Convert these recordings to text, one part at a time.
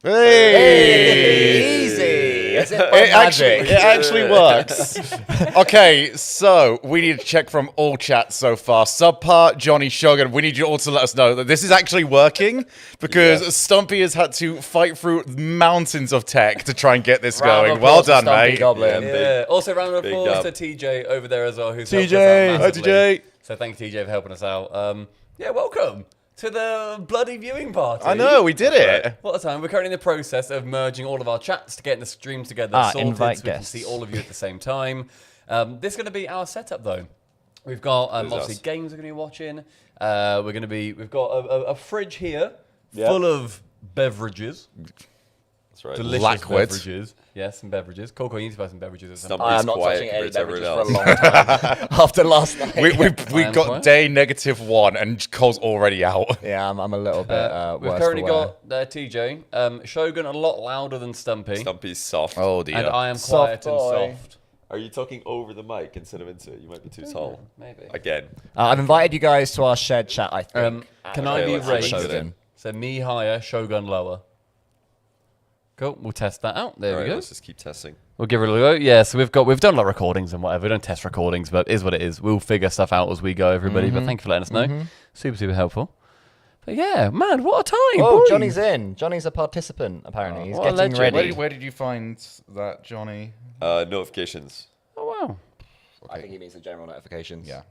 Hey! Easy! It actually works. Okay, so we need to check from all chats so far. Subpar, Johnny, Shogun, we need you all to let us know that this is actually working because Stumpy has had to fight through mountains of tech to try and get this going. Well done, mate. Also, round of applause to TJ over there as well. Who's TJ! Hi, TJ! So thank you, TJ, for helping us out. Yeah, welcome to the bloody viewing party. I know, we did it. What a time. We're currently in the process of merging all of our chats to get the streams together sorted invite so we can guests. see all of you at the same time. This is going to be our setup, though. We've got, obviously, games we're going to be watching. We've got a fridge here full of beverages. That's right. Delicious beverages. Yes, some beverages. Coco, you need to buy some beverages or something. I am not touching any beverages for a long time. After last night. We got day -1 and Cole's already out. Yeah, I'm a little bit We've worse currently for wear. got TJ. Shogun a lot louder than Stumpy. Stumpy's soft. Oh, dear. And I am quiet and soft. Are you talking over the mic instead of into it? You might be too tall. Maybe. Again. I've invited you guys to our shared chat, I think. Can I be let's raised? Shogun. So me higher, Shogun lower. Cool. We'll test that out. There we go. Let's just keep testing. We'll give it a go. Yeah. So we've done a lot of recordings and whatever. We don't test recordings, but it is what it is. We'll figure stuff out as we go, everybody. But thank you for letting us know. Super helpful. But yeah, man, what a time! Oh, boys. Johnny's in. Johnny's a participant, apparently. He's what a getting legend. ready. Where did you find that, Johnny? Notifications. Oh wow. I think he means the general notifications. Yeah.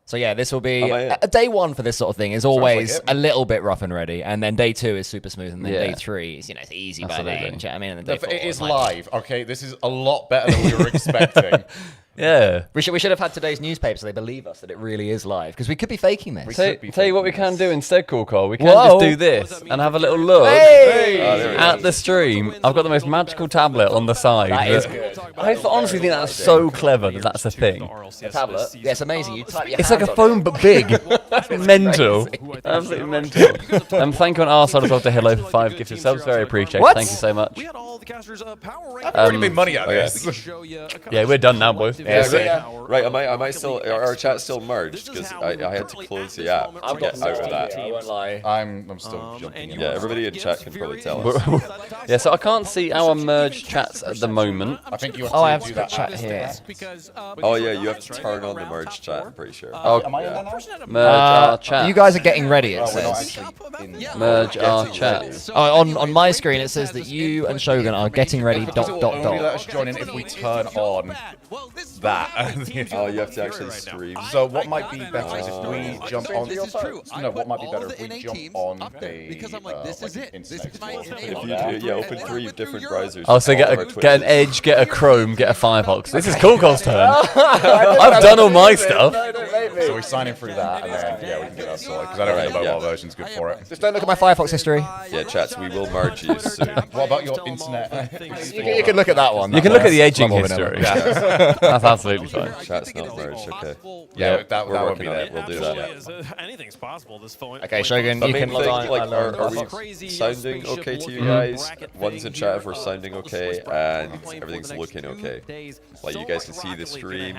So yeah, this will be Am I in? a day 1 for this sort of thing is always like it. a little bit rough and ready, and then day 2 is super smooth, and then Yeah. day 3 is it's easy by Absolutely. then. Do you know what I mean? And then day 4 It is like- live, okay? This is a lot better than we were expecting. Yeah. We should have had today's newspaper so they believe us that it really is live, because we could be faking this. Tell you what we can do instead, Cool. We can Whoa. just do this and have a little look at the stream. I've got the most magical tablet on the side. That is good. I honestly think that's so clever that that's a thing. A tablet? Yeah, it's amazing. You type your It's like a hands on phone but big. That's mental. Absolutely mental. Thank you on our side as well to Hello for 5 gifted subs. Very appreciated. What? Thank you so much. I've already made money out of this. Yeah, we're done now, boys. Right, am I still? Are our chat still merged? Because I had to close the app to get out of that. I won't lie. I'm still jumping in. Yeah, everybody in chat can probably tell us. Yeah, so I can't see our merged chats at the moment. I think you have Oh, I have to to do put that. chat here. Oh yeah, you have to turn on the merge chat. I'm pretty sure. Oh, Am I in there now? merge our chat. You guys are getting ready, it Oh, we're not says. actually in. Merge our chats. Oh, on my screen it says that you and Shogun are getting ready. It will only let us join in if we turn on that. Oh, you have to actually stream. So what might be better is if we jump on. No, what might be better if we jump on a If you open 3 different browsers. Oh, so all of our get an Twitches. Edge, get a Chrome, get a Firefox. This is Cool's turn. I've done all my stuff. So we sign in through that, and then we can get that sorted. Because I don't think the mobile version's good for it. Just don't look at my Firefox history. Yeah, chats. We will merge you soon. What about your internet? You can look at that one. You can look at the aging More history. vanilla. That's absolutely fine. Chat's not merged. Okay. Yeah, that we're would working be on there. it. We'll do that. Anything's possible this phone. Okay, Shogun, But you main can log thing, on. like, I learned are that. we sounding okay to you guys? One's in chat if we're sounding okay, and everything's looking okay. Like you guys can see the stream.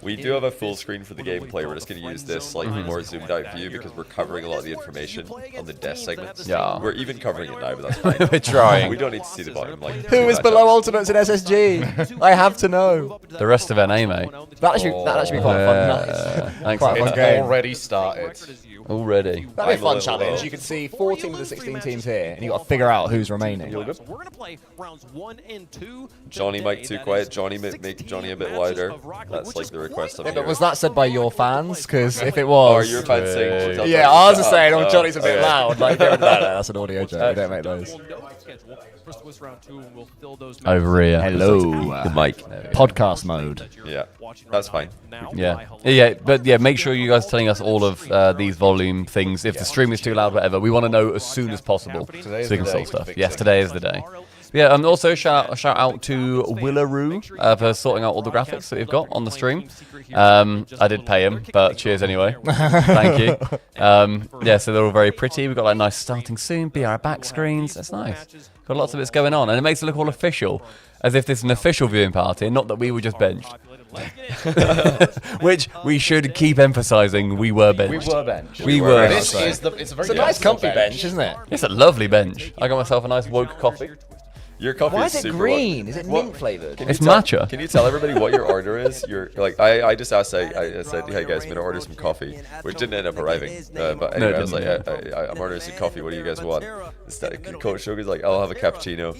We do have a full screen for the gameplay. We're just going to use this slightly more zoomed out view because we're covering a lot of the information on the desk segments. Yeah. We're even covering it now, but that's fine. We're trying. We don't need to see the bottom. Like Who is below Ultimates in SSG? I have to know. The rest of NA, mate. That'd actually be quite fun. Nice. Thanks, Quite a mate. fun game. Already started. Already. That'd be a I'm a fun little challenge. low. You can see 14 of the 16 teams here, and you got to figure out who's remaining. We're gonna play rounds 1 and 2. Johnny mic too quiet. Johnny make Johnny a bit louder. That's like the request I'm But hearing. was that said by your fans? Because if it Or was, your fans saying? tell yeah, Johnny ours to are shut saying, up. "Oh, Johnny's a bit okay. loud." Like, no, that's an audio joke. We don't make those. Over here. Hello. The mic. Podcast mode. Yeah, that's fine. Yeah, make sure you guys are telling us all of these volume things. If the stream is too loud, whatever, we want to know as soon as possible so we can solve stuff. Yes, today is the day. Yeah, and also shout out to Willaroo for sorting out all the graphics that we've got on the stream. I did pay him, but cheers anyway. Thank you. Yeah, so they're all very pretty. We've got like nice starting soon, BR back screens. That's nice. Got lots of bits going on, and it makes it look all official. as if this is an official viewing party, and not that we were just benched. Which we should keep emphasising. We were benched. We were benched. We were. This is it's a very It's a nice comfy bench, isn't it? It's a lovely bench. I got myself a nice woke coffee. Your coffee Why is is it super green? Is it mint flavored? It's matcha. Can you tell everybody what your order is? I just asked. I said, hey guys, I'm gonna order some coffee, which didn't end up arriving. But anyway, I was like, I'm ordering some coffee. What do you guys want? Coach Shogun's like, I'll have a cappuccino.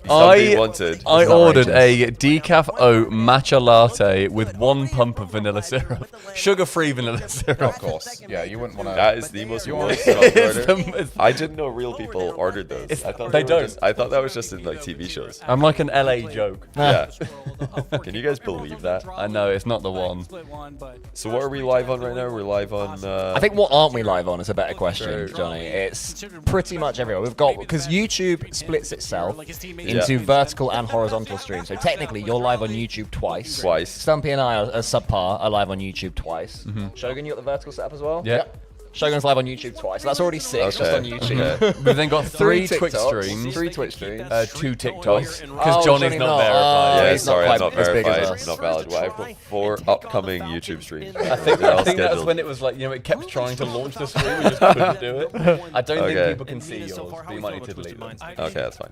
I ordered a decaf oat matcha latte with 1 pump of vanilla syrup, sugar-free vanilla syrup. Of course. Yeah, you wouldn't want to. That is the most worst order. I didn't know real people ordered those. I thought they don't. I thought that was just in like TV shows. I'm like an LA joke. Yeah. Can you guys believe that? I know, it's not the one. So what are we live on right now? We're live on. I think what aren't we live on is a better question, Johnny. It's pretty much everywhere. We've got, because YouTube splits itself into vertical and horizontal streams. So technically, you're live on YouTube twice. Stumpy and I are subpar are live on YouTube twice. Shogun, you got the vertical setup as well? Yeah. Shogun's live on YouTube twice. So that's already 6 just on YouTube. We've then got 3 Twitch TikToks, streams, 3 Twitch streams, 2 TikToks, because Oh, Johnny's Johnny not not. verified. Yeah, he's not sorry, I'm quite not as big as verified. us. Not valid. Well, I've got 4 upcoming YouTube streams. I think They're all that was scheduled. when it was like, it kept trying to launch the stream, we just couldn't do it. I don't think Okay. people can see yours, but you might need to delete them. Okay, that's fine.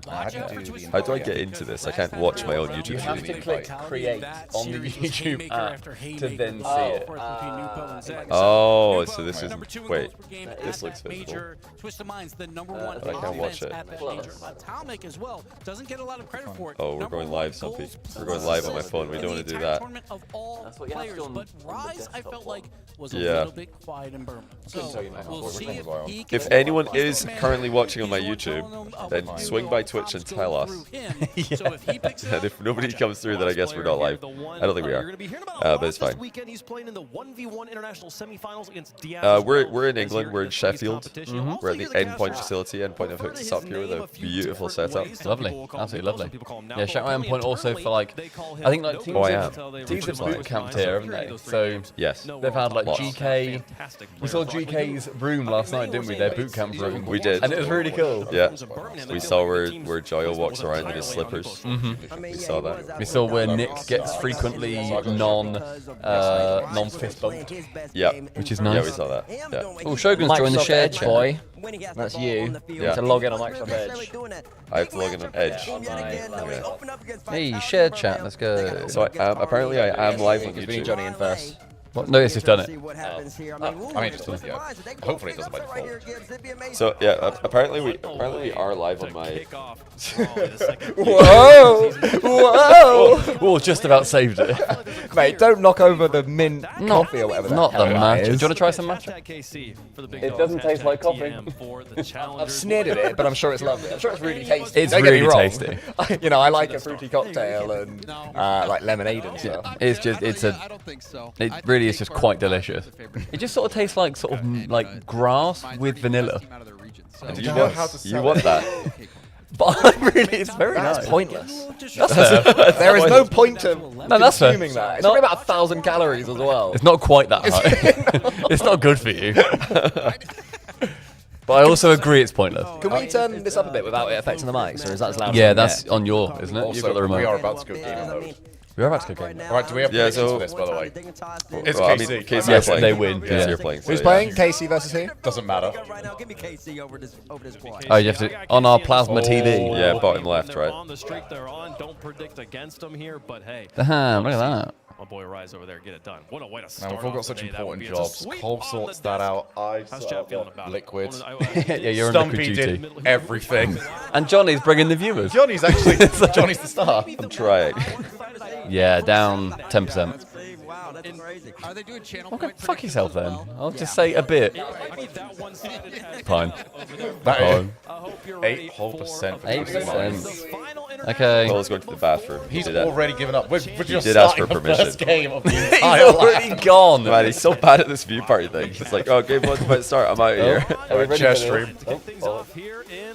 How do I get into this? I can't watch my own YouTube You have to stream. click create on the YouTube app to then see it. Oh, so this is. Wait, this looks visible. Twist of Mind's the number one But I can't watch it. Atomic as well doesn't get a lot of credit for it. Oh, we're going live, Stumpy. We're going live on my phone. We don't want to do that. That's what you have to do on But Rise, I felt like, was a Yeah. little bit quiet in Burma. So we'll see if he can If anyone is currently watching on my YouTube, then swing by Twitch and tell us. And if nobody comes through, then I guess we're not live. I don't think we are. But it's fine. We're in England. We're in Sheffield. We're at the Endpoint facility. Endpoint have hooked us up here with a beautiful setup. Lovely, absolutely lovely. Yeah, shout out Endpoint also for like, I think like teams have boot camped here, haven't they? So Yes. they've had like Lots. GK. We saw GK's room last night, didn't we? Their boot camp room. We did. And it was really cool. Yeah. We saw where Joyo walks around in his slippers. We saw that. We saw where Nick gets frequently non-fist bumped, Yeah. which is Yeah, nice. we saw that. Yeah. Oh, Shogun's joined the Microsoft shared Edge chat. boy. That's you. Yeah. To log in on Microsoft Edge. I have to log in on Edge. Hey, shared chat, let's go. So apparently I am live on Because we need YouTube. Johnny in first. What? No, it's just done it. I mean, just yeah. Hopefully it doesn't by default. So yeah, apparently we are live on my. Whoa! Whoa! Oh, just about saved it. Mate, don't knock over the mint coffee or whatever. Not the hell that matcha. Do you is. want to try some matcha? It doesn't taste like coffee. I've sneered at it, but I'm sure it's lovely. I'm sure it's really tasty. It's Don't get me really wrong. tasty. You know, I like a fruity cocktail and like lemonade and stuff. It's just, I don't think so. it really is just quite delicious. It just sort of tastes like like grass with vanilla. Do you know how to you want that? But really, it's very That's nice. pointless. That's fair. There is no point to that's fair. consuming that. It's No. probably about 1,000 calories as well. It's not quite that high. It's not good for you. But I also agree it's pointless. Can we turn this up a bit without it affecting the mics, or is that as loud? Yeah, as that's it on your, isn't it? You've got the Also, we are remote. about to go game mode. We're about to go game. All right, do we have Yeah, predictions so- for this, by the way? It's Well, I KC. mean, KC Yes, are playing. they win, KC yeah. are playing. Who's so, playing? KC versus who? Doesn't matter. Oh, you have to on our plasma TV. Yeah, bottom left, right. On the streak they're on, don't predict against them here, but hey, Damn, look at that. my boy Rise over there, get it done. What a way to Now start. we've all got off the such day. That would important be it. It's a jobs. sweep Cole on sorts the that desk. out. I How's sort Chat of feeling about it? liquids. Yeah, you're on liquid Stumpy duty. did everything. And Johnny's bringing the viewers. Johnny's actually Johnny's the star. I'm trying. Yeah, down 10%. Are they doing channel Okay, fuck yourself then. I'll just say a bit. Fine. That is Fine. 8% for 8%. Okay. Cole's going to the bathroom. He's Did that. already given up. We're just did ask starting for the permission. first game of the He's entire lap. already gone. Man, he's so bad at this view party thing. It's like, oh, game one's about to start. I'm out of here. Are we ready Chair for this? stream.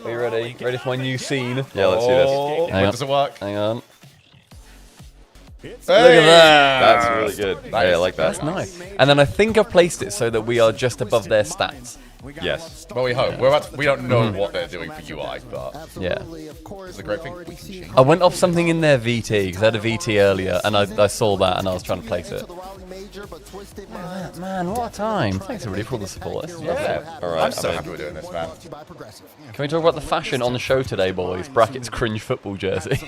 Are you ready? Ready for my new scene? Yeah, let's see this. Oh, Hang on. does it work? Hang on. Hey! Look at that. That's really good. Yeah, I like that. That's nice. And then I think I've placed it so that we are just above their stats. Yes. Well, we hope. We don't know what they're doing for UI, but Yeah. it's a great thing. We can change. I went off something in their VT, because I had a VT earlier, and I saw that, and I was trying to place it. Man, what a time. Thanks everybody for all the support. This is lovely. All right. I'm so happy we're doing this, man. Can we talk about the fashion on the show today, boys? Brackets cringe football jersey.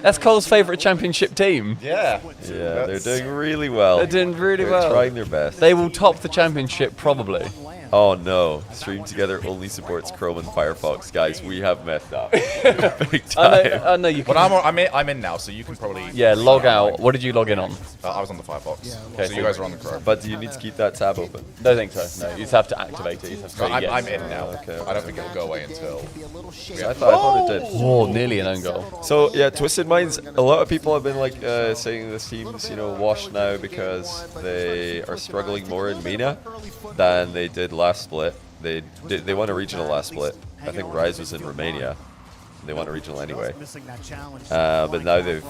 That's Cole's favourite championship team. Yeah. Yeah, they're doing really well. They're doing really They're well. trying their best. They will top the championship, probably. Oh no, Stream Together only supports Chrome and Firefox. Guys, we have messed up. Big time. I know you can. But I'm in now, so you can probably. Yeah, log out. What did you log in on? I was on the Firefox. Okay, So you guys are on the Chrome. But do you need to keep that tab open? Don't think so. No, you just have to activate it. You just have to say yes. I'm in now. Okay. I don't think it'll go away until. I thought it did. Oh, nearly an own goal. So yeah, Twisted Minds. A lot of people have been like saying this team's washed now because they are struggling more in MENA than they did last split. They won a regional last split. I think Rise was in Romania. They won a regional anyway. But now they've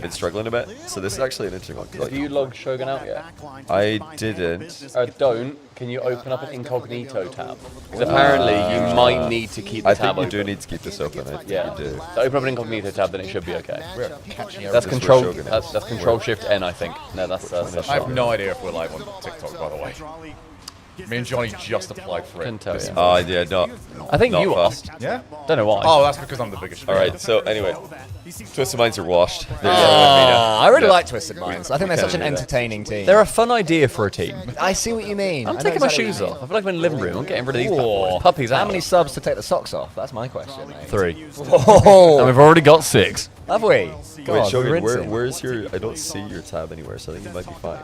been struggling a bit. So this is actually an interesting one. Have you logged Shogun out yet? I didn't. Don't. Can you open up an incognito tab? Because apparently you might need to keep the I tab think you open. do need to keep this open. Yeah. You do. So open up an incognito tab, then it should be okay. We're catching That's everything. control. Shogun is. That's Control Shift N, I think. No, that's I have no idea if we're live on TikTok, by the way. Me and Johnny just applied for it. Couldn't tell This- you. Yeah, not. I think not you are. fast. Yeah? Don't know why. Oh, that's because I'm the biggest. All right. So anyway, Twisted Minds are washed. They're I really Yeah. like Twisted Minds. I think they're Can such an do that. entertaining team. They're a fun idea for a team. I see what you mean. I'm I know taking my exactly shoes what you off. I feel like I'm in the living room. I'm getting rid of these bad Whoa. boys. Puppies mean. out. How many subs to take the socks off? That's my question, mate. 3. Whoa. And we've already got 6. Have we? Wait, God, Shogun, we're where, rinsing. where's your? I don't see your tab anywhere, so I think you might be fine.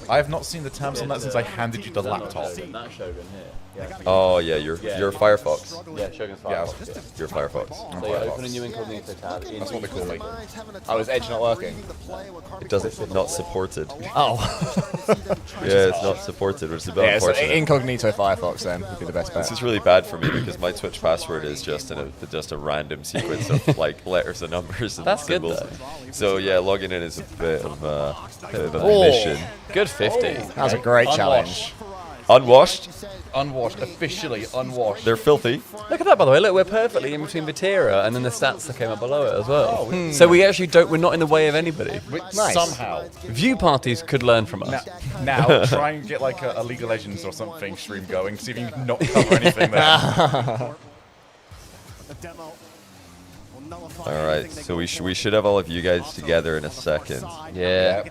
I have not seen the tabs on that since I handed you the laptop. That Shogun here. Oh yeah, you're Firefox. Yeah, Shogun's Yeah, Firefox. You're Firefox. So you open a new incognito tab. That's what they call me. Oh, is Edge not working? It doesn't. Not supported. Oh. Yeah, it's not supported, which is a bit Yeah, so unfortunate. incognito Firefox then would be the best bet. This is really bad for me because my Twitch password is just a random sequence of like letters and numbers and That's good, symbols. though. So yeah, logging in is a bit of a Oh. mission. Good 50. That was a great challenge. Unwashed. Unwashed, officially unwashed. They're filthy. Look at that, by the way. Look, we're perfectly in between Vatira and then the stats that came up below it as well. So we actually we're not in the way of anybody. Nice. Somehow. View parties could learn from us. Now try and get like a League of Legends or something stream going. See if you can not cover anything there. All right, so we should have all of you guys together in a second. Yeah.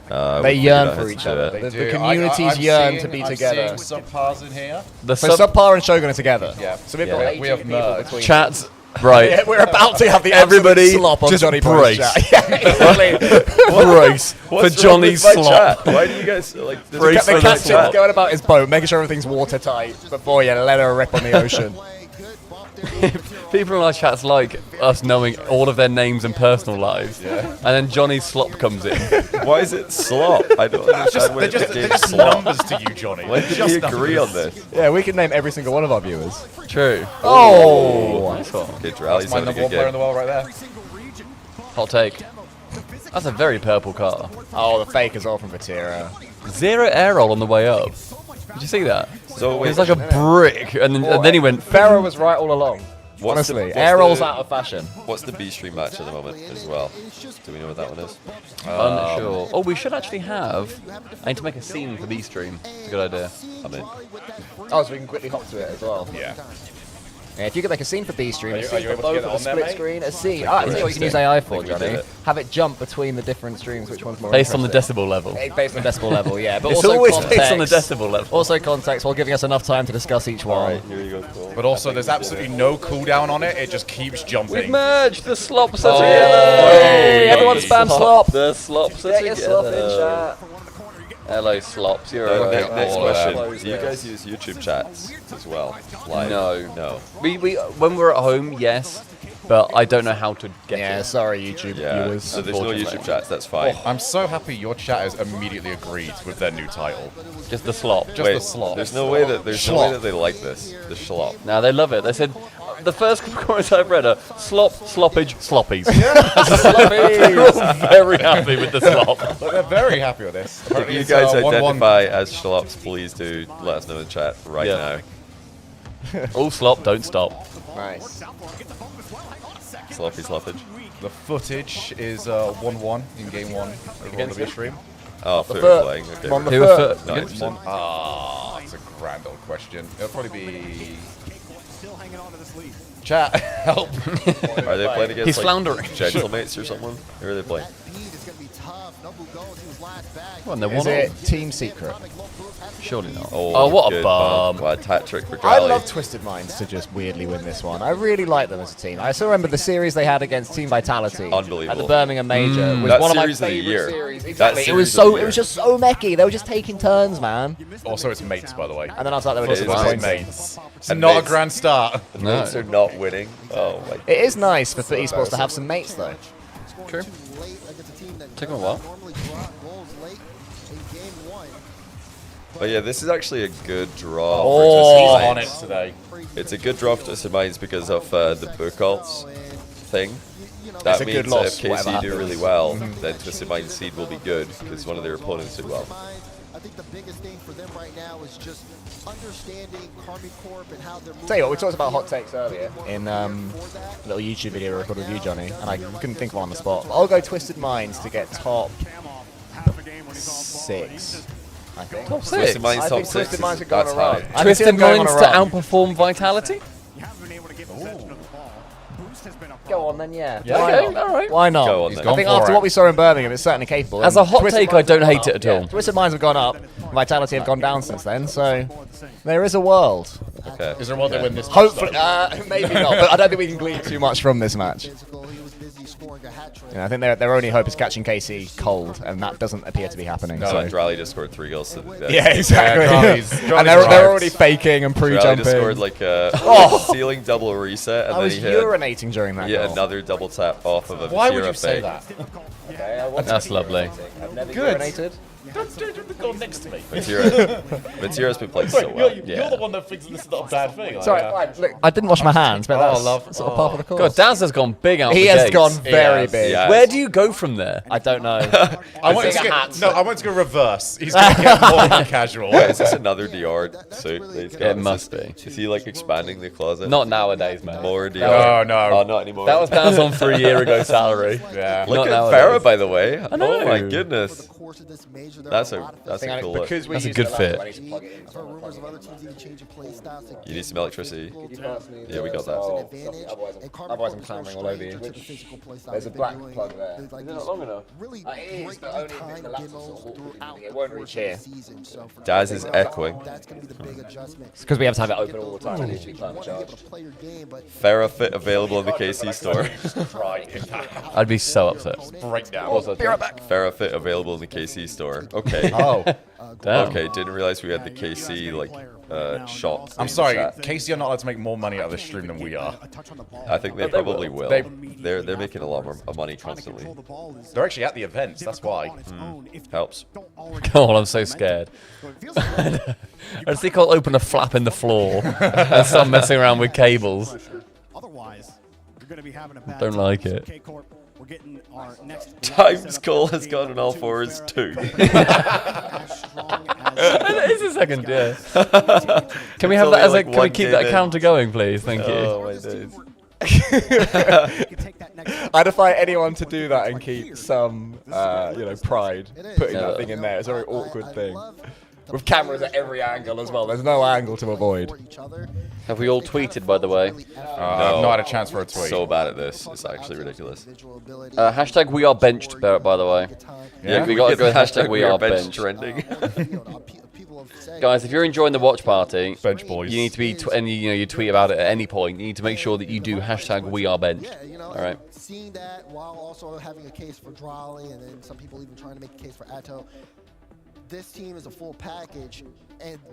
They we yearn figure out for how each to do other. it. The communities yearn to be together. I'm seeing subpars in here. The So Subpar and Shogun are together. Yeah. So we've Yeah. got We 18 have people merged. between. chats. Right. Yeah, we're about to have the Everybody absolute slop on just Johnny brace. Boy's chat. Yeah, exactly. Brace for What's wrong Johnny's with my slop. chat? Why do you guys like? This Brace is for The the captain's slop. going about his boat, making sure everything's watertight before you let her rip on the ocean. People in our chats like us knowing all of their names and personal lives. And then Johnny's slop comes in. Why is it slop? I don't understand why They're it became just slop. numbers to you, Johnny. When They're did just we agree numbers. on this? Yeah, we can name every single one of our viewers. True. Oh! Nice one. Okay, That's Drally's my having a number one good player in the game. world right there. Hot take. That's a very purple car. Oh, the fake is all from Vatira. 0 air roll on the way up. Did you see that? So It was like a brick, and then he went. Pharaoh was right all along. What's Honestly, what's air rolls out of fashion. What's the B stream match at the moment as well? Do we know what that one is? Unsure. Oh, we should actually have. I need to make a scene for the stream. It's a good idea. I'm in. Oh, so we can quickly hop to it as well. Yeah. Yeah, if you could make a scene for B stream, Are a you scene for able to both get of it the on there, split mate? screen, a scene. Think Ah, we're I see what you can use interesting. AI I for, think we did Johnny. it. Have it jump between the different streams, which one's more Based on the interesting. decibel level. Based on the decibel level, yeah. But It's also always context. based on the decibel level. Also context, while giving us enough time to discuss each one. Alright, here you go, Cole. But also, there's absolutely no cooldown on it. It just keeps We've jumping. merged. The slops are Hey, together. everyone spam slop. The slops are Get your slop in, together. chat. Hello, slops. You're Okay, alright. next all of that. question. Do you guys use YouTube chats as well? Live? No. No. We when we're at home, yes, but I don't know how to get Yeah, it. sorry, YouTube Yeah. viewers. So there's no unfortunately. YouTube chats. That's fine. I'm so happy your chat has immediately agreed with their new title. Just the slop. Just Wait, the slop. there's no way that Schlop. they like this. The schlop. No, they love it. They said the first comments I've read are slop, sloppage, sloppies. Sloppies. We're all very happy with the slop. But they're very happy with this. If Apparently you it's, guys 1-1. identify as schlops, please do let us know in the chat right Yeah. now. All slop, don't stop. Nice. Sloppy sloppage. The footage is 1-1 in game 1 over on the B stream. Oh, The foot foot. playing. Okay. On the Who foot. are Nice. That's a grand old question. It'll probably be... Chat, help. Are they playing against He's like, floundering. gentlemates or someone? Who are they playing? Well, they're Is one it Team Secret? Surely not. Oh, what a good bum. What a hat trick for I Jolly. love Twisted Minds to just weirdly win this one. I really like them as a team. I still remember the series they had against Team Vitality Unbelievable. at the Birmingham Major. Was That one of my series of the favorite year. series. That Exactly. It series was of so. the It was year. just so messy. They were just taking turns, man. Also, it's mates, by the way. And then I was like, they were It is disappointing. Mates. It's And not mates. a grand start. The mates are not winning. Oh my. It is nice for esports to have some mates, though. True. Take 'em a while. But yeah, this is actually a good draw. Oh. for On Twisted it Minds. today. It's a good draw for Twisted Minds because of the book alts thing. It's That a means good loss, that if whatever KC do happens. really well, then Twisted Minds seed will be good because one of their opponents did well. I think the biggest thing for them right now is just understanding Karmi Corp and how they're moving. Tell you what, we talked about hot takes earlier in a little YouTube video we recorded with you, Johnny, and I couldn't think of one on the spot. I'll go Twisted Minds to get top 6. I think. Top Twisted 6. Minds I top think 6. Twisted Minds could go on a That's run. high. I can see Twisted them going on Minds a to run. outperform Vitality? Go on then, yeah. Yeah, Why okay, not? alright. Why not? Go on He's then. gone I think for after it. what we saw in Birmingham, it's certainly capable. As And a hot Twisted take, I Minds don't have hate gone it up. at Yeah, all. Twisted Minds have gone up. Vitality have gone down since then, so there is a world. Okay. Is there one that win this? Hopefully, maybe not, but I don't think we can glean too much from this match. Physical, he was busy scoring a hat trick. You know, I think their only hope is catching KC cold, and that doesn't appear to be happening. So So. Drally just scored 3 goals to the death. Yeah, exactly. Drally's and they're arrived. already faking and Drally pre-jumping. just scored like a Oh. ceiling double reset, and I then was he hit urinating during that yeah, goal. another double tap off of a Why would Vashira you say fake. that? Okay, I wasn't That's lovely. I've never Good. urinated. Don't do the goal next to me. Vashira's been playing so well. Yeah. one that thinks this is not a bad thing. Sorry, fine, look, I didn't wash my hands, but that's love- sort of part of the course. God, Daz has gone big out he the has gates. gone very Yes. big. Yeah. Where do you go from there? I don't know. I want Bigger to hats. go, no, I want to go reverse. He's going to get more than casual. Wait, is this another Dior suit that he's got? It must be. Is he like expanding the closet? Not nowadays, man. More Dior. No, no. Oh, not anymore. That was Daz on for a year ago salary. Yeah. Look not at nowadays. Farah, by the way. know. Oh my goodness. Course of this major, there That's are a lot of that's I a think cool look. because we That's a use good the laptop, fit. I need to plug it in. I've heard rumors of other teams even changing play styles. You need some electricity. Yeah, we got that. Otherwise I'm clambering all over you. There's a black plug there. Is it not long enough? Really It is, great but only time if the laptop's demos sort of awkward. throughout It won't reach here. the season. So for Daz is echoing. that's going to be the big adjustment. It's because we have to have it open all the time. I usually You climb want the to be able charge. to play your game, but Farah fit available in the KC store. I'd be so upset. Breakdown. Farah fit available in the KC store. Okay. Oh, Damn. Okay, didn't realize we had the KC like shop. I'm in sorry. chat. Casey are not allowed to make more money out of this stream than we are. I think they probably will. They- They're making a lot more money constantly. They're actually at the events. That's why. Helps. God, I'm so scared. I just think I'll open a flap in the floor and start messing around with cables. Otherwise, you're going to be having a bad Don't time. like So it. K-Corp, we're getting our next Times Cole has gone on all fours too. It is a second, yeah. Can we have It's that as only a? like Can we one keep game that in. counter going, please? Thank you. Oh my days. I defy anyone to do that and keep some, pride putting Yeah. that thing in there. It's a very awkward thing. With cameras at every angle as well. There's no angle to avoid. Have we all tweeted, by the way? I've not had a chance for a tweet. So bad at this. It's actually ridiculous. Hashtag we are benched, Barrett, by the way. Yeah? We got to Get go the with hashtag we are bench benched. trending. Guys, if you're enjoying the watch party, Bench boys. you need to be, and you tweet about it at any point. You need to make sure that you do hashtag we are benched. All right. Seeing that while also having a case for Drolly and then some people even trying to make a case for Atto, this team is a full package,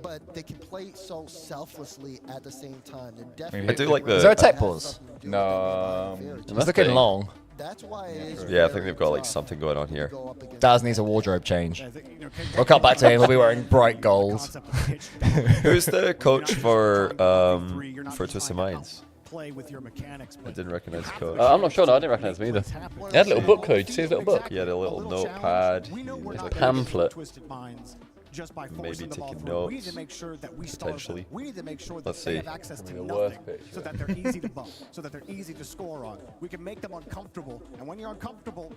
but they can play so selflessly at the same time. They're definitely. I do like Is there a the. tech pause? No. It's looking long. That's why it is. Yeah, I think they've got like something going on here. Daz needs a wardrobe change. We'll cut back to him. He'll be wearing bright gold. Who's the coach for Twisted Minds? play with your mechanics. I didn't recognize the coach. I'm not sure. No, I didn't recognize him either. He had a little book code. Did you see his little book? He had a little notepad. It's a pamphlet. Maybe taking notes. Potentially. We need to make sure that Let's they see. have access to The worst nothing, picture. so that they're easy to bump, so that they're easy to score on. We can make them uncomfortable, and when you're uncomfortable,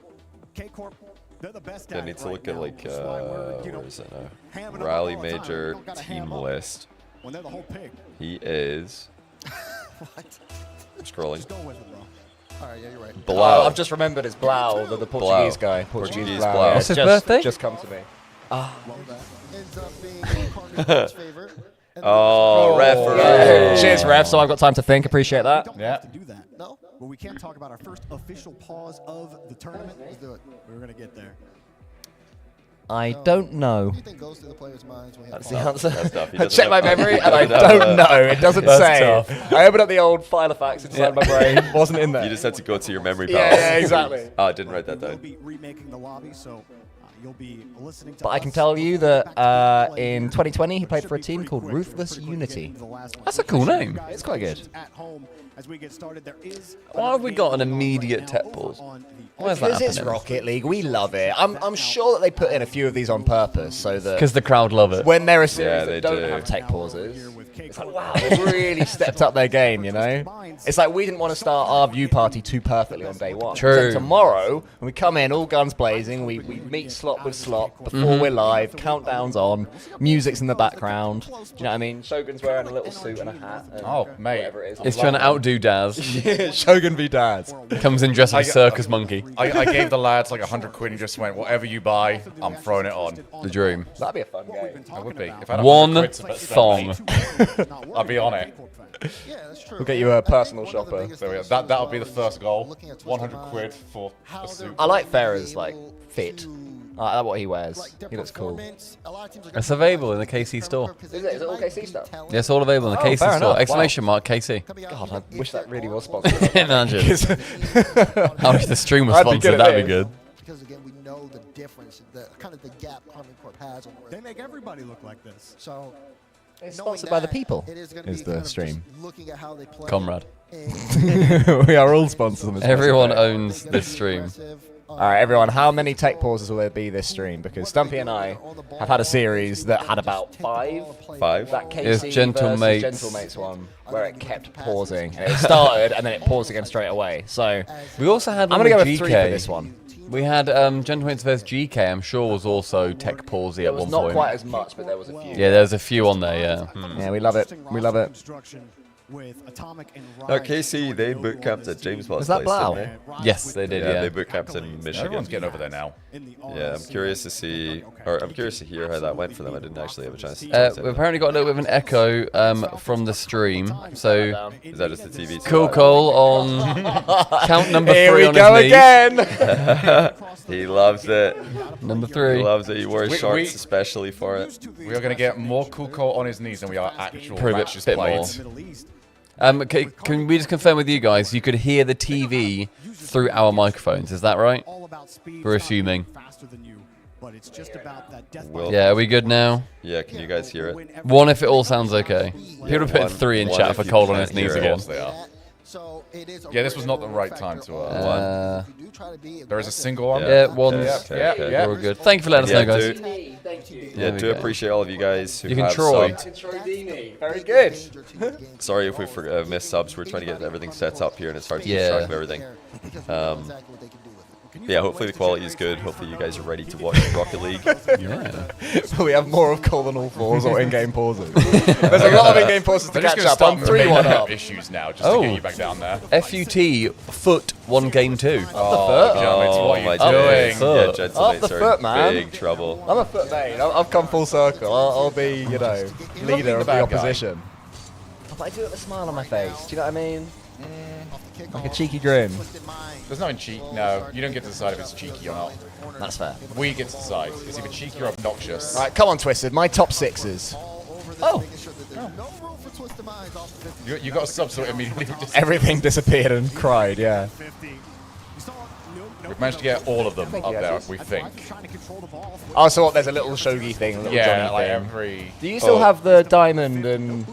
K-Corp, they're the best I at need it to right look at now, like which is why we're, you know, where is it now? hamming them up Rally all the time. Major We don't gotta ham team up list. when they're the whole pig. He is What? scrolling. Just go with it, bro. All right, yeah, you're right. Blau. I've just remembered it's Blau, the Portuguese guy. Portuguese Blau. Blau. Yeah, What's his just- birthday? Just come to me. Ends up being Carter's favorite. And Oh, referee. Yeah. Cheers, Rev. So I've got time to think. Appreciate that. Don't Yeah. have to do that. No? But we can't talk about our first official pause of the tournament. Let's do it. We're gonna get there. I don't know. What do you think goes through the players' minds when we have That's the pause? answer. That's tough. He I doesn't checked my have- memory he and I doesn't have don't a- know. It doesn't That's say. tough. I opened up the old file of facts inside my brain. Wasn't in there. You just had to go to your memory Yeah, pals. yeah, exactly. Oh, I didn't write that We'll down. be remaking the lobby, so you'll be listening to But I can us tell you before that we go back to play in here. 2020 he played Should for a be team pretty called quick. We're Ruthless pretty quick to get Unity. into the last one. That's a cool So you name. guys It's quite good. at home as we get started. There is Why have we got an another game immediate going on tech right pause? now over on the Why is that Because it's happening? Rocket League, we love it. I'm sure that they put in a few of these on purpose so that Because the crowd love it. when there are series Yeah, they that don't do. have tech here pauses, with it's K-Corp. like, wow, they've really stepped up their game, you know? It's like we didn't want to start our view party too perfectly on day one. True. So tomorrow, when we come in, all guns blazing, we meet slot with slot before we're live, countdown's on, music's in the background. Do you know what I mean? Shogun's wearing a little suit and a hat. And Oh, mate. whatever it is. It's trying to outdo Daz. Shogun v Daz. Comes in dressed like a circus monkey. I gave the lads like 100 quid and just went, whatever you buy, I'm throwing it on. The dream. That'd be a fun game. I would be. If I had 100 One quid to spend, thong. I'll be on it. Yeah, that's true. We'll get you a personal One of the shopper. biggest There we go. issues That'll as be the well first is goal. looking at 100 Twisted quid Minds, for how a they're suit. I like gonna Farah's be like able fit. to, I like what he wears. like, their He looks cool. performance. A lot of teams are It's gonna available in the KC store. Is it all KC stuff? Yeah, it's all available in the Oh, KC fair store. enough. Exclamation mark KC. God, I wish that really was sponsored. Imagine. I wish the stream was I'd be good sponsored. at That'd be this. good. Because again, we know the difference, the kind of the gap Carmen Corp has on the They make everybody look like this. So It's knowing sponsored by the that, people. it is gonna Is be the kind of stream. just looking at how they play. Comrade. And We are all sponsors on this. Everyone episode. owns this stream. All right, everyone. How many tech pauses will there be this stream? Because Stumpy and I have had a series that had about 5. Five? That It's KC Gentle versus Mates. Gentle Mates one, where it kept pausing. And it started and then it paused again straight away. So We also had I'm one gonna go with with 3 GK. for this one. We had Gentleman's vs GK. I'm sure was also tech palsy It at was one not point. quite as much, but there was a few. Yeah, there's a few on there. Yeah. Yeah, we love it. We love it. With Atomic and KC, they boot camped at James Bond's Is that place, Blau? didn't Yes, they did. they? Yeah, Yeah. they boot camped in Michigan. Everyone's getting over there now. Yeah, I'm curious to see, or I'm curious to hear how that went for them. I didn't actually have a chance to We've apparently got a little bit of an echo from the stream. So Is that just the TV? Cool Cole on count number Here 3 we on go his knees. again. He loves it. Number He 3. loves it. He wears We- shorts especially for it. We are going to get more Kuko on his knees than we are actual Probably a matches bit played. more. Can we just confirm with you guys? You could hear the TV through our microphones. Is that right? We're assuming. Will- Yeah. Are we good now? Yeah, can you guys hear it? 1 if it all sounds okay. People put one- 3 in one chat if for you Cole on can't his knees hear it. again. They are. So it is a Yeah, this was not the rare right factor time to, of if you do try to be There is a aggressive, single one. Yeah, one's Yeah, yeah. we're good. Thank you for letting us know, guys. Yeah, There we do go. appreciate all of you guys who You can have Troy. subbed. Very good. danger to the game. Sorry if we missed subs. We're trying to get everything set up here, and it's hard to keep Yeah. track of everything. Because we know exactly what they can do with it. Yeah, hopefully the quality is good. Hopefully you guys are ready to watch Rocket League. We have more of Cole than all 4s or in-game pauses. There's a lot of in-game pauses to They're just catch going to up. start I'm 3-1 up. issues now just Oh. to get you back down there. FUT foot 1 game 2. Oh, Gentlemen, what are you my doing? days. Yeah, Foot. gentlemen Off the are foot, in man. big trouble. I'm a foot mate. I've come full circle. I'll be, you know, leader of the bad guy. opposition. Oh, but I do it with a smile on my face. Do you know what I mean? Off the kickoff, Like a cheeky grin. twisted mind. There's nothing cheeky. No, you don't get to decide if it's cheeky or not. That's fair. We get to decide. It's either cheeky or obnoxious. All right, come on, Twisted. My top 6s. All over this, Oh. making sure that there's no room for twisted minds off the 50. You got a sub, so it immediately just Everything disappeared and cried, yeah. We've managed to get all of them up there, we think. Oh, so what? There's a little shogi thing, a little Yeah, Johnny like thing. every... Do you still have the diamond and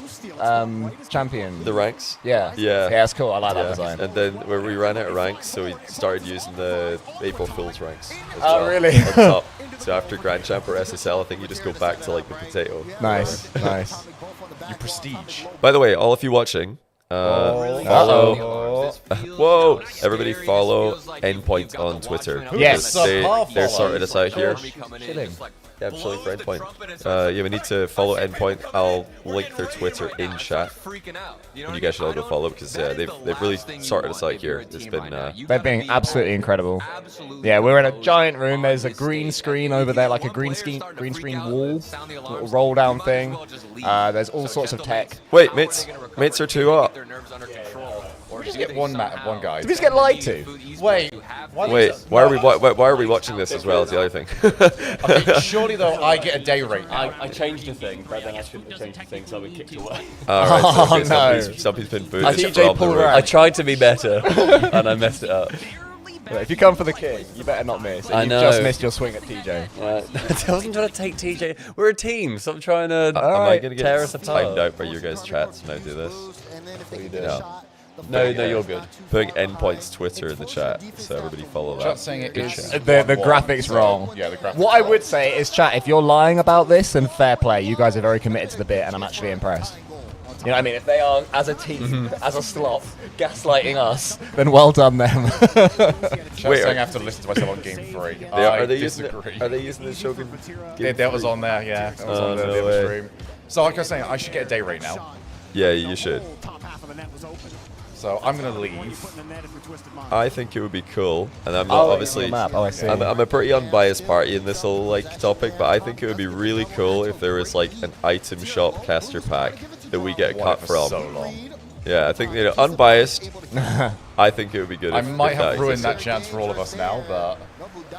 champion? The ranks? Yeah. Yeah. Yeah, that's cool. I like that design. And then where we ran out of ranks, so we started using the April Fool's ranks. As Oh, really? On top. So after Grand Champ or SSL, I think you just go back to like the potato. Nice, nice. Your prestige. By the way, all of you watching, follow. Whoa! Everybody follow Endpoint on Twitter. Yes. They're sorting us out here. Chilling. Yeah, I'm showing for Endpoint. Yeah, we need to follow Endpoint. I'll link their Twitter in chat. And you guys should all go follow because they've really sorted us out here. It's been They're being absolutely incredible. Yeah, we're in a giant room. There's a green screen over there, like a green screen wall, little roll down thing. There's all sorts of tech. Wait, mates are 2 up. Just get one guy. Did we just get lied to? Wait. Why are we watching this as well? Is the other thing. Okay, surely though I get a day rate. I changed a thing, but then I shouldn't have changed the thing, so I was kicked away. Alright, so Oh, okay, no. somebody's been booted. TJ pulled her I out. tried to be better, and I messed it up. If you come for the king, you better not miss. I You know. just missed your swing at TJ. I wasn't trying to take TJ. We're a team. Stop trying to Am I going to tear get us apart. timed out by your guys' chats when I do this? No, no, you're good. Putting Endpoint's Twitter in the chat, so everybody follow that. Chat's saying it Good is chat. The graphics wrong. Yeah, the graphics. What I would say is, chat, if you're lying about this, then fair play. You guys are very committed to the bit, and I'm actually impressed. You know what I mean? If they are, as a team, as a slop, gaslighting us, then well done them. Chat's Wait, saying I have to listen to myself on game 3. Are they disagree. using the Shogun? That was on there, yeah. That was on the no other way. stream. So like I was saying, I should get a day rate now. Yeah, you should. So I'm gonna leave. I think it would be cool, and I'm Oh, not it's obviously. on the map. Oh, I see. I'm a pretty unbiased party in this whole like topic, but I think it would be really cool if there was like an item shop caster pack that we get a cut For from. so long. Yeah, I think unbiased. I think it would be good. I if might have ruined existed. that chance for all of us now, but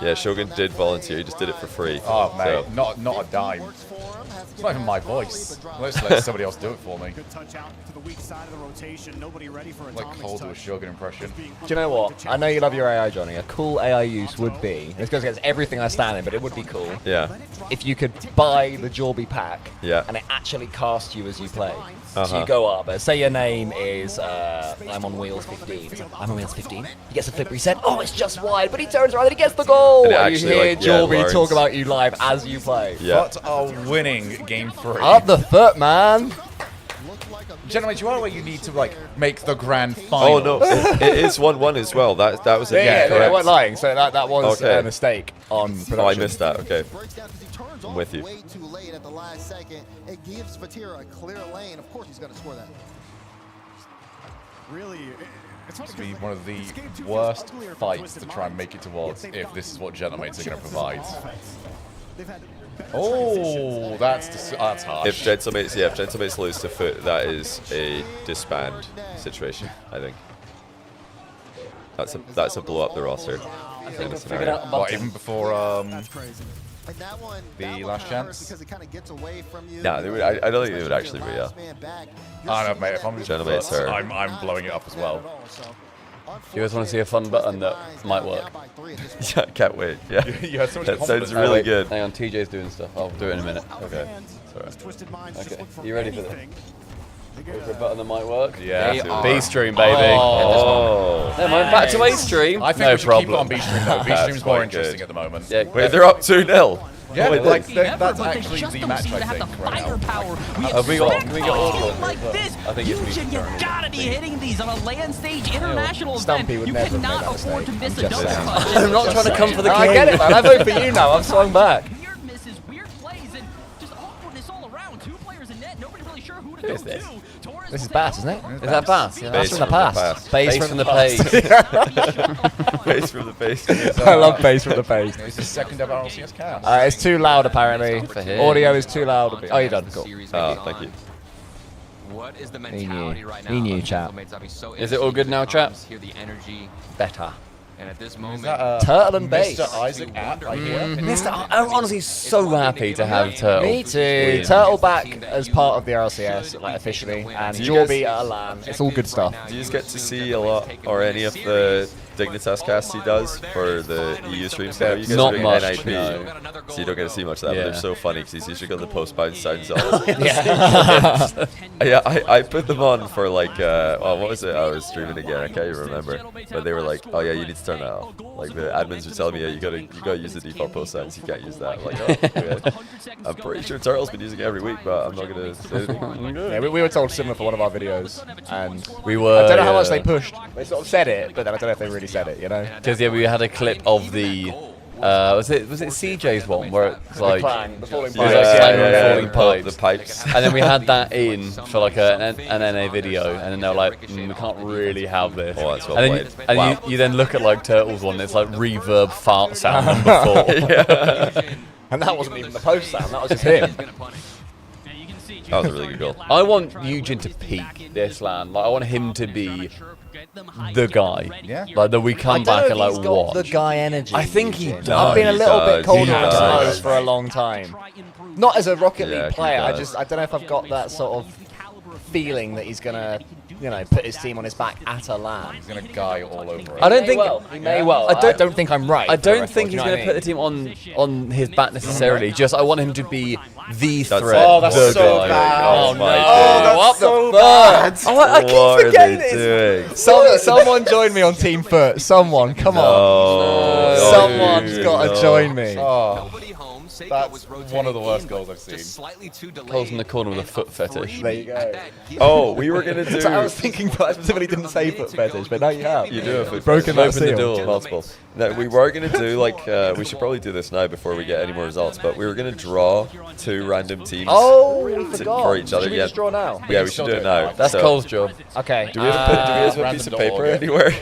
Yeah, Shogun did volunteer. He just did it for free. oh mate, So, not a dime. It's not even my voice. Let's let somebody else do it for me. Good touch out to the weak side of the rotation. Nobody ready for Like Atomic's Cole do a touch. Shogun impression. Do you know what? I know you love your AI, Johnny. A cool AI use would be, this goes against everything I stand in, but it would be cool yeah. if you could buy the Jorby pack Yeah. and it actually casts you as you play. So Uh-huh. you go up, say your name is I'm on wheels 15. It's like, I'm on wheels 15. He gets a flip reset. Oh, it's just wide, but he turns around and he gets the goal. And it And you actually, hear like, yeah, Jorby learns. talk about you live as you play. Yeah. But are winning game 3. Up the foot, man. Gentlemen, do you know where you need to like make the grand final? Oh no, it is 1-1 as well. That was it. Yeah, correct. they weren't lying. So that was Okay. a mistake on production. Oh, I missed that. Okay. I'm with you. Way too late at the last second. It gives Vatira a clear lane. Of course, he's going to score that. Really, it's This would be one of the worst fights to try and make it towards if this is what Gentlemates are going to provide. Oh, that's harsh. If Gentlemates lose to Foot, that is a disband situation. I think. That's a blow up the roster. Kind of scenario. What, even before That's crazy. And that one, The last chance? because it kind of gets away from you. No, they would, I don't think they would actually be. Yeah. I don't know, mate. If I'm Gentlemates are- I'm blowing it up as well. You guys want to see a fun button that might work? Yeah, can't wait. Yeah. You had so much That confidence. sounds really Wait, good. Hang on, TJ's doing stuff. I'll do it in a minute. Okay. Okay, you ready for this? Ready for a button that might work? Yeah. B stream, baby. Oh. Never mind, back to A stream. I think No we should problem. keep it on B stream though. B That's stream's more quite interesting good. at the moment. Yeah, Wait, they're up 2-0. Yeah, Wait, like that's- that's actually the match I think right now. Have we got? Can we get all of them? Like this, I think it's me. you gotta be hitting these on a land stage international Stumpy event. would You never cannot make that afford to mistake. miss I'm a just double saying. punch. I'm not trying to come for the I king. get it, man. I vote for you now. I've swung back. Weird misses, weird plays, and just awkwardness all around. Two players in net, nobody really sure who to go is this? to. Torres This is will Bass, take isn't it? over. Is that Bass? Yeah, Bass Base from the past. past. Base from the page. Face from the face. I love bass from the page. It's the second ever RLCS cast. It's too loud, apparently. For him. Audio is too loud. Oh, you're done. Cool. Oh, thank you. What is the He mentality knew. right now? He knew, of chap. teammates? I'll be so Is it all good now, interested in chaps? Hear the energy, Better. and at this Is moment, that Turtle and bass. Mr. Isaac at right here? Mr. I'm honestly so happy to have Turtle. Me too. Turtle back as part of the RLCS, like officially, and Do you guys- Jorby at a LAN. It's all good stuff. Do you just get to see a lot or any of the Dignitas casts he does for the EU streams. I know you guys Not are doing much, NIP, no. so you don't get to see much of that. But they're so funny because he's usually got the post-bounce sounds on. Yeah, I put them on for like, well, what was it? I was streaming again. I can't even remember. But they were like, oh yeah, you need to turn that off. Like the admins were telling me, yeah, you gotta use the default post sounds. You can't use that. I'm like, oh, okay. I'm pretty sure Turtle's been using it every week, but I'm not gonna say anything. Yeah, we were told similar for one of our videos, and We were. I don't know how much they pushed. They sort of said it, but then I don't know if they really said it. You know. Because yeah, we had a clip of the. Was it CJ's one where it's like The falling Yeah, yeah, falling the pipes. and then we had that in for like an NA video, and then they were like, we can't really have this. Oh, that's well and then, played. and Wow. you then look at like Turtles one, it's like reverb fart sound number 4. And that wasn't even the post sound. That was just him. That was a really good goal. I want Eugen to peak this LAN. Like I want him to be the guy. Yeah. Like that we come back and like watch. The guy energy. I think he does. I've been a He little does, bit colder he on does. Toes for a long time. Not as a Rocket Yeah, League he player. does. I don't know if I've got that sort of feeling that he's gonna, put his team on his back at a LAN. He's gonna guy all over it. I don't think. He may well. I don't- I don't think I'm right. I for the don't record, think do he's you know going to what put the team on his back necessarily. Just I want him to be the That's threat. it. Oh, that's the so guy. bad. Oh my that's so bad. I keep What are forgetting they it. doing? Someone join me on Team Foot. Someone, come on. Oh, Someone's got to no. join me. Oh, that's one of the worst goals I've seen. Cole's in the corner with a foot fetish. There you go. Oh, we were gonna do. So I was thinking, but I specifically didn't say foot fetish, but now you have. You do have foot Broken fetish. that Open the seal. door. Multiple. No, we were gonna do like we should probably do this now before we get any more results. But we were gonna draw 2 random teams. Oh, we forgot. for each other. Should we Yeah. just draw now? Yeah, we should do it now. That's So, Cole's job. Okay. Do we have a piece of paper anywhere?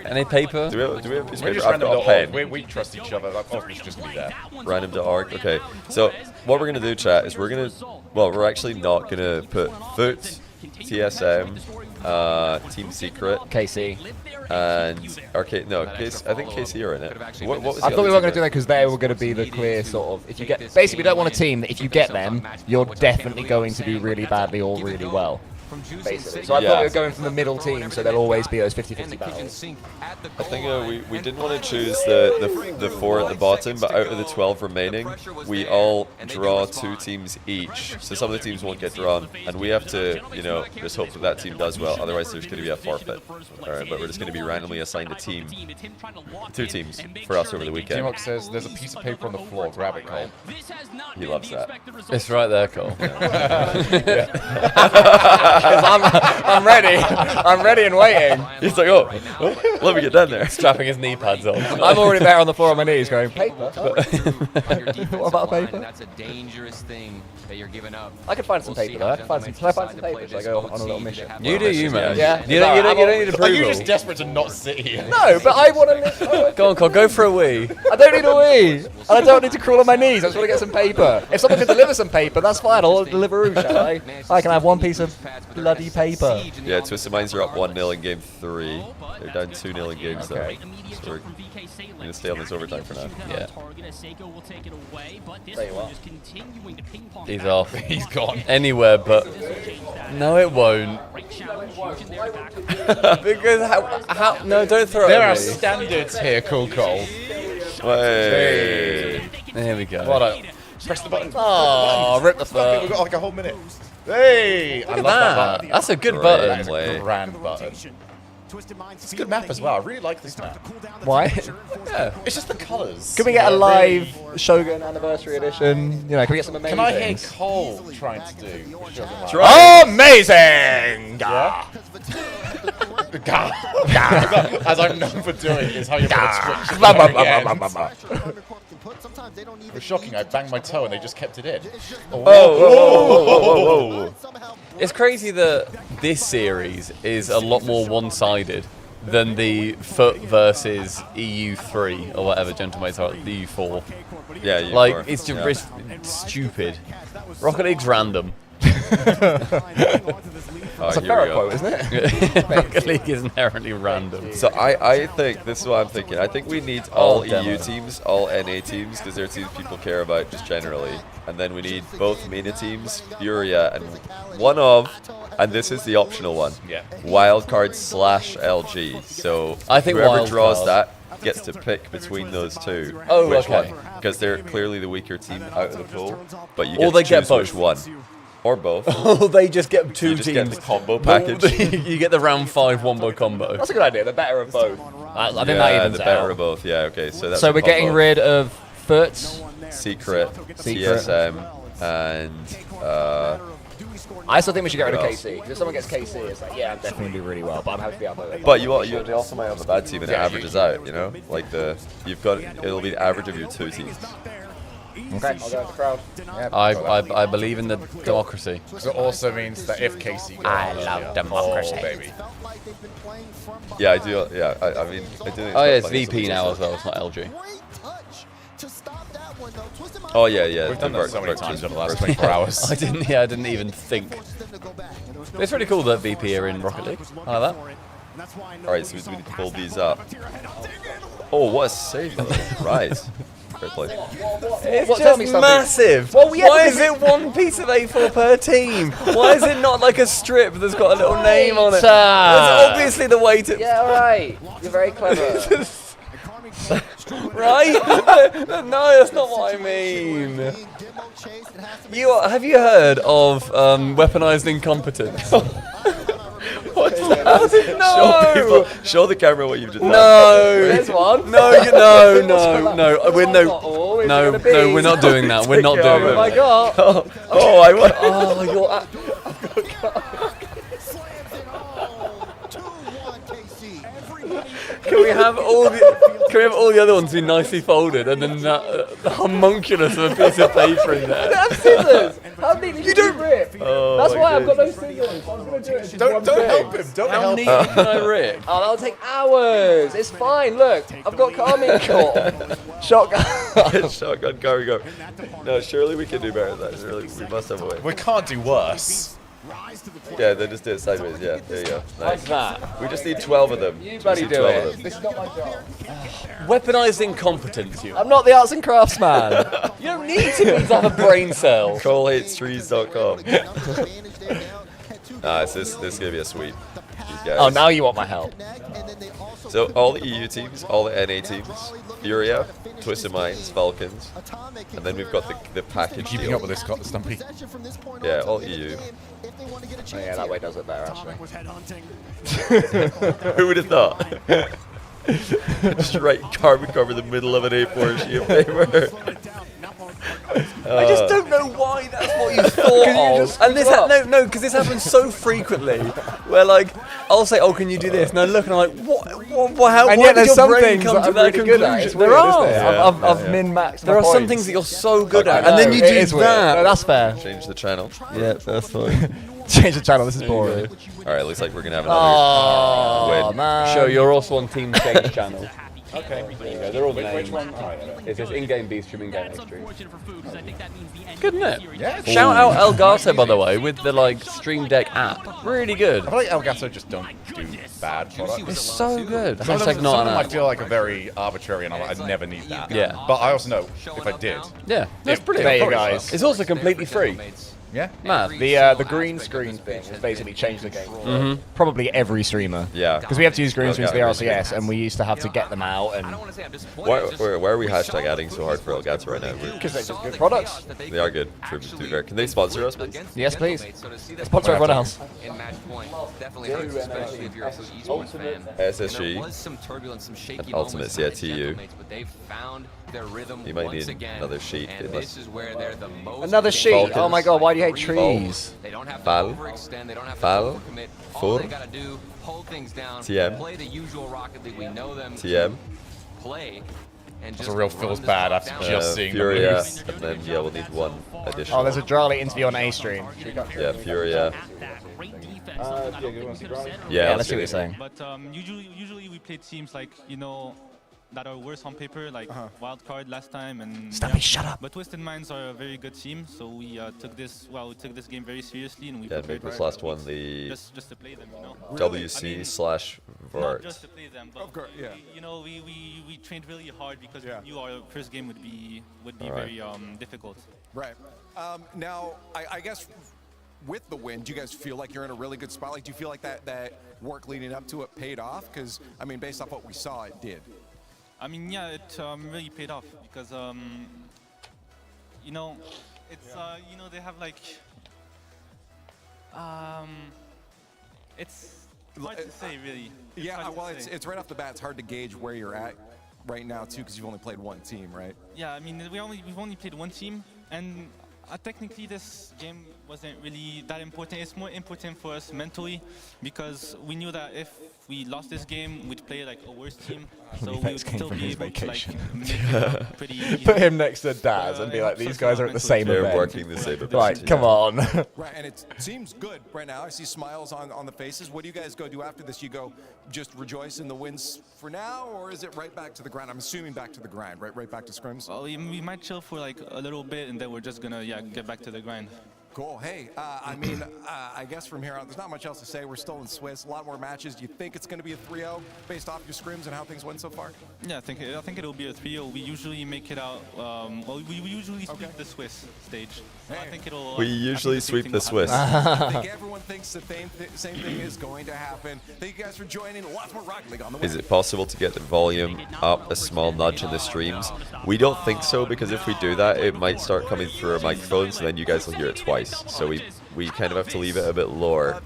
Any paper? Do we have a piece of We're paper? just I've got a random.org. pen. We trust each other. That offer's just gonna be there. Random.org. Okay. So what we're gonna do, chat, is we're actually not gonna put Foot, TSM, Team Secret, KC. and Arcade. No, I think KC are in it. What was the I thought we other weren't going to team do that because they were going to be the clear sort of. If you get, basically, we don't want a team that if you get them, you're definitely going to do really badly or really well. Basically. So I thought we were going from the middle team, so there'll always be those 50-50 battles. I think we didn't want to choose the 4 at the bottom, but out of the 12 remaining, we all draw 2 teams each. So some of the teams won't get drawn, and we have to, just hope that team does well. Otherwise, there's going to be a forfeit. All right, but we're just going to be randomly assigned a team, 2 teams for us over the weekend. Teamwork says there's a piece of paper on the floor. Grab it, Cole. He loves that. It's right there, Cole. I'm ready. I'm ready and waiting. He's like, oh, let me get down there. Strapping his knee pads on. I'm already there on the floor on my knees going, paper? What about paper? That's a dangerous thing that you're giving up. I could find some paper though. Can I find some paper? Should I go on a little mission? You do you, man. Yeah. You don't need Are you approval. just desperate to not sit here? No, but I want to live. Go on, Cole. Go for a wee. I don't need a wee. And I don't need to crawl on my knees. I just want to get some paper. If someone can deliver some paper, that's fine. I'll deliver, shall I? I can have one piece of bloody paper. Yeah, Twisted Minds are up 1-0 in game 3. They're down 2-0 in games though. So we're going to stay on this overtime for now. Yeah. There you are. He's off. He's gone. Anywhere but. No, it won't. Because how? No, don't throw it There at are me. standards here, Cool Cole. Hey. There we go. What a... Press the button. Oh, rip the Fuck it, foot. we've got like a whole minute. Hey! I love that button. That's a good Great button. play. Grand button. It's a good map as well. I really like this map. Why? Yeah. It's just the colours. Can we get a live Shogun anniversary edition? Can we get some amazing Can I hear things? Cole trying to do Shogun Live? Amazing! Yeah? As I'm known for doing is how you put a switch. It was shocking. I banged my toe and they just kept it in. Whoa. It's crazy that this series is a lot more one-sided than the Foot versus EU3 or whatever gentlemen are, the EU4. Yeah, you Like, are. it's just Yeah. it's stupid. Rocket League's random. That's a here we fair go. quote, isn't it? Rocket League is inherently random. So I think, this is what I'm thinking. I think we need all demo. EU teams, all NA teams, because they're teams people care about just generally. And then we need both MENA teams, Furia, and one of And this is the optional one. Yeah. Wildcard / LG. So I think whoever wildcard. draws that gets to pick between those two. Oh, which okay. one. Because they're clearly the weaker team out of the pool. But you Or get they to get choose which both. one. Or both. Oh, they just get two You just teams. get the combo package. You get the round 5 wombo combo. That's a good idea. The better of both. I think that Yeah, evens the it better out. of both. Yeah, okay. So that's So a we're getting combo. rid of Foots. Secret, TSM, and I still think we should get rid of What else? KC. 'Cause if someone gets KC, it's like, yeah, I'm definitely do really well, but I'm happy to be outvoted. but you also might have a bad team and it averages out. You know, like it'll be the average of your 2 teams. Okay, I'll go with the crowd. Yeah, I believe in the democracy. So it also means that if KC goes, I love democracy. Oh, baby. Yeah, I do. Yeah, I mean, I do. Oh yeah, it's VP now as well. It's not LG. Oh yeah. We've done that so many times over the last 24 hours. I didn't even think. But it's really cool that VP are in Rocket League. I like that. All right, so we need to pull these up. Oh, what a save! Though. Right. Great play. It's What, tell just me something. massive. Well, yeah, Why is because it one piece of A4 per team? Why is it not like a strip that's got a little name on it? Right. That's obviously the way to. Yeah, alright. You're very clever. Right? No, that's not what I mean. Have you heard of weaponized incompetence? No. Show the camera what you've just done. No. There's one. No, we're not doing that. We're not doing Oh my that. god. Oh, I want. Oh, you're. Can we have all the other ones be nicely folded and then that homunculus of a piece of paper in there? I have scissors. How neat did you don't rip? Oh, That's my why I've got goodness. no scissors. I was going to do it. It's just Don't one thing. help him. Don't How help neat him. can I rip? Oh, that'll take hours. It's fine. Look, I've got Carmine Core. Shotgun. Shotgun cargo. No, surely we can do better than that. Surely we must have a way. We can't do worse. Yeah, they just did it sideways. Yeah, there you go. What's Nice. that? We just need 12 of them. You bloody Just need do 12 of it. them. This is not my job. Weaponized incompetence, you. I'm not the arts and crafts man. You don't need to be to have a brain cell. ColeHatesTrees.com. This is gonna be a sweep. These guys. Oh, now you want my help. So all the EU teams, all the NA teams, Furia, Twisted Minds, Vulcans, and then we've got the package Keeping deal. up with this, Stumpy. Yeah, all EU. Oh, yeah, that way does it better, actually. Who would have thought? Just right carbon cover the middle of an A4 sheet of paper. I just don't know why that's what you thought of. And this because this happens so frequently. Where like I'll say, "Oh, can you do this?" And I look and I'm like, "What? How? And why yet did there's your some brain things come that to I'm that really good at. It's conclusion?" There weird, are. isn't it? I've min-maxed There my are some points. things that you're so good at, I and then know, you it do is weird. that. No, that's fair. Change the channel. Yeah, that's fine. Change the channel. This is boring. All right, looks like we're gonna have another Oh, win. man. Show you're also on Team Change channel. Okay. There you go. They're all named. Which one? It says in-game B stream, in-game A stream. Good, Good, isn't it? Yeah. Shout out Elgato, by the way, with the like Stream Deck app. Really good. I feel like Elgato just don't do bad products. It's so good. Some of them, Hashtag not some of an them I app. feel like are very arbitrary, and I'd never need that. Yeah. But I also know if I did, Yeah, that's If- brilliant. There you Probably guys. It's also completely free. yeah. Mad. The green screen thing has basically changed the game for probably every streamer. Yeah. Because we have to use green screens for the Okay. RLCS, and we used to have to get them out, and Why are we hashtag adding so hard for Elgato right now? because they're just good products. They are good. To be fair. Can they sponsor us, please? Yes, please. Sponsor everyone else. In match point, definitely hurts, especially if you're a esports fan. SSG There was some turbulence, some shaky and moments Ultimates, from yeah, the TU. Gentlemates, but they've found their rhythm You might once need again, another sheet, and unless- this is where they're the most Another sheet. dangerous. Oh my god, why do you hate trees? They don't have to Val. overextend, they don't have to Val. overcommit. All Four. they gotta do, hold things down, TM. play the usual Rocket League. We know them TM. to play. And That's just a real run feels this bad clock after down. just seeing the Furia, moves. and then yeah, we'll need one additional. Oh, there's a Drali interview on A stream. Yeah, Furia. Yeah, let's do see what you're it. saying. But usually we play teams like, that are worse on paper, like Wildcard last time. And Stumpy, shut up. But Twisted Minds are a very good team, so we took this game very seriously, and we Yeah, prepared maybe this last one, the just to play them, WC/Vert. Not just to play them, but yeah. we trained really hard because we knew our first game would be All right. very difficult. Right. Now, I guess with the win, do you guys feel like you're in a really good spot? Like, do you feel like that work leading up to it paid off? Because, I mean, based off what we saw, it did. I mean, yeah, it really paid off because, you know, it's, you know, they have like, it's hard to say, really. Yeah, well, it's right off the bat. It's hard to gauge where you're at right now, too, because you've only played one team, right? Yeah, I mean, we've only played one team, and technically this game wasn't really that important. It's more important for us mentally because we knew that if we lost this game, we'd play like a worse team, so we would still be able to like make it pretty easy. Put him next to Daz and be like, these guys are at the same event. They're working the same event. Like, come on. Right, and it seems good right now. I see smiles on the faces. What do you guys go do after this? You go just rejoice in the wins for now, or is it right back to the grind? I'm assuming back to the grind, right back to scrims? Well, we might chill for like a little bit, and then we're just gonna get back to the grind. Cool. Hey, I mean, I guess from here on, there's not much else to say. We're still in Swiss. A lot more matches. Do you think it's going to be a 3-0 based off your scrims and how things went so far? Yeah, I think it'll be a 3-0. We usually make it out. Well, we usually sweep the Swiss stage. So I think it'll. We usually sweep the Swiss. I think everyone thinks the same thing is going to happen. Thank you guys for joining. Lots more Rocket League on the way. Is it possible to get the volume up a small nudge in the streams? We don't think so, because if we do that, it might start coming through our microphones, and then you guys will hear it twice. So we kind of have to leave it a bit lower.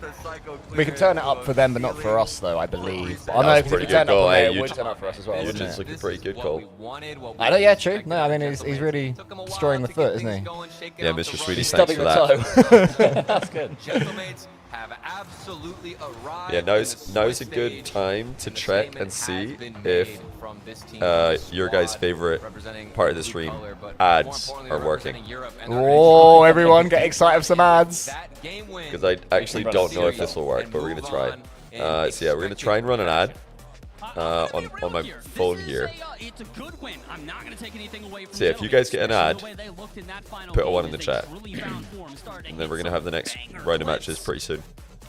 We can turn it up for them, but not for us, though, I believe. I know, That's because if pretty you turn good it up goal. for them, Hey, it would turn up for us as well, wouldn't Eugen's it? looking pretty good goal. I know, yeah, true. No, I mean, he's really destroying the foot, isn't he? Yeah, Mr. Sweetie, He's thanks stubbing for the that. toe. That's good. Have absolutely arrived. Yeah, now's a good time to check and see if your guys' favorite part of the stream, ads, are working. Oh, everyone get excited for some ads. Because I actually don't know if this will work, but we're going to try. So yeah, we're going to try and run an ad on my phone here. So yeah, if you guys get an ad, put a 1 in the chat. And then we're going to have the next round of matches pretty soon.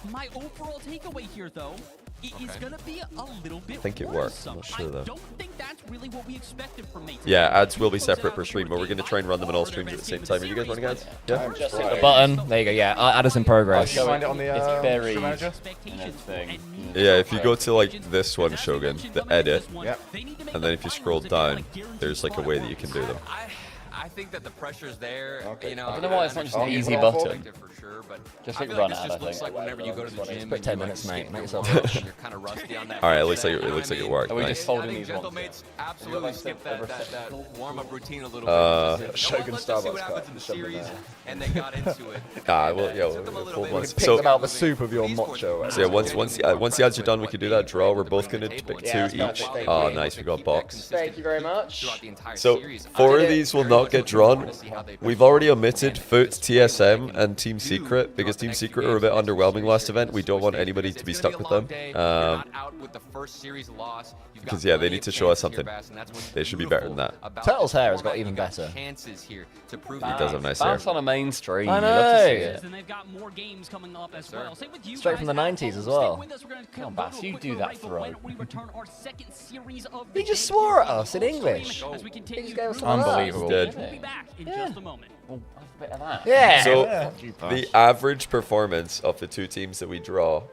My overall takeaway here, though, is going to be a little bit I think it works. I'm not sure, though. I don't think that's really what we expected from Nate. Yeah, ads will be separate per stream, but we're going to try and run them on all streams at the same time. Are you guys running ads? Yeah? Just hit the button. There you go. Yeah, ad is in progress. Find it on the it's very thing. Yeah, if you go to like this one, Shogun, the edit, and then if you scroll down, there's like a way that you can do them. I think that the pressure's there. Okay. You know, I don't know why it's not just an easy button. Just hit run ad, I think. Like whenever you go to the gym, put 10 minutes, mate. Make yourself you're kind of rusty on that. All right, it looks like it worked. Are we Nice. just folding these ones? Mates absolutely skip that warm-up routine a little bit. Shogun Starbucks cup. In the series, and they got into it. Well, yeah, full ones. Pick them out the soup of your mocho. So yeah, once the ads are done, we can do that draw. We're both gonna pick 2 each. Oh, nice, we got box. Thank you very much. So 4 of these will not get drawn. We've already omitted Foot, TSM, and Team Secret because Team Secret were a bit underwhelming last event. We don't want anybody to be stuck with them. Because yeah, they need to show us something. They should be better than that. Turtle's hair has got even better. He does have nice hair. Bounce on a mainstream. I know. You love to see it. And they've got more games coming up as well. Same with you Straight from the 90s as well. Come on, Bass, you do that throw. He just swore at us in English. Unbelievable. Dead. We'll be back in just a moment. Oh, that's a bit of that. Yeah. So the average performance of the 2 teams that we draw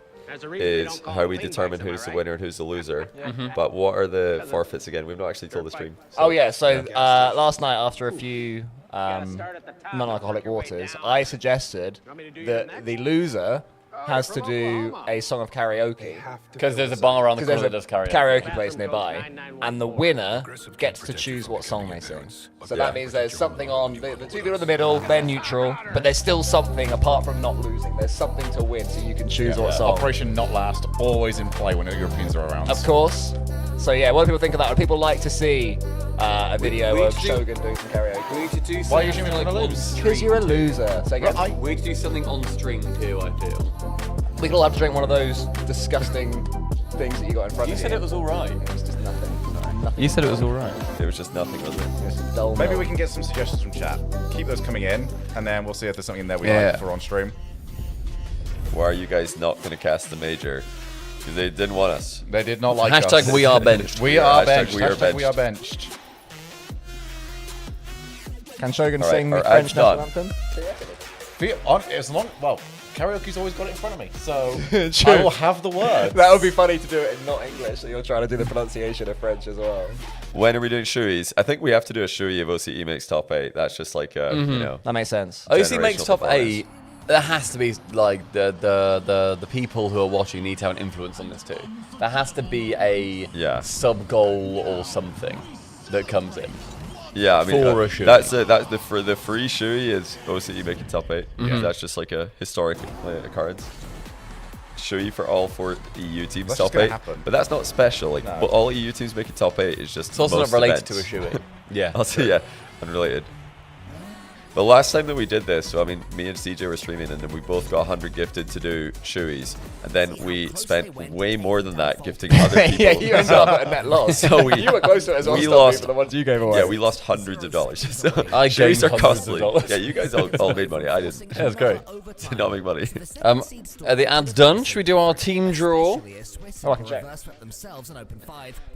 is how we determine who's the winner and who's the loser. But what are the forfeits again? We've not actually told the stream. So. Oh yeah, so last night after a few non-alcoholic waters, I suggested that the loser has to do a song of karaoke. Because there's a bar around the corner that does karaoke place nearby, and the winner gets to choose what song they sing. So that means there's something on, the 2 people in the middle, they're neutral, but there's still something apart from not losing. There's something to win, so you can choose what song. Operation Not Last, always in play when Europeans are around. Of course. So yeah, what do people think of that? Would people like to see a video of Shogun doing some karaoke? We need to do Why are you usually going to lose? Because you're a loser. So again, we need to do something on stream too, I feel. we could all have to drink one of those disgusting things that you got in front of you. You said it was alright. It was just nothing. You said it was alright. It was just nothing, was it? It was just dull Maybe milk. we can get some suggestions from chat. Keep those coming in, and then we'll see if there's something in there we like for on stream. Why are you guys not going to cast the major? Because they didn't want us. They did not like us. Hashtag we are benched. We are benched. We are Hashtag we are benched. benched. Can Shogun All right, sing our the French ad's done. national anthem? Well, karaoke's always got it in front of me, so True. I will have the word. That would be funny to do it in not English, so you're trying to do the pronunciation of French as well. When are we doing shoeys? I think we have to do a shoey if OCE makes top 8. That's just like, you know. That makes sense. OC makes generational top performance. 8. There has to be like the people who are watching need to have an influence on this too. There has to be a sub goal or something that comes in. Yeah, I mean, for a shoey. that's the free shoey is OCE making top 8. That's just like a historic occurrence. Shoey for all 4 EU teams That's top just gonna 8, happen. but that's not special. Like, but all EU teams making top 8 is just. It's also most not related events. to a shoey. Yeah. Also, yeah, unrelated. The last time that we did this, so I mean, me and CJ were streaming, and then we both got 100 gifted to do shoeys, and then we spent way more than that gifting other people. Yeah, you ended up at a net loss. So you were close to it as well. we Stumpy, lost for the ones you gave away. Yeah, we lost hundreds of dollars. So I shoeys gained are hundreds of costly. dollars. Yeah, you guys all made money. I didn't. That's great. Did not make money. Are the ads done? Should we do our team draw? Oh, I can check.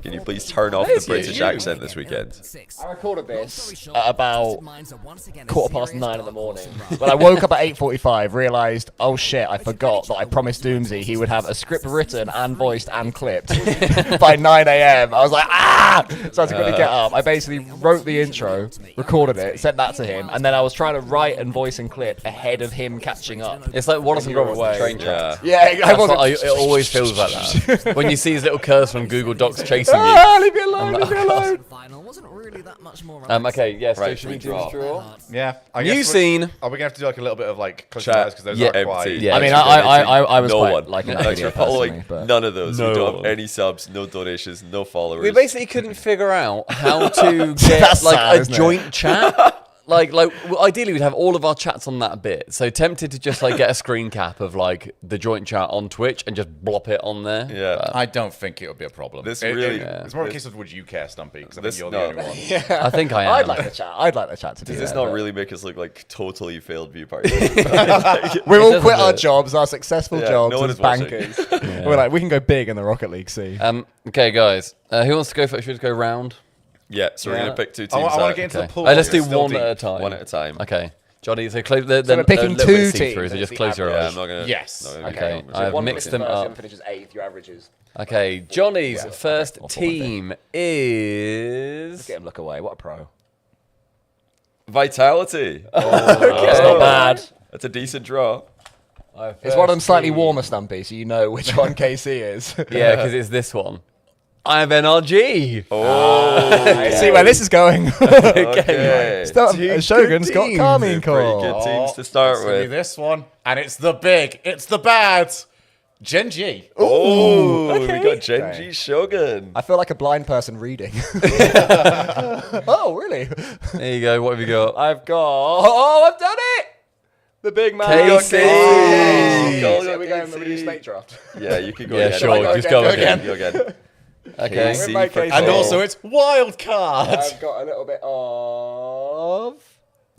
Can you please turn off the British accent this weekend? I recorded this at about 9:15 in the morning. When I woke up at 8:45, realised, oh shit, I forgot that I promised Doomsy he would have a script written and voiced and clipped by 9 AM. I was like, ah! So I had to quickly get up. I basically wrote the intro, recorded it, sent that to him, and then I was trying to write and voice and clip ahead of him catching up. It's like Wallace and Gromit with the train track. Yeah, I wasn't. It always feels like that. When you see his little curves from Google Docs chasing you. Ah, leave me alone, leave me alone. Okay, yes, so Right, should we we do draw. this draw? Yeah. New scene. Are we gonna have to do like a little bit of like close Chat. your eyes because those Yeah, are quite. empty. Yeah. I mean, Extra I was no quite one. liking that Thanks video for following. personally, but- None of those. No We don't one. have any subs, no donations, no followers. We basically couldn't figure out how to get That's like sad, a isn't it? joint chat. Like well, ideally we'd have all of our chats on that bit. So tempted to just like get a screen cap of like the joint chat on Twitch and just blop it on there. Yeah. But I don't think it would be a problem. This really- it's more a this- case of would you care, Stumpy? Because I This- think you're no. the only one. I think I am. I'd like the chat. I'd like the chat to be Does this there, not but- really make us look like totally failed view party? We all doesn't quit our it? jobs, our successful Yeah, jobs no one as is watching. bankers. We're like, we can go big in the Rocket League, see? Okay, guys. Who wants to go first? Should we just go round? Yeah, so we're Yeah. going to pick 2 I teams want to out. get into Okay. the pool. Let's do Still one deep. at a time. One at a time. Okay. Johnny, so close the So we're picking little two bit see-through, teams, so it's just the close your average. Yeah, eyes. I'm not going to... Yes. Okay. So I've one mixed finishes them first, the up. other finishes 8th, your averages. Okay, Johnny's Yeah, first I'll put my team Let's is... get him look away. What a pro. Vitality. That's not bad. That's a decent draw. It's one of them slightly warmer, Stumpy, so you know which one KC is. Yeah, because it's this one. I have NRG. I see where this is going. Okay. Shogun's got teams. Carmine Pretty Core. good teams to start It's gonna be with. this one, and it's the big, it's the bad, Gen G. Oh, okay. we got Gen Okay. G Shogun. I feel like a blind person reading. Oh, really? There you go. What have you got? I've got... Oh, I've done it! The big man. KC. Are we going to snake draft? Yeah, you can go Yeah, again. sure. Just go again. Go again. Okay. KC my for KC. And Cole. also, it's wild card. I've got a little bit of...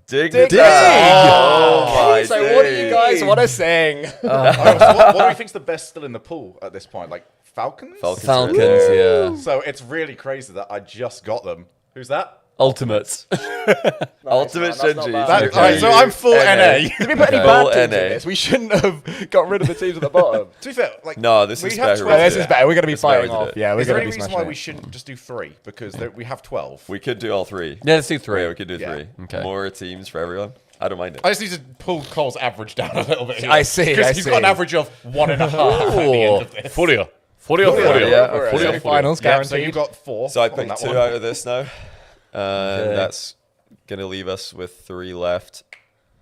Dignity. Dig. Oh my So what do you guys want to sing? So what do we think's the best still in the pool at this point? Like Falcons? Falcons. Falcons, There. yeah. So it's really crazy that I just got them. Who's that? Ultimates. Ultimate Gen Gen G. All right, so I'm full NA. Did we put any Okay. bad Full teams in NA. this? We shouldn't have got rid of the teams at the bottom. To be fair, like No, this we is have better. 12. Oh, this is better. We're going to be It's better fighting to do off. it. Yeah, we're Is there going any to be reason smashing why we it. shouldn't just do 3? Because we have 12. We could do all 3. Yeah, let's do 3. Yeah, we could do Yeah. 3. Okay. More teams for everyone. I don't mind it. I just need to pull Cole's average down a little bit here. I see, I Because he's got an see. average of 1.5 at the end of this. Fulia. Yeah, Finals Yeah, so guaranteed. you got 4. So I on picked that 2 one. out of this now. That's going to leave us with 3 left.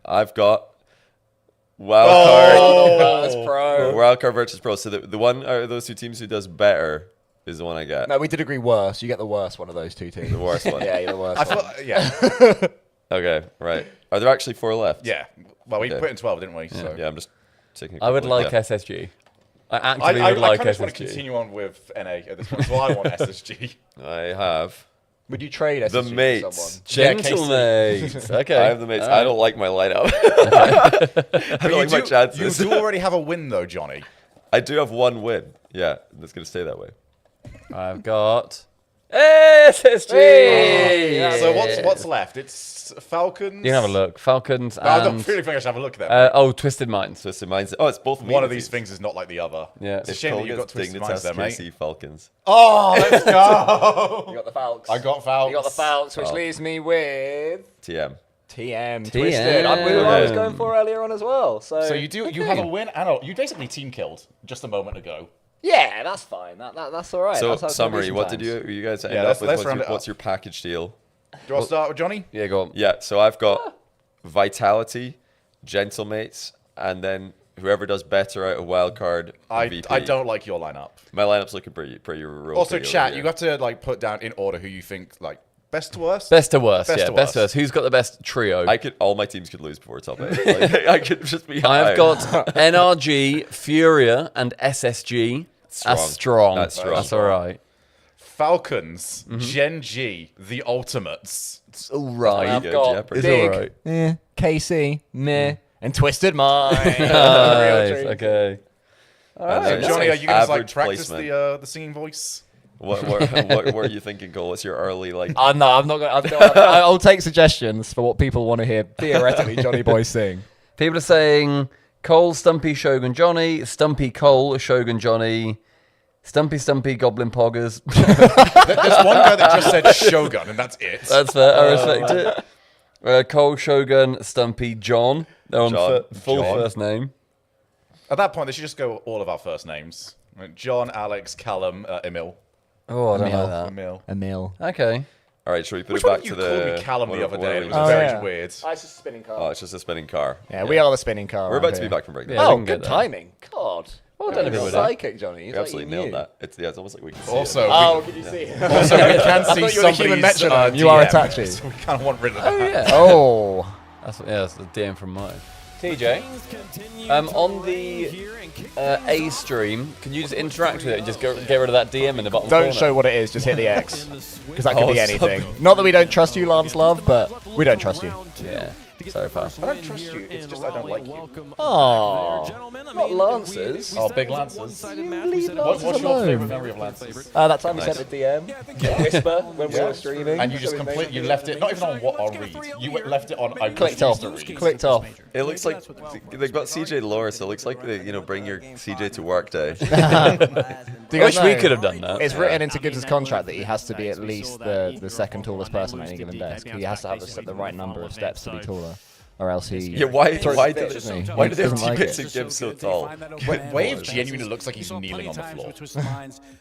I've got Wildcard. Oh, that's pro. Wildcard versus Pro. So the one out of those 2 teams who does better is the one I get. No, we did agree worse. You get the worst one of those 2 teams. The worst one. Yeah, you're the worst I one. feel, yeah. Okay, right. Are there actually 4 left? Yeah. Well, we Okay. put in 12, didn't we? So. Yeah, I'm just taking a I would couple of- like yeah. SSG. I I actively would like kind of just want to SSG. continue on with NA at this point. So I want SSG. I have Would you trade SSG the for mates. someone? Gentlemates. Okay. I have the mates. I don't like my lineup. I don't like my You chances. do already have a win, though, Johnny. I do have 1 win. Yeah, that's going to stay that way. I've got SSG! Yeah. So what's left? It's Falcons. You can have a look. Falcons No, I don't and... really think I should have a look at them. Twisted Minds. Twisted Minds. Oh, it's both. One of these things is not like the other. Yeah. It's a shame that you've got Twisted Minds there, mate. KC Falcons. Oh, let's go. You got the Falcons. I got Falcons. You got the Falcons, which leaves me with TM. TM. Twisted. I was going for earlier on as well. So You have a win, and you basically team killed just a moment ago. Yeah, that's fine. That's all right. So That's how it's gonna be summary, what did sometimes. you guys end Yeah, up let's with? round it What's up. your package deal? Do you want to start with Johnny? Yeah, go on. Yeah, so I've got Vitality, Gentlemates, and then whoever does better out of Wildcard. I VP. don't like your lineup. My lineup's looking pretty real. Also, pretty chat, over you here. have to like put down in order who you think like best to worst. Best to worst, Best yeah. to Best to worst. worst. Who's got the best trio? All my teams could lose before top 8. Like, I could just be. I've high. got NRG, Furia, and SSG. That's strong. That's strong. That's all right. Falcons, Gen G, the Ultimates. It's all right. I've Good, got Jeopardy. It's Big, all right. KC, meh, and Twisted Minds. Nice, okay. So right. Johnny, are you gonna like Average practice placement. the singing voice? What were you thinking, Cole? What's your early like? No, I'm not going. I'll take suggestions for what people want to hear. Theoretically, JohnnyBoi sing. People are saying Cole, Stumpy, Shogun, Johnny. Stumpy, Cole, Shogun, Johnny. Stumpy, Goblin Poggers. There's one guy that just said Shogun, and that's it. That's fair. I respect it. Cole, Shogun, Stumpy, John. They're on full John. first name. At that point, they should just go all of our first names. Like John, Alex, Callum, Emil. Oh, I don't know that. Emil. Okay. All right, should we put Which it one back of to you the? called me Callum the other day? It was Oh, very yeah. weird. It's just a spinning car. Oh, it's just a spinning car. Yeah, we are the spinning car. We're around about to be here. back from break. Yeah, we Oh, can get good there. timing. God. Well done, everybody. Psychic, Johnny. We absolutely nailed that. It's almost like we can see Also, Oh, can you see? also we can see thought you were the human somebody's metronome. You are DM, attached. so we kind of want rid of that. Oh, yeah. Oh. That's the DM from mine. TJ, on the A stream, can you just interact with it and just get rid of that DM in the bottom corner? Don't show what it is, just hit the X. Because that could be anything. Not that we don't trust you, Lance Love, but we don't trust you. Yeah. So far. I don't trust you, it's just I don't like you. Oh, not Lancers. Oh, big Lancers. Leave What's Lancers your alone. favourite memory of Lancers? That time we sent a DM, Whisper, when we were streaming. And you just completely, you left it, not even on what I'll read, you left it on I clicked refuse off. to read. Clicked off. It looks like they've got CJ Lore, so it looks like they, bring your CJ to work day. Do you I wish guys we know? could have done that. It's written into Gibbs' contract that he has to be at least the second tallest person at any given desk. He has to have the right number of steps to be taller, or else he. Yeah, why throws do a bitch at me. why He do they have doesn't like teammates it. and Gibbs so tall? Wave genuinely looks like he's kneeling on the floor.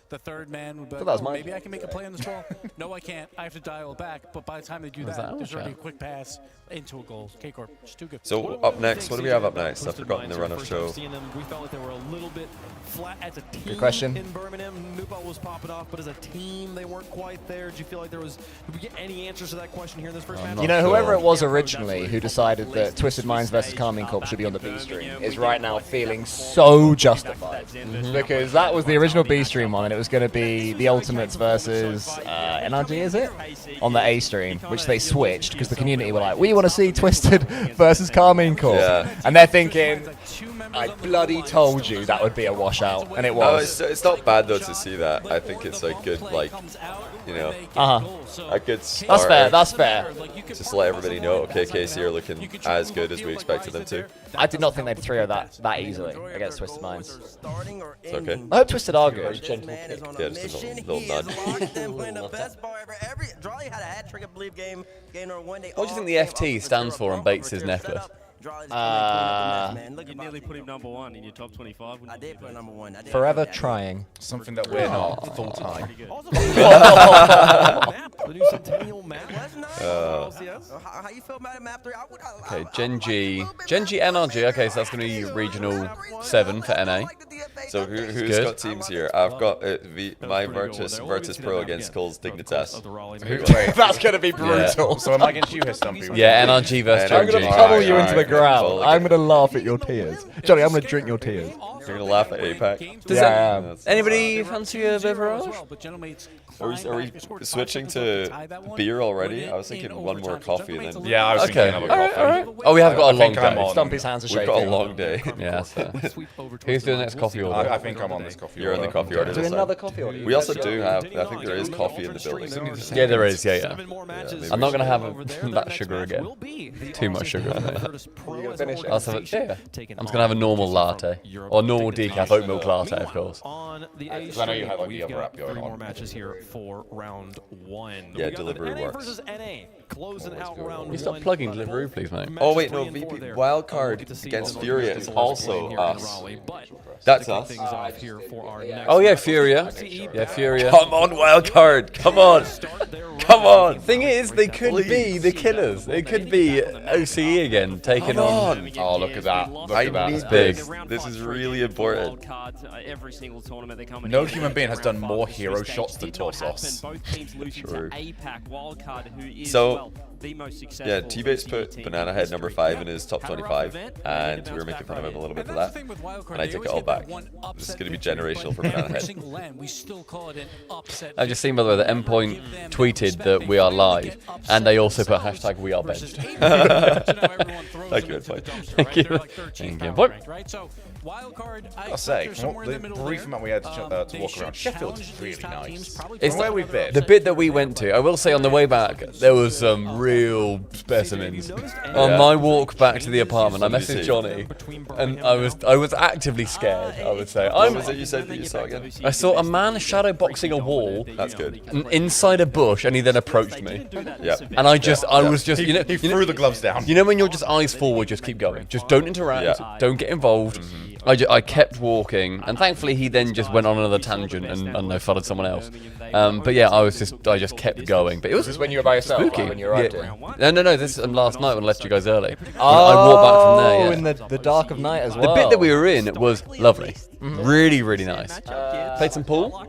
The third man would be So that was mine. maybe I can make a play on this ball. No, I can't. I have to dial it back. But by the time they do that, there's already a quick pass into a goal. K-Corp, just too good. So up next, what do we have up next? I've forgotten the run of show. We felt like they were a little bit flat as a team. Good question. In Birmingham, Nupa was popping off, but as a team, they weren't quite there. Did you feel like did we get any answers to that question here in this first match? You know, whoever it was originally who decided that Twisted Minds versus Carmine Corp should be on the B stream is right now feeling so justified. Because that was the original B stream one, and it was going to be the Ultimates versus NRG, is it? On the A stream, which they switched because the community were like, we want to see Twisted versus Carmine Corp. Yeah. And they're thinking, I bloody told you that would be a washout, and it No, was. it's not bad though to see that. I think it's a good a good start. That's fair. Just to let everybody know, okay, KC are looking as good as we expected them to. I did not think they'd 3-0 that easily against Twisted Minds. It's okay. I hope Twisted are good. Yeah, just a little nudge. What do you think the FT stands for on Bates' necklace? You nearly put him number one in your top 25. I did put number one. Forever trying. Something that we're not full time. The new Centennial map. How you feel about map 3? Okay, Gen G NRG. Okay, so that's going to be regional 7 for NA. So who's good. got teams here? I've got my Virtus Pro against Cole's Dignitas. Wait, That's going to be brutal. So am I against you here, Stumpy? Yeah, NRG versus I'm Gen going G. to pummel you into the ground. Well, I'm gonna laugh at your tears, Johnny. I'm gonna drink your tears. You're gonna laugh at APAC. Does anybody fancy a beverage? Are we switching to beer already? I was thinking one more coffee and then. Yeah, I was thinking another coffee. All right. Oh, we have got a long I'm day. on. Stumpy's hands are We've shaking. got a long day. Yeah, that's fair. Who's doing the next coffee order? I think I'm on this coffee You're order. on the coffee order. Do this time. another coffee order. We also do have. I think there is coffee in the building. Yeah, there is. Yeah. maybe I'm not gonna have we that sugar again. Too much sugar for me. You're gonna finish it. I'll have it. Yeah. I'm just gonna have a normal latte or normal decaf oat milk latte, of course. On the A I know you have like we've the other got app going 3 more on. matches here for round 1. Yeah, We got delivery NA works. versus NA, closing out round 1. You stop plugging delivery, please, mate. Oh wait, no. VP wildcard against Furia is also us. That's us. Oh yeah, Furia. Yeah, Furia. Come on, wildcard. Come on. Come on. Thing is, they could be the killers. It could be OCE again, taking on. Oh, look at that. Look I at that. need big. this is really important. Every single tournament they come in. No human being has done more hero shots than Torsos. True. So, So, yeah, T-Bates put Banana Head number 5 in his top 25, and we were making fun of him a little bit for that, and I take it all back. This is going to be generational for Banana Head. I've just seen, by the way, that Endpoint tweeted that we are live, and they also put hashtag we are benched. Thank you, Endpoint. Thank you. Thank you, Endpoint. I'll say, from what, the brief amount we had to walk around, Sheffield is really nice. It's From where we've been. the bit that we went to. I will say, on the way back, there was some real specimens. On my walk back to the apartment, I messaged Johnny, and I was actively scared. I would say. What was it you said that you saw again? I saw a man shadow boxing a wall. That's good. Inside a bush, and he then approached me. Yeah. And I was just, you know, He threw the gloves down. You know when you're just eyes forward, just keep going. Just don't interact. Yeah. Don't get involved. I kept walking, and thankfully he then just went on another tangent and I don't know, followed someone else. But yeah, I just kept going. But it was This is when you were by yourself, spooky. like when you arrived Yeah. No. This is last night when I left you guys early. Oh, I walked back from there. Yeah. in the dark of night as well. The bit that we were in was lovely. Really, really nice. Played some pool.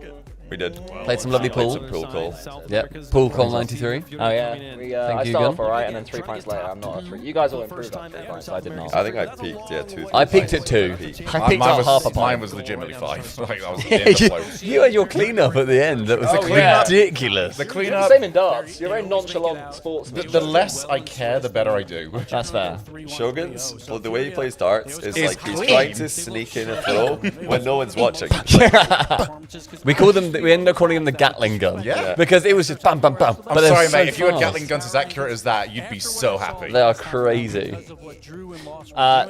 We did. Played some lovely pool. Some pool call. Yep. Pool call 93. Oh yeah, we, I you, started Gun. off alright, and then 3 pints later, I'm not a 3. You guys all improved on 3 pints, I did not. I think I peaked, yeah, 2. I peaked at 2. I picked Mine up half a was, mine pint. was legitimately 5. Like, that was the end of the float. You had your cleanup at the end. That was yeah. ridiculous. The It's cleanup, the same in darts. You're very nonchalant sportsman. the less I care, the better I do. That's fair. Shogun's, well, the way he plays darts is It's like he's clean. trying to sneak in a throw when no one's watching. We ended up calling him the Gatling gun. Yeah. Because it was just bam, bam, bam. I'm they're sorry, so mate. If you had fast. Gatling guns as accurate as that, you'd be so happy. They are crazy.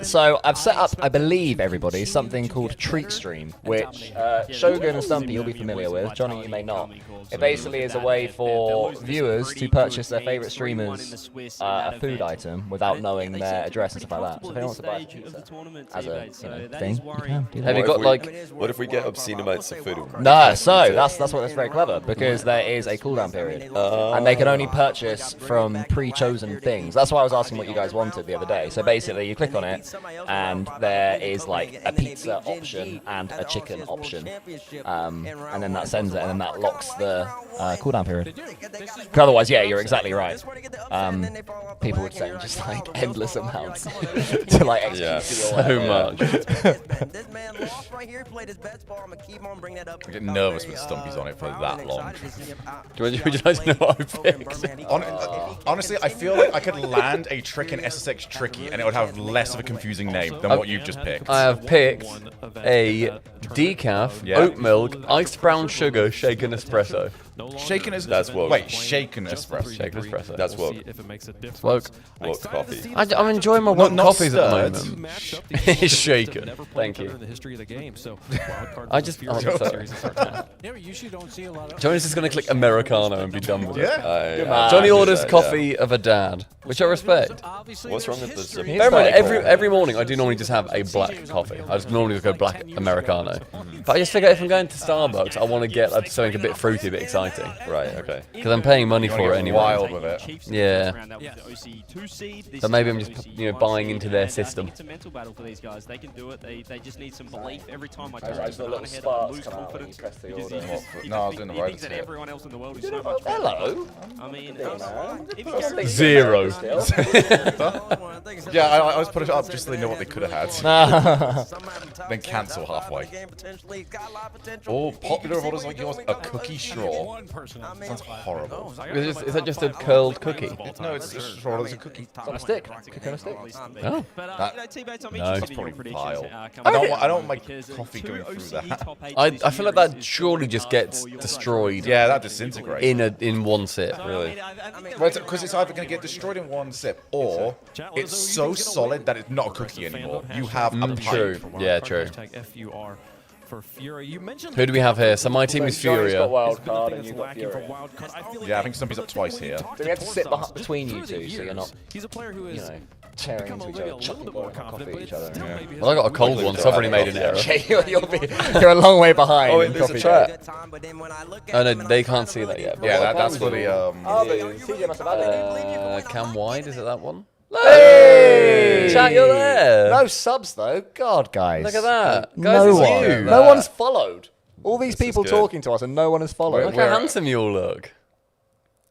So I've set up, I believe, everybody, something called Treat Stream, which Shogun and Stumpy you'll be familiar with. Johnny, you may not. It basically is a way for viewers to purchase their favourite streamers a food item without knowing their address and stuff like that. So if anyone wants to buy a pizza as a thing, you can do that. Have you got like? What if we get obscene amounts of food? No, so that's very clever, because there is a cooldown period, and they can only purchase from pre-chosen things. That's why I was asking what you guys wanted the other day. So basically, you click on it, and there is like a pizza option and a chicken option, and then that sends it, and then that locks the cooldown period. 'Cause otherwise, yeah, you're exactly right. People would send just like endless amounts to like execute so much. I get nervous when Stumpy's on it for that long. Would you like to know what I picked? Honestly, I feel like I could land a trick in SSX Tricky and it would have less of a confusing name than what you've just picked. I have picked a decaf, oat milk, iced brown sugar, shaken espresso. Shaken is That's woke. Wait, shaken espresso. Shaken espresso. That's woke. It's woke. Woke coffee. I'm enjoing my woke not coffees at the stirred. moment. It's shaken. Thank you. I just. Oh, I'm sorry. Johnny's just gonna click Americano and be done with it. Yeah. Johnny orders yeah. coffee of a dad, which I respect. What's wrong with this? Bear in mind, every morning I do normally just have a black coffee. I just normally just go black Americano. But I just figure if I'm going to Starbucks, I want to get like, something a bit fruity, a bit exciting. exciting. Right, okay. Because I'm paying money You for wanna it get anyway. wild with it. Yeah. So maybe I'm just, buying into their I system. think it's a mental battle for these guys. They can do it. They just need some belief. Every time I I touch saw the little banana head, I sparks lose come out when confidence. you press the Because order. No, I was doing the he right thinks that tip. everyone else in the world is so much better. Hello. I mean, If if 0. Yeah, I was putting it up just so they know what they could have had. Then cancel halfway. Oh, popular of orders like yours, a cookie straw. Sounds horrible. Is that just a curled cookie? No, it's a straw. It's a cookie. On a stick. Cookie on a stick. Oh. That's probably vile. I don't want my coffee going through that. I feel like that surely just gets destroyed. Yeah, that disintegrates. In one sip. Really? Because it's either going to get destroyed in one sip, or it's so solid that it's not a cookie anymore. You have a pipe. True. Yeah, true. FUR for Fury. You mentioned Who do we have here? So my team is Johnny's got Furia. wild card and you've got Fury. Yeah, I think Stumpy's up twice here. So we have to sit between you two, so you're not, he's a player who is tearing into each other, chucking coffee at each other. Well, I got a cold one, so I've already made an error. You're a long way behind. Oh, wait, there's a chat. Oh no, they can't see that yet. Yeah, that's for the Oh, but CJ must have had it. Cam Wide, is it that one? Hey! Chat, you're there. No subs though. God, guys. Look at that. Guys, No it's one. you. No one's followed. All these This is people good. talking to us and no one has followed. Look how handsome you all look.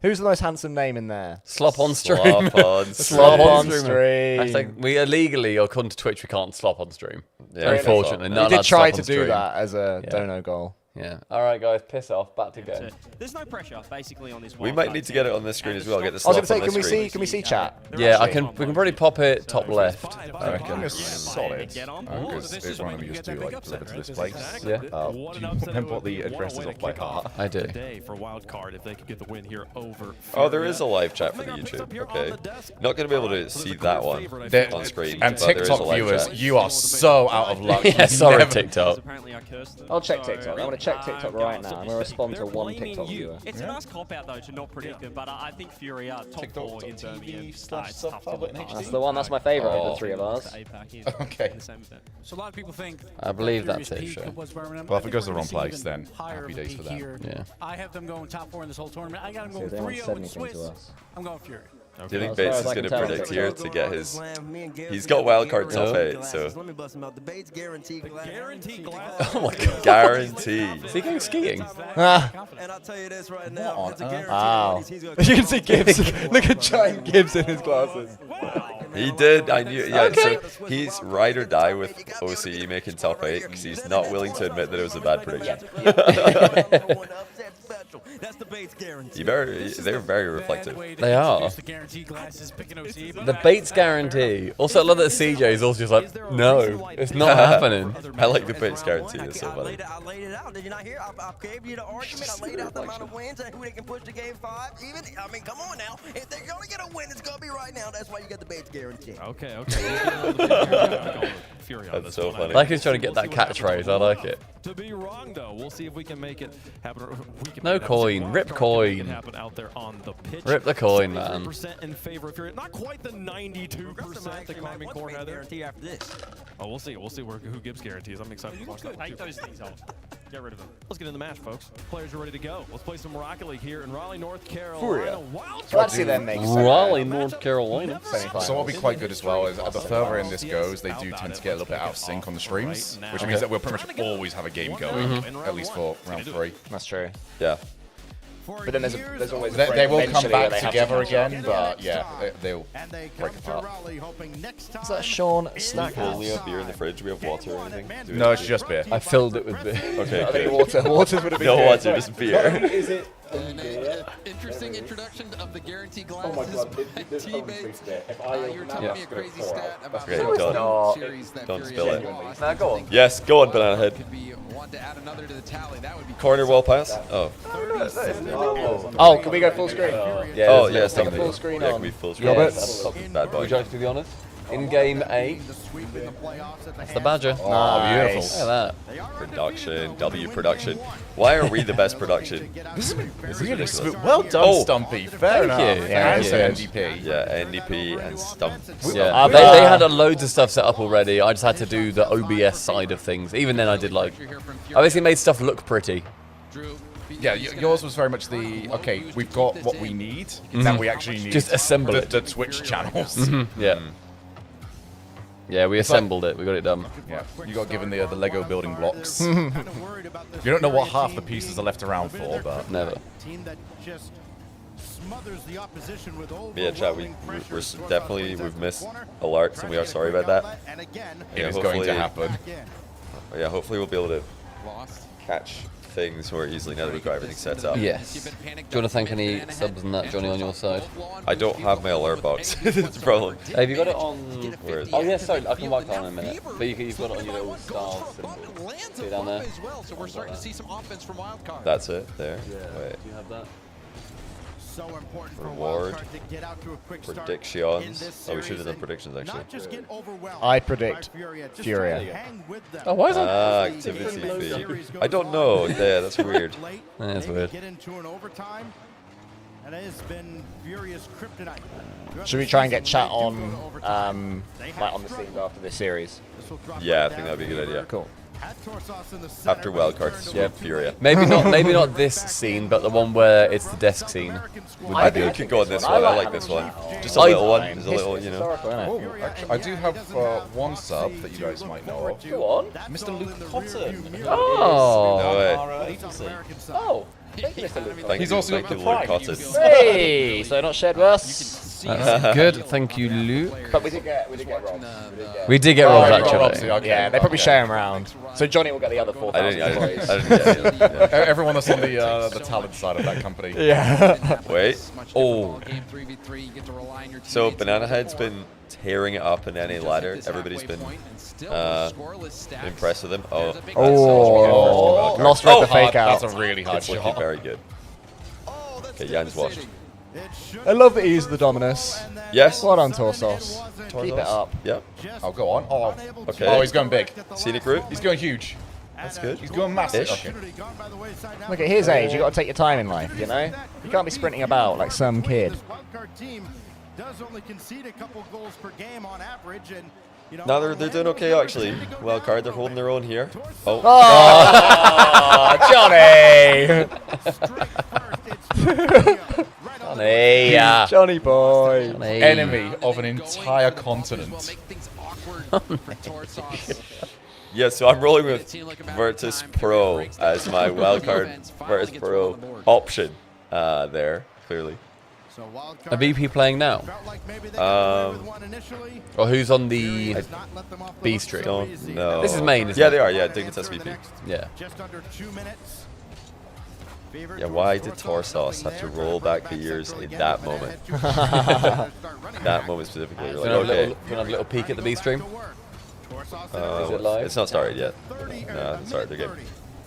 Who's the most handsome name in there? Slop on stream. Slop on Slop on stream. stream. Hashtag, we illegally, according to Twitch, we can't slop on stream. Yeah, Unfortunately, We not did allowed try slop to on do stream. that as a Yeah. dono goal. Yeah. All right, guys, piss off. Back to go. There's no pressure, basically, on this. We might need to get it on this screen as well. Get the I was slop going on to say, this screen. can we see chat? Yeah, we can probably pop it top left. I reckon it's solid. Because it's one of them used to like deliver to this place. Yeah. Do you remember what the address is off by heart? I do. For wild card, if they could get the win here over. Oh, there is a live chat for the YouTube. Okay. Not going to be able to see that one on screen. And but there is a TikTok live viewers, chat. you are so out of luck. Yeah, sorry, TikTok. I'll check TikTok. I'm going to check TikTok right now. I'm going to respond to one TikTok viewer. It's a nice cop out though to not predict them, but I think Fury are top 4 in Birmingham. It's tough to look past. That's the one. That's my favourite of the three of ours. Okay. So a lot of people think. I believe Furious that's it, peak sure. was Birmingham. Well, I if it think goes to the we're wrong gonna see place, even then higher happy of a days peak for them. here. Yeah. I have them going top 4 in this whole tournament. I got them going they won't 3-0 said in anything to Swiss. us. I'm going Fury. Do you think As far Bates as is I going can to tell, predict it's here to get his... He's got wildcard top 8, so... Let me bust him out. The Bates guaranteed Oh my god. Guarantee. Is he going skiing? Ah. And I'll tell you this right now. What It's a on guarantee. Wow. He's gonna You can see Gibbs. Look at giant Gibbs in his glasses. He did, I knew, yeah, so he's ride or die with OCE making top 8 because he's not willing to admit that it was a bad prediction. That's the Bates guarantee. They're very reflective. They are. The Bates guarantee. Also, I love that CJ is also just like, no, it's not happening. I like the Bates guarantee, it's so funny. I laid it out. Did you not hear? I gave you the argument. I laid out the amount of wins and who they can push to game 5. Even, I mean, come on now. If they're going to get a win, it's going to be right now. That's why you get the Bates guarantee. Okay. Fury on That's this so one. funny. Like he's trying to get that catchphrase. I like it. To be wrong, though, we'll see if we can make it happen. No coin. Rip coin. Happen out there on the pitch. Rip the coin, man. 73% in favor of Fury. Not quite the 92% the Carmen Core had there. Guarantee after this. Oh, we'll see. We'll see who gives guarantees. I'm excited to watch that. Take those things off. Get rid of them. Let's get in the match, folks. Players are ready to go. Let's play some Rocket League here in Raleigh, North Carolina. Furia. Wild Glad to see them make Raleigh, North Carolina. So what would be quite good as well is the further in this goes, they do tend to get a little bit out of sync on the streams, which means that we'll pretty much always have a game going, at least for round 3. That's true. Yeah. But then there's always a They frame will come eventually where back they have to together catch up. again, but yeah, they'll break apart. Is that Sean We Snackhouse? have beer in the fridge. We have water or anything. Do we No, have it's just beer. I filled it with beer. Okay, I think good. water. Waters would have been No good. water, just beer. Is it? Interesting introduction of the guarantee Oh my glasses god, by this T-Bates. If I You were telling me a crazy stat about Okay, the don't- series that don't Fury spill has it. lost. Now go on. Yes, go on, Banana Head. Could be one to add another to the tally. That would be Corner wall pass. Oh. Oh, can we go full screen? Yeah, Oh, let's yes, go. definitely. full screen Yeah, on. can we full screen? Roberts. That's bad boy. Would you like to be honest? In game 8. That's the Badger. Oh, beautiful. Nice. Look at Production, W production. Why are we the best production? This is really ridiculous. smooth. Well done, Oh. Stumpy. Fair enough. you. Yeah, And it's good. NDP. Yeah, NDP and Stump. that. Yeah, they had loads of stuff set up already. I just had to do the OBS side of things. Even then, I did like. I basically made stuff look pretty. Drew. Yeah, yours was very much the, okay, we've got what we need, now we actually need just assemble the Twitch channels. Yeah. Yeah, we assembled it. We got it done. Yeah, you got given the Lego building blocks. You don't know what half the pieces are left around for, but never. Yeah, chat. We've missed alerts, and we are sorry about that. It is going to happen. Yeah, hopefully we'll be able to catch things more easily now that we've got everything set up. Yes. Do you want to thank any subs and that, Johnny, on your side? I don't have my alert box. That's the problem. Have you got it on? Where is it? Oh yeah, sorry, I can work on it in a minute. But you've got it on your little star symbol. See it down there? So we're starting to see some offense from Wildcard. That's it. There. Yeah. Wait. Do you have that? So important Reward. to get out to a quick start Predictions. Oh, we should have done predictions actually. I predict Furia. Oh, why is that? Activity fee. I don't know. Yeah, that's weird. That's weird. Should we try and get chat on, like on the scenes after this series? Yeah, I think that'd be a good idea. Cool. After wildcards, yeah, Furia. Maybe not this scene, but the one where it's the desk scene. I think we could go on this one. I like this one. Just a little one. Just a little, you know. Oh, actually, I do have one sub that you guys might know of. Go on. Mr. Luke Cotton. Oh. No way. Our agency. Oh. Thank you, Mr. Luke Cotton. He's also thank got you, the Luke pride. Cotton. Hey, so not shared us. That's good. Thank you, Luke. But we did get robbed. We did get robbed actually. Okay. Yeah, they probably share them around. So Johnny will get the other 4,000 I employees. didn't get it. Everyone that's on the talent side of that company. Yeah. Wait. Oh. So Banana Head's been tearing it up in NA ladder. Everybody's been impressed with him. Oh. Oh. Lost red the fake out. That's a really hard It's looking shot. very good. Okay, Jan's washed. I love that he used the Dominus. Yes. Well done, Torsos. Keep it up. Yep. Oh, go on. Oh, Okay. oh, he's going big. Scenic route. He's going huge. That's good. He's going massive. Ish. Okay. Look at his age. You got to take your time in life, you know. You can't be sprinting about like some kid. No, they're doing okay actually. Wildcard, they're holding their own here. Oh. Johnny. Johnny boy. Enemy of an entire continent. Yeah, so I'm rolling with Virtus Pro as my wildcard Virtus Pro option there, clearly. A VP playing now? Or who's on the B stream? Don't know. This is main, isn't Yeah, it? they are. Yeah, Dignitas VP. Yeah. Yeah, why did Torsos have to roll back the years in that moment? That moment specifically. You're like, okay. Can we have a little peek at the B stream? Is it live? It's not started yet. No, it's started their game.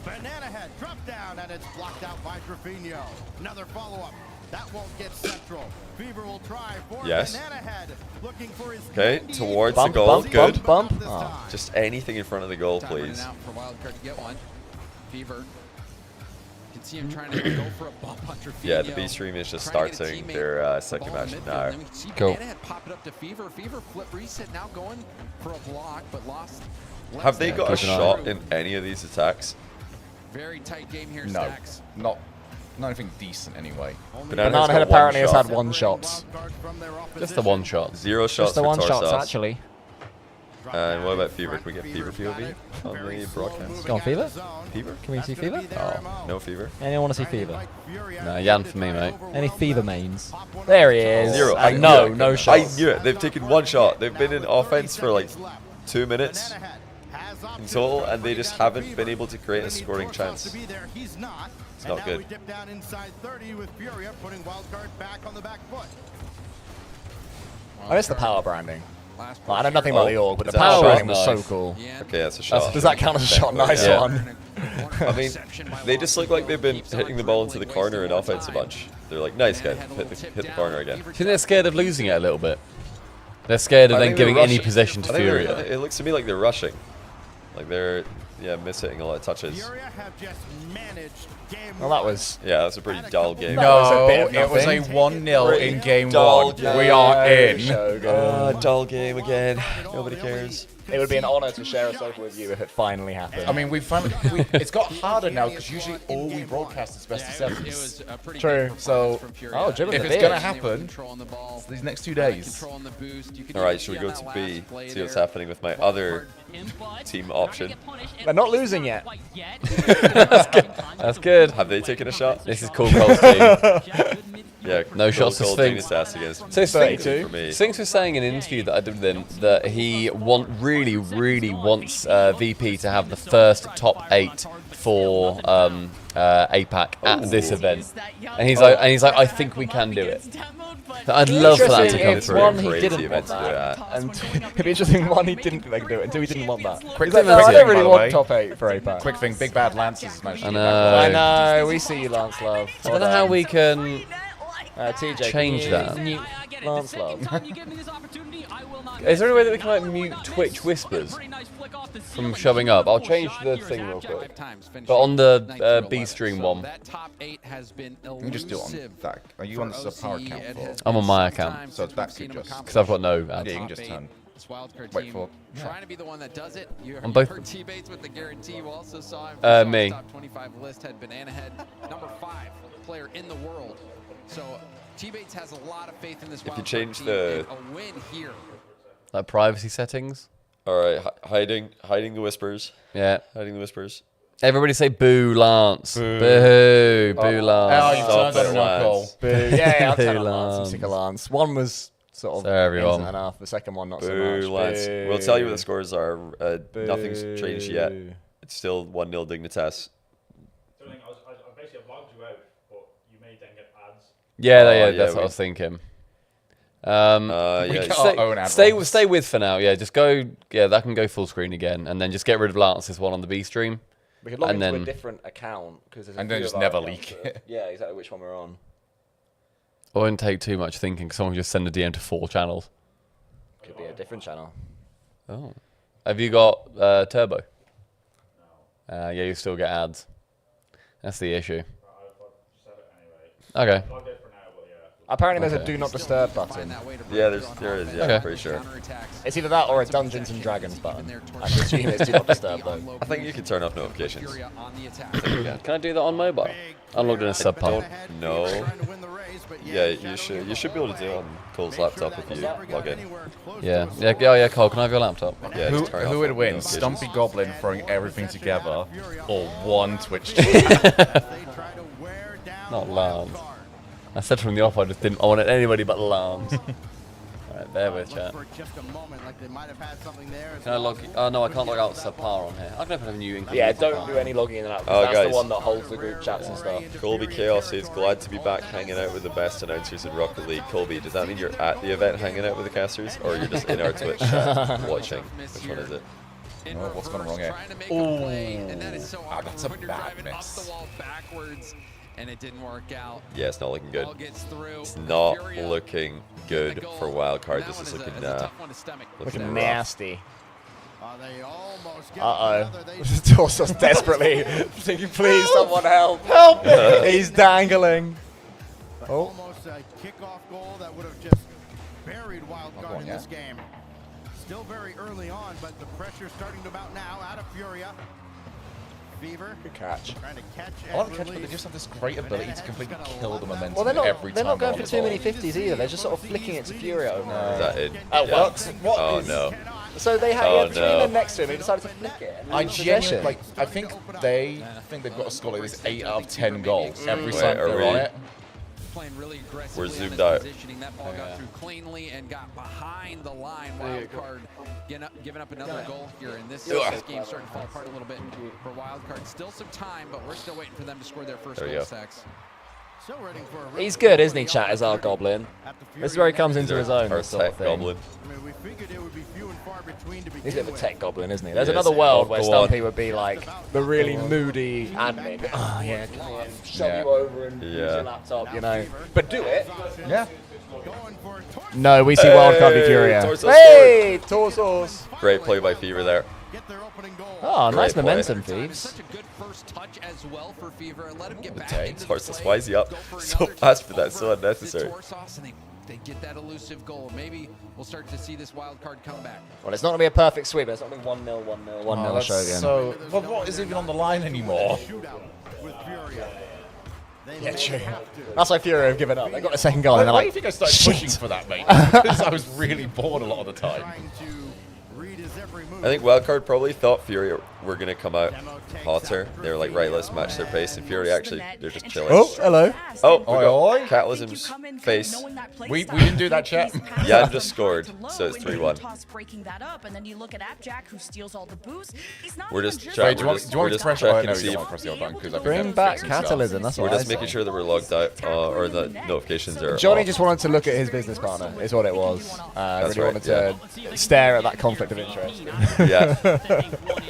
Banana Head drop down and it's blocked out by Trevino. Another follow-up. That won't get central. Fever will try for Yes. Banana Head. Looking for his Okay, towards Bump, the goal. bump, Good. bump, bump. Oh. Just anything in front of the goal, please. Out for Wildcard to get one. Fever. You can see him trying to go for a bump on Trevino. Yeah, the B stream is just starting their second match now. Cool. Banana Head pop it up to Fever. Fever flip reset now going for a block, but lost. Have they got a keep an eye shot in any of these attacks? Very tight game here, No, Stacks. not anything decent anyway. Banana Head apparently has had one shot. Just the one shot. 0 shots Just the for one shots, Torsos. actually. And what about Fever? Can we get Fever POV on the broadcast? Go on, Fever. Fever? Can we see Fever? Oh, no Fever. Anyone want to see Fever? No, Jan for me, mate. Any Fever mains? There he is. 0. I know, no shots. I knew it. They've taken one shot. They've been in offense for like 2 minutes in total, and they just haven't been able to create a scoring chance. It's not good. I miss the power branding. Like, I know nothing about the org, but Is the that power a branding shot? was so cool. Okay, that's a shot. Does that count as a shot? Nice Yeah. one. I mean, they just look like they've been hitting the ball into the corner in offense a bunch. They're like, nice guy, hit the corner again. Do you think they're scared of losing it a little bit? They're scared of I then think they're giving any rushing. possession to I think Furia. it looks to me like they're rushing. Like they're, miss hitting a lot of touches. Well, that was... Yeah, that's a pretty dull game. No, it was a 1-0 in game 1. We are in. Dull game again. Nobody cares. It would be an honor to share a sofa with you if it finally happened. I mean, it's got harder now because usually all we broadcast is best of sevens. True. So, if it's going to happen, these next 2 days. All right, should we go to B, see what's happening with my other team option? They're not losing yet. That's good. Have they taken a shot? This is cool, Cole's team. Yeah, no shots to Sphinx. So Sphinx was saying in an interview that I did with him that he really wants VP to have the first top 8 for APAC at this event, and he's like, I think we can do it. I'd love for that to come through. One, he didn't want that, and it'd be interesting. One, he didn't think they could do it, and two, he didn't want that. Quick thing, I don't really want top 8 for APAC. Quick thing, Big Bad Lance has managed to I know, we see you, Lance Love. I don't know how we can TJ, change that. Lance Love. Is there any way that we can like mute Twitch whispers from showing up? I'll change the thing real quick. But on the B stream one. You can just do it on that. Are you on the subpar account? I'm on my account. So that could just... Because I've got no ads. Yeah, you can just turn. Wait for... Trying to be the one that does it. You on both. heard T-Bates with the guarantee. You also saw him. Me. Top 25 list had Banana Head, number 5 player in the world. So T-Bates has a lot of faith in this. If you change the a win here. Like privacy settings. All right, hiding the whispers. Yeah. Hiding the whispers. Everybody say boo, Lance. Boo, boo, Lance. Oh, you turned on Lance. Boo. Yeah, I'll turn on Lance and stick a Lance. One was sort of everyone. enough. The second one not Boo, so much. Lance. Boo. We'll tell you what the scores are. Nothing's changed yet. It's still 1-0 Dignitas. Yeah, that's what I was thinking. Stay with for now. Yeah, just go. Yeah, that can go full screen again, and then just get rid of Lance's one on the B stream. We could log into a different account and then just never leak it. Yeah, exactly. Which one we're on. It won't take too much thinking. Someone can just send a DM to 4 channels. Could be a different channel. Oh, have you got Turbo? No. Yeah, you still get ads. That's the issue. Okay. Apparently there's a do not disturb button. Yeah, there is. Yeah, I'm pretty sure. It's either that or a Dungeons and Dragons button. I assume it's do not disturb though. I think you can turn off notifications. Can I do that on mobile? I'm logged in a subpar. No. Yeah, you should be able to do it on Cole's laptop if you log in. Yeah, Cole, can I have your laptop? Yeah, who would win? Stumpy Goblin throwing everything together, or one Twitch chat? Not Lance. I said from the off I just didn't want it anybody but Lance. Alright, bear with chat. Can I log? Oh no, I can't log out subpar on here. I can open a new income. Yeah, don't do any logging in and out. That's guys. The one that holds the group chats and stuff. Colby Chaos is glad to be back hanging out with the best announcers in Rocket League. Colby, does that mean you're at the event hanging out with the casters, or you're just in our Twitch chat watching? Which one is it? Oh, what's gone wrong here? Oh, that's a bad miss. And it didn't work out. Yeah, it's not looking good. It's not looking good for wildcard. This is looking nasty. Uh-oh. Torsos desperately thinking, please, someone help. Help me! He's dangling. Oh. Almost a kickoff goal that would have just buried wildcard in this game. Still very early on, but the pressure starting to mount now out of Furia. Fever. Good catch. Trying to catch I like the catch, but they just have this great ability to completely kill the momentum every time. They're not going for too many 50s either. They're just sort of flicking it to Furia over. Is that it? What? Oh no. So they had between them next to him, they decided to flick it. I genuinely I think they've got a score like this 8 out of 10 goals every time they're on it. Playing really aggressive. We're zoomed out. That ball got through cleanly and got behind the line. Wildcard giving up another goal here, and this game starting to fall apart a little bit for Wildcard. Still some time, but we're still waiting for them to score their first goal, Stacks. He's good, isn't he, chat, as our Goblin? This is where he comes into his own. Our sort of tech Goblin. He's a bit of a tech goblin, isn't he? There's another world where Stumpy would be like the really moody admin. Oh yeah, shove you over and use your laptop, you know. But do it. Yeah. No, we see Wildcard be Furia. Torsos hey, Torsos. Great play by Fever there. get their opening goal. Oh, nice Great momentum, play. Thieves. Such a good first touch as well for Fever, and let him get back Okay, into the Tarsus, play. why is he up Go for so another fast for turnover that? So unnecessary. to Torsos, and they get that elusive goal. Maybe we'll start to see this wild card come back. Well, it's not going to be a perfect sweep. It's not going to be 1-0, 1-0, 1-0 Shogun. So, well, what is even on the line anymore? Yeah, true. That's why Fury have given up. They got a second goal, and they're Why do like, you think I started shit. pushing for that, mate? Because I was really bored a lot of the time. I think Wildcard probably thought Fury were going to come out hotter. They were like, right, let's match their pace. And Fury actually, they're just chilling. Oh, hello. Oh, we Oi, got Catalysm's face. We didn't do that, chat. Jan just scored, so it's 3-1. breaking that up, and then you look at Appjack, who steals all the boost. He's not We're even just just trying. Wait, do you want to press? Oh, no, you don't want to press the old button because I think Bring that back fixes stuff. Catalysm. That's We're what I just making said. sure that we're logged out, or the notifications are Johnny off. just wanted to look at his business partner, is what it was. That's Really right, wanted to stare at that conflict of interest. Yeah.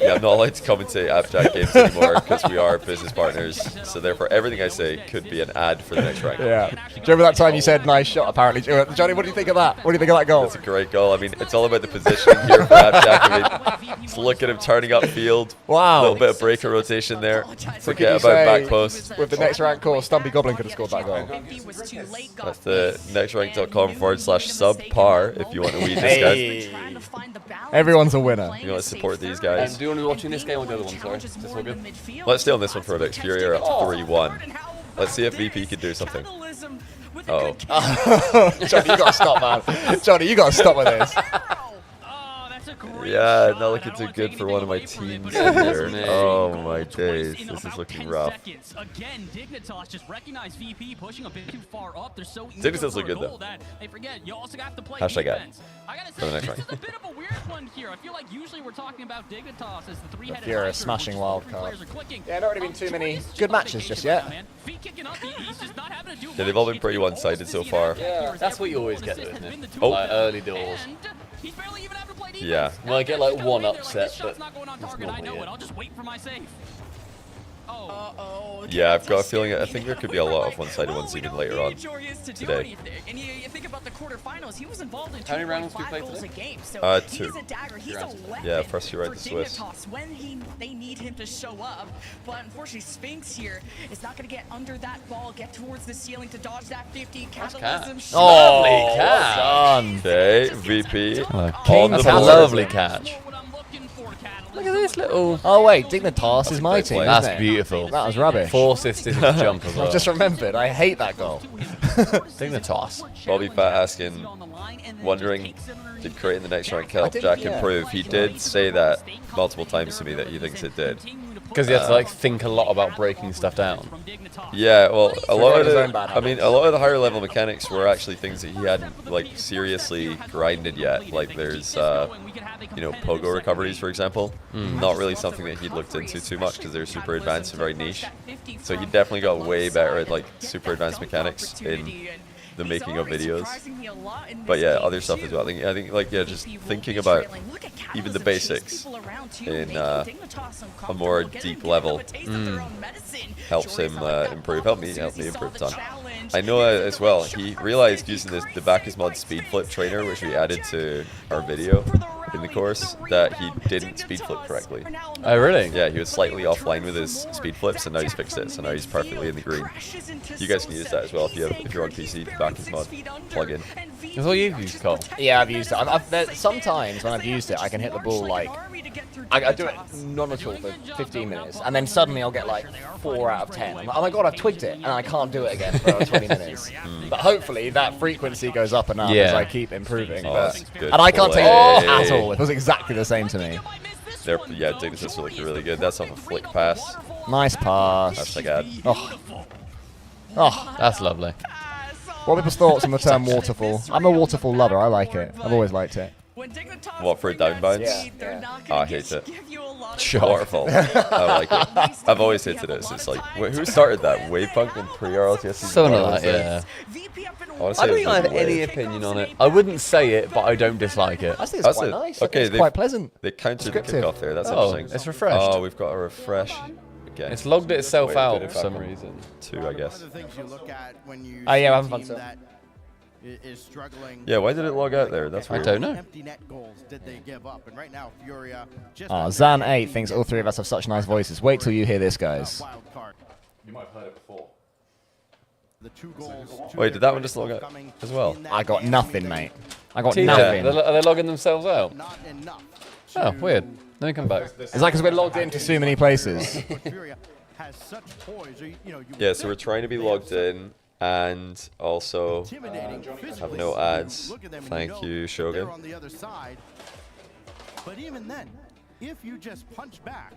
Yeah, I'm not allowed to commentate Appjack games anymore because we are business partners. So therefore, everything I say could be an ad for the next round. Yeah. Do you remember that time you said nice shot? Apparently, Johnny, what do you think of that? What do you think of that goal? That's a great goal. I mean, it's all about the position here for Appjack. I mean, just look at him turning upfield. Wow. A little bit of breaker rotation there. So could Forget you about say, back post. with the next rank course, Stumpy Goblin could have scored that goal. That's the nextrank.com/subpar if you want a wee discount. Everyone's a winner. You want to support these guys. Do you want to be watching this game or the other one? Sorry, is this all good? Let's stay on this one for a bit. Fury are up to 3-1. Let's see if VP can do something. Uh oh. Johnny, you got to stop, man. Johnny, you got to stop with this. Yeah, not looking too good for one of my teams here. Oh my days, this is looking rough. Again, Dignitas just recognized VP pushing a bit too far up. They're so eager Dignitas for look a good, goal though. that they forget. You also have to play Hashtag ad. defense. I gotta For the say, next this round. is a bit of a weird one here. I feel like usually we're talking about Dignitas as the three-headed Fury tiger, smashing which wild three card. players are clicking. Yeah, not really been too many good matches just yet. Yeah, they've all been pretty one-sided so far. Yeah, that's what you always get, though, isn't it? Oh. Like early doors. Yeah. Well, I get like one upset, but not going on target. I know it. I'll just wait for my save. Yeah, I've got a feeling. I think there could be a lot of one-sided ones even later on today. And you think about the quarterfinals, he was involved in How many rounds do we 2.5 play goals today? a game. So 2. he's a dagger. He's a weapon. Yeah, first you ride for the Swiss. Dignitas when they need him to show up. But unfortunately, Sphinx here is not going to get under that ball, get towards the ceiling to dodge that 50. Catalysm. Lovely catch. Okay, VP. On That's the a board. lovely catch. Look at this little. Oh wait, Dignitas is my great team. play. That's isn't it? beautiful. That was rubbish. 4 assists in his jump as well. I've just remembered. I hate that goal. Dignitas. Bobby Fat asking, wondering, did creating the next rank help Jack improve? He did say that multiple times to me that he thinks it did. Because he has to like think a lot about breaking stuff down. Yeah, well, a lot of his own the, bad I mean, a lot of the higher level mechanics were actually things that he hadn't like seriously grinded yet. Like there's, you know, pogo recoveries, for example. Not really something that he'd looked into too much because they're super advanced and very niche. So he definitely got way better at like super advanced mechanics in the making of videos. But yeah, other stuff as well. I think like, yeah, just thinking about even the basics in a more deep level helps him improve. Help me improve a ton. I know as well, he realized using the Bacchus mod speed flip trainer, which we added to our video in the course, that he didn't speed flip correctly. Oh, really? Yeah, he was slightly offline with his speed flips, and now he's fixed it, so now he's perfectly in the green. You guys can use that as well if you're on PC, Bacchus mod plugin. That's all you've used, Cole? Yeah, I've used it. Sometimes when I've used it, I can hit the ball like... I do it not at all for 15 minutes, and then suddenly I'll get like 4 out of 10. I'm like, oh my god, I've twigged it, and I can't do it again for 20 minutes. But hopefully that frequency goes up enough as I keep improving. Oh, but, that's good and I can't take play. it at all. It was exactly the same to me. Yeah, Dignitas looking really good. That's off a flick pass. Nice pass. Hashtag ad. Oh, that's lovely. What are people's thoughts on the term waterfall? I'm a waterfall lover. I like it. I've always liked it. What, for a down bounce? Yeah. Oh, I hate it. Waterfall. I like it. I've always hated it. So it's like, who started that? Wavepunk and pre-RLCS? Something like that, yeah. I don't think I have any opinion on it. I wouldn't say it, but I don't dislike it. I think it's quite nice. Okay, it's quite pleasant. They countered the Descriptive. kickoff there. That's Oh, interesting. it's refreshed. Oh, we've got a refresh again. It's logged itself Wait, out put it for back some on reason. 2, I guess. Oh yeah, we're having fun still. is struggling. Yeah, why did it log out there? That's weird. I don't know. Empty net goals did they give up? And right now, Furia just Zan8 thinks all three of us have such nice voices. Wait till you hear this, guys. You might have heard it before. The 2 goals. Wait, did that one just log out as well? I got nothing, mate. I got Yeah. nothing. Are they logging themselves out? Oh, weird. Let me come back. Is that because we're logged into too many places? Yeah, so we're trying to be logged in and also have no ads. Thank you, Shogun. On the other side. But even then, if you just punch back,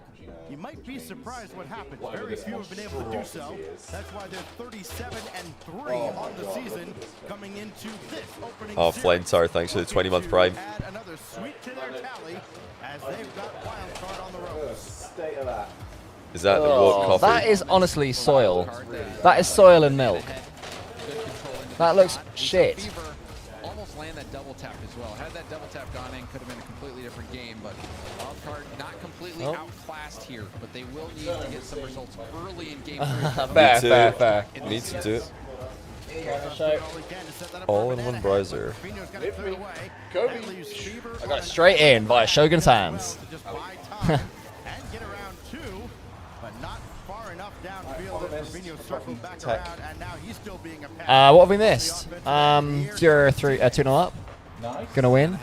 you might be surprised what happens. Very few have been able to do so. That's why they're 37-3 on the season coming into this opening. Oh, Flametar, thanks for the 20-month Prime. Add another sweet to their tally as they've got Wildcard on the ropes. Is that the woke coffee? That is honestly soil. That is soil and milk. That looks shit. Almost land that double tap as well. Had that double tap gone in, could have been a completely different game, but Wildcard not completely outclassed here, but they will need to get some results early in game 3. Fair. Need to do it. All in one browser. I got it straight in via Shogun's hands. What have we missed? Fury 2-0 up. Gonna win.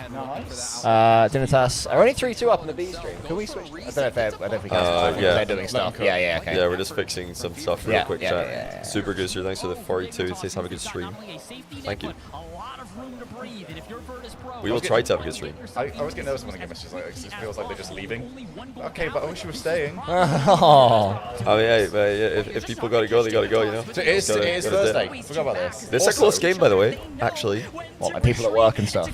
Dinitas are only 3-2 up in the B stream. Can we switch? I don't know if they're they're doing stuff. Yeah, okay. Yeah, we're just fixing some stuff real quick, chat. Super Gooster, thanks for the 42. Says have a good stream. Thank you. We will try to have a good stream. I was getting nervous when I get messages like this. It feels like they're just leaving. Okay, but I wish you were staying. I mean, hey, if people gotta go, they gotta go, you know? So it is Thursday. Forgot about this. This is a close game, by the way, actually. What, like people at work and stuff?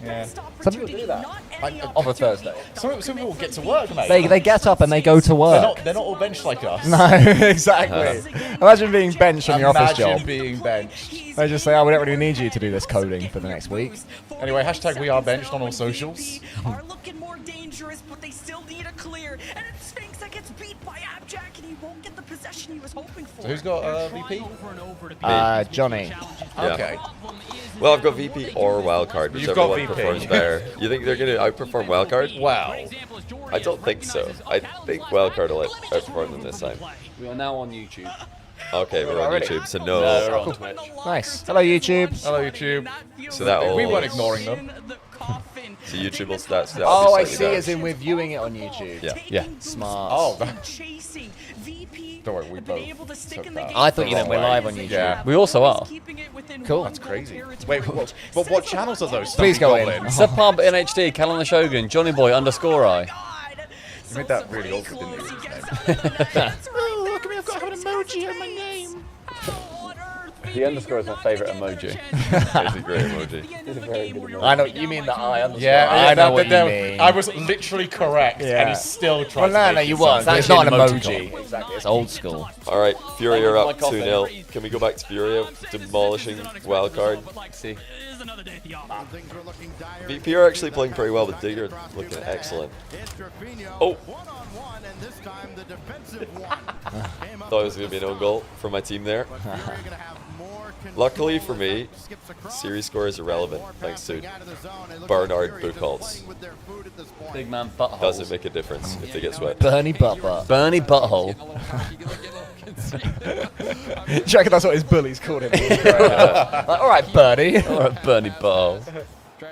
Yeah. Some people do that. On a Thursday. Some people get to work, mate. They get up and they go to work. They're not all benched like us. No, exactly. Imagine being benched on your office job. Imagine being benched. They just say, oh, we don't really need you to do this coding for the next week. Anyway, hashtag we are benched on all socials. Are looking more dangerous, but they still need a clear. And it's Sphinx that gets beat by Abjack, and he won't get the possession he was hoping for. So who's got VP? Johnny. Yeah. Okay. Well, I've got VP or Wildcard, You've whichever got one VP. performs better. You think they're going to outperform Wildcard? Wow. I don't think so. I think Wildcard will outperform them this time. We are now on YouTube. Okay, we're on YouTube, so no. We're on Twitch. Nice. Hello, YouTube. Hello, YouTube. So that We will... weren't ignoring them. So YouTube will start. Oh, I see, as in we're viewing it on YouTube. Yeah. Smart. Oh, Chasing VP. Don't worry, we both took that. I thought you meant we're live on YouTube. Yeah. We also are. Cool. That's crazy. Wait, what channels are those? Please go in. Subpub NHD, Cal on the Shogun, JohnnyBoi _I. You made that really awkward, didn't you? Oh, look at me, I've got an emoji on my name. The underscore is my favourite emoji. It's a great emoji. It's a very good emoji. I know, you mean the I underscore. Yeah, I know what you mean. I was literally correct, and he's still trying Well, to no, make you it weren't. sound It's not an actually an emoji. Exactly, it's old school. All right, Fury are up My coffin. 2-0. Can we go back to Fury demolishing Wildcard? See. VP are actually playing pretty well, but Digger looking excellent. Oh! Thought it was going to be an own goal for my team there. Luckily for me, series score is irrelevant thanks to Bernard Buchholz. Big man butthole. Doesn't make a difference if they get swept. Bernie Butt. Bernie Butthole. Do you reckon that's what his bullies called him? Like, all right, Bernie. All right, Bernie Butthole.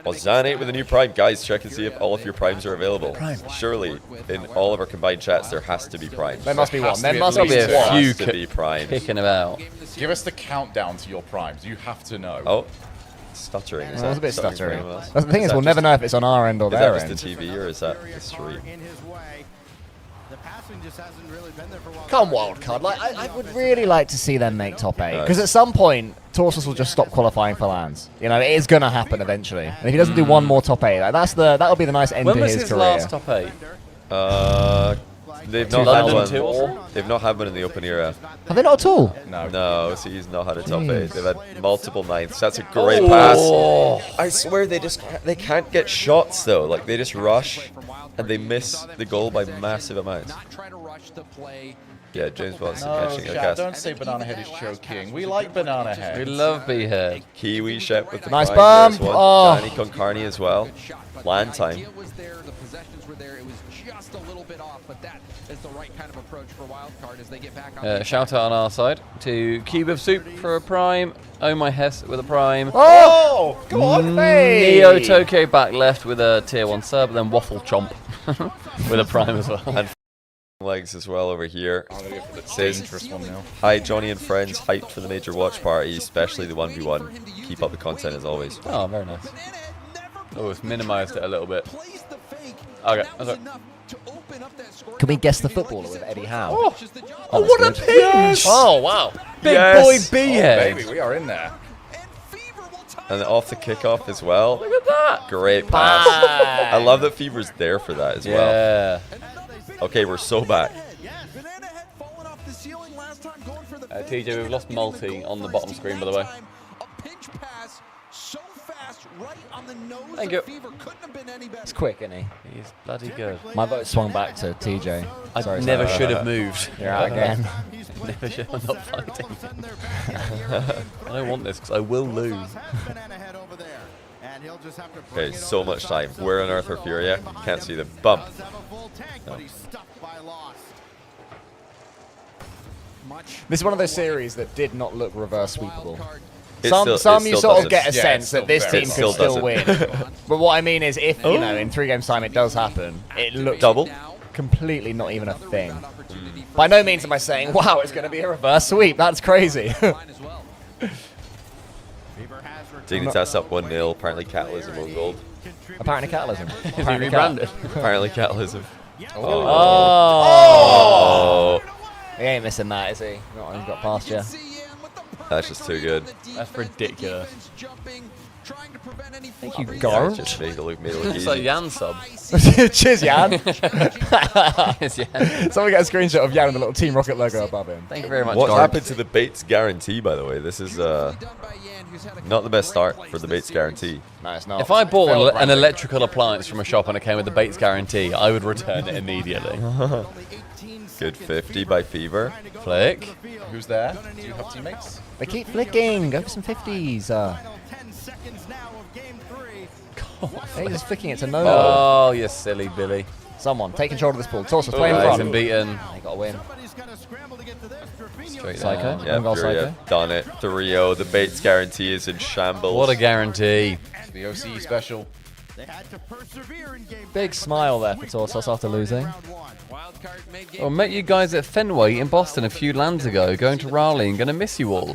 Well, Zan8 with a new Prime. Guys, check and see if all of your Primes are available. Surely, in all of our combined chats, there has to be Primes. There must be one. There must be a There few has to be Primes. kicking about. Give us the countdown to your primes. You have to know. Oh, stuttering. That was a bit stuttering. from us? The thing is, we'll never know if it's on our end or Is their that end. just the TV or is that the stream? Come wildcard. Like, I would really like to see them make top 8. Because at some point, Torsus will just stop qualifying for lands. You know, it is going to happen eventually. And if he doesn't do one more top 8, like, that'll be the nice end When to was his his career. last top 8? They've not had London one. tour? They've not had one in the open era. Have they not at all? No, so he's not had a top 8. Jeez. They've had multiple 9ths. That's a great pass. I swear they can't get shots though. Like they just rush and they miss the goal by massive amounts. Not try to rush the play Yeah, James Watson No, catching a chat, gas. don't say Banana Head is choking. We like Banana Head. We love B-Head. Kiwi Shep with the Nice prime there as bump. well. Oh. Danny Concarney as well. Land time. was there, the possessions were there. It was just a little bit off, but that is the right kind of approach for Wildcard as they get back on. Shout out on our side to Cube of Soup for a prime. Oh my Hess with a prime. Oh, go on, hey. Neo Tokyo back left with a tier 1 sub, then Waffle Chomp with a prime as well. And legs as well over here. I'm gonna go for the Says, dangerous one now. hi Johnny and friends, hyped for the major watch party, especially the 1v1. Keep up the content as always. Oh, very nice. Oh, it's minimized it a little bit. Okay, that's it. Can we guess the footballer with Eddie Howe? Oh, what a pinch! Oh, wow. Big Yes. boy B-Head. Oh, baby, we are in there. And off the kickoff as well. Look at that. Great pass. I love that Fever's there for that as well. Yeah. Okay, we're so back. TJ, we've lost multi on the bottom screen, by the way. Thank you. It's quick, isn't he? He's bloody good. My vote swung back to TJ. I Sorry, never sorry. should have moved. You're out again. Never should have not fighting. I don't want this because I will lose. Okay, so much time. Where on earth are Furia? Can't see the bump. No. This is one of those series that did not look reverse sweepable. It Some still you sort of doesn't. get a Yeah, sense that this team still could still doesn't. win. But what I mean is, if you know, in 3 games time it does happen, it looks Double? completely not even a thing. By no means am I saying, wow, it's going to be a reverse sweep. That's crazy. Dignitas up 1-0. Apparently Catalysm on gold. Apparently Catalysm. Apparently rebranded. Apparently Catalysm. Oh. He ain't missing that, is he? Not he's got past you. That's just too good. That's ridiculous. Thank you, Yeah, Gar. just made it look It's easy. like Jan sub. Cheers, Jan. Yes, Jan. Someone get a screenshot of Jan with the little Team Rocket logo above him. Thank you very much, What's Gar. happened to the Bates guarantee, by the way? This is not the best start for the Bates guarantee. No, it's not. If I bought an electrical appliance from a shop and it came with the Bates guarantee, I would return it immediately. Good 50 by Fever. Flick. Who's there? Do you have teammates? They keep flicking. Go for some 50s. They're just flicking it to nowhere. Oh, you silly Billy. Someone take control of this ball. Torsos play in He's front. been beaten. They got to win. Straight Psycho. down. Yeah, Goal Furia Psycho. done it. 3-0. The Bates guarantee is in shambles. What a guarantee. It's the OCE special. Big smile there for Torsos after losing. I met you guys at Fenway in Boston a few lands ago, going to Raleigh and going to miss you all.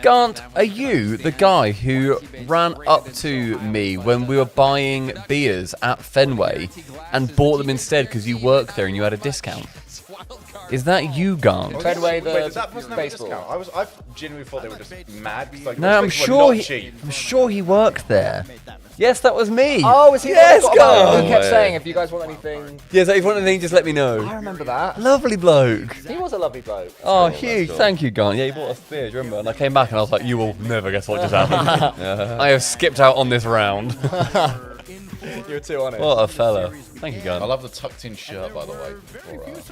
Gant, are you the guy who ran up to me when we were buying beers at Fenway and bought them instead because you work there and you had a discount? Is that you, Gant? Fenway, the Wait, does that person have a baseball. discount? I genuinely thought they were just mad. 'cause, like, No, those I'm things were sure not cheap. I'm sure he worked there. Yes, that was me. Oh, is he? Yes, Gant. Gant. He kept way. saying, if you guys want anything. Yes, if you want anything, just let me know. I remember that. Lovely bloke. He was a lovely bloke. Oh, huge. Thank you, Gant. Yeah, he bought us beers, remember? And I came back and I was like, you will never guess what just happened. I have skipped out on this round. You're too honest. What a fella. Thank you, I Gant. love the tucked-in shirt, by the way.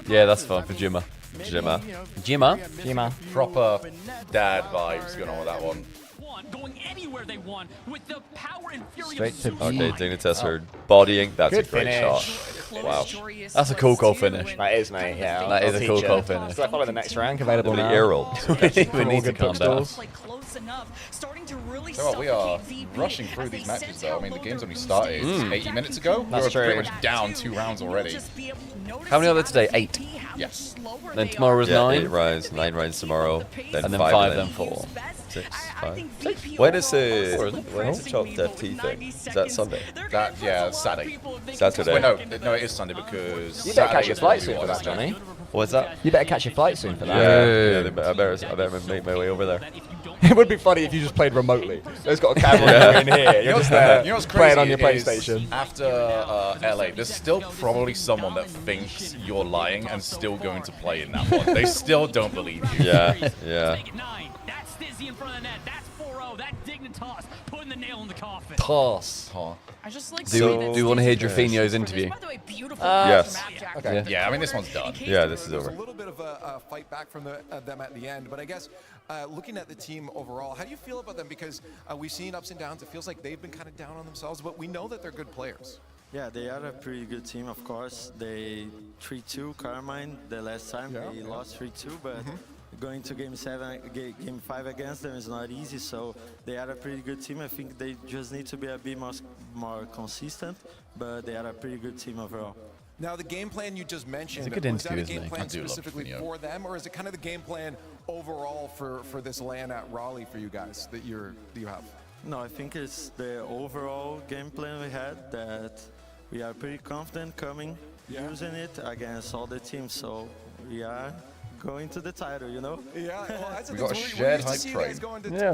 Yeah, that's fun for Jimmer. Jimmer. Jimmer? Jima. Proper dad vibes going on with that one. Going anywhere they want with the power and fury Straight to Okay, Dignitas are bodying. That's Good a great finish. shot. Wow. That's a cool goal finish. That is, mate. Yeah. That is I'll a cool teach goal you. finish. So I follow the next rank available Nobody now. air rolled. We need to calm down. Close enough, starting to really So what, we are suffocate VP rushing through as these they matches, sense though. how I mean, the low game's their only started 80 minutes ago. That's We're pretty true. much down 2 rounds already. How many are there today? 8. Yes. Then tomorrow is Yeah, 9. 8 rounds, 9 rounds tomorrow, then And then 5, 5, and then 4. 6, 5. When is the Chopped FT thing? Is that Sunday? That, yeah, Saturday. Saturday. Wait, no, it is Sunday because You better catch Saturday your is flight when soon we for watch that, Johnny. What's that? You better catch your flight soon for that. Yeah, I better make my way over there. It would be funny if you just played remotely. There's got a camera in here. You're just there You know what's playing crazy on your is PlayStation. After LA, there's still probably someone that thinks you're lying and still going to play in that one. They still don't believe you. Yeah, yeah. That's Dizzy in front of the net. That's 4-0. That Dig Dignitas putting the nail in the coffin. Toss. I just like Do you want to hear Drafinho's interview? Yes. Okay. Yeah, I mean, this one's done. Yeah, this is over. A little bit of a fight back from them at the end, but I guess looking at the team overall, how do you feel about them? Because we've seen ups and downs. It feels like they've been kind of down on themselves, but we know that they're good players. Yeah, they are a pretty good team, of course. They 3-2 Carmine the last time. They lost 3-2, but going to game 5 against them is not easy. So they are a pretty good team. I think they just need to be a bit more consistent, but they are a pretty good team overall. Now, the game plan you just mentioned, It's a good was that a interview, game isn't plan he? specifically for them, or is it kind of the game plan overall for this LAN at Raleigh for you guys that you have? No, I think it's the overall game plan we had that we are pretty confident using it against all the teams. So we are going to the title, you know? Yeah, well, we got a shared hype train. Yeah,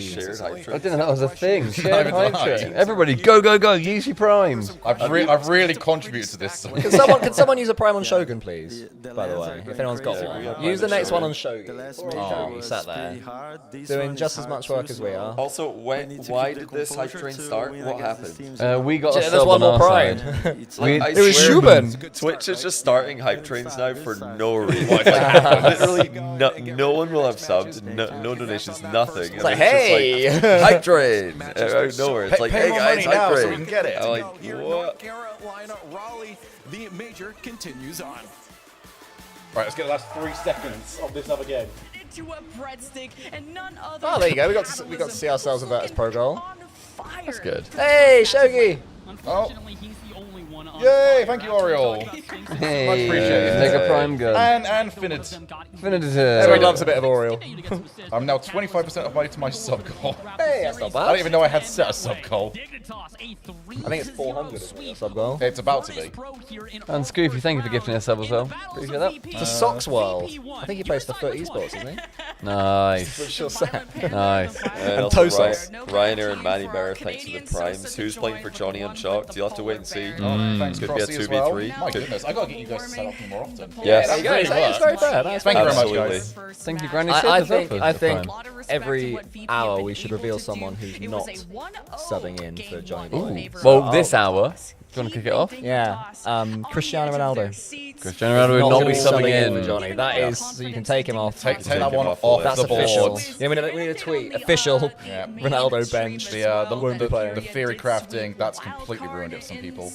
Shared hype train. I didn't know that was a thing. Shared hype train. Everybody, go, go, go. Use your primes. I've really contributed to this. Can someone use a prime on Shogun, please? By the way, if anyone's got one. Use the next one on Shogun. Oh, he sat there. Doing just as much work as we are. Also, why did this hype train start? What happened? We got a There's sub one on more our prime. side. It was Shogun. Twitch is just starting hype trains now for no reason. Literally, no one will have subs, no donations, nothing. It's like, hey! Just like, hype train! Out of nowhere. It's like, pay hey more guys, money now hype so train. we can get it. I'm like, Here in what? North Carolina, Raleigh, the major continues on. Right, let's get the last 3 seconds of this other game. Into a breadstick and none other. Oh, there you go. We got to see ourselves a Virtus Pro goal. That's good. Hey, Shogi! Unfortunately, he's the only one on Yay, thank you, Oriole. Hey, Much appreciated. Take a prime gun. And Finid. Everyone loves a bit of Oriole. I'm now 25% of way to my sub goal. Hey, that's not bad. I didn't even know I had set a sub goal. I think it's 400 sub goal. It's about to be. And Scoopy, thank you for gifting a sub as well. Appreciate that. To Socks World. I think he plays for Foot Esports, isn't he? Nice. Sure set. Nice. And also Tosos. Ryanair and Manny Barrett, thanks for the primes. Who's playing for Johnny Unshocked? You'll have to wait and see. Thanks, Could be a Crossy, as well. 2v3. My goodness, I gotta get you guys to set up more often. Yes. There you go. It's very fair. Thank you very much, guys. Thank you, Granny. I think every hour we should reveal someone who's not subbing in for JohnnyBoi. Well, this hour. Do you want to kick it off? Yeah. Cristiano Ronaldo. Cristiano Ronaldo will not be subbing in. for Johnny. That is, so you can take him off. Take that one off That's the board. official. Yeah, we need a tweet. Official. Yeah. Ronaldo bench. The theory crafting, that's completely ruined it for some people.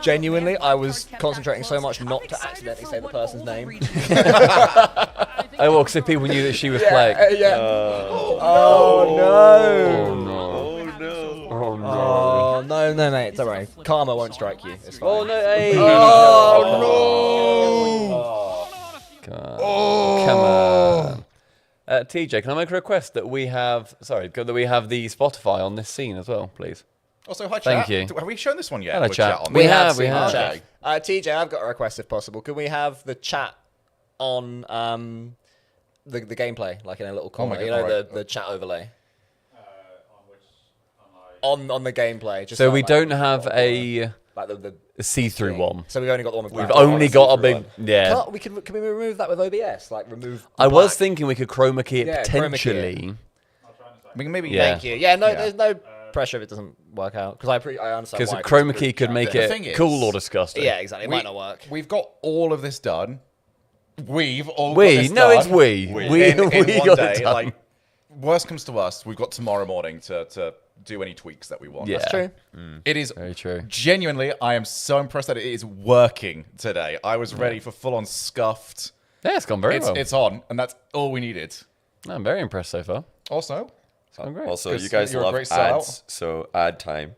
Genuinely, I was concentrating so much not to accidentally say the person's name. Oh, well, because people knew that she was playing. Yeah. Oh, no. Oh, no, mate. Don't worry. Karma won't strike you. It's fine. Oh, no. Hey. Oh, Come on. TJ, can I make a request that we have, that we have the Spotify on this scene as well, please? Also, hi, Thank chat. you. Have we shown this one yet? Hello, With chat. on We there? have. Okay. TJ, I've got a request if possible. Can we have the chat on the gameplay, like in a little corner? God, You know, right. the chat overlay. On the gameplay. Just So like we that. don't have a like the see-through one. So we've only got the one with We've black. only got a big, yeah. Can we remove that with OBS? Like remove. I was thinking we could chroma key it Yeah, chroma key it. potentially. We can maybe. Yeah. Thank you. Yeah, no, there's no pressure if it doesn't work out because I understand. Because why, chroma key could make The thing it is- cool or disgusting. Yeah, exactly. It might not work. We've got all of this done. We've all got We? this No, done. it's we. In We one got day. it done. Like, worst comes to worst, we've got tomorrow morning to do any tweaks that we want. Yeah. That's true. It is very true. Genuinely, I am so impressed that it is working today. I was ready for full-on scuffed. Yeah, it's gone very well. It's on, and that's all we needed. No, I'm very impressed so far. Also, It's gone great. Also, 'Cause you guys you're a love great ads, sellout. so ad time.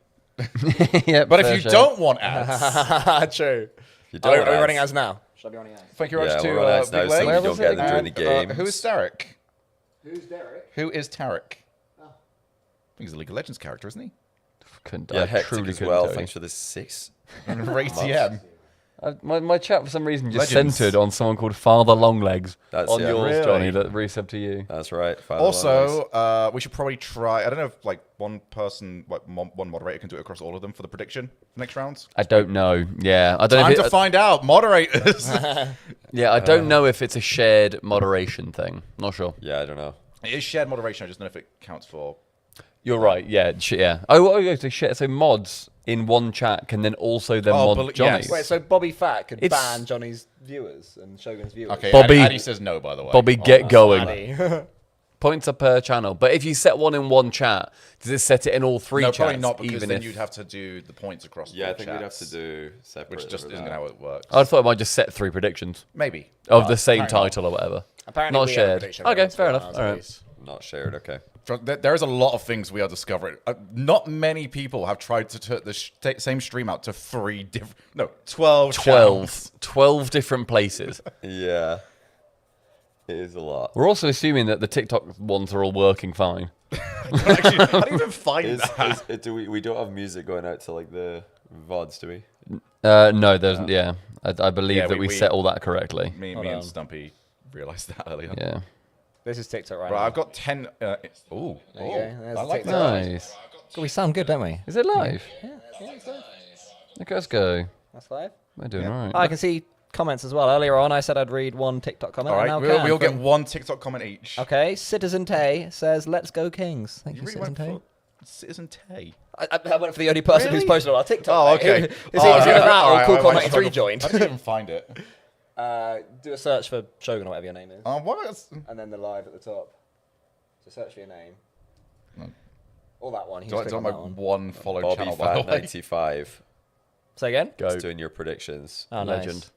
Yeah, but if you don't want ads, true. If you Are don't we want running ads, ads now? Should I be running ads? thank you very much Yeah, to we're on ads now, Big so Leg. you don't get them during the games. Who is Tarek? Who's Derek? Who is Tarek? I think he's a League of Legends character, isn't he? Couldn't, Yeah, I Hectic truly as couldn't well. tell you. Thanks for the 6. Ray TM. My chat for some reason just Legends. centered on someone called Father Longlegs That's on it. yours, Really? Johnny, that resubbed to you. That's right. Also, we should probably try. I don't know if like one person, like one moderator, can do it across all of them for the prediction for next rounds. I don't know. Yeah, I don't know. Time if to find out, moderators. Yeah, I don't know if it's a shared moderation thing. Not sure. Yeah, I don't know. It is shared moderation. I just don't know if it counts for. You're right. Yeah. Yeah. Oh, so shit. So mods in one chat can then also mod Johnny's. Wait, so Bobby Fat could ban Johnny's viewers and Shogun's viewers. Okay, Bobby, Addy says no, by the way. Bobby, get going. Points are per channel. But if you set one in one chat, does it set it in all 3 chats? No, probably not, because even then if... you'd have to do the points across Yeah, I think chats, we'd have to do separate. Which just isn't how it works. I thought it might just set 3 predictions. Maybe. Of the same title or whatever. Apparently not shared. Okay, fair enough. All right. Not shared, okay. There is a lot of things we are discovering. Not many people have tried to turn the same stream out to 3 different... No, 12 channels. 12 different places. Yeah. It is a lot. We're also assuming that the TikTok ones are all working fine. I didn't even find that. We don't have music going out to like the VODs, do we? No, there's... Yeah. I believe that we set all that correctly. Me and Stumpy realised that earlier. Yeah. This is TikTok right now. now. I've got 10... There you go. There's I like TikTok. that. Nice. God, we sound good, don't we? Is it live? Yeah, it's live. Okay, let's go. That's live? We're doing all right. I can see comments as well. Earlier on, I said I'd read one TikTok comment. All right, and now we'll get one TikTok comment each. Okay, Citizen Tay says, "Let's go Kings." Thank you, really Citizen Tay. Citizen Tay. I went for the only person who's posted on our TikTok. Oh, okay. Is either that or Cool Call 93 joined? I didn't even find it. Do a search for Shogun or whatever your name is. What? And then the live at the top. So search for your name. No. Or that one. Do I my one followed Bobby channel, by the Fat way? 95. Say again? Go. He's doing your predictions. Oh, Legend.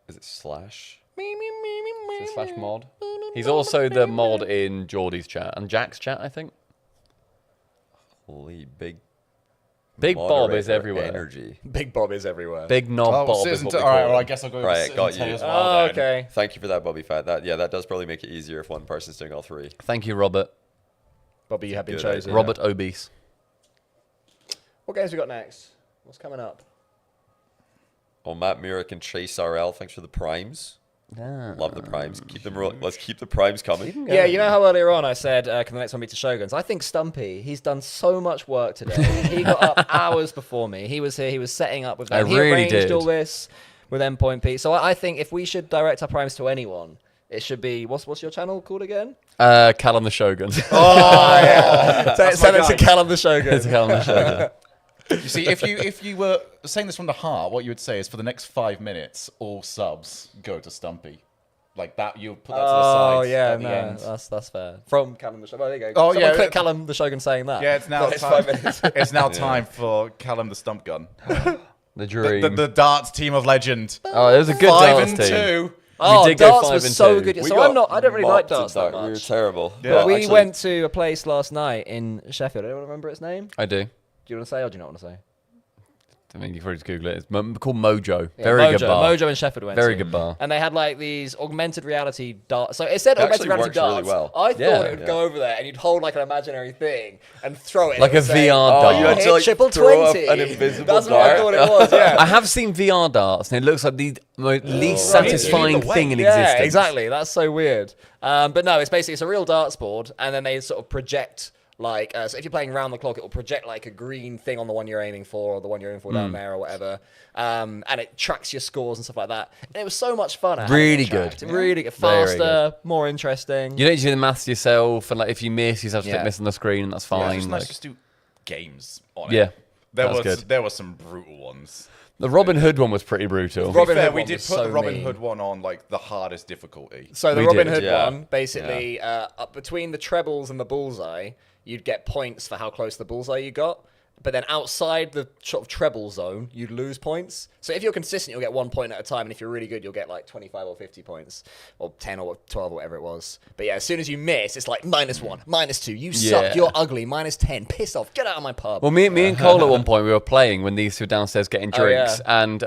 Is it Slash? Is it Slash mod? He's also the mod in Geordie's chat and Jack's chat, I think. Holy big Bob is everywhere. Energy. Big Bob is everywhere. Big knob Bob is what we call Alright, well, I him. guess I'll go Right, with got Citizen Tay you. as well. Then. Okay. Thank you for that, Bobby Fat. That does probably make it easier if one person's doing all 3. Thank you, Robert. Bobby, you have been Good chosen. Robert Obese. What games we got next? What's coming up? Oh, Matt Murick and Chase RL. Thanks for the primes. Love the primes. Keep them. Let's keep the primes coming. Yeah, you know how earlier on I said, can the next one be to Shoguns? I think Stumpy, he's done so much work today. He got up hours before me. He was here, he was setting up with them. He arranged all this with Endpoint P. So I think if we should direct our primes to anyone, it should be, what's your channel called again? Callum the Shogun. Oh, yeah. Send it to Callum the Shogun. It's Callum the Shogun. You see, if you were saying this from the heart, what you would say is for the next 5 minutes, all subs go to Stumpy. Like that, you put that to the side. Oh, yeah, at the end. that's fair. From Callum the Shogun. Well, there you go. Oh, Someone yeah. click Callum the Shogun saying that. Yeah, it's now time. 5 minutes. It's now time for Callum the Stump Gun. The dream. The darts team of legend. Oh, it was a good 5 darts and team. 2. Oh, we did go darts 5 was and so 2. good. So I don't really like darts that much. We were terrible. Yeah. But we actually, went to a place last night in Sheffield. Anyone remember its name? I do. Do you want to say or do you not want to say? I mean, you've already Google it. It's called Mojo. Yeah, Very good bar. Mojo in Sheffield went Very to. good bar. And they had like these augmented reality darts. So it said It augmented actually reality works really darts. well. I thought it would go over there and you'd hold like an imaginary thing and throw it. Like and a VR dart. you had to like triple throw up 20. an invisible That's dart. what I thought it was. Yeah. I have seen VR darts, and it looks like the least satisfying thing in existence. Yeah, exactly. That's so weird. But no, it's a real darts board, and then they sort of project like so if you're playing round the clock, it will project like a green thing on the one you're aiming for, or the one you're aiming for down there, or whatever. And it tracks your scores and stuff like that. And it was so much fun. Really good. Really good. Very Faster, more interesting. You don't need to do the maths yourself, and like if you miss, you just have to click miss on the screen, and that's fine. Yeah, it's just like, nice just do games on it. Yeah, There were some brutal ones. The Robin Hood one was pretty brutal. To be fair, we did put the Robin Hood one on like the hardest difficulty. So the Robin Hood one, basically, up between the trebles and the bullseye, you'd get points for how close to the bullseye you got. But then outside the sort of treble zone, you'd lose points. So if you're consistent, you'll get 1 point at a time. And if you're really good, you'll get like 25 or 50 points. Or 10 or 12 or whatever it was. But yeah, as soon as you miss, it's like -1, -2. You suck. You're ugly. -10. Piss off. Get out of my pub. Well, me and Cole at one point, we were playing when these two were downstairs getting drinks. And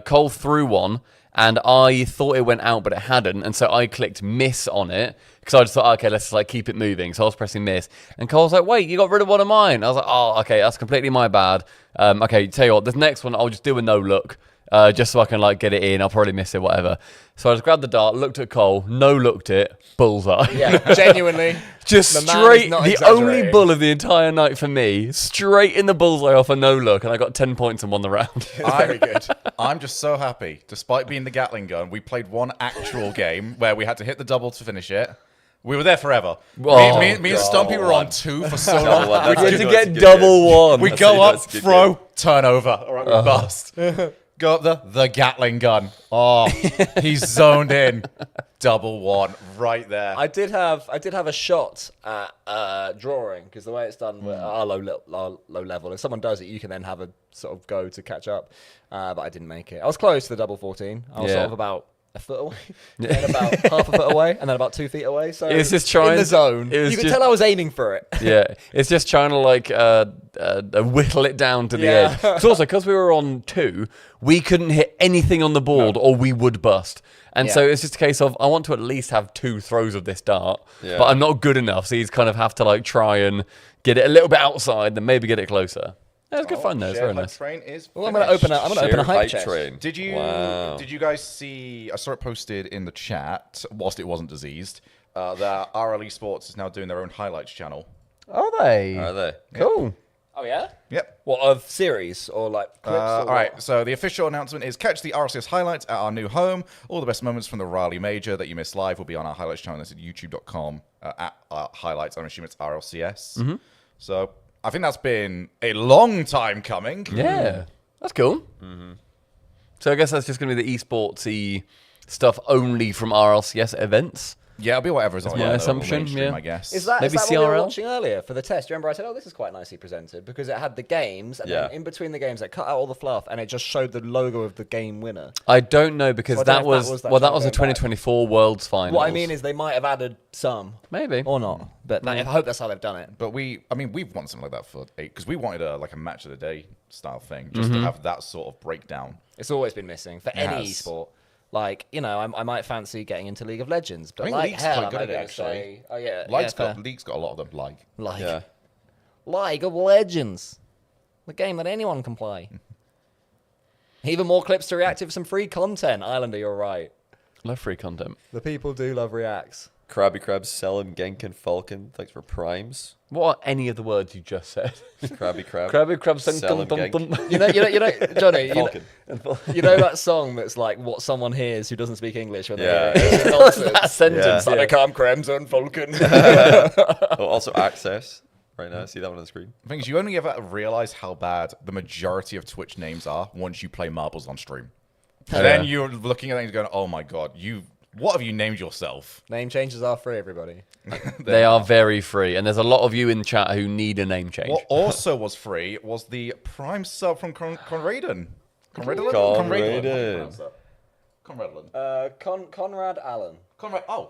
Cole threw one. And I thought it went out, but it hadn't. And so I clicked miss on it. Because I just thought, okay, let's like keep it moving. So I was pressing miss. And Cole's like, wait, you got rid of one of mine. I was like, oh, okay, that's completely my bad. Okay, tell you what, this next one, I'll just do a no look. Just so I can like get it in. I'll probably miss it, whatever. So I just grabbed the dart, looked at Cole, no looked it, bullseye. Yeah, genuinely. Just straight, the only bull of the entire night for me, straight in the bullseye off a no look, and I got 10 points and won the round. Very good. I'm just so happy. Despite being the Gatling gun, we played one actual game where we had to hit the double to finish it. We were there forever. Oh, me and Stumpy were on 2 for so long. We had to get double one. We go up, throw, turnover. All right, we bust. Go up the Gatling gun. Oh, he's zoned in. Double one right there. I did have a shot at drawing, because the way it's done with our low level, if someone does it, you can then have a sort of go to catch up. But I didn't make it. I was close to the double 14. I was sort of about a foot away, then about half a foot away, and then about 2 feet away. So it was just trying in the zone. You could tell I was aiming for it. Yeah, it's just trying to like whittle it down to the edge. It's also because we were on 2, we couldn't hit anything on the board, or we would bust. And so it's just a case of I want to at least have 2 throws of this dart, but I'm not good enough. So you kind of have to like try and get it a little bit outside, then maybe get it closer. Yeah, it's good fun though. It's very nice. Train is well, I'm gonna open a hype chest. Train. Did you guys see? I saw it posted in the chat whilst it wasn't diseased. That RLE Sports is now doing their own highlights channel. Are they? Are they? Cool. Oh yeah. Yep. What, of series or like clips? All right. So the official announcement is catch the RLCS highlights at our new home. All the best moments from the Raleigh Major that you missed live will be on our highlights channel. That's at youtube.com at highlights. I'm assuming it's RLCS. So. I think that's been a long time coming. Yeah, that's cool. So I guess that's just going to be the esportsy stuff only from RLCS events. Yeah, it'll be whatever is on my assumption. I guess. Is that maybe what CRL? we were watching earlier for the test? Remember, I said, "Oh, this is quite nicely presented," because it had the games, and then in between the games, it cut out all the fluff, and it just showed the logo of the game winner. I don't know, because So that was the 2024 Worlds Finals. What I mean is, they might have added some, maybe or not, but I hope that's how they've done it. But we've wanted something like that for 8, because we wanted a match of the day style thing, just to have that sort of breakdown. It's always been missing for any esport. Like, you know, I might fancy getting into League of Legends, but I think League's quite good at it, actually. Oh yeah, League's got a lot of them. League of Legends, the game that anyone can play. Even more clips to react to some free content. Islander, you're right. Love free content. The people do love reacts. Krabby Krabs, Selim, Genkin, Falcon. Thanks for primes. What are any of the words you just said? Krabby Krab. Krabby Krab, Selim, You know, Johnny. You know that song that's like what someone hears who doesn't speak English when they hear it. That sentence. I come Crimson Falcon. Also Access. Right now, see that one on the screen. The thing is, you only ever realize how bad the majority of Twitch names are once you play marbles on stream. And then you're looking at things going, "Oh my god, what have you named yourself?" Name changes are free, everybody. They are very free, and there's a lot of you in the chat who need a name change. What also was free was the Prime sub from Conradin. Conradin. Conrad Allen. Oh,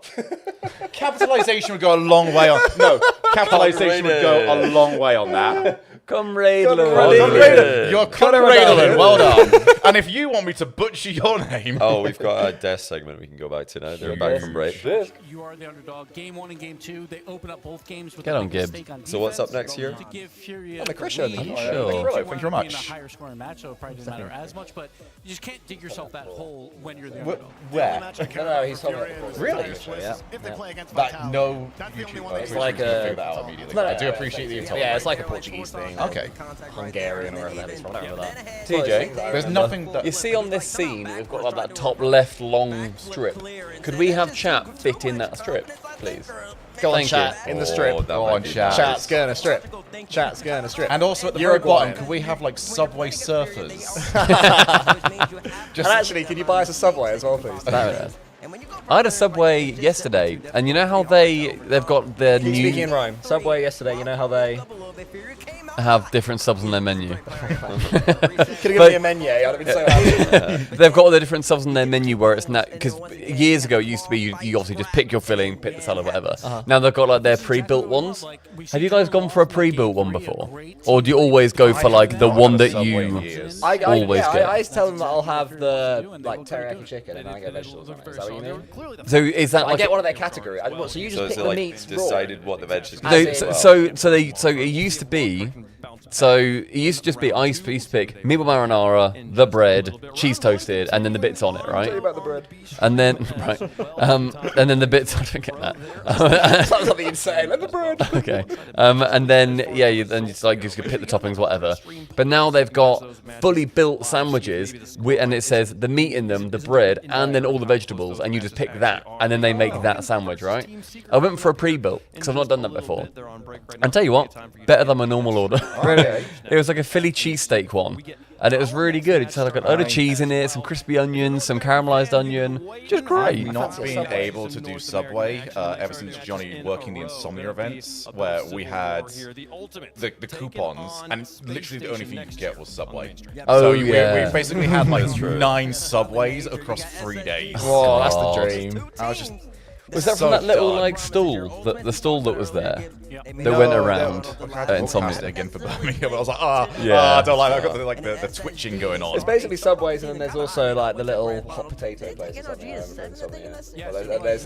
capitalization would go a long way on. No, capitalization would go a long way on that. Conradin. You're Conradin. Well done. And if you want me to butcher your name, we've got a death segment we can go back to now. They're back from break. You are the underdog. Game 1 and Game 2, they open up both games with Get on, a Gibbs. stake on defense. So what's up next year? To give Fury the Chris show. Thank you very much. A higher scoring match, so it probably doesn't matter as much, but you just can't dig yourself that hole when you're the underdog. Where? No, he's talking about Really? Yeah. That no YouTuber. It's like a. I do appreciate the attention. Yeah, it's like a Portuguese thing. Okay. Hungarian or whatever that is. Whatever that. TJ, There's nothing that you see on this scene, we've got like that top left long strip. Could we have chat fit in that strip, please? Go on, Thank chat you. in the strip. Go on, chat. Chat's going to strip. Chat's going to strip. And also at the very bottom, could we have like Subway surfers? And actually, can you buy us a Subway as well, please? I had a Subway yesterday, and you know how they've got their Keep new... speaking in rhyme. Subway yesterday, you know how they... have different subs on their menu. Could have given me a menu, I'd have been so happy. They've got all the different subs on their menu where it's not... Because years ago, it used to be you obviously just pick your filling, pick the salad, whatever. Now they've got like their pre-built ones. Have you guys gone for a pre-built one before? Or do you always go for like the one that you always get? I tell them that I'll have the like teriyaki chicken and I get vegetables on it. Is that what you mean? So is that like I get one of their category. So you just pick the meats raw? decided what the veg is So it used to be So it used to just be I used to pick meatball marinara, the bread, cheese toasted, and then the bits on it, right? Tell you about the bread. And then and then the bits. I don't get that. Sounds something insane. Like the bread. Okay. And then you just pick the toppings, whatever. But now they've got fully built sandwiches, and it says the meat in them, the bread, and then all the vegetables, and you just pick that, and then they make that sandwich, right? I went for a pre-built because I've not done that before. And tell you what, better than my normal order. Really? It was like a Philly cheesesteak one. And it was really good. It just had like a load of cheese in it, some crispy onions, some caramelized onion. Just great. I've not been able to do Subway ever since Johnny working the Insomnia events, where we had the coupons, and literally the only thing you could get was Subway. Oh, so yeah. we basically had like 9 Subways across 3 days. Whoa, that's the dream. I was just... Was that from that little like stall, the stall that was there, that went around Insomnia? Again for Birmingham. I was like, I don't like that. I've got the twitching going on. It's basically Subways, and then there's also like the little hot potato places. There's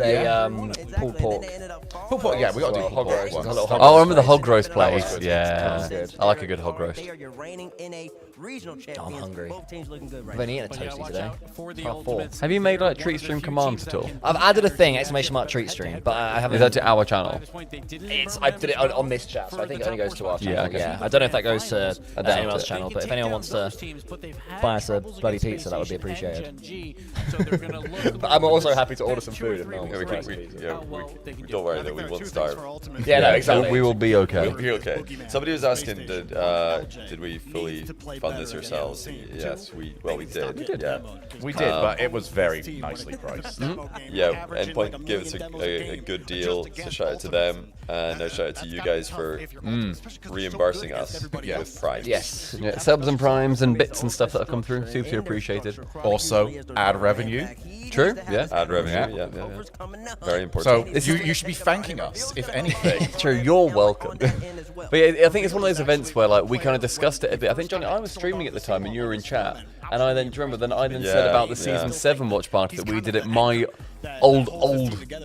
a pulled pork. Pulled pork, yeah, we got to do hog roast. Oh, I remember the hog roast place. Yeah, I like a good hog roast. Oh, I'm hungry. I've only eaten a toasty today. Half full. Have you made like treat stream commands at all? I've added a thing, ! treat stream, but I haven't. Is that to our channel? I did it on this chat, so I think it only goes to our channel. Yeah, okay. Yeah, I don't know if that goes to anyone else's channel, but if anyone wants to buy us a bloody pizza, that would be appreciated. But I'm also happy to order some food if no one wants Don't worry that we won't starve. Yeah, no, exactly. We will be okay. We'll be okay. Somebody was asking, did we fully fund this ourselves? And yes, we did. Yeah, we did, but it was very nicely priced. Yeah, Endpoint gave us a good deal, so shout out to them, and a shout out to you guys for reimbursing us with primes. Yes. Yeah, subs and primes and bits and stuff that have come through, super appreciated. Also, ad revenue. True, yeah. Ad revenue, yeah. Very important. So you should be thanking us, if anything. True, you're welcome. But yeah, I think it's one of those events where like we kind of discussed it a bit. I think, Johnny, I was streaming at the time and you were in chat, and I then, do you remember, then I said about the season 7 watch party that we did at my old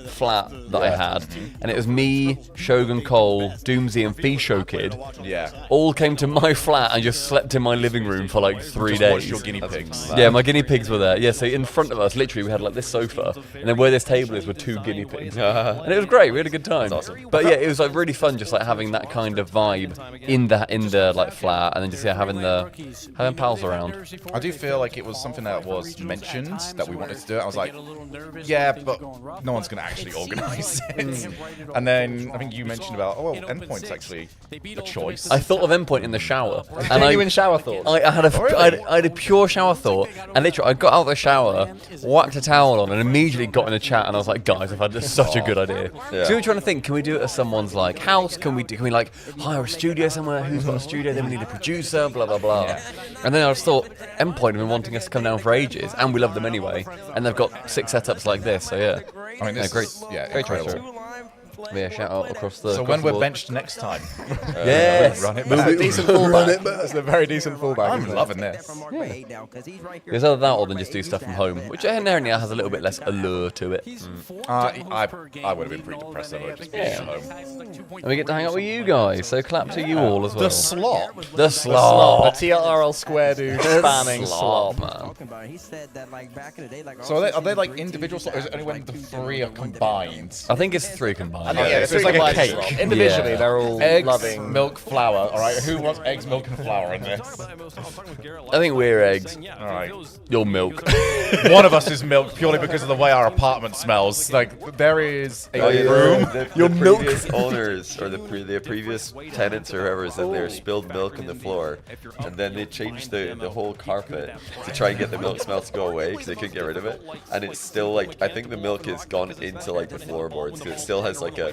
flat that I had, and it was me, Shogun Cole, Doomsy, and Fisho Kid. Yeah. All came to my flat and just slept in my living room for like 3 days. Watched your guinea pigs. Yeah, my guinea pigs were there. Yeah, so in front of us, literally, we had like this sofa, and then where this table is were 2 guinea pigs, and it was great. We had a good time. That's awesome. But yeah, it was like really fun, just like having that kind of vibe in the like flat, and then just having pals around. I do feel like it was something that was mentioned that we wanted to do. I was like, yeah, but no one's going to actually organise it. And then I think you mentioned about, Endpoint's actually a choice. I thought of Endpoint in the shower. And genuine shower thought. I had a pure shower thought, and literally I got out of the shower, whacked a towel on, and immediately got in a chat, and I was like, guys, I've had such a good idea. Yeah. So we were trying to think, can we do it at someone's like house? Can we like hire a studio somewhere? Who's got a studio? Then we need a producer, blah blah blah. Yeah. And then I just thought, Endpoint have been wanting us to come down for ages, and we love them anyway. And they've got 6 setups like this, so yeah. I mean, great choice. Yeah, shout out across the. So when we're benched next time, yes, run it back. Decent fullback. That's a very decent fullback. I'm loving this. Yeah. There's either that or then just do stuff from home, which inherently has a little bit less allure to it. I would have been pretty depressed if I just being at home. And we get to hang out with you guys, so clap to you all as well. The slop. The slop. The TRL square dude spamming slop. Man. So are they like individual slops, or is it only when the 3 are combined? I think it's 3 combined. Yeah, so it's like a cake. Individually, they're all eggs, loving milk, flour. All right, who wants eggs, milk, and flour in this? I think we're eggs. All right, you're milk. One of us is milk purely because of the way our apartment smells. Like there is a room. The previous owners or the previous tenants or whoever is in there spilled milk on the floor, and then they changed the whole carpet to try and get the milk smell to go away because they couldn't get rid of it. And it's still like, I think the milk has gone into like the floorboards because it still has like a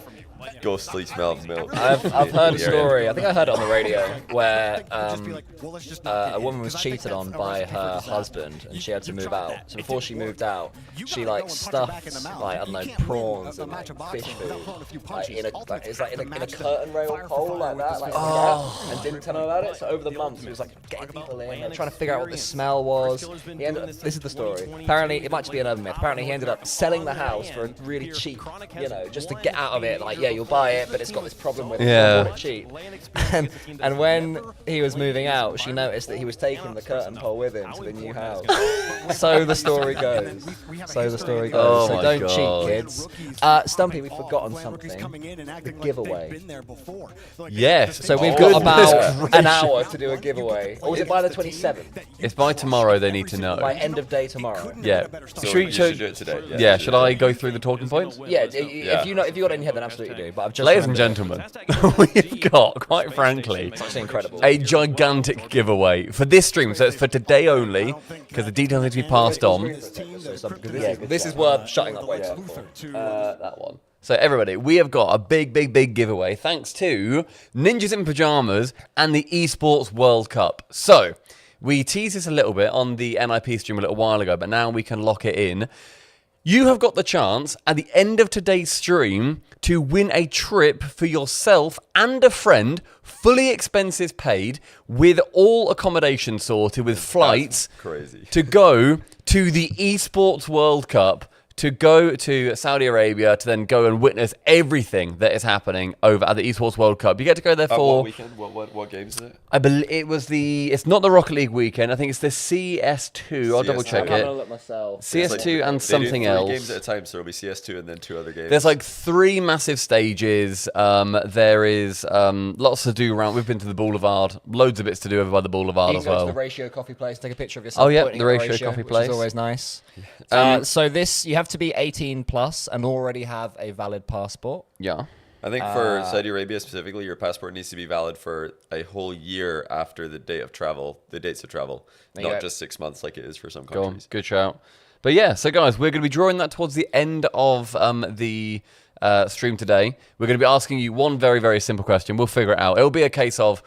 ghostly smell of milk. I've heard a story, I think I heard it on the radio, where a woman was cheated on by her husband and she had to move out. So before she moved out, she like stuffed like, I don't know, prawns and fish food like, in a curtain rail hole like that, like and didn't tell her about it. So over the months, he was like getting people in and trying to figure out what the smell was. He ended up, this is the story. Apparently, it might just be an urban myth. Apparently, he ended up selling the house for a really cheap, just to get out of it. Like, you'll buy it, but it's got this problem with Yeah. it, bought it cheap. And when he was moving out, she noticed that he was taking the curtain pole with him to the new house. So the story goes. So the story goes. Oh So my don't God. cheat, kids. Stumpy, we've forgotten something. The giveaway. Yes. So we've Goodness got about gracious. an hour to do a giveaway. Or was it by the 27th? It's by tomorrow they need to know. By end of day tomorrow. Yeah. So you should do it today. Yeah, should I go through the talking points? Yeah, if you got it in your head, then absolutely do. But I've just Ladies and remembered. gentlemen, we've got, quite frankly, It's actually incredible. a gigantic giveaway for this stream. So it's for today only, because the details need to be passed on. Yeah, this is worth shutting up way up for. That one. So everybody, we have got a big, big, big giveaway thanks to Ninjas in Pajamas and the Esports World Cup. So we teased this a little bit on the NIP stream a little while ago, but now we can lock it in. You have got the chance at the end of today's stream to win a trip for yourself and a friend, fully expenses paid, with all accommodation sorted, with flights crazy. to go to the Esports World Cup, to go to Saudi Arabia, to then go and witness everything that is happening over at the Esports World Cup. You get to go there for... What weekend? What games is it? I believe it was it's not the Rocket League weekend. I think it's the CS2. I'll double check I'm having a it. look myself. CS2 and They do something 3 else. games at a time, so it'll be CS2 and then 2 other games. There's like 3 massive stages. There is lots to do around. We've been to the Boulevard. Loads of bits to do over by the Boulevard You as can go to well. the Ratio Coffee Place, take a picture of yourself. Oh yeah, pointing the at Ratio Coffee which Place. is always nice. So you have to be 18 plus and already have a valid passport. Yeah. I think for Saudi Arabia specifically, your passport needs to be valid for a whole year after the date of travel, the dates of travel, not just 6 months like it is for some Go on. countries. Good shout. But yeah, so guys, we're going to be drawing that towards the end of the stream today. We're going to be asking you one very, very simple question. We'll figure it out. It'll be a case of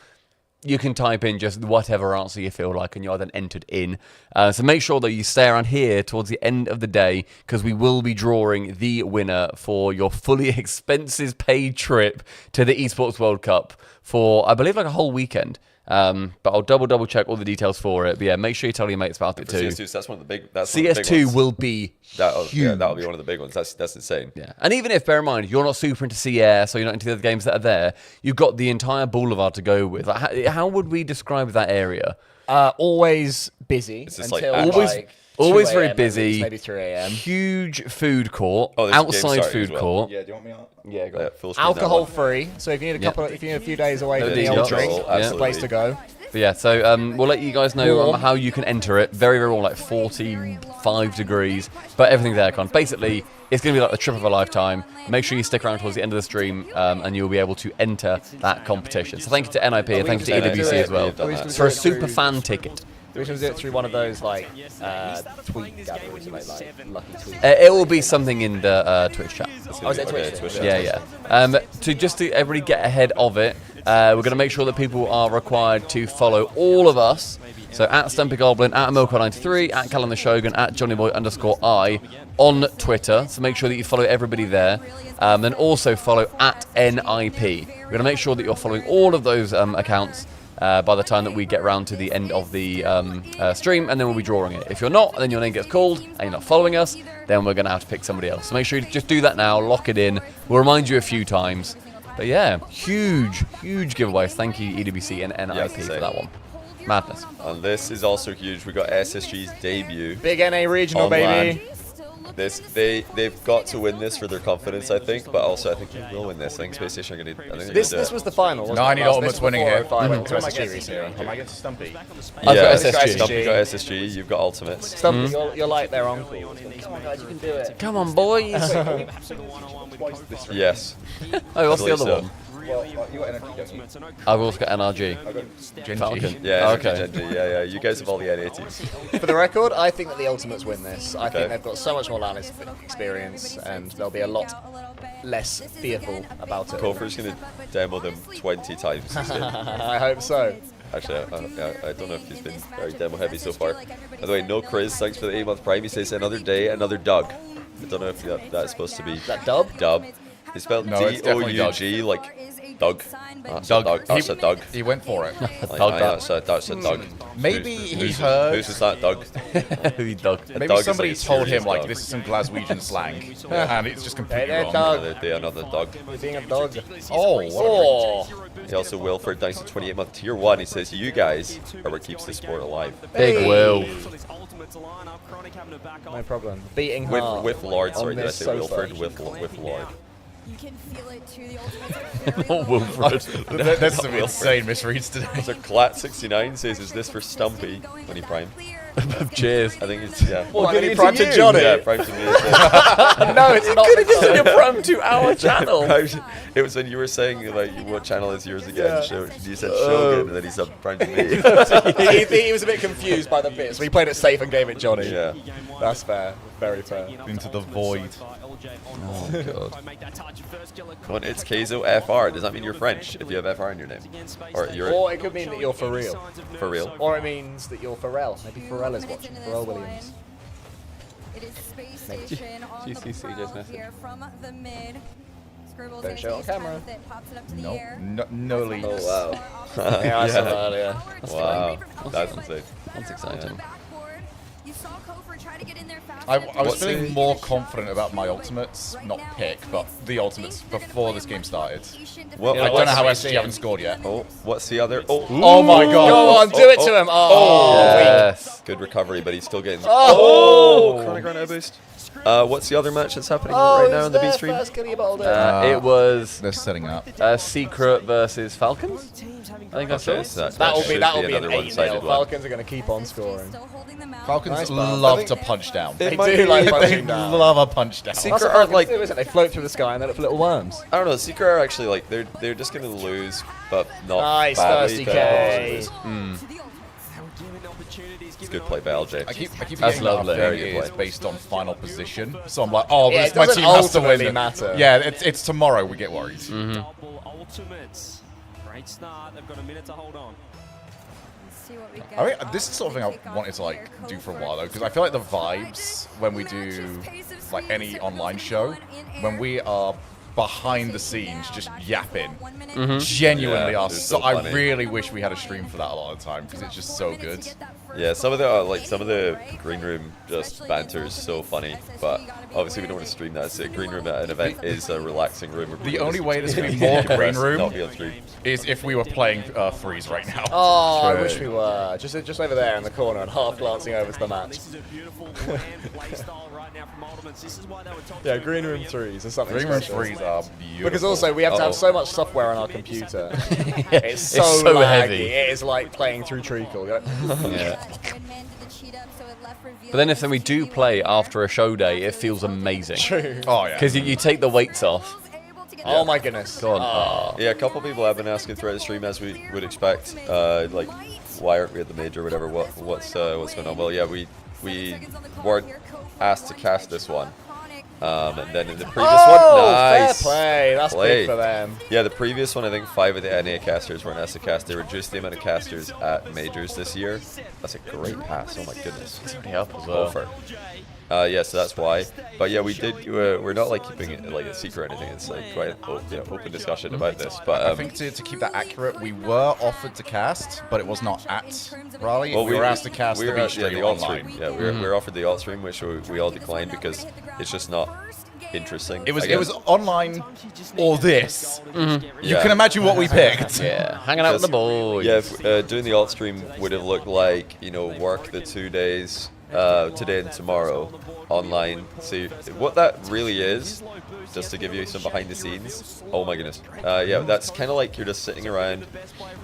you can type in just whatever answer you feel like, and you're then entered in. So make sure that you stay around here towards the end of the day, because we will be drawing the winner for your fully expenses paid trip to the Esports World Cup for, I believe, like a whole weekend. But I'll double check all the details for it. But yeah, make sure you tell your mates about it too. CS2, so that's one of the big. That's CS2 one of the big ones. will be huge. Yeah, that'll be one of the big ones. That's insane. Yeah, and even if, bear in mind, you're not super into CS, or you're not into the other games that are there, you've got the entire Boulevard to go with. Like, how would we describe that area? Always busy It's just until always 2 very a.m. busy. Maybe 3 a.m. Huge food court, Oh, there's a game outside starting food as well. court. Yeah, do you want me on? Yeah, go on. Full screen Alcohol that one. free. So if you need if you need a few days away No from the details. old drink, Absolutely. it's the place to go. But yeah, so we'll let you guys know Warm. how you can enter it. Very, very warm, like 45 degrees, but everything's aircon. Basically, it's going to be like the trip of a lifetime. Make sure you stick around towards the end of the stream, and you'll be able to enter that competition. So thank you to NIP and thank you to EWC as well for a super fan ticket. We should do it through one of those like tweet gatherings, like lucky tweet. It will be something in the Twitch chat. Oh, is it Twitch? Yeah. To everybody get ahead of it, we're going to make sure that people are required to follow all of us. So at Stumpy Goblin, at Milko93, at Callum the Shogun, at JohnnyBoi_I on Twitter. So make sure that you follow everybody there. Then also follow at NIP. We're going to make sure that you're following all of those accounts by the time that we get around to the end of the stream, and then we'll be drawing it. If you're not, and then your name gets called, and you're not following us, then we're going to have to pick somebody else. So make sure you just do that now, lock it in. We'll remind you a few times. But yeah, huge giveaways. Thank you, EWC and NIP for that one. Madness. And this is also huge. We got SSG's debut. Big NA regional, online. baby. They've got to win this for their confidence, I think, but also I think they will win this. I think Space Station are going to. This was the final. Wasn't No, it? I need Ultimate's winning here. Final to Who am I SSG getting? recently. Am I getting Stumpy? I've got SSG. Stumpy got SSG. You've got Ultimates. Stumpy, you're like their uncle. Come on, guys, you can do it. Come on, boys. Yes. Oh, what's the I other believe one? Well, you got energy, don't you? I've also got NRG. I got Falcon. Yeah. Okay. Yeah. You guys have all the NA teams. For the record, I think that the Ultimates win this. I Okay. think they've got so much more LAN experience, and they'll be a lot less fearful about it. Kofor's going to demo them 20 times. I hope so. Actually, I don't know if he's been very demo heavy so far. By the way, no Chris, thanks for the 8-month Prime. He says another day, another Doug. I don't know if that's supposed to be. Is that Dub? Dub. It's spelled No, it's definitely D-O-U-G, like Doug. That's a Doug. That's a Doug. He went for it. That's a Doug. Maybe he heard. Who's that Doug? Who's Doug? Maybe somebody told him like this is some Glaswegian slang, and it's just completely wrong. Another Doug. Being a dog. Oh. He also Wilford down to 28 month tier 1. He says, "You guys are what keeps the sport alive." Big Will. No problem. Beating heart with Lord. Sorry, on did I this say sofa. Wilford? With Lord. You can feel it too. The ultimates Not Wilfred. There's some insane misreads today. So Clat69 says, "Is this for Stumpy when he prime?" Cheers. I think it's yeah. Well, did he prime to Johnny? Yeah, prime to me. No, it's not. Could have just done your prime to our channel. It was when you were saying like, "What channel is yours again?" You said Shogun, and then he said prime to me. he was a bit confused by the bit, so he played it safe and gave it Johnny. Yeah, that's fair. Very fair. Into the void. Oh god. Come on, it's Keizo FR. Does that mean you're French if you have FR in your name? Or it could mean that you're for real. For real? Or it means that you're Pharrell. Maybe Pharrell is watching. Pharrell Williams. It is Space Station on the prowl here from the mid. Scribbles Don't show it on camera. Pops it up to the air. No leaks. Oh wow. Yeah, I saw that earlier. Wow, that's insane. That's exciting. I was feeling more confident about my ultimates, not pick, but the ultimates before this game started. Well, I don't know how SG haven't scored yet. Oh, what's the other? Oh, oh my god! Go on, do it to him! Oh, yes. Good recovery, but he's still getting. Oh, chronic ground boost. What's the other match that's happening right now in the B stream? It was they're setting up. Secret versus Falcons. I think I saw. So that'll be an one-sided 8-0. one. Falcons are going to keep on scoring. Falcons love to punch down. They do like They punching down. love a punch down. Secret are like they float through the sky and they look for little worms. I don't know. Secret are actually like they're just going to lose, but not Nice, badly. thirsty K. It's good play by LJ. I keep That's forgetting lovely. that Very good it's play. based on final position. So I'm like, oh, Yeah, but it my doesn't team has to win. ultimately it. matter. Yeah, it's tomorrow. We get worried. Double ultimates. Great start. They've got a minute to hold on. See what we got. I mean, this is the sort of thing I wanted to like do for a while though, because I feel like the vibes when we do like any online show, when we are behind the scenes just yapping, genuinely Yeah, are. it's So so I funny. really wish we had a stream for that a lot of the time because it's just so good. Yeah, some of the green room just banter is so funny, but obviously we don't want to stream that. So green room at an event is a relaxing room. Where The only way there's to gonna be more green not room be on stream. is if we were playing Freeze right now. Oh, I True. wish we were. Just over there in the corner and half glancing over to the match. Yeah, green room threes or something. Green room special. threes are beautiful. Because also we have to have so much software on our computer. It's so so laggy. heavy. It is like playing through treacle. Yeah. But then if we do play after a show day, it feels amazing. True. Oh yeah. Because you take the weights off. Oh my goodness. Go on. Yeah, a couple people have been asking throughout the stream, as we would expect, like, why aren't we at the major or whatever? What's going on? Well, yeah, we weren't asked to cast this one. And then in the previous one, nice Fair play. That's big for them. Yeah, the previous one, I think 5 of the NA casters weren't asked to cast. They reduced the amount of casters at majors this year. That's a great pass. Oh my goodness. It's already up as well. Over. Yeah, so that's why. But yeah, we did. We're not like keeping it like a secret or anything. It's like quite open discussion about this. But I think to keep that accurate, we were offered to cast, but it was not at Raleigh. well, we were asked to cast we the were B at, stream the alt online. stream. Yeah, we were offered the alt stream, which we all declined because it's just not interesting. It was I guess. online or this. You Yeah. can imagine what we picked. Yeah, hanging out with the boys. Yeah, if, doing the alt stream would have looked like, work the 2 days, today and tomorrow, online. See, what that really is, just to give you some behind the scenes, oh my goodness. Yeah, that's kind of like you're just sitting around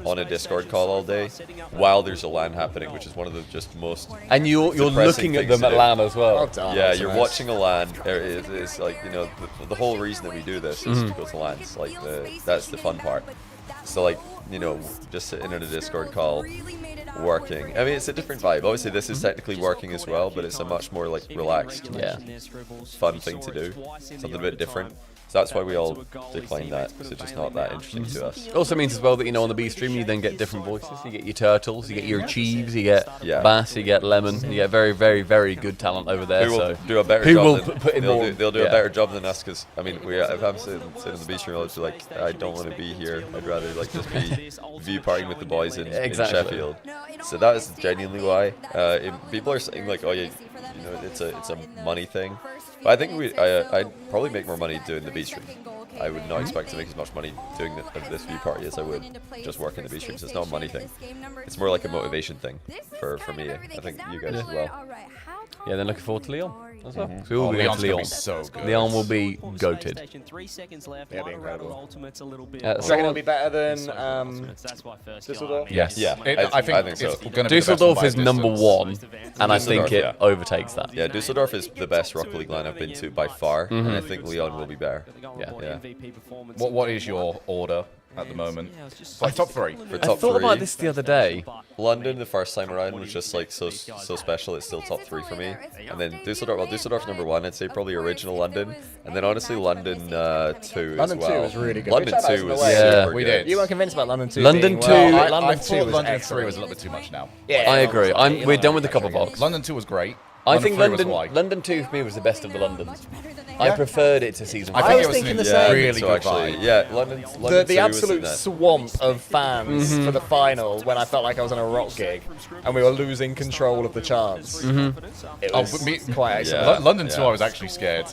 on a Discord call all day while there's a LAN happening, which is one of the just most And you're looking at them at LAN as well. Yeah, you're watching a LAN. It's like, the whole reason that we do this is to go to LANs. Like, that's the fun part. So, like, just sitting in a Discord call, working. I mean, it's a different vibe. Obviously, this is technically working as well, but it's a much more, like, relaxed, fun thing to do. Something a bit different. So that's why we all declined that, because it's just not that interesting to us. It also means as well that, you know, on the B stream you then get different voices. You get your Turtles, you get your Cheeves, you get Bass, you get Lemon. You get very, very, very good talent over there. Who will so do a better who job will than, put in more? They'll do a better job than us, because, I mean, if I'm sitting on the B stream, I'll just be like, I don't want to be here. I'd rather like just be view partying with the boys in Sheffield. So that is genuinely why. People are saying like, oh yeah, you know, it's a money thing. But I think I'd probably make more money doing the B stream. I would not expect to make as much money doing this view party as I would just working the B streams. It's not a money thing. It's more like a motivation thing for me. I think you guys as well. Yeah, then looking forward to Leon as well. So we will be going to Leon. So good. Leon will be goated. Yeah, be incredible. So it'll be better than Düsseldorf? Yes. Yeah, I think so. Düsseldorf is #1, and I think it overtakes that. Yeah, Düsseldorf is the best Rocket League line I've been to by far, and I think Leon will be better. Yeah. What is your order at the moment? Like top 3. For top I thought 3, about this the other day. London, the first time around, was just like so special. It's still top 3 for me. And then Düsseldorf. Well, Düsseldorf's #1. I'd say probably original London, and then honestly London 2 as well. London 2 was really good. London 2 was Yeah, super we good. did. You weren't convinced about London 2. London 2. London 2 thought was London 3 excellent. was a little bit too much now. Yeah, I agree. We're done with the copper box. London 2 was great. I think 3 was London 2 for me was the best of the Londons. I preferred it to season 5. I think was it was thinking the a same. really good actually. vibe. Yeah, London The 2 absolute was swamp of fans for the final when I felt like I was on a rock gig and we were losing control of the charts. It was quite excellent. London 2, I was actually scared.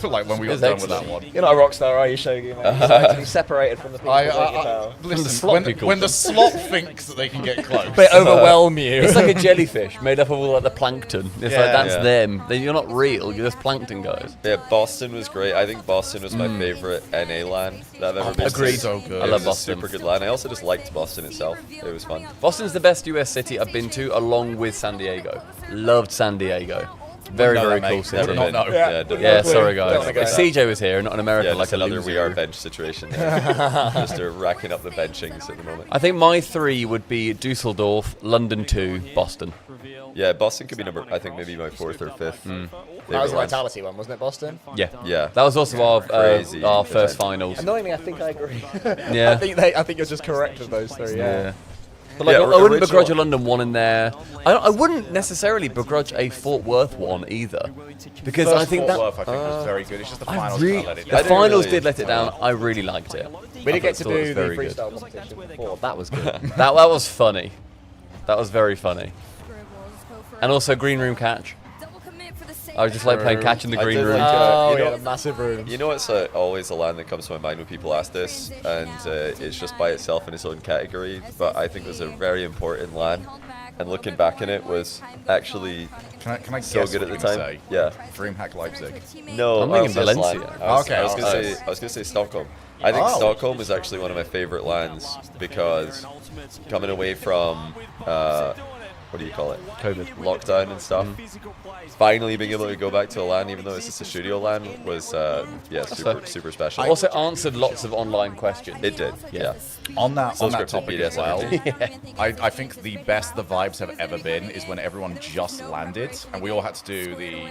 Like when we got done with that one. You're not a rock star, are you, Shogi? Mate? You're supposed to be separated from the people. Listen, when the slot thinks that they can get close, They overwhelm you. It's like a jellyfish made up of all like the plankton. It's like that's Yeah. them. You're not real. You're just plankton guys. Yeah, Boston was great. I think Boston was my favorite NA LAN that I've ever been to. Agreed. So good. I love It was Boston. a super good LAN. I also just liked Boston itself. It was fun. Boston's the best US city I've been to, along with San Diego. Loved San Diego. Very, No, very mate. cool city. Never not know. Yeah, sorry guys. Don't wanna go If CJ was here, not in America, Yeah, like like a another loser. We Are bench situation. Just racking up the benchings at the moment. I think my 3 would be Dusseldorf, London 2, Boston. Yeah, Boston could be I think maybe my 4th or 5th. That was the Vitality one, wasn't it, Boston? Yeah. Yeah. That was also Crazy our first event. finals. Annoyingly, I think I agree. Yeah. I think you're just correct with those 3. Yeah. But like, Yeah, I wouldn't original- begrudge a London 1 in there. I wouldn't necessarily begrudge a Fort Worth 1 either, because I think Fort that Worth, I think was very good. It's just the finals really, that let it the down. finals really- did let it down. I really liked it. We I did get to thought it was do the very good. freestyle competition before. That was good. That was funny. That was very funny. And also green room catch. I was just like playing catch in the I green did room. like, Oh, you know- yeah, the massive room. You know, it's always a LAN that comes to my mind when people ask this, and it's just by itself in its own category. But I think it was a very important LAN, and looking back in it was actually Can I so guess good what at the you're time. gonna say? Yeah. DreamHack Leipzig. No, I'm thinking RLCS Valencia. LAN. Okay, I was gonna RLCS. say Stockholm. I think Oh. Stockholm is actually one of my favorite LANs because coming away from what do you call it? COVID. Lockdown and stuff. Finally being able to go back to a LAN, even though it's just a studio LAN, was super special. Also answered lots of online questions. It did, yeah. On that scripted topic as BDS well, energy. I think the best the vibes have ever been is when everyone just landed and we all had to do the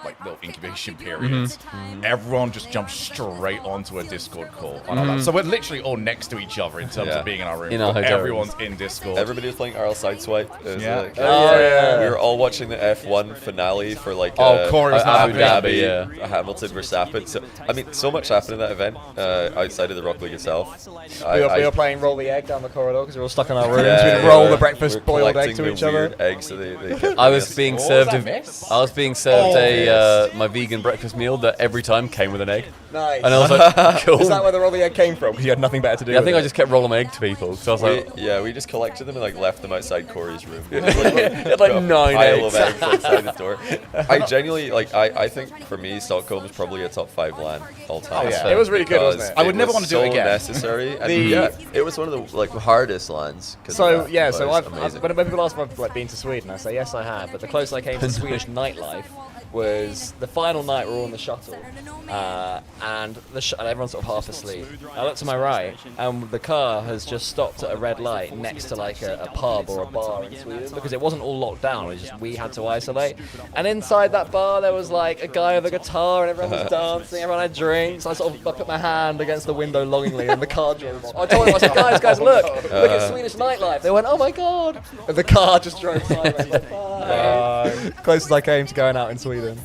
like little incubation periods. Everyone just jumped straight onto a Discord call. On our LAN. So we're literally all next to each other in terms Yeah. of being in our room. In our but hotel everyone's in Discord. Everybody was playing RL Sideswipe. It was Yeah. like, yeah. we were all watching the F1 finale for like Corey was not Abu happy. Dhabi, Hamilton Verstappen. So I mean, so much happened in that event outside of the Rock League itself. We were playing roll the egg down the corridor because we were all stuck in our rooms. Yeah, We'd roll yeah. the breakfast We're boiled egg collecting to the each other. weird eggs, so they kept I was us- being What served. was that miss? I was being served my vegan breakfast meal that every time came with an egg, Nice. and I was like, cool. Is that where the roll the egg came from? Because you had nothing better to do. Yeah, I with think I it. just kept rolling my egg to people. So I was like, we just collected them and like left them outside Corey's room. It had, like, A 9 pile eggs. of eggs outside the door. I genuinely like. I think for me, Stockholm is probably a top 5 LAN all time. Oh, yeah. It was really good, wasn't because it? I would never was want to do it so again. Necessary. And The- yeah, it was one of the like hardest LANs. 'cause of So that, yeah, but so it was I've amazing. when people ask if I've like been to Sweden, I say yes, I have. But the closest I came to Swedish nightlife was the final night. We're all on the shuttle, and everyone's sort of half asleep. I look to my right, and the car has just stopped at a red light next to like a pub or a bar in Sweden because it wasn't all locked down. It was just we had to isolate. And inside that bar, there was like a guy with a guitar, and everyone was dancing. Everyone had drinks. I put my hand against the window longingly, and the car drove off. I told them, I said, guys, look at Swedish nightlife. They went, oh my god, and the car just drove sideways. Closest I came to going out in Sweden.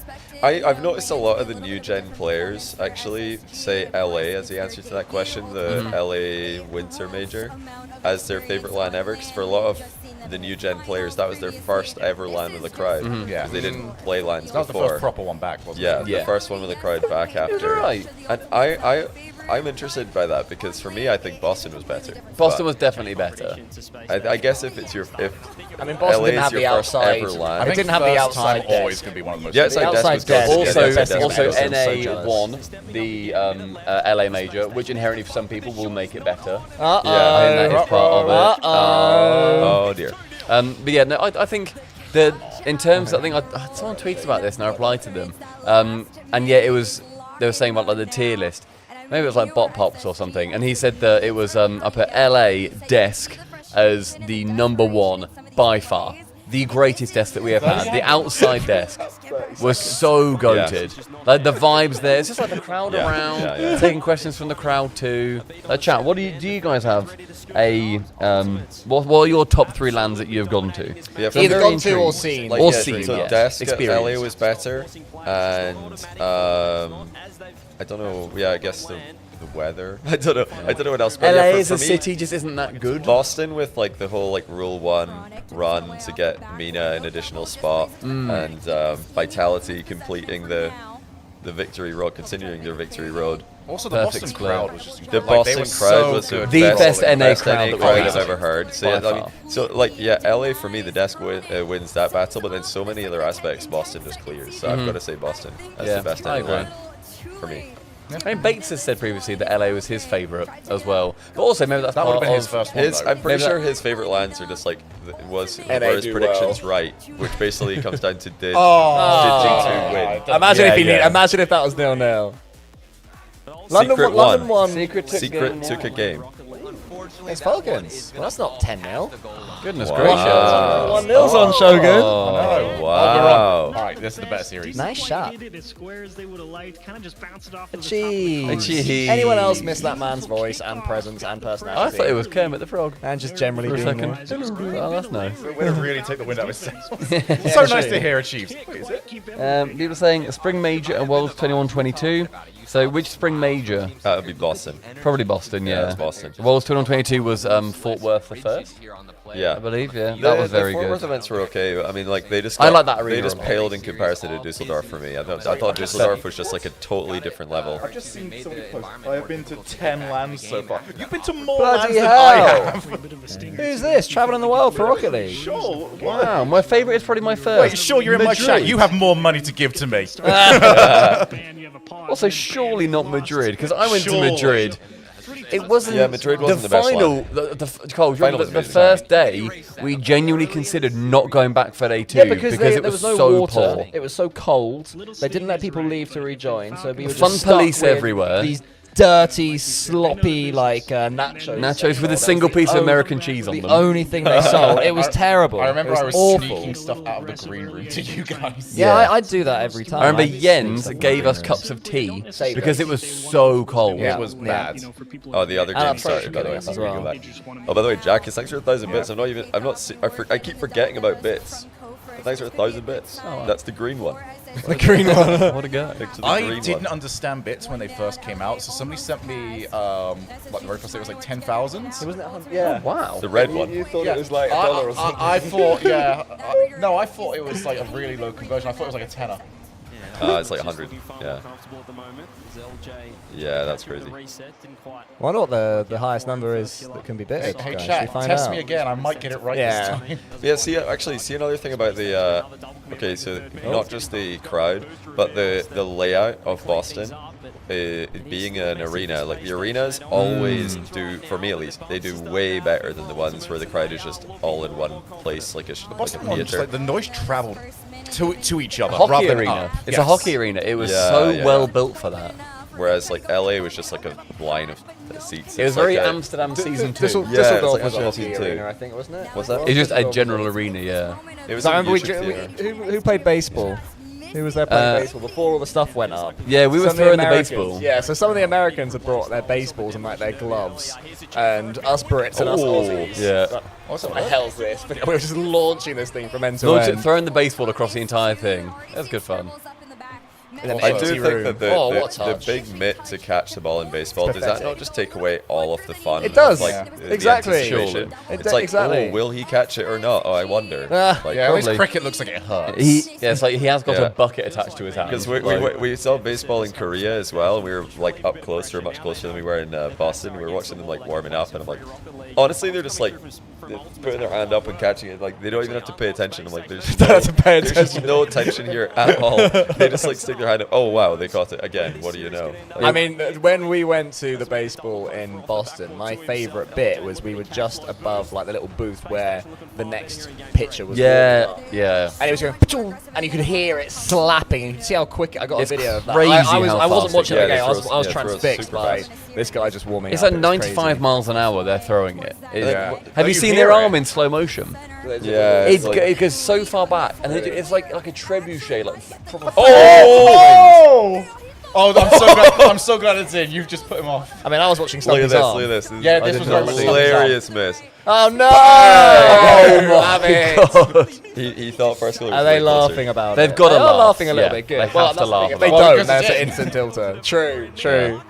I've noticed a lot of the new gen players actually say LA as the answer to that question, the LA Winter Major, as their favorite LAN ever. Because for a lot of the new gen players, that was their first ever LAN with a crowd. Yeah, they didn't play LANs that was before. The first proper one back, wasn't it? Yeah, the first one with a crowd back after. Right. And I'm interested by that because for me, I think Boston was better. Boston was definitely better. I guess if it's Boston didn't have the outside. I think didn't have the outside. Always going to be one of the most. Yeah, outside desk. Also, NA won the LA major, which inherently for some people will make it better. Yeah, and that is part of it. Oh dear. But yeah, no, I think that in terms, I think someone tweeted about this and I replied to them. And yeah, they were saying about like the tier list. Maybe it was like Bot Pops or something, and he said that it was up at LA desk as the #1 by far. The greatest desk that we have had. The outside desk was so goated. Like the vibes there, it's just like the crowd around, taking questions from the crowd too. Chat, what do you guys have what are your top 3 LANs that you've gone to? Yeah, either gone to or seen. Or seen, so desk at LA was better, and I don't know. Yeah, I guess the weather. I don't know what else. But LA yeah, as a me, city just isn't that good. Boston with like the whole like Rule 1 run to get Mina an additional spot, and Vitality completing the victory road, continuing their victory road. Also, the Boston crowd was just the Boston crowd was the best NA crowd I've ever heard. So yeah, LA for me, the desk wins that battle, but then so many other aspects, Boston just clears. So I've got to say Boston as the best NA for me. I mean, Bates has said previously that LA was his favourite as well, but also maybe that's that part would have been of his first one. I'm pretty sure his favourite LANs are just like were his predictions right, which basically comes down to did G2 win. Imagine if that was 0-0. London won. Secret took a game. It's Falcons. Well, that's not 10-0. Goodness Wow. gracious. 1-0's on Shogun. Oh, wow. All right, this is the better series. Nice shot. Achie. Anyone else miss that man's voice and presence and personality? I thought it was Kermit the Frog. And just generally for a being second. there. Oh, that's nice. We're going to really take the wind out of his sails. So nice to hear Achieves. Is it? People are saying Spring Major and Worlds 21-22. So which Spring Major? That would be Boston. Probably Boston, yeah. It's Boston. Worlds 21-22 was Fort Worth the first. Yeah, I believe. Yeah, that was very the Fort good. Worth events were okay. But I mean, like they just I like that arena. They just paled in comparison to Dusseldorf for me. I thought Dusseldorf was just like a totally different level. I've just seen somebody post. I have been to 10 LANs so far. You've been to more Bloody LANs than hell. I have. Who's this? Traveling the world for Rocket League? Sure. Wow, my favourite is probably my first. Wait, sure, you're in my chat. You have more money to give to me. Also, surely not Madrid, because I went to Madrid. It wasn't. Yeah, Madrid wasn't the best final. Cole, The first day, we genuinely considered not going back for day 2 Yeah, because it there was no so water. poor. It was so cold. They didn't let people leave to rejoin, so we were Fun just stuck police with everywhere. These dirty, sloppy, like nachos. Nachos with a single piece of American cheese on them. The only thing they sold. It was terrible. I remember I was awful. sneaking stuff out of the green room to you guys. Yeah, I'd do that every time. I remember Jens gave us cups of tea because it was so cold. It was bad. Oh, the other game started, by the way. as well. Oh, by the way, Jack, thanks for 1,000 bits. I keep forgetting about bits. Thanks for 1,000 bits. That's the green one. The green one. What a guy. I didn't understand bits when they first came out, so somebody sent me, like the very first day, it was like 10,000. Wasn't it? Yeah. Wow. The red one. You thought it was like $1 or something. I thought, yeah. No, I thought it was like a really low conversion. I thought it was like a tenner. It's like 100. Yeah. Yeah, that's crazy. I wonder what the highest number is that can be bid. Hey, guys. chat, Should we find test out? me again. I might get it right this time. Yeah, see another thing about the okay, so not just the crowd, but the layout of Boston being an arena. Like the arenas always do, for me at least, they do way better than the ones where the crowd is just all in one place, like a Boston one, just theater. like the noise traveled to each other. Hockey rather than arena. up. It's a hockey arena. It was so well built for that. Whereas like LA was just like a line of seats. It was very Amsterdam season 2. Düsseldorf was a hockey arena, I think, wasn't it? What's that? It's just a general arena, yeah. It was. I remember who played baseball? Who was there playing baseball before all the stuff went up? Yeah, we were Some of throwing the Americans- baseball. Yeah, so some of the Americans had brought their baseballs and like their gloves, and us Brits and us Aussies. Yeah. What the hell's this? We were just launching this thing from end to end. Throwing the baseball across the entire thing. That was good fun. I do think that the big mitt to catch the ball in baseball, does that not just take away all of the fun? It does. Like, the Exactly. anticipation? It It's like, exactly. oh, will he catch it or not? Oh, I wonder. Like, Yeah, at least cricket looks like it hurts. It's like he has got Yeah. a bucket attached to his hand. Because Like- we saw baseball in Korea as well, and we were like up close, we were much closer than we were in Boston. We were watching them like warming up, and I'm like, honestly, they're just like putting their hand up and catching it. Like they don't even have to pay attention. I'm like, there's there's no tension here at all. They just like stick their hand up. Oh wow, they caught it again. What do you know? Like, I mean, when we went to the baseball in Boston, my favourite bit was we were just above like the little booth where the next pitcher was. Yeah, warming up. yeah. And it was going, "Pachoo," and you could hear it slapping. And you could see how quick. I got It's a video of that. crazy I how wasn't fast watching it the goes. game. I was throws transfixed super by fast. this guy just warming It's up. like 95 miles an hour they're throwing it. Have you you seen hear their it? arm in slow motion? Yeah, It goes so far back, and it's like a trebuchet, like proper. I'm so glad it's in. You've just put him off. I mean, I was watching Look at Stumpy's this. arm. Look at this. Yeah, this was very much hilarious miss. Oh no! God. He thought first goal. Are they laughing about They've it? got to They are laugh. laughing a little Yeah, bit. Good. they have to laugh They about it. don't. because That's it's an in. instant tilter. True.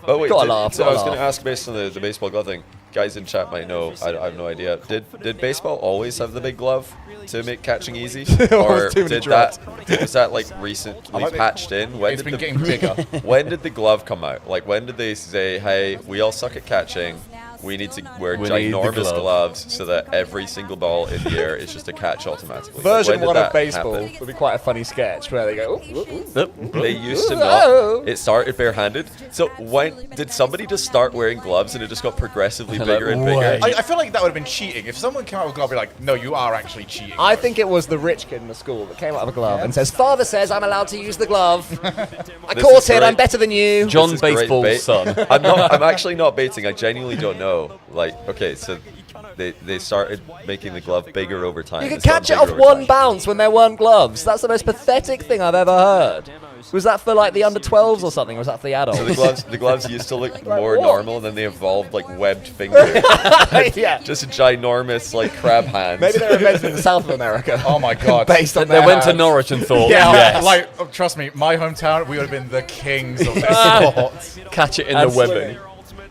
But wait, Gotta laugh, so gotta I was going laugh. to ask based on the baseball glove thing. Guys in chat might know. I have no idea. Did baseball always have the big glove to make catching easy, or too many did drops. was that like recently patched in? When It's did been getting bigger. When did the glove come out? Like when did they say, "Hey, we all suck at catching. We need to wear We need the ginormous glove." gloves so that every single ball in the air is just a catch automatically." Like, Version when did 1 of that baseball happen? would be quite a funny sketch where they go, ooh, ooh. They used to Whoa. not. It started barehanded. So when did somebody just start wearing gloves and it just got progressively bigger and bigger? I feel like that would have been cheating. If someone came out with a glove, I'd be like, no, you are actually cheating. I think it was the rich kid in the school that came out of a glove and says, "Father says I'm allowed to use the glove. I This caught is it. great. I'm better than you." John This is great Baseball's bait. son. I'm actually not baiting. I genuinely don't know. Like, okay, so they started making the glove bigger over time. You could It's gotten catch it bigger off over one time. bounce when there weren't gloves. That's the most pathetic thing I've ever heard. Was that for like the under 12s or something? Or was that for the adults? So the gloves used to look more normal, and then they evolved like webbed fingers. Yeah. Just ginormous like crab hands. Maybe they were invented in South America. Oh my god. Based on They their went to hands. Norwich and thought, Yeah, yes, like trust me, my hometown, we would have been the kings of this sport. catch it in the webbing.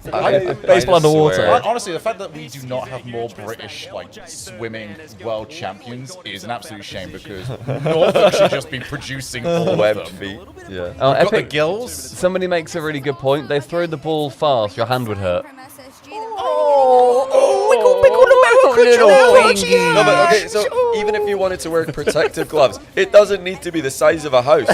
Baseball underwater. swear. Honestly, the fact that we do not have more British like swimming world champions is an absolute shame because Norfolk should just be producing all of webbed them. feet. Yeah. Oh, Got the Epic, gills. somebody makes a really good point. They throw the ball fast, your hand would hurt. No, but okay, so even if you wanted to wear protective gloves, it doesn't need to be the size of a house.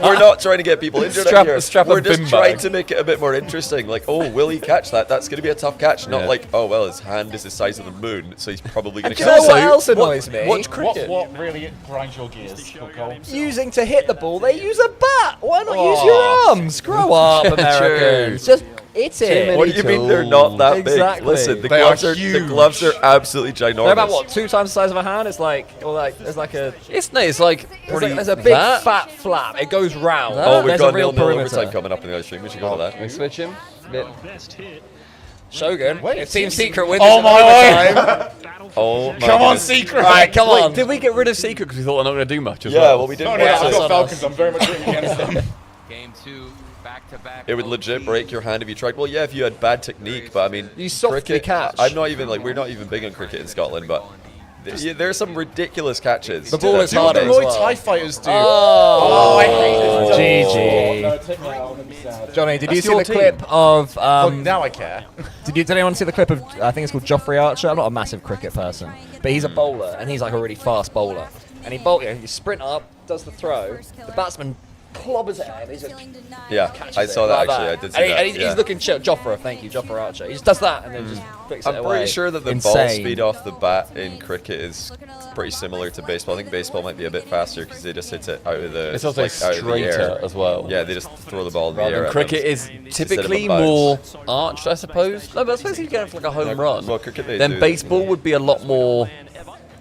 We're not trying to get people injured out here. Strap a We're just bin trying bag. to make it a bit more interesting. Like, oh, will he catch that? That's going to be a tough catch. Not Yeah. like, oh, well, his hand is the size of the moon, so he's probably going to Do you know catch what it. else annoys me? Watch cricket. What really grinds your gears, Cole? Using to hit the ball, they use a bat. Why not use your arms? Grow up, Americans. Just hit it. What do you mean they're not that Exactly. big? Listen, the They gloves are are the huge. gloves are absolutely ginormous. They're about what, 2 times the size of a hand? It's like, or like, there's like a, It's like there's a big fat flap. It goes round. Oh, we've There's got a real 0-0 perimeter. overtime coming up in the other stream. We should go for that. We switch him. Shogun. Wait, If Team Secret wins, Oh in my overtime. Oh my Come on, goodness. Secret! Right, come on. Did we get rid of Secret because we thought they're not going to do much as Yeah, well? well, we didn't No, no, want I've to. got Falcons. I'm very much rooting against them. Game 2, back-to-back. It would legit break your hand if you tried. Well, yeah, if you had bad technique, but I mean, You softly cricket, catch. I'm not even like we're not even big on cricket in Scotland, but there's some ridiculous catches. The ball is Do what the harder as Roy well. TIE fighters do. Oh, I hate this. GG. No, take me out. Let me sad. Johnny, did you That's see your the team. clip of? Look, now I care. Did anyone see the clip of? I think it's called Joffrey Archer. I'm not a massive cricket person, but he's a bowler and he's like a really fast bowler. And he you sprint up, does the throw. The batsman clobbers it at him. He's just I saw that actually. I did see that. And he's looking chill. Joffre, thank you, Joffre Archer. He just does that and then just flicks it away. I'm pretty sure that the ball speed off the bat in cricket is pretty similar to baseball. I think baseball might be a bit faster because they just hit it out of the. It's also straighter as well. Yeah, they just throw the ball in the air. Cricket is typically more arched, I suppose. No, but I suppose you get for like a home run. Well, cricket then baseball would be a lot more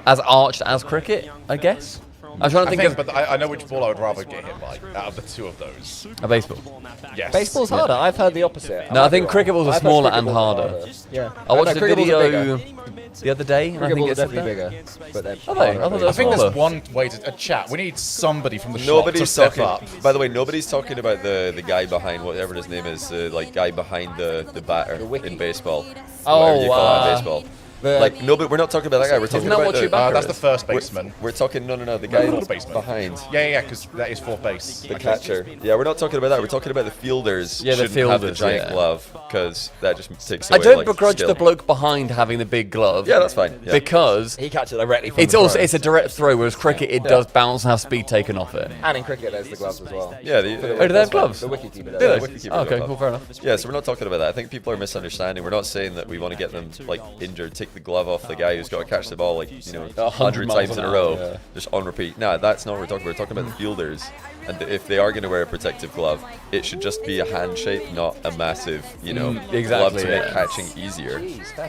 as arched as cricket, I guess. I'm trying to think but I know which ball I would rather get hit by out of the two of those. A baseball. Yes. Baseball's harder. I've heard the opposite. No, I think cricket balls are smaller and harder. Yeah. I watched a video the other day, and I think it's definitely bigger. But I think there's one way to chat. We need somebody from the shop Nobody's to step talking. up. By the way, nobody's talking about the guy behind whatever his name is, like guy behind the batter in baseball. Whatever you call it in baseball. Like nobody, we're not talking about that guy. We're talking about that's the first baseman. We're talking no, the guy behind. Yeah, because that is fourth base. The catcher. Yeah, we're not talking about that. We're talking about the fielders. Yeah, the shouldn't have the fielders, giant glove because that just takes away. I don't like, begrudge skill. the bloke behind having the big glove. Yeah, that's fine. Yeah. Because he catches it directly from it's also it's a direct throw, whereas cricket it does bounce and have speed taken off it. And in cricket there's the gloves as well. Yeah, do they have gloves? The wicketkeeper does. does. Okay, cool, fair enough. Yeah, so we're not talking about that. I think people are misunderstanding. We're not saying that we want to get them like injured, take the glove off the guy who's got to catch the ball like 100 times in a row, just on repeat. Nah, that's not what we're talking about. We're talking about the fielders, and if they are going to wear a protective glove, it should just be a hand shape, not a massive, glove to make catching easier.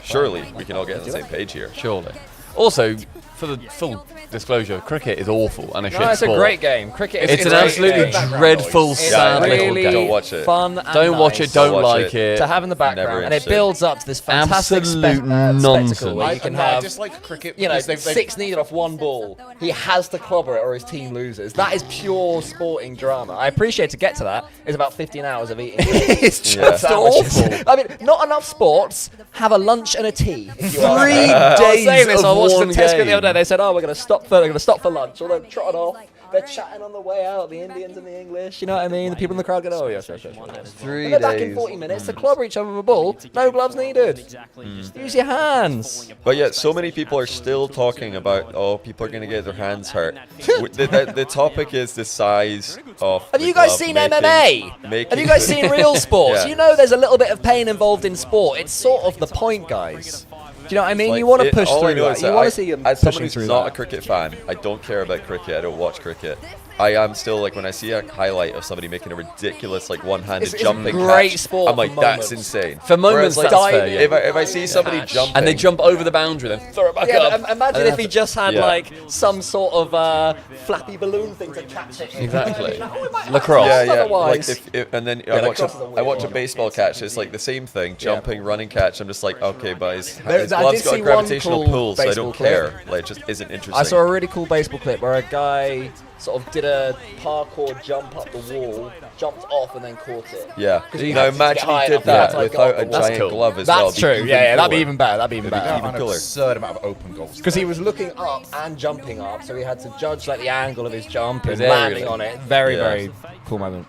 Surely we can all get on the same page here. Surely. Also, for the full disclosure, cricket is awful and a shit it's sport. a great game. Cricket It's an absolutely dreadful, sad little game. Don't watch it. Fun and Don't watch it. Don't like it. To have in the background, and it builds up to this fantastic absolute spectacle nonsense. where you can have, I dislike cricket. 6 needed off one ball. He has to clobber it, or his team loses. That is pure sporting drama. I appreciate to get to that is about 15 hours of eating. It's just awful. I mean, not enough sports. Have a lunch and a tea. 3 days I of watched one the test the game. other day. They said, "Oh, we're going to stop for lunch." Or they're trotting off. They're chatting on the way out. The Indians and the English. You know what I mean? The people in the crowd go, "Oh yes." 3 And they're back days. in 40 minutes to clobber each other with a ball. No gloves needed. Just use your hands. But yet, so many people are still talking about, people are going to get their hands hurt. the topic is the size of. Have you guys seen MMA? Have you guys seen real sports? Yeah. You know there's a little bit of pain involved in sport. It's sort of the point, guys. Do you know what I mean? Like, you want to push all I through know that. is You want to see them as someone pushing who's through not that. a cricket fan, I don't care about cricket. I don't watch cricket. I am still like when I see a highlight of somebody making a ridiculous like one-handed It's jumping great catch, sport I'm like, for that's moments. insane. For moments, Whereas, that's fair, yeah. If I see somebody jumping and they jump over the boundary, then throw it back Yeah, up. but imagine and if he just had Yeah. like some sort of flappy balloon thing to catch it. Exactly. No, it might Lacrosse. happen Yeah. Like otherwise. and then Yeah, I watch lacrosse is a weird I watch a one. baseball catch. It's like the same thing, jumping, running catch. I'm just like, okay, but his I glove's did got see a one gravitational cool pull, so I baseball don't clip. care. Like, it just isn't interesting. I saw a really cool baseball clip where a guy sort of did a parkour jump up the wall, jumped off, and then caught it. Yeah. 'Cause he Now had to get imagine high he enough did that to, like, go without up a the wall. giant glove as well. That's true. Yeah, that'd be even better. That'd be even better. Even cooler. Absurd amount of open goals. Because he was looking up and jumping up, so he had to judge like the angle of his jump and His area, landing like- on it. Very, Yeah. very cool moment.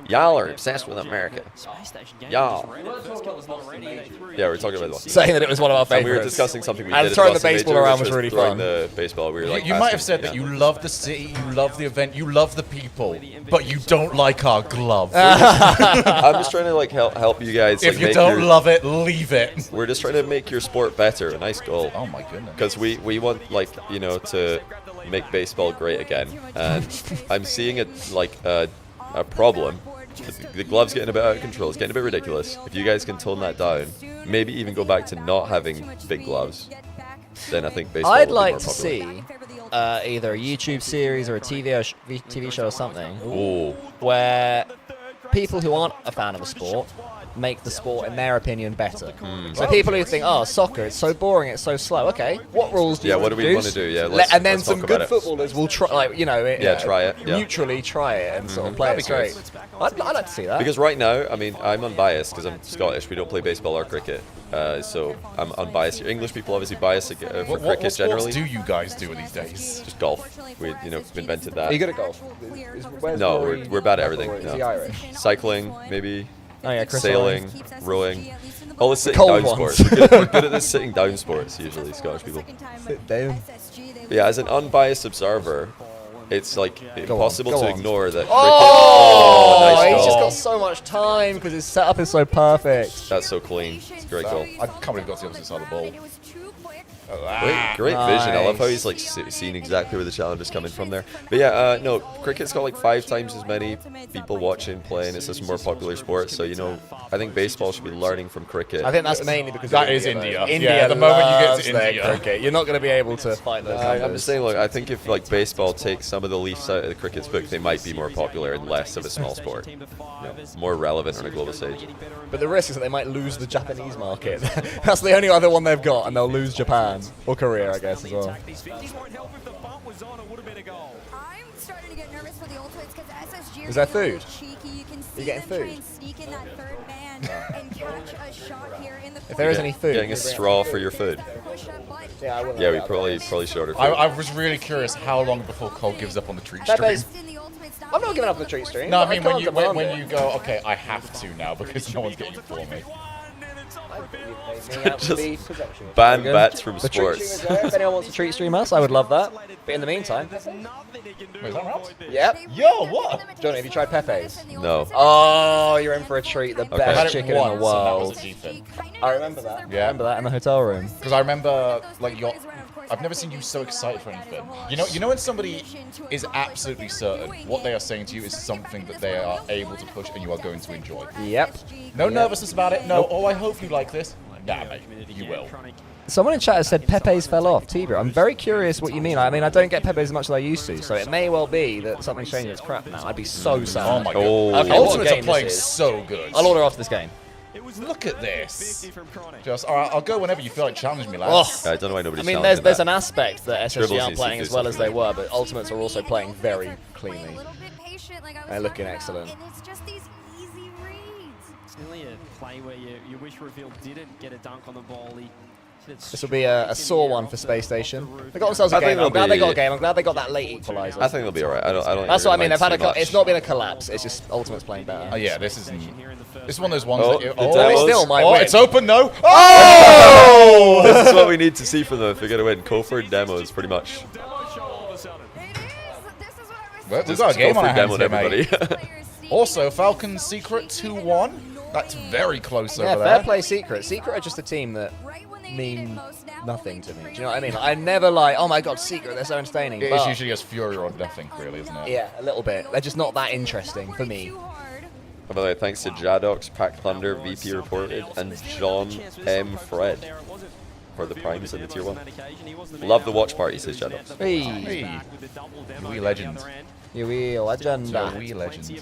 Y'all are obsessed with America. Y'all. Yeah, we're talking about the Saying that it was one of our And we were favorites. discussing something we And did at throwing the Boston baseball Major, around which was really throwing fun. the baseball. We were like, You might have asking- said that you love the city, you love the event, you love the people, but you don't like our glove. I'm just trying to like help you guys. If like, you make don't your- love it, leave it. We're just trying to make your sport better. A nice goal. Oh my goodness. Because we want like to make baseball great again, and I'm seeing it like a problem. The glove's getting a bit out of control. It's getting a bit ridiculous. If you guys can tone that down, maybe even go back to not having big gloves, then I think baseball I'd will like be to more popular. see either a YouTube series or a TV show or something Ooh. where people who aren't a fan of a sport make the sport, in their opinion, better. So people who think, oh, soccer, it's so boring, it's so slow. Okay, what rules do you Yeah, what do we introduce? wanna do? Yeah, And then let's some talk good about it. footballers will try, like, try it, yeah. mutually try it and sort of play it straight. I'd like to see that. Because right now, I mean, I'm unbiased because I'm Scottish. We don't play baseball or cricket, so I'm unbiased here. English people obviously biased for What cricket sports generally. do you guys do these days? Just golf. We invented that. Are you good at golf? No, we're bad at everything. Is No. he Irish? Cycling, maybe. Oh yeah, Chris Sailing, Owen. rowing. All the sitting Cold down ones. sports. We're good at the sitting down sports, usually, Scottish people. Sit down. But yeah, as an unbiased observer, it's like impossible to ignore that. Oh, nice he's just goal. got so much time because his setup is so perfect. That's so clean. It's a great goal. I can't believe he got to the opposite side of the ball. Great vision. I love how he's like seeing exactly where the challenge is coming from there. But yeah, no, cricket's got like 5 times as many people watching, playing. It's just a more popular sport. So, you know, I think baseball should be learning from cricket. I think that's mainly because that of is India. India, Yeah, the moment you get loves to their India. cricket, you're not going to be able to fight those numbers. I'm just saying, look, I think if like baseball takes some of the leaves out of the cricket's book, they might be more popular and less of a small sport. You know, more relevant on a global stage. But the risk is that they might lose the Japanese market. That's the only other one they've got, and they'll lose Japan or Korea, I guess, as well. I'm starting to get nervous for the ultimates because SSG Is there food? cheeky. You can see You getting them try food? and sneak in that third man and catch a shot here in the If there is any food, Getting a straw for your food. Yeah, I will. Yeah, we probably showed her food. I was really curious how long before Cole gives up on the treat stream. Pepe's, I'm not giving up the treat stream. No, but I mean can't demand when it. you go, okay, I have to now because no one's getting it for me. Just ban bats from The treat stream sports. is there. If anyone wants to treat stream us, I would love that. But in the meantime, Wait, is that right? yep. Yo, what? Johnny, have you tried Pepe's? No. Oh, you're in for a treat. The I best had it chicken once, in the and that world. was decent. I remember that. Yeah. I remember that in the hotel room. Because I remember, like, I've never seen you so excited for anything. You know when somebody is absolutely certain what they are saying to you is something that they are able to push and you are going to enjoy. Yep. No nervousness about it. No, oh, I hope you like this. Nah, mate, you will. Someone in chat has said Pepe's fell off. Tibra, I'm very curious what you mean. I mean, I don't get Pepe's as much as I used to, so it may well be that something's changing. It's crap now. I'd be so sad. Oh my god. Okay, Ultimates what are playing game this is. so good. I'll order after this game. Look at this. Just, alright, I'll go whenever you feel like challenging me, lads. Oh. I don't know why nobody's I mean, challenging there's that. an aspect that Dribbles SSG aren't needs to playing do as well as they something. were, but Ultimates are also playing very cleanly. They're looking excellent. it's just these easy reads. It's nearly a play where you wish Reveal didn't get a dunk on the ball. This will be a sore one for Space Station. They got themselves a I think game. I'm glad they'll they got a be- game. I'm glad they got that late equalizer. I think they'll be alright. I don't That's think what I mean. they're They've had too much. it's not been a collapse. It's just Ultimate's playing better. Oh yeah, this is one of those ones Oh, that the you, demos. Still might oh, win. it's open, no. Oh! This is what we need to see from them if they're going to win. Cofer demos, pretty much. We've Just got a game on our Cofer hands demoed here, mate. everybody. Also, Falcon's Secret 2-1. That's very close Yeah, over fair there. play. Secret. Secret are just a team that mean nothing to me. Do you know what I mean? I never like, oh my god, Secret, they're so entertaining. It's but- usually just Fury or nothing, really, isn't it? Yeah, a little bit. They're just not that interesting for me. By the way, thanks to Jadox, Pack Thunder, VP Reported, and John M. Fred for the primes in the tier 1. Love the watch party, says Jadox. Hey, we legend. You will legend. We legend.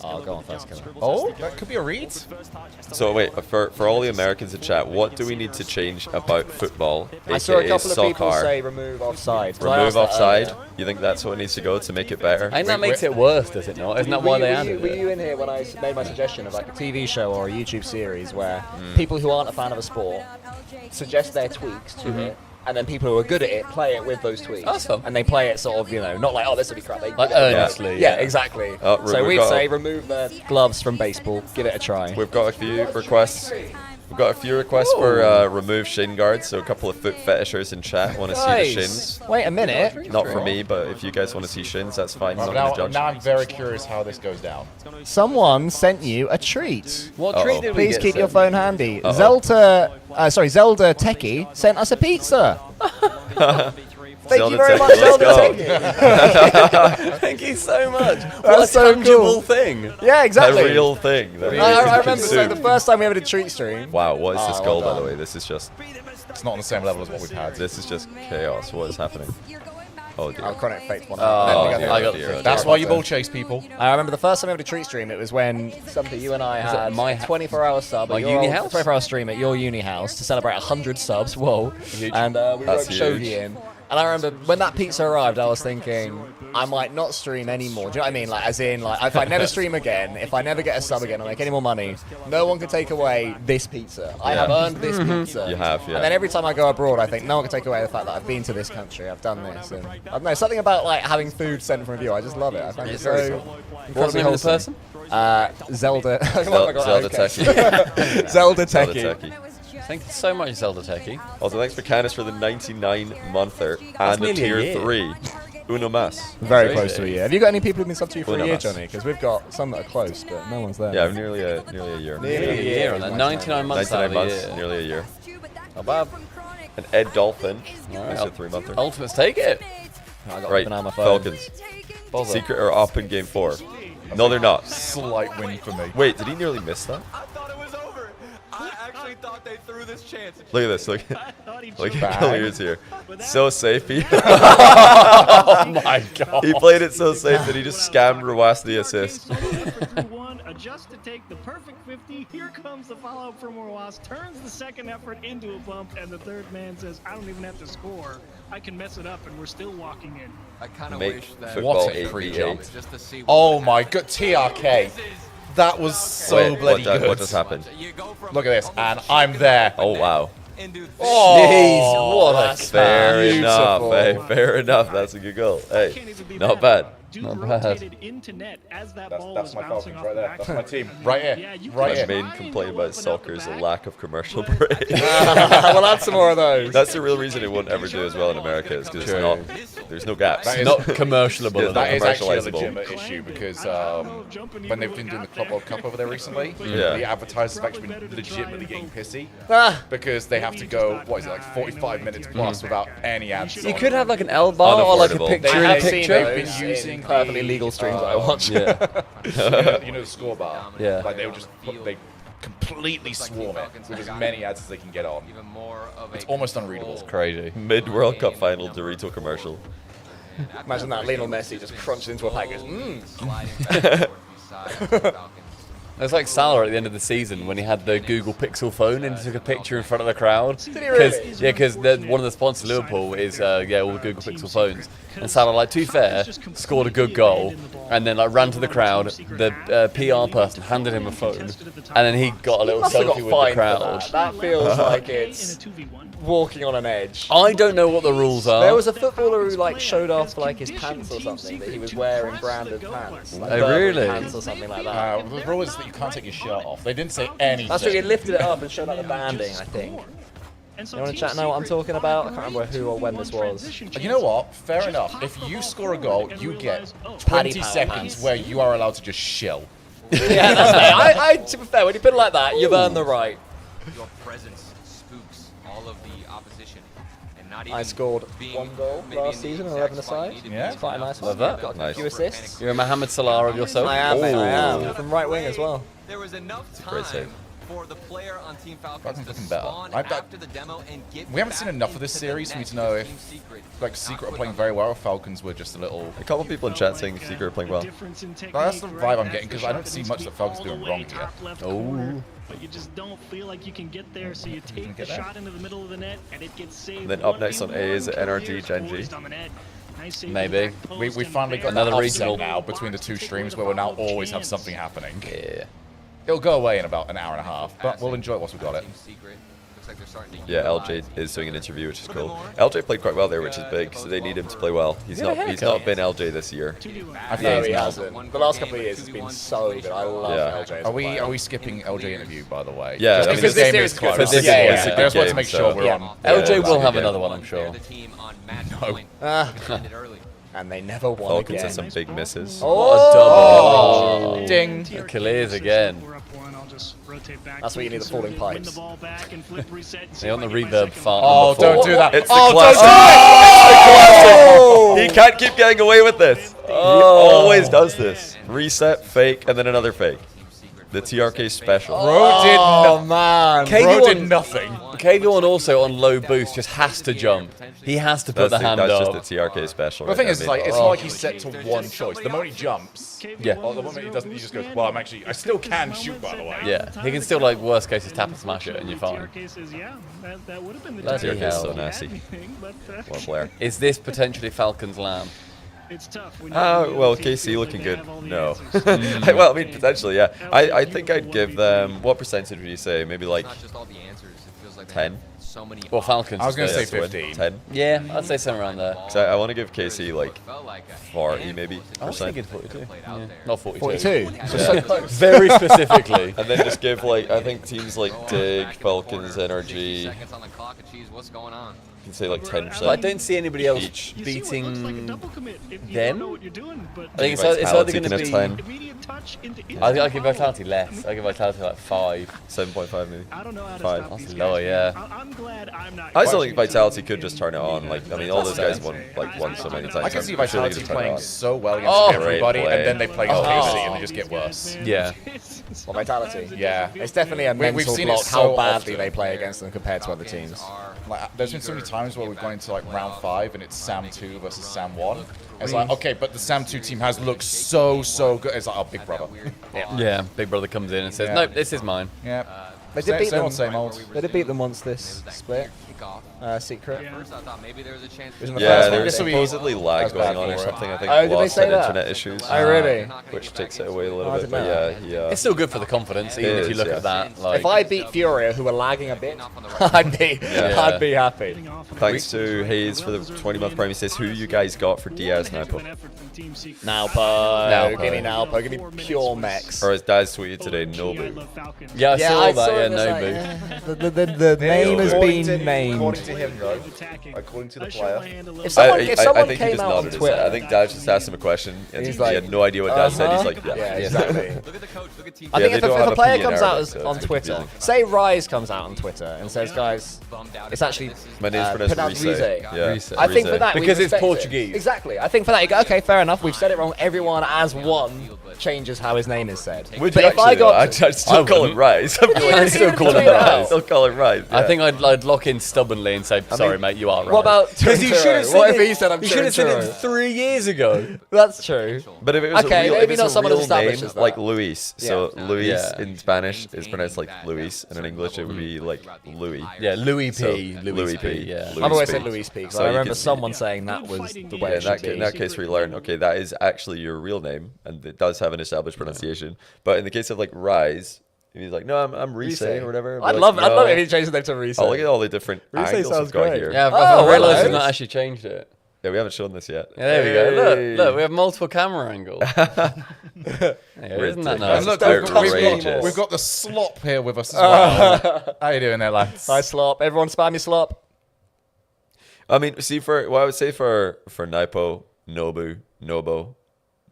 Oh, go on first, killer. Oh, that could be a read. So wait, for all the Americans in chat, what do we need to change about football, I saw a aka couple of people soccer? say remove offside. So I Remove asked that offside? earlier. You think that's what needs to go to make it better? I think that makes it worse, does it not? Isn't that why they added Were it? you in here when I made my suggestion of like a TV show or a YouTube series where people who aren't a fan of a sport suggest their tweaks to it, and then people who are good at it play it with those tweaks. That's fun. And they play it sort of, you know, not like, oh, this will be crap. They Like give it a go. earnestly, Yeah, yeah. exactly. Oh, So we've we'd got- say remove the gloves from baseball, give it a try. We've got a few requests. We've got a few requests for remove shin guards. So a couple of foot fetishers in chat want to see the Nice. shins. Wait a minute. Not for me, but if you guys want to see shins, that's fine. I'm Right, not going to now judge. I'm very curious how this goes down. Someone sent you a treat. What Uh-oh. treat did we Please get keep your sent? phone handy. Uh-oh. Zelda Techie sent us a pizza. Thank Zelda you very Techie, much, let's Zelda go. Techie. Thank you so much. What That's a so tangible cool. thing. Yeah, exactly. A real thing. That I you remember so consume. the first time we ever did treat stream. Wow, what is this well goal, by the done. way? This is just It's not on the same level as what we've had. this is just chaos. What is happening? Oh dear. Oh, Chronic Fate one. Oh, Then we dear, got oh, the- dear, oh, That's dear. why you ball chase people. I remember the first time I ever did treat stream. It was when something you and I Was it had my 24-hour sub my at your uni old- house? 24-hour stream at your uni house to celebrate 100 subs. Whoa! Huge. And we That's wrote Shogi huge. in. And I remember when that pizza arrived, I was thinking I might not stream anymore. Do you know what I mean? Like, as in, like, if I never stream again, if I never get a sub again or make any more money, no one can take away this pizza. I have earned this pizza. You have, yeah. And then every time I go abroad, I think no one can take away the fact that I've been to this country, I've done this, and I don't know, something about like having food sent from you. I just love it. I find it It's very so cool. What's the incredibly name of the wholesome. person? Zelda. Zelda Techie. Zelda Zelda Techie. Techie. Thank you so much, Zelda Techie. Also, thanks for Canis for the 99 monther That's and the nearly a tier year. 3. Uno más. Very close to a year. Have you got any people who've been subbed to you for Uno a year, más. Johnny? Because we've got some that are close, but no one's there. Yeah, nearly a year. Nearly a year, and then 99 months out of the year. Nearly a year. Not bad. And Ed Dolphin. All He's right. a 3-monther. Ultimates, take it. I got Right, an on my phone. Falcons. Bother. Secret or up in game 4? No, they're not. Slight win for me. Wait, did he nearly miss that? I thought it was over. I actually thought they threw this chance. Look at this. Look at Clears here. So safe. Oh my god. He played it so safe that he just scammed Rawas the assist. Adjust to take the perfect 50. Here comes the follow-up from Rawas. Turns the second effort into a bump, and the third man says, I don't even have to score. I can mess it up, and we're still walking in. I kind of Make wish that football What a free jump. just to see Oh my god, TRK. That was so Wait, bloody what, good. what just happened? Look at this, and I'm there. Oh, wow. Oh, what a that's Fair enough. beautiful. Hey, fair enough. That's a good goal. Hey, not bad. Not bad. Into net as that That's ball my was bouncing Falcons off right the there. back. That's my team. Right here. Right My here. main complaint about soccer is the lack of commercial breaks. We'll add some more of those. That's the real reason it won't ever do as well in America, is because there's no gaps. That is- Not commercialable. Yeah, enough. That is actually a commercializable. legitimate issue because when they've been doing the Club World Cup over there recently, Yeah. the advertisers have actually been legitimately getting pissy Ah. because they have to go, what is it, like 45 minutes plus without any ads. You on. could have like an L bar or like a Unaffordable. picture in a I've seen picture. They've those been using in perfectly the, legal streams that I watch. Yeah. you know the score bar. Yeah. Like they completely swarm it with as many ads as they can get on. It's almost unreadable. Crazy. Mid-World Cup final Dorito commercial. Imagine that Lionel Messi just crunches into a pack and goes, It was like Salah at the end of the season when he had the Google Pixel phone and he took a picture in front of the crowd. Did he really? Yeah, because one of the sponsors of Liverpool is all the Google Pixel phones. And Salah, like, to be fair, scored a good goal and then like ran to the crowd. The PR person handed him a phone and then he got a little Must have got selfie with the fined for crowd. that feels like it's walking on an edge. I don't know what the rules are. There was a footballer who like showed off like his pants or something that he was wearing branded pants. Like Oh, Burberry really? Pants or something like that. The rule is that you can't take your shirt off. They didn't say anything. That's true. He lifted it up and showed like the banding. I think. You want to chat know what I'm talking about? I can't remember who or when this was. You know what? Fair enough. If you score a goal, you get 20 Paddy seconds pants. where you are allowed to just shill. Yeah, that's fair. To be fair, when you put it like that, you've earned the right. Your presence spooks all of the opposition. And not I scored one goal last season, 11 aside. Yeah. It's quite a nice Love one. that. Got a Nice. few assists. You're a Mohamed Salah of yourself? I am, mate, I Ooh. am. From right wing as well. There was enough Great time save. for the player on Team Falcons Falcons to looking better. spawn I've got- after the demo and get We haven't seen back enough of this into the series for me net to know with if Team Secret. like Secret are playing very well or Falcons were just a little. A couple people in chat saying Secret are playing well. That's the vibe I'm getting because I don't see much that Falcons are doing wrong here. Oh. But you just don't feel like you can get there, so you take the get there. shot into the middle of the net, and it gets saved. And then up next on A is NRG Genji. Maybe. We finally got Another that offset regional. now between the two streams where we'll now always have something happening. Yeah. It'll go away in about an hour and a half, but we'll enjoy it once we've got it. Looks like they're starting to Yeah, LJ is doing an interview, which is cool. LJ played quite well there, which is big, so they need him to play well. He's Did he have not a he's haircut? not been LJ this year. I feel No, he's he not. hasn't. The last couple of years has been so good. I love Yeah. LJ. as a Are we player. skipping LJ interview by the way? Yeah, Just I mean, because this this game series is quite is rough. good. Yeah, Yeah, yeah. it's a I good just want to game, make sure so- we're Yeah. on. LJ Yeah, will have yeah. another one, I'm sure. the team on match No. point. Ah. Ended early. And they never won Falcons again. had some big misses. Oh, Oh, ding. Achilles again. That's what you need, the falling pipes. They want the reverb fart. Oh, number 4. don't do that. It's the Oh, classic. don't do it! He can't keep getting away with this. He always does this. Reset, fake, and then another fake. The TRK special. Oh, man. Bro did nothing. KV1 also on low boost just has to jump. He has to put the hand that's up. just the TRK special. The thing right is, there, like, mate. it's not like he's set to one choice. The moment he jumps, Yeah. well, the moment he doesn't, he just goes, well, I still can shoot, by the way. Yeah, he can still, like, worst case is tap and smash it and you're fine. Bloody TRK is so hell. nasty. What a player. Is this potentially Falcon's lamb? It's tough. Well, KC looking good. No. Well, I mean, potentially, yeah. I think I'd give them, what percentage would you say? Maybe like Not just all the answers. It feels like they 10? have so many Well, Falcons. I was going to say is 15. 10? Yeah, I'd say somewhere around there. So I want to give KC like felt like a 40 maybe I was percent. thinking 42. played out Yeah. there. Not 42. 42. Yeah. Very specifically. And then just give like, I think teams like Dig, Falcons, NRG. Seconds on the clock, and cheese. What's going on? You can say like 10%. But I don't see anybody else beating them. I think it's either going to be. I'll give Vitality less. I'll give Vitality like 5. 7.5 maybe. I don't know how to 5. stop That's lower, yeah. I'm glad I'm not. I still think Vitality could just turn it on. Like, I mean, all those guys won so many times. I can see I'm sure they Vitality could turn it playing on. so well against everybody, Great and then they play against Oh. KC and they just get worse. Yeah. Well, Vitality. Yeah. It's definitely a We've mental seen block it how so badly often. they play against them compared to other teams. Like, there's been so many times where we've gone into like round 5 and it's Sam 2 versus Sam 1. And it's like, okay, but the Sam 2 team has looked so good. It's like, oh, big brother. Yeah, Big Brother comes in and says, Yeah. nope, this is mine. Yeah. They did beat them. Same old. They did beat them once this split. Secret. First, I thought maybe there was a chance. Wasn't the Yeah, first one. there's supposedly lag going on or something. I think Oh, did they lost say had that? internet issues. Oh, really? Which takes it away a little I bit. didn't But know. yeah, It's still good for the confidence, even if you look at that. Like, If I beat Furia, who are lagging a bit, I'd be happy. Thanks to Hayes for the 20-month prime. He says, who you guys got for Diaz Naipo? Nalpo. Give me Nalpo. Give me pure mechs. Or as Daz tweeted today, Nobu. yeah, I saw that, yeah, it, Nobu. The name has been named. According to him, though, according to the player. If someone, if I someone think he came just out on nodded his Twitter, head. I think Daz just asked him a question, and he's he like, had no idea what Daz said. He's like, yeah, exactly. Look at the coach. Look at team. I Yeah, think they if don't a have player opinion comes in out Arabic, so on it's Twitter, confusing. say Rise comes out on Twitter and says, guys, it's actually My name's pronounced Rize. Yeah. I think for that, we because it's respect it. Portuguese. Exactly. I think for that, you go, okay, fair enough. We've said it wrong. Everyone as one changes how his name is said. Would But you if I actually, though? got, I'd still call him Rise. I'd still call him Rise. Still call him Rise. I think I'd lock in stubbornly and say, sorry, mate, you are right. what about Because you should have said What if it- he said I'm You should have said it Churro? 3 years ago. That's true. But if it was Okay, a real, maybe if not it's a someone real as name, established as that. like Luis. So Luis Yeah. in Spanish is pronounced like Luis, and in English it would be like Louis. Yeah, Louis P. So, Louis P. Yeah. I've always said Luis P. Because So I you remember can- someone saying that was the way Yeah, it in should in be. that case, we learn, okay, that is actually your real name, and it does have an established pronunciation. But in the case of like Rise, he's like, no, I'm Rize or whatever. I'd love it if he changed the name to Rize. Oh, look at all the different Rize angles sounds we've got great. here. Yeah, I Oh, realised hello. we've not actually changed it. Yeah, we haven't shown this yet. Yeah, there we go. Look, we have multiple camera angles. Yeah, isn't that nice? And look, Outrageous. we've got the slop here with us as well. How you doing there, lads? Hi, Slop. Everyone spam your Slop. I mean, see, for what I would say for Naipo, Nobu, Nobo,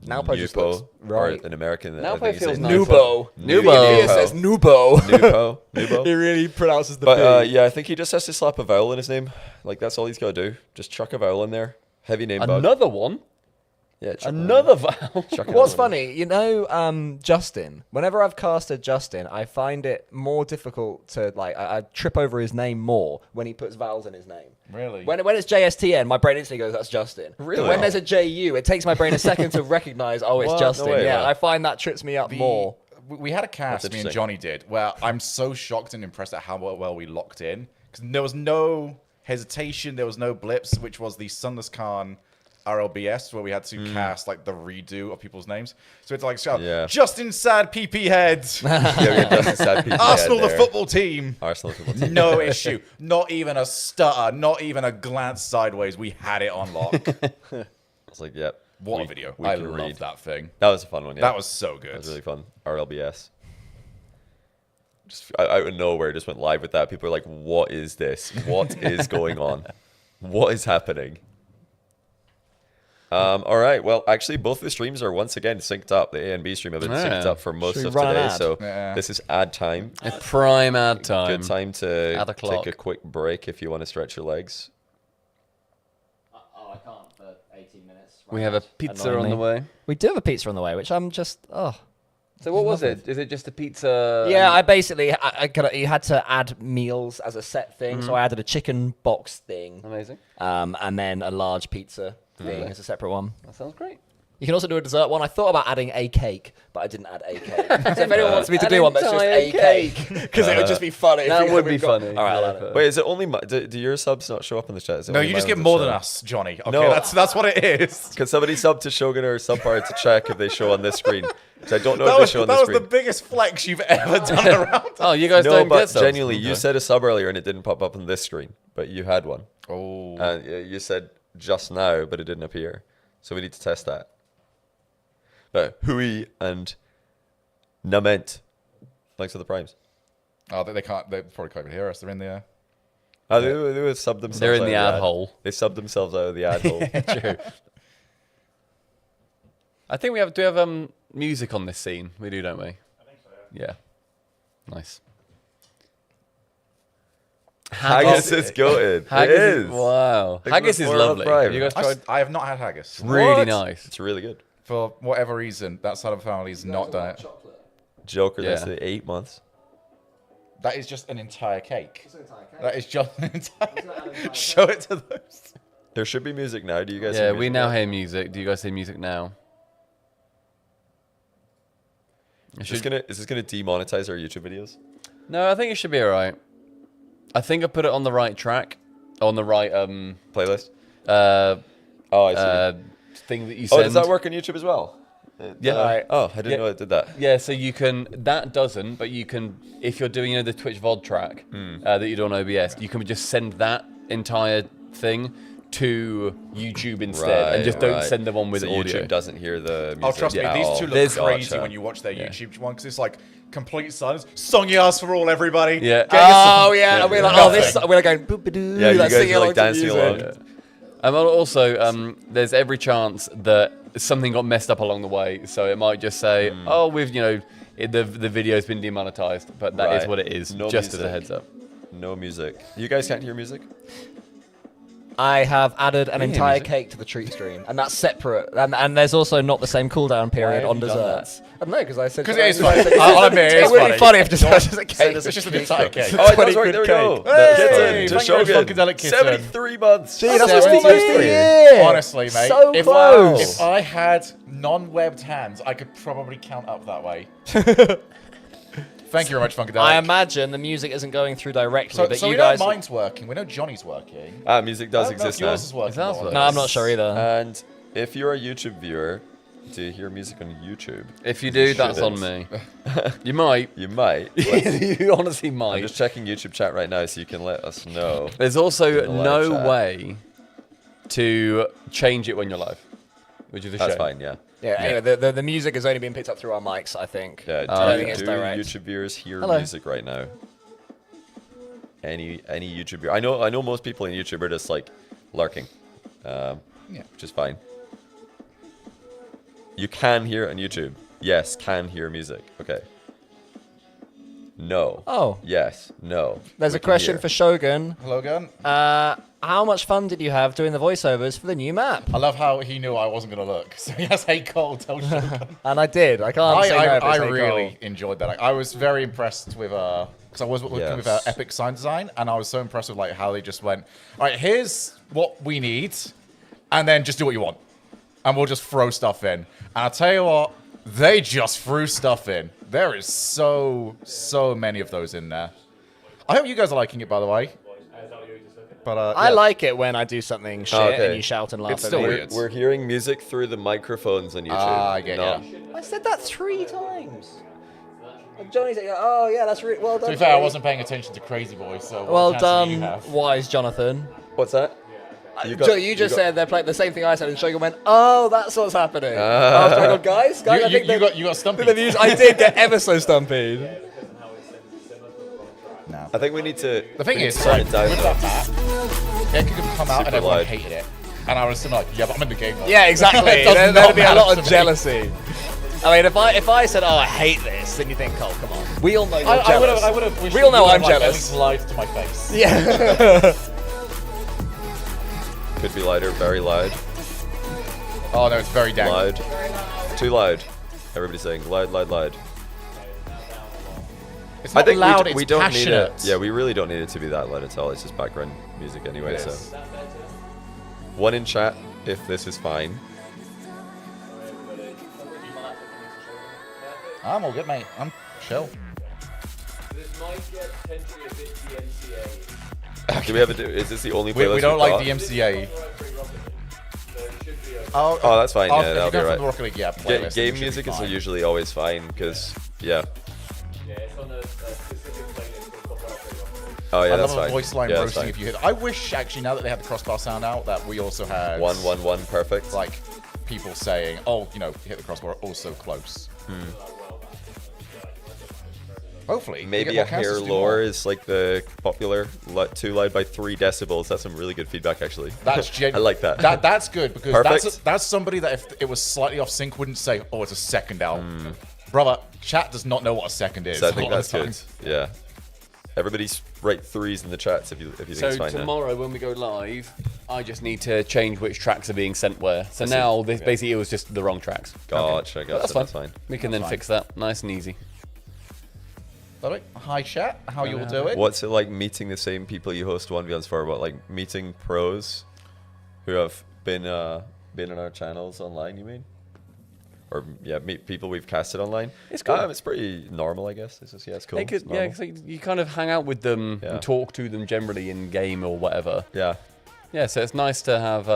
Nalpo just looks or right. an American. I Nalpo think feels it's nice. Nubo. Nubo. He says Nubo. Nubo. He really pronounces the But B. yeah, I think he just has to slap a vowel in his name. Like that's all he's got to do. Just chuck a vowel in there. Heavy name. bug. Another one? Yeah. chuck Another vowel? Chuck another What's one. funny, you know, Justin. Whenever I've casted Justin, I find it more difficult to like. I trip over his name more when he puts vowels in his name. Really? When it's JSTN, my brain instantly goes, "That's Justin." Really? But when there's a JU, it takes my brain a second to recognize, "Oh, it's What? Justin." No way, yeah, man. I find that trips me up more. We had a cast, That's me and interesting. Johnny did, where I'm so shocked and impressed at how well we locked in. Because there was no hesitation, there was no blips, which was the Sunless Khan RLBS, where we had to cast like the redo of people's names. So it's like, shout, Justin Sad PP Head. Yeah, we had Justin Sad PP Arsenal, Head the there. football team. Arsenal football team. No issue. Not even a stutter, not even a glance sideways. We had it on lock. I was like, yep. What a video. We I can love read. that thing. That was a fun one, yeah. That was so good. That was really fun. RLBS. Just out of nowhere, just went live with that. People are like, what is this? What is going on? What is happening? All right. Well, actually, both of the streams are once again synced up. The A and B stream have been synced up for most Should we of run an today. ad? So Yeah. this is ad time. It's prime ad time. Good time to At the clock. take a quick break if you want to stretch your legs. Oh, I can't for 18 minutes. We have a pizza on the way. We do have a pizza on the way, which I'm just So what was it? Is it just a pizza? Yeah, I basically you had to add meals as a set thing, so I added a chicken box thing, Amazing. and then a large pizza thing Lovely. as a separate one. That sounds great. You can also do a dessert one. I thought about adding a cake, but I didn't add a cake. So if anyone wants me to do one, that's just a cake, because it would just be funny. That would be funny. All right, I'll add it. Wait, is it only do your subs not show up in the chat? Is it No, only you my just get ones that more show than up? us, Johnny. Okay, No. that's what it is. Can somebody sub to Shogun or Subpar to check if they show on this screen? Because I don't know That if was, they show on that this was the screen. biggest flex you've ever done around. Oh, you guys No, don't but get subs. genuinely, you Okay. said a sub earlier and it didn't pop up on this screen, but you had one. Oh. And you said just now, but it didn't appear. So we need to test that. But Hui and Nament. Thanks for the primes. Oh, they can't. They probably can't even hear us. They're in the. Oh, they subbed themselves. They're in out the of ad hole. They subbed themselves out of the ad hole. True. I think we have. Do we have music on this scene? We do, don't we? I think so. Yeah. Nice. Haggis is goated. Haggis It is. Wow. Haggis is lovely. Have you guys tried? I have not had haggis. It's really nice. It's really good. For whatever reason, that side of the family has not done it. Joker, Yeah. they say 8 months. That is just an entire cake. That is just an entire. Show it to those. There should be music now. Do you guys? Yeah, hear we music now hear music. Do you guys hear music now? Is this gonna demonetize our YouTube videos? No, I think it should be alright. I think I put it on the right track, on the right playlist. Oh, I see. Thing that you send. Oh, does that work on YouTube as well? Yeah. Oh, I didn't know it did that. Yeah, so you can. That doesn't, but you can. If you're doing the Twitch VOD track that you do on OBS, you can just send that entire thing to YouTube instead, and just don't send the one with so audio. YouTube doesn't hear the music. Oh, trust me, these two look crazy when you watch their YouTube one because it's like complete silence. Songy ass for all, everybody. Yeah. Oh yeah. And we're like, oh, this. We're going. Boop-a-doo, Yeah, you like, guys singing are like along to dancing music. along. Also, there's every chance that something got messed up along the way, so it might just say, "Oh, we've the video's been demonetized," but that is what it is. No just music. as a heads up. No music. You guys can't hear music? I have added an Can you hear entire music? cake to the treat stream, and that's separate. And there's also not the same cooldown period have on you done desserts. I don't know, because I said... Because it is funny. I'll admit, it is really funny if dessert is a cake. It's just an entire cake. Oh, that's right. There we go. Hey, To thank you very Shogun. Funkadelic Kitten. 73 months. Gee, that's almost 73. a year. Honestly, mate. So if close. If I had non-webbed hands, I could probably count up that way. Thank you very much, Funkadelic. I imagine the music isn't going through directly, So, but so you we guys... know mine's working. We know Johnny's working. Music does I don't know exist if yours now. is working. Sounds or like- No, I'm not sure either. And if you're a YouTube viewer, do you hear music on YouTube? If you do, that's on me. You might. You might. You honestly might. I'm just checking YouTube chat right now so you can let us know. There's also in the live no chat. way to change it when you're live, which is a shame. That's fine, yeah. Yeah, anyway, the music is only being picked up through our mics, I think. Yeah, I don't think do it's direct. YouTube viewers hear Hello. music right now? Any YouTube viewer? I know most people in YouTube are just like lurking, which is fine. You can hear it on YouTube. Yes, can hear music. Okay. No. Oh. Yes. No. There's We a can question hear. for Shogun. Hello, Gun. How much fun did you have doing the voiceovers for the new map? I love how he knew I wasn't going to look. So he has Hey Cole, tell Shogun. And I did. I can't say no if I it's Hey really Cole. enjoyed that. I was very impressed with because I was working with Epic Sign Design, and I was so impressed with like how they just went, all right, here's what we need, and then just do what you want, and we'll just throw stuff in. And I'll tell you what, they just threw stuff in. There is so many of those in there. I hope you guys are liking it, by the way. But I like it when I do something shit and you shout and laugh It's at still me. weird. We're hearing music through the microphones on YouTube. I get not- ya. I said that 3 times. And Johnny's like, oh yeah, that's really well done. To be fair, I Johnny. wasn't paying attention to Crazy Boy, so Well what chance do you done, have? wise Jonathan. What's that? You just said they're playing the same thing I said, and Shogun went, "Oh, that's what's happening." Ah. After I go, guys, I think you got stumpy. I did get ever so stumpy. No. I think we need to. The thing we need is, to turn like, it down. with that map, it could have come out Super and everyone loud. hated it. And I was still like, yeah, but I'm in the game now. Yeah, exactly. It does There'd not be a matter lot to of me. jealousy. I mean, if I said, "Oh, I hate this," then you think, "Oh, come on." We all know you're jealous. I would have wished we all know you I'm would have, jealous. Like, at least lied to my face. Yeah. Could be louder, very loud. Oh no, it's very dang. Loud. Too loud. Everybody's saying loud, loud, loud. It's not I think loud, we it's don't passionate. need it. Yeah, we really don't need it to be that loud at all. It's just background music anyway. It So, is. one in chat if this is fine. I'm all good, mate. I'm chill. Do we have a? Is this the only playlist We don't we've like got? the MCA. Oh, that's fine. oh, Yeah, if that'll you be go for right. the Rocket League, yeah, playlist, Game it should music be is fine. usually always fine because yeah. Oh yeah, I that's love a fine. voice line Yeah, that's roasting fine. if you hit. I wish actually now that they have the crossbar sound out that we also had 1-1-1 perfect. Like people saying, oh, you know, hit the crossbar, also close. Hopefully. Maybe a hair lower is like the popular, too loud by 3 decibels. That's some really good feedback, actually. That's I like that. That's good because Perfect. that's somebody that if it was slightly off sync wouldn't say, oh, it's a second out. Brother, chat does not know what a second is. So I think that's good. Yeah. Everybody's write 3s in the chats if you think it's fine. So tomorrow when we go live, I just need to change which tracks are being sent where. So now this basically it was just the wrong tracks. Gotcha. That's fine. We can then fix that. Nice and easy. Alright, hi chat, how you all doing? What's it like meeting the same people you host 1v1s for? What, like meeting pros who have been in our channels online, you mean? Or yeah, meet people we've casted online. It's cool. It's pretty normal, I guess. It's just, it's cool. Cause you kind of hang out with them and talk to them generally in game or whatever. Yeah. Yeah, so it's nice to have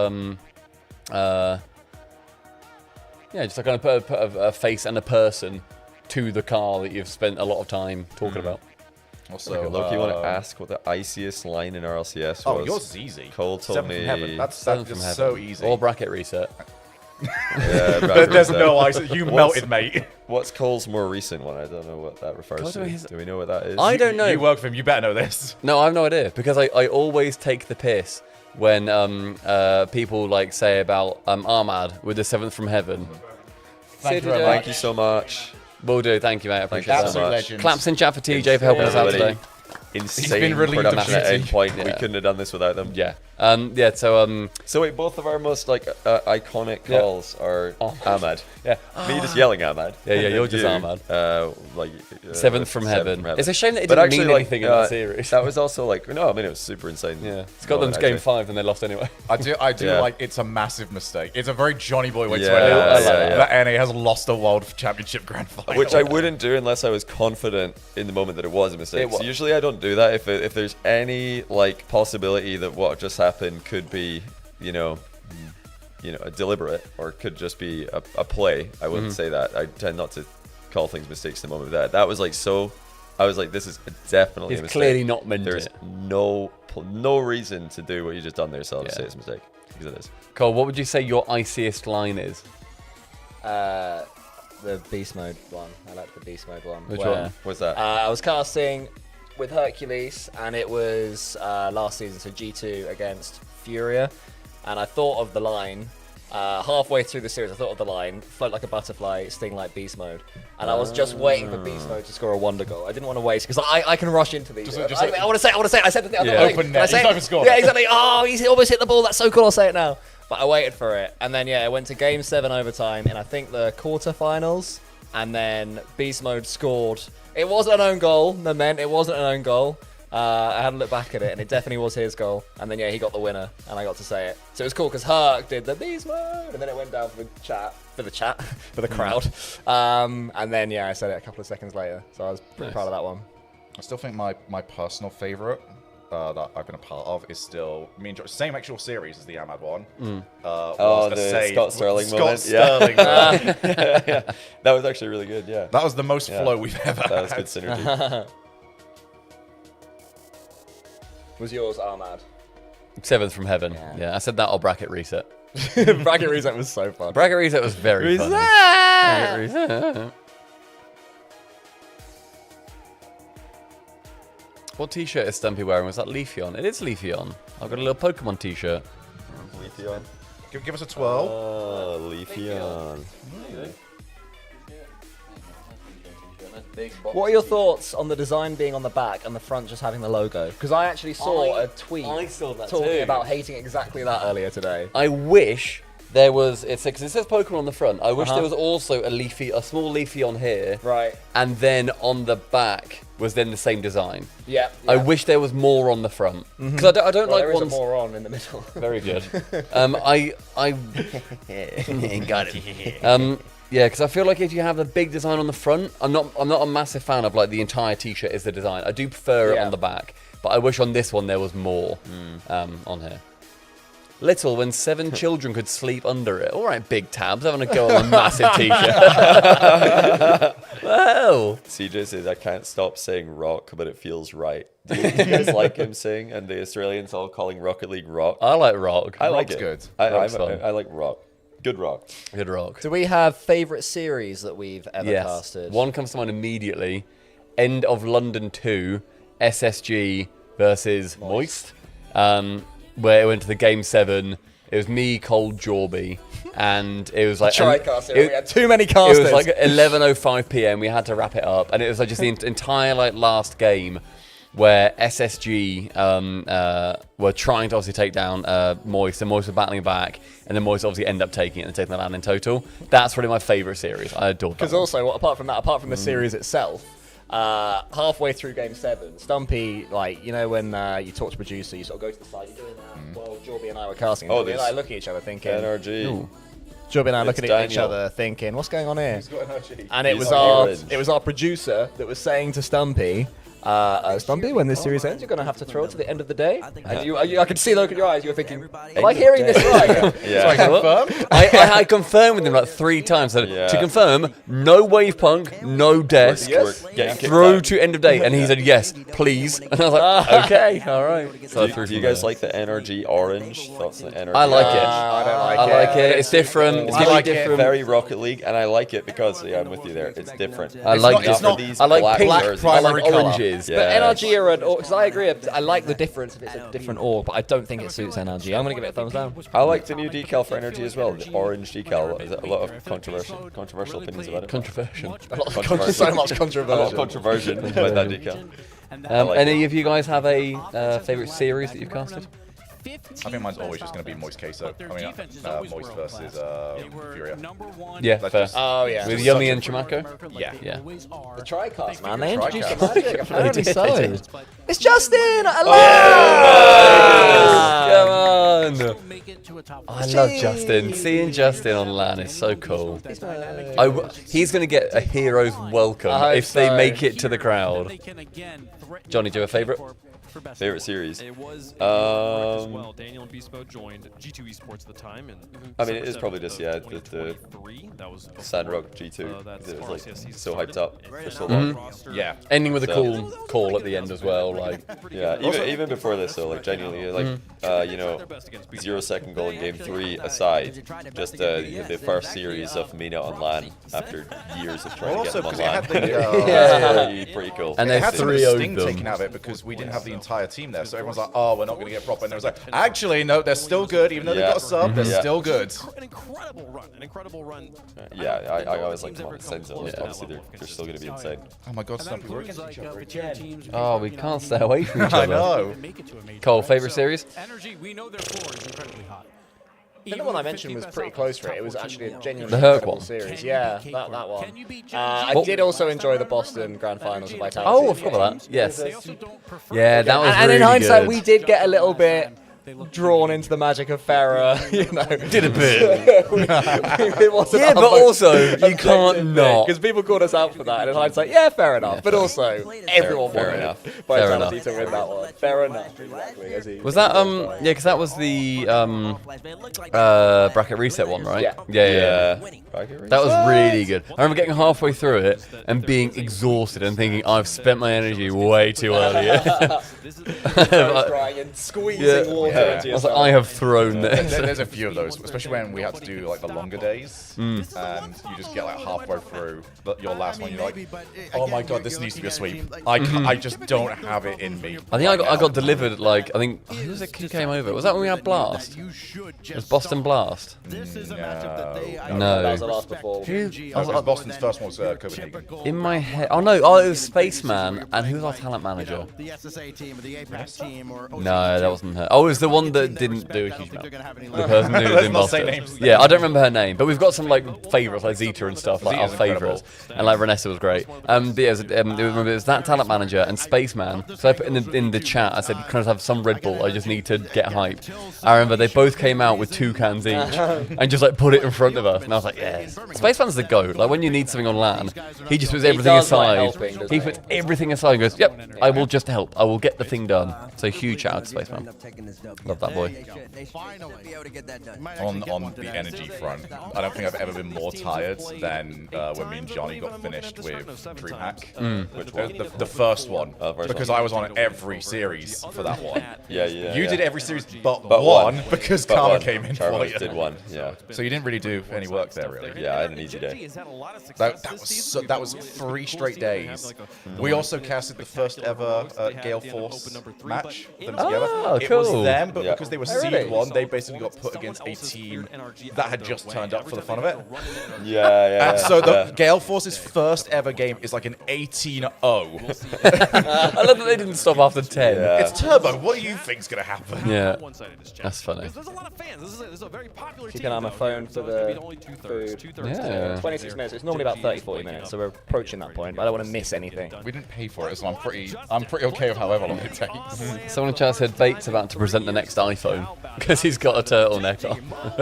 just like kind of put a face and a person to the car that you've spent a lot of time talking about. Also, Loki, want to ask what the iciest line in RLCS was? Oh, yours is easy. Cole told me. That's from heaven. so easy. Or bracket reset. Yeah, there's no ice. You melted, mate. What's Cole's more recent one? I don't know what that refers to. Do we know what that is? I don't know. You work for him. You better know this. No, I have no idea because I always take the piss when people like say about Ahmad with the 7th from heaven. Thank you so much. Will do. Thank you, mate. I appreciate it so much. Legends. Claps in chat for TJ for helping us out today. Insane production at any point. We couldn't have done this without them. Yeah. So wait, both of our most like iconic calls are Ahmad. Yeah. Me just yelling Ahmad. Yeah, you're just Ahmad. Like 7th from heaven. It's a shame that it didn't mean anything in that series. That was also like it was super insane. Yeah. It's got them to game 5 and they lost anyway. I do like it's a massive mistake. It's a very JohnnyBoi way to end that NA has lost a World Championship Grand Final. Which I wouldn't do unless I was confident in the moment that it was a mistake. So usually I don't do that if there's any like possibility that what just happened could be, a deliberate or could just be a play. I wouldn't say that. I tend not to call things mistakes in the moment. That was like so. I was like, this is definitely a mistake. Clearly not meant There's no reason to do what you just done there, so I'll just say it's a mistake because it is. Cole, what would you say your iciest line is? The beast mode one. I like the beast mode one. Which one? What's that? I was casting with Hercules, and it was last season, so G2 against Furia, and I thought of the line halfway through the series. I thought of the line, float like a butterfly, sting like beast mode, and I was just waiting for beast mode to score a wonder goal. I didn't want to waste because I can rush into these. I want to say it. I said the thing. Open net. He's not even scored. Yeah, exactly. Oh, he's almost hit the ball. That's so cool. I'll say it now. But I waited for it, and then it went to Game 7 overtime, and I think the quarterfinals, and then beast mode scored. It wasn't an own goal. It wasn't an own goal. I had to look back at it, and it definitely was his goal. And then he got the winner, and I got to say it. So it was cool because Herc did the beast mode, and then it went down for the crowd. And then I said it a couple of seconds later. So I was pretty proud of that one. I still think my personal favorite that I've been a part of is still same actual series as the Ahmad one. The Scott Sterling moment. Sterling moment. Yeah. That was actually really good. Yeah, that was the most flow we've ever had. That was good synergy. Was yours Ahmad? 7th from heaven. Yeah, I said that or bracket reset. Bracket reset was so fun. Bracket reset was very fun. Bracket reset. What t-shirt is Stumpy wearing? Was that Leafeon? It is Leafeon. I've got a little Pokemon t-shirt. Leafeon. Give us a 12. Oh, Leafeon. What are your thoughts on the design being on the back and the front just having the logo? Because I actually saw a tweet talking about hating exactly that earlier today. I wish there was, because it says Pokemon on the front, I wish there was also a small Leafeon here. Right. And then on the back was then the same design. Yeah. I wish there was more on the front. Because I don't like there is ones... a more on in the middle. Very good. I got it. Yeah, because I feel like if you have a big design on the front, I'm not a massive fan of like the entire t-shirt is the design. I do prefer it on the back, but I wish on this one there was more on here. Little when 7 children could sleep under it. All right, big tabs, having a go on a massive t-shirt. Wow. CJ says, I can't stop saying rock, but it feels right. Do you guys like him saying? And the Australians all calling Rocket League rock. I like rock. I like Rock's it. good. I like rock. Good rock. Good rock. Do we have favourite series that we've ever casted? One comes to mind immediately. End of London 2, SSG versus Moist, where it went to the game 7. It was me, Cold, Jorby, and it was like we had too many casters. It was like 11:05 p.m. We had to wrap it up, and it was like just the entire like last game where SSG were trying to obviously take down Moist, and Moist were battling back, and then Moist obviously ended up taking it and taking the land in total. That's probably my favourite series. I adored that. Because also, apart from the series itself, halfway through game 7, Stumpy, like, you know when you talk to producer, you sort of go to the side, you're doing that. Well, Jorby and I were casting, and Jorby and I look at each other thinking, NRG. Jorby and I looking at each other thinking, what's going on here? And it was our producer that was saying to Stumpy, Stumpy, when this series ends, you're going to have to throw it to the end of the day. And I could see the look in your eyes. You were thinking, am I hearing this right? Yeah. So I confirm? I confirmed with him like 3 times. So to confirm, no wave punk, no desk, throw to end of day. And he said, yes, please. And I was like, okay, all right. So do you guys like the NRG orange? Thoughts on NRG? I like it. I like it. It's different. It's like different. it very Rocket League, and I like it because, I'm with you there, it's different. I like pink. I like oranges. But NRG are because I agree. I like the difference if it's a different org, but I don't think it suits NRG. I'm gonna give it a thumbs down. I like the new decal for NRG as well. The orange decal. Is a lot of controversial opinions about it. Controversial. So much controversial. A lot of controversion about that decal. Any of you guys have a favourite series that you've casted? I think mine's always just going to be Moist Queso. I mean, Moist versus Furia. Yeah, fair. Oh, yeah. With Yummy and Chimako? Yeah. The Tricast, man. They introduced the magic. Apparently so. It's Justin! Come on! I love Justin. Seeing Justin on LAN is so cool. He's going to get a hero's welcome if they make it to the crowd. Johnny, do you have a favourite? Favorite series? It was Daniel and Beast Mode joined G2 Esports at the time, and I mean, it is probably just the Sandrock G2. It was like so hyped up for so long. Yeah, ending with a cool call at the end as well. Like even before this, though, like genuinely, like 0-second goal in game 3 aside, just the first series of Mina on LAN after years of trying to get them on LAN. Pretty cool. And they had some sting taken out of it because we didn't have the entire team there, so everyone's like, oh, we're not going to get proper, and it was like, actually, no, they're still good, even though they got a sub, they're still good. An incredible run. I always like them on the Senzo. Obviously, they're still going to be insane. Oh my god, Stumpy, we're against each other again. Oh, we can't stay away from each other. I know. Cole, favourite series? Energy, we know their floor is incredibly hot. I think the one I mentioned was pretty close for it. It was actually a genuinely the Herc incredible one series. Yeah, that one. I did also enjoy the Boston Grand Finals of Vitality. Oh, I forgot about that. Yes. Yeah, that was and really in hindsight, good. we did get a little bit drawn into the magic of Farah, you know. Did a bit. It wasn't but also, you can't not. Because people called us out for that, and in hindsight, yeah, fair enough. But also, everyone wanted Vitality to win that one. Fair enough. Exactly. Was that, yeah, because that was the bracket reset one, right? Yeah. That was really good. I remember getting halfway through it and being exhausted and thinking, I've spent my energy way too early. Crying and squeezing water into I was like, I have thrown this. There's a few of those, especially when we had to do like the longer days, and you just get like halfway through your last one, you're like, oh my god, this needs to be a sweep. I just don't have it in me. I think I got delivered like, I think, who was it who came over? Was that when we had Blast? It was Boston Blast? No. That was the last before. Boston's first one was Copenhagen. In my head, it was Spaceman, and who was our talent manager? The SSA team or the APAC team or No, that wasn't her. Oh, it was the one that didn't do a huge amount. The person who was in Boston. Yeah, I don't remember her name, but we've got some like favourites like Zeta and stuff, like our favourites, and like Vanessa was great. But yeah, it was that talent manager and Spaceman. So I put in the chat, I said, can I have some Red Bull? I just need to get hyped. I remember they both came out with 2 cans each and just like put it in front of us, and I was like, yeah. Spaceman's the GOAT. Like when you need something on LAN, he just puts everything aside. He puts everything aside and goes, yep, I will just help. I will get the thing done. So huge shout out to Spaceman. Love that boy. They should be able to get that done. On the energy front, I don't think I've ever been more tired than when me and Johnny got finished with DreamHack. Which one? The first one. First because one. I was on every series for that one. Yeah. You did every series but one because Karma came in for you. Did one, yeah. So you didn't really do any work there, really. Yeah, I had an easy day. That was 3 straight days. We also casted the first ever Gale Force match them together. Oh, It cool. was them, but because they were Oh, seed really? 1, they basically got put against a team that had just turned up for the fun of it. Yeah. And so the Gale Force's first ever game is like an 18-0. I love that they didn't stop after 10. Yeah. It's Turbo. What do you think's gonna happen? Yeah, that's funny. There's a lot of fans. This is a very popular Keep an eye on my phone for the food. Yeah. 26 minutes. It's normally about 30-40 minutes, so we're approaching that point. But I don't want to miss anything. We didn't pay for it, so I'm pretty okay with however long it takes. Someone in chat said Bates about to present the next iPhone because he's got a turtleneck on.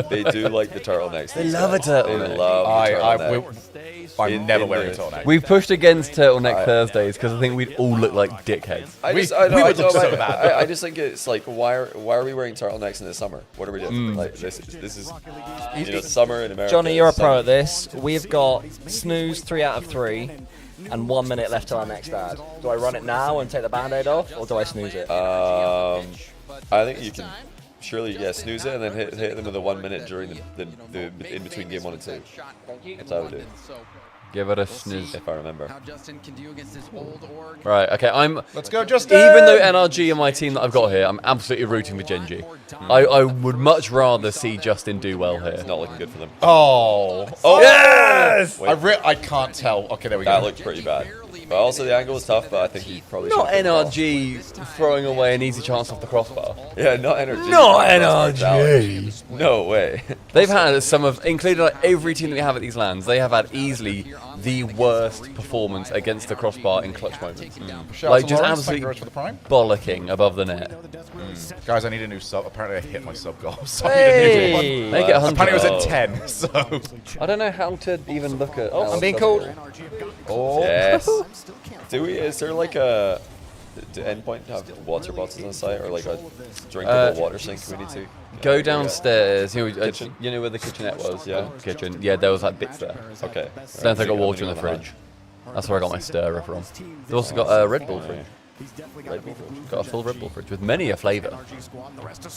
They do like the turtlenecks. They love a turtleneck. They love the turtleneck. I'm never wearing a turtleneck. We've pushed against turtleneck Thursdays because I think we'd all look like dickheads. I just think it's like, why are we wearing turtlenecks in the summer? What are we doing? Like this is summer in America. Johnny, you're a pro at this. We've got snooze 3 out of 3. And 1 minute left till our next ad. Do I run it now and take the band-aid off, or do I snooze it? I think you can surely snooze it and then hit them with a 1 minute during the in between game 1 and 2. That's how I would do it. Give it a snooze. If I remember. Right, okay, Let's go, Justin! Even though NRG are my team that I've got here, I'm absolutely rooting for Genji. I would much rather see Justin do well here. It's not looking good for them. Oh! Yes! I can't tell. Okay, there we go. That looked pretty bad. But also the angle was tough, but I think he probably Not should've done NRG throwing away an easy chance off the crossbar. Yeah, not NRG. Not NRG. No way. They've had some of, including like every team that we have at these lands, they have had easily the worst performance against the crossbar in clutch moments. Like just absolutely bollocking above the net. Guys, I need a new sub. Apparently I hit my sub goal. So Hey! I need a new one. Make it 100. Apparently it was at 10, so... I don't know how to even look at... Oh, I'm being called. Oh. Yes. Is there like a... Do Endpoint have water bottles on the site or like a drinkable water sink we need to... Go downstairs. You know, Kitchen? you know where the kitchenette was? Yeah. Kitchen. Yeah, there was like bits there. Okay. Don't think I got water in the fridge. That's where I got my stirrer from. They've also got a Red Bull fridge. Got a full Red Bull fridge with many a flavour.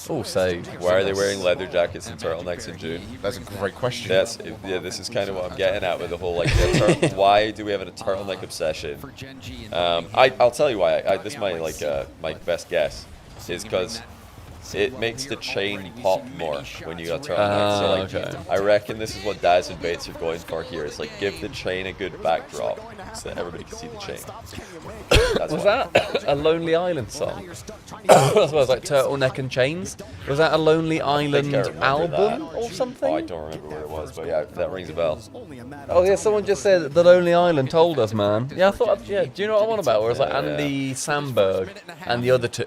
Oh, saved. Why are they wearing leather jackets and turtlenecks in June? That's a great question. This is kind of what I'm getting at with the whole like. Why do we have a turtleneck obsession? I'll tell you why. This is my my best guess is because it makes the chain pop more when you got turtlenecks. So Okay. I reckon this is what Daz and Bates are going for here. It's like give the chain a good backdrop so that everybody can see the chain. Was that a Lonely Island song? That's what I was like, Turtleneck and Chains? Was that a Lonely Island album or something? Oh, I don't remember where it was, but yeah, that rings a bell. Oh yeah, someone just said The Lonely Island told us, man. Yeah, I thought, yeah, do you know what I'm on about? Where it's like Andy Samberg and the other two.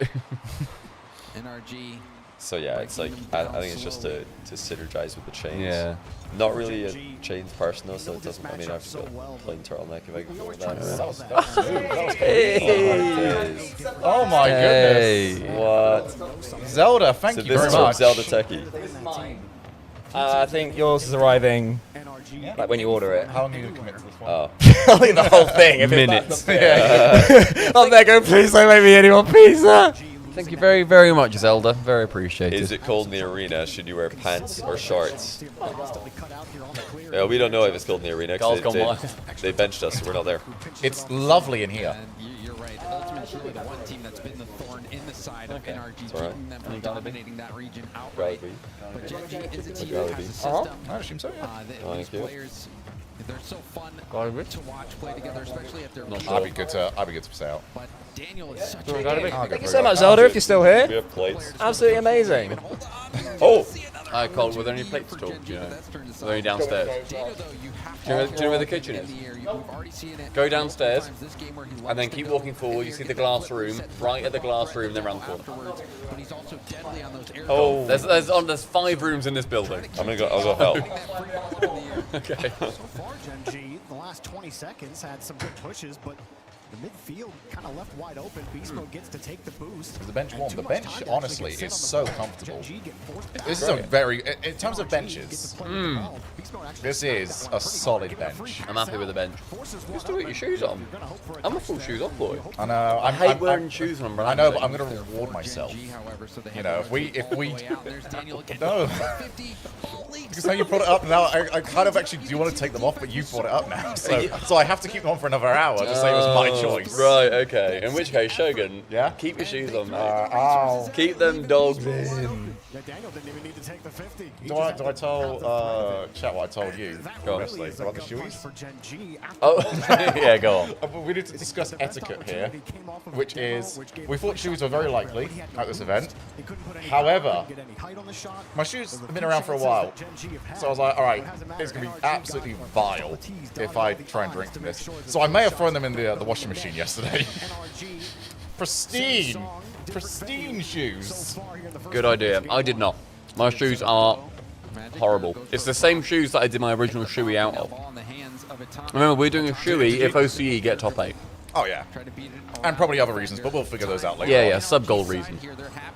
So yeah, it's like I think it's just to synergize with the chains. Yeah. Not really a chains person though, so it doesn't. I mean, I've got plain turtleneck if I can go with that. Hey. Oh my goodness! What? Zelda, thank you very much. So this is from Zelda Techie. I think yours is arriving like when you order it. How long are you going to commit to this one? Oh. I think the whole thing. Minutes. I'm there going, please don't make me any more pizza. Thank you very, very much, Zelda. Very appreciated. Is it cold in the arena? Should you wear pants or shorts? Yeah, we don't know if it's cold in the arena because they benched us, so we're not there. It's lovely in here. You're right. Ultimately, the one team that's been the thorn in the side of NRG, keeping them from dominating that region outright. But Genji is a team that has a system. I assume so, yeah. These players, they're so fun to watch play together, especially if they're. I'd be good to stay out. But Daniel is such Thank you so much, Zelda, if you're still here. We have plates. Absolutely amazing. Oh! Hi, Cole, were there any plates at all? Do you know? Were there any downstairs? Do you know where the kitchen is? Go downstairs, and then keep walking forward. You see the glass room, right at the glass room, then round the corner. Oh! There's 5 rooms in this building. I'll go help. Okay. So far, Genji, the last 20 seconds had some good pushes, but The midfield kind of left wide open. Beast Mode gets to take the boost. The bench warm. The bench, honestly, is so comfortable. This is a very, in terms of benches, this is a solid bench. I'm happy with the bench. Just do it, your shoes on. I'm a full shoes off boy. I know. I hate wearing shoes when I'm I know, but I'm going to reward myself. You know, if we no. Because now you brought it up, now I kind of actually do want to take them off, but you brought it up now. So I have to keep them on for another hour to say it was my choice. Right, okay. In which case, Shogun, keep your shoes on, mate. Keep them dogs in. Yeah, Daniel didn't even need to take the 50. Do I tell chat what I told you? Honestly, about the shoes? Oh, yeah, go on. We need to discuss etiquette here, which is, we thought shoes were very likely at this event. However, my shoes have been around for a while, so I was like, all right, it's going to be absolutely vile if I try and drink from this. So I may have thrown them in the washing machine yesterday. Pristine shoes. Good idea. I did not. My shoes are horrible. It's the same shoes that I did my original shoey out of. Remember, we're doing a shoey if OCE get top 8. Oh yeah, and probably other reasons, but we'll figure those out later. Yeah, sub-goal reason.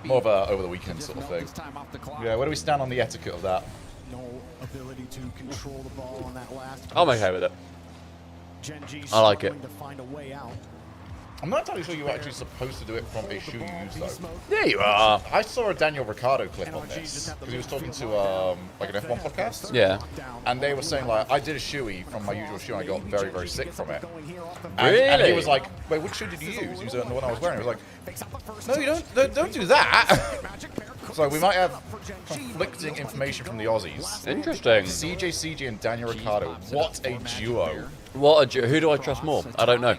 More of a over the weekend sort of thing. Yeah, where do we stand on the etiquette of that? No ability to control the ball on that last. I'm okay with it. I like it. I'm not entirely sure you were actually supposed to do it from a shoe you use, though. Yeah, you are. I saw a Daniel Ricciardo clip on this, because he was talking to like an F1 podcast. Yeah. And they were saying, like, I did a shoey from my usual shoe, and I got very, very sick from it. Really? And he was like, wait, which shoe did you use? He was the one I was wearing. I was like, no, you don't do that. So we might have conflicting information from the Aussies. Interesting. CJ, and Daniel Ricciardo. What a duo. Who do I trust more? I don't know.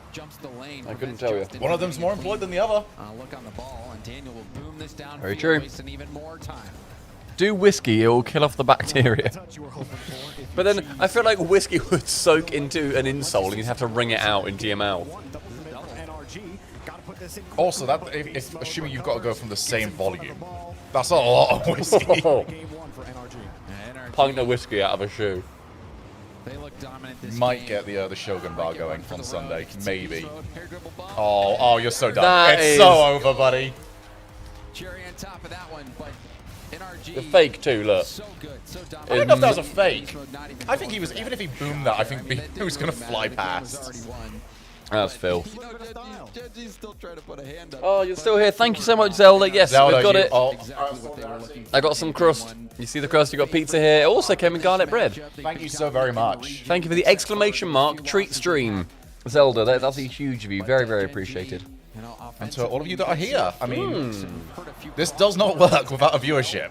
I couldn't tell you. One of them's more employed than the other. Look on the ball, and Daniel will boom this down. Very true. Wasting even more time. Do whiskey, it will kill off the bacteria. But then I feel like whiskey would soak into an insole and you'd have to wring it out into your mouth. Also, that if assuming you've got to go from the same volume, that's a lot of whiskey. Pint of whiskey out of a shoe. They look dominant this Might get the Shogun bar going on Sunday, maybe. Oh, you're so done. It's so over, buddy. Cherry on top of that one, but NRG. The fake too, look. So good, so dominant. I don't know if that was a fake. I think he was, even if he boomed that, I think he was going to fly past. That's Phil. Genji's still trying to put a hand up. Oh, you're still here. Thank you so much, Zelda. Yes, Zelda, we've got it. Oh, I got some crust. You see the crust? You got pizza here. It also came in garlic bread. Thank you so very much. Thank you for the exclamation mark treat stream, Zelda. That's a huge of you. Very, very appreciated. And to all of you that are here, I mean, this does not work without a viewership.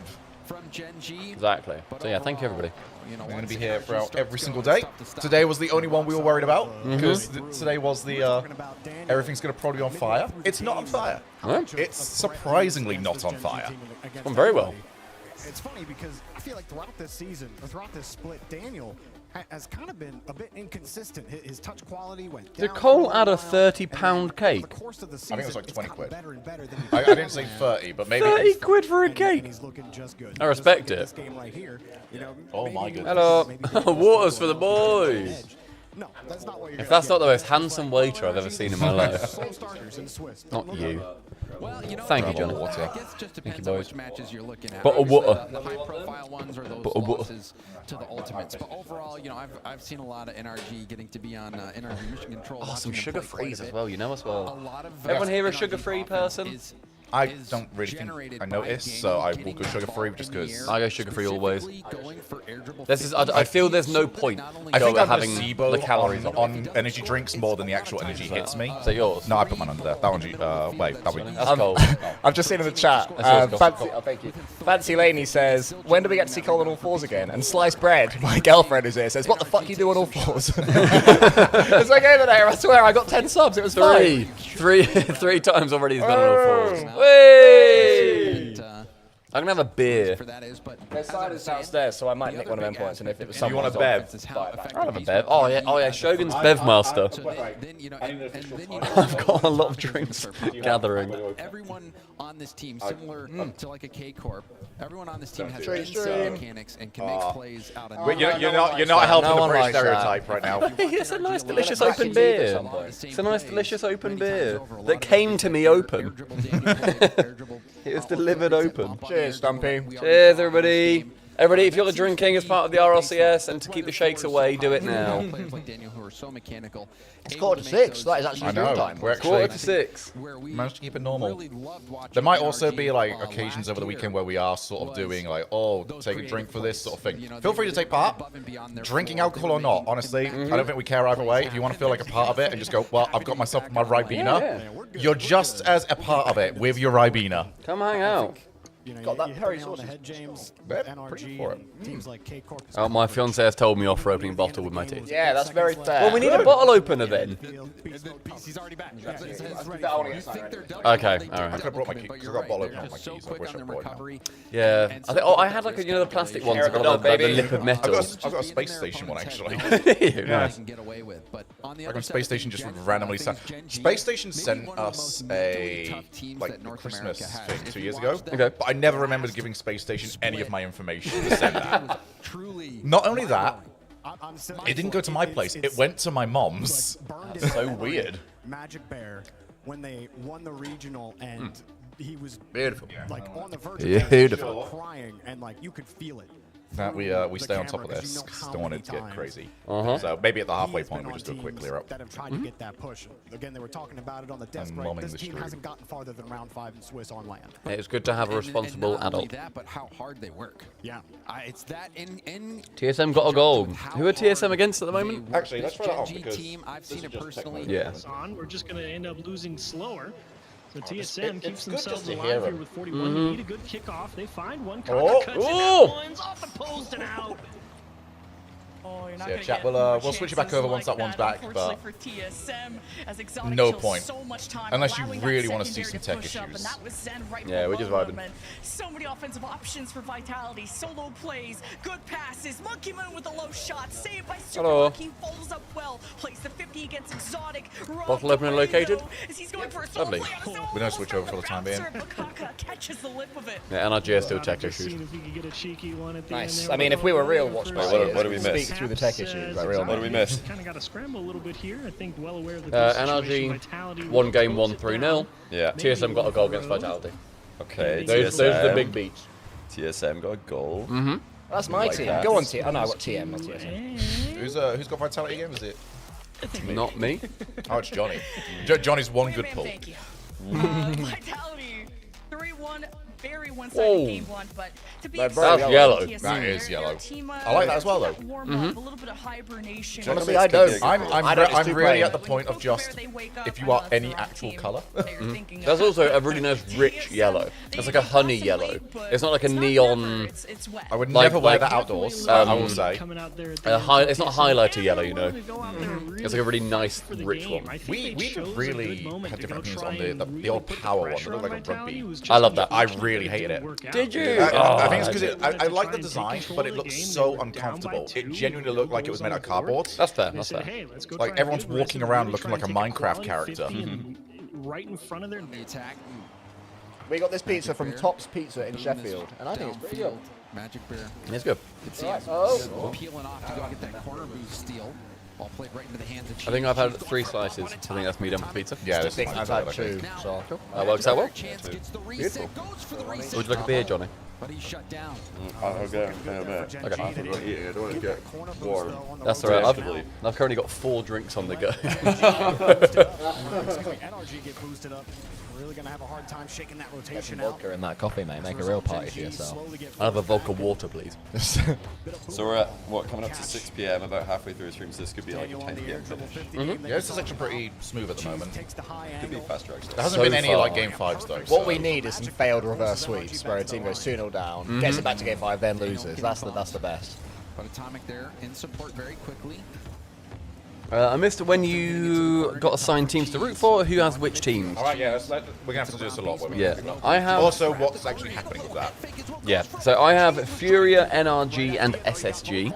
Exactly. So yeah, thank you everybody. We're going to be here throughout every single day. Today was the only one we were worried about, because today was the everything's going to probably be on fire. It's not on fire. It's surprisingly not on fire. It's gone very well. It's funny because I feel like throughout this season, or throughout this split, Daniel has kind of been a bit inconsistent. His touch quality went down. Did Cole add a £30 cake? I think it was like 20 quid. I didn't say 30, but maybe 30 quid for a cake. I respect it. Oh my goodness. Hello. Waters for the boys. No, that's not what you're If that's not the most handsome waiter I've ever seen in my life. Not you. Well, you know, Thank you, Johnny. I guess it just depends on which matches you're looking at. But a water. The high-profile ones are those losses to the ultimates. But overall, you know, I've seen a lot of NRG getting to be on NRG Mission Control. Oh, some sugar-frees as well, you know as well. A lot of Everyone here a sugar-free person? I don't really think I noticed, so I will go sugar-free just because. I go sugar-free always. This is. I feel there's no point. I think I'm having placebo the calories on energy drinks more than the actual energy hits me. Is that yours? No, I put mine under there. That one's wait, that one. That's cold. I've just seen in the chat. Thank you. Fancy Laney says, when do we get to see Cole on all fours again? And Sliced Bread, my girlfriend who's here, says, what the fuck you do on all fours? It's like over there, I swear, I got 10 subs, it was fine. Three times already he's gone on all fours. Whee! I'm gonna have a beer. There's silence downstairs, so I might nick one of them points, and if it was You someone want a bev? I'll have a bev. Oh yeah, Shogun's Bev Master. I've got a lot of drinks gathering. Everyone on this team, similar to like a K-Corp, everyone on this team has Stream. insane mechanics and can make plays out of Wait, you're not helping the British stereotype right now. It's a nice, delicious open beer. It's a nice, delicious open beer that came to me open. It was delivered open. Cheers, Stumpy. Cheers, everybody. Everybody, if you're drinking as part of the RLCS and to keep the shakes away, do it now. It's 5:45. That is actually I time. know. We're actually 5:45. managed to keep it normal. There might also be like occasions over the weekend where we are sort of doing like, oh, take a drink for this sort of thing. Feel free to take part. Drinking alcohol or not, honestly, I don't think we care either way. If you want to feel like a part of it and just go, well, I've got myself my Ribena, you're just as a part of it with your Ribena. Come hang out. You know, Got that you Perry hit the nail on the sausage. head, James. They're NRG, pretty for it. teams like K-Corp. Oh, my fiance has told me off for opening a bottle with my teeth. Yeah, that's very fair. Well, we need a bottle opener then. He's already back. Okay, I alright. could have brought my keys. I've got a bottle opener on my keys. I wish I brought it now. Yeah. I think. Oh, I had like a, the plastic ones that got the lip of metal. I've got a space station one actually. Nice. Like when Space Station just randomly sent. Space Station sent us a like Christmas thing 2 years ago. Okay. But I never remembered giving Space Station any of my information to send that. Not only that, it didn't go to my place. It went to my mom's. That's so weird. Magic Bear, when they won the regional and he was Beautiful. like on the verge Beautiful. of crying and like you could feel it. That we stay on top of this because don't want it to get crazy. So maybe at the halfway point we just do a quick clear up. That have tried to get that push. Again, they were talking about it on the desk break. This team hasn't gotten farther than round 5 in Swiss on land. It's good to have a responsible Not only adult. that, but how hard they work. Yeah. It's that in TSM got a goal. Who are TSM against at the moment? Actually, let's try that on Gen G because team, I've seen it personally. Yeah. On, we're just going to end up losing slower. So TSM it's keeps good just themselves to alive hear here them. with 41. They need a good kickoff. They find one. Oh. Cuts in that one's off the post and out. Oh, you're not Yeah, gonna chat, get we'll more switch it back over once chances that one's like back, unfortunately but for TSM, as Exotic no kills point. so much time, Unless you allowing that really want to see secondary some tech push up, and issues. that was Zen right Yeah, we're just below vibing. him, and so many offensive options for Vitality, solo plays, good passes, Monkey Moon with a low shot, saved by Super Hello. Monkey, follows up well, plays the 50 against Exotic. Bottle opener located. As he's going for a solo Lovely. play on his own, We don't switch over for the time being. Bukaka catches the lip of it. Yeah, NRG has still tech Just issues. seeing if we could get a cheeky one at the end Nice. there. I mean, if we were real watch what do we miss? speak through the tech issues, like real. What do we miss? Kind of got to scramble a little bit here. I think well aware of the NRG won game 1 3-0. Yeah. TSM got a goal against Vitality. Okay. Those are the big beats. TSM got a goal. Mm-hmm. That's my Like team. that. Go on, TM. Oh no, I got TM, not TSM. Who's got Vitality again? Is it? Not me. Oh, it's Johnny. Johnny's one good pull. Thank you. Vitality 3-1, very one-sided game one, but to be That's expected, yellow. TSM, That is their yellow. team, I like that as well, though. warm up, a little bit of hibernation. Honestly, I don't. I'm really plain. at the point of just if you are any actual color. That's also a really nice rich yellow. It's like a honey yellow. It's not like a neon. I would like- never wear like, that outdoors. I will say. Coming out there at It's not highlighter yellow, you know. It's like a really nice, rich one. We really had different opinions on the old power one that looked like a rugby. I love that. I really hated it. Did you? I think it's because I like the design, but it looks so uncomfortable. It genuinely looked like it was made out of cardboard. That's fair. That's fair. Like everyone's walking around looking like a Minecraft character. Right in front of their attack. We got this pizza from Top's Pizza in Sheffield, and I think it's pretty good. Magic Bear. It's good. Oh. Peeling off to go get that corner boost steal. All played right into the hands of I think I've had 3 slices. I think that's me done for pizza. Yeah, I this think is I've fine, had I think. 2, so cool. That works out well. Beautiful. Goes for the reset. Would you like a beer, Johnny? But he's shut down. Okay. Okay. Warm. That's alright. Preemptively. I've currently got 4 drinks on the go. NRG get boosted up. Really gonna have a hard time shaking that Get some rotation out. vodka in that coffee, mate. Make a real party for yourself. I'll have a vodka water, please. So we're at what, coming up to 6 p.m. About halfway through the stream. So this could be like a 10 p.m. finish. Yeah, this is actually pretty smooth at the moment. Could be faster actually. There hasn't been any like game 5s though. What we need is some failed reverse sweeps, where a team goes 2-0 down, gets it back to game 5, then loses. That's the best. But Atomic there in support very quickly. I missed when you got assigned teams to root for. Who has which teams? All right, yeah, we're going to have to do this a lot. Yeah, I have... Also, what's actually happening with that? Yeah, so I have Furia, NRG, and SSG.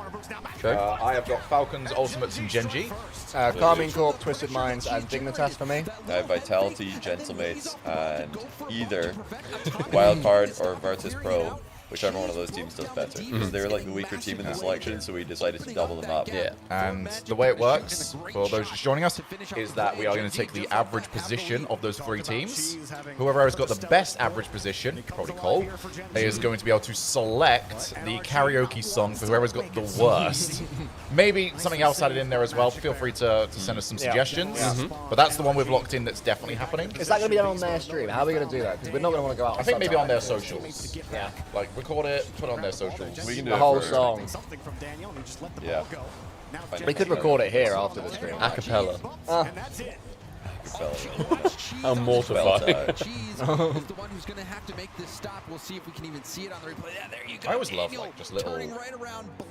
I have got Falcons, Ultimates, and Genji. Carmine Corp, Twisted Minds, and Dignitas for me. I have Vitality, Gentlemates, and either Wildcard or Virtus Pro. Whichever one of those teams does better. Because they're like the weaker team in the selection, so we decided to double them up. Yeah. And the way it works, for those just joining us, is that we are going to take the average position of those 3 teams. Whoever has got the best average position, probably Cole, is going to be able to select the karaoke song for whoever's got the worst. Maybe something else added in there as well. Feel free to send us some suggestions. But that's the one we've locked in that's definitely happening. Is that going to be done on their stream? How are we going to do that? Because we're not going to want to go out. I think maybe on their socials. Yeah. Like, record it, put it on their socials. We can do the whole song. Yeah. We could record it here after the stream. Acapella. I'm mortified. Cheese is the one who's going to have to make this stop. We'll see if we can even see it on the replay. Yeah, there you go. I always love like just little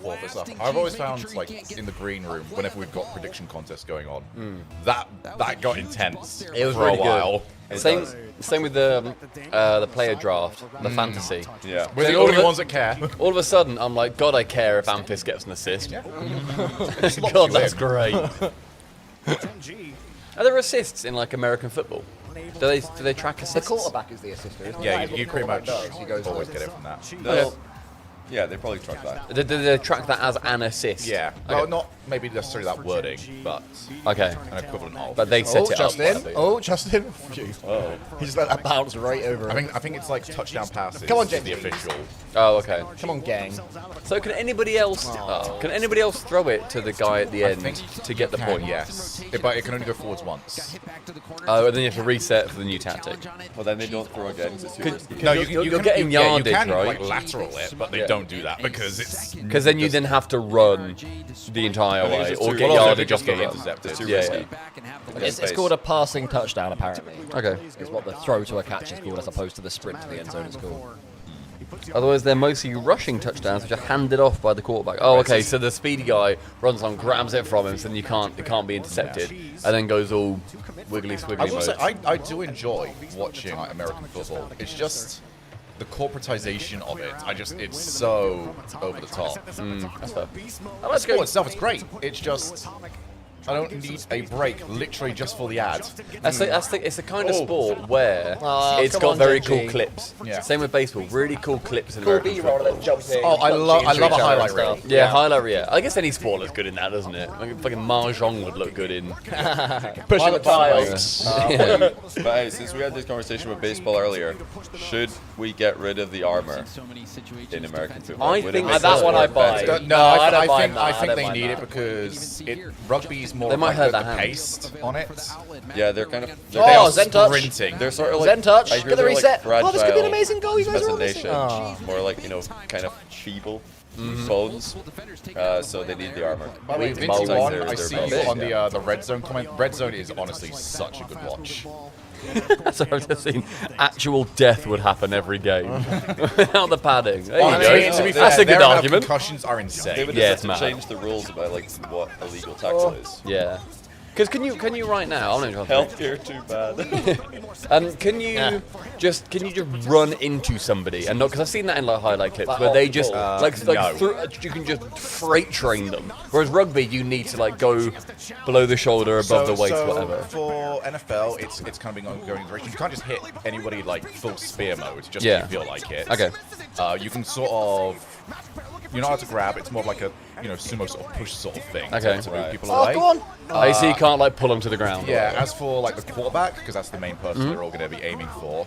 awful stuff. I've always found like in the green room whenever we've got prediction contests going on, that got intense. It was for really a while. good. Same with the player draft, the fantasy. Yeah, we're the only ones that care. All of a sudden, I'm like, God, I care if Ampis gets an assist. Yeah. God, that's great. Are there assists in like American football? Do they track assists? The quarterback is the assister, isn't it? Yeah, That is you what pretty the much quarterback does. always get it from that. They'll- Yeah, they probably track that. Do they track that as an assist? Yeah, Okay. well, not maybe necessarily that wording, but Okay. an equivalent of. But they set it Justin. up. Oh, Justin. Oh. He just let that bounce right over him. I think it's like touchdown passes. Come on, is James. the official. Oh, okay. Come on, gang. So can anybody else? Can anybody else throw it to the guy at the I end think to get the point? Yes, but it can only go forwards once. Oh, and then you have to reset for the new tactic. Well, then they don't throw again because it's too risky. No, You're you can, getting yardage, you can, right? like lateral it, but they don't do that because it's Because then you then have to run the entire I think way it's or too- get well, also yardage just off the get run. intercepted. It's too Yeah, risky. yeah. It's called a passing touchdown, apparently. Okay. Is what the throw to a catch is called, as opposed to the sprint to the end zone is called. Otherwise, they're mostly rushing touchdowns, which are handed off by the quarterback. Oh, okay. So the speedy guy runs on, grabs it from him, so then it can't be intercepted, and then goes all wiggly swiggly I will mode. say I do enjoy watching like, American football. It's just the corporatization of it. It's so over the top. That's fair. I like the sport itself. It's great. It's just I don't need a break literally just for the ad. It's the kind of sport where Oh, it's come got on, very Genji. cool clips. Yeah. Same with baseball, really cool clips in Cool American B-roll football. and jumping. Oh, I love a highlight reel. Yeah, highlight reel. I guess any sport looks good in that, doesn't it? Like fucking mahjong would look good in. Pushing the tiles. Yeah. But hey, since we had this conversation with baseball earlier, should we get rid of the armor in American football? I Would it think make that the one sport I buy. better? No, I don't mind think that. I I think don't they mind need that. it because rugby's more They of might like hurt the their hands. pace on it. Yeah, they're kind of. They Oh, are Zen touch. sprinting. They're sort of like. Zen touch. I hear Get the they're, reset. Like Oh, this could be an fragile amazing goal. You guys as are a all missing. nation. Oh. More like kind of feeble bones. So they need the armor. By the way, Vinci Sometimes One, they're I see bones, you on yeah. the Red Zone comment. Red Zone is honestly such a good watch. So I've just seen actual death would happen every game without the padding. There you Honestly, go. to be That's fair, a good their amount of argument. concussions are insane. They would Yeah, just it's have to mad. change the rules about like what illegal tackle is. Yeah. Because can you right now? I'm not Healthcare too bad. can you just run into somebody and not? Because I've seen that in like highlight clips Like where they off the just ball. you can just freight train them. Whereas rugby, you need to like go below the shoulder, above the waist, whatever. For NFL, it's kind of being ongoing direction. You can't just hit anybody like full spear mode just Yeah. if you feel like it. Okay. You can sort of. You're not allowed to grab. It's more of like a sumo sort of push sort of thing. Okay. To move people Oh, away. go on. AC can't like pull them to the ground. Yeah, as for like the quarterback, because that's the main person they're all going to be aiming for,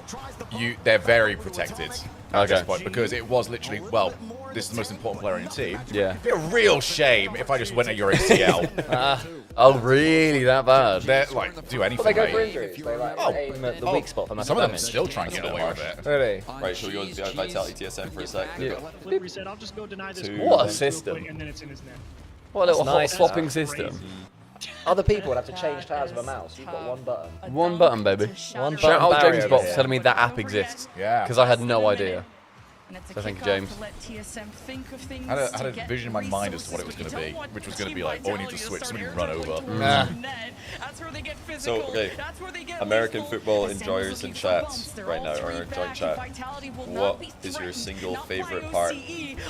they're very protected at this point because it was literally, well, this is the most important player on your team. Yeah. It'd be a real shame if I just went at your ACL. Oh, really? That bad? They're like, do anything. But they go mate. for injuries. They like aim at the weak spot. And Some of them still try and get away with it. Really? Right, should we go to Vitality TSM for a sec? Yeah. Flip reset. I'll just go deny this. What a real system. quick, and then it's in his net. What a little That's nice, hot swapping that. system. Other people would have to change tabs with a mouse. You've got one button. One button, baby. One Shout button out barrier James over Box here. telling me that app exists. Yeah. Because I had no idea. So thank you, James. I had a vision in my mind as to what it was going to be, which was going to be like, oh, we need to switch, somebody run over. So, okay, American football enjoyers in chat right now, or in our joint chat, what is your single favorite part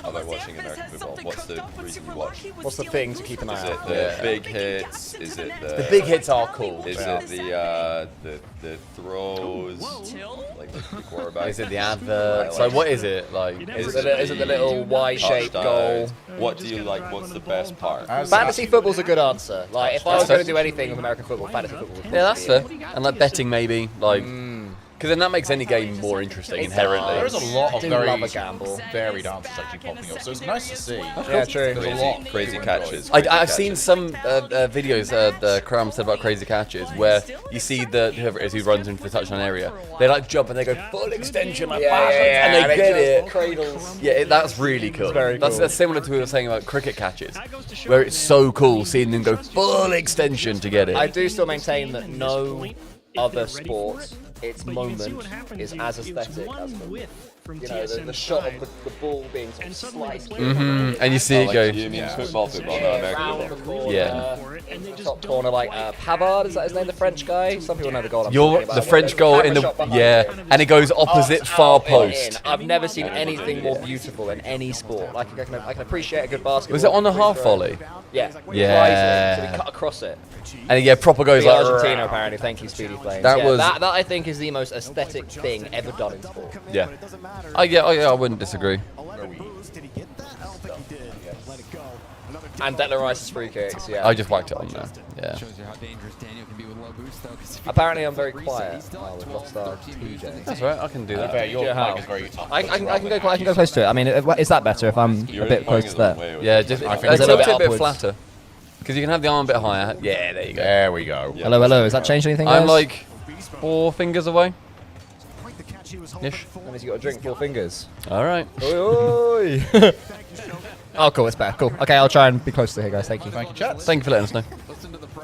about watching American football? What's the reason you watch? What's the thing to keep an eye out? Is it the big hits? Is it the big hits are cool. Is it the throws, like the quarterback? Is it the advert? So what is it like? Is it the little Y-shaped goal? What do you like? What's the best part? Fantasy football's a good answer. Like, if I was going to do anything with American football, fantasy football would Yeah, that's fair. And like betting maybe, like, because then that makes any game more interesting inherently. There's a lot of love a gamble. varied answers actually popping up, so it's nice to see. Yeah, true. There's a lot. Crazy catches. I've seen some videos Karam said about crazy catches where you see whoever it is who runs into the touchdown area, they like jump and they go full extension like and they get it. Cradles. Yeah, that's really cool. Very cool. That's similar to what we were saying about cricket catches, where it's so cool seeing them go full extension to get it. I do still maintain that no other sport, its moment is as aesthetic as football. You know, the shot of the ball being sort of sliced. And you see it go. You mean football, not American football? Yeah. Top corner, like Pavard, is that his name? The French guy. Some people know the goal. You're the French goal in the and it goes opposite far post. I've never seen anything more beautiful in any sport. Like I can appreciate a good basketball. Was it on the half volley? Yeah. Yeah. So he cut across it. And yeah, proper goes like Argentina apparently. Thank you, Speedy Flames. That I think is the most aesthetic thing ever done in sport. Yeah. I wouldn't disagree. And Declan Rice's free kicks, yeah. I just whacked it on there. Yeah. Shows you how dangerous Daniel can be with low boost, though. Apparently, I'm very quiet with Rockstar TJ. That's right. I can do that. Fair, your mic is very tough. I can go close to it. I mean, is that better if I'm a bit close to that? Yeah, just I it's think a little bit upwards. flatter. Because you can have the arm a bit higher. Yeah, there you go. There we go. Yeah. Hello. Has that changed anything, guys? I'm like 4 fingers away. Ish. That means you got to drink 4 fingers. All right. Oi, oi. Oh, cool. It's better. Cool. Okay, I'll try and be close to here, guys. Thank you. Thank you, chat. Thank you for letting us know.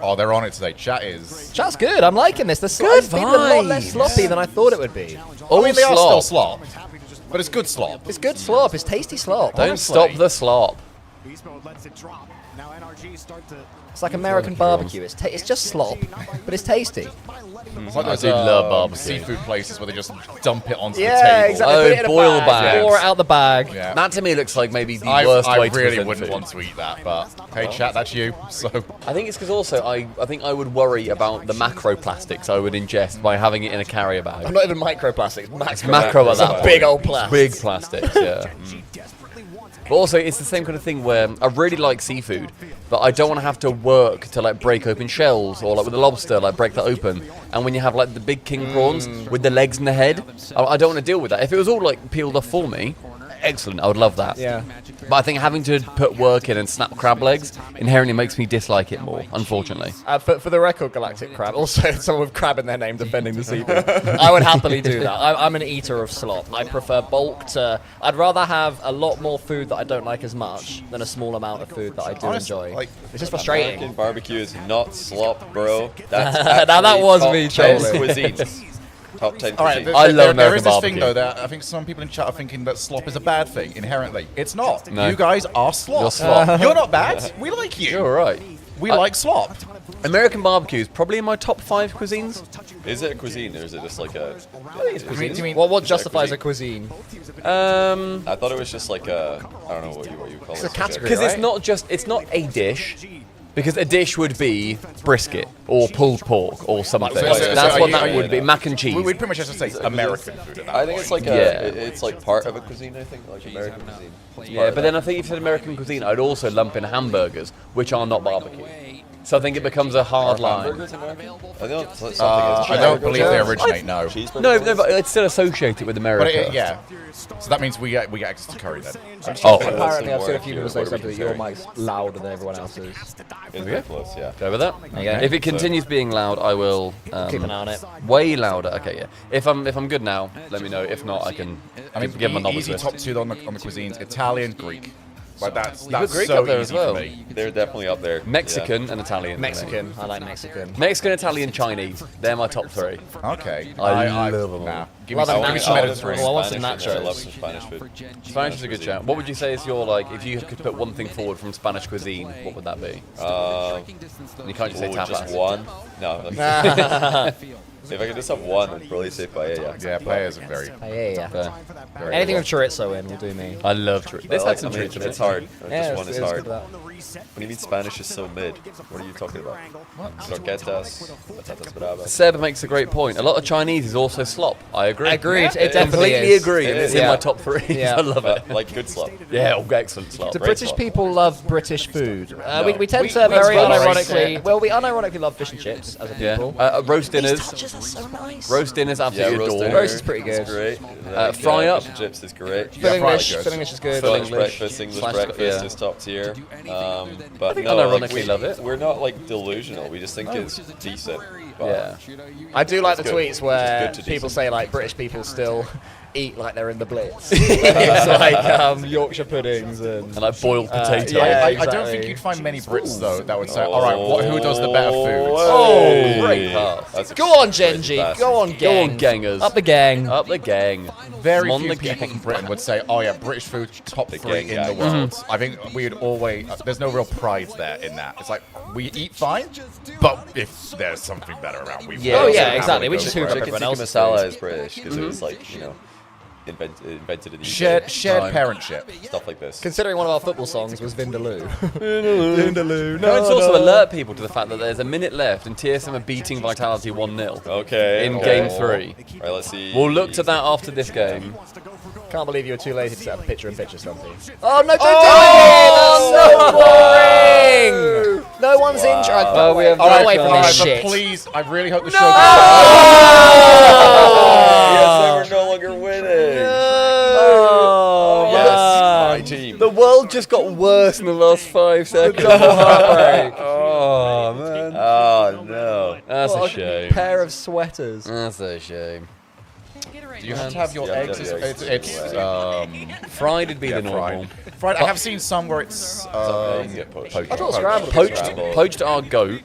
Oh, they're on it today. Chat's good. I'm liking this. It's been a lot less sloppy than I thought it would be. I mean, they are still slop, but it's good slop. It's good slop. It's tasty slop. Don't stop the slop. It's like American barbecue. It's just slop, but it's tasty. It's like I do love barbecue. Seafood places where they just dump it onto the table. Yeah, exactly. Put it in a boil bag, bags. pour it out the bag. Yeah. That to me looks like maybe the worst way I to really present wouldn't food. want to eat that, but hey, chat, that's you. So I think it's because also I think I would worry about the macroplastics I would ingest by having it in a carrier bag. I'm not even microplastics. Macro at that Some point. big old plastic. Big plastics, yeah. But also, it's the same kind of thing where I really like seafood, but I don't want to have to work to like break open shells or like with a lobster, like break that open. And when you have like the big king prawns with the legs and the head, I don't want to deal with that. If it was all like peeled off for me, excellent, I would love that. Yeah. But I think having to put work in and snap crab legs inherently makes me dislike it more, unfortunately. For the record, Galactic Crab, also someone with crab in their name defending the seafood. I would happily do that. I'm an eater of slop. I prefer bulk to... I'd rather have a lot more food that I don't like as much than a small amount of food that I do enjoy. like, it's just frustrating. American barbecue is not slop, bro. That's Now that was top me 10 trolling. cuisines. Top 10 all right, cuisines. I love there is American this thing barbecue. though that I think some people in chat are thinking that slop is a bad thing inherently. It's not. No. You guys are slop. You're slop. You're not bad. We like you. You're right. We like slop. American barbecue is probably in my top 5 cuisines. Is it a cuisine or is it just like a... I think it's cuisine. Do you mean, what justifies a cuisine? I thought it was just like a... I don't know what you call it. It's a category, Because right? it's not a dish. Because a dish would be brisket or pulled pork or something. That's what that would be. Mac and cheese. We'd pretty much have to say American food at that I think it's like it's like part of a cuisine, I think, like American cuisine. Yeah, but then I think if you said American cuisine, I'd also lump in hamburgers, which are not barbecue. So I think it becomes a hard line. Hamburgers in America? I don't, I don't believe they originate, no. No, but it's still associated with America. But yeah. So that means we get access to curry then. Apparently, I've seen a few people say something that your mic's louder than everyone else's. It's very close, yeah. Go with that. There you go. If it continues being loud, I will Keep an eye on it. Way louder. Okay, yeah. If I'm good now, let me know. If not, I can. I mean, give my novice easy list. top 2 on the cuisines: Italian, Greek. Like that's Greek so up there as easy well. for me. They're definitely up there. Mexican and Italian. Mexican. I like Mexican. Mexican, Italian, Chinese. They're my top 3. Okay. I love them all. Nah. Give me Love some nachos. Mediterranean. I want some Spanish food. I love nachos. some Spanish food. Spanish is a good shout. What would you say is your, like, if you could put one thing forward from Spanish cuisine, what would that be? You can't just say tapas. Just one? No. If I could just have one, I'd probably say paella. Yeah, paella's a very... Paella. Anything with chorizo in will do me. I love chorizo. This had some chorizo. It's hard. Yeah, Just one is it's hard. good for that. What do you mean Spanish is so mid? What are you talking about? Croquetas, patatas bravas. Seb makes a great point. A lot of Chinese is also slop. I agree. Agreed. It definitely completely is. agree. And it's in my top 3. Yeah. I love it. Like good slop. Yeah, excellent slop. Do Great British slop. people love British food? No. We tend to We- very that's unironically. right. Well, we unironically love fish and chips as a people. Roast These dinners. touches are so nice. Roast dinners, absolutely roast adore. dinner Roast is pretty good. Is great. Fry up. Fish and chips is great. Filling fry dish. is good. Filling dish is good. Scottish English. breakfast, English Slash- breakfast yeah. is top tier. But I think no, I like, ironically love it. We're not like delusional. We just think it's decent. But Yeah. I do like the It's good. tweets where It's good to people decent. say like British people still eat like they're in the Blitz. It's like Yorkshire puddings and like boiled potato. yeah, I exactly. don't think you'd find many Brits though that would say, "All right, who does the better food?" Oh, great pass. Go on, Genji. Go on, gang. Go on, gangers. Up the gang. Up the gang. Very On few the people gang. from Britain would say, "Oh yeah, British food top 3 gang, in yeah. the world." I think we'd always. There's no real pride there in that. It's like we eat fine, but if there's something better around, we Yeah. will. Oh, yeah, So exactly. how We it just goes hook for up it. everyone Chicken else's masala food. is British because it was like, you know, invented in the Shared UK. parentship. Stuff like this. Considering one of our football songs was Vindaloo. Vindaloo. No, it's also alert people to the fact that there's a minute left and TSM are beating Vitality 1-0. Okay. In okay. game 3. All right, let's see. We'll look to that after this game. Can't believe you were too lazy to set up a picture-in-picture, Stumpy. Oh, no, don't do it! That's so boring! No one's injured. Well, we have Get no away from chance. this But shit. please, I really hope the show. Yes, we're no longer winning. Oh, Yes, my team. The world just got worse in the last 5 seconds. Oh, man. Oh, no. That's What a shame. Pair of sweaters. That's a shame. Do you have to have your Yeah, eggs? yeah, yeah. It's Fried would be yeah, the normal. fried. I have seen some where it's Poached. I thought scrambled. Poached are goat.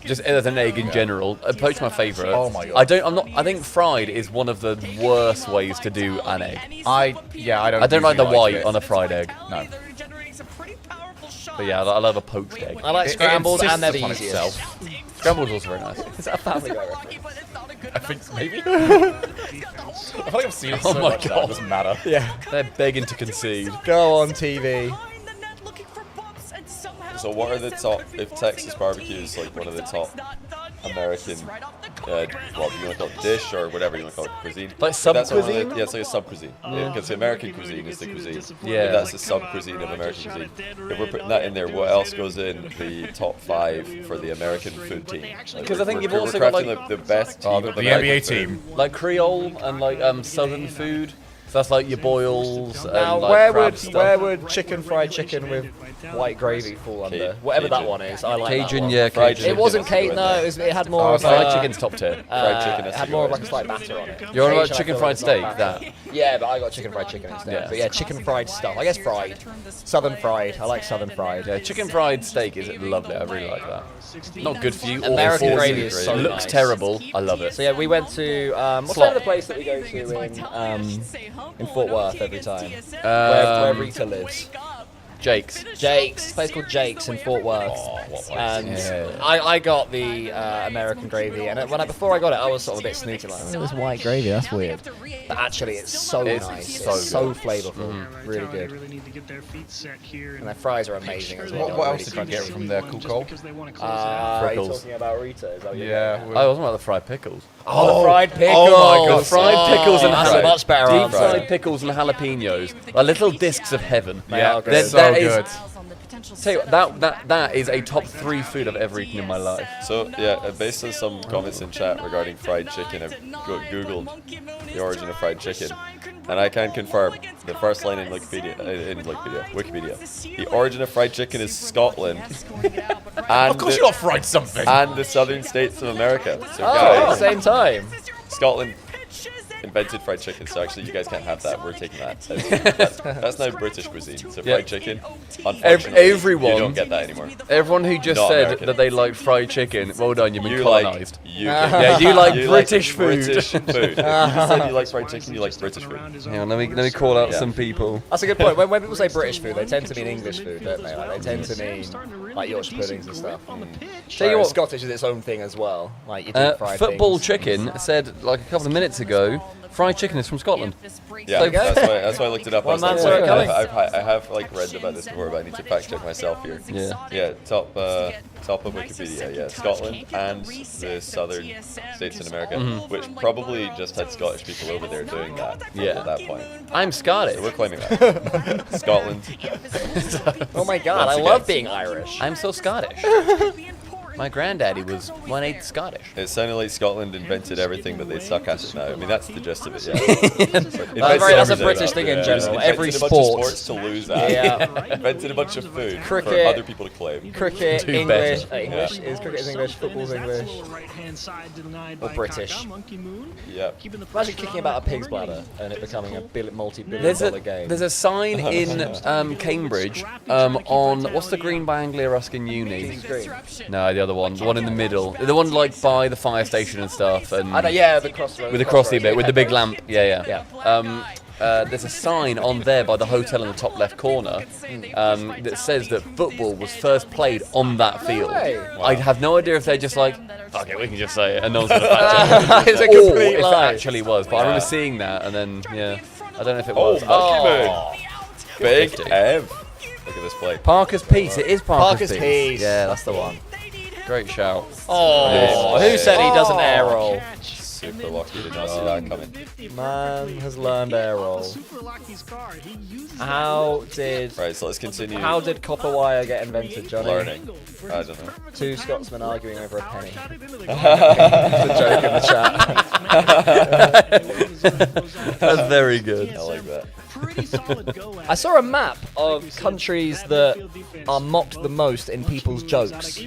Just as an egg in general. Poached my favourite. Oh my God. I think fried is one of the worst ways to do an egg. I don't like the usually white it. on a fried egg. No. But yeah, I love a poached egg. I like scrambled and they're the insists easiest. upon Scrambled is also very nice. Is that a Family Guy reference? I think maybe. I feel like I've seen it so Oh my much now, God. it doesn't matter. Yeah. They're begging to concede. Go on TV. So what are the top, if Texas barbecue is like one of the top American, well, you want to call it dish or whatever you want to call it, cuisine? Like If that's one of the- sub-cuisine? Yeah, it's like a sub-cuisine. Because the American cuisine is the cuisine. Yeah. If that's the sub-cuisine of American cuisine. If we're putting that in there, what else goes in the top 5 for the American food team? Because I think you've we're also got, crafting like- the best team of the American NBA food. team. Like Creole and like southern food. So that's like your boils Now, and like where crab would stuff. chicken fried chicken with white gravy fall under? Whatever that Cajun. one is, I like Cajun, that one. yeah, Fried Cajun. chicken It wasn't has to go Cajun, in no. there. It had more of Fried a, chicken's top tier. Fried chicken has it to had go more in. of like a slight batter on it. You're on Cajun, about I chicken thought, fried was not steak, bad. that. Yeah, but I got chicken fried chicken instead. Yeah. But yeah, chicken fried stuff. I guess fried. Southern fried. I like southern fried. Yeah, chicken fried steak is lovely. I really like that. Not good for you. American awful. gravy is so Looks nice. terrible. I love it. So yeah, we went to what's the name of the place that we go to in Fort Worth every time, where Rita lives. Jake's. Jake's. A place called Jake's in Fort Worth. And I got the American gravy, and before I got it, I was sort of a bit snooty, like, oh, this white gravy, that's weird. But actually, it's so nice. It's so flavorful. Really good. Really need to get their feet set here. And their fries are amazing as well. What else did you get from there, Cool Cole? Are you talking about Rita? Is that what you're Yeah. I wasn't about the fried pickles. Oh, the fried pickles! Oh my God. Fried pickles and that's a much better deep answer. fried pickles and jalapenos are little discs of heaven. Yeah, That- so that is- good. Tell you what, that is a top 3 food I've ever eaten in my life. So yeah, based on some comments in chat regarding fried chicken, I've googled the origin of fried chicken, and I can confirm the first line in Wikipedia. The origin of fried chicken is Scotland, and Of course you got fried something. and the southern states of America. So Oh, at the guys, same time. Scotland invented fried chicken, so actually you guys can't have that. We're taking that. That's now British cuisine. So fried chicken, unfortunately, everyone, you don't get that anymore. Everyone who just Not said American. that they liked fried chicken, well done, you've been You colonized. yeah, you like British food. British food. If you said you like fried chicken, you like British food. Hang on, let me call out some people. That's a good point. When people say British food, they tend to mean English food, don't they? Like, they tend to mean like Yorkshire puddings and stuff. Tell you what, Scottish is its own thing as well. Like you deep fried Football things. Chicken said like a couple of minutes ago, fried chicken is from Scotland. Yeah, So- that's why I looked it up. I was One like, man's wait, work. I have like read about this before, but I need to fact check myself here. Yeah. Top of Wikipedia. Yeah, Scotland and the southern states in America, which probably just had Scottish people over there doing that. Yeah. At that point. I'm Scottish. So we're claiming that. Scotland. Oh my god, Once I again. love being Irish. I'm so Scottish. My granddaddy was 1/8 Scottish. It sounded like Scotland invented everything, but they suck at it now. I mean, that's the gist of it, yeah. That's a British thing in general. Every Invented a bunch of sport. sports to lose at. Yeah. Invented a bunch of food for Cricket. other people to claim. Cricket, Do English. better. English Yeah. is cricket is English. Football's English. Or British. Yeah. Imagine kicking about a pig's bladder and it becoming a multi-billion-dollar game. There's a sign in Cambridge on what's the green by Anglia Ruskin Uni? No, the other one, the one in the middle, the one like by the fire station and stuff, and I know, yeah, the crossroads. with the crossy bit, with the big lamp. Yeah. There's a sign on there by the hotel in the top left corner that says that football was first played on that field. Wow. I have no idea if they're just like, fuck it, we can just say it, and no one's gonna fact check it. It's a Or complete if lie. it actually was. But I remember seeing that, and then I don't know if it Oh, was. Monkey Moon. Big 50. Ev. Look at this play. Parker's Piece. It is Parker's, Parker's Piece. Yeah, that's the one. Great shout. Oh, who said he doesn't air roll? Super lucky, did not see that coming. Man has learned air roll. How did Right, so let's continue. how did copper wire get invented, Johnny? Learning. I don't know. Two Scotsmen arguing over a penny. The joke in the chat. That's very good. I like that. I saw a map of countries that are mocked the most in people's jokes.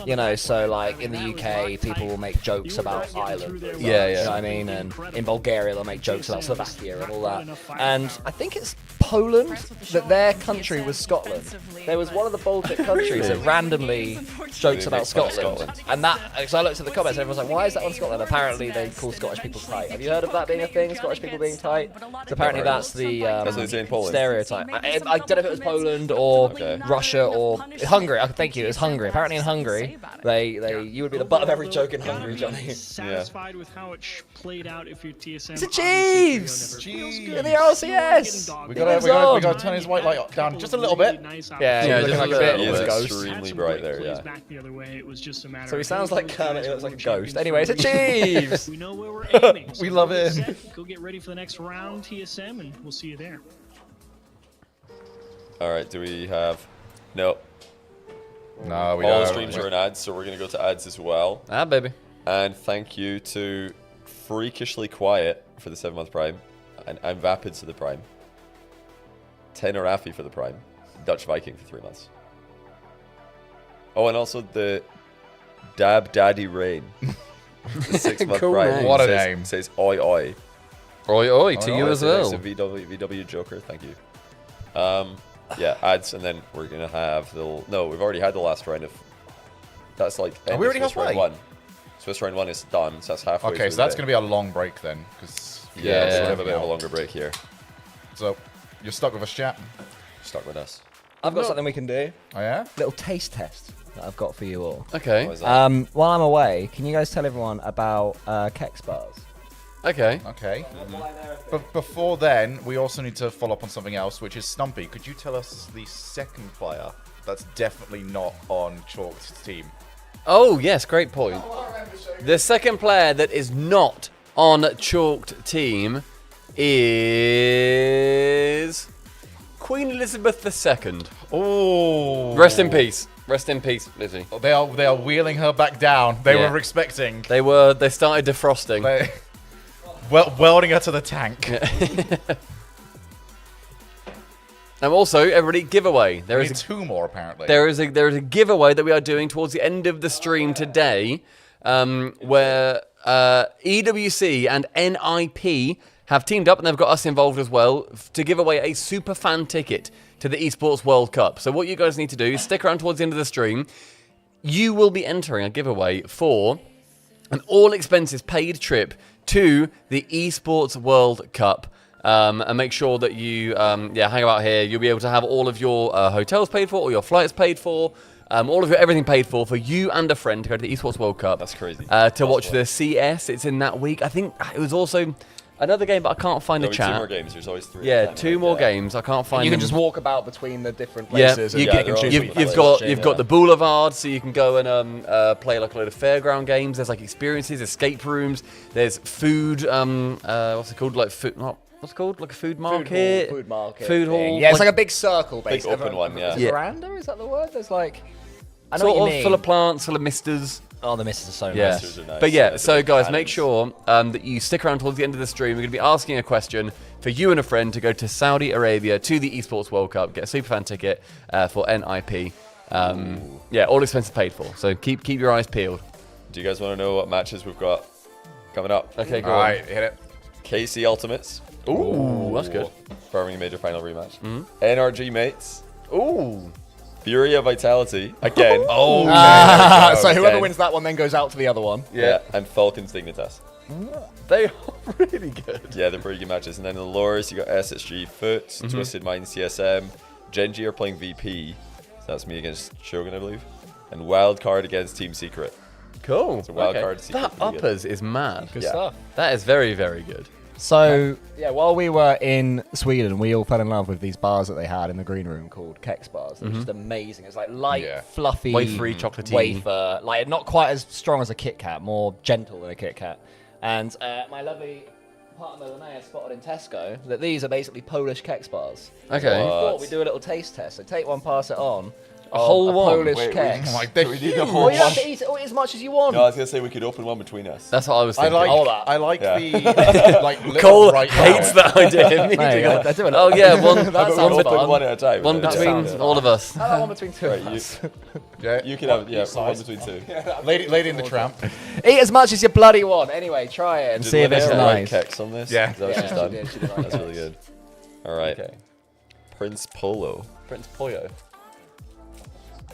You know, so like in the UK, people will make jokes about Ireland. Yeah. You know what I mean? And in Bulgaria, they'll make jokes about Slovakia and all that. And I think it's Poland that their country was Scotland. There was one of the Baltic countries that randomly jokes about Scotland. And that, because I looked at the comments and everyone's like, why is that one Scotland? Apparently they call Scottish people tight. Have you heard of that being a thing, Scottish people being tight? So apparently that's the That's what they say in Poland. stereotype. I don't know if it was Poland or Russia or Hungary. Thank you, it was Hungary. Apparently in Hungary, you would be the butt of every joke in Hungary, Johnny. Satisfied with how it played out if your TSM. It's the Chiefs! In the RLCS! We gotta turn his white light down just a little bit. Yeah, just looking like a a bit He of is a ghost. extremely bright there, yeah. Back the other way. It was just a matter So he of sounds who like goes Kermit, as he looks like a world ghost. champions Anyway, it's the for Chiefs! We know where we're aiming. We love get it. set, Go get ready for the next round, TSM, and we'll see you there. Alright, do we have... No. No, we All don't. streams are in ads, so we're going to go to ads as well. Ah, baby. And thank you to Freakishly Quiet for the 7-month Prime. And I'm Vapid for the Prime. Tenerafi for the Prime. Dutch Viking for 3 months. Oh, and also the Dab Daddy Rain. The 6-month Cool Prime. name. What a name. Says oi oi. Oi, oi, to you Oi, as thanks well. to VW Joker, thank you. Yeah, ads, and then we're gonna have the. No, we've already had the last round of. That's like. Are we already Swiss round halfway? one. Swiss round one is done, so that's halfway. Okay, through so that's the going to be a long break then. Cause Yeah, so we have a bit of a longer break here. So, you're stuck with us, chat. Stuck with us. I've got something we can do. Oh, yeah? Little taste test that I've got for you all. Okay. What is that? While I'm away, can you guys tell everyone about Kex bars? Okay. Okay. But before then, we also need to follow up on something else, which is Stumpy. Could you tell us the second player that's definitely not on Chalk's team? Oh, yes, great point. The second player that is not on Chalked team is Queen Elizabeth II. Oh. Rest in peace. Rest in peace, Lizzie. They are wheeling her back down. They Yeah. were expecting. They started defrosting. Welding her to the tank. And also, everybody, giveaway. There We is need two more, apparently. There is a giveaway that we are doing towards the end of the stream today, where EWC and NIP have teamed up, and they've got us involved as well, to give away a super fan ticket to the Esports World Cup. So what you guys need to do is stick around towards the end of the stream. You will be entering a giveaway for an all-expenses-paid trip to the Esports World Cup. And make sure that you hang about here. You'll be able to have all of your hotels paid for, all your flights paid for, all of your everything paid for you and a friend to go to the Esports World Cup. That's crazy. To watch the CS. It's in that week. I think it was also another game, but I can't find the chat. 2 more games. There's always 3. Yeah, 2 more games. I can't find and you them. can just walk about between the different places. Yeah, you've got the Boulevard, so you can go and play like a load of fairground games. There's like experiences, escape rooms. There's food. What's it called? Like food. What's it called? Like a food market? Food market. Food hall. Yeah, it's like a big circle, basically. Big open one, yeah. Veranda, is that the word? There's like... I know Sort what of you mean. full of plants, full of misters. Oh, the misters are so Yeah. nice. Misters are nice. But yeah, Yeah, so big guys, cannons. make sure that you stick around towards the end of the stream. We're going to be asking a question for you and a friend to go to Saudi Arabia to the Esports World Cup, get a superfan ticket for NIP. Yeah, all expenses paid for. So keep your eyes peeled. Do you guys want to know what matches we've got coming up? Okay, go All on. right, hit it. KC Ultimates. Ooh, that's good. Birmingham Major Final rematch. NRG Mates. Ooh. Furia Vitality. Again. Oh, so whoever Again. wins that one then goes out to the other one. Yeah. And Falcons Dignitas. They are really good. Yeah, they're pretty good matches. And then in the lowers, you got SSG Foot, Twisted Mind CSM. Genji are playing VP. So that's me against Shogun, I believe. And Wildcard against Team Secret. Cool. So Wildcard Okay. Secret. That uppers is mad. Good stuff. That is very, very good. So, yeah, while we were in Sweden, we all fell in love with these bars that they had in the green room called Kex bars. They're just amazing. It's like light, fluffy, Wafery, chocolatey. wafer, like not quite as strong as a Kit Kat, more gentle than a Kit Kat. And my lovely partner Linnea spotted in Tesco that these are basically Polish Kex bars. Okay. So we thought we'd do a little taste test. So take one, pass it on. A whole one? Polish Wait, Kex. we need the whole Well, you one. have to eat it as much as you want. No, I was going to say we could open one between us. That's what I was I thinking. like Yeah. the like little Cole right hates now. that idea. They're doing it. Oh yeah, one That sounds one, fun. One at a time. one That between sounds all of us. How about one between two of Right, us? You can have one between 2. Lady in the Tramp. Eat as much as you bloody want. Anyway, try it and Did see if it's Linnea nice. write Kex on this? Yeah. Is that what Yeah, she's she done? did, she did write That's Kex. really good. All right. Okay. Prince Polo. Prince Pollo.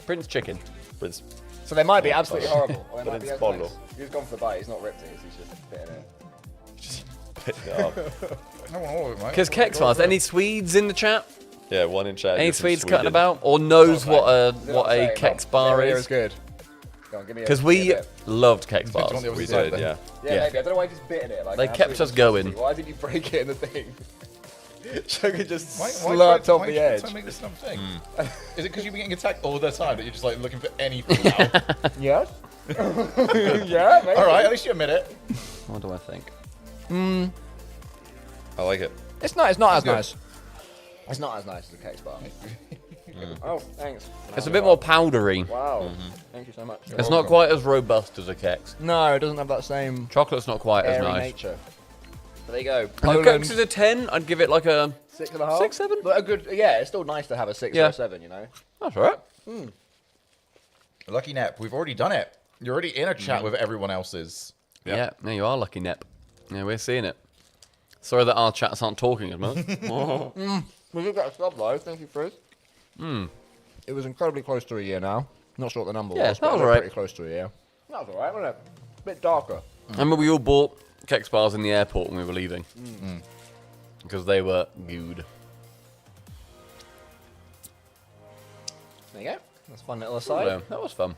Prince Chicken. Prince. So they might be absolutely horrible. Or they might But be it's as Polo. nice. He's gone for the bite. He's not ripped it. He's just bitten it. Just pick it up. I want all of it, mate. Because Kex bars. Any Swedes in the chat? Yeah, one in chat. Any You're from Swedes cutting Sweden. about or knows Not what a Is it what not a saying? Kex No, bar Here is? is good. Go on, give me a- Because give me we a bit. loved Kex on the bars. other We side did, then. yeah. Yeah, Yeah. maybe. I don't know why he's bitten it. Like, They kept absolutely us going. disgusting. Why did you break it in the thing? Sugar just Why slurped off the try edge. to make this dumb thing? Is it because you've been getting attacked all the time that you're just like looking for anything now? Yeah. Yeah, maybe. All right, at least you admit it. What do I think? I like it. It's not as good. nice. It's not as nice as a Kex bar. Oh, thanks. It's a bit more powdery. Wow. Thank you so much. It's not quite as robust as a Kex. No, it doesn't have that same Chocolate's not quite as airy nice. nature. So there you go. And the Poland, Kex is a 10. I'd give it like a 6.5. 6, 7. But a good, yeah, it's still nice to have a 6 Yeah. or a 7, you know. That's all right. Lucky Nep, we've already done it. You're already in a chat with everyone else's. Yeah, you are lucky, Nep. Yeah, we're seeing it. Sorry that our chats aren't talking as much. We did get a sub though. Thank you, Chris. It was incredibly close to a year now. Not sure what the number Yeah, was, that but was it was alright. pretty close to a year. That was alright, wasn't it? A bit darker. I remember we all bought Kex bars in the airport when we were leaving. Because they were good. There you go. That's a fun little Yeah, aside. that was fun.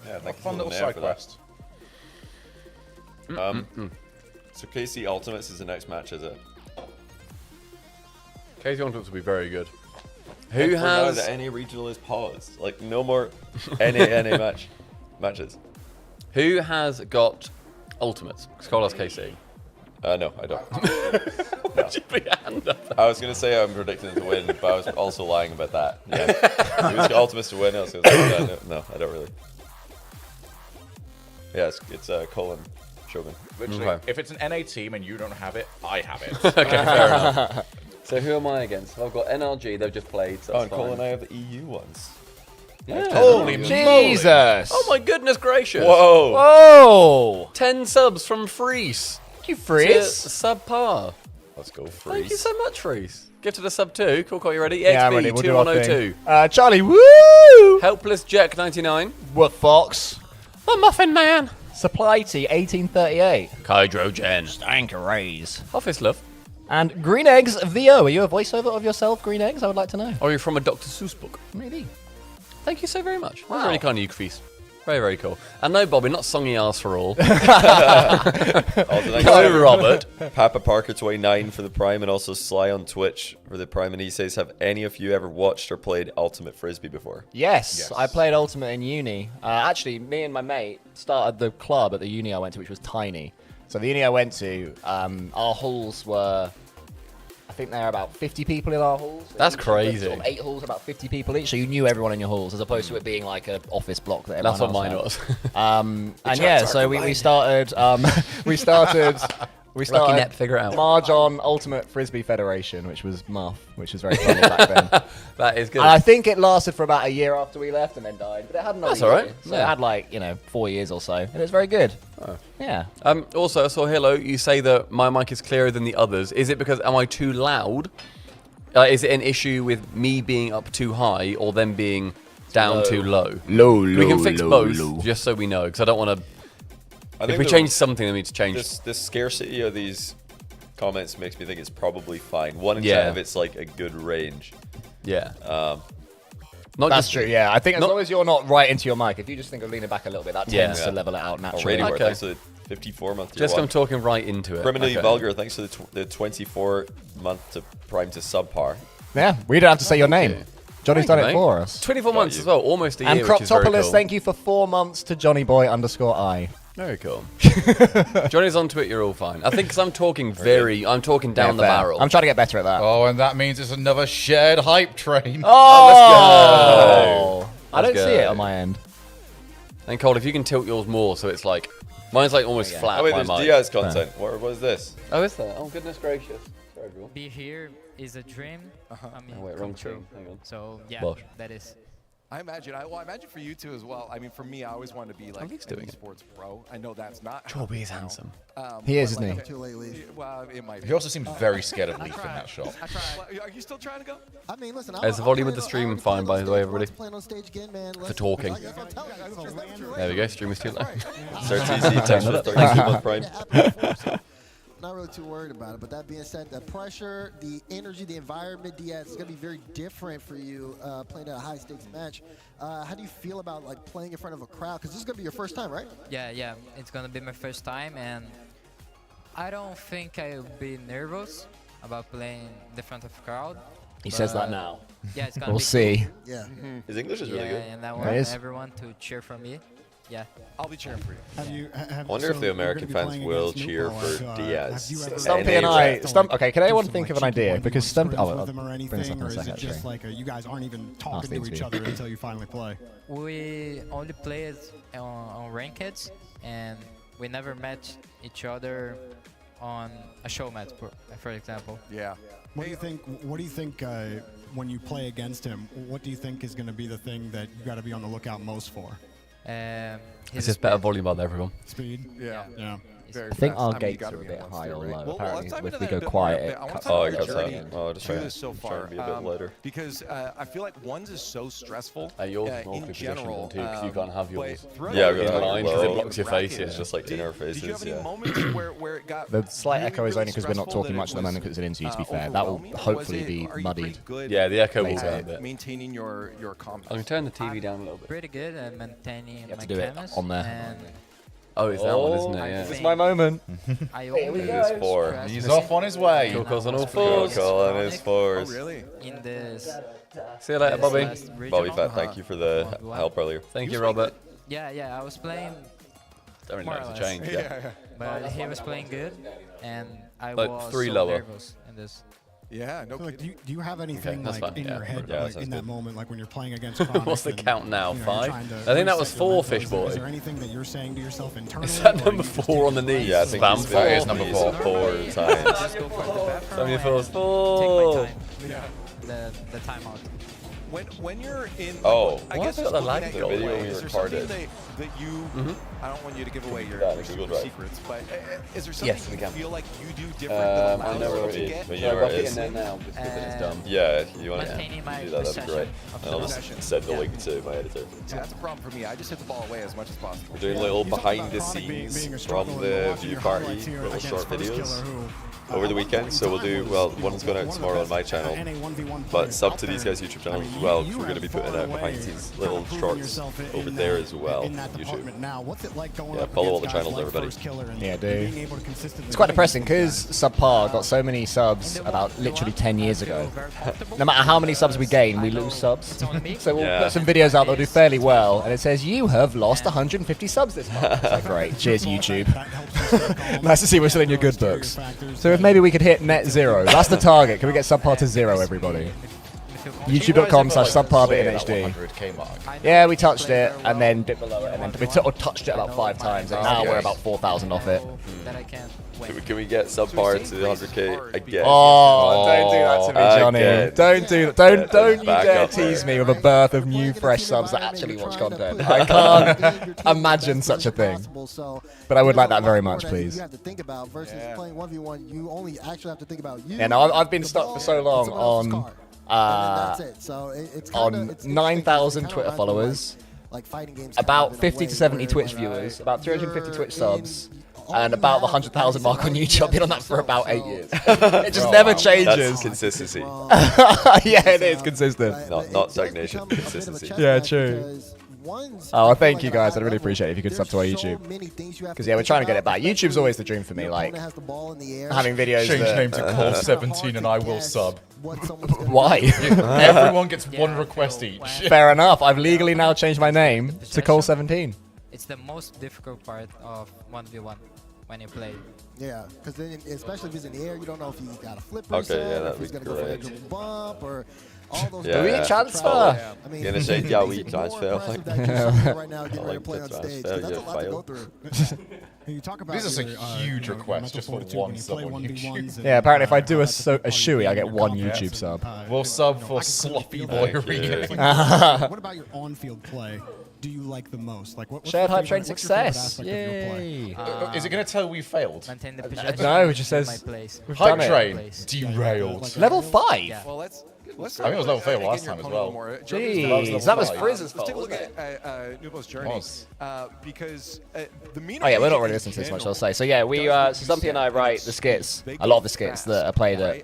Yeah, A thank you fun for little Linnea side for that. quest. So KC Ultimates is the next match, is it? KC Ultimates will be very good. And Who for now, has... the NA regional is paused. Like no more NA matches. Who has got Ultimates? Scholar's KC. No, I don't. Would you put your hand up? I was gonna say I'm predicting to win, but I was also lying about that. Yeah, it was Ultimates to win. I was gonna say no, I don't really. Yeah, it's Colin Shogun. Literally, Okay. if it's an NA team and you don't have it, I have it. Okay, fair enough. So who am I against? I've got NRG, they've just played, so Oh, that's and Cole fine. and I have the EU ones. Yeah. Holy Jesus! Oh my goodness gracious! Whoa! Whoa! 10 subs from Freeze. Thank you, Freeze. Subpar. Let's go, Freeze. Thank you so much, Freeze. Gifted a sub 2. Cool, you ready? Yeah, I'm XP ready. We'll do our 2102. Charlie, woo! Helpless Jack 99. What Fox? The Muffin Man. Supply Tea 1838. Hydrogen. Stankeries. Office Love. And Green Eggs VO. Are you a voiceover of yourself, Green Eggs? I would like to know. Or are you from a Dr. Seuss book? Maybe. Thank you so very much. Wow. That's really kind of you, Freeze. Very, very cool. And no, Bobby, not songy ass for all. No, Robert. Papa Parker 29 for the Prime, and also Sly on Twitch for the Prime. And he says, have any of you ever watched or played Ultimate Frisbee before? Yes, I played Ultimate in uni. Actually, me and my mate started the club at the uni I went to, which was tiny. So the uni I went to, our halls were, I think there are about 50 people in our halls. That's crazy. Sort of 8 halls, about 50 people each, so you knew everyone in your halls, as opposed to it being like an office block that everyone That's what else mine had. was. And yeah, so we started, we started Net, figure it out. Mahjong Ultimate Frisbee Federation, which was muff, which was very funny back then. That is good. And I think it lasted for about a year after we left and then died, but it had another That's all right. year. So Yeah. it had like, 4 years or so, and it was very good. Oh. Yeah. Also, I saw Hello, you say that my mic is clearer than the others. Is it because, am I too loud? Is it an issue with me being up too high or them being down too low? We can fix both, just so we know, because I don't want to... If we change something, then we need to change... This scarcity of these comments makes me think it's probably fine. One in chat if it's like a good range. Yeah. That's true, yeah. I think as long as you're not right into your mic, if you just think of leaning back a little bit, that tends to level it out naturally. Radio thanks for the 54-month. Just I'm talking right into it. Criminally Vulgar, thanks for the 24-month to Prime to subpar. Yeah, we don't have to say your name. Johnny's done it for us. 24 months as well, almost a year, And which is very Croptopolis, cool. thank you for 4 months to JohnnyBoi_I. Very cool. Johnny's on Twitter, you're all fine. I think because I'm talking I'm talking down the barrel. I'm trying to get better at that. Oh, and that means it's another shared hype train. Oh, let's go. I don't see it on my end. And Cole, if you can tilt yours more, so it's like mine's like almost flat. Oh wait, my there's mic. Diaz content. What is this? Oh, is there? Oh goodness gracious. Sorry, bro. Be here is a dream. I mean, Oh, wait, come wrong true. screen. Hang on. So yeah, Bosh. that is. I imagine for you two as well. I mean, for me, I always wanted to be like an esports pro. I know that's not. Joby is handsome. He is, isn't he? Too late, Leaf. Well, it might. He also seems very scared of Leaf in that shot. Are you still trying to go? I mean, listen. Is the volume of the stream fine, by the way, everybody? Playing on stage again, man. For talking. There we go. Stream is too low. Starts easy. Thanks for the 32-month Prime. Not really too worried about it, but that being said, the pressure, the energy, the environment, Diaz, is going to be very different for you playing at a high-stakes match. How do you feel about like playing in front of a crowd? Because this is going to be your first time, right? Yeah, it's gonna be my first time, and I don't think I'll be nervous about playing in the front of a crowd. He says that now. Yeah, it's gonna We'll be see. Cool. Yeah. His English is really good. And I It want is. everyone to cheer for me. Yeah. I'll be cheering for you. I wonder if the American fans will cheer for Diaz. Stumpy and I. Okay, can anyone think of an idea? Because Stumpy. Oh, I'll them or bring this up anything, in or a is second. it just Actually. like you guys aren't even talking Ask the to each interview. other until you finally play? We only played on rankeds, and we never met each other on a show match, for example. Yeah. What do you think? What do you think when you play against him? What do you think is going to be the thing that you got to be on the lookout most for? It's just better volume out there, everyone. Speed. Yeah. Yeah. I think our gates are a bit high or low. Apparently, if we go quiet, it cuts Oh, out it the cuts out. journey. Oh, just Through trying this so to far, be a bit lighter. because I feel like ones is so stressful Yours is more in positioned general. too, because you can't have yours Yeah, in we're gonna line have because it low. blocks your face. It's just like in our faces. Did you have any Yeah. moments where it got The slight really, echo is really only because we're not stressful talking that much at the it moment because it's an interview, to be was, fair. That will overwhelming, or hopefully was it- be are you muddied. pretty good Yeah, the echo will later. go a bit. maintaining your calmness? I can turn the TV down a little bit. Pretty good at maintaining have my to do it calmness, on there. and Oh, it's that one, isn't it? Yeah. This is my moment. I Here we always go. He's four. He's off on his way. Cool calls on all Cool fours. call on his fours. Oh, really? in this. See you later, Bobby. last Bobby regional. Fat, thank you for the help earlier. Thank you, Robert. Yeah, I was playing, Don't really more know or to less. change. Yeah. but he was playing good, and I Like was 3 so lower. nervous in this. Yeah, no So, like, kidding. do you have anything that's like fine, in yeah. your head, Yeah, like sounds in that good. moment, like when you're playing against Chronic? What's the and, count now? you know, 5? you're trying to I think that was reset 4, your Fish mental? Boy. Is there anything that you're saying to yourself internally? Is that or number you just 4 do on the it knees? Yeah, I think Spam he's four. been is number he's 4. 4 times. Just go for the bathroom Somebody and feels take full. my time. The timeout. when you're in, Oh, I guess what? just The looking lag at video your we play, is there something recorded. that you, I don't want you to give away your Google Drive. secrets, but is there something Yes, we you can. feel like you do different that I know allows where you it to is. get? But you know where it is. in there now, just because it's dumb. Yeah, you want to Maintaining my do that, that'd be great. possession And I'll just send the link to my editor. Yeah, that's a problem for me. I just hit the ball away as much as possible. We're doing little behind the scenes from the view party, little short videos over the weekend. So we'll do, well, one's going out tomorrow on my channel, but sub to these guys' YouTube channels as well, because we're going to be putting out behind the scenes little shorts over there as well on YouTube. Yeah, follow all the channels, everybody. Yeah, dude. It's quite depressing because Subpar got so many subs about literally 10 years ago. No matter how many subs we gain, we lose subs. So we'll put some videos out that'll do fairly well, and it says, you have lost 150 subs this month. It's like, great, cheers YouTube. Nice to see we're still in your good books. So if maybe we could hit net 0, that's the target. Can we get Subpar to 0, everybody? YouTube.com/subpar_HD. Yeah, we touched it and then dipped below it, and then we touched it about 5 times, and now we're about 4,000 off it. Can we get Subpar to the 100k again? Oh, don't do that to me, Johnny. Again. Don't do that. Don't you back dare up there. tease me with a birth of new, fresh subs that actually watch content. I can't imagine such a thing. But I would like that very much, please. You have to think about versus playing 1v1. You only actually have to think about you. Yeah, no, I've been stuck for so long on 9,000 Twitter followers, about 50 to 70 Twitch viewers, about 350 Twitch subs, and about the 100,000 mark on YouTube. I've been on that for about 8 years. It just never changes. That's consistency. Yeah, it is consistent. Not stagnation, consistency. Yeah, true. Oh, thank you guys. I'd really appreciate it if you could sub to our YouTube. Because yeah, we're trying to get it back. YouTube's always the dream for me. Like having videos. Change that, name to Call17 and I will sub. Why? Everyone gets one request each. Fair enough. I've legally now changed my name to Call17. It's the most difficult part of 1v1 when you play. Yeah, because then, especially if he's in the air, you don't know if he's got a flipper. Okay, yeah, if that'd he's be gonna go for a great. dribble bump or all those. Do we transfer? I mean, Gonna say, yeah, we transfer. right now, getting ready to play on stage. 'Cause that's a lot to go through. You talk about This is a huge request just for one sub on YouTube. Yeah, apparently if I do a shoey, I get 1 YouTube sub. We'll sub for Sloppy Boy Arena. What about your on-field play? Do you like the most? Like what's Shared your hype train favorite- what's your favorite success. aspect of your play? Yay. Is it going to tell we failed? Maintain the No, it just says we've Hype done it. train derailed. Level 5? Well, let's I think it was level 5 last time as well. Jeez, that was Frizz's fault, Let's take a look wasn't at Nubo's journey. because the mean Oh yeah, we're not really listening to this much, I'll say. So yeah, we, so Stumpy and I write the skits, a lot of the skits that are played at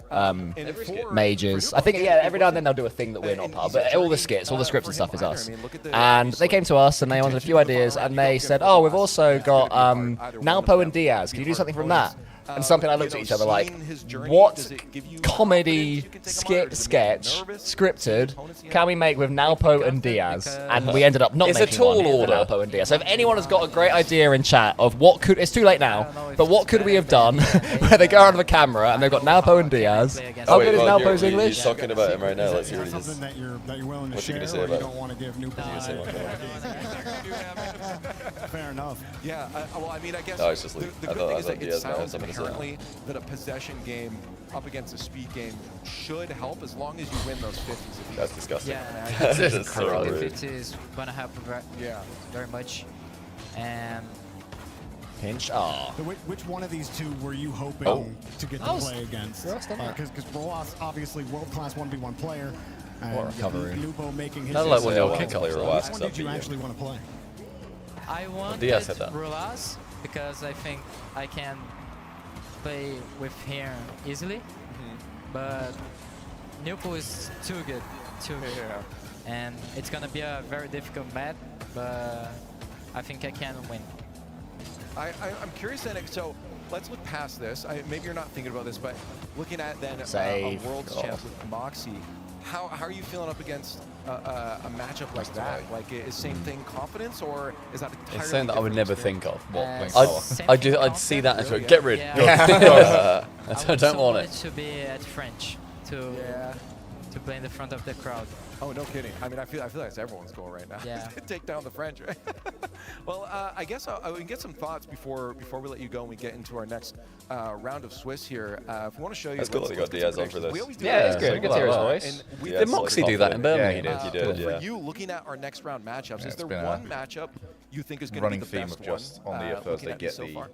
majors. I think, yeah, every now and then they'll do a thing that we're not part of, but all the skits, all the scripts and stuff is us. And they came to us and they wanted a few ideas, and they said, oh, we've also got Nalpo and Diaz, can you do something from that? And something I looked at each other like, what comedy sketch scripted can we make with Nalpo and Diaz? And we ended up not It's a making tall one with order. Nalpo and Diaz. So if anyone has got a great idea in chat of what could, it's too late now, but what could we have done where they go out of the camera and they've got Nalpo and Diaz? How good is Nalpo's English? He's talking about him right now. Let's hear what he is. Something that you're willing to What's he share, gonna say or about you it? don't want to give new Fair enough. Yeah, well, I mean, I guess No, it's just the Luke. good I thing thought is that it Diaz might have sounds something to say. inherently that a possession game up against a speed game should help as long as you win those 50s. That's disgusting. Yeah, That I is think so the rude. 50 is gonna help very much. And Pinch. Which one of these two were you hoping to get to play against? Because Roas, obviously world-class 1v1 player. What a recovery. Nubo making his. I like when they'll Which kick off. one did you actually want to play? I wanted Diaz said that. Rolas because I think I can play with him easily. But Nubo is too good. And it's gonna be a very difficult match, but I think I can win. I'm curious then, so let's look past this. Maybe you're not thinking about this, but looking at then a Save. World's Champs with Moxie, how are you feeling up against a matchup like that? Like, is same thing confidence, or is that entirely It's something that I would different never experience? think of. I'd see that and go, get rid. Yeah. I don't want it. To be at French. to play in the front of the crowd. Oh, no kidding. I mean, I feel like that's everyone's goal right now. Yeah. Take down the French, right? Well, I guess we can get some thoughts before we let you go and we get into our next round of Swiss here. If we want to show you... That's cool that you got Diaz on for this. Yeah, it's good. Good to hear his voice. Did Moxie do that in Birmingham? Yeah, he did. For you, looking at our next round matchups, is there one matchup you think is going to be the best running theme of just on the first they get the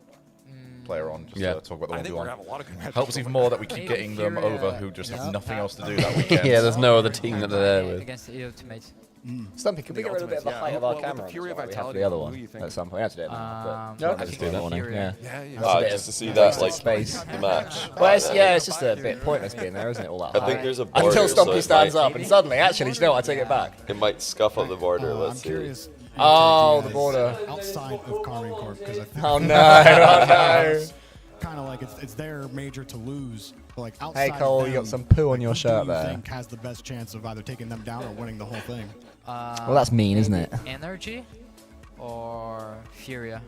player on, just to talk about the one do on. Helps even more that we keep getting them over who just have nothing else to do that weekend. Yeah, there's no other team that they're there with. Against the Ultimates. Stumpy, can we get rid of a bit of the height of our camera? We have the other one at some point. We have to do it now. Yeah, I just do that one. Yeah. Just to see that, like, space. the match. Well, it's just a bit pointless being there, isn't it? All that I think there's a border, until Stumpy so it stands might- up, and suddenly, actually, you know what? I take it back. It might scuff up the border. Let's see. Oh, the border. Outside of Carmine Corp, because I think Oh no! Oh no! Kind of like it's their major to lose. But like outside Hey Cole, of them, you got some poo on your who shirt do you there. think has the best chance of either taking them down or winning the whole thing? Well, that's mean, isn't it? Energy or Furia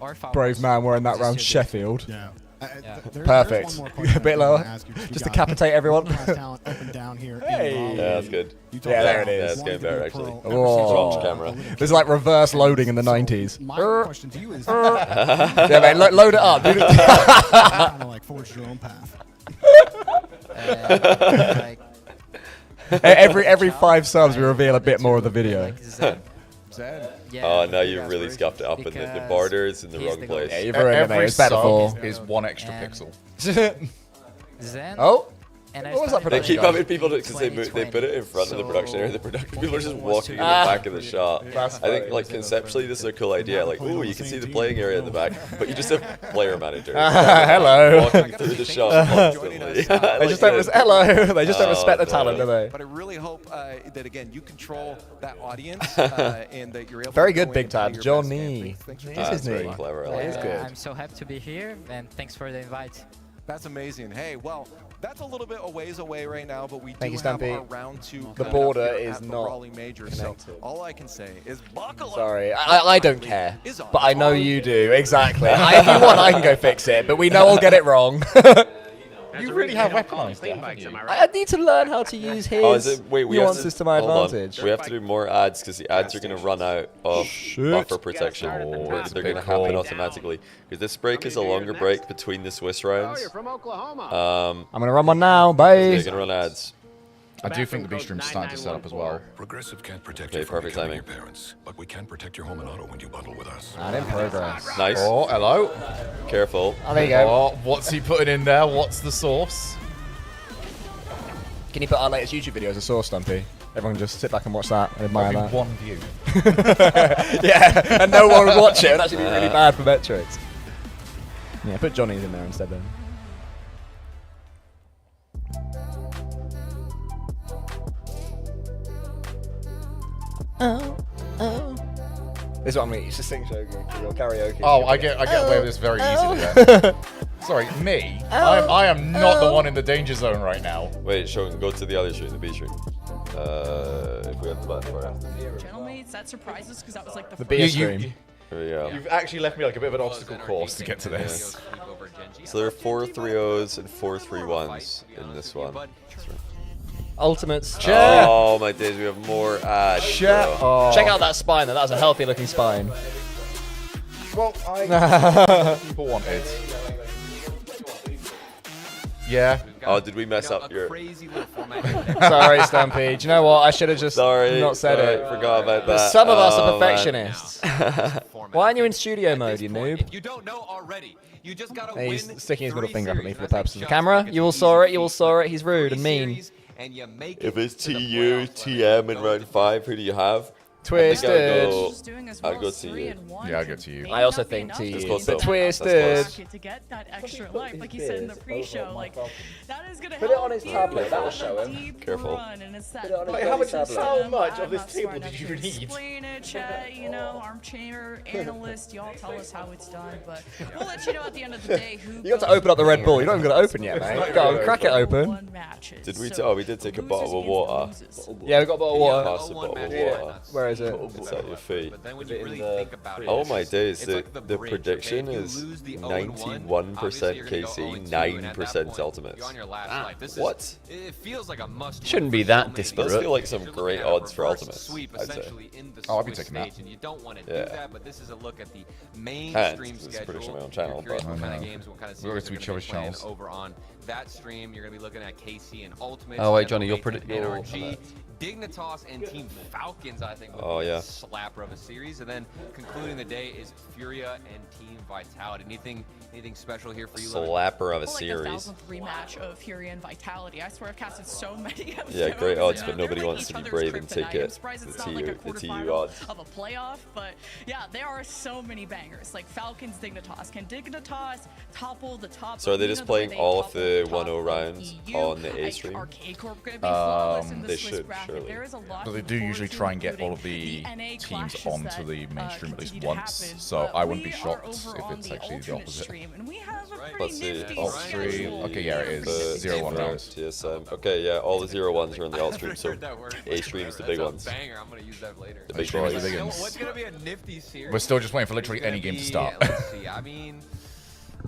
or Falcons. Brave man wearing that round Sheffield. Yeah. Perfect. A bit lower. Just decapitate everyone. Talent up and down here. Hey. Yeah, that's good. Yeah, there it is. Yeah, it's getting better, actually. Oh. Switch camera. There's like reverse loading in the 90s. My question to you is, yeah, man, load it up. kind of like forge your own path. Every 5 subs, we reveal a bit more of the video. Oh, now you've really scuffed it up, and the border is in the wrong place. Yeah, you've ruined it. It's better for. Is one extra pixel. Zen. Oh. And What was that They production keep having people because they put it in front of the production area. The production people are just walking in the back of the shot. I think, like, conceptually, this is a cool idea. Like, ooh, you can see the playing area in the back, but you just have player manager. Hello. Walking through the shot constantly. They just don't They just don't respect the talent, do they? But I really hope that, again, you control that audience and that you're able Very to good, go Big in and play Tab. your Johnny. best game. Thanks for This is very me. clever. That is good. I'm so happy to be here, and thanks for the invite. That's amazing. Hey, well, that's a little bit a ways away right now, but we Thank do you, have Stumpy. our round 2 The coming border up here is at the not Raleigh Major. connected. So all I can say is buckle up. Sorry, I don't care, but I know you do. Exactly. If you want, I can go fix it, but we know I'll get it wrong. You really have weaponized it, haven't you? I need to learn how to use his nuances to my advantage. We have to do more ads because the ads are going to run out of buffer protection. They're going to happen automatically. Because this break is a longer break between the Swiss rounds. I'm going to run one now. Bye. They're going to run ads. I do think the B stream's starting to set up as well. Progressive can't protect Okay, you from perfect becoming timing. your parents, but we can protect your home and auto when you bundle with us. And in progress. Nice. Oh, hello. Careful. Oh, there you go. Oh, what's he putting in there? What's the sauce? Can you put our latest YouTube video as a source, Stumpy? Everyone just sit back and watch that and admire That'd be that. one view. Yeah, and no one would watch it. It would actually be really bad for metrics. Yeah, put Johnny's in there instead then. Oh, oh. This is what I'm going to just sing Shogun for your karaoke. Oh, I get away with this very easily then. Sorry, me? I am not the one in the danger zone right now. Wait, Shogun, go to the other stream, the B stream. If we have the button for it. Gentlemen, that surprises because that was like the The first B stream. There we go. You've actually left me like a bit of an obstacle course to get to this. So there are 4 3-0s and 4 3-1s in this one. Ultimates. Oh my days, we have more ads. bro. Oh. Check out that spine though. That was a healthy looking spine. Well, people wanted. Yeah. Oh, did we mess up your... Sorry, Stumpy. Do you know what? I should have just not said it. Forgot about But that. some of us are Oh, man. perfectionists. Why aren't you in studio mode, you noob? If you don't know already, you just gotta Hey, he's win sticking his middle 3 finger up at me series. for the That's like purposes of the just camera. like You all it's saw it. easy. You all saw it. He's rude 3 and mean. series, and you make If it it's to the TU, playoffs. TM in round 5, who do you have? Twisted. I'd go to you. Yeah, I'll go to you. I also think to That's you. close But though. Twisted. That's to get that extra life, like you said in the pre-show, like that is gonna Put help it on his you tablet, that'll have show a him. deep Careful. run, and it's that Put it on his big tablet. system. How much I'm of this not table smart did enough you to need? Explain it, chat, you know, armchair analyst, y'all tell us how it's done, but we'll let you know at the end of the day who. You got to open up the Red Bull. You're not even going to open yet, mate. Go on, crack it open. Did we? Oh, we did take a bottle of water. Yeah, we got a bottle of water. Pass the bottle of water. Where is it? It's at your feet. But then when you really think about it, Oh my days, it's the prediction is 91% KC, 9% ultimate. What? It feels like a must. Shouldn't be that disparate. Does feel like some great odds for ultimates, I'd say. Oh, I'd be taking that. And you don't want to do that, but this is a look at the mainstream schedule. Prediction on my own channel, but what kind of games, what kind of series to each other's channels. over on that stream. You're going to be looking at KC and Ultimate. Oh wait, Johnny, you're predicting. NRG, Dignitas, and Team Falcons, I think, would be a slapper of a series. And then concluding the day is Furia and Team Vitality. Anything special here for you? Slapper of a Like series. the 1000th rematch of Furia and Vitality. I swear I've casted so many of Yeah, great those. odds, but nobody wants to be brave and take it. The TU odds. Of a playoff, but yeah, there are so many bangers. Like Falcons, Dignitas. Can Dignitas topple the top? So are they just playing all of the 1-0 rounds on the A stream? They should, surely. But they do usually try and get all of the teams onto the mainstream at least once, so I wouldn't be shocked if it's actually the opposite. Let's see. Alt stream. Okay, yeah, it is 0-1 rounds. TSM. Okay, yeah, all the 0-1s are on the alt stream, so A stream's the big ones. Banger. I'm gonna use that later. The big Sure, boys. the big ones. What's gonna be a nifty series? We're still just waiting for literally any game to start. Let's see. I mean,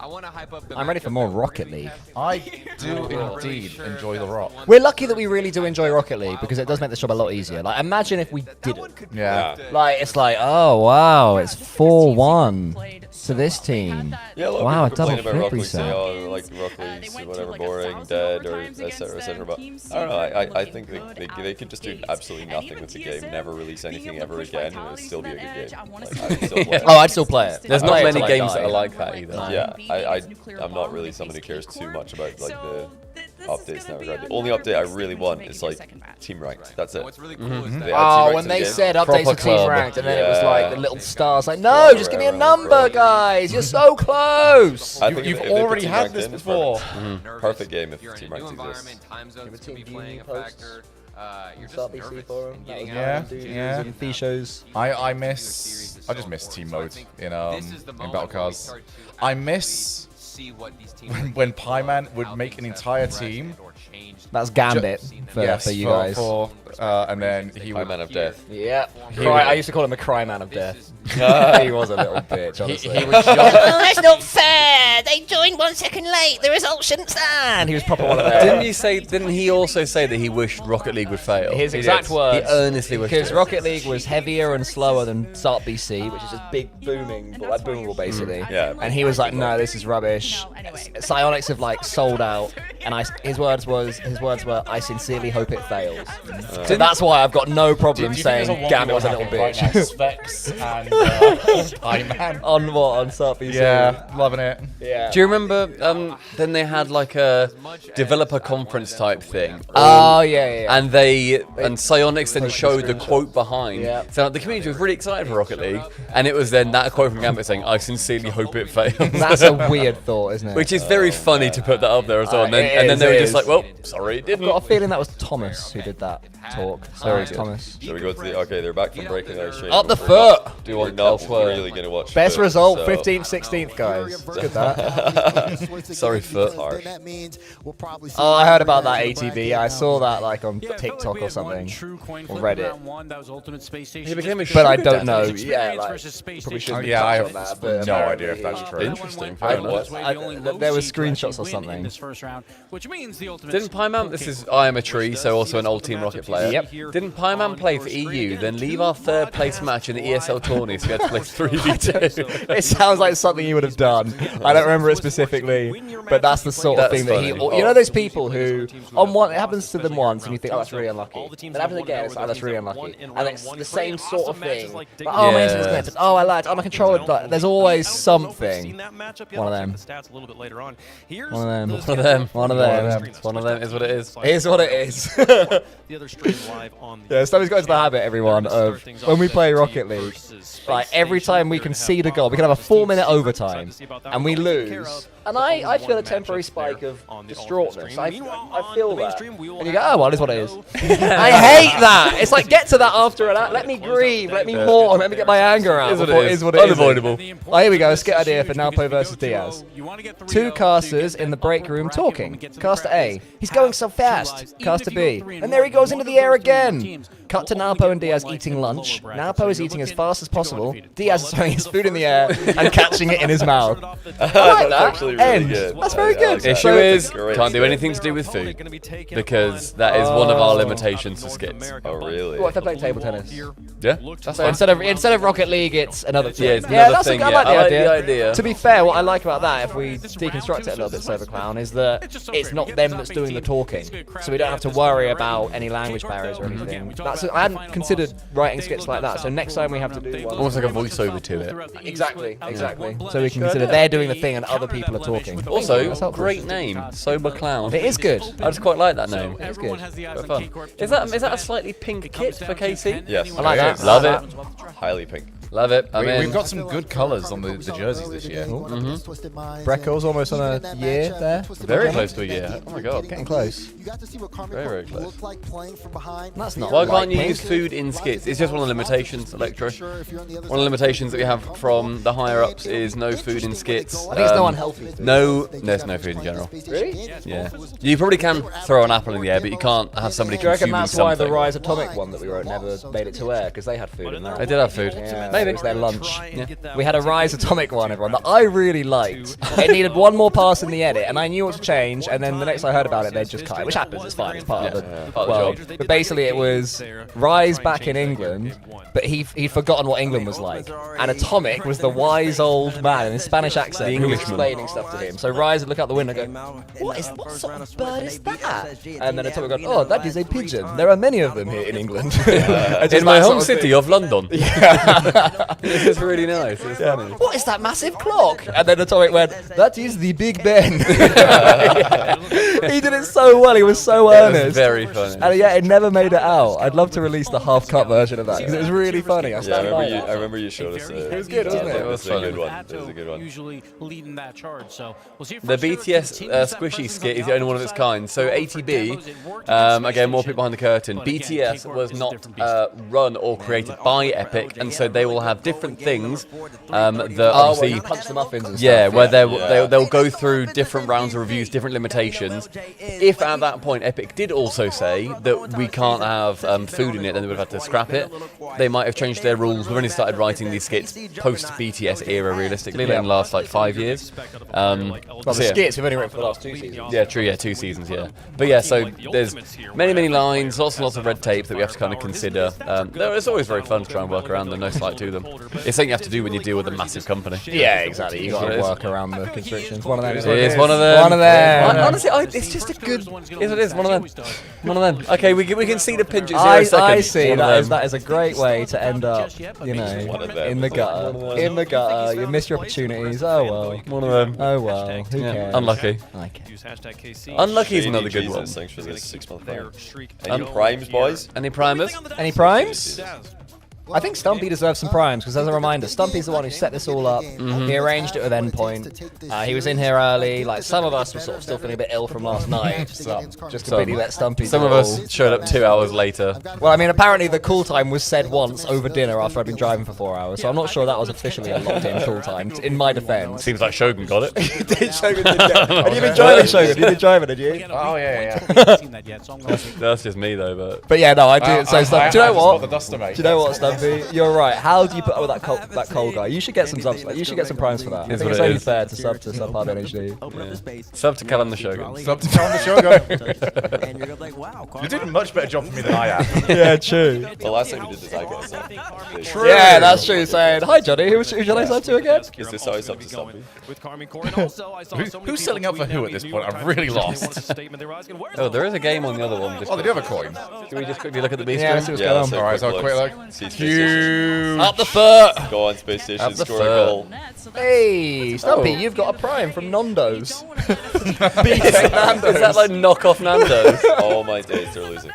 I want to hype up the I'm ready for more Rocket League. I do indeed enjoy the Rock. We're lucky that we really do enjoy Rocket League because it does make this job a lot easier. Like, imagine if we didn't. Yeah. Like, it's like, oh wow, it's 4-1 to this team. Yeah, a lot Wow, a of people double complain about Rock flip League, say, reset. oh, like Rock League's whatever, boring, dead, or etc. But I don't know. I think they could just do absolutely nothing with the game, never release anything ever again, and it would still be a good game. Like, I'd still play it. Oh, I'd still play it. There's not many games that are like that either. Yeah, I'm not really someone who cares too much about like the updates in that regard. The only update I really want is like team ranked. That's it. Oh, when they said updates to team ranked, and then it was like the little stars, like, no, just give me a number, guys. You're so close. You've already had this before. Perfect game if team ranked exists. Time zones can be playing a factor. You're just Start nervous BC for him. and getting Yeah, out. yeah. Fee shows. I just miss team mode in Battle Cars. I miss when Pieman would make an entire team. That's Gambit for you guys. And then he would. Pieman of Death. Yeah. He I used to call him a cry man of death. He was a little bitch, honestly. He would oh, that's not fair. They joined 1 second late. The result shouldn't stand. He was proper one of them. Didn't he also say that he wished Rocket League would fail? His exact words. He earnestly wished because it. Rocket League was heavier and slower than Start BC, which is just big booming, like boomable basically. Yeah. And he was like, no, this is rubbish. Psionics have like sold out, and his words were, I sincerely hope it fails. So that's why I've got no problem saying Gambit was a little bitch. Specs and Pieman. On what? On Start BC? Yeah, loving it. Yeah. Do you remember? Then they had like a developer conference type thing. Oh yeah. And and Psionics then showed the quote behind. Yeah. So the community was really excited for Rocket League, and it was then that quote from Gambit saying, "I sincerely hope it fails." That's a weird thought, isn't it? Which is very funny to put that up there as well. And then they were just like, "Well, sorry, it didn't." I've got a feeling that was Thomas who did that talk. Sorry, Thomas. Shall we go to the? Okay, they're back from breaking their stream. Up the foot. We're not really gonna watch. Best foot, result, so. 15th, 16th, guys. It's good that. Sorry, foot. That means we'll probably see Oh, I heard about that ATV. I saw that like on TikTok or something, or Reddit. He became a But I shoot don't at know. it. Yeah, like, probably shouldn't. Yeah, I touch on have that, but no idea if that's true. Interesting. Fair enough. There were screenshots or something. Didn't Pieman? This is I am a tree, so also an old Team Rocket player. Yep. Didn't Pieman play for EU, then leave our third place match in the ESL tourney, so we had to play 3v2? It sounds like something he would have done. I don't remember it specifically, but that's the sort of thing that he. You know those people who on one it happens to them once and you think, oh, that's really unlucky. Then it happens again, it's like, oh, that's really unlucky, and it's the same sort of thing. Like, oh, my internet's going to oh, I lied. Oh, my controller. Like, there's always something. One of them. One of them. One of them. One of them. One of them is what it is. It is what it is. Yeah, Stumpy's got into the habit, everyone, of when we play Rocket League, like every time we concede a goal, we can have a 4-minute overtime, and we lose. And I feel a temporary spike of distraughtness. I feel that. And you go, oh, well, it is what it is. I hate that. It's like, get to that after an let me grieve, let me mourn, let me get my anger out. It is what it is. Unavoidable. Oh, here we go, a skit idea for Nalpo versus Diaz. 2 casters in the break room talking. Caster A, he's going so fast. Caster B, and there he goes into the air again. Cut to Naopo and Diaz eating lunch. Naopo is eating as fast as possible. Diaz is throwing his food in the air and catching it in his mouth. I like that. Actually really good. That's very good. Issue is, can't do anything to do with food. Because that is one of our limitations to skits. Oh, really? What if they're playing table tennis? Yeah. That's So instead of Rocket League, it's another thing. Yeah, it's another thing, I like yeah. the I like the idea. idea. To be fair, what I like about that, if we deconstruct it a little bit, Clown, is that it's not them that's doing the talking, so we don't have to worry about any language barriers or anything. I hadn't considered writing skits like that, so next time we have to do one. Almost like a voiceover to it. Exactly. So we can consider they're doing the thing and other people are talking. Also, great name, Sober Clown. It is good. I just quite like that name. It's good. Quite fun. Is that a slightly pink kit for KC? Yes. I like that. Love it. Highly pink. Love it. We've got some good colours on the jerseys this year. Breckel's almost on a year there. Very close to a year. Oh my god. Getting close. Very close. That's not Why can't light you pink. use food in skits? It's just one of the limitations, Electro. One of the limitations that we have from the higher ups is no food in skits. I think it's no unhealthy food. There's no food in general. Really? Yeah. You probably can throw an apple in the air, but you can't have somebody Do you reckon consuming that's why something. the Rise Atomic one that we wrote never made it to air? Because they had food in there. They did have food. Yeah, Maybe. it was their lunch. Yeah. We had a Rise Atomic one, everyone, that I really liked. It needed one more pass in the edit, and I knew what to change, and then the next I heard about it, they'd just cut it, which happens, it's fine, it's part of the world. But basically it was Rise back in England, but he'd forgotten what England was like. And Atomic was the wise old man in his Spanish accent who was explaining stuff to him. So Rise would look out the window and go, what sort of bird is that? And then Atomic would go, oh, that is a pigeon. There are many of them here in England. In my home city of London. This is really nice. It's funny. What is that massive clock? And then Atomic went, that is the Big Ben. He did it so well. He was so earnest. Was very funny. And yeah, it never made it out. I'd love to release the half-cut version of that because it was really funny. I remember you showed us it. It was good, wasn't it? It was a good one. It was a good one. Usually leading that charge. So we'll see. The BTS squishy skit is the only one of its kind. So ATB, again, more people behind the curtain. BTS was not run or created by Epic, and so they will have different things that obviously punch the muffins and yeah, stuff. where they'll go through different rounds of reviews, different limitations. If at that point Epic did also say that we can't have food in it, then they would have had to scrap it. They might have changed their rules. We've only started writing these skits post BTS era, realistically, like in the last like 5 years. Well, the skits we've only written for the last 2 seasons. Yeah, true. Yeah, 2 seasons. Yeah, but yeah, so there's many lines, lots and lots of red tape that we have to kind of consider. It's always very fun to try and work around them. No slight to them. It's something you have to do when you deal with a massive company. Yeah, exactly. You got to work around the constrictions. One of them. It's one of them. One of them. Honestly, it's just a good. Yes, it is one of them. One of them. Okay, we can see the pinch at 0 seconds. I see. That is a great way to end up. You know, in the gutter. In the gutter. You miss your opportunities. Oh well. One of them. Oh well. Who cares? Unlucky. Unlucky is another good one. Thanks for this 6-month plan. Any primes, boys? Any primers? Any primes? I think Stumpy deserves some primes, because as a reminder, Stumpy's the one who set this all up. He arranged it with Endpoint. He was in here early. Like, some of us were sort of still feeling a bit ill from last night. So just completely let Stumpy Some do of it us all. showed up 2 hours later. Well, I mean, apparently the call time was said once over dinner after I'd been driving for 4 hours, so I'm not sure that was officially a locked-in call time, in my defense. Seems like Shogun got it. He did, Shogun did. Have you been driving, Shogun? You been driving, did you? Oh, yeah. That's just me, though, But yeah, no, I do. So, Stumpy, do you know what? The duster, mate. Do you know what, Stumpy? You're right. How do you put up with that cold guy? You should get some subs. You should get some primes for that. I think it's only fair to sub Hard NHD. Sub to Callum the Shogun. Sub to Callum the Shogun. You're doing a much better job for me than I am. Yeah, true. The last time we did this, I got a sub. True. Yeah, that's true. Saying, hi, Johnny. Who should I sub to again? Is this how I sub to Stumpy? Who's selling up for who at this point? I've really lost. Oh, there is a game on the other one. Oh, they do have a coin. Can we just quickly look at the B Yeah, stream? let's see what's going on. Alright, so a quick look. Huge. Up the foot. Go on, Space Station, Up the score a foot. goal. Hey, Stumpy, you've got a prime from Nando's. Beating Is Nando's. that like knockoff Nando's? Oh my days, they're losing.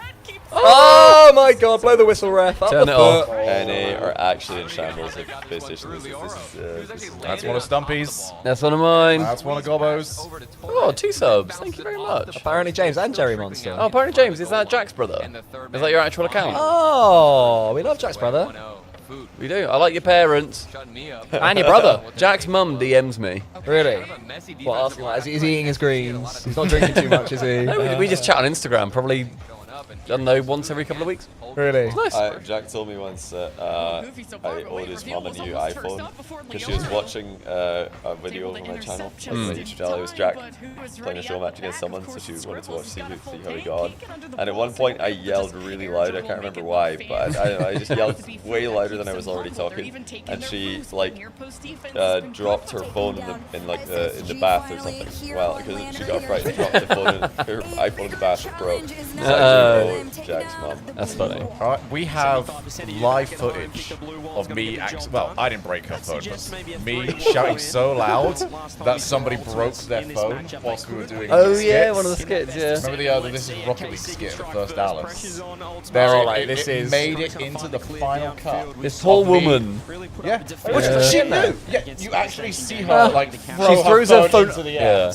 Oh my god, blow the whistle, ref. Up Turn the it off. foot. NA are actually in shambles if Space Station loses. This is That's one of Stumpy's. That's one of mine. That's one of Gobbo's. Oh, 2 subs. Thank you very much. Apparently James and Jerry Monster. Oh, apparently James, is that Jack's brother? Is that your actual account? Oh, we love Jack's brother. We do. I like your parents. And your brother. Jack's mum DMs me. Really? What, asking like, is he eating his greens? He's not drinking too much, is he? No, we just chat on Instagram, probably, I don't know, once every couple of weeks. Really? Nice. Jack told me once that I owed his mom a new iPhone because she was watching a video on my channel. Like my YouTube channel. It was Jack playing a show match against someone, so she wanted to see how he got on. And at one point, I yelled really loud. I can't remember why, but I just yelled way louder than I was already talking. And she like dropped her phone in the bath or something. Well, because she got frightened, dropped the phone, her iPhone in the bath, it broke. Jack's mom. That's funny. All right, we have live footage of me. Well, I didn't break her phone, but me shouting so loud that somebody broke their phone whilst we were doing. Oh skits. yeah, one of the skits. Yeah. Remember the This is Rocket League skit, the first Dallas. Very It made it into the final cut. This poor woman. Yeah, which she knew. Yeah, you actually see her like she throws her phone into the air.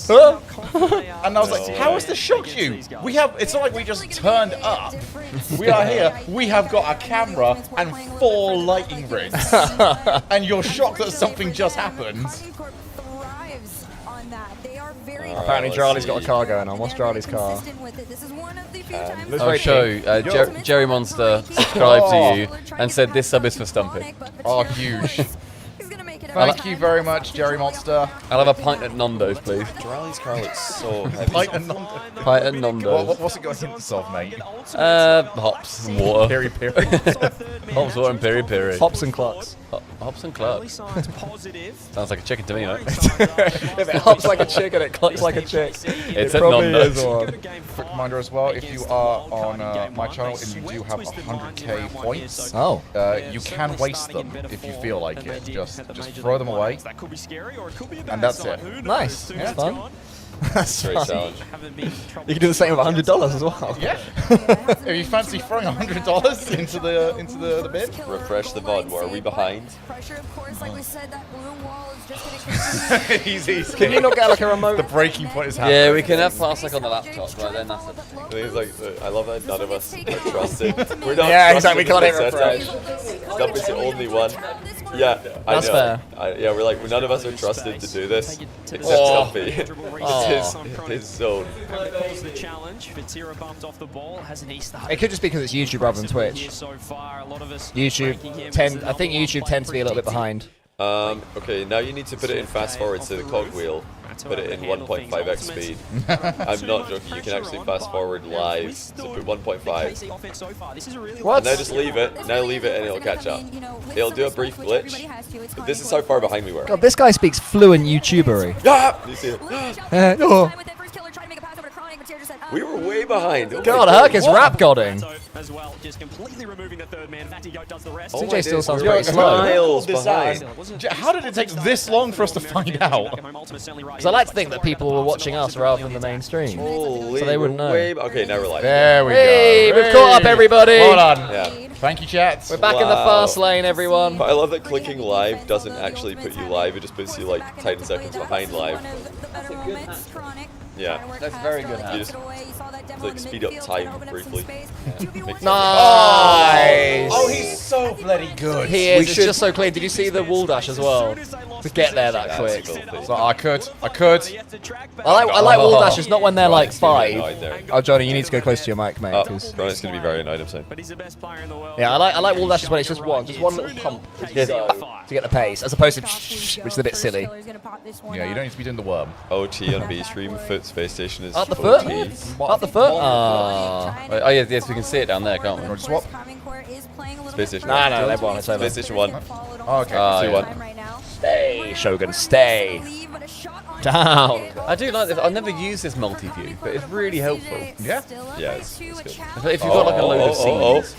And I was like, how has this shocked you? We have. It's not like we just turned up. We are here. We have got a camera and 4 lighting rigs, and you're shocked that something just happened. Apparently, Charlie's got a car going on. What's Charlie's car? I'll show. Jerry Monster subscribed to you and said this sub is for Stumpy. Oh, huge. Thank you very much, Jerry Monster. I'll have a pint at Nando's, please. Charlie's car looks so heavy. Pint at Nando's. Pint at Nando's. What's it got hints of, mate? Hops and water. Peri peri. Hops, water, and peri peri. Hops and clucks. Hops and clucks. Sounds like a chicken to me, mate. If it hops like a chicken, it clucks like a chick. It's it at probably Nando's. is one. Quick reminder as well, if you are on my channel and you do have 100k points, you can waste them if you feel like it. Just throw them away, and that's it. Nice. Yeah. That's fun. That's Great fun. challenge. You can do the same with $100 as well. Yeah. If you fancy throwing $100 into the bin, Refresh the VOD. Where are we behind? Easy. Can you not get like a remote? The breaking point is happening. Yeah, we can have Parsec on the laptop, right then. That's the thing. It's like, I love that none of us are trusted. We're not Yeah, trusted exactly. Can't in hit this setup. Stumpy's the only one. Yeah, I That's know. fair. Yeah, we're like, none of us are trusted to do this, except Stumpy. It's his zone. It could just be because it's YouTube rather than Twitch. YouTube I think YouTube tends to be a little bit behind. Okay, now you need to put it in fast forward so the cogwheel. Put it in 1.5x speed. I'm not joking, you can actually fast forward live. So put 1.5. What? And now just leave it. Now leave it and it'll catch up. It'll do a brief glitch. But this is how far behind we were. God, this guy speaks fluent YouTubery. Yeah! You see it? Oh. We were way behind. Oh God, Herc is rap godding. As well, just completely removing the third man. Fatigo does the rest. CJ still sounds pretty slow. Miles behind. How did it take this long for us to find out? Because I like to think that people were watching us rather than the mainstream. Holy, so they wouldn't know. Okay, now we're live. There we Hey, go. we've caught up, everybody. Well done. Yeah. Thank you, chat. We're back in the fast lane, everyone. But I love that clicking live doesn't actually put you live. It just puts you like 10 seconds behind live. Yeah. That's very good. You just like speed up time briefly. Nice. Oh, he's so bloody good. He is. It's just so clean. Did you see the wall dash as well? To get there that quick. So I could. I like wall dashes, not when they're like 5. Oh, Johnny, you need to go close to your mic, mate. Ronnie's going to be very annoyed, I'm saying. Yeah, I like wall dashes when it's just one little pump to get the pace, as opposed to which is a bit silly. Yeah, you don't need to be doing the worm. OT on B stream, foot space station is Up the foot? OT. Up the foot? Oh yeah, yes, we can see it down there, can't we? Swap. Space station. No, they've won. It's over. Space station 1. Oh, okay. 2-1. Stay, Shogun, stay. Down. I do like this. I've never used this multi-view, but it's really helpful. Yeah? Yeah, it's good. If you've got like a load of scenes.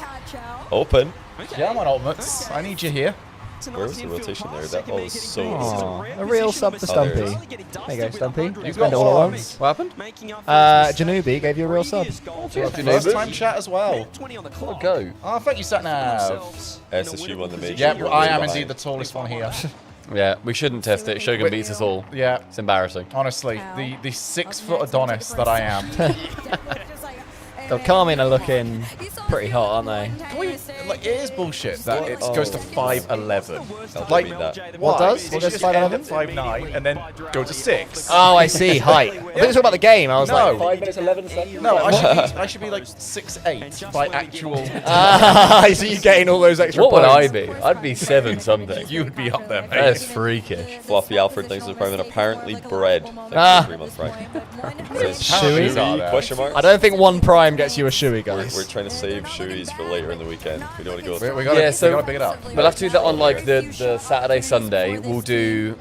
Open. Yeah, I'm on ultimates. I need you here. Where was the rotation there? That was so Aww, a real sub for Stumpy. There you go, Stumpy. You spend got it all at one. once. What happened? JohnnyBoi gave you a real sub. First time chat as well. Oh, go. Oh, thank you, Satnav. SSU won the major. Yeah, I am indeed the tallest one here. Yeah, we shouldn't test it. Shogun beats us all. Yeah. It's embarrassing. Honestly, the 6-foot Adonis that I am. So Carmine are looking pretty hot, aren't they? Can we, like, it is bullshit that it goes to 5'11". Like, What does? What does 5'11"? 5'9", and then go to 6. Oh, I see. Height. I think it's about the game. I was like, 5 minutes 11 seconds. No, I should be like 6'8" by actual. I see you getting all those extra What would I points. be? I'd be 7 something. You would be up there, mate. That's freakish. Fluffy Alfred thanks for the prime and apparently bread. Thanks Ah. for the 3-month prime. Says Shoey? Shoey? Question mark? I don't think one prime gets you a shoey, guys. We're trying to save shoeys for later in the weekend. We don't want to go. We gotta, Yeah, so we gotta pick it up. we'll have to do that on like the Saturday, Sunday. We'll do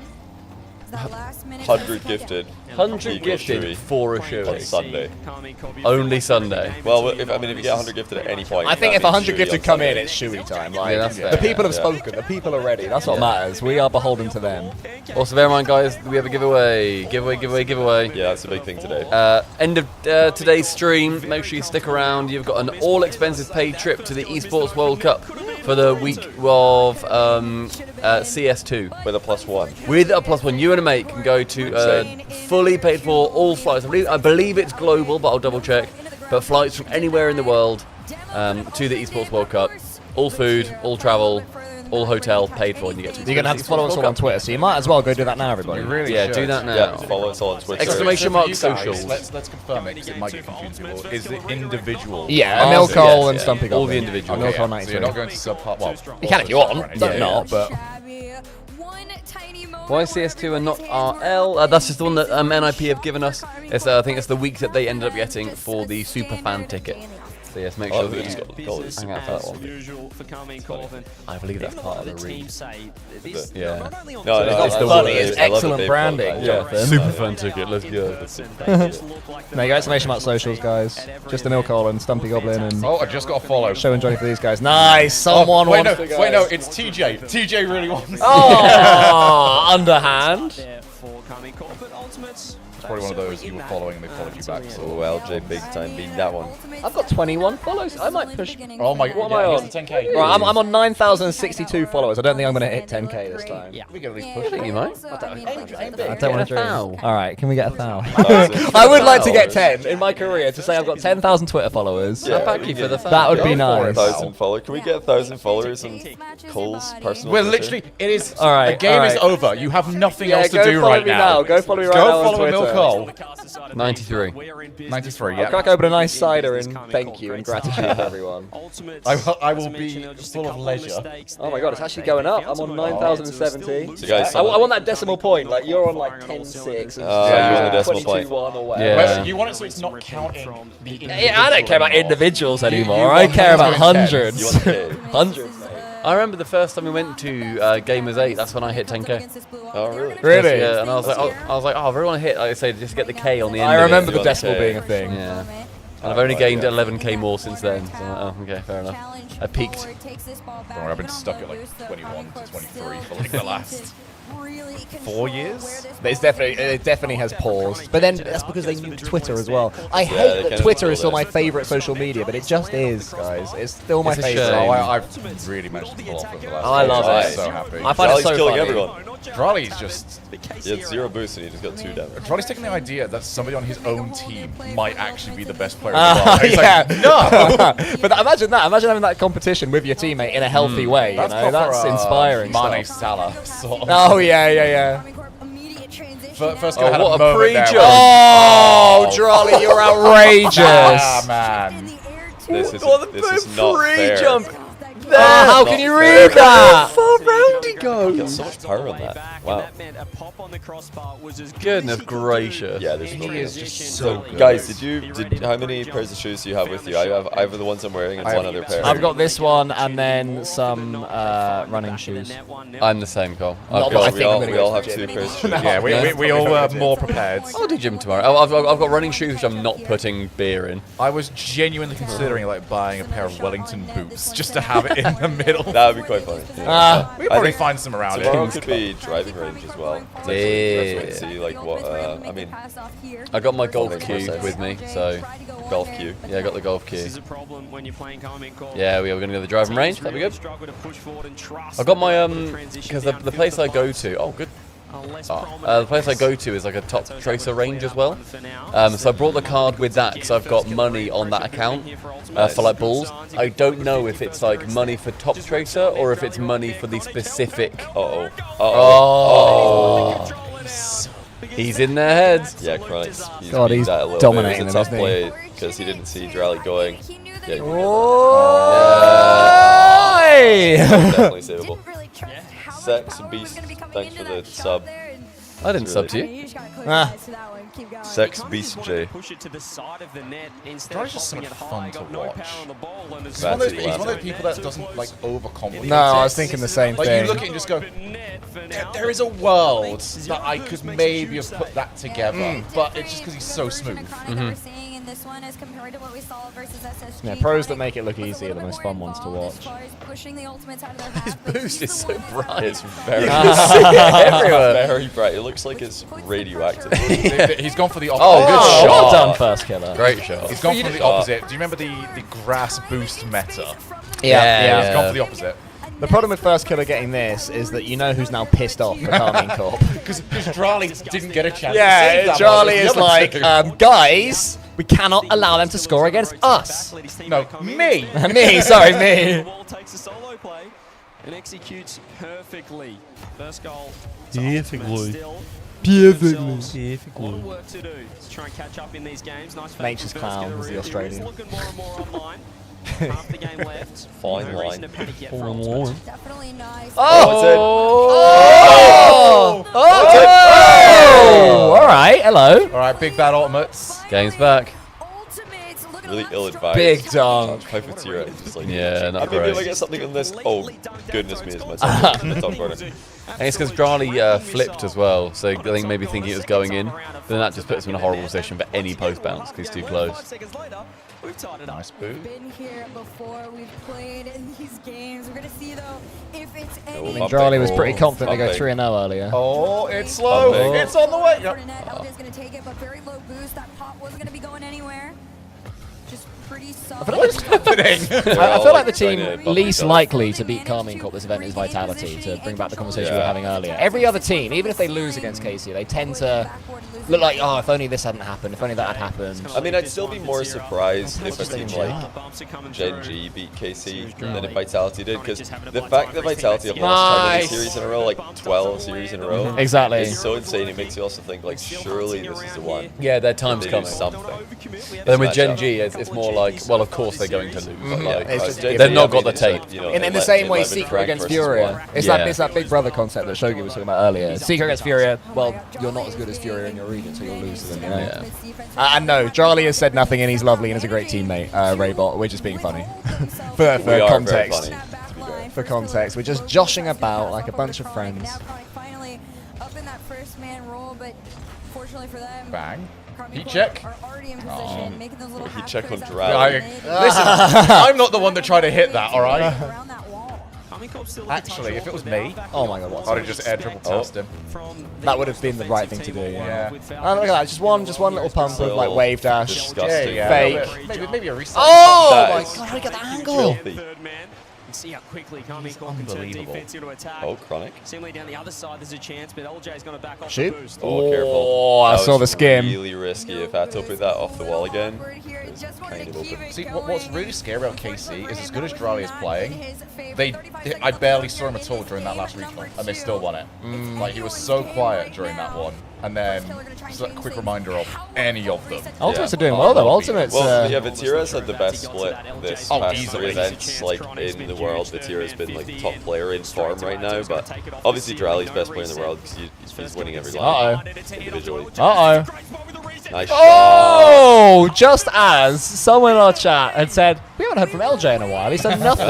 100 gifted. 100 equals gifted shoey for a on shoey. Sunday. Only Sunday. Well, if you get 100 gifted at any point, I think that if means 100 shoey gifted on come in, Sunday. it's shoey time. Like, Yeah, that's fair. the people have Yeah. spoken. The people are ready. That's what matters. We are beholden to them. Also, bear in mind, guys, we have a giveaway. Giveaway. Yeah, that's a big thing today. End of today's stream. Make sure you stick around. You've got an all-expenses paid trip to the Esports World Cup for the week of CS2. With a +1. With a +1, you and a mate can go to fully paid for all flights. I believe it's global, but I'll double check. But flights from anywhere in the world to the Esports World Cup. All food, all travel, all hotel paid for, and you get to. You're going to have to follow us all on Twitter, so you might as well go do that now, everybody. Yeah, do that now. Yeah, follow us all on Twitter. Exclamation mark socials. Let's confirm it because it might get confusing people. Is it individual? Yeah, Emil Cole and yeah. Stumpy All the Goblin. individuals. Emil Cole So 93. you're not going to subpart. Well, You can if you want. Don't not, but. Why CS2 and not RL? That's just the one that NIP have given us. It's, I think it's the week that they ended up getting for the super fan ticket. So yes, make sure that you hang out for that one. I believe that's part of the read. Yeah. No, It's funny. It's excellent branding. Yeah, super fan ticket. Let's go. There you go. Exclamation mark socials, guys. Just Emil Cole and Stumpy Goblin and. Oh, I just got a follow. Show and Johnny for these guys. Nice. Someone wait, wants no, to go. wait, no, it's TJ. TJ really wants. Oh, underhand. It's probably one of those you were following and they followed you back. So. Oh, LJ big time beat that one. I've got 21 follows. I might push. Oh my! What am I on? 10K. Right, I'm on 9,062 followers. I don't think I'm going to hit 10K this time. We can at least push it, you might. I don't want to dream. foul. All right, can we get a foul? I would like to get 10 in my career to say I've got 10,000 Twitter followers. Yeah, I'll back you for the foul. That would be Go for nice. 1,000 followers. Can we get 1,000 followers on Cole's personal We're Twitter? literally. It is. All right, The game all is right. over. You have nothing Yeah, else to go do follow right me now. now. Go follow me right Go now on follow Emil Twitter. Cole. 93. 93. I'll Yeah. crack open a nice cider in thank you and gratitude to everyone. I will be full of leisure. Oh my god, it's actually going up. I'm on 9,070. So guys, I want that decimal point. Like you're on like 10.6. you're on the decimal point. 22.1 or whatever. Yeah. Well, you want it so it's not counting the Yeah, I don't care about individuals anymore. you I want care about hundreds. You hundreds. want K? Hundreds, mate. I remember the first time we went to Gamers 8. That's when I hit 10K. Oh, really? Really? Yeah, and I was like, I really want to hit. Like I say, just get the K on the end. I of remember it. the You want decimal K. being a thing. Yeah. And I've only gained 11K more since then. So I'm like, oh, okay, fair enough. I peaked. Don't worry, I've been stuck at like 21 to 23 for like the last 4 years. It definitely has paused. But then that's because they nuked Twitter as well. I they hate can that Twitter do is still that. my favorite social media, but it just is, guys. It's still my It's a favorite. shame. Oh, I've really managed to pull off over the last. I love I'm it. so happy. I find it Charlie's so killing funny. everyone. Charlie's just. He had 0 boost and he just got 2 damage. Charlie's taking the idea that somebody on his own team might actually be the best player in Ah, the world. He's yeah. like, no! But imagine that. Imagine having that competition with your teammate in a healthy way. That's You know, proper, that's inspiring. Mane stuff. Salah sort of. Oh yeah. First guy had what a moment there pre-jump. where- Oh, Drolly, you're outrageous. Ah, man. This is not fair. Jump. Oh, how can you read that? Far round he goes. Got so much power on that. Wow. Goodness gracious. Yeah, there's He is just so good. Guys, how many pairs of shoes do you have with you? I have the ones I'm wearing and one other pair. I've got this one and then some running shoes. I'm the same, Cole. Not I've that I got. think I'm we gonna all go have to the 2 gym. pairs of shoes. Yeah, we all were more prepared. I'll do gym tomorrow. I've got running shoes which I'm not putting beer in. I was genuinely considering like buying a pair of Wellington boots just to have it in the middle. That would be quite funny. Yeah. We could probably find some around Tomorrow it. could be driving range as well. Yeah. Let's see like what. I mean, I got my golf Makes more cue sense. with me, so golf cue. yeah, I got the golf cue. This is a problem when you're playing Carmine Cole. Yeah, we are going to go to the driving range. That'd be good. Struggle to push forward and trust I got my the transition because down the place I go to. Oh, good. The place I go to is like a top tracer range as well. So I brought the card with that because I've got money on that account for like balls. I don't know if it's like money for top tracer or if it's money for the specific. He's in their heads. Yeah, Chronic's. God, he's dominating them, isn't he? Because he didn't see Drally going. Yeah, definitely savable. Sex Beast, thanks for the sub. I didn't sub to you. Sex Beast J. Drally's just so much fun to watch. He's one of those people that doesn't like overcomplicate. No, I was thinking the same like, thing. you look at it and just go, there is a world that I could maybe have put that together, but it's just because he's so smooth. Yeah, pros that make it look easy are the most fun ones to watch. His boost is so bright. It's very everywhere. Very bright. It looks like it's radioactive. He's gone for the opposite. Oh, good shot. Well done, first killer. Great shot. He's gone for the opposite. Do you remember the grass boost meta? Yeah. He's gone for the opposite. The problem with first killer getting this is that you know who's now pissed off for Carmine Corp. Because Drally didn't get a chance to Yeah, save that Charlie one. is like, guys, we cannot allow them to score against us. No, me. Me, sorry, me. Takes a solo play and executes perfectly. First goal. Perfectly. A lot of work to do to try and catch up in these games. Nice Nature's clown was the Australian. Looking more and more online. Half the game left. Fine No line. reason to panic yet for Fine Ultimate. line. Definitely nice. All right, hello. All right, big bad ultimates. Game's back. Really ill-advised. Big dunk. Puffertira is just like, Yeah, not maybe if I great. get something on this. Oh, goodness me, it's my top corner. And it's because Drally flipped as well, so I think maybe thinking it was going in, but then that just puts him in a horrible position for any post bounce because he's too close. Nice boot. Been here before, we've played in these games. We're gonna see though if it's I any. mean, Charlie was pretty confident to go 3-0 earlier. Oh, it's slow. Bumping. It's on the way. Yep. LJ's gonna take it, but very low boost. That pop wasn't gonna be going anywhere. Just pretty I soft. feel like it's happening. I feel like the team least likely to beat Carmine Corp this event is Vitality, to bring back the conversation we were having earlier. Every other team, even if they lose against KC, they tend to look like, oh, if only this hadn't happened, if only that had happened. I mean, I'd still be more surprised if a team like Gen G beat KC than if Vitality did, because the fact that Vitality have lost how many series in a row, like 12 series in a row, Exactly. is so insane. It makes you also think, like, surely this is the one. Yeah, their time's They do coming. something. But then with Gen G, it's more like, well, of course they're going to lose. But like, It's just- they've not got the tape. In the same way Secret against Furia. It's that big brother concept that Shogun was talking about earlier. Secret against Furia, well, you're not as good as Furia in your region, so you'll lose to them, you know? And no, Charlie has said nothing and he's lovely and is a great teammate, Raybot. We're just being funny. for We are context. very funny, to be fair. For context, we're just joshing about like a bunch of friends. Finally up in that first man role, but fortunately for them, Bang. Carmine Heat Corp check. are already in position, making those little Heat half check on turns Drally. Listen, I'm not the one that tried to hit that, all right? around that wall. Actually, if it was me, Oh my god, what? I'd have just air triple tossed him. That would have been the right thing to do, yeah. Yeah. Oh, look at that, just one little pump of like wave dash. Disgusting. Fake. Maybe a reset. Oh That my is god, how did he get that angle? filthy. See how quickly Carmine Corp can turn defense into attack. Oh, Chronic. Seemingly down the other side, there's a chance, but LJ's going to back off Shoot. the boost. Oh, careful. Oh, I That saw was the skim. really risky. If Atto put that off the wall again, it was kind of open. See, what's really scary about KC is as good as Drally is playing, I barely saw him at all during that last regional, and they still won it. Like, he was so quiet during that one. And then, just a quick reminder of any of them. Ultimates are doing well though. Ultimates. Well, yeah, Vatira's had the best split this past easily. 3 events, like, in the world. Vatira's been, like, the top player in form right now, but obviously Drally's best player in the world because he's winning every line individually. Uh-oh. Nice shot. Oh! Just as someone in our chat had said, we haven't heard from LJ in a while. He said nothing.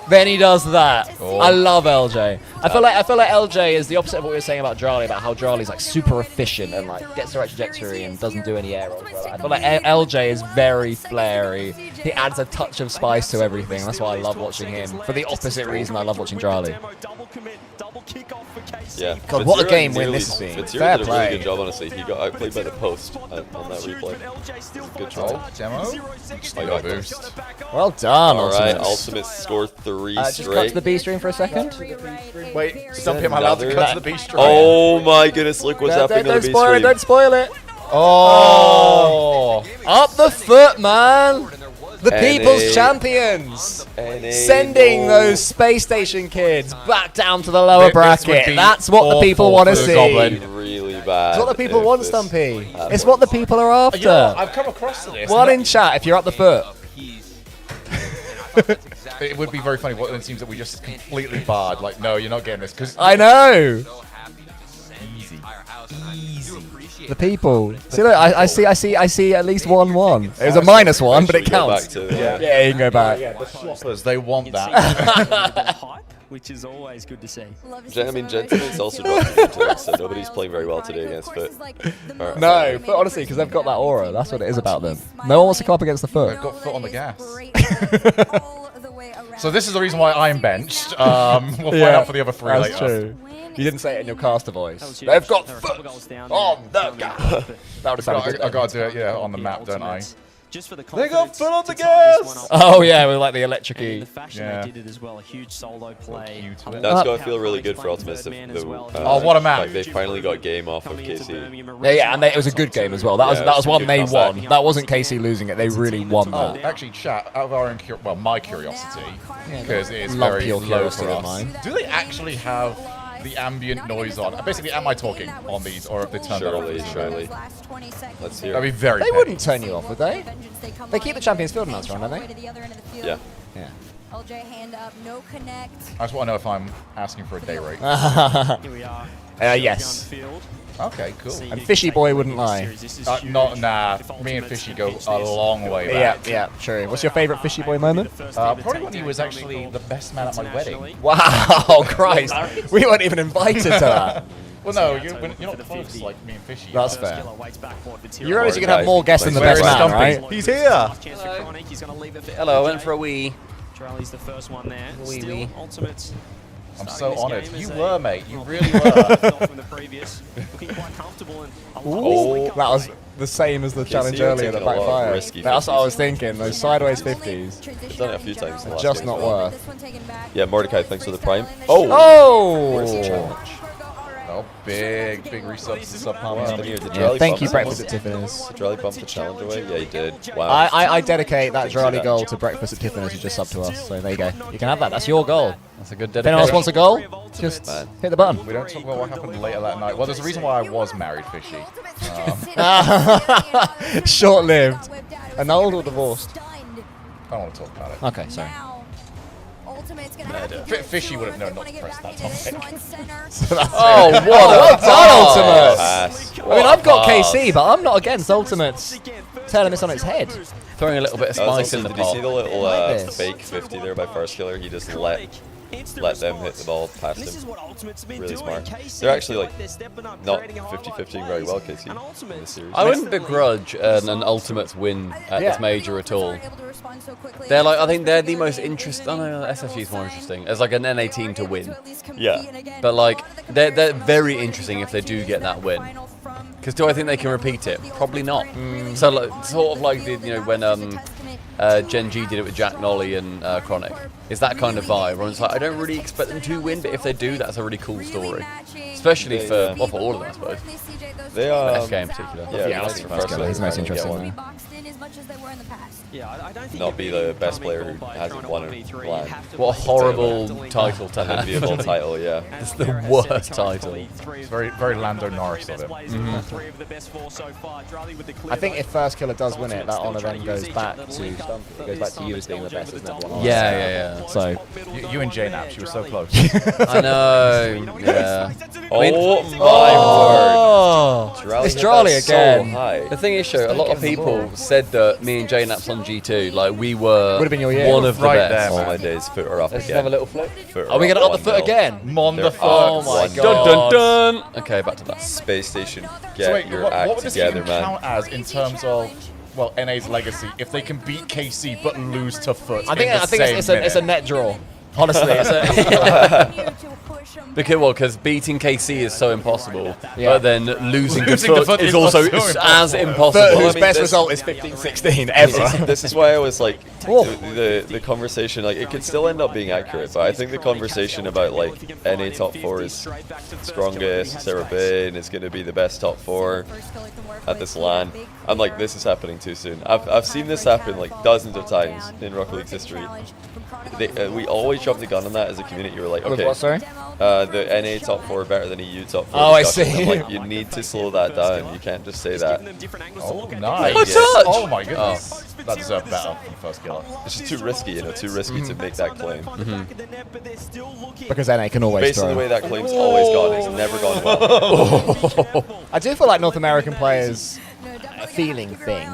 Then he does that. Oh. I love LJ. I feel like LJ is the opposite of what we were saying about Drally, about how Drally's like super efficient and like gets the right trajectory and doesn't do any air rolls. I feel like LJ is very flary. He adds a touch of spice to everything. That's why I love watching him. For the opposite reason I love watching Drally. Double commit, double kick off for Yeah. God, what a game win this has been. Fitzero Fair did a play. really good job, honestly. He got outplayed by the post on that replay. Good try. Demo. I got boost. Well done, All right, Ultimates. Ultimate score 3 Just cut straight. to the B stream for a second. Wait, Stumpy, am I allowed to cut to the B stream? Oh my goodness, look what's happening on the Don't B spoil it, stream. don't spoil it. Oh. Up the foot, man. The people's NA. champions. NA, Sending no. those space station kids back down to the lower This would bracket. be That's what the people awful want to for the see. Goblin. Really bad. It's what the people if want, this Stumpy. happened. It's what the people are after. You know, I've come across to this. One in chat if you're up the foot. It would be very funny. What it seems that we just completely barred. Like, no, you're not getting this because I know. The people. See, look, I see at least 1-1. It was a -1, but it counts. Yeah, you can go back. Yeah, the swappers, they want that. Which is always good to see. I mean, Gentleman's also dropped today, so nobody's playing very well today against Foot. No, but honestly, because they've got that aura. That's what it is about them. No one wants to come up against the foot. They've got foot on the gas. So this is the reason why I'm benched. We'll find out for the other three that's later. True. You didn't say it in your caster voice. They've got foot on the gas. That would have I gotta do it, yeah, on the map, don't I? Just for the They got foot on the to tie this one gas! up. Oh yeah, with like the electric-y. And the fashion Yeah. they did it as well, a huge solo play. That's got to feel really good for Ultimates. Oh, what a map. Like they finally got a game off of KC. Yeah, and it was a good game as well. That was one they won. That wasn't KC losing it. They really won Oh, that. actually, chat, out of our own my curiosity, because it is Lump very your low curiosity for in us. mine. Do they actually have the ambient noise on? Basically, am I talking on these, or have they turned that off? Surely. Let's hear. That'd be very. They petty. wouldn't turn you off, would they? They keep the Champions Field announcer on, don't they? Yeah. Yeah. LJ hand up, no connect. I just want to know if I'm asking for a day rate. Here we are. Yes. Field. Okay, cool. And Fishy Boy wouldn't lie. Nah. Me and Fishy go a long way back. Yeah, true. What's your favourite Fishy Boy moment? Probably when he was actually the best man at my wedding. Wow, Christ. We weren't even invited to that. Well, no, you're not close like me and Fishy. That's fair. You realize you can have more guests than the Where best is man, Stumpy? right? He's here! Hello, I went for a wee. Charlie's the first one there. Wee Still, wee. Ultimates. I'm so starting this honoured. game You as were, a- mate. You really were. from the previous, looking quite comfortable and a lot Ooh, of that was the same as the challenge you're earlier that taking a lot of backfired. risky That's what I was 50s. thinking. Those sideways 50s. I've done it a few times in the last Just game not as well. worth. Yeah, Mordecai, thanks for the prime. Where's the Oh! challenge? Oh, big resubs to sub Yeah, thank you, Breakfast at Tiffany's. Did Charlie bump the challenge away? Yeah, he did. Wow. I dedicate that Charlie goal to Breakfast at Tiffany's who just subbed to us. So there you go. You can have that. That's your goal. That's a good If anyone else dedication. wants a goal, just hit the button. We don't talk about what happened later that night. Well, there's a reason why I was married, Fishy. Short-lived. Annulled or divorced? I don't want to talk about it. Okay, sorry. Fishy would have known not to press that topic. Oh, what well done, Ultimates! Pass. I mean, I've got Pass. KC, but I'm not against Ultimates turning this on its head. Throwing a little bit of That was spice also- in the did you pot. see the little like this. fake 50 there by First Killer? He just let them hit the ball past him. Really smart. They're actually like not 50-50 very well, KC, in this series. I wouldn't begrudge an Ultimates win at this major at all. They're like, I think they're the most interesting. Oh no, SSG is more interesting as like an NA team to win. Yeah. But like, they're very interesting if they do get that win. Because do I think they can repeat it? Probably not. So like, sort of like the, when Gen G did it with Jack Nolly and Chronic. It's that kind of vibe where it's like, I don't really expect them to win, but if they do, that's a really cool story. Especially for all of them, I suppose. They But FK in particular. Yeah, that's First Killer. He's the most interesting one. Not be the best player who hasn't won a land. What a horrible title to An have. enviable title, yeah. It's the worst title. It's very Lando Norris of it. I think if First Killer does win it, that honour then goes back to Stumpy. It goes back to you as being the best as number one. Yeah. So You and JNAP, you were so close. I know. Yeah. Oh my word. it's Charlie again. So high. The thing is, Sho, a lot of people said that me and JNAP's on G2, like we were Would've been your year. one of the Right best. there, All my days, foot are up Let's again. have a little flip. Foot Are we up going to up the foot 1-0. again? Mon the They're foot. Oh my 1-0. god. Dun dun dun. Okay, back to that. Space Station, get So wait, your what act would this together, even man. count as in terms of, well, NA's legacy if they can beat KC but lose to Foot? I think in the it's a same net draw. Honestly, it's a Because beating KC is so impossible, Yeah. but then losing to Losing to Foot Foot is is also so as impossible. impossible. Whose best result is 15-16 ever. This is why I was like, the conversation, like, it could still end up being accurate, but I think the conversation about, like, NA top 4 is strongest, Sarah Bain is going to be the best top 4 at this LAN. I'm like, this is happening too soon. I've seen this happen, like, dozens of times in Rocket League's history. We always drop the gun on that as a community. We're like, okay, What, sorry? the NA top 4 better than EU top 4. Oh, I discussion. see. I'm like, you need to slow that down. You can't just say that. Oh, nice. Yeah. Oh my goodness. That deserved better from first killer. It's just too risky, you know, too risky to make that claim. Because NA can always Based on throw. the way that claim's always gone, it's never gone well. I do feel like North American players, a feeling thing,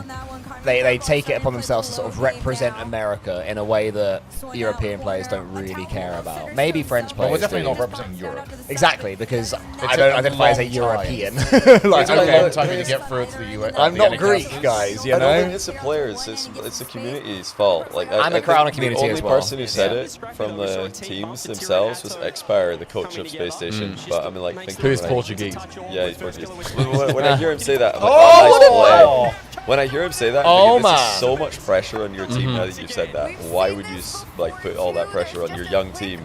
they take it upon themselves to sort of represent America in a way that European players don't really care about. Maybe French players. Well, we're definitely do. not representing Europe. Exactly, because I took don't a identify as a long European. time. Like, It took okay. a long time to get through to the US. I'm the not NA Greek, cast. guys, you I don't know? think it's the players, it's the community's fault. Like, And the I Crown think community the as only well. person who said Yeah. it from the teams themselves was Expire, the coach of Space Station. But I mean, like, think Who's when I- Portuguese? Yeah, he's Portuguese. when I hear him say that, I'm like, oh, nice play. When I hear him say that, I'm thinking, this is so much pressure on your team now that you've said that. Why would you like put all that pressure on your young team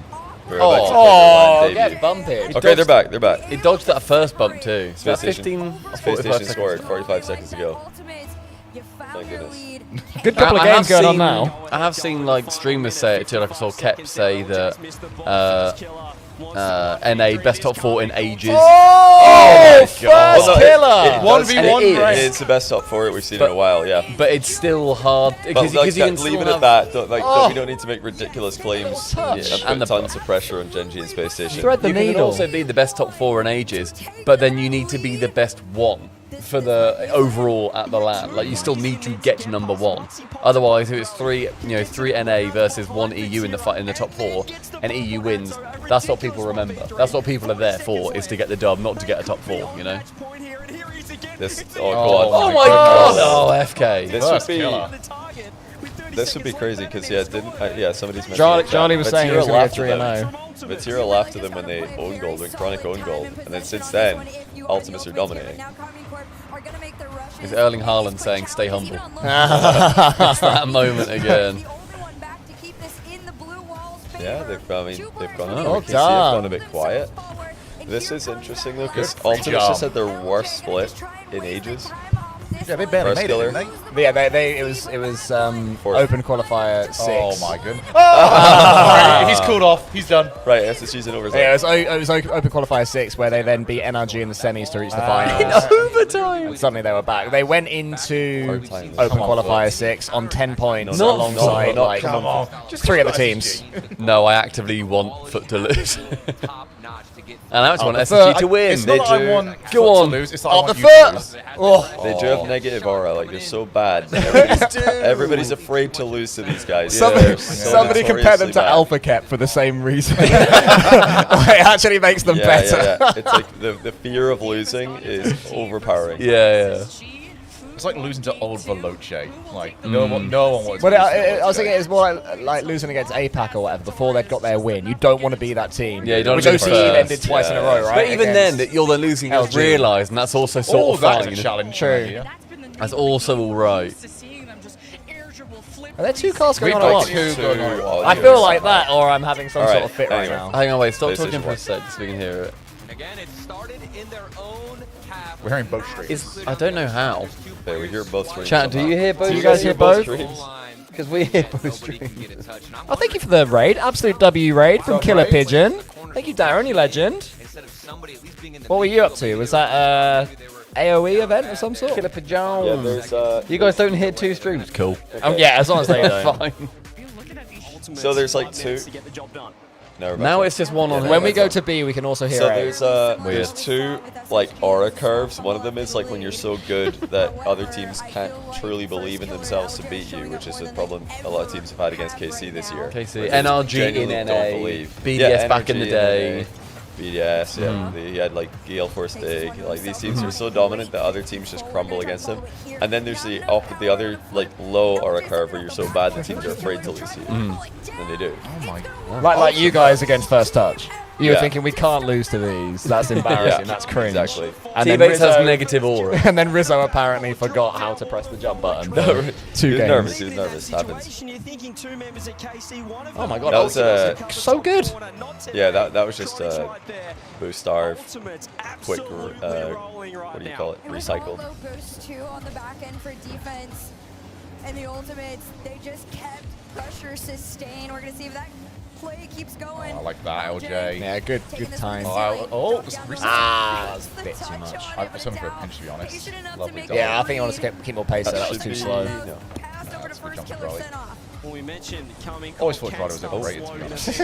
who are about to play their LAN get bumped. debut? Okay, they're back. They're back. It dodged that first bump too. Space That Station. 15, Space 45 Station seconds. scored 45 seconds ago. Thank goodness. Good couple of I have games going on seen- now. I have seen like streamers say it too. Like I saw Kep say that NA best top 4 in ages. Oh, my God. killer! It's the best top 4 we've seen in a while, yeah. But it's still hard But because like, you can leave it still at that. Don't, like, Oh. we don't need to make ridiculous claims touch. and put tons of pressure on Genji and Space Station. you can also be the best top 4 in ages, but then you need to be the best one for the overall at the LAN. Like you still need to get to number 1. Otherwise, if it's three NA versus 1 EU in the fight in the top 4, and EU wins, that's what people remember. That's what people are there for, is to get the dub, not to get a top 4. You know. This. Oh god. Oh my god. Oh FK. This would be crazy because somebody's mentioned Charlie was saying it was going to be 3-0. Material laughed at them when they own gold, when Chronic owned gold, and then since then, Ultimates are dominating. Is Erling Haaland saying stay humble? It's that moment again. Yeah, they've gone a bit quiet. This is interesting though, because Ultimates just had their worst split in ages. Yeah, they barely made it, killer. didn't they? Yeah, it was open qualifier 6. Oh my goodness. Right, he's cooled off. He's done. Right, SSG's in overtime. Yeah, it was open qualifier 6 where they then beat NRG in the semis to reach the finals. In overtime. And suddenly they were back. They went into open qualifier 6 on 10 points No, alongside no, like come on. Just 3 other teams. No, I actively want Foot to lose. And I just want the SSG Foot- to win. It's not that I want Foot Go to on. lose, it's that I want the you to Foot! lose. Oh. They do have negative aura, like they're so bad. Everybody's afraid to lose to these guys. Somebody compare them to Alpha Cap for the same reason. It actually makes them better. Yeah. It's like the fear of losing is overpowering. Yeah. It's like losing to old Veloce. Like no one wants. But I was thinking it's more like losing against APAC or whatever before they'd got their win. You don't want to be that team. Yeah, you don't which want to be OCE then first. did twice in a row, right? But even then, that you're then losing as LG. realised, and that's also sort of that's fine. a challenge. True. Yeah. That's also all right. Are there 2 cars going We've on at got once? 2 going on at once. I feel like that, or I'm having some Alright, sort of fit right anyway. now. Hang on, wait, stop PlayStation talking for a 1. sec so we can hear it. Again, it started in their own half. We're hearing both streams. I don't know how. Okay, we hear both streams. Chat, do you hear both? Do you guys hear both? Because we hear both streams. Oh, thank you for the raid. Absolute W raid from Killer Pigeon. Thank you, Darren, you legend. What were you up to? Was that AOE event of some sort? Killer Pigeon. Yeah, there's You guys don't hear 2 streams? Cool. Yeah, as long as they don't. Fine. So there's like 2. No, Now it's just one on. When we go to B, we can also hear So A. there's 2 like aura curves. One of them is like when you're so good that other teams can't truly believe in themselves to beat you, which is a problem a lot of teams have had against KC this year. KC, Where they NRG genuinely in don't NA, believe. BDS back in the NRG day. NA, BDS, yeah. They had like Gale Force Dig. Like these teams are so dominant that other teams just crumble against them. And then there's the other like low aura curve where you're so bad that teams are afraid to lose to you. And they do. Oh my god. Like you guys against First Touch. You're thinking we can't lose to these. That's embarrassing. That's cringe. Exactly. And then Teammates has Rizzo- negative aura. And then Rizzo apparently forgot how to press the jump button. No, for 2 he was games. nervous. He was nervous. Happens. Oh my god, That was so good. Yeah, that was just boost starve, quick. What do you call it? Recycled. Low boost too on the back end for defense. And the ultimates, they just kept pressure sustained. We're going to see if that play keeps going. I like that, LJ. Yeah, good time. That's that's a bit too much. I was hoping for a pinch, to be honest. Lovely Yeah, I think I want to keep more pace there. That was too slow. Well, we mentioned coming. Always thought Ryder was overrated, to be honest.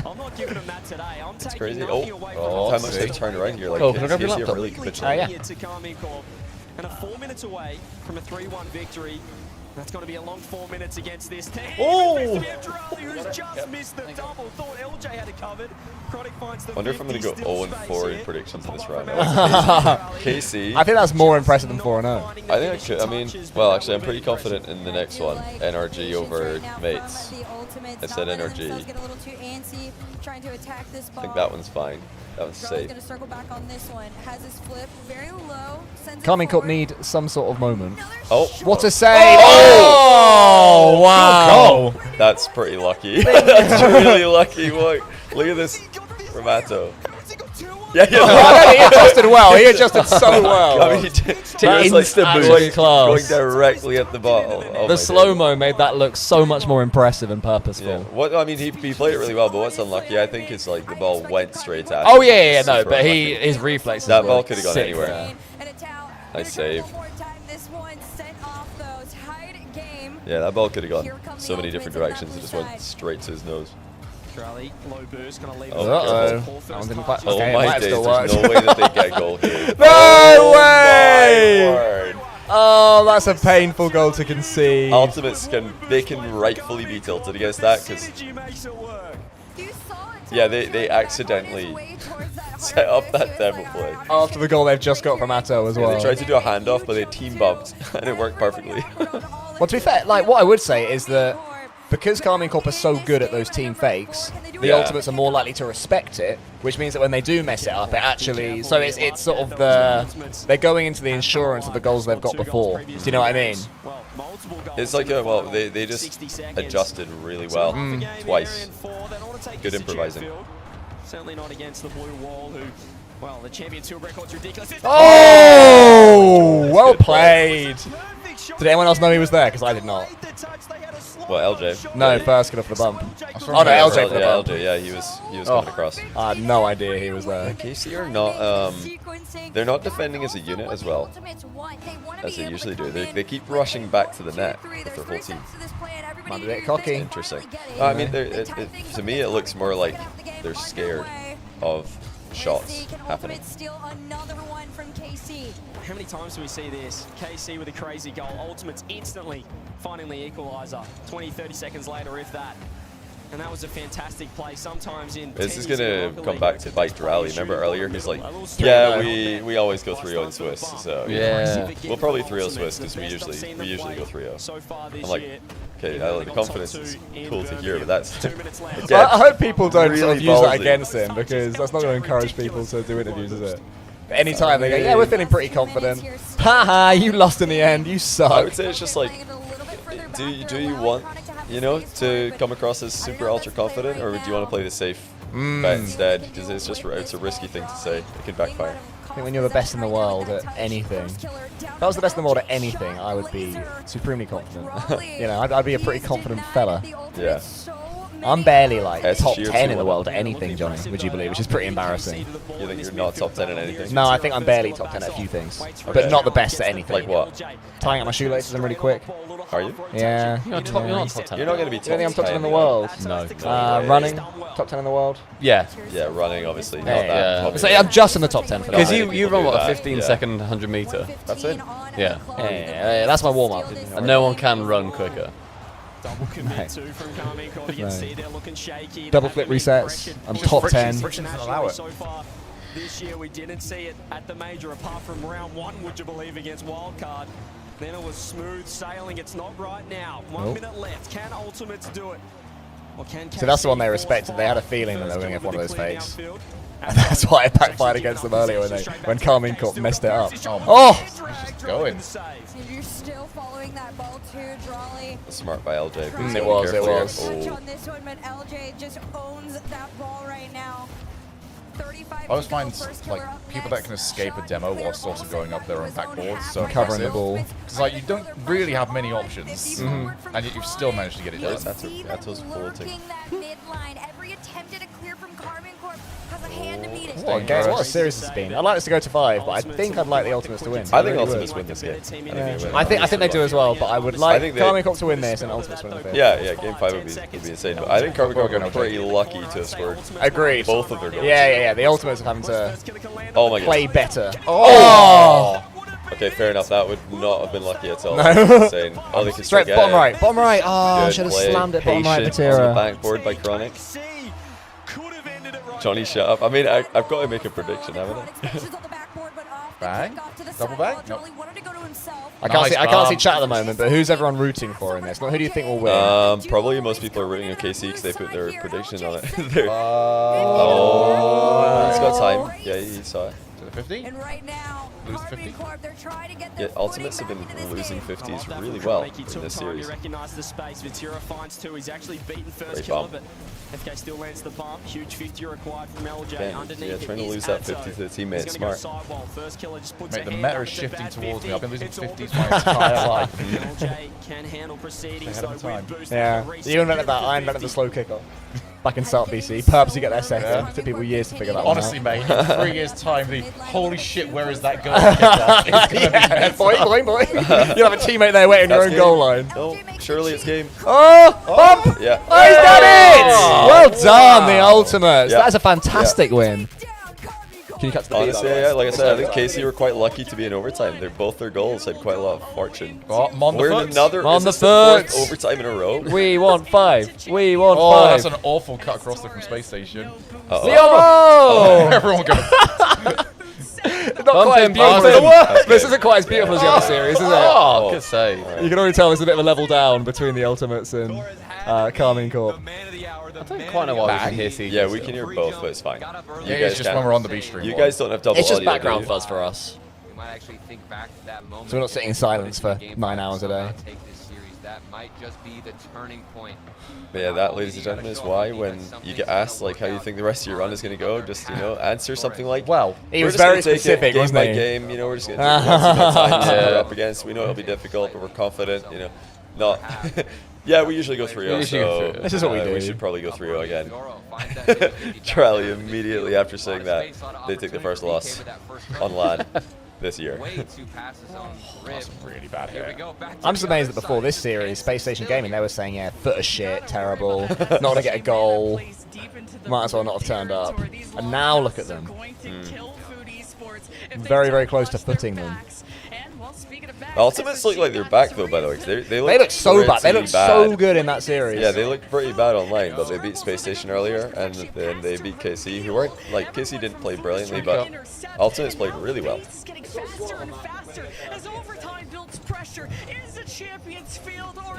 I'm not giving him that today. I'm It's taking crazy. nothing away from How much they turn around here? Like, can I grab your is he a laptop? really good Yeah. to Carmine Corp. And 4 minutes away from a 3-1 victory. That's going to be a long 4 minutes against this team. Oh! Who's just missed the double. Thought LJ had it covered. Chronic finds the I wonder if I'm going to go 50, 0-4 in predictions in this round. KC. I think that's more impressive than 4-0. I think I could. I mean, well, actually, I'm pretty confident in the next one. NRG over mates. I said NRG. I think that one's fine. That one's safe. Going to circle back on this one. Has his flip very low. Carmine Corp need some sort of moment. Oh. What a save! Oh, wow. That's pretty lucky. That's really lucky. Look at this. Ramato. Yeah, he adjusted well. He adjusted so well. I mean, going directly at the ball. Oh the slow-mo made that look so much more impressive and purposeful. Yeah. What I mean, he played it really well, but what's unlucky, I think, is like the ball went straight at him. Oh yeah, no, but his reflexes. That ball could have gone anywhere. Yeah. Nice save. Yeah, that ball could have gone so many different directions. It just went straight to his nose. Low burst, gonna leave Uh-oh. Oh my days, there's no way that they get a goal here. No way! Oh, that's a painful goal to concede. Ultimates can rightfully be tilted against that because they accidentally set up that demo play. After the goal they've just got from Atto as well. They tried to do a handoff, but they team bumped and it worked perfectly. Well, to be fair, like what I would say is that because Carmine Corp are so good at those team fakes, the ultimates are more likely to respect it, which means that when they do mess it up, it actually... So it's sort of they're going into the insurance of the goals they've got before. Do you know what I mean? It's like, they just adjusted really well twice. Good improvising. Certainly not against the blue wall, who... Well, the champion's field record's ridiculous. Oh! Well played! Did anyone else know he was there? Because I did not. What, LJ? No, first get off the bump. Oh no, LJ for the bump. LJ, yeah, he was coming across. I had no idea he was there. KC are not, they're not defending as a unit as well as they usually do. They keep rushing back to the net with their whole team. Might be a bit cocky. Interesting. I mean, to me, it looks more like they're scared of shots happening. How many times do we see this? KC with a crazy goal. Ultimates instantly finding the equaliser. 20, 30 seconds later, if that. And that was a fantastic play. Sometimes in this is going to come back to bite Rally. Remember earlier, he's like, yeah, we always go 3-0 in Swiss. So yeah, we'll probably 3-0 Swiss because we usually go 3-0. I'm like, okay, the confidence is cool to hear, but that's I hope people don't really sort of use that ballsy. against him, because that's not going to encourage people to do interviews, is it? But anytime they go, yeah, we're feeling pretty confident. Haha, you lost in the end. You suck. I would say it's just like, do you want, to come across as super ultra confident, or do you want to play the safe bet instead? Because it's a risky thing to say. It could backfire. I think when you're the best in the world at anything, if I was the best in the world at anything, I would be supremely confident. I'd be a pretty confident fella. Yeah. I'm barely like top sheer 10 in the 2-1. world at anything, Johnny, would you believe, which is pretty embarrassing. You think you're not top 10 in anything? No, I think I'm barely top 10 at a few things, but not the best at anything. Like what? Tying up my shoelaces, I'm really quick. Are you? Yeah. You're not top 10. You're not going to be top 10. You think I'm top 10 in the world? No. Running, top 10 in the world? Yeah. Yeah, running, obviously. Not Yeah. that popular. So I'm just in the top 10 for that. Because Not many you people run, do what, a that, 15-second 100-meter? That's it? Yeah. Yeah, that's my warm-up. And no one can run quicker. Double commit too from Carmine Corp. You can see they're looking shaky. Double flip resets. I'm top 10. Friction doesn't allow it. So far this year, we didn't see it at the major, apart from round 1, would you believe, against Wildcard. Then it was smooth sailing. It's not right now. 1 minute left. Can Ultimates do it? So that's the one they respected. They had a feeling that they were going to get one of those fakes. And that's why it backfired against them earlier when Carmine Corp messed it up. Oh! Just going. You're still following that ball too, Drawley. Smart by LJ. It was. On this one, but LJ just owns that ball right now. 35 I always find like people that can escape a demo whilst also going up their own backboard so covering the ball. Because like you don't really have many options, and yet you've still managed to get it done. That's what's cool too. Every attempt at a clear from Carmine Corp has a hand to beat it. What a series this has been. I'd like this to go to 5, but I think I'd like the Ultimates to win. I think Ultimates win this game. I think they do as well, but I would like Carmine Corp to win this and Ultimates win the 5th. Yeah, game 5 would be insane. But I think Carmine Corp are pretty lucky to have scored. Agreed. Both of their goals. Yeah. The Ultimates are having to play better. Oh! Okay, fair enough. That would not have been lucky at all. No. Insane. Oh, they could Straight still get bottom it. right. Bottom right. Oh, Good should have play. slammed it bottom right, Patience Matera. on the backboard by Chronic. Johnny, shut up. I mean, I've got to make a prediction, haven't I? Bang? Double bang? Nope. I can't see chat at the moment, but who's everyone rooting for in this? Who do you think will win? Probably most people are rooting on KC because they put their prediction on it. He's got time. Yeah, he saw it. To the 50? And right now, lose the 50? Yeah, Ultimates have been losing 50s really well in this series. Recognize the space. Ventura finds two. He's actually beaten first Great killer, bump. but FK still lands the bump. Huge 50 required from LJ. Again, Underneath yeah, trying to it lose is that Atto. 50 to the teammate. He's gonna go Smart. sidewall. First killer just puts Mate, a the hand meta up is to shifting bat towards me. 50. I've been losing It's all 50s good. my entire life. LJ can handle proceedings Ahead of though time. with boost. Yeah, you invented that. I invented the slow kickoff. Back in Start BC. Perhaps you get there second. It took people years to figure that one out. Honestly, mate, in 3 years' time, the holy shit, where is that goal kickoff? It's going to be boing. You'll have a teammate there waiting your own goal line. No, surely it's game. Oh, bump! Yeah. Oh, he's done it! Well done, the Ultimates. Yeah. That's a fantastic win. Can you cut to the Honestly, yeah, like I said, I think KC were quite lucky to be in overtime. Both their goals had quite a lot of fortune. We're in another On is the this the fourth foot. overtime in a row. We want 5. We want 5. Oh, that's an awful cut across there from Space Station. Oh! Everyone goes. Not quite as beautiful as the worst. This isn't quite as beautiful as the other series, is it? Oh, good save. You can already tell there's a bit of a level down between the Ultimates and Carmine Corp. I don't quite know why we can hear CJ. Yeah, we can hear both, but it's fine. Yeah, it's just when we're on the B stream. You guys don't have double It's just audio, do background you? fuzz for us. We might actually think back to that moment. So we're not sitting in silence for 9 hours a day. Take this series. That might just be the turning point. But yeah, that, ladies and gentlemen, is why when you get asked like how you think the rest of your run is going to go, just answer something like, well, he we're was just very gonna take it specific, game wasn't by he? game. We're just going to take it times that we're up against. We know it'll be difficult, but we're confident. Not. Yeah, we usually go 3-0, so This is what we do. we should probably go 3-0 again. Charlie immediately after saying that, they take the first loss on LAN this year. That's really bad here. I'm just amazed that before this series, Space Station Gaming, they were saying, yeah, foot of shit, terrible, not going to get a goal, might as well not have turned up. And now look at them. Very, very close to footing them. Ultimates look like they're back though, by the way. 'Cause they look so bad. They pretty look so good in that series. Yeah, they looked pretty bad online, but they beat Space Station earlier, and then they beat KC, who weren't like KC didn't play brilliantly, but Ultimates played really well.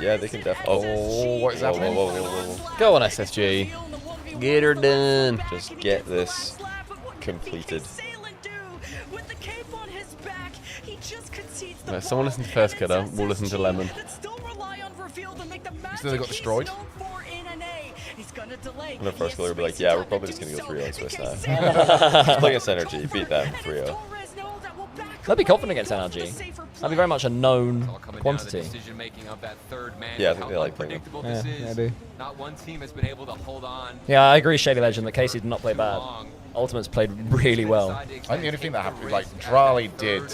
Yeah, they can definitely. Oh, what is happening? Whoa. Go on, SSG. Get her done. Just get this completed. Right, someone listen to First Killer, we'll listen to Lemon. So they got destroyed. And the first killer will be like, yeah, we're probably just going to go 3-0 Swiss now. Just play against Energy, beat them 3-0. They'll be confident against NRG. That'll be very much a known quantity. Yeah, I think they like playing them. Yeah, they do. Not one team has been able to hold on. Yeah, I agree, Shady Legend, that Casey did not play bad. Ultimates played really well. I think the only thing that happened was like Drali did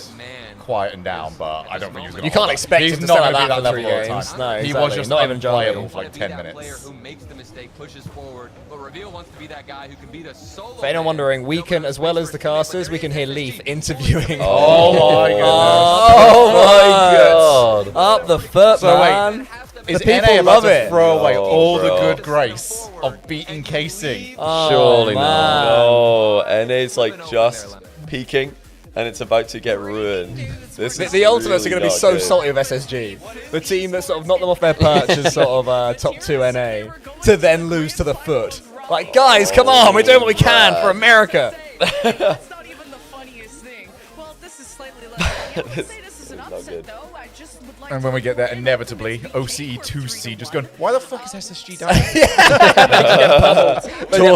quieten down, but I don't think he was going to. You can't expect him to not stay like gonna that be for 3 level all the games. time. No, He exactly. was just Not even unplayable Johnny. for like 10 Player minutes. who makes the mistake pushes forward, but Reveal wants to be that guy who can be the solo. For anyone wondering, we can, as well as the casters, we can hear Leaf interviewing. Oh my Oh my god! Up the foot, So man. wait, The is people NA about love to it. throw away all the bro. good grace of beating KC? Oh, Surely man. not. No, NA's like just peaking, And it's about to get ruined. The Ultimates are going to be so salty of SSG. The team that sort of knocked them off their perch as sort of top 2 NA, to then lose to the foot. Like, guys, come on, we're doing what we can for America. That's not even the funniest thing. Well, this is slightly less. I would say this is an upset, though. I just would like And when we get there, inevitably, OCE 2C just going, why the fuck is SSG down?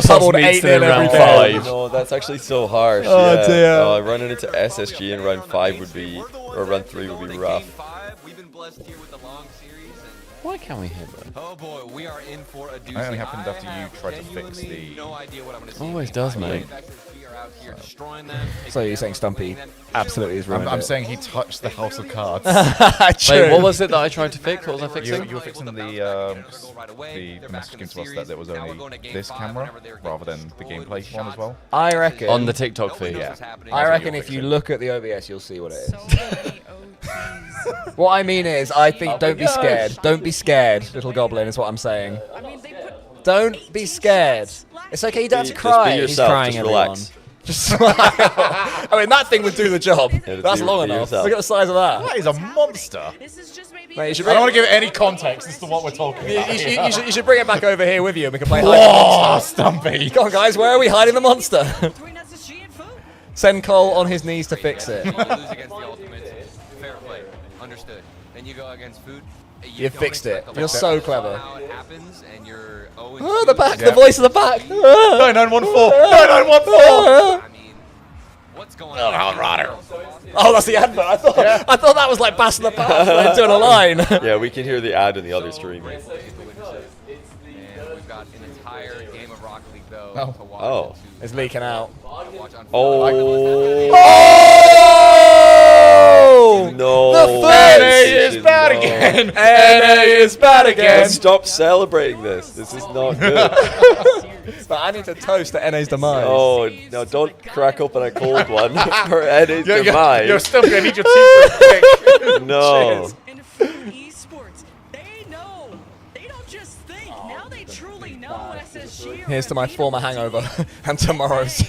Pummeled 8-0 every game. No, that's actually so harsh. Oh, dear. Running into SSG in round 5 would be, or round 3 would be rough. We've been blessed here with the long series. Why can't we hit that? Oh boy, we are in for a doozy. That only happened after you tried to fix the... No idea what I'm going to see. Always does, mate. So you're saying Stumpy absolutely is ruined I'm it. saying he touched the House of Cards. Wait, what was it that I tried to fix? What was I fixing? You were fixing the message came to us that there was only this camera rather than the gameplay one as well. I reckon... On the TikTok feed. Yeah. I reckon if you look at the OBS, you'll see what it is. What I mean is, I think don't be scared. Don't be scared, little goblin, is what I'm saying. Don't be scared. It's okay, you don't have to cry. Just be He's yourself, crying, just everyone. relax. Just smile. I mean, that thing would do the job. That's long enough. Look at the size of that. That is a monster. Mate, you should I don't want to give any context as to what we're talking about. You should bring it back over here with you and we can play Whoa, Stumpy. Come on, guys, where are we hiding the monster? Send Cole on his knees to fix it. Lose against the Ultimates. Fair play. Understood. Then you go against Food. You fixed it. You're so clever. How it happens and you're Oh, the back, the voice of the back. 9914. 9914. What's going on? Oh, that's the advert. I thought that was like Bass in the Past doing a line. Yeah, we can hear the ad in the other stream. And we've got an entire game of Rocket League though to watch. Oh. It's leaking out. Oh. No. The NA is bad again. NA is bad again. Let's stop celebrating this. This is not good. But I need to toast the NA's demise. Oh, no, don't crack open a cold one for NA's demise. You're still going to need your teeth quick. No. In food esports, they know. They don't just think. Now they truly know SSG. Here's to my former hangover and tomorrow's.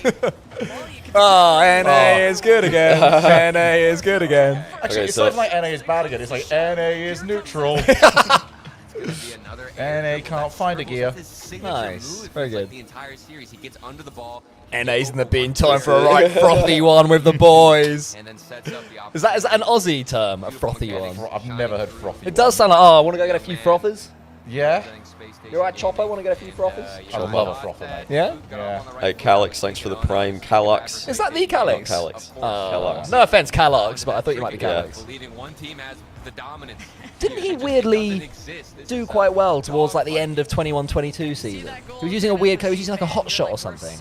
Oh, NA is good again. NA is good again. Actually, Okay, it's so- not like NA is bad again. It's like NA is neutral. NA can't find a gear. Nice. Very good. The entire series, he gets under the ball. NA's in the bin. Time for a right frothy one with the boys. And then sets up the Is that an Aussie term, a frothy one? I've never heard frothy. It does sound like, oh, I want to go get a few frothers. Yeah. You alright, Chopper? Want to get a few frothers? I love a frother, mate. Yeah? Yeah. Hey, Calyx, thanks for the prime. Calyx. Is that the Calyx? Not Calyx. Calyx. No offense, Calyx, but I thought you might be Calyx. Believing one team has the dominance. Didn't he weirdly do quite well towards like the end of 21-22 season? He was using a weird code. He was using like a hot shot or something.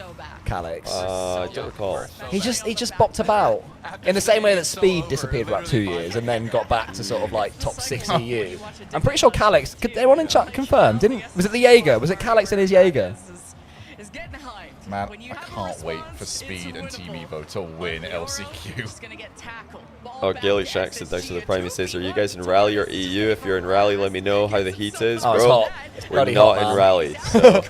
Calyx. I don't recall. He just bopped about in the same way that Speed disappeared for about 2 years and then got back to sort of like top 6 EU. I'm pretty sure Calyx. Could anyone in chat confirm? Was it the Jaeger? Was it Calyx and his Jaeger? Man, I can't wait for Speed and Team Evo to win LCQ. Oh, Gaily Shack said thanks for the prime. He says, are you guys in Rally or EU? If you're in Rally, let me know how the heat is, bro. Oh, it's hot. It's We're bloody not hot, in man. Rally, so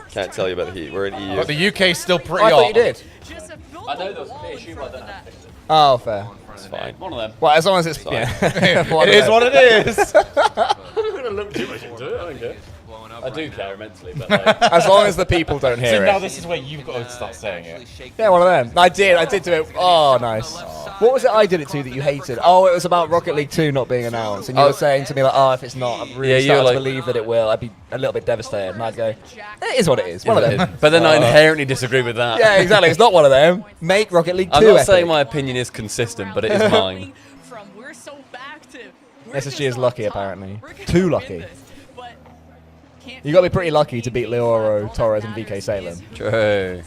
can't tell you about the heat. We're in EU. But the UK's still pretty I hot. thought you did. I know there was an issue, but I don't have to fix it. Oh, fair. It's fine. One of them. Well, as long as it's yeah. It is what it is. I'm going to look too much into it. I don't care. I do care immensely, but like, As long as the people don't hear So now it. this is where you've got to start saying it. Yeah, one of them. I did do it. Oh, nice. What was it I did it to that you hated? Oh, it was about Rocket League 2 not being announced. And you were saying to me, like, oh, if it's not, I'm really starting to believe that it will. I'd be a little bit devastated. And I'd go, it is what it is. One of them. but then I inherently disagree with that. Yeah, exactly. It's not one of them. Make Rocket League 2 I'm not epic. saying my opinion is consistent, but it is mine. SSG is lucky, apparently. Too lucky. You got to be pretty lucky to beat Leoro, Torres, and VK Salem. True.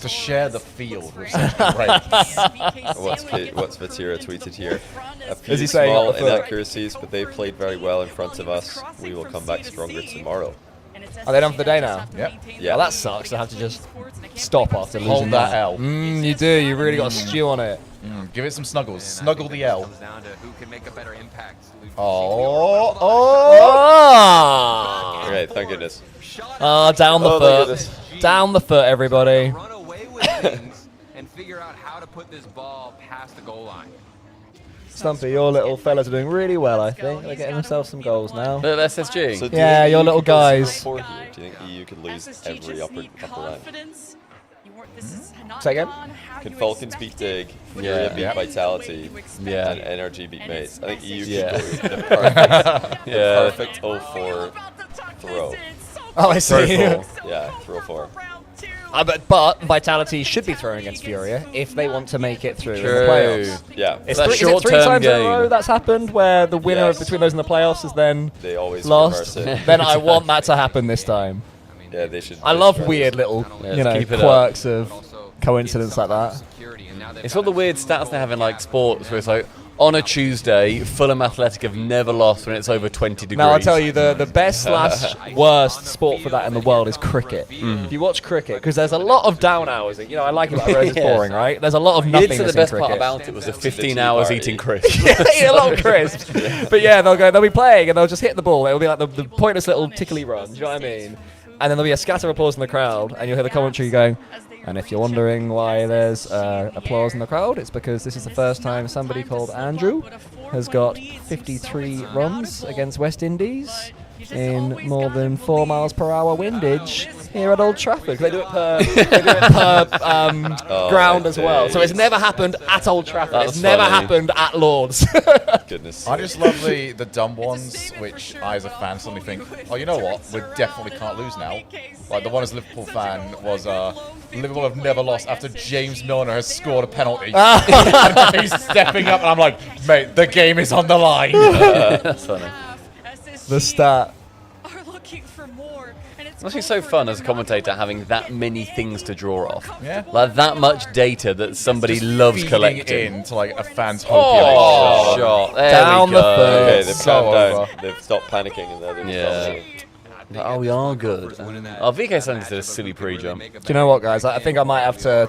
To share the field with such great. What's Vatira tweeted here? A few Is he saying small at the foot? inaccuracies, but they played very well in front of us. We will come back stronger tomorrow. Are they done for the day now? Yep. Yeah. Well, that sucks to have to just stop after losing Hold that L. You do. You really got to stew on it. Give it some snuggles. Snuggle the L. Comes down to who can make a better impact. Oh. Oh! Okay, thank goodness. Down the Oh, my foot. goodness. Down the foot, everybody. Run away with things and figure out how put this ball past the goal line. Stumpy, your little fellas are doing really well, I think. They're getting themselves some goals now. Little SSG. So yeah, your little guys. Do you think EU could lose every upper round? Say again? Can Falcons beat Dig, Furia beat Vitality, and NRG beat Mace? I think EU could go the perfect 0-4 throw. Oh, I see. Yeah, throw 4. But Vitality should be throwing against Furia if they want to make it through in the playoffs. Yeah. It's three times in a row that's happened where the winner between those in the playoffs is then lost. Then I want that to happen this time. Yeah, they should. I love weird little, quirks of coincidence like that. It's all the weird stats they have in like sports where it's like, on a Tuesday, Fulham Athletic have never lost when it's over 20 degrees. Now, I'll tell you, the best / worst sport for that in the world is cricket. If you watch cricket, because there's a lot of down hours. You know, I like it, but I realize it's boring, right? There's a lot of nothingness in cricket. The best part about it was the 15 hours eating crisps. Yeah, a lot of crisps. But yeah, they'll be playing, and they'll just hit the ball. It'll be like the pointless little tickly run, do you know what I mean? And then there'll be a scatter of applause in the crowd, and you'll hear the commentary going, and if you're wondering why there's applause in the crowd, it's because this is the first time somebody called Andrew has got 53 runs against West Indies in more than 4 miles per hour windage here at Old Trafford. They do it per, ground as well. So it's never happened at Old Trafford. It's never happened at Lord's. Goodness. I just love the dumb ones, which I as a fan suddenly think, oh, you know what? We definitely can't lose now. Like the one as a Liverpool fan was Liverpool have never lost after James Milner has scored a penalty. And he's stepping up, and I'm like, mate, the game is on the line. That's funny. The stat. It's actually so fun as a commentator having that many things to draw off. Yeah. Like that much data that somebody loves collecting. Into like a fan's shot. There Down we go. the third. Okay, they've calmed down. They've stopped panicking and they're Oh, we are good. Oh, VK Sanders did a silly pre-jump. Do you know what, guys? I think I might have to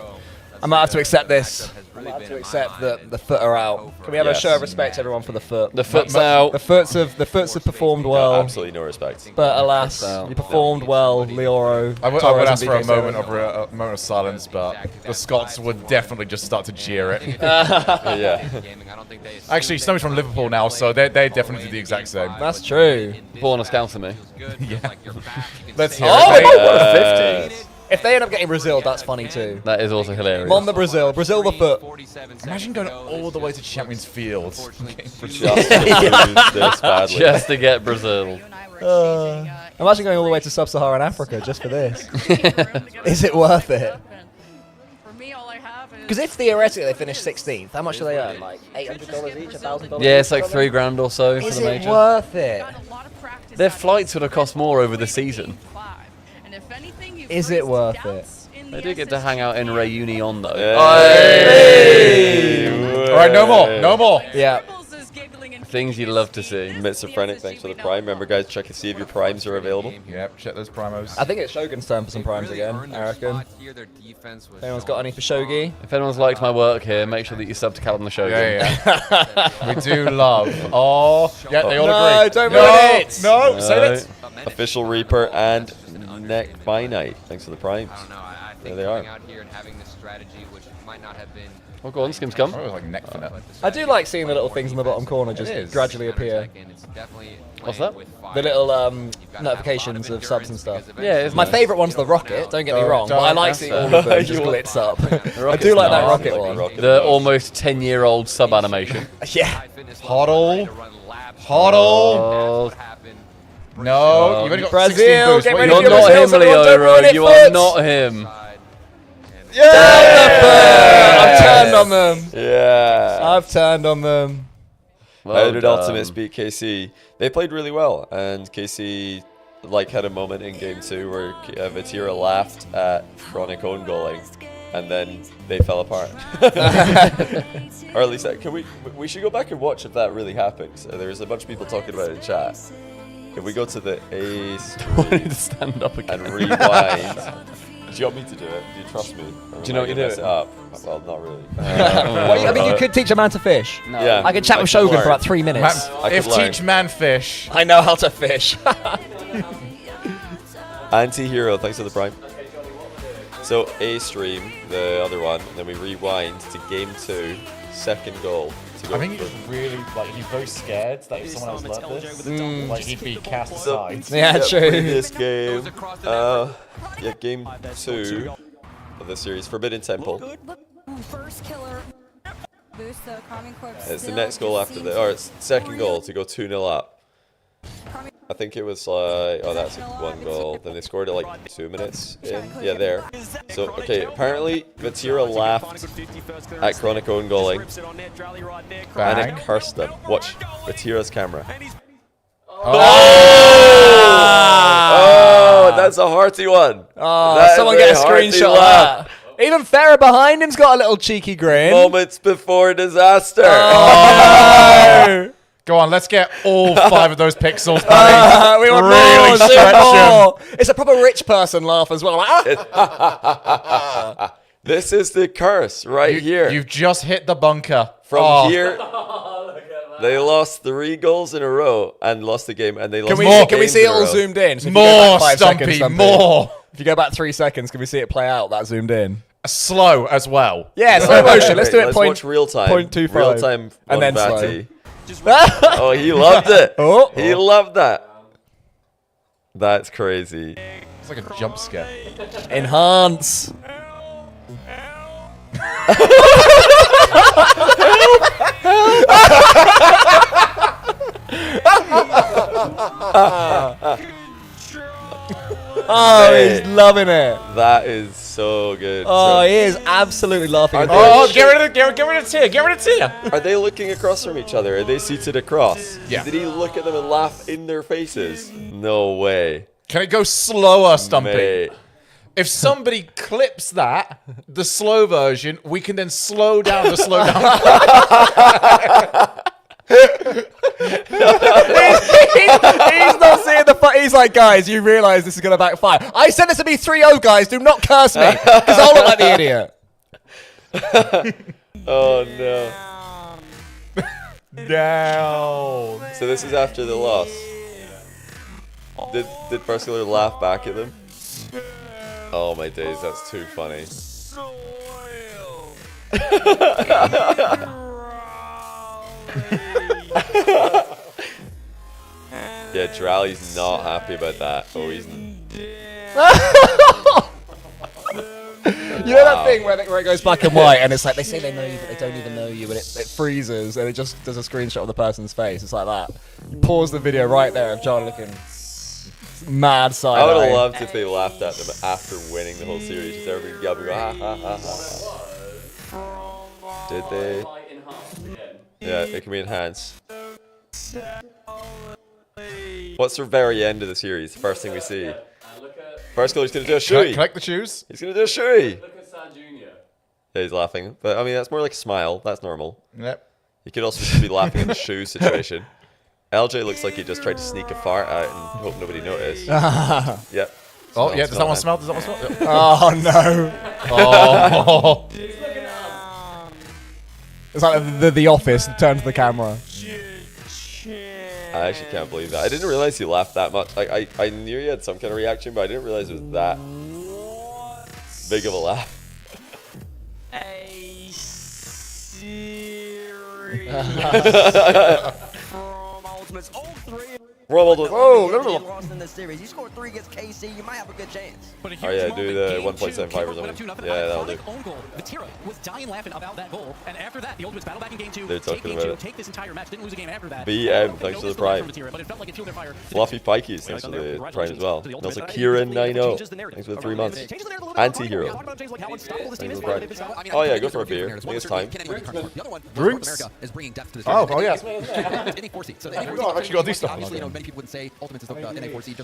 accept this. I might have to accept that the foot are out. Can we have a show of respect, everyone, for the foot? The foot's out. The foots have performed well. Absolutely no respect. But alas, you performed well, Leoro. I would ask for a moment of silence, but the Scots would definitely just start to jeer it. Yeah. Actually, somebody's from Liverpool now, so they definitely do the exact same. That's true. Born a scout to me. Yeah. Let's hear it. 50. If they end up getting Brazil, that's funny too. That is also hilarious. Mon the Brazil the foot. Imagine going all the way to Champions Field just to get Brazil. Imagine going all the way to Sub-Saharan Africa just for this. Is it worth it? Because if theoretically they finish 16th, how much do they earn? Like $800 each, $1,000? Yeah, it's like $3,000 or so for the major. Is it worth it? Their flights would have cost more over the season. Is it worth it? They do get to hang out in Reunion though. Hey. All right, no more. Yeah. Things you'd love to see. Schizophrenic, thanks for the prime. Remember, guys, check and see if your primes are available. Yep, check those primos. I think it's Shogun's turn for some primes again, I reckon. If anyone's got any for Shogi? If anyone's liked my work here, make sure that you sub to Cal on the Shogun. Yeah. We do love. Oh, yeah, they all agree. No, don't ruin it. No, say it. Official Reaper and Neck by Night. Thanks for the primes. There they are. Oh, go on, Skims come. Oh, like neck for neck. I do like seeing the little things in the bottom corner just gradually appear. What's that? The little notifications of subs and stuff. Yeah, my favourite one's the rocket, don't get me wrong, but I like seeing all of them just glitz up. I do like that rocket one. The almost 10-year-old sub animation. Yeah. Hoddle. No, you've only got Brazil, 16 boosts. get ready You're for not him, Leoro. You are not him. Yeah! I've turned on them. Yeah. I've turned on them. How did Ultimates beat KC? They played really well, and KC had a moment in game 2 where Vatira laughed at Chronic own goaling, and then they fell apart. Or at least we should go back and watch if that really happened. So there's a bunch of people talking about it in chat. If we go to the A stream stand up again and rewind. Do you want me to do it? Do you trust me? Do you know what you do? Well, not really. I mean, you could teach a man to fish. No. Yeah. I could chat with Shogun for about 3 minutes. If teach man fish. I know how to fish. Anti-hero, thanks for the prime. So A stream, the other one, and then we rewind to game 2, second goal. To go I think he's really, like, he's very scared that if someone else learned this, like, he'd be cast aside. Yeah, true. Previous game, yeah, game 2 of the series, Forbidden Temple. First killer. Boost the Calming Corp. It's the next goal after the, or it's second goal to go 2-0 up. I think it was like, oh, that's one goal. Then they scored it like 2 minutes in. Yeah, there. So, okay, apparently Vatira laughed at Chronic own goaling and it cursed them. Watch Vatira's camera. Oh, that's a hearty one. Oh, someone get a screenshot of that. Even Farah behind him's got a little cheeky grin. Moments before disaster. Oh. Go on, let's get all 5 of those pixels, buddy. We want really more, stretch more. It's a proper rich person laugh as well. This is the curse right here. You've just hit the bunker. From here, they lost 3 goals in a row and lost the game, and they lost Can we see it all zoomed in? So more, Stumpy, more. If you go back 3 seconds, can we see it play out, that zoomed in? Slow as well. Yeah, slow motion. Let's do it. Let's watch real time. 0.25. Real time and then Batty. Oh, he loved it. He loved that. That's crazy. It's like a jump scare. Enhance. Oh, he's loving it. That is so good. Oh, he is absolutely laughing. Oh, get rid of the tear. Get rid of the tear. Are they looking across from each other? Are they seated across? Yeah. Did he look at them and laugh in their faces? No way. Can it go slower, Stumpy? Mate. If somebody clips that, the slow version, we can then slow down the slow down. He's not seeing the fight. He's like, guys, you realize this is going to backfire. I said this to be 3-0, guys. Do not curse me, because I'll look like the idiot. Oh, no. Down. So this is after the loss. Did Barcelona laugh back at them? Oh my days, that's too funny. Yeah, Drally's not happy about that. Oh, he's. You know that thing where it goes black and white, and it's like they say they know you, but they don't even know you, and it freezes, and it just does a screenshot of the person's face. It's like that. You pause the video right there of John looking mad side. I would have loved if they laughed at them after winning the whole series. Just everybody yelling, ha ha ha ha. Did they? Yeah, it can be enhanced. What's the very end of the series? The first thing we see. First goal, he's going to do a shoey. Collect the shoes. He's going to do a shoey. Look at San Junior. Yeah, he's laughing. But, I mean, that's more like a smile. That's normal. Yep. He could also just be laughing at the shoe situation. LJ looks like he just tried to sneak a fart out and hope nobody noticed. Yep. Oh, yeah, does that one smell? Does that one smell? Oh, no. Oh. It's like the Office turned to the camera. I actually can't believe that. I didn't realize he laughed that much. I knew he had some kind of reaction, but I didn't realize it was that big of a laugh. A series from Ultimates. All 3. Whoa, lost in the series. You scored 3 against KC, you might have a good chance. Oh yeah, do the 1.75 or something. Yeah, that'll do. Vatira was dying laughing about that goal, and after that, the Ultimates battle back in game 2. They're talking about it. Take this entire match, didn't lose a game after that. BM, thanks for the prime. Fluffy Pikeys, thanks for the prime as well. And also Kieran90, thanks for the 3 months. Anti-hero. Thanks for the prime. Oh yeah, go for a beer. I think it's time. Drinks? Oh yeah. I've actually got to do stuff.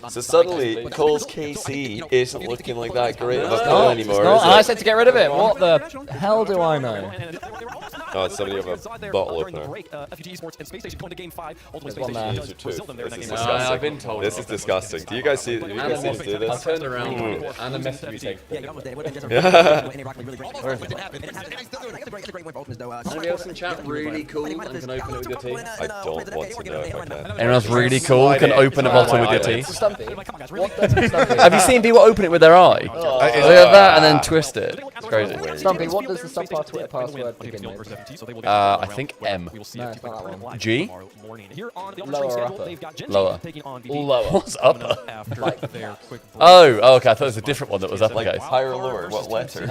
So suddenly, Cole's KC isn't looking like that great of a goal anymore. I said to get rid of it. What the hell do I know? Oh, it's somebody with a bottle opener. I've been told. This is disgusting. Do you guys see? Do you guys see him do this? I turned around and a message me take. Anybody else in chat really cool and can open it with your teeth? I don't want to know if I can. Anyone else really cool can open a bottle with your teeth? Stumpy. Have you seen people open it with their eye? Look at that and then twist it. It's crazy. Stumpy, what does the Stumpy Twitter password begin with? I think M. No, it's not that one. G? Lower or upper? Lower. All lower. What's upper? Oh, okay. I thought it was a different one that was uppercase. Higher or lower? What letter? It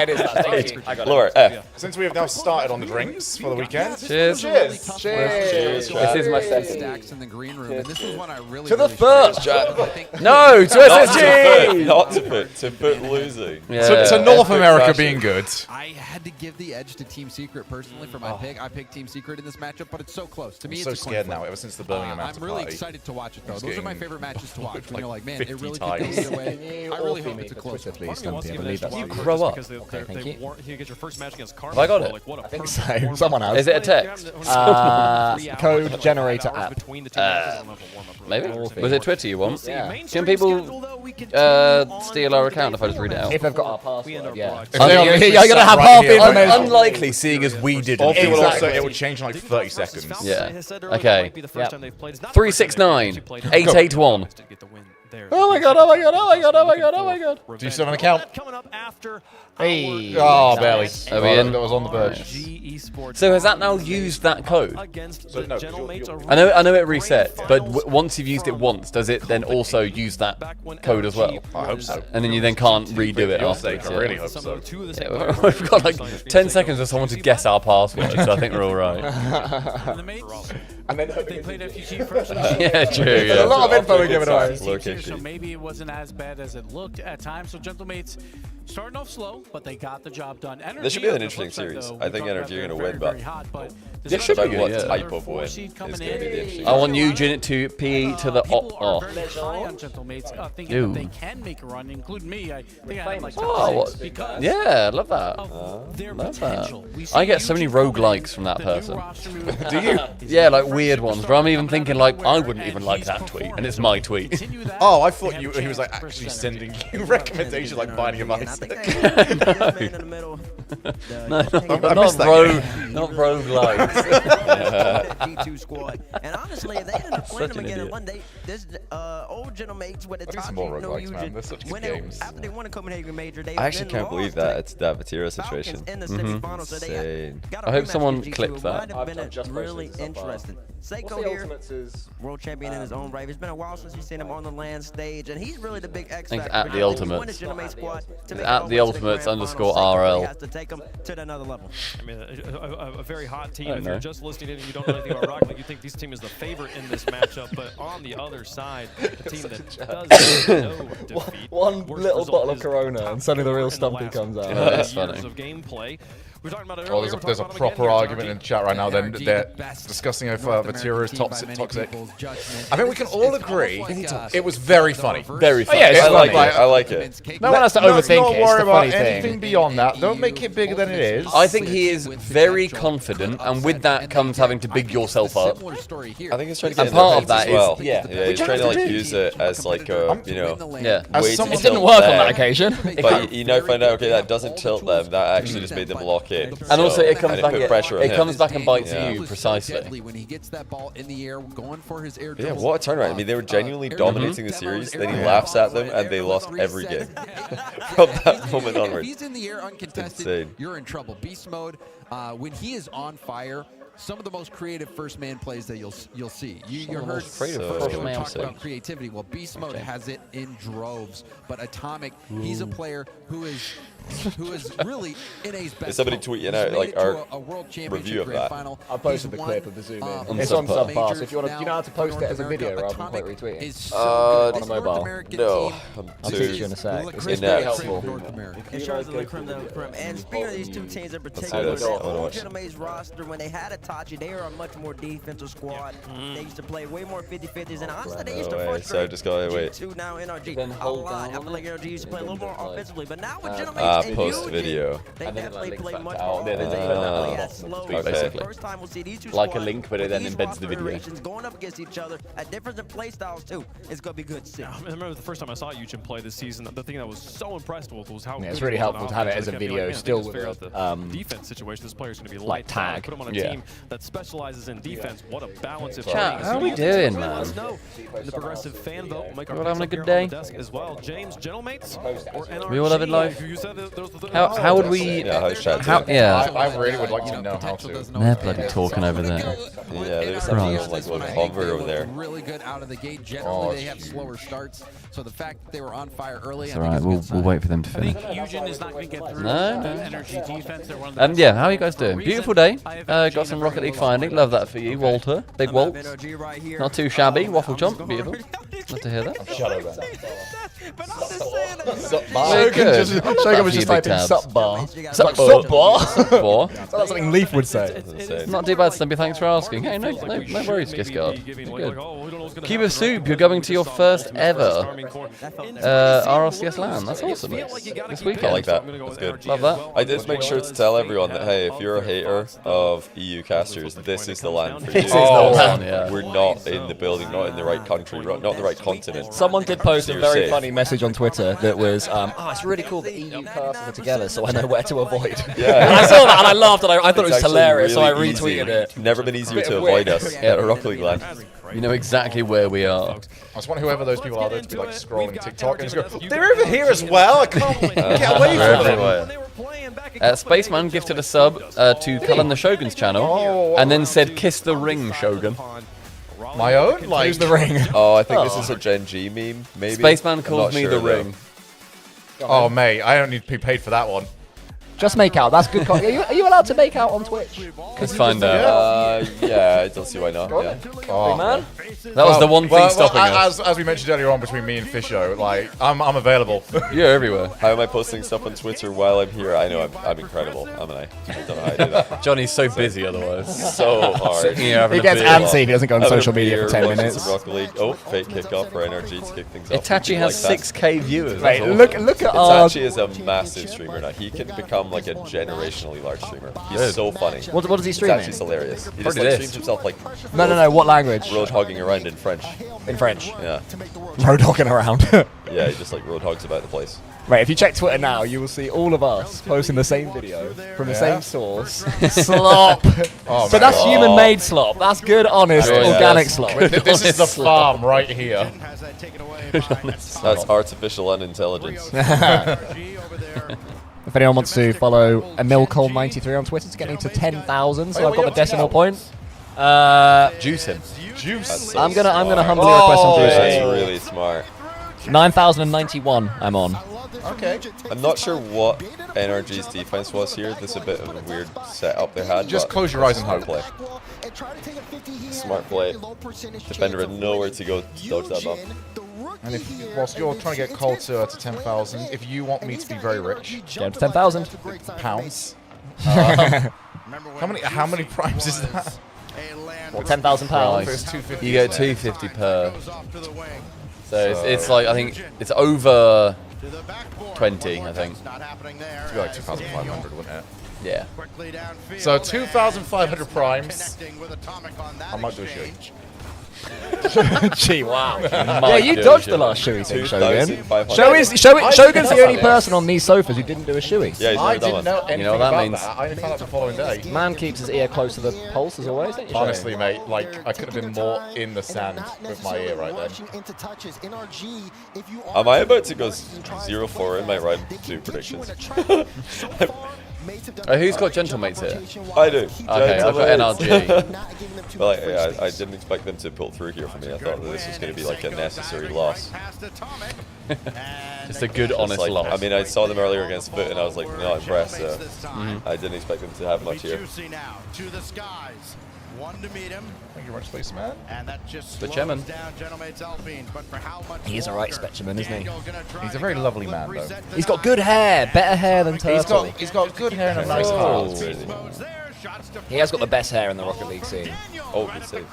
is that. Thank you. I got it. Lower, F. Since we have now started on the drinks for the weekend. Cheers. Cheers. Cheers. This is my second. Stacks in the green room, and this is one I really To the first. No, to SSG. Not to put losing. To North America being good. I had to give the edge to Team Secret personally for my pick. I picked Team Secret in this matchup, but it's so close. To me, I'm it's so a coin scared flip. now. Ever since the Birmingham after I'm really party, excited to watch it though. Those are my favorite matches to watch. When like you're like, man, 50 it really times. could go either way. I really hope it's a close one. Please, Stumpy, I believe that's You grow up. Okay, thank you. Have I got it? I think so. Someone has. Is it a text? Code generator app. Maybe. Was it Twitter you want? Yeah. Can people steal our account if I just read it out? If they've got our password, yeah. You're gonna have half the information. Unlikely, seeing as we didn't. It will also it will change in like 30 seconds. Yeah. Okay. 369 881. Oh my god! Oh my god! Oh my god! Oh my god! Oh my god! Do you still have an account? Hey. Oh, barely. Are we in? That was on the verge. So has that now used that code? So, no, I know it reset, but once you've used it once, does it then also use that code as well? I hope so. And then you then can't redo it For your after. sake, I really hope so. Yeah, we've got like 10 seconds for someone to guess our password, so I think we're all right. And then They played FUG first. Yeah, true. There's Yeah. a lot of info we're giving away. So maybe it wasn't as bad as it looked at times. So Gentlemates starting off slow, but they got the job done. This should be an interesting series. I think Energy are going to win, but This should be good, what yeah. type of win is going to be the interesting. I want Eugene to PE to the op. Thinking that they can make a run, including me. I think I had like because yeah, love that. Love that. I get so many roguelikes from that person. Do you? Yeah, like weird ones. But I'm even thinking like I wouldn't even like that tweet, and it's my tweet. Oh, I thought he was like actually sending you recommendations like buying him ice. No, not roguelikes. G2 squad. And honestly, if they ended up playing them again in one day, this old Gentlemates with the top more no roguelikes, man. They're such good games. After they won the Copenhagen Major, they I actually can't believe that it's that Vatira situation. in the semifinals. So Insane. I hope someone clips that. Might have been really interesting. Seiko here, world champion in his own right. It's been a while since you've seen him on the land stage, and he's really the big X factor. At the Ultimates. At the Ultimates _RL. Has to take him to another level. I mean, a very hot team. If you're just listening in and you don't know anything about Rocket League, you think this team is the favorite in this matchup. But on the other side, a team that does no defeat. One little bottle of Corona, and suddenly the real Stumpy comes out. Yeah, that's funny. Of gameplay. We were talking about it Oh, earlier. there's a proper argument in the chat right now. Then they're discussing if Vatira is toxic. I think we can all agree it was very funny. Very funny. Oh, yeah, I like it. No one has to overthink Not it. It's worry the about funny thing. anything beyond that. Don't make it bigger than it is. I think he is very confident, and with that comes having to big yourself up. I think he's trying to get And in part their of that heads as well. is yeah. He's trying to like use it as like a yeah. way to It didn't work on that occasion. But you know, find out okay that doesn't tilt them. That actually just made them lock in. And also it comes back. Put pressure on him. It comes back and bites Yeah. you precisely. When he gets that ball in the air, going for his air Yeah, dribbles. what a turnaround. I mean, they were genuinely dominating the series, then he laughs at them, and they lost every game. From that moment If onwards. he's in the air uncontested, Insane. you're in trouble. Beast mode, when he is on fire, some of the most creative first man plays that you'll see. You heard talk about creativity. Well, Beast mode has it in droves, but Atomic, he's a player who is really NA's best. Is somebody hope. tweeting He's out made like it to our a world review championship of grand that? final. I posted the He's clip won, of the Zoom in. On It's on Subpass. Subpass. If you know how to post it as a video rather than quite retweet it. So on a mobile. No, I'll teach you in a sec. It's in very that. helpful. In terms of the creme de la creme. And speaking of these two teams in particular, this. the I wanna old watch. Gentlemates roster, when they had a Itachi, they are a much more defensive squad. They used to play way more 50-50s, and honestly, they used to So frustrate just go wait. G2 now NRG a lot. I feel like NRG used to play a little more offensively, but now with Gentlemen and post video. they definitely play much out. more. Yeah, they Play as slow. basically. First time we'll see these two Like a squads link, but it with then these embeds the video. configurations going up against each other at different play styles too. It's gonna be good to see. I remember the first time I saw Yuchen play this season, the thing I was so impressed with was how Yeah, it's good really he was on helpful to have it offense. as a I feel video man, if they still just with figure a, out the defense situation, this player's going to be like lights out. tag. Put him on a Yeah. team that specializes in defense. What a balance it Chat, brings. how we So doing, let us man? know. The progressive fan vote will make our We're having a picks good up here on day. the desk as well. James, Gentlemates, or NRG? We all have it live. You said that there was the- How would we? Yeah, how's chat How? too? Yeah. I really would like to know how to. They're bloody talking over there. Yeah, there's something like a little hover over there. Really good out of the gate. Generally, they have slower starts. So the fact that they were on fire early, It's alright. We'll wait for them to I think finish. Eugen is not going to get through No. the energy defense. They're one of the Yeah, how are you guys doing? Beautiful day. Got some Rocket League finding. Love that for you, Walter. Big Walt. Not too shabby. Waffle chomp. Beautiful. Love to hear that. Shadow ban. Shogun was just typing sup bar. Sup Sup bar? Sup bar. That's something Leaf would say. Not too bad, Stumpy. Thanks for asking. Hey, no worries, Giscard. Good. Cube of Soup, you're going to your first ever RLCS LAN. That's awesome. This weekend. I like that. That's good. Love that. I did make sure to tell everyone that, hey, if you're a hater of EU casters, this is the land for you. This is the land, yeah. We're not in the building, not in the right country, not in the right continent. Someone did post a You're very safe. funny message on Twitter that was, oh, it's really cool that EU casters are together, so I know where to avoid. Yeah. And I saw that and I laughed and I thought it It's was actually hilarious, so I really retweeted easy. it. Never been easier Bit to of avoid wit. us at a Rocket League land. You know exactly where we are. I just want whoever those people are there to be like scrolling TikTok and just go, they're over here as well. I can't get away from them. Spaceman gifted a sub to Cullen the Shogun's channel and then said, "Kiss the ring, Shogun." My own? Like, Who's the ring? Oh, I think this is a Gen G meme, maybe. Spaceman I'm calls not me sure, the though. ring. Oh, mate, I don't need to be paid for that one. Just make out. That's good. Are you allowed to make out on Twitch? Let's find out. Yeah, I don't see why not. Yeah. Oh, man. That was the one thing stopping us. As we mentioned earlier on between me and Fisho, like, I'm available. You're everywhere. How am I posting stuff on Twitter while I'm here? I know I'm incredible, am I? I don't know how I do that. Johnny's so busy otherwise. So hard. He gets antsy if he doesn't go on Having a social media for beer, 10 watching minutes. some Rocket League. Oh, fake kickoff for NRG to kick things off. Itachi has Like that. 6K viewers. Right, That's awesome. look at our... Itachi is a massive streamer now. He can become like a generationally large streamer. He's Good. so funny. What does he stream in? Itachi's hilarious. He just Probably like this. streams himself like No. What language? road hogging around in French. In French. Yeah. Road hogging around. Yeah, he just like road hogs about the place. Right, if you check Twitter now, you will see all of us posting the same video from the same source. Slop. Oh, So man. that's human-made slop. That's good, honest, Good, organic yes. slop. This is the farm right here. That's artificial unintelligence. If anyone wants to follow Emilcole93 on Twitter to get me to 10,000, so I've got the decimal point. Juice him. Juice. I'm gonna humbly request on That's Juice. really smart. 9,091 I'm on. Okay. I'm not sure what NRG's defense was here. This is a bit of a weird setup they had. Just but close your eyes and smart hope. play. Smart play. Defender had nowhere to go to dodge that bump. And if, whilst you're trying to get Cole to 10,000, if you want me to be very rich, Get to 10,000 pounds. How many primes is that? Well, 10,000 pounds. It's 250. You get 250 per. So it's like, I think it's over 20, I think. It'd be like 2,500, wouldn't it? Yeah. So 2,500 primes. I might do a shoot. Gee, wow. Yeah, Might you do a dodged the shoot. last shoey thing, Shogun. 2,500. Shogun's the only person on these sofas who didn't do a shoey. Yeah, he's I never done didn't one. know anything You know what that about means? that. I only found out the following day. Man keeps his ear close to the pulse as always, don't you, Shogun? Honestly, mate, like, I could have been more in the sand with my ear right then. Am I about to go 0-4 in my round 2 predictions? Who's got Gentlemates here? I do. Okay, I've got NRG. Well, yeah, I didn't expect them to pull through here for me. I thought that this was going to be like a necessary loss. Just a good, honest Like, loss. I mean, I saw them earlier against Foot, and I was like not impressed. So I didn't expect them to have much here. Thank you very much, Spaceman. The chairman. He's a right specimen, isn't he? He's a very lovely man, though. He's got good hair, better hair than Turtle. He's got good hair and a nice heart. He has got the best hair in the Rocket League scene. Oh, good save.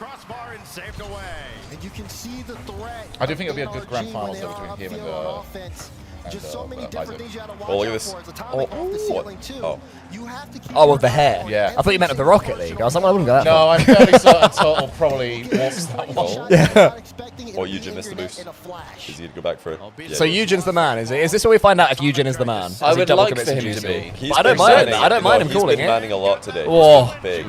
And you can see the threat. I do think it'll be a good grand finals though between him and just so many different things you had to watch Oh, look at out this. for. It's atomic off the ceiling too. Oh. You have to keep Oh, with the hair. Yeah. I thought you meant of the Rocket League. I was like, well, I wouldn't go that No, far. I'm fairly certain Turtle probably walks that wall. Yeah. Oh, Eugen missed the boost. Is he going to go back for it? Yeah. So Eugen's the man, is it? Is this where we find out if Eugen is the man? I As he would double like commits for him juicy? to be. He's I don't been mind. manning- I don't mind him he's calling been it. manning a lot today. Whoa. He's been big.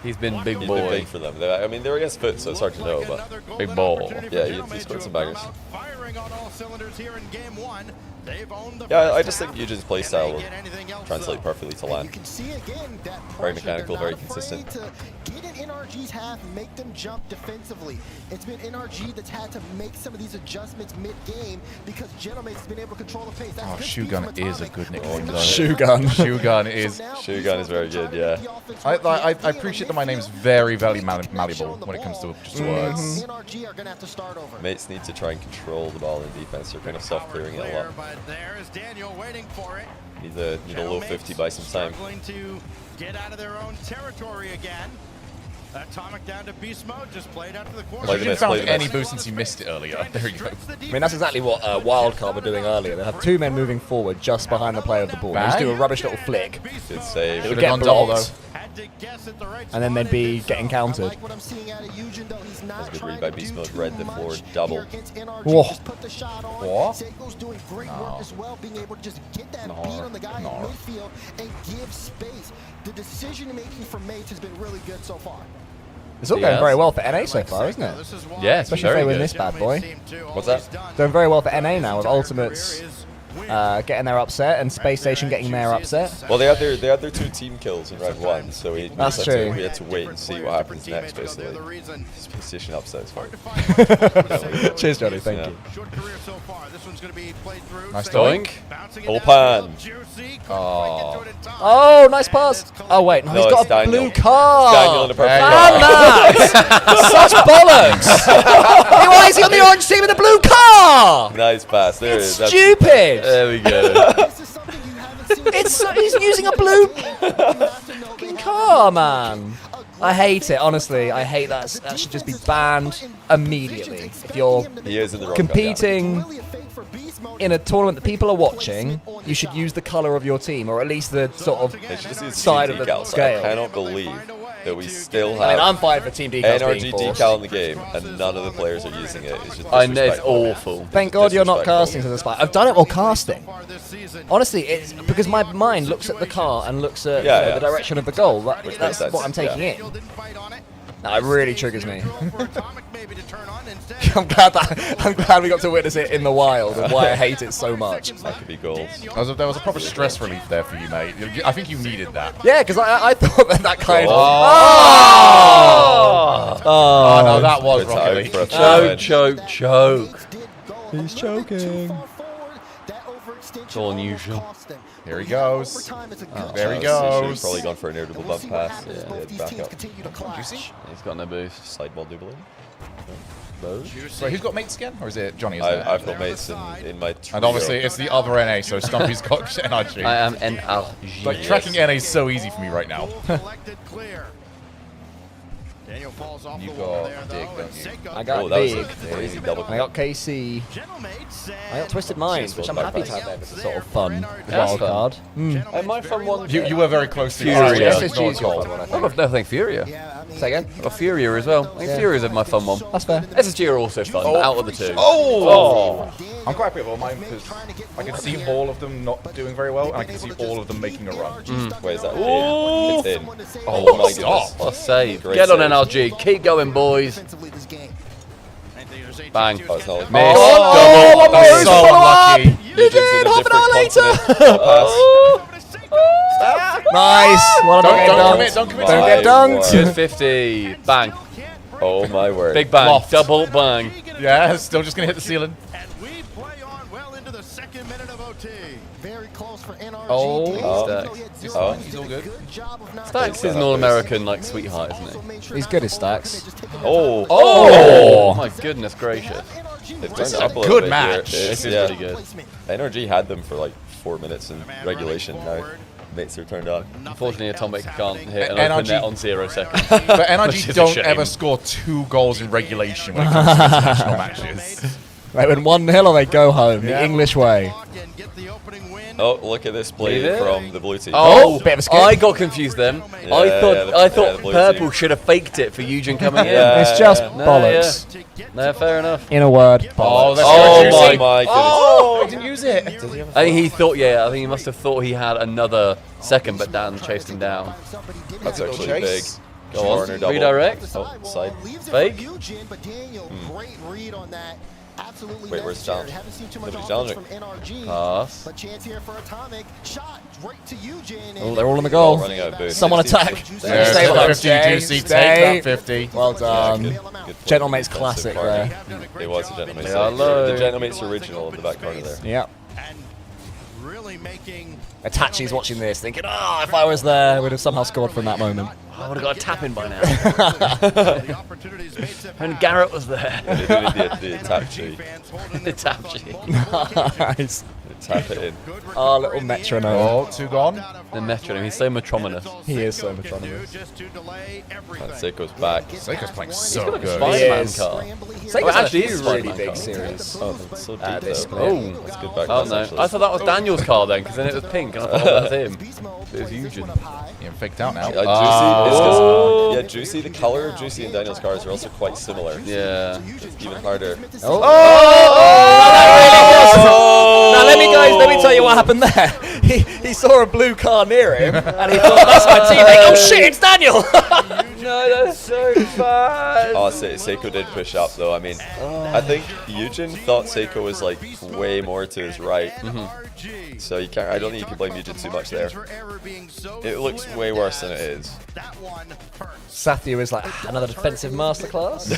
He's been big He's boy. been big for them. I mean, they're against Foot, so it's hard to know, but Big ball. yeah, he scored some bangers. Yeah, I just think Eugen's playstyle will translate perfectly to LAN. Very mechanical, very consistent. Get in NRG's half, make them jump defensively. It's been NRG that's had to make some of these adjustments mid-game because Gentleman has been able to control the pace. That's Oh, good speed Shogun from is a Atomic. good nickname. Shogun. Shogun is. Shogun is very good, yeah. I appreciate that my name is very malleable when it comes to just words. NRG are going to have to start over. Mates need to try and control the ball in defense. They're kind of self-clearing it a lot. Need a low 50 by some time. Going to get out of their own territory again. Atomic down to beast mode, just played out to the corner. Well, you found any boost since you missed it earlier. There you go. I mean, that's exactly what Wildcard were doing earlier. They have two men moving forward just behind the player of the ball. They just do a rubbish little flick. Good save. It would get blocked. And then they'd be getting countered. That's a good read by Beast Mode. Read the forward double. Whoa. What? Seiko's doing great work as well, being able to just get that beat on the guy in midfield and give space. The decision making from Mates has been really good so far. It's all going very well for NA so far, isn't it? Yeah, especially if they win this bad boy. What's that? Doing very well for NA now with Ultimates getting their upset and Space Station getting their upset. Well, they had their 2 team kills in round 1, so we That's had true. we had to wait and see what happens next, basically. Space Station upset is fine. Cheers, Johnny. Thank you. Nice doink. Open. Oh. Oh, nice pass. Oh, wait. No, No, he's got it's a Daniel. blue card. Daniel in a purple Damn card. that! Such bollocks. Why is he on the orange team with a blue car? Nice pass. There it is. That's- Stupid. There we go. He's using a blue fucking car, man. I hate it, honestly. I hate that. That should just be banned immediately. If you're He is in the wrong competing in a tournament that people are watching, you should use the color of your team, or at least the sort of They should just use side team of the decals. scale. I cannot believe that we still have I mean, I'm fine for team decals NRG being forced. decal in the game, and none of the players are using it. It's just I know, it's disrespectful. awful. Thank God you're not Disrespectful. casting to the spot. I've done it while casting. Honestly, it's because my mind looks at the car and looks at Yeah, you know, yeah. the direction of the goal. Which That's makes what I'm sense, taking yeah. in. No, it really triggers me. I'm glad we got to witness it in the wild and why I hate it so much. That could be goals. There was a proper stress relief there for you, mate. I think you needed that. Yeah, because I thought that kind of. Oh, no, that was Good Rocket time League. for a challenge. Choke. He's choking. It's all unusual. Here he goes. There he Should goes. have probably gone for an irritable bump pass. Yeah, back up. Juicy. He's got no boost. Side ball doubling. So who's got mates again? Or is it Johnny? Isn't it? I've got mates in my trio. And obviously it's the other NA, so Stumpy's got NRG. I am NRG. Like, tracking NA is so easy for me right now. You got Dig, don't you? I got Oh, that was Big. a crazy double. I got KC. I got Twisted Minds, which I'm happy to have there as a sort of fun That's wild fun. card. And my fun one. You were very close to Furia. SSG is your fun one, I I think. got nothing Furia. Say again? I got Furia as well. I think Furia is my fun one. That's fair. SSG are also fun, but out of the two. Oh! I'm quite happy about mine because I can see all of them not doing very well, and I can see all of them making a run. Where is that? Ooh. It's in. Oh, my stop. goodness. What a save. Great Get on save. NRG. Keep going, boys. Bang. Oh, it's not like Miss. Oh, Double. no, so unlucky. Eugen's in a half an hour different later. continent. Nice. Well, Don't commit. Don't get dunked. Good 50. Bang. Oh my word. Big bang. Loft. Double bang. Yeah, still just gonna hit the ceiling. Very close for NRG. Oh. Stacks. He's Oh. fine. He's all good. Stacks is an all-American like sweetheart, isn't he? He's good as Stacks. Oh. Oh my goodness gracious. They've This turned is it a up a little good bit match. here. This is Yeah. pretty good. NRG had them for like 4 minutes in regulation now. mates are turned on. Unfortunately, Atomic can't hit an NRG open net on 0 seconds. But NRG don't ever score 2 goals in regulation when it comes to international matches. They win 1-0 or they go home, the English way. Oh, look at this play from the blue team. Oh, bit of a skip. I got confused then. I thought Purple should have faked it for Eugen coming in. It's just bollocks. No, fair enough. In a word, bollocks. Oh my goodness. Oh, he didn't use it. I think he thought, I think he must have thought he had another second, but Dan chased him down. That's actually big. Go on, Corner double. redirect. Oh, side. Fake. Wait, where's the challenge? Nobody's challenging. Pass. Oh, they're all in the goal. Running out of boost. Someone attack. Stay 50, Juicy. Take that 50. Well done. Good Gentlemate's classic there. It was a Gentlemate's. Hello. The Gentlemate's original in the back corner there. Yep. Itachi's watching this, thinking, "Oh, if I was there, I would have somehow scored from that moment." I would have got a tap in by now. And Garrett was there. They did the Itachi. The Itachi. Nice. Tap it in. Oh, little metronome. Oh, 2 gone. The metronome. He's so metronomous. He is so metronomous. And Seiko's back. Seiko's playing so He's got a good. Spider-Man car. Seiko's actually, actually is a really Spider-Man big car. series. Oh, that's so deep this though. split. That's good back Oh pass, no! actually. I thought that was Daniel's car then, because then it was pink, and I thought, oh, that's him. It was Eugen. Yeah, faked out now. Juicy, yeah, Juicy. The color of Juicy and Daniel's cars are also quite similar. Yeah. It's even harder. Now let me tell you what happened there. He saw a blue car near him, and he thought, "That's my teammate." Oh shit, it's Daniel! No, that's so bad. Oh, Seiko did push up though. I mean, I think Eugen thought Seiko was like way more to his right. So you can't. I don't think you can blame Eugen too much there. It looks way worse than it is. Sathu is like another defensive masterclass.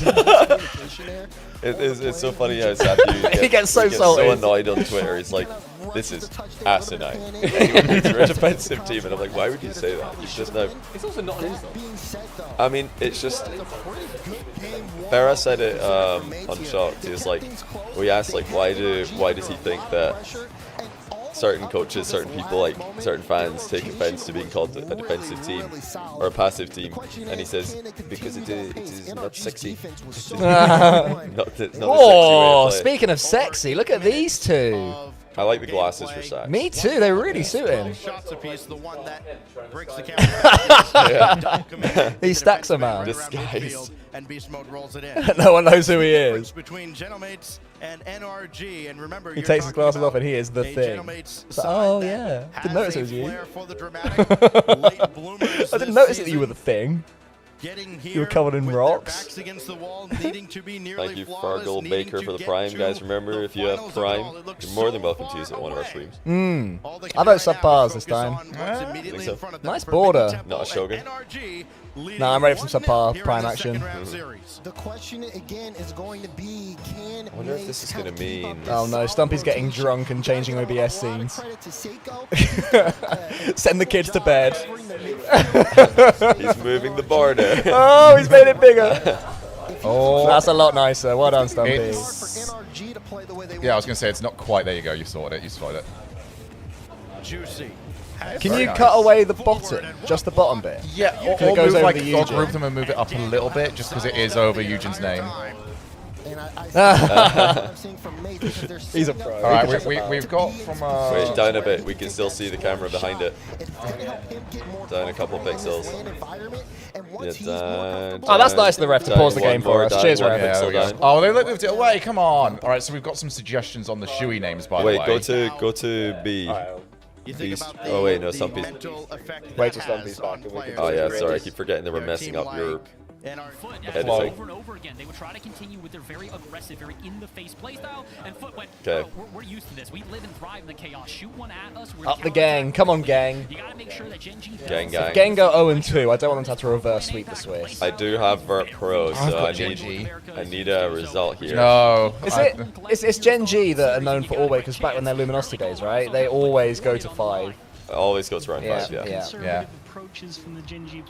It's so funny how Sathu He gets so salty. so annoyed on Twitter. He's like, "This is asinine." Anyone thinks we're a defensive team, and I'm like, "Why would you say that?" You just know. It's also not an insult. I mean, it's just. Farah said it on Shocked. He was like, we asked like, why does he think that certain coaches, certain people, like certain fans, take offense to being called a defensive team or a passive team? And he says, because it is not sexy. not the sexy way Oh, to play it. speaking of sexy, look at these two. I like the glasses for Sax. Me too. They really suit him. He stacks a man. Disguise. And Beast Mode rolls it in. No one knows who he is. Between Gentlemates and NRG, and remember, He takes his glasses off and he is the thing. So, oh yeah, didn't notice it was you. I didn't notice that you were the thing. You were covered in rocks. Thank you, Fargle Baker, for the Prime. Guys, remember, if you have Prime, you're more than welcome to use it on one of our streams. I vote subpars this time. Think so? Nice border. Not a Shogun. No, I'm ready for some subpar Prime action. The question again is going to be, can I wonder if this is going to mean... Oh no, Stumpy's getting drunk and changing OBS scenes. Send the kids to bed. He's moving the border. Oh, he's made it bigger. Oh, that's a lot nicer. Well done, Stumpy. Yeah, I was going to say, it's not quite. There you go. You sorted it. You spotted it. Juicy. Can you cut away the bottom? Just the bottom bit? Yeah, or goes move, over like, the or Eugen. group them and move it up a little bit, just because it is over Eugen's name. He's a pro. All right, we've got from... Wait, down a bit. We can still see the camera behind it. Down a couple of pixels. Yeah, down, Oh, that's nice of the ref to pause the game for us. Cheers, ref. Yeah, there we go. Oh, they moved it away. Come on. All right, so we've got some suggestions on the Shui names, by the way. Wait, go to B. Oh wait, no, Stumpy's. Wait till Stumpy's back. Oh yeah, sorry, I keep forgetting that we're messing up your Foot editing. over and over again. They would try to continue with their very aggressive, very in-the-face playstyle, and Foot went, okay. We're used to this. We live and thrive in the chaos. Shoot one at us. Up the gang. Come on, gang. You gotta make sure that Gen G Gang. If gang go 0-2, I don't want them to have to reverse sweep the Swiss. I do have Vert Pro, so I need a result here. No. It's Gen G that are known for always, because back when they're Luminosity days, right? They always go to 5. Always goes around 5, Yeah.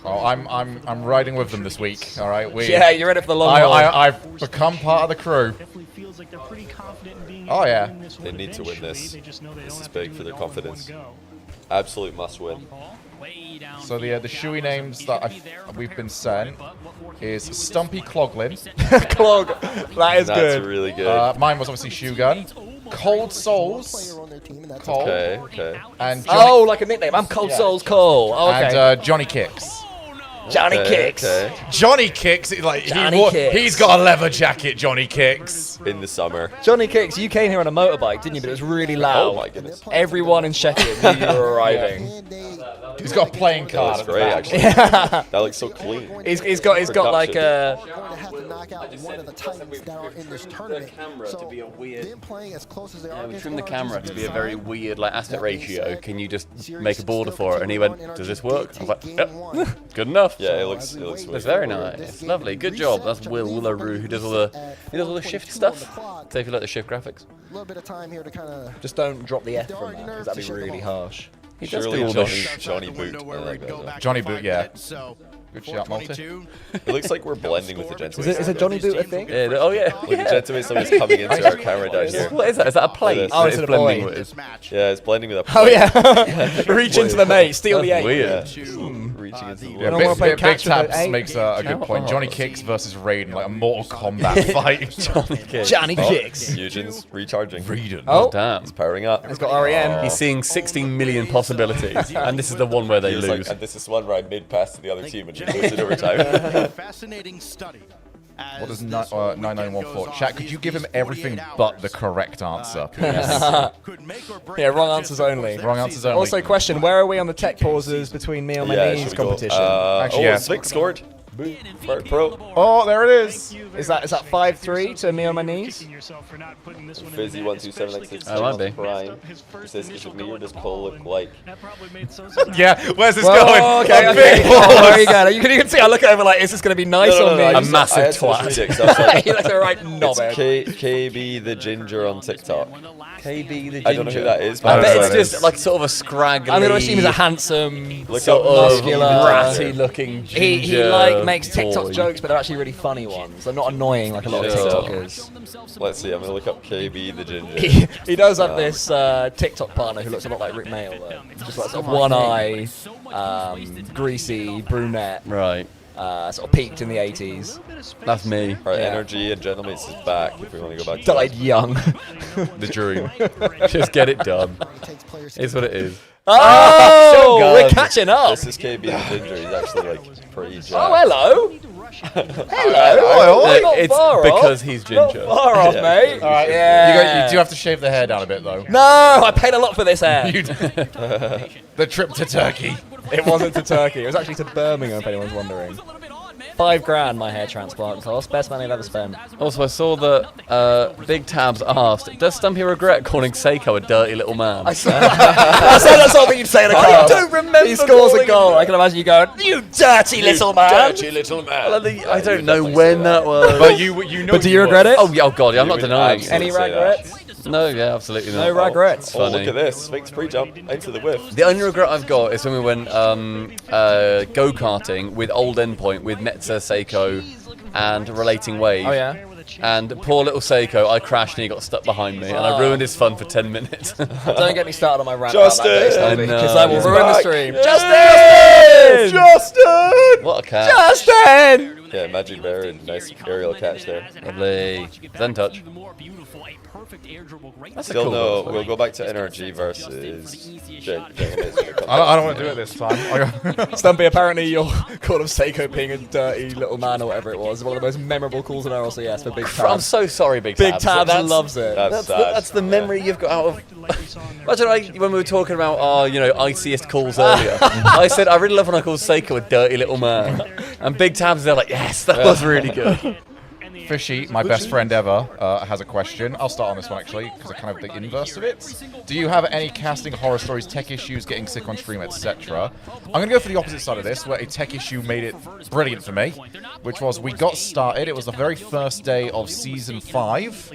Oh, I'm riding with them this week. All right. Yeah, you're ready for the long haul. I've become part of the crew. Oh yeah. They need to win this. This is big for their confidence. Absolute must win. So the Shui names that we've been sent is Stumpy Cloglin. Clog. That is good. That's really good. Mine was obviously Shogun. Cold Souls. Cold. Okay. And like a nickname. I'm Cold Souls Cole. Oh, okay. And Johnny Kicks. Johnny Kicks. Okay. Johnny Kicks, like he's got a leather jacket. Johnny Kicks in the summer. Johnny Kicks, you came here on a motorbike, didn't you? But it was really loud. Oh my goodness! Everyone in Sheffield knew you were arriving. He's got a playing card. That looks great, actually. That looks so clean. He's got like a. One of the titans that are in this tournament. So them playing as close as they are. We trimmed the camera to be a very weird like aspect ratio. Can you just make a border for it? And he went, "Does this work?" I was like, "Yep, good enough." Yeah, it looks sweet. It's very nice. It's lovely. Good job. That's Willaroo who does all the shift stuff. So if you like the shift graphics. A little bit of time here to kind of. Just don't drop the F from that, because that'd be really harsh. He does Surely do all the Johnny Boot. Johnny Boot, yeah. Good shot, Multi. It looks like we're blending with the Gentleman. Is a Johnny Boot a thing? Yeah, oh yeah. Look, the Gentleman is coming into our camera down here. What is that? Is that a plate? Oh, it's a blending boy. with. Yeah, it's blending with a Oh yeah. Reach into the mate, steal the 8. Weird. Reaching into the Big Tabs makes a good point. Johnny Kicks versus Raiden, like a Mortal Kombat fight. Johnny Kicks. Eugen's recharging. Raiden. Oh, damn. He's powering up. He's got REM. He's seeing 16 million possibilities, and this is the one where they lose. Like, and this is one where I mid-pass to the other team and just lose it over time. Fascinating study. What does 9914? Chat, could you give him everything but the correct answer? Yeah, wrong answers only. Wrong answers only. Also, question: where are we on the tech pauses between me and my knees competition? Actually, yeah. Vic scored. Pro. Oh, there it is. Is that 5-3 to me on my knees? Fizzy 12796. I might be. Prime. Is this me or does Cole look like? Yeah, where's this Well, going? okay, A okay. big Oh, there you pause. go. You can see I look over like, is this going to be nice No, on me? I A just- massive I had to just twat. read it 'cause I was like, He looks a right knobhead. It's KB the Ginger on TikTok. KB the Ginger. I don't know who that is, I but bet know it's who it just is. like sort of a scraggly. I'm going to assume he's a handsome, Look sort up of muscular, muscular, ratty-looking He ginger like makes TikTok boy. jokes, but they're actually really funny ones. They're not annoying like a lot of Yeah. TikTokers. Let's see, I'm gonna look up KB the Ginger. He does have this TikTok partner who looks a lot like Rick Mail, though. Just like sort of one eye, greasy brunette. Right. Sort of peaked in the 80s. That's me. Right, Yeah. Energy and Gentleman's is back. If we want to go back to Died that. young. The dream. Just get it done. It's what it is. Oh, Shogun. we're catching up. This is KB the Ginger. He's actually like pretty jacked. Oh, hello. Hello. Not It's far because off. he's ginger. Not far off, Yeah. mate. All right, Yeah. you do have to shave the hair down a bit, though. No, I paid a lot for this hair. The trip to Turkey. It wasn't to Turkey. It was actually to Birmingham, if anyone's wondering. $5,000 my hair transplant cost. Best money I've ever spent. Also, I saw that Big Tabs asked, does Stumpy regret calling Seiko a dirty little man? I said that's something you'd say in a car. I don't remember He scores a calling goal. him I can imagine you going, "You dirty little man." Dirty little man. Well, I don't know when that was. But you know. But do you regret it? Oh, yeah, oh God, yeah, I'm not would denying it. Any say that. regrets? No, yeah, absolutely not. No regrets. Oh, Funny. look at this. Sphinx pre-jump into the whiff. The only regret I've got is when we went go-karting with Old Endpoint with Netza, Seiko, and Relating Wave. Oh, yeah? And poor little Seiko, I crashed and he got stuck behind me, and I ruined his fun for 10 minutes. Don't get me started on my rant Justin! about that bit, I because know. I will He's ruin the back. stream. Yeah. Justin! What a cat. Justin! Yeah, Magic Bear and nice aerial catch there. Lovely. Zen touch. That's Still a cool no. one. We'll go back to Energy versus Gentleman's. I don't want to do it this time. Stumpy, apparently your call of Seiko being a dirty little man or whatever it was is one of the most memorable calls in RLCS for Big Tabs. I'm so sorry, Big Big Tabs. Tabs loves it. That's the memory you've got out of. Imagine when we were talking about our, iciest calls earlier. I said I really love when I call Seiko a dirty little man, and Big Tabs they're like, yes, that was really good. Fishy, my best friend ever, has a question. I'll start on this one actually, because I kind of the inverse of it. Do you have any casting horror stories, tech issues, getting sick on stream, etc.? I'm going to go for the opposite side of this, where a tech issue made it brilliant for me, which was we got started. It was the very first day of Season 5.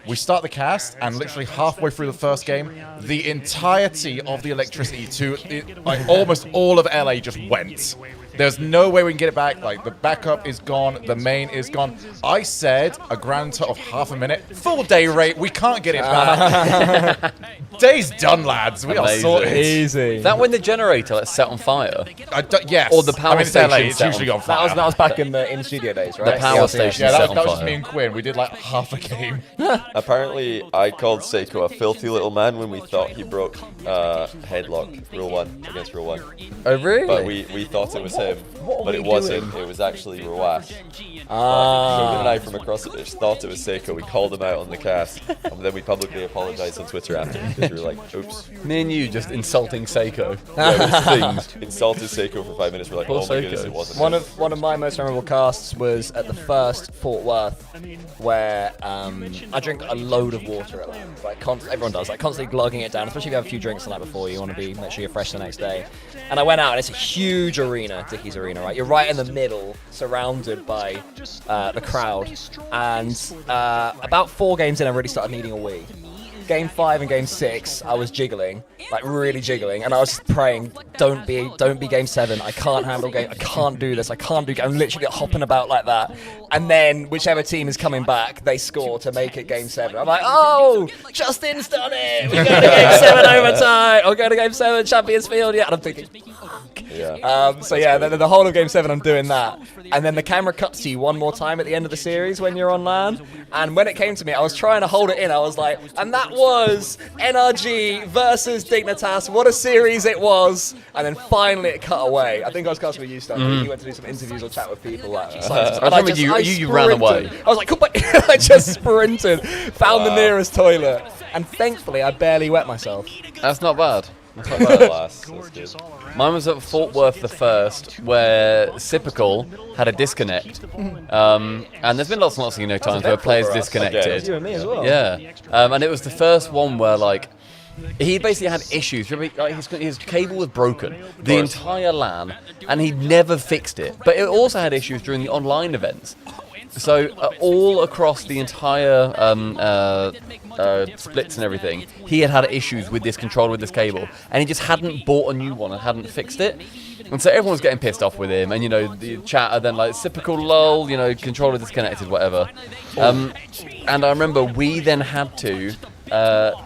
We start the cast, and literally halfway through the first game, the entirety of the electricity to like almost all of LA just went. There's no way we can get it back. Like, the backup is gone. The main is gone. I said a grand total of half a minute. Full day rate. We can't get it back. Day's done, lads. We are sorted. Easy. Is that when the generator like, set on fire? Yes. Or the power station it's usually on fire. That was back in the in-studio days, right? The power station Yeah, set that on was just fire. me and Quinn. We did like half a game. Apparently, I called Seiko a filthy little man when we thought he broke headlock Rule 1 against Rule 1. Oh, really? But we thought it was him, but it wasn't. It was actually Ruash. Ah. Shogun and I from across the ditch thought it was Seiko. We called him out on the cast, and then we publicly apologized on Twitter after because we were like, oops. Me and you just insulting Seiko. Insulted Seiko for 5 minutes. We're like, Poor oh my Seiko. goodness, it wasn't One him. of my most memorable casts was at the first Fort Worth, where I drink a load of water at land. Like everyone does, like constantly glugging it down, especially if you have a few drinks the night before. You want to make sure you're fresh the next day. And I went out, and it's a huge arena, Dickie's Arena, right? You're right in the middle, surrounded by the crowd. And about 4 games in, I really started needing a wee. Game 5 and Game 6, I was jiggling, like really jiggling, and I was just praying, don't be Game 7. I can't handle game. I can't do this. I can't do. I'm literally hopping about like that. And then whichever team is coming back, they score to make it Game 7. I'm like, oh, Justin's done it. We're going to Game 7 overtime. We're going to Game 7 Champions Field. Yeah, and I'm thinking. Yeah. So yeah, the whole of Game 7, I'm doing that, and then the camera cuts to you one more time at the end of the series when you're on LAN. And when it came to me, I was trying to hold it in. I was like, and that was NRG versus Dignitas. What a series it was! And then finally it cut away. I think I was casting with you, Stumpy. You went to do some interviews or chat with people. I remember you ran away. I was like, I just sprinted, found the nearest toilet, and thankfully I barely wet myself. That's not bad. Mine was at Fort Worth the first, where Sipical had a disconnect, and there's been lots and lots of times where players disconnected. You and me as well. Yeah, and it was the first one where like he basically had issues. Like, his cable was broken the entire LAN, and he never fixed it. But it also had issues during the online events. So all across the entire splits and everything, he had issues with this controller, with this cable, and he just hadn't bought a new one and hadn't fixed it. And so everyone was getting pissed off with him, and the chat are then like, typical lol, controller disconnected, whatever. And I remember we then had to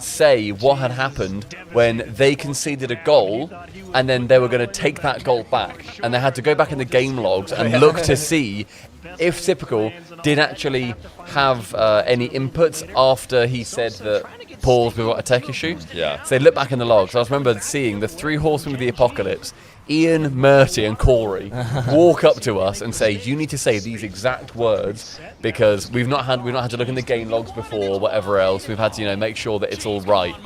say what had happened when they conceded a goal, and then they were going to take that goal back, and they had to go back in the game logs and look to see if Typical did actually have any inputs after he said that pause, we've got a tech issue. Yeah. So they looked back in the logs. I remember seeing the 3 horsemen of the apocalypse, Ian, Murty and Corey, walk up to us and say, you need to say these exact words because we've not had to look in the game logs before or whatever else. We've had to make sure that it's all right.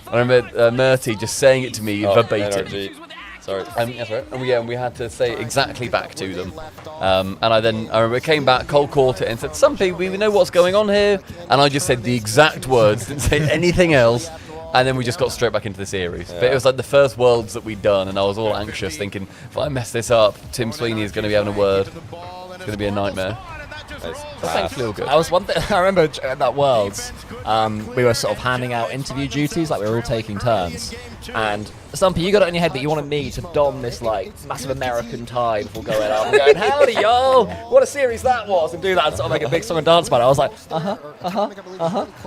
I remember Murty just saying it to me verbatim. NRG. Sorry. That's right. And we had to say it exactly back to them. And I remember came back, cold caught it and said, Stumpy, we know what's going on here. And I just said the exact words, didn't say anything else. And then we just got straight back into the series. But it was like the first worlds that we'd done, and I was all anxious, thinking, if I mess this up, Tim Sweeney is going to be having a word. It's going to be a nightmare. But thankfully all good. I remember at that Worlds, we were sort of handing out interview duties, like we were all taking turns. And Stumpy, you got it in your head that you wanted me to don this like massive American tie before going up and going, howdy y'all, what a series that was, and do that and sort of make a big song and dance about it. I was like,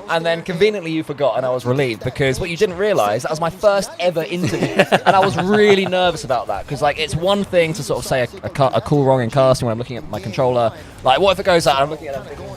and then conveniently you forgot, and I was relieved because what you didn't realise, that was my first ever interview, and I was really nervous about that because like it's one thing to sort of say a cool wrong in casting when I'm looking at my controller, like what if it goes out and I'm looking at everything.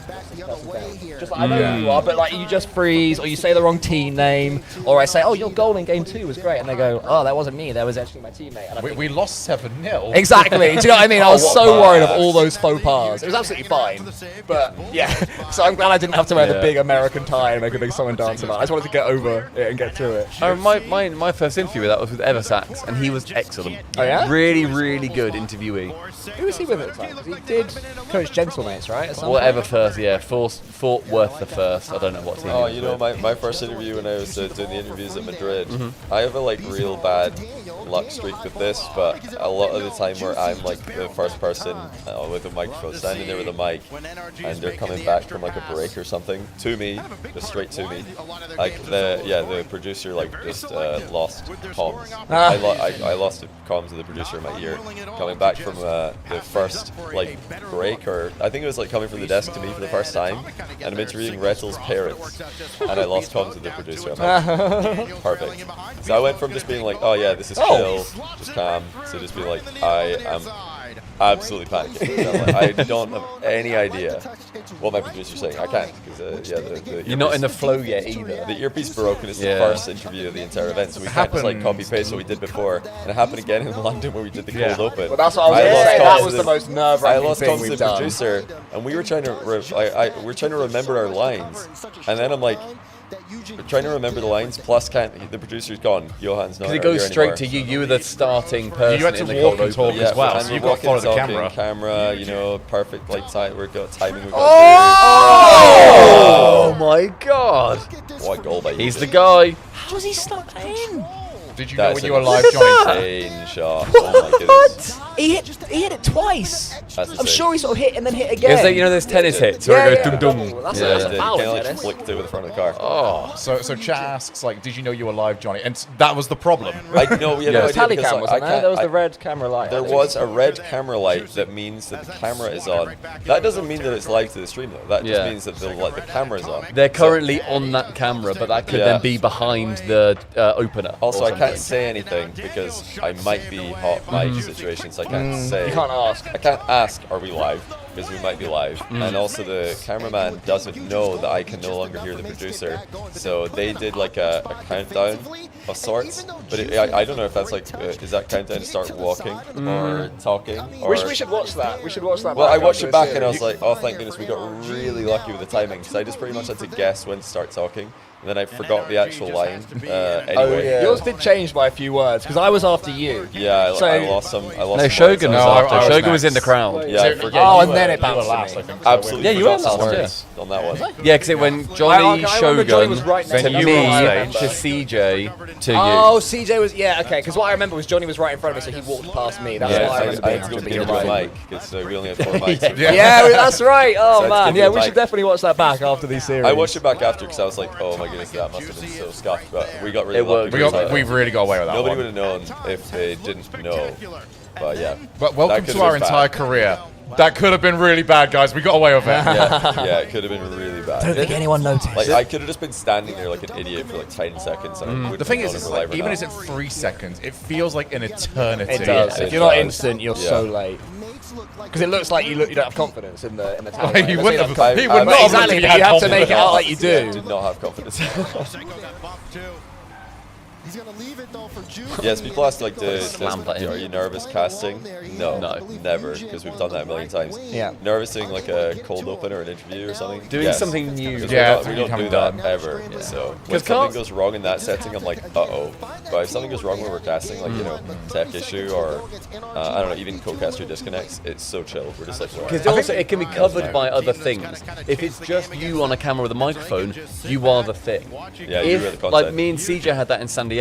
Just like, I know who you are, but like you just freeze, or you say the wrong team name, or I say, oh, your goal in game 2 was great, and they go, oh, that wasn't me, that was actually my teammate. And we lost 7-0. Exactly. Do you know what I mean? I was so worried of all those faux pas. It was absolutely fine, but yeah. So I'm glad I didn't have to wear the big American tie and make a big song and dance about it. I just wanted to get over it and get through it. My first interview with that was with Eversax, and he was excellent. Oh yeah? Really, really good interviewee. Who was he with at the time? He did coach Gentlemates, right? Whatever first, yeah. Fort Worth the first. I don't know what team. Oh, my first interview when I was doing the interviews at Madrid, I I have a like real bad luck streak with this, but a lot of the time where I'm like the first person with a microphone standing there with a mic, and they're coming back from like a break or something to me, just straight to me. Like the producer like just lost comms. I lost the comms of the producer in my ear coming back from the first like break, or I think it was like coming from the desk to me for the first time, and I'm interviewing Rettel's parents, and I lost comms with the producer. I'm like, perfect. So I went from just being like, oh yeah, this is chill, just calm, to just being like, I am absolutely panicking. So like, I don't have any idea what my producer's saying. I can't, because you're not in the flow yet either. The earpiece broke, and it's the first interview of the entire event, so we can't just like copy paste what we did before. And it happened again in London where we did the cold open. Well, that's what I was going to say. That was the most nerve-wracking I lost thing comms to we've the done. producer, and we were trying to we're trying to remember our lines, and then I'm like, we're trying to remember the lines, plus the producer's gone. Johan's not. Because it goes straight to you. You were the starting person. You had to walk and talk as well, so you've got to follow the camera. Camera, you know, perfect like we've got timing. We've got Oh my God! What goal by you? He's the guy. How's he stuck that in? Did you know when you were live, Johnny? Insane shot. Oh my goodness. He hit it twice. That's I'm sure he sort of hit and then hit again. Is that, you know, there's tennis hits where it goes dum dum. That's a foul, kind of like tennis. flicked it with the front of the car. Oh, so chat asks like, did you know you were live, Johnny? And that was the problem. I know we had no idea Tally because, cam, wasn't there? There was the red camera light. There was a red camera light that means that the camera is on. That doesn't mean that it's live to the stream though. That just means that the camera is on. They're currently on that camera, but that could then be behind the opener. Also, I can't say anything because I might be hot mic situations. I can't say. You can't ask. I can't ask, are we live? Because we might be live. And also the cameraman doesn't know that I can no longer hear the producer. So they did like a countdown of sorts. But I don't know if that's like, is that countdown to start walking or talking? Or... We should watch that. We should watch that. Well, I watched it back and I was like, oh, thank goodness we got really lucky with the timing. Because I just pretty much had to guess when to start talking. And then I forgot the actual line. Anyway. Oh, yeah. Yours did change by a few words because I was after you. Yeah, I lost some. No, Shogun was after. Shogun was in the crowd. Yeah, I forget. Oh, and then it bounced to me. Absolutely. Yeah, you were last on that one. Yeah, because it went Johnny, Shogun, was right to next me, to to CJ, to you. Oh, CJ was, okay, because what I remember was Johnny was right in front of me, so he walked past me. That's why I remember I had to go get a mic because we only had 4 mics. Yeah, that's right. Oh, man. Yeah, we should definitely watch that back after these series. I watched it back after because I was like, oh my goodness, that must have been so scuffed, but we got really lucky. We really got away with that. Nobody would have known if they didn't know. But yeah. But welcome to our entire career. That could have been really bad, guys. We got away with it. Yeah, it could have been really bad. Don't think anyone noticed. Like I could have just been standing there like an idiot for like 10 seconds. And the thing is, it's like, even if it's 3 seconds, it feels like an eternity. It does. If you're not instant, you're so late. Because it looks like you don't have confidence in the talent. He wouldn't have. He would not exactly. You have to make it out like you do. Yeah, did not have confidence. He's gonna leave it though for Jude. Yes, people ask like, are you nervous casting? No, never, because we've done that a million times. Yeah. Nervous doing like a cold open or an interview or something? Doing something new. Yeah, we don't do that ever. Yeah. So when something goes wrong in that setting, I'm like, uh-oh. But if something goes wrong when we're casting, like, you know, tech issue or, I don't know, even co-caster disconnects, it's so chill. We're just like, because also it can be covered by other things. If it's just you on a camera with a microphone, you are the thing. Yeah, you are the content. Like me and CJ had that in San Diego,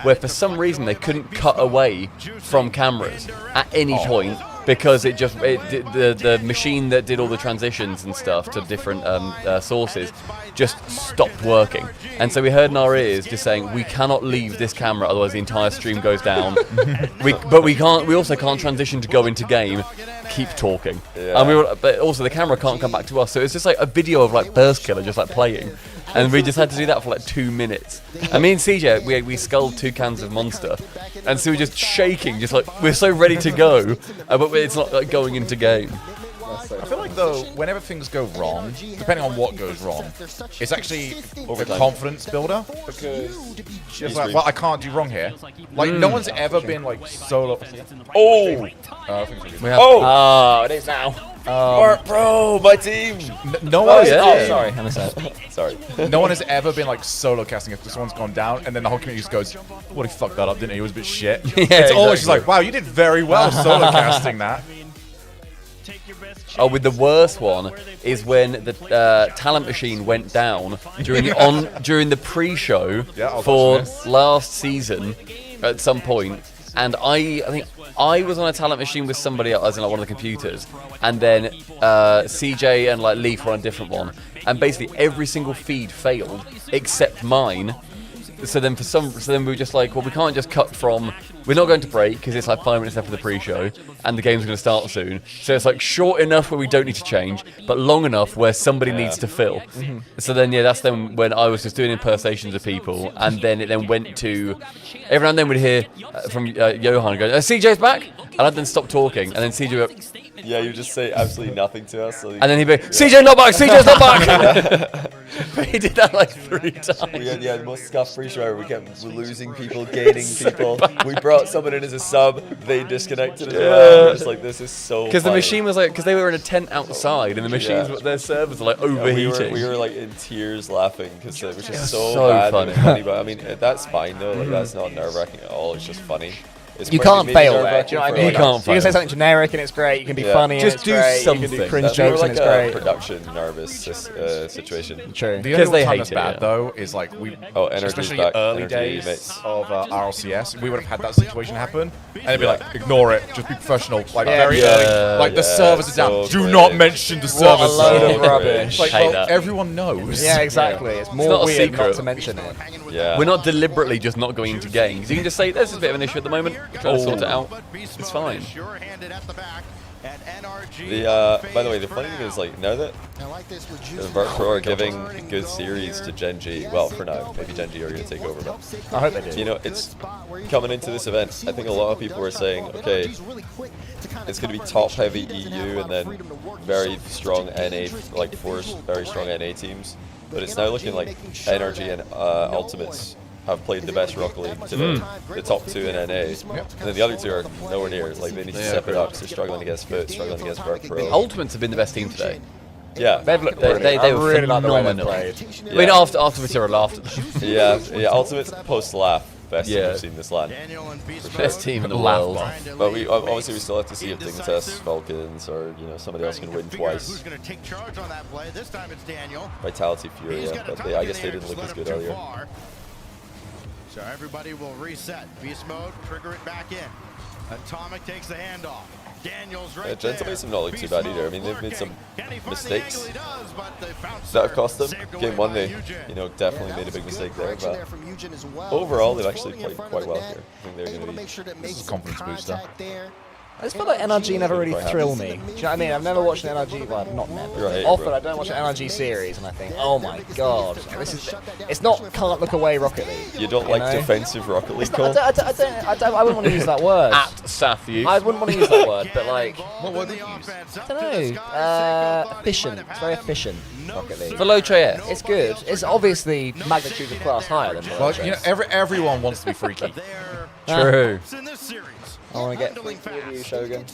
where for some reason they couldn't cut away from cameras at any point because the machine that did all the transitions and stuff to different sources just stopped working. And so we heard in our ears just saying, we cannot leave this camera, otherwise the entire stream goes down. But we also can't transition to go into game. Keep talking. Yeah. And but also the camera can't come back to us, so it's just like a video of like Burst Killer just like playing. And we just had to do that for like 2 minutes. And me and CJ, we sculled 2 cans of Monster. And so we're just shaking, just like, we're so ready to go, but it's not like going into game. I feel like though, whenever things go wrong, depending on what goes wrong, it's actually a confidence builder. Because it's like, well, I can't do wrong here. Like, no one's ever been like solo. Oh! It is now. Bro, my team! No one sorry, I missed that. Sorry. No one has ever been like solo casting if someone's gone down, and then the whole community just goes, well, he fucked that up, didn't he? He was a bit shit. It's always just like, wow, you did very well solo casting that. Oh, with the worst one is when the talent machine went down during the pre-show for last season at some point, and I think I was on a talent machine with somebody else, as in like one of the computers, and then CJ and like Leaf were on a different one, and basically every single feed failed except mine. So then we were just like, well, we can't just cut from. We're not going to break because it's like 5 minutes left of the pre-show, and the game's going to start soon. So it's like short enough where we don't need to change, but long enough where somebody needs to fill. So then that's then when I was just doing impersonations of people, and then it then went to every now and then we'd hear from Johan go, CJ's back, and I'd then stop talking, and then CJ would, yeah, you just say absolutely nothing to us. So and then he'd be, CJ's not back, CJ's not back. But he did that like 3 times. We had the most scuffed pre-show where we kept losing people, gaining people. We brought someone in as a sub, they disconnected as well. We're just like, this is so because the funny. machine was like, because they were in a tent outside, and the machines, their servers were like overheating. We were like in tears laughing because it was just so so bad and funny. But I mean, that's fine though. Like that's not nerve-wracking at all. It's just funny. You can't fail there. Do you know what I mean? You can't fail. You can say something generic and it's great. You can be funny and it's do great. something. You can do cringe That's jokes more and like it's great. a production nervous situation. True. The only time that's bad though is like especially early days of RLCS, we would have had that situation happen, and it'd be like, ignore it, just be professional. Like very early, like the servers are down. Do not mention the servers. What a load of rubbish. Like, well, everyone knows. Yeah, exactly. It's more not weird secret. not to mention it. Yeah. We're not deliberately just not going into games. You can just say, there's a bit of an issue at the moment. Try to sort it out. It's fine. By the way, the funny thing is, like, now that Vert Pro are giving good series to Gen G, well, for now, maybe Gen G are going to take over, but I hope they do. You know, it's coming into this event. I think a lot of people were saying, okay, it's going to be top heavy EU and then very strong NA, like 4 very strong NA teams. But it's now looking like NRG and Ultimates have played the best Rocket League today. The top 2 in NA. And then the other 2 are nowhere near. Like, they need to step it up because they're struggling against Foot, struggling against Vert Pro. Ultimates have been the best team today. Yeah. They've looked they were really phenomenal. like the way they played. I mean, after Vitera laughed at them. Yeah, Ultimates post-laugh. Best team we've seen this land. Best team in the world. But we obviously we still have to see if Dignitas, Falcons, or somebody else can win twice. Vitality, Furia, but I guess they didn't look as good earlier. So everybody will reset. Beast mode, trigger it back in. Atomic takes the handoff. Daniel's right there. Gentlemen have not looked too bad either. I mean, they've made some mistakes that have cost them. Game 1, they definitely made a big mistake there, but overall they've actually played quite well here. I think they're going to be a confidence booster. I just feel like NRG never really thrill me. Do you know what I mean? I've never watched an NRG, well, not never. Right, Often I don't watch an NRG series and I think, oh my god, this is. It's not can't look away Rocket League. You don't like defensive Rocket League, Cole? I wouldn't want to use that word. At Safu. I wouldn't want to use that word, but like, what word do you use? I don't know. Efficient. It's very efficient. Rocket League. Veloce. It's good. It's obviously magnitude of class higher than Well, Veloce. everyone wants to be freaky. True. I want to get freaky with you, Shogun.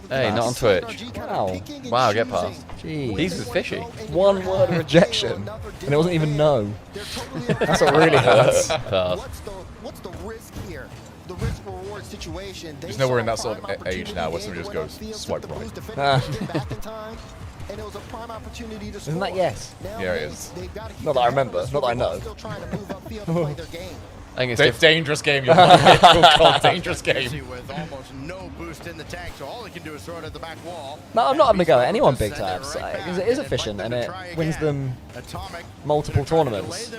Hey, not on Twitch. Wow. Wow, get past. Jeez. These was fishy. One word of rejection, and it wasn't even no. That's what really hurts. What's the risk here? The risk reward situation. Because now we're in that sort of age now where somebody just goes swipe right. And it was a prime opportunity to Isn't that yes? Yeah, it is. Not that I remember. Not that I know. I think it's dangerous game. Called dangerous game. With almost no boost in the tank, so all he can do is throw it at the back wall. No, I'm not having a go at anyone big tabs because it is efficient and it wins them multiple tournaments.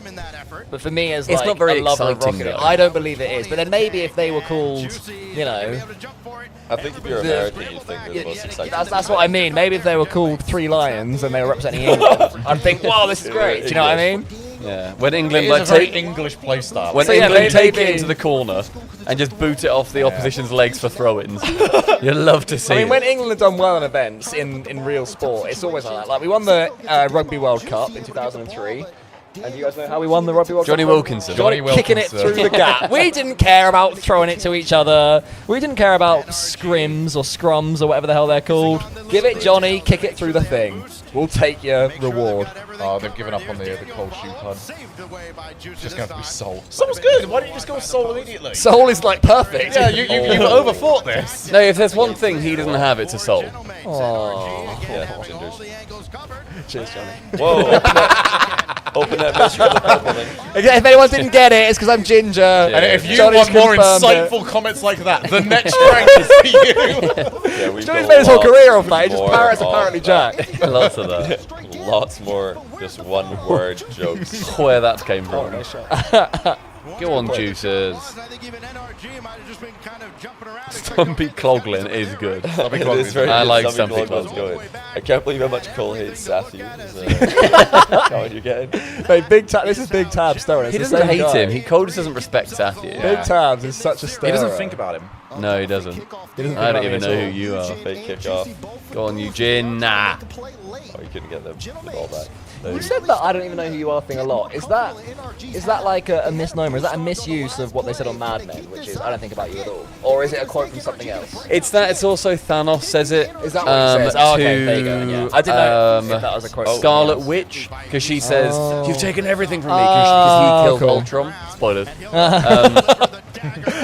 But for me, as it's like not very a lover of exciting, Rocket League, though. I don't believe it is. But then maybe if they were called, I think if you're American, you'd think they're the most exciting. That's what I mean. Maybe if they were called 3 Lions and they were representing England, I'd think, wow, this is great. Do you know what I mean? Yeah, when England like take English playstyle. When England take it into the corner and just boot it off the opposition's legs for throw-ins, you'd love to see. I mean, when England have done well in events in real sport, it's always like that. Like we won the Rugby World Cup in 2003. And do you guys know how we won the Rugby World Cup? Johnny Wilkinson. Johnny kicking it through the gap. We didn't care about throwing it to each other. We didn't care about scrims or scrums or whatever the hell they're called. Give it Johnny, kick it through the thing. We'll take your reward. Oh, they've given up on the cold shoe pun. Just going to have to be Soul. Soul's good. Why don't you just go Soul immediately? Soul is like perfect. Yeah, you've overthought this. No, if there's one thing he doesn't have, it's a soul. Oh. Yeah, Gingers. Cheers, Johnny. Whoa. Open that mess for the purple thing. If anyone didn't get it, it's because I'm ginger. And if you Johnny's want more confirmed insightful comments like that, the next rank is for you. Yeah, we've Johnny's got made his whole lots career off that. He just more parrots of apparently that. Jack. Lots of that. Lots more just one word jokes. Where that came from. Oh, nice shot. Go on, Juicers. Stumpy Cloglin is good. It is very I good. like Stumpy Stumpy Cloglin's Cloglin. good. I can't believe how much Cole hates Safi. How are you getting? Mate, this is Big Tabs Stone. He doesn't hate him. Cole just doesn't respect Safi. Big Tabs is such a star. He doesn't think about him. No, he doesn't. I don't even know who you are. Fake kickoff. Go on, Eugene. Nah. Oh, you couldn't get the ball back. You said that I don't even know who you are thing a lot. Is that like a misnomer? Is that a misuse of what they said on Mad Men, which is I don't think about you at all? Or is it a quote from something else? It's that. It's also Thanos says it. Is that what he says? Oh, okay, there you go. Yeah. I didn't know if that was a quote. Scarlet Witch, because she says, "You've taken everything from me," because he killed Ultron. Spoilers.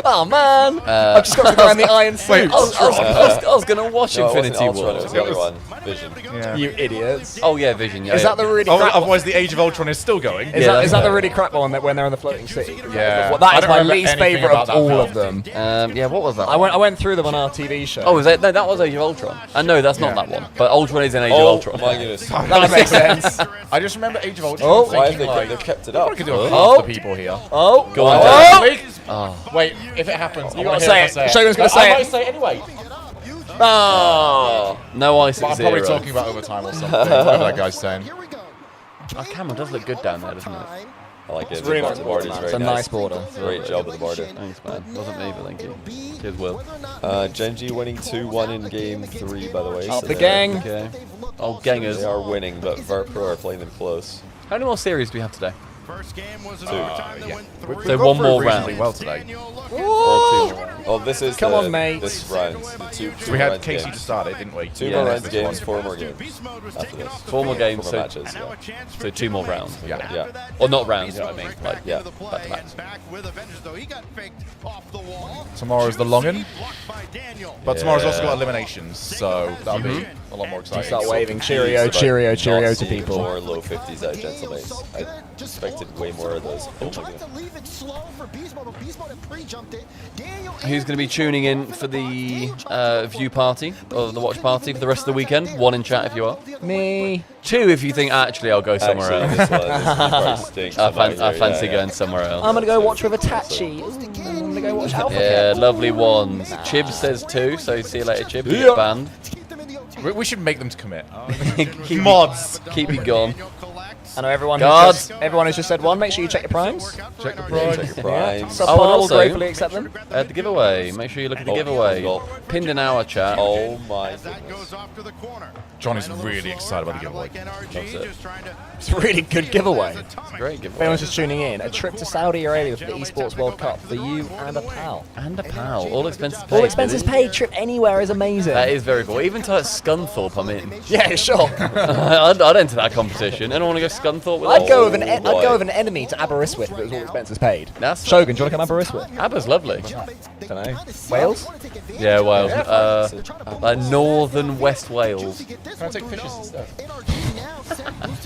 Oh man! I've just got to go around the iron suit. I was gonna watch No, it Infinity wasn't Ultron, War. it was the other one. Vision. Yeah. You idiots! Oh yeah, Vision. Yeah, Is that the really crap? Otherwise, the Age of Ultron is still going. Is that the really crap one that when they're in the floating city? Yeah. Well, that I is don't my remember least anything favorite about of that all film. of them. Yeah, what was that? I went through them on our TV show. Oh, was that? No, that was Age of Ultron. No, that's not that one. But Ultron is in Age of Ultron. Oh my goodness. That makes sense. I just remember Age of Ultron. Oh, Why have thinking, they've kept it up? I could do a half the people here. Oh, go on. Oh. Wait, if it happens, You gotta say it. Shogun's gonna say I it. might say it anyway. Oh. No ice But at I'm zero. probably talking about overtime or something. Whatever that guy's saying. Our camera does look good down there, doesn't it? I like it. It's really The nice border is border, man. very It's a nice border. Great job with the border. Thanks, man. Wasn't me, but thank you. Cheers, Will. Genji winning 2-1 in game 3, by the way. Up so the they're- gang. Okay. Oh, gangers. They are winning, but Verpro are playing them close. How many more series do we have today? First game was an Two. overtime that went through. So one more reasonably round. well today. Oh, this is Come on, mate. this round. The two So we had round Casey games. to start it, didn't we? Two Yeah, more that's rounds this games, one. 4 more games after this. 4 more games, Four more so, matches, yeah. so 2 more rounds. Yeah. Yeah. Or not rounds, you know what I mean? Like, Yeah. back to back. Back with a vengeance, though. He got faked off the wall. Tomorrow's the longin. Blocked by Daniel. But tomorrow's also Yeah. got eliminations, so that'll be a lot more exciting. Start waving Pleased cheerio, about cheerio, not cheerio to seeing people. More low 50s out of Gentleman's. I expected way more of those. Oh my Tried god. to leave it slow for Beast Mode, but Beast Mode had pre-jumped it. Daniel Who's going to be tuning in for the view party, or the watch party for the rest of the weekend? 1 in chat if you are. Me. 2 if you think, actually, I'll go somewhere Actually, else. this part stinks. I about here, fancy yeah, going somewhere else. I'm gonna go watch with Itachi. I'm gonna go watch Alpha Yeah, Cat. lovely ones. Chibs says 2, so see you later, Chibs. You Yeah. get banned. We should make them to commit. Keep Mods. Keep it gone. I know everyone Guards. who's just said 1. Make sure you check your primes. Check the Yeah, prize. check your primes. Subpod Oh, will also- gratefully accept them. The giveaway. Make sure you look at the Oh, giveaway. goal. Pinned in our chat. Oh my That goodness. goes off to the corner. Johnny's really excited about the giveaway. Like NRG, Loves it. just trying to It's a really good giveaway. It's a great If giveaway. anyone's just tuning in, a trip to Saudi Arabia for the Esports World Cup for you and a pal. And a pal. All expenses paid. All expenses baby. paid. Trip anywhere is amazing. That is very cool. Even to like Scunthorpe, I'm in. Yeah, sure. I'd enter that competition. Anyone want to go Scunthorpe with I'd us? go with an boy. I'd go with an enemy to Aberystwyth if it was all expenses paid. That's Shogun, do you want to come Aberystwyth? Abba's lovely. Don't know. Wales? Yeah, Wales. Like northern West Wales. Can I take fishes instead?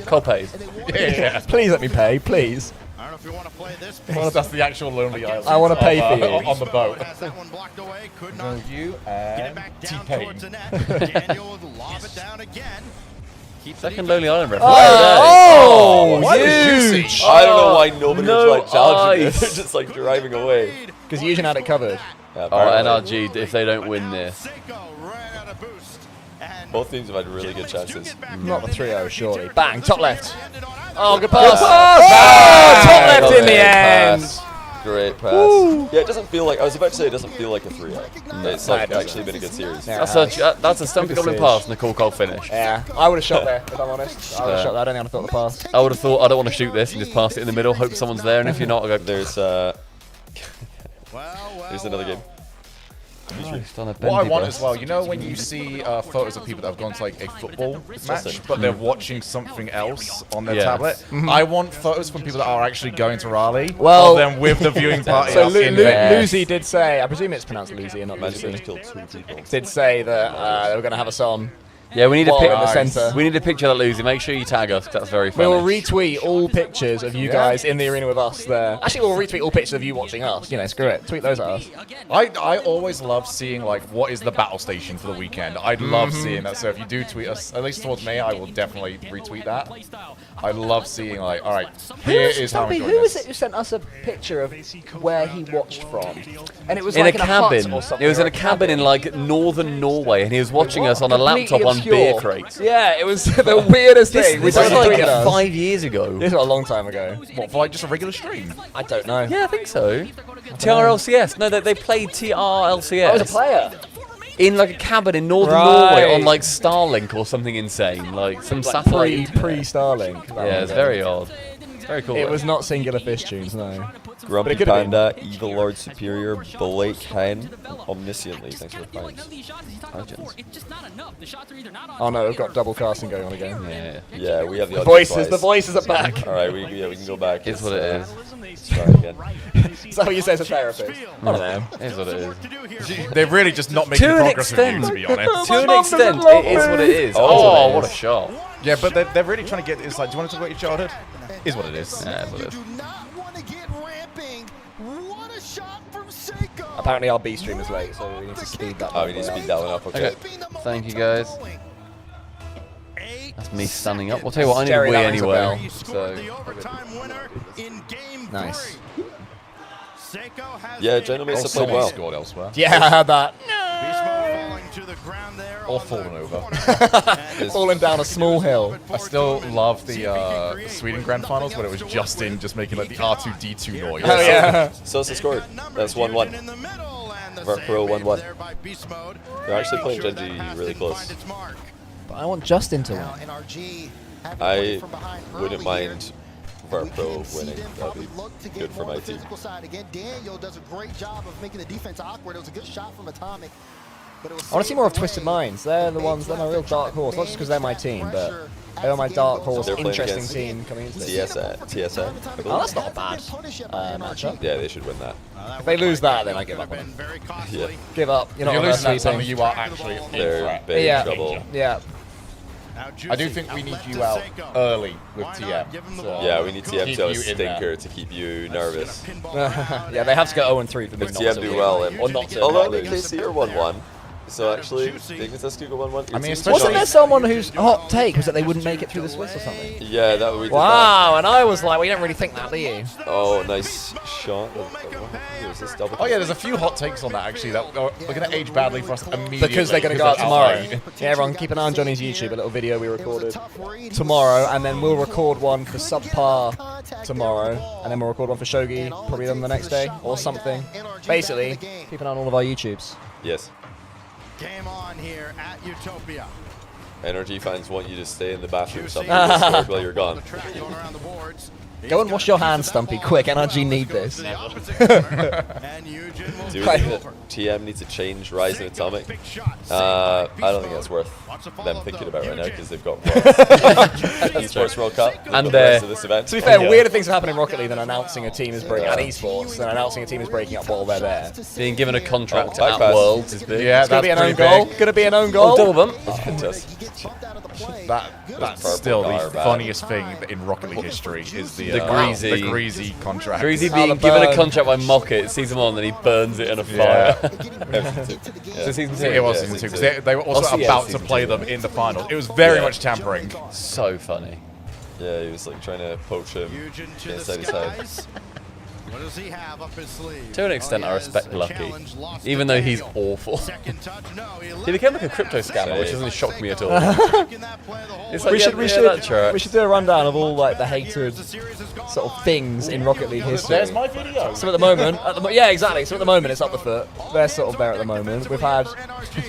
Copays. Yeah. Please let me pay, please. I don't know if you want to play this. That's the actual lonely island. I want to pay for you. On the boat. Has that one blocked away. Could No, not you get it and back down T-Pain. towards the net. Daniel would lob it down again. Keeps it Second even. Lonely Island reference. Oh, Why was huge! Juicy? I don't know why nobody no was like challenging ice. it. They're just like driving away. Because Eugene had it covered. Yeah, Oh, apparently. NRG, if they don't win this. Seiko ran out of boost. And Both teams have had really good chances. Not the 3-0, surely. Bang, top left. Oh, good Yes. pass. Oh, top left in the Great end. pass. Great pass. Woo. Yeah, it doesn't feel like, I was about to say it doesn't feel like a 3-0. It's like actually been a good series. That's a Stumpy Goblin pass and a cool cold finish. Yeah, I would have shot there, if I'm honest. I would have shot there. I don't think I'd have thought the pass. I would have thought, I don't want to shoot this and just pass it in the middle, hope someone's there, and if you're not, I'll go. There's another game. What I want as well, you know when you see photos of people that have gone to like a football match, but they're watching something else on their tablet? I want photos from people that are actually going to Raleigh, of them with the viewing party so up in there. Lucy did say, I presume it's pronounced Lucy and not Lucy, did say that they were going to have us on. Yeah, we need a in the picture. centre. We need a picture of that Lucy. Make sure you tag us, 'cause that's very funny. We'll retweet all pictures of you guys in the arena with us there. Actually, we'll retweet all pictures of you watching us. You know, screw it. Tweet those at us. I always love seeing like what is the battle station for the weekend. I'd love seeing that. So if you do tweet us, at least towards me, I will definitely retweet that. I love seeing like, all right, here is how I'm Stumpy, enjoying who was this. it who sent us a picture of where he watched from? And it was in like a in cabin. hut or something. It was or in a cabin in like northern Norway, and he was watching us on a Completely laptop on obscure. beer crates. Yeah, it was the weirdest thing. This was like 5 years ago. This was a long time ago. What, for like just a regular stream? I don't know. Yeah, I think so. TRLCS. No, they played TRLCS. I was a player. In like a cabin in northern Norway on like Starlink or something insane, like some satellite. Pre-Starlink. Yeah, it's very odd. Very cool. It was not Singular Fish Tunes, no. Grumpy But it could've been. Panda, Evil Lord Superior, Blake Hen, Omnisciently. Thanks for the thanks. Oh no, we've got double casting going on again. Yeah, we have the The voices are back. All right, we can go back. It's what it is. Start again. Is that what you say as a therapist? I don't know. It's what it is. They're really just not making To an progress with you, extent. to be honest. To an extent, it is what it is. Oh, what a shot. Yeah, but they're really trying to get. It's like, do you want to talk about your childhood? Is what it is. Yeah, it's what it is. Apparently our B stream is late, so we need to speed that. Oh, we need to speed that one up. Okay. Thank you guys. That's me standing up. I'll tell you what, I need Jerry, a that wee rings a anyway. bell. So Nice. Yeah, Jenna Mesa played well. Scored elsewhere. Yeah, I had that. Or fallen over. Falling down a small hill. I still love the Sweden Grand Finals when it was Justin just making like the R2D2 noise. Oh yeah. Sosa scored. That's 1-1. Verpro 1-1. They're actually playing Genji really close. But I want Justin to win. I wouldn't mind Verpro winning. That'd be good for my team. Again, Daniel does a great job of making the defense awkward. It was a good shot from Atomic. I want to see more of Twisted Minds. They're the ones, they're my real dark horse. Not just because they're my team, but they're my dark horse, They're playing interesting against team coming into this. TSN, I believe. Oh, that's not a bad matchup. Yeah, they should win that. If they lose that, then I give up on them. Yeah. Give up. You're If you not lose that, sleeping. Tommy, you are actually in They're threat. big Yeah. trouble. Yeah. I do think we need you out early with TM. So Yeah, we need TM keep to have a you in there. stinker to keep you nervous. Yeah, they have to go 0-3 for me If not TM to do win. well, or not to although lose. KC are 1-1. So actually, Dignitas could go 1-1. I mean, Wasn't there someone whose hot take was that they wouldn't make it through the Swiss or something? Yeah, that would be. Wow, and I was like, well, you don't really think that, do you? Oh, nice shot. Is this double? Oh yeah, there's a few hot takes on that actually that are going to age badly for us immediately. Because they're going to go out tomorrow. Yeah, everyone keep an eye on Johnny's YouTube, a little video we recorded tomorrow, and then we'll record one for Subpar tomorrow, and then we'll record one for Shogi probably on the next day, or something. Basically, keep an eye on all of our YouTubes. Yes. Game on here at Utopia. NRG fans want you to stay in the bathroom something while you're gone. Go and wash your hands, Stumpy, quick. NRG need this. Do we think that TM needs to change Rise and Atomic? I don't think that's worth them thinking about right now because they've got Esports World Cup and the rest of this event. To be fair, weirder things have happened in Rocket League than announcing a team is breaking and esports than announcing a team is breaking up while they're there. Being given a contract back at pass. Worlds is big. Yeah, It's gonna be an that's own pretty goal. big. Gonna be an own goal. Oh, double bump. That's still the funniest thing in Rocket League history is the greasy contract. Greasy being given a contract by Mocket season 1, then he burns it in a fire. So season 2. It was season 2 because they were also about to play them in the finals. It was very much tampering. So funny. Yeah, he was like trying to poach him inside his head. What does he have up his sleeve? To an extent, I respect Lucky, even though he's awful. He became like a crypto scammer, which doesn't shock me at all. It's like, we should we do a rundown of all like the hated sort of things in Rocket League history. There's my video. So at the moment, yeah, exactly. So at the moment, it's up the foot. They're sort of there at the moment. We've had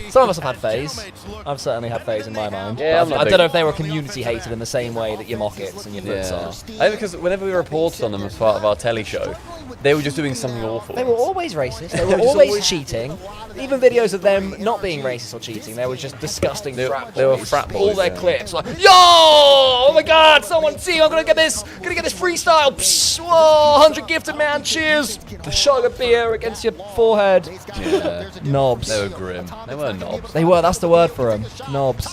some of us have had FaZe. I've certainly had FaZe in my mind. Yeah, I don't know if they were community hated in the same way that your Mockets and your Blitz are. I think because whenever we reported on them as part of our telly show, they were just doing something awful. They were always racist. They were always cheating. Even videos of them not being racist or cheating, they were just disgusting frat boys. They were frat boys. All their clips like, yo, oh my God, someone see, I'm gonna get this freestyle. Psh, whoa, 100 gifted man, cheers. The shot of beer against your forehead. Yeah. Knobs. They were grim. They were knobs. They were. That's the word for them. Knobs.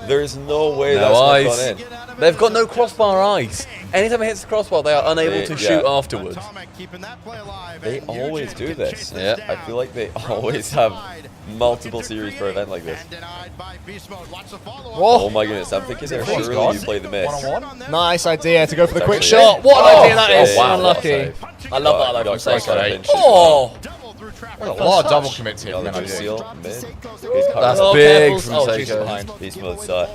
There's no way that's not gone in. They've got no crossbar eyes. Anytime it hits the crossbar, they are unable to shoot afterwards. They always do this. Yeah. I feel like they always have multiple series per event like this. Oh my goodness, I'm thinking there surely you play the miss. Nice idea to go for the quick Actually, shot. What an idea that is. wow, Unlucky. I love that though from Seiko. Oh! A lot of double commits here. That's big from Seiko. He's mode side.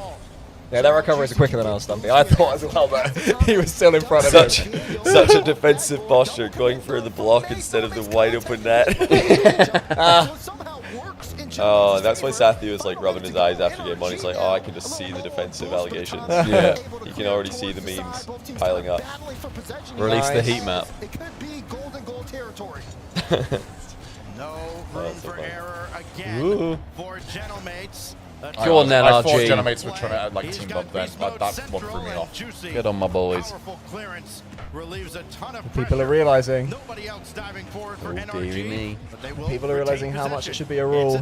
Yeah, their recoveries are quicker than ours, Stumpy. I thought as well, but he was still in front of him. Such a defensive posture, going for the block instead of the wide open net. Oh, that's why Sathy was like rubbing his eyes after game one. He's like, oh, I can just see the defensive allegations. Yeah. You can already see the memes piling up. Release the heat map. No room for error again for Gentlemates. Go on then, I RG. thought Gentlemates were trying to like team up then, but that one threw me off. Good on my boys. People are realizing. Dearie me. People are realizing how much it should be a rule.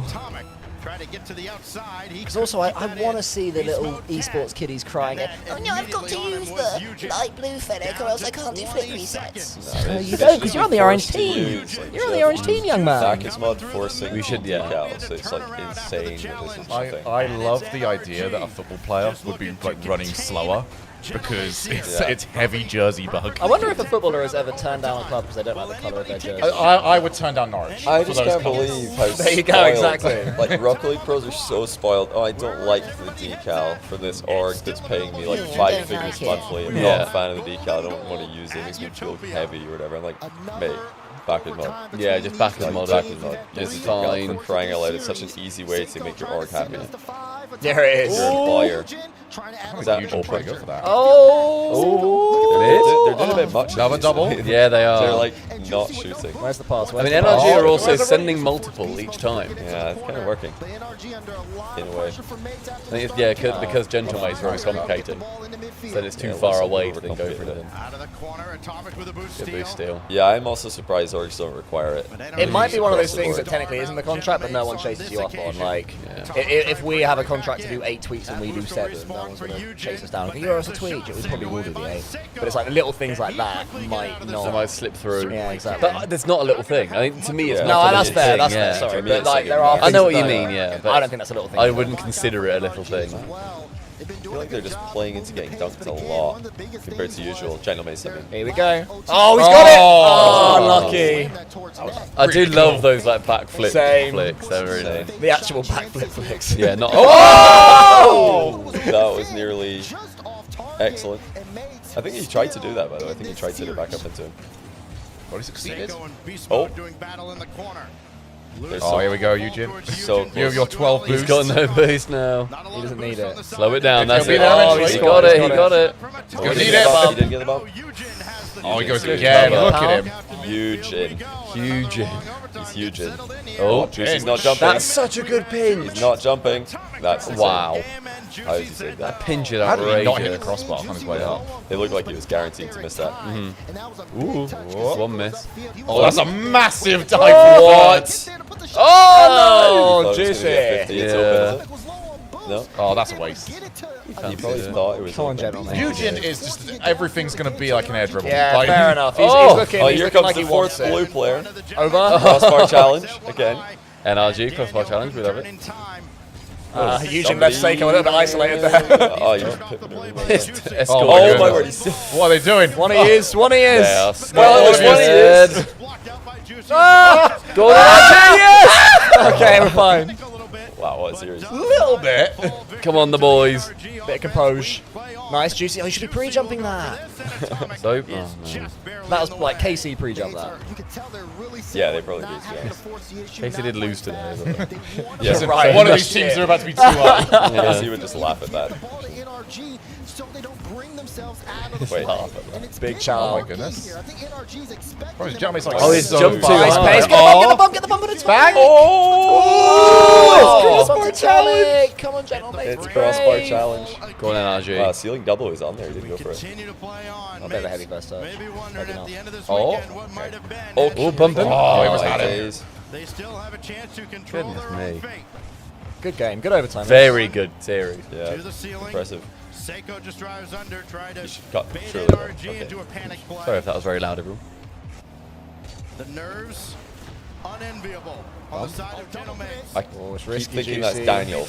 Because also, I want to see the little esports kiddies crying. Oh no, I've got to use the light blue Fennec or else I can't do flick resets. No, you don't, because you're on the orange team. You're on the orange team, young man. Back is mod forcing decals. It's like insane that this is a thing. I love the idea that a football player would be like running slower because it's heavy jersey bug. I wonder if a footballer has ever turned down a club because they don't like the colour of their jersey. I would turn down Norwich. I just can't believe how there you go, spoiled. exactly. Like Rocket League pros are so spoiled. Oh, I don't like the decal for this org that's paying me like 5 figures monthly. I'm not a fan of the decal. I don't want to use it. It makes me feel heavy or whatever. I'm like, mate, back in mod. Yeah, just back in mod. Back in mod. It's Just fine. for crying out loud. It's such an easy way to make your org happy. There it is. Your employer. Is that all pretty good for that? Oh! They're doing a bit much. Double? Yeah, they are. They're like not shooting. Where's the pass? I mean, NRG are also sending multiple each time. Yeah, it's kind of working. In a way. I think it's, yeah, because Gentlemate's very complicating. So it's too far away to then go for it. Good boost steal. Yeah, I'm also surprised orgs don't require it. It might be one of those things that technically is in the contract, but no one chases you up on. Like, if we have a contract to do 8 tweets and we do 7, no one's going to chase us down. If you owe us a tweet, we probably will do the 8. But it's like the little things like that might not. They might slip through. Yeah, exactly. But that's not a little thing. I think to me it's No, not that's a fair. little That's thing. fair. Yeah. Sorry, but like there are. I know what things you that mean. Yeah, but I don't think that's a little thing. I wouldn't consider it a little thing. I feel like they're just playing into getting dunked a lot compared to usual. Gentlemates, I mean. Here we go. Oh, he's got it! Oh, lucky. I do love those like backflip Same. flicks. They're really nice. The actual backflip flicks. Yeah, not. Oh! That was nearly excellent. I think he tried to do that, by the way. I think he tried to get it back up into him. What he succeeded? Oh. Oh, here we go, Eugene. So close. You have your 12 boost. He's got no boost now. He doesn't need it. Slow it down. That's He'll it. be there Oh, eventually. he got it. He got it. He'll He need didn't get the bump. He it. didn't get the bump. Oh, he goes Good again. cover. Look at him. Huge in. Huge. He's huge in. Oh, Juicy's not jumping. that's such a good pinch. He's not jumping. That's insane. Wow. How did you say that? That pinch is How did he not hit the outrageous. crossbar on his way up? It looked like he was guaranteed to miss that. Ooh, that's one miss. Oh, that's a massive dive. What? Oh, He thought it was gonna juicy. get 50. It's open, is it? No? Oh, that's a waste. You probably thought it was Come on, open. gentlemen. Eugene is just everything's gonna be like an air dribble. Yeah, Like, fair enough. He's looking. Oh, He's here looking comes like the he fourth wants blue it. player. Over. Crossbar challenge again. NRG crossbar challenge. We love it. Eugene left Seiko a little bit isolated there. Oh, you're pipping everybody. Oh my word. What are they doing? One he is, one he is. Yeah, well, one he is. Go on, yes! Okay, we're fine. Wow, what a series. A little bit. Come on, the boys. Bit of compose. Nice, Juicy. Oh, you should be pre-jumping that. So, That was like KC pre-jump that. Yeah, they probably did, to be honest. Casey did lose today. Yeah, right. One of these teams are about to be 2 up. Yeah, he would just laugh at that. Wait, big challenge. Oh my goodness. Bro, his jump is like he's jumped too Nice high. pace. Get the bump in its back. Oh! Crossbar challenge. Come on, gentlemen. It's crossbar challenge. Go on, NRG. Wow, ceiling double was on there. He didn't go for it. I'll bet the heavy first touch. Maybe not. Oh, bump him. Oh, he was at him. Days. They still have a chance to control Goodness their own me. fate. Good game. Good overtime. Very good series. Yeah, To the ceiling. impressive. Seiko just drives under, trying to cut bait surely. NRG Okay. into a panic play. Sorry if that was very loud, everyone. The nerves, unenviable. On the side of gentlemen. I it's keep risky, thinking that's Juicy. Daniel.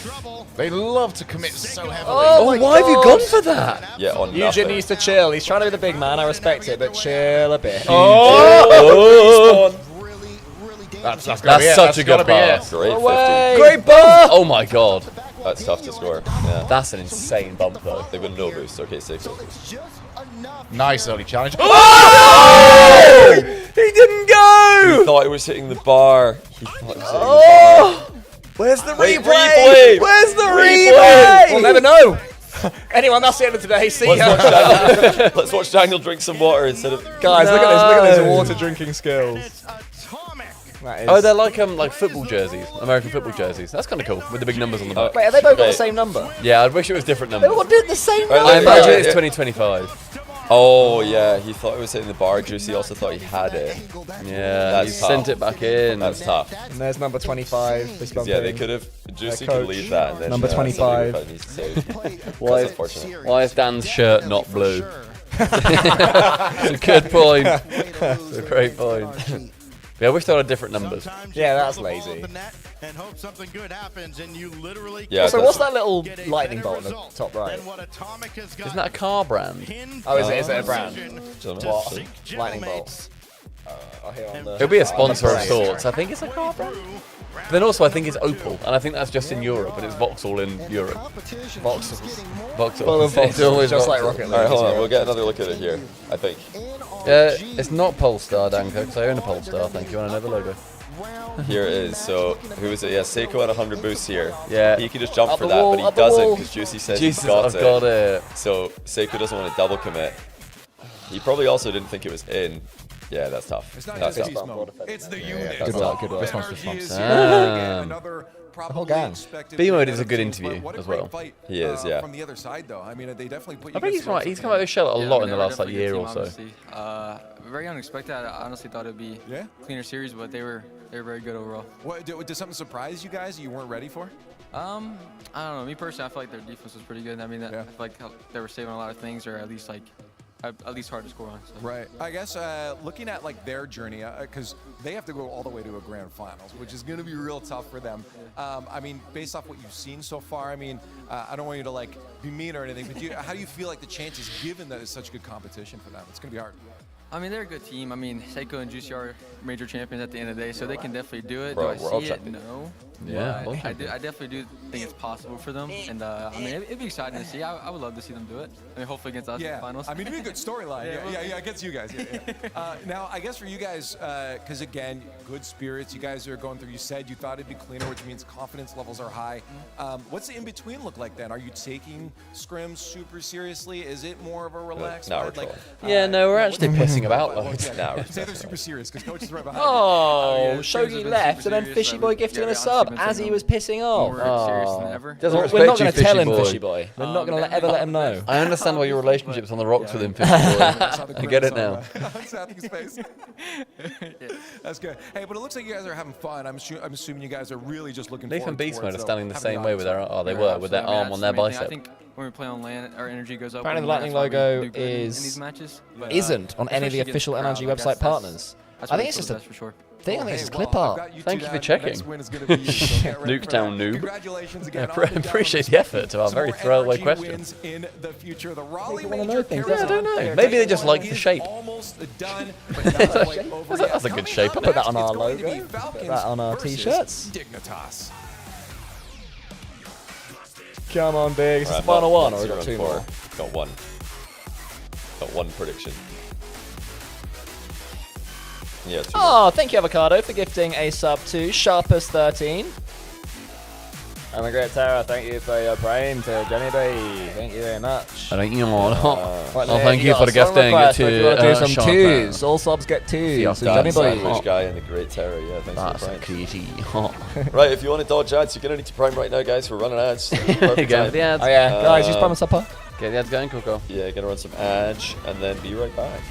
They love to commit so heavily. Oh, Why have you gone for that? Yeah, on Eugene nothing. needs to chill. He's trying to be the big man. I respect it, but chill a bit. Oh! That's That's gotta be such it. a good That's pass. Great 50. Great bump. Oh my god. That's tough to score. Yeah. That's an insane bump though. They've got no boost. Okay, 6. Nice early challenge. Oh! He didn't go! He thought he was hitting the bar. He thought he was hitting the bar. Where's the Wait, replay? replay! Where's the Replay! replay? We'll never know. Anyway, that's the end of today. See Let's ya. watch Daniel, let's watch Daniel drink some water instead of... Guys, look at his water drinking skills. That is... Oh, they're like football jerseys, American football jerseys. That's kind of cool with the big numbers on the back. Wait, have they both got the Wait. same number? Yeah, I wish it was different They numbers. all did the same Right, number. I imagine Yeah. it's 2025. Oh, yeah, he thought he was hitting the bar. Juicy also thought he had it. Yeah, That's he tough. sent it back in. That's tough. And there's number 25. This Yeah, they could have... Juicy coach, could leave that. And then, number 25. somebody needs to save. Why That's is, unfortunate. why is Dan's shirt not blue? It's a good point. It's a great point. Yeah, I wish there were different numbers. Yeah, that's lazy. And hope something good happens, and you literally Yeah, So what's that little lightning bolt on the top right? Isn't that a car brand? Oh, is it a brand? Don't know. What? Lightning bolts. I'll hear on the... It'll be a sponsor of sorts. I think it's a car brand. But then also, I think it's Opal, and I think that's just in Europe, and it's Vauxhall in Europe. Vauxhalls. Vauxhall. Full of It's always just like Vauxhall. Rocket League. Alright, hold on. We'll get another look at it here, I think. It's not Polestar, Danko, because I own a Polestar. Thank you. Want to know the logo? Here it is. So, who is it? Yeah, Seiko at 100 boosts here. Yeah. He can just jump Up for the that, wall, but he up the doesn't wall. because Juicy says Jesus, he's got I've got it. So, Seiko doesn't want to double commit. He probably also didn't think it was in. Yeah, that's tough. It's not That's just tough. beast mode. It's the unit. Good luck, good luck. This one's the fun. Another The whole gang. B-Mode is a good interview as well. He is, yeah. From the other side, though, I mean, they definitely put. I think he's right. He's come out of his shell a lot in the last like year or so. Very unexpected. I honestly thought it'd be a cleaner series, but they were very good overall. What did something surprise you guys you weren't ready for? I don't know. Me personally, I feel like their defense was pretty good. I mean, I feel like they were saving a lot of things, or at least hard to score on. So. Right. I guess looking at like their journey, because they have to go all the way to a grand finals, which is going to be real tough for them. I mean, based off what you've seen so far, I mean, I don't want you to like be mean or anything, but how do you feel like the chances, given that it's such good competition for them? It's going to be hard. I mean, they're a good team. I mean, Seiko and Juicy are major champions at the end of the day, so they can definitely do it. Bro, do we're I all see it? champions. No. Yeah, But I definitely do think it's possible for them, and I mean, it'd be exciting to see. I would love to see them do it. I mean, hopefully against us in the finals. I mean, it'd be a good storyline. yeah, against you guys. Now, I guess for you guys, because again, good spirits. You guys are going through. You said you thought it'd be cleaner, which means confidence levels are high. What's the in between look like then? Are you taking scrims super seriously? Is it more of a relaxed? No, we're like, Yeah, no, we're actually pissing about loads. Say they're super serious because coach is right behind. Oh, yeah, Shogi been left, super and then serious, Fishy but Boy we- gifted yeah, him a we sub honestly as been he was pissing off. More serious than ever. Doesn't We're respect not going you, to tell him, Fishy Fishy Boy. We're not going to ever let him know. I understand why your relationship's on the rocks with him, Fishy Boy. I get it now. That's good. Hey, but it looks like you guys are having fun. I'm assuming you guys are really just looking Nathan forward Beast Mode towards, are standing the having same way with their opportunity. with their arm on their bicep. I think when we play on land, our energy goes up. Apparently and the Lightning that's why we logo do good in is these matches. But, isn't on any of the especially against official the crowd, NRG like, website partners. That's I what think it's makes just it a for sure. thing. I think it's just clip I've art. got you Thank two you for down. checking. Next win is gonna be you, so get ready for Nuketown that. noob. Congratulations again. Yeah, appreciate the effort to our very throwaway question. Wins in the future. The Raleigh wanna Major know things, carries I don't on. know. Maybe they just like the Is shape. Almost done, but not quite over yet. That's a good shape. Put that on our It's going to be logo. Put Falcons that on our versus t-shirts. Dignitas. Come on, Big. Is this the Alright, final one, or we zero got and 2 more? Got one. Got one prediction. Yeah, 2 more. Oh, thank you, Avocado, for gifting a sub to Sharpest13. And the Great Terror, thank you for your prime to JohnnyBoi. Thank you very much. Thank you. Thank you for the gifting If you want to do some Sharper. twos, all subs get twos. So Dan JohnnyBoi. Sandwich guy and the Great Terror, yeah, thanks That's for the prime. crazy. Right, if you want to dodge ads, you're going to need to prime right now, guys. We're running ads. Perfect Get time. the ads. Oh yeah, guys, use promo supper. Get the ads going, Coco. Yeah, gonna run some ads and then be right back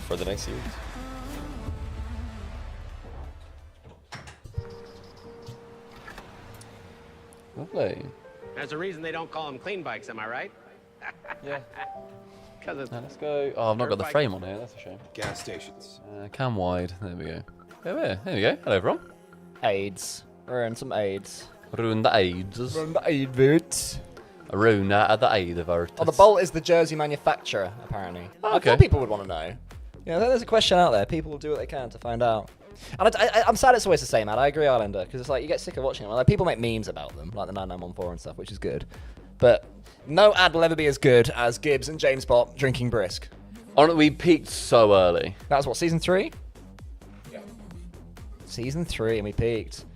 for the next series. Lovely. There's a reason they don't call them clean bikes, am I right? Yeah. Because it's Let's go. Oh, I've not got the frame on here. That's a shame. Gas stations. Cam wide. There we go. There we go. Hello, everyone. AIDS. We're in some AIDS. Ruin the AIDS. Run the aid boots. Ruin the aid of our. Oh, the Bolt is the jersey manufacturer, apparently. I Okay. thought people would want to know. Yeah, there's a question out there. People will do what they can to find out. And I'm sad it's always the same, man. I agree, Islander, because it's like you get sick of watching them. Like, people make memes about them, like the 9914 and stuff, which is good. But no ad will ever be as good as Gibbs and James Bott drinking brisk. We peaked so early. That was what, season 3? Yeah. Season 3, and we peaked.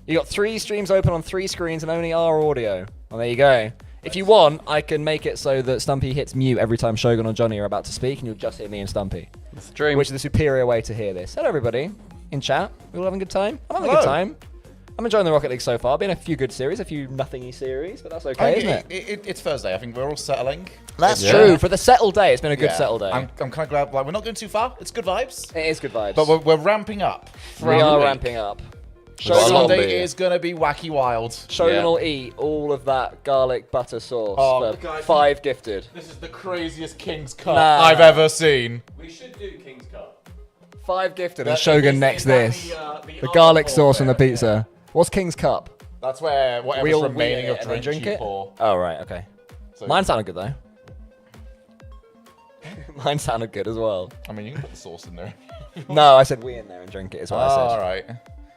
You got 3 streams open on 3 screens and only our audio. Well, there you go. If you want, I can make it so that Stumpy hits mute every time Shogun or Johnny are about to speak, and you'll just hear me and Stumpy. That's the dream. Which is the superior way to hear this. Hello, everybody. In chat. We all having a good time? I'm having a Hello. good time. I'm enjoying the Rocket League so far. Been a few good series, a few nothingy series, but that's okay, isn't it? It's Thursday. I think we're all settling. That's true. For the settled day, it's been a good settled day. I'm kind of glad. Like, we're not going too far. It's good vibes. It is good vibes. But we're ramping up. We are ramping up. Sunday is going to be wacky wild. Shogun will eat all of that garlic butter sauce Oh, for guys, 5 gifted. This is the craziest King's Cup Nah. I've ever seen. We should do King's Cup. 5 gifted and That- Shogun is next that this. the The garlic alcohol sauce and the there? pizza. What's King's Cup? That's where whatever's We'll remaining wheel of it and then drink you pour. Oh, right, okay. So- Mine sounded good, though. Mine sounded good as well. I mean, you can put the sauce in there. No, I said we in there and drink it, is what I said. All right.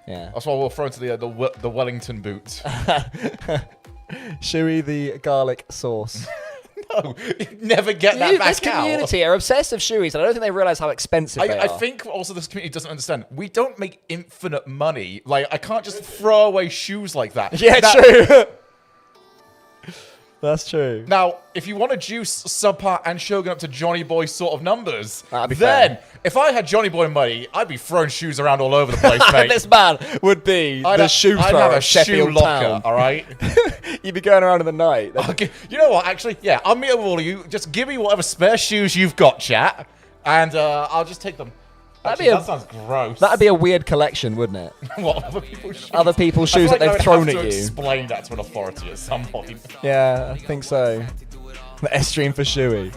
Yeah. That's why we'll throw to the Wellington boot. Chewy the garlic sauce. No, you never get that This back out. community are obsessed with shoeys, and I don't think they realise how expensive they I are. think also this community doesn't understand. We don't make infinite money. Like, I can't just throw away shoes like that. Yeah, true. That's true. Now, if you want to juice Subpart and Shogun up to JohnnyBoi sort of numbers, That'd be then fair. if I had JohnnyBoi money, I'd be throwing shoes around all over the place, mate. This man would be the shoe thrower I'd have a of Sheffield shoe locker, Town. all right? You'd be going around in the night. Okay, you know what? Actually, yeah, I'll meet up with all of you. Just give me whatever spare shoes you've got, chat, and I'll just take them. Actually, that sounds gross. That'd be a weird collection, wouldn't it? What, other people's shoes? Other people's I feel shoes like that I they've would thrown have at to you. Explain that to an authority at some point. Yeah, I think so. The S stream for Shoey.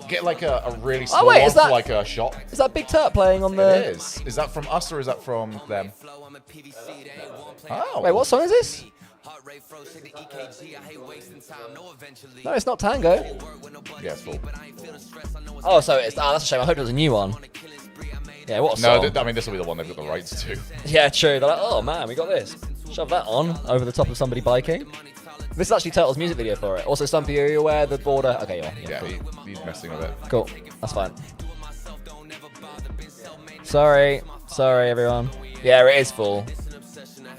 Get like a really small wait, one is that- for like a shop. Is that Big Turt playing on the... It is. Is that from us or is that from them? Oh. Wait, what song is this? No, it's not Tango. Yeah, it's full. Oh, so it's... Oh, that's a shame. I hope it was a new one. Yeah, what a No, song. I mean, this will be the one they've got the rights to. Yeah, true. They're like, oh man, we got this. Shove that on over the top of somebody biking. This is actually Turtle's music video for it. Also, Stumpy, are you aware the border... Okay, you are. Yeah, cool. he's messing with it. Cool. That's fine. Sorry. Sorry, everyone. Yeah, it is full.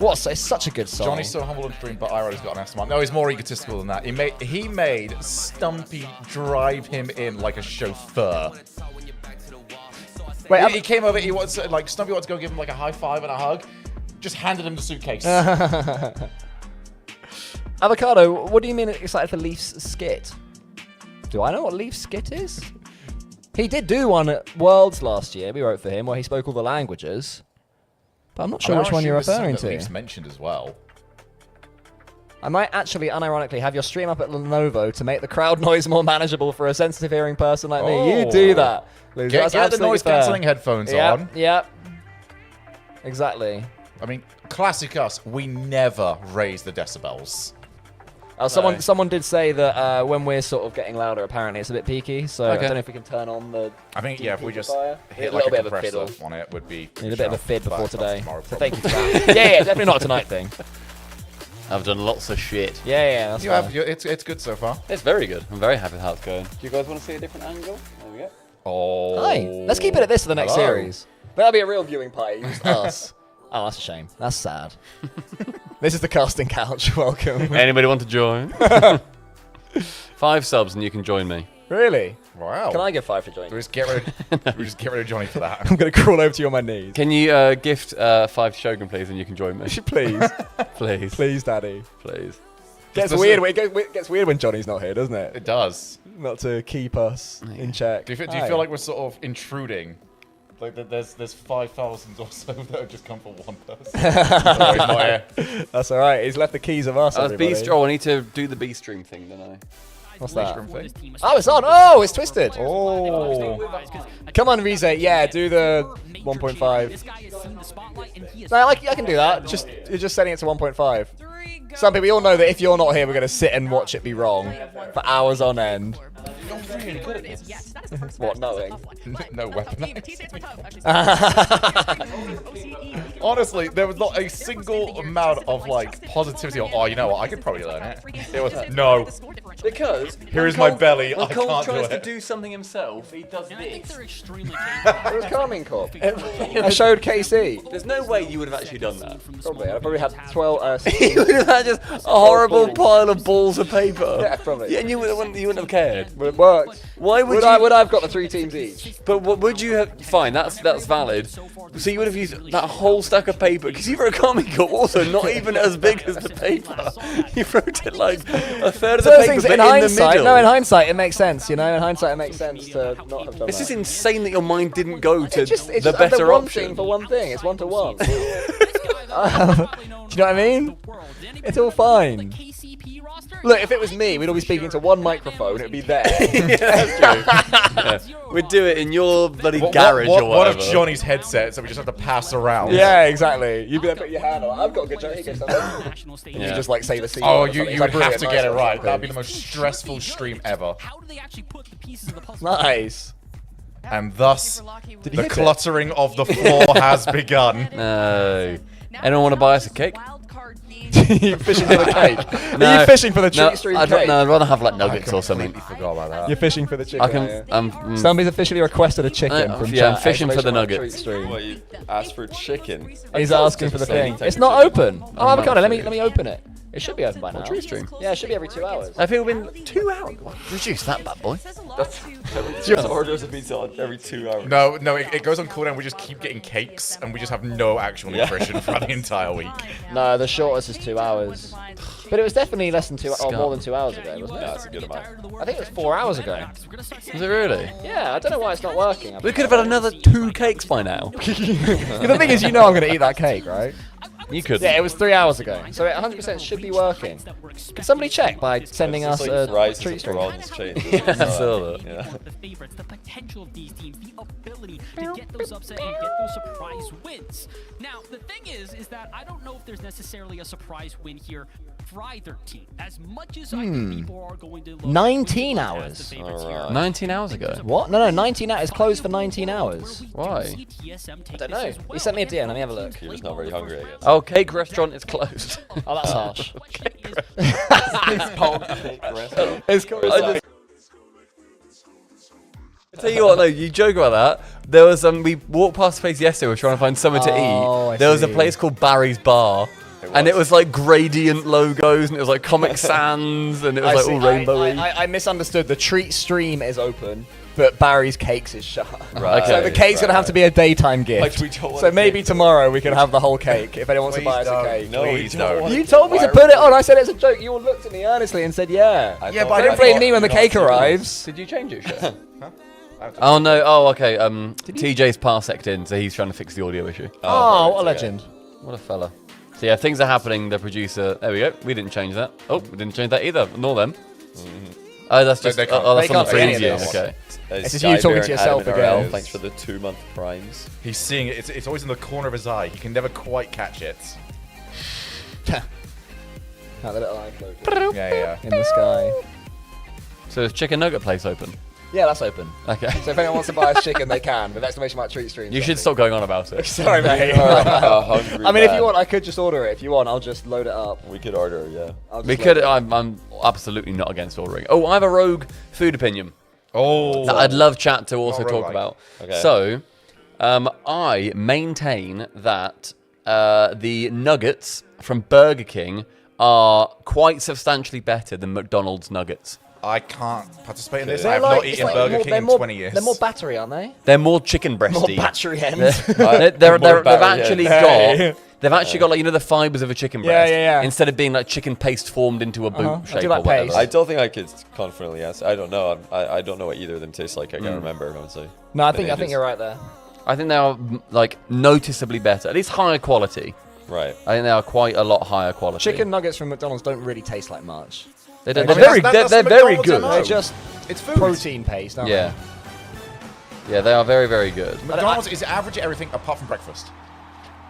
It's such a good song. Johnny's so humble and stream, but IRL's got an ass man. No, he's more egotistical than that. He made Stumpy drive him in like a chauffeur. Wait, he came over. He wants like Stumpy wanted to go give him like a high five and a hug. Just handed him the suitcase. Avocado, what do you mean excited for Leaf's skit? Do I know what Leaf's skit is? He did do one at Worlds last year. We wrote for him where he spoke all the languages. But I'm not sure which one you're referring to. Leaf's mentioned as well. I might actually, unironically, have your stream up at Lenovo to make the crowd noise more manageable for a sensitive hearing person like me. You do that, Loser. Get the noise-cancelling headphones on. Yep. Exactly. I mean, classic us. We never raise the decibels. Someone did say that when we're sort of getting louder, apparently it's a bit peaky. So I don't know if we can turn on the. I think if we just hit a like little a bit of a compressor fiddle on it, would be. Need a bit of a fid before today. So thank you for that. that. Yeah, definitely not a tonight thing. I've done lots of shit. Yeah, that's fine. It's good so far. It's very good. I'm very happy with how it's going. Do you guys want to see a different angle? There we go. Oh. Hi. Let's keep it at this for the next series. That'll be a real viewing party. Just us. Oh, that's a shame. That's sad. This is the casting couch. Welcome. Anybody want to join? 5 subs and you can join me. Really? Wow. Can I get 5 for joining? We just get rid of Johnny for that. I'm going to crawl over to you on my knees. Can you gift 5 to Shogun, please, and you can join me? Please. Please. Please, Daddy. Please. Gets weird. It gets weird when Johnny's not here, doesn't it? It does. Not to keep us in check. Do you feel like we're sort of intruding? Like there's 5,000 or so that have just come for one person. No, he's not here. That's all right. He's left the keys of us. I need to do the B stream thing, don't I? What's that? Oh, it's on. Oh, it's twisted. Oh. Come on, Rize. Yeah, do the 1.5. No, I can do that. You're just setting it to 1.5. Some people, we all know that if you're not here, we're going to sit and watch it be wrong for hours on end. You're really good at this. What, knowing? No weapon. Honestly, there was not a single amount of like positivity or, oh, you know what, I could probably learn it. It was, no. Because here is my belly, I Cole can't tries do to it. do something himself, he does this. It was Carmine Corp. I showed KC. There's no way you would have actually done that. Probably. I probably had 12. You would have had just a horrible pile of balls of paper. Yeah, probably. Yeah, and you wouldn't have cared. But it worked. Why would I have got the 3 teams each? But what would you have? Fine, that's valid. So you would have used that whole stack of paper because you wrote Comic Cup also not even as big as the paper. You wrote it like a third of the paper, but in the middle. No, in hindsight it makes sense. You know, in hindsight it makes sense to not have done This that. is insane that your mind didn't go to it's the better one option. thing for one thing. It's 1 to 1. Do you know what I mean? It's all fine. Look, if it was me, we'd all be speaking to one microphone. It'd be there. Yeah, that's true. Yeah. We'd do it in your bloody garage or whatever. One of Johnny's headsets that we just have to pass around. Yeah, exactly. You'd be there, put your hand on. I've got a good joke. You just like say the scene. Oh, you would have to get it right. That'd be the most stressful stream ever. Nice. And thus, the cluttering of the floor has begun. No. Anyone want to buy us a cake? You fishing for the cake? Are you fishing for the treat stream cake? No, I'd rather have like nuggets or something. I forgot about that. You're fishing for the chicken. Somebody's officially requested a chicken from chat. I'm fishing for the nuggets. What, you asked for chicken? He's asking for the thing. It's not open. Oh, avocado. Let me open it. It should be open by now. Tree stream. Yeah, it should be every 2 hours. I feel within 2 hours. Reduce that bad boy. Just orders a pizza on every 2 hours. No, it goes on cooldown. We just keep getting cakes, and we just have no actual nutrition for the entire week. No, the shortest is 2 hours. But it was definitely less than 2 or more than 2 hours ago, wasn't it? That's a good amount. I think it was 4 hours ago. Is it really? Yeah, I don't know why it's not working. We could have had another 2 cakes by now. The thing is, you know I'm going to eat that cake, right? You could. Yeah, it was 3 hours ago, so it 100% should be working. Can somebody check by sending us a treat stream? The favorites, the potential of these teams, the ability to get those upset and get those surprise wins. Now, the thing is that I don't know if there's necessarily a surprise win here for either team. As much as I think people are going to look 19 hours. 19 hours ago. What? No, 19 hours. It's closed for 19 hours. Why? I don't know. He sent me a DM. Let me have a look. You're just not very hungry, I guess. Oh, cake restaurant is closed. Oh, that's harsh. It's called. I tell you what, no, you joke about that. There was we walked past a place yesterday. We were trying to find something to eat. There was a place called Barry's Bar. And it was like gradient logos, and it was like Comic Sans, and it was like all rainbowy. I misunderstood. The treat stream is open, but Barry's Cakes is shut. Right. So the cake's going to have to be a daytime gift. Like so maybe tomorrow we can have the whole cake, if anyone wants to buy us a cake. No, please don't. You told me to put it on. I said it's a joke. You all looked at me earnestly and said, yeah. Yeah, but don't blame me when the cake arrives. Did you change it, Chef? Oh, no. Oh, okay. TJ's parsec'd in, so he's trying to fix the audio issue. Oh, what a legend. What a fella. So yeah, things are happening. The producer. There we go. We didn't change that. Oh, we didn't change that either. Nor them. Oh, that's just. They Oh, that's They on the can't see any of preview. this. Okay. It's just you talking to yourself again. Thanks for the 2-month primes. He's seeing it. It's always in the corner of his eye. He can never quite catch it. The little eye cloak. Yeah. In the sky. So is Chicken Nugget place open? Yeah, that's open. Okay. So if anyone wants to buy us chicken, they can. With exclamation mark treat stream. You should stop going on about it. Sorry, mate. Hungry I mean, if man. you want, I could just order it. If you want, I'll just load it up. We could order, yeah. We could. I'm absolutely not against ordering. Oh, I have a rogue food opinion. Oh. That I'd love chat to also Oh, talk roguelike. about. Okay. So, I maintain that the nuggets from Burger King are quite substantially better than McDonald's nuggets. I can't participate in this. They're I have like- not it's eaten like Burger more- King they're in more- 20 years. They're more battery, aren't they? They're more chicken breasty. More battery hens. They've battery actually got like, you know, the fibers of a chicken Yeah, breast. yeah. Instead of being like chicken paste formed into a boot I shape do like or whatever. paste. I don't think I could confidently answer. I don't know. I don't know what either of them taste like. I can't remember, honestly. No, I Been think ages. you're right there. I think they are like noticeably better, at least higher quality. Right. I think they are quite a lot higher quality. Chicken nuggets from McDonald's don't really taste like much. They don't, They're they're very, that's they're the very McDonald's good. MO. They're just It's food. protein paste, aren't Yeah. Yeah, they are very, very good. McDonald's is average at everything apart from breakfast.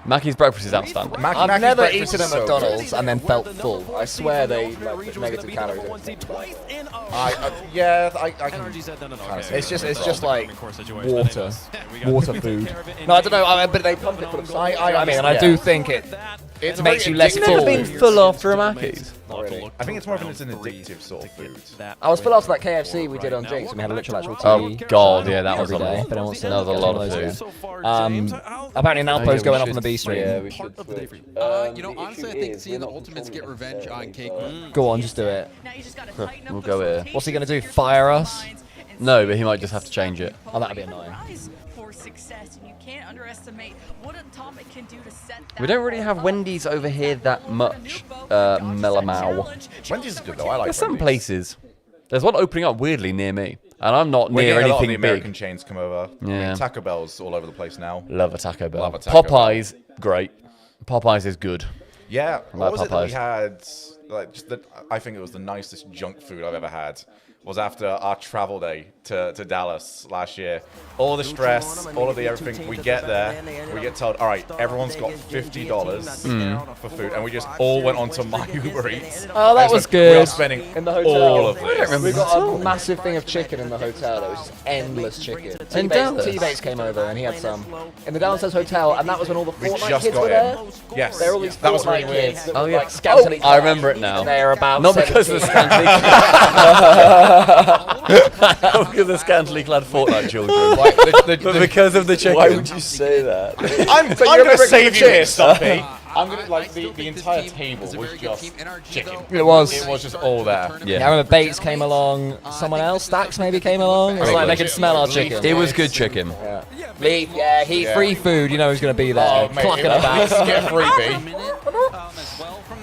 Mackey's breakfast is outstanding. I've Mackey's never breakfast eaten is at so McDonald's good. and then felt full. I swear they put negative calories in. I can. It's just like water food. No, I don't know, but they pump it full of salt. I mean, and I do think it makes you less You've never full. been full after a Mackey's? Not really. I think it's more of an addictive sort of food. I was full after that KFC we did on Jinx, and we had a literal actual Oh tea. god, yeah, that was a every day. lot. If anyone wants to That was a get lot one of those, food. yeah. Apparently now Poe's going off on the B stream. Yeah, we should. You know, honestly, I think seeing the Ultimates get revenge on Cake. Go on, just do it. We'll go here. What's he gonna do? Fire us? No, but he might just have to change it. Oh, that'd be annoying. For success, and you can't underestimate what Atomic can do to set that. We don't really have Wendy's over here that much, Melamau. Wendy's is good though. I like There's some Wendy's. places. There's one opening up weirdly near me, and I'm not We're near getting a lot of anything the American big. chains come over. I Yeah. mean, Taco Bell's all over the place now. Love a Taco Bell. Love a Taco Bell. Popeyes, great. Popeyes is good. Yeah. I What like was it that we Popeyes. had? Like, just I think it was the nicest junk food I've ever had. Was after our travel day to Dallas last year. All the stress, all of the everything. We get there, we get told, all right, everyone's got $50 for food, and we just all went onto my Uber Eats. Oh, that And was so We are good. spending In the hotel. all of this. We got a massive thing of chicken in the hotel. There was just endless chicken. In Dallas? T-Bates came over and he had some in the downstairs hotel, and that was when all the We Fortnite just kids got were there. in. Yes. They're all these That was Fortnite really weird. kids that Oh were yeah. like scantily I clad. remember it now. They're about Not because of the 17. Not because of scantily clad Fortnite children, Like, but because of the chicken. Why would you say that? I'm you're going to bringing save the you here, chips. Stumpy. I'm going to, like, the entire table was just chicken. It was. It was just all there. Yeah, I remember Bates came along. Someone else, Stacks maybe came along. It was like they could smell our chicken. It was good chicken. Yeah. Leave, yeah, heat free food. You know who's going to be there. Oh, mate, Clucking about. get a freebie.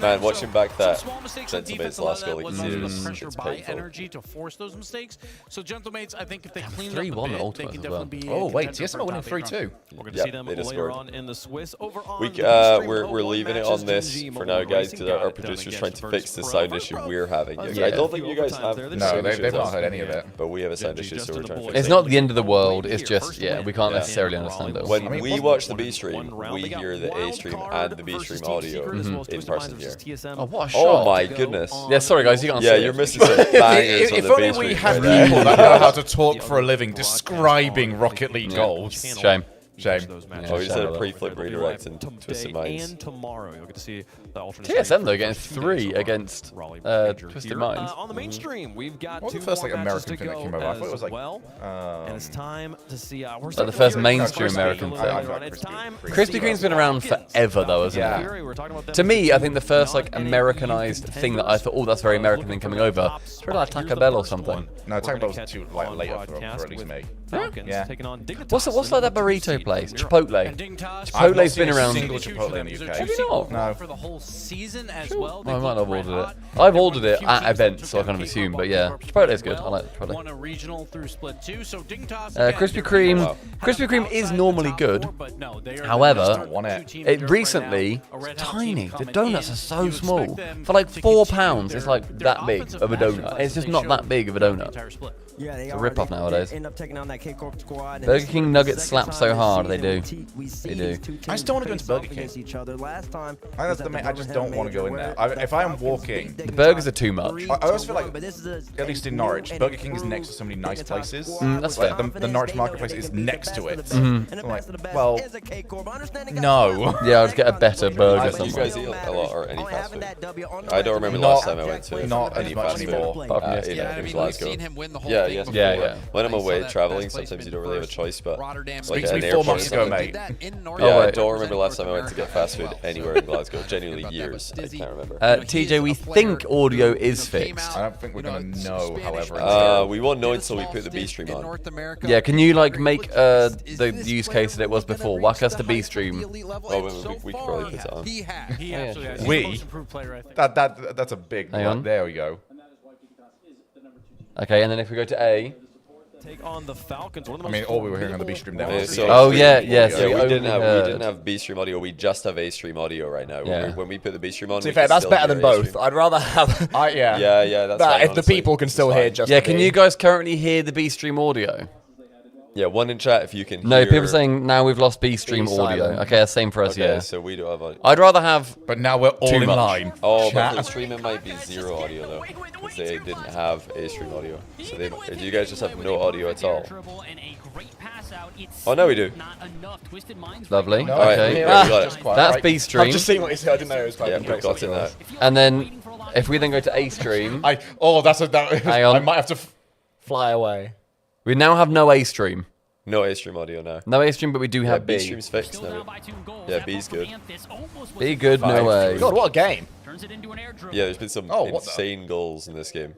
Man, watching back that Small mistakes on Gentleman's defense, a lot last of goal, that you was can see under it's the pressure by painful. energy to force those mistakes. So Gentlemates, I think if they clean it up 3-1 a bit, they Ultimates can as well. definitely be. Oh, a wait, contender TSM for winning top eight 3-2. We're going to Yep, see them they just later scored. on in the Swiss. Over on We, the stream, we're Open leaving it matches, on this Jim G, for Mobile now, guys, Racing because our got it done producer's against trying to Virtus fix the Pro. sound issue we're having. Yeah. I don't think you guys have No, the No, same they've issues not as heard us, any of it. but we have a sound Gen G issue, just so in we're the trying to boys. fix It's it. not the end of the world. It's Here, just first yeah, win. we can't Yeah. necessarily understand it. When I mean, we one- watch the one B and stream, one round. we They got hear the A Wild stream Card and the B versus stream Team audio Secret, as well as in Twisted Minds person here. versus TSM. Oh, what a Oh shot. my goodness. Yeah, sorry guys, you can't Yeah, see you're it. missing some bangers on If the B only we stream had right there. people that know how to talk for a living describing Rocket League goals. Shame. Shame. Oh, he said a pre-flip redirect and Twisted Today Minds. and tomorrow, you'll get to see the alternate TSM though stream getting for 3 2 days against Raleigh Twisted here. Minds. On the main stream, we've got What was two the first, more like, matches American to thing that go came over? I thought it was, like, well. And it's time to see. We're the starting first to mainstream Krispy American Kreme thing. later on. It's time to Krispy see Kreme's been around forever though, hasn't Yeah. it? Fury, we're talking about them To me, as I think the first like non-NA Americanized thing that I thought, oh, that's very American thing coming over. It's really like Taco Bell or something. No, Taco Bell's too like later for at least me. Falcons Yeah. taking on Dignitas What's like that burrito place? place? Chipotle. Chipotle's been around. Single Chipotle in the UK. Have you not? No. For the whole season as Oh, I might not have ordered it. I've ordered it at events, so I kind of assume. But yeah, Chipotle's good. I like Chipotle. Won a regional through split 2, so Dignitas Krispy Kreme. Krispy Kreme is normally good. However, it recently it's tiny. The donuts are so small. For like £4, it's like that big of a donut. It's just not that big of a donut. Yeah, It's a rip-off nowadays. End up taking on that K-Corp squad. Burger King nuggets slap so hard. They do. They do. I just don't want to go into Burger King. I just don't want to go in there. If I am walking, The burgers are too much. I always feel like, at least in Norwich, Burger King is next to so many nice places. That's Like, fair. the Norwich Marketplace is next to it. Mhm. I'm like, well, no. Yeah, I'll just get a better burger Do you somewhere. guys eat a lot or any fast food? I don't remember the last time I went to not any as much fast food anymore. in Glasgow. Yeah, yeah. When I'm away traveling, sometimes you don't really have a choice, but Speak to me 4 months ago, mate. Yeah, I don't remember the last time I went to get fast food anywhere in Glasgow. Genuinely years. I can't remember. TJ, we think audio is fixed. I don't think we're going to know, however. We won't know until we put the B stream on. Yeah, can you like make the use case that it was before? Whack us to B stream. Oh, we could probably put it on. He actually has We? the most improved player, I think. That's a big Hang on. There we go. Okay, and then if we go to A. Take on the Falcons. I mean, all we were hearing on the B stream now. was So Oh, we- yeah, yeah, so we we didn't only have B stream audio. We just have A stream audio right now. Yeah. When we put the B stream on, To be we fair, can that's still better hear than A both. stream. I'd rather have yeah. Yeah, that's that fine, if the honestly. people can still It's hear fine. just Yeah, the can me. you guys currently hear the B stream audio? Yeah, one in chat if you can No, hear. people are saying now we've lost B stream Be audio. silent. Okay, that's same for us, Okay, yeah. so we don't have audio. I'd rather have. But now we're all Too in much. line. Oh, but Chat. for the stream it might be zero audio though, because they didn't have A stream audio. So they, do you guys just have no audio at all? Oh no, we do. Lovely. No, Okay. yeah, we got it. That's B stream. I've just seen what he said. I didn't know it was Yeah, we've got it now. And then if we then go to A stream, Hang on. I might have to. Fly away. we now have no A stream. No A stream audio now. No A stream, but we do Yeah, have B B. stream's fixed now. Yeah, B's good. B good, no A. God, what a game. Yeah, there's been some what the- insane goals in this game.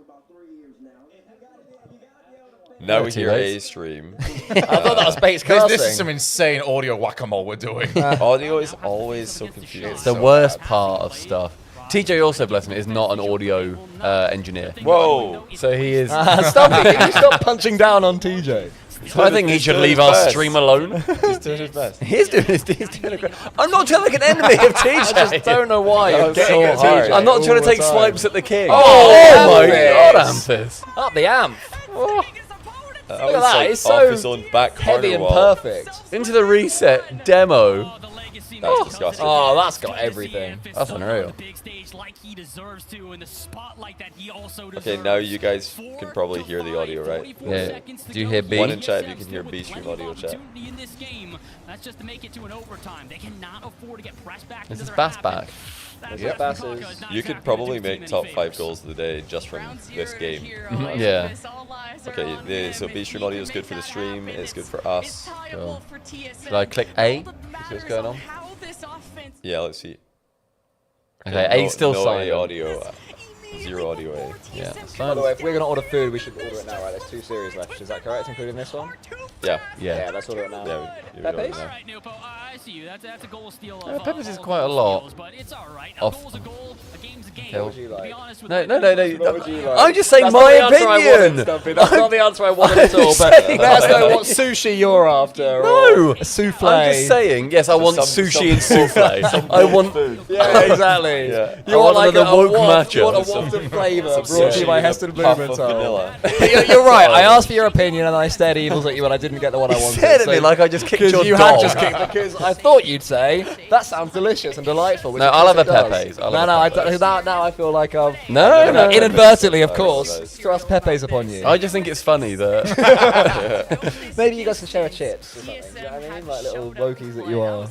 Now we too hear late. A stream. I thought that was Bates casting. This is some insane audio whack-a-mole we're doing. Audio is always so confusing. It's the worst part of stuff. TJ also, bless him, is not an audio engineer. Whoa! So he is. Stumpy, can you stop punching down on TJ? I think he should leave our stream alone. He's doing his best. He's doing a great. I'm not trying to make an enemy of TJ. I just don't know why you're That's getting so at hard. TJ I'm not trying to all take the time. swipes at the king. Oh, my Amphis. god, Amphis. Up the amp. That Look at was that, like it's off so his own back heavy corner and wall. perfect. Into the reset demo. That's disgusting. Oh, that's got everything. That's unreal. Okay, now you guys can probably hear the audio, right? Yeah. Do you hear B? One in chat if you can hear B stream audio chat. Is this Bass back? Yep. Passes. You could probably make top 5 goals of the day just from this game. Yeah. Okay, so B stream audio is good for the stream. It's good for us. Cool. Should I click A? See what's going on? Yeah, let's see. Okay, A's still no silent. A audio. Zero audio A. Yeah. By the way, if we're going to order food, we should order it now, right? There's 2 series left. Is that correct, including this one? Yeah. Yeah. Let's order it now. Yeah, we order it Pepe's? now. Peppers is quite a lot. Off. What would you like? No. What would you like? I'm just saying That's my not the answer I wanted, opinion. Stumpy. That's not the answer I wanted at all. But saying let us know my what sushi you're after. No. Or a souffle. I'm just saying. Yes, I want sushi and souffle. I want. Yeah, exactly. Yeah. You I want want like the a woke waft. You want a matcha. waft of flavour Some brought to you sushi by and a Heston puff of Blumenthal. vanilla. You're right. I asked for your opinion and I stared evils at you and I didn't get the one I wanted. Stared at me like I just kicked your you dog. had just kicked because I thought you'd say that sounds delicious and delightful. which No, of I'll course have a it does. Pepe's. I'll No, have no. a I Pepe's. don't- now I feel like I've No. inadvertently, of course, Nice. thrust Pepe's upon you. I just think it's funny that. Maybe you guys can share a chips or something. Do you know what I mean? Like little wokies that you are.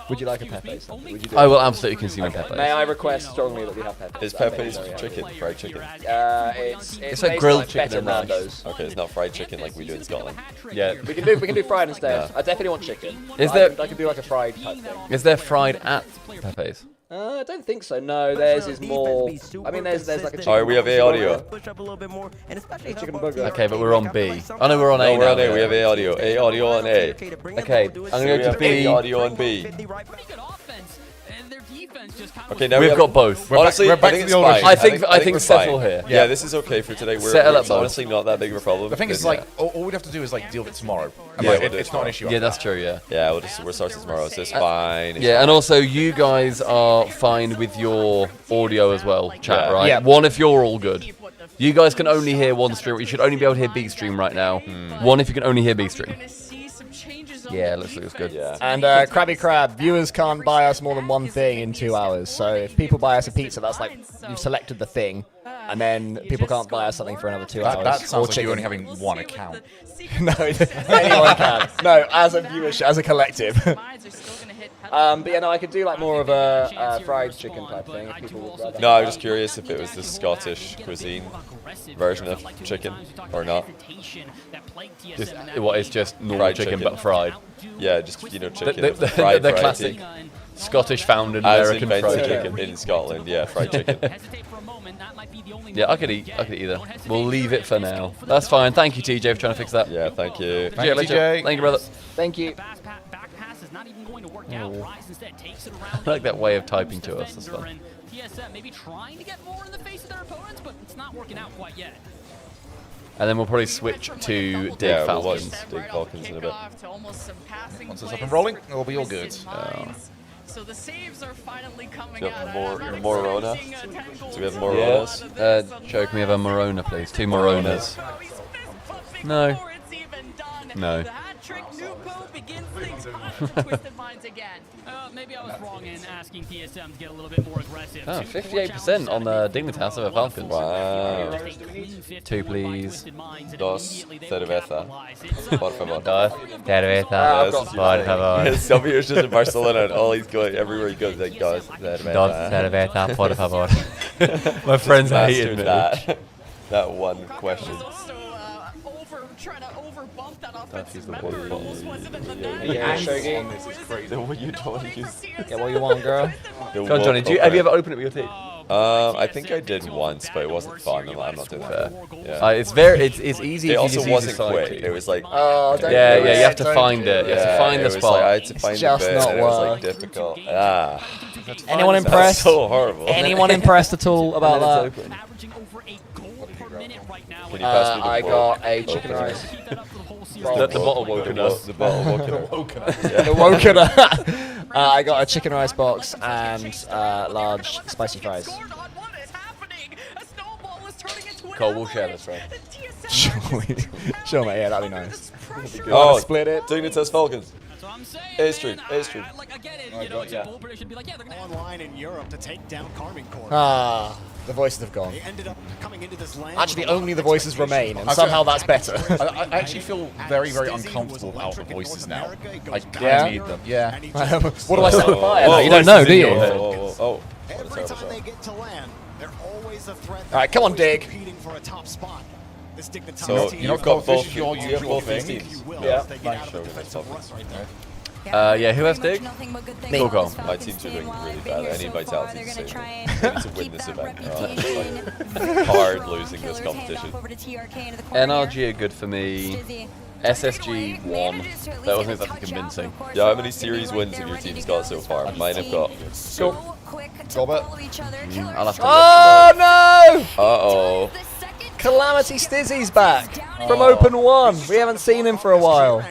Would you like a Pepe's? Would you do I it? will absolutely consume a Pepe's. May I request strongly that we have Pepe's? Is Pepe's chicken, fried chicken? It's It's like based grilled like chicken better and rice. Nando's. Okay, it's not fried chicken like we do in Scotland. Yeah. We can do fried instead. Yeah. I definitely want chicken. Is I there- could- I could do like a fried type thing. Is there fried at Pepe's? I don't think so. No, theirs is more. I mean, there's like a. Alright, we have A audio. Okay, but we're on B. Oh no, we're on A. No, we're now. on A. We have A audio. A audio on A. Okay, I'm gonna go to B. A audio on B. Okay, now we've got both. Honestly, we're back I think to it's the old fine. regime. I think we're settle fine. here. Yeah, this is okay for today. Settle up It's both. honestly not that big of a problem. The thing is, because, like, all we'd have to do is like deal with it tomorrow. And, Yeah, like, we'll do it it's not an issue. Yeah, that's true. Yeah. Yeah, we're starting tomorrow, so it's fine. It's Yeah, fine. and also you guys are fine with your audio as well, chat, Yeah. right? Yeah. One if you're all good. You guys can only hear one stream. You should only be able to hear B stream right now. One if you can only hear B stream. Yeah, looks good. Yeah. And Krabby Crab, viewers can't buy us more than one thing in 2 hours. So if people buy us a pizza, that's like you've selected the thing, and then people can't buy us something for another 2 hours. That sounds like chicken. you only having one account. No, anyone can. No, as a viewership, as a collective. But yeah, no, I could do like more of a fried chicken type thing. If people would rather. No, I was just curious if it was the Scottish cuisine version of chicken or not. Just, what is just normal Fried chicken, chicken. but fried? Yeah, just chicken. The fried the variety. classic Scottish founded As American fried invented chicken. in Scotland. Yeah, fried chicken. Yeah, I could eat either. We'll leave it for now. That's fine. Thank you, TJ, for trying to fix that. Yeah, thank you. Thank you, TJ. Thank you, brother. Thank you. I like that way of typing to us. That's fun. TSM maybe trying to get more in the face of their opponents, but it's not working out quite yet. And then we'll probably switch to Dig We'll watch Falcons. Dig Falcons in a bit. Once it's up and rolling, it'll be all good. So the saves are finally coming Do you out. have more Morona? Do we have more Yeah. Moronas? Joe, can we have a Morona, please? 2 Moronas. No. No. Maybe I was wrong in asking TSM to get a little bit more aggressive. Oh, 58% on the Dignitas of the Falcons. Wow. 2, please. Dos cerveza. Por favor. Dos cerveza. Por favor. Stumpy is just in Barcelona and all he's going, everywhere he goes, like, dos cerveza. Dos cerveza, por favor. My friends hated me. That one question. Trying to overbump that offensive the member way almost wasn't in the Yeah, net. Shogi. This is crazy. The way you don't use. Get what you want, girl. Go on, Johnny. Have you ever opened it with your team? I think I did once, but it wasn't fun. I'm not doing that. Yeah. It's easy. It if you also just use wasn't the side quick. key. It was like Oh, don't Yeah, do you it. have to Don't find do it. You have to find the was spot. Like, I had to find just the bit, not and it was work. like difficult. Ah, Anyone that's impressed? so horrible. Anyone impressed at all about that? Can you pass me the I ball? got a chicken rice. The bottle woken us. The bottle woken us. The woken. I got a chicken rice box and large spicy fries. Cole, we'll share this, right? Sure, mate. Yeah, that'd be nice. Oh, split it. Dignitas Falcons. A stream. Online in Europe to take down Carmine Corp. Ah, the voices have gone. They ended up coming into this land. Actually, only the voices remain, and somehow that's better. I actually feel very, very uncomfortable without the voices now. I kind of Yeah? need them. Yeah. What do I set fire? Whoa, You don't know, do you? Oh, Every time they get to land, they're always a threat. All right, come on, Dig. Competing for a top spot. This Dignitas So team, you've got both your usual thing. teams. Yeah. Nice right there. Yeah, who has Dig? Me. Cool. My teams are doing really bad. I need vitality to save them. I need to win this event. It's like hard losing this competition. NRG are good for me. SSG won. That wasn't exactly convincing. Yeah, how many series wins have your teams got so far? Mine have got. Gobert. I'll have to Oh no! Uh-oh. Calamity Stizzy's back from Open 1. We haven't seen him for a while.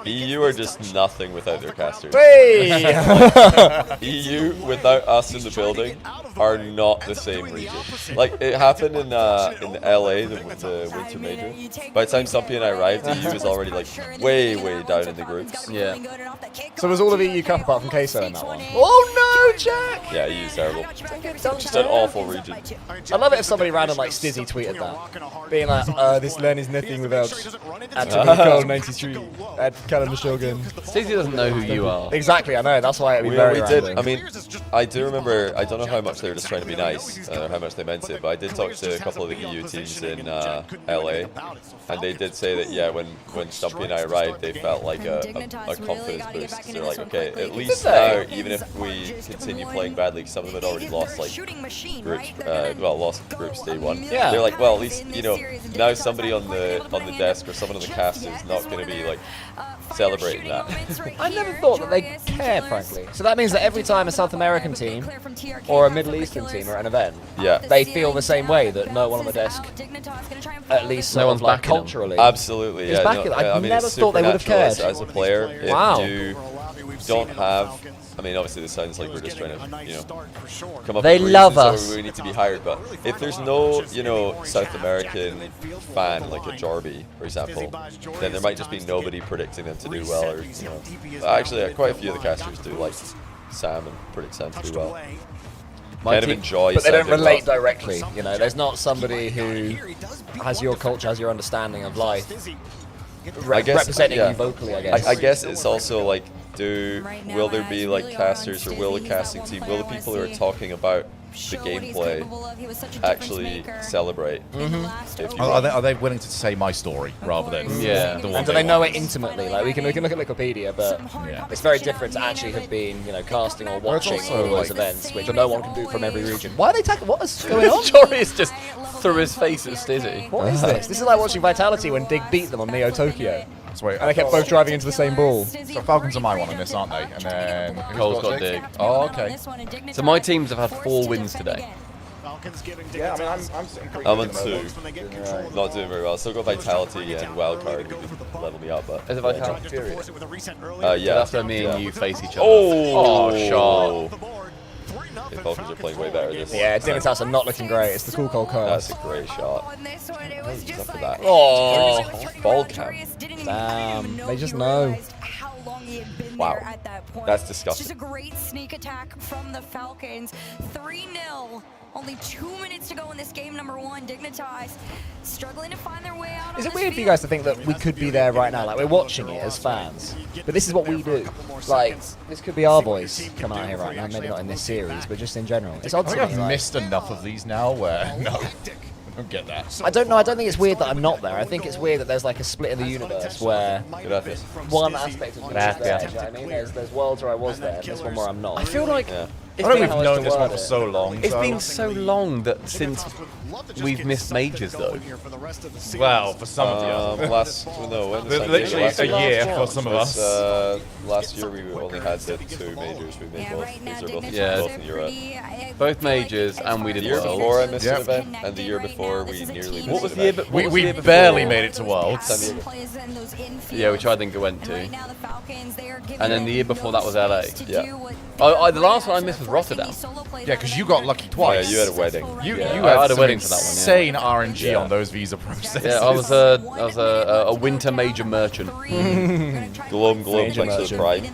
EU are just nothing without their casters. Hey! EU without us in the building are not the same region. Like it happened in LA, the winter major. By the time Stumpy and I arrived, EU was already like way down in the groups. Yeah. So was all of EU Cup apart from Queso in that one? Oh no, Jack! Yeah, EU's terrible. Just an awful region. I love it if somebody random like Stizzy tweeted that, being like, this learn nothing without Code 93 at Calendar Shogun. Stacey doesn't know who you are. Exactly, I know. That's why it'd be very random. I mean, I do remember. I don't know how much they were just trying to be nice, or how much they meant it, but I did talk to a couple of the EU teams in LA, and they did say that when Stumpy and I arrived, they felt like a confidence boost. They're like, okay, at least now, even if we continue playing badly, because some of them had already lost like groups, lost groups day one. Yeah. They're like, well, at least now somebody on the desk or someone on the cast is not going to be like celebrating that. I never thought that they cared, frankly. So that means that every time a South American team or a Middle Eastern team are at an event, they feel the same way, that no one on the desk, at least no one's like backing culturally, absolutely. Yeah, I never thought they would have cared. As a player, if wow. you don't have, I mean, obviously this sounds like we're just trying to, come up they with love reasons us. we need to be hired, but if there's no, South American fan like a Jarby, for example, then there might just be nobody predicting them to do well, or actually, quite a few of the casters do like Sam and predict Sam to do well. Kind of enjoy, but they don't relate directly. There's not somebody who has your culture, has your understanding of life, representing you vocally. I guess it's also like, will there be like casters, or will the casting team, will the people who are talking about the gameplay actually celebrate? Are they willing to say my story rather than the one? And do they know it intimately? Like we can look at Wikipedia, but it's very different to actually have been casting or watching all those events, which no one can do from every region. Why are they tackling? What is going on? Jory is just threw his face at Stizzy. What is this? This is like watching Vitality when Dig beat them on Neo Tokyo. And they kept both driving into the same ball. So Falcons are my one on this, aren't they? And then Cole's got Dig. Oh, okay. So my teams have had 4 wins today. Yeah, I mean, I'm sitting pretty I'm on 2. Not doing very well. Still got Vitality and Wildcard who could level me up, but is it Vitality Furious? Yeah. That's where me and you face each other. Oh, the Falcons are playing way better this. Yeah, Dignitas are not looking great. It's the cool cold curse. That's a great shot. Enough of that. Oh, ball cam. Damn, they just know. Wow, that's disgusting. Just a great sneak attack from the Falcons. 3-0. Only 2 minutes to go in this game, number 1. Dignitas struggling to find their way out. Is it weird for you guys to think that we could be there right now? Like, we're watching it as fans, but this is what we do. Like, this could be our voice coming out here right now. Maybe not in this series, but just in general. It's odd I think I've missed enough of these now where, no, I don't get that. I don't know. I don't think it's weird that I'm not there. I think it's weird that there's like a split in the universe where one aspect of me is there. Do you know what I mean? There's worlds where I was there, and there's one where I'm not. I feel like I know we've known this one for so long. It's been so long that since we've missed majors, though. Well, for some of you. Literally a year for some of us. Last year we only had the 2 majors. We made both. These are both in Europe. Both majors, and we did the year Worlds. before I missed an event, and the year before we nearly missed What was an the year? event. We barely made it to Worlds. Yeah, which I think I went to. And then the year before that was LA. Yeah. The last one I missed was Rotterdam. Yeah, because you got lucky twice. Yeah, you had a wedding. You I had a wedding for that one. Insane RNG on those visa processes. Yeah, I was a winter major merchant. Glum, thanks for the pride.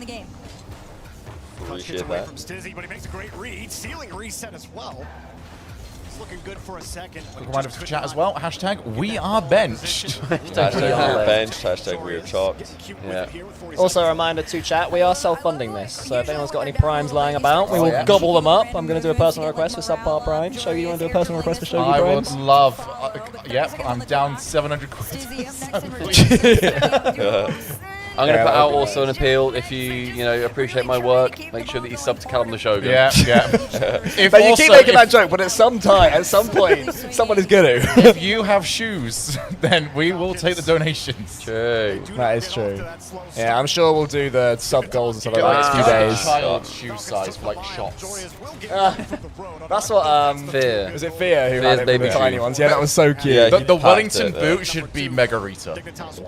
Appreciate that. Stizzy, but he makes a great read. Ceiling reset as well. It's looking good for a second. Quick reminder for chat as well. Hashtag we are benched. Hashtag we are benched. Hashtag we are chalked. Yeah. Also a reminder to chat, we are self-funding this, so if anyone's got any primes lying about, we will gobble them up. I'm going to do a personal request for subpar prime. Shogi, you want to do a personal request for Shogi primes? I would love, yep, I'm down 700 quid. I'm going to put out also an appeal. If you appreciate my work, make sure that you sub to Calendar Shogun. Yeah. But you keep making that joke, but at some point, someone is going to. If you have shoes, then we will take the donations. True. That is true. Yeah, I'm sure we'll do the sub goals and stuff like that in a few days. Child shoe size for like shots. That's what Fear. Was it Fear who Fear's had it with the baby tiny shoe. ones? Yeah, that was so cute. Yeah, The Wellington boot should be Megarita.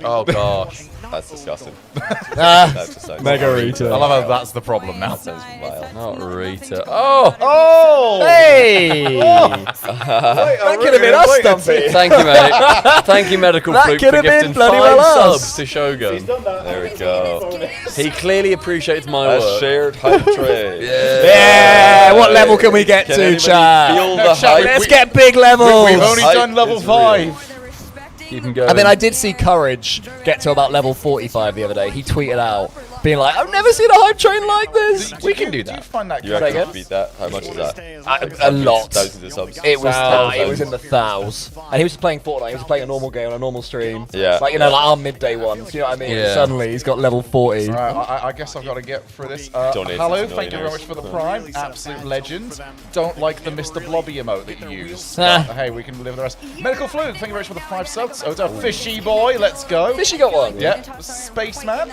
Oh gosh. That's disgusting. Megarita. I love how that's the problem now. That sounds vile. Not Rita. Oh! Oh! Hey! That could have been us, Stumpy. Thank you, mate. Thank you, Medical That Fruit, could for have been gifting bloody 5 well us. subs to Shogun. There we go. He clearly appreciates my A work. shared hype train. Yeah! What level can we get Can to, anybody chat? feel the hype? Let's get big levels. We've only Hype done level is 5. keep him going. And then I did see Courage get to about level 45 the other day. He tweeted out, being like, "I've never seen a hype train like this." We can do that. Do you find that? You actually beat that? How much is that? A lot. Thousands of subs. It was in the thousands. And he was playing Fortnite. He was playing a normal game on a normal stream. Yeah. Like, you know, like our midday ones. You know what I mean? Yeah. Suddenly he's got level 40. Right, I guess I've got to get through this. Donated Hello, to thank you very much for the Prime. Absolute legend. Don't like the Mr. Blobby emote that you use. But, hey, we can live with the rest. Medical Fluke, thank you very much for the 5 subs. Oh, it's a Fishy Boy, let's go. Fishy got one. Yeah. Spaceman.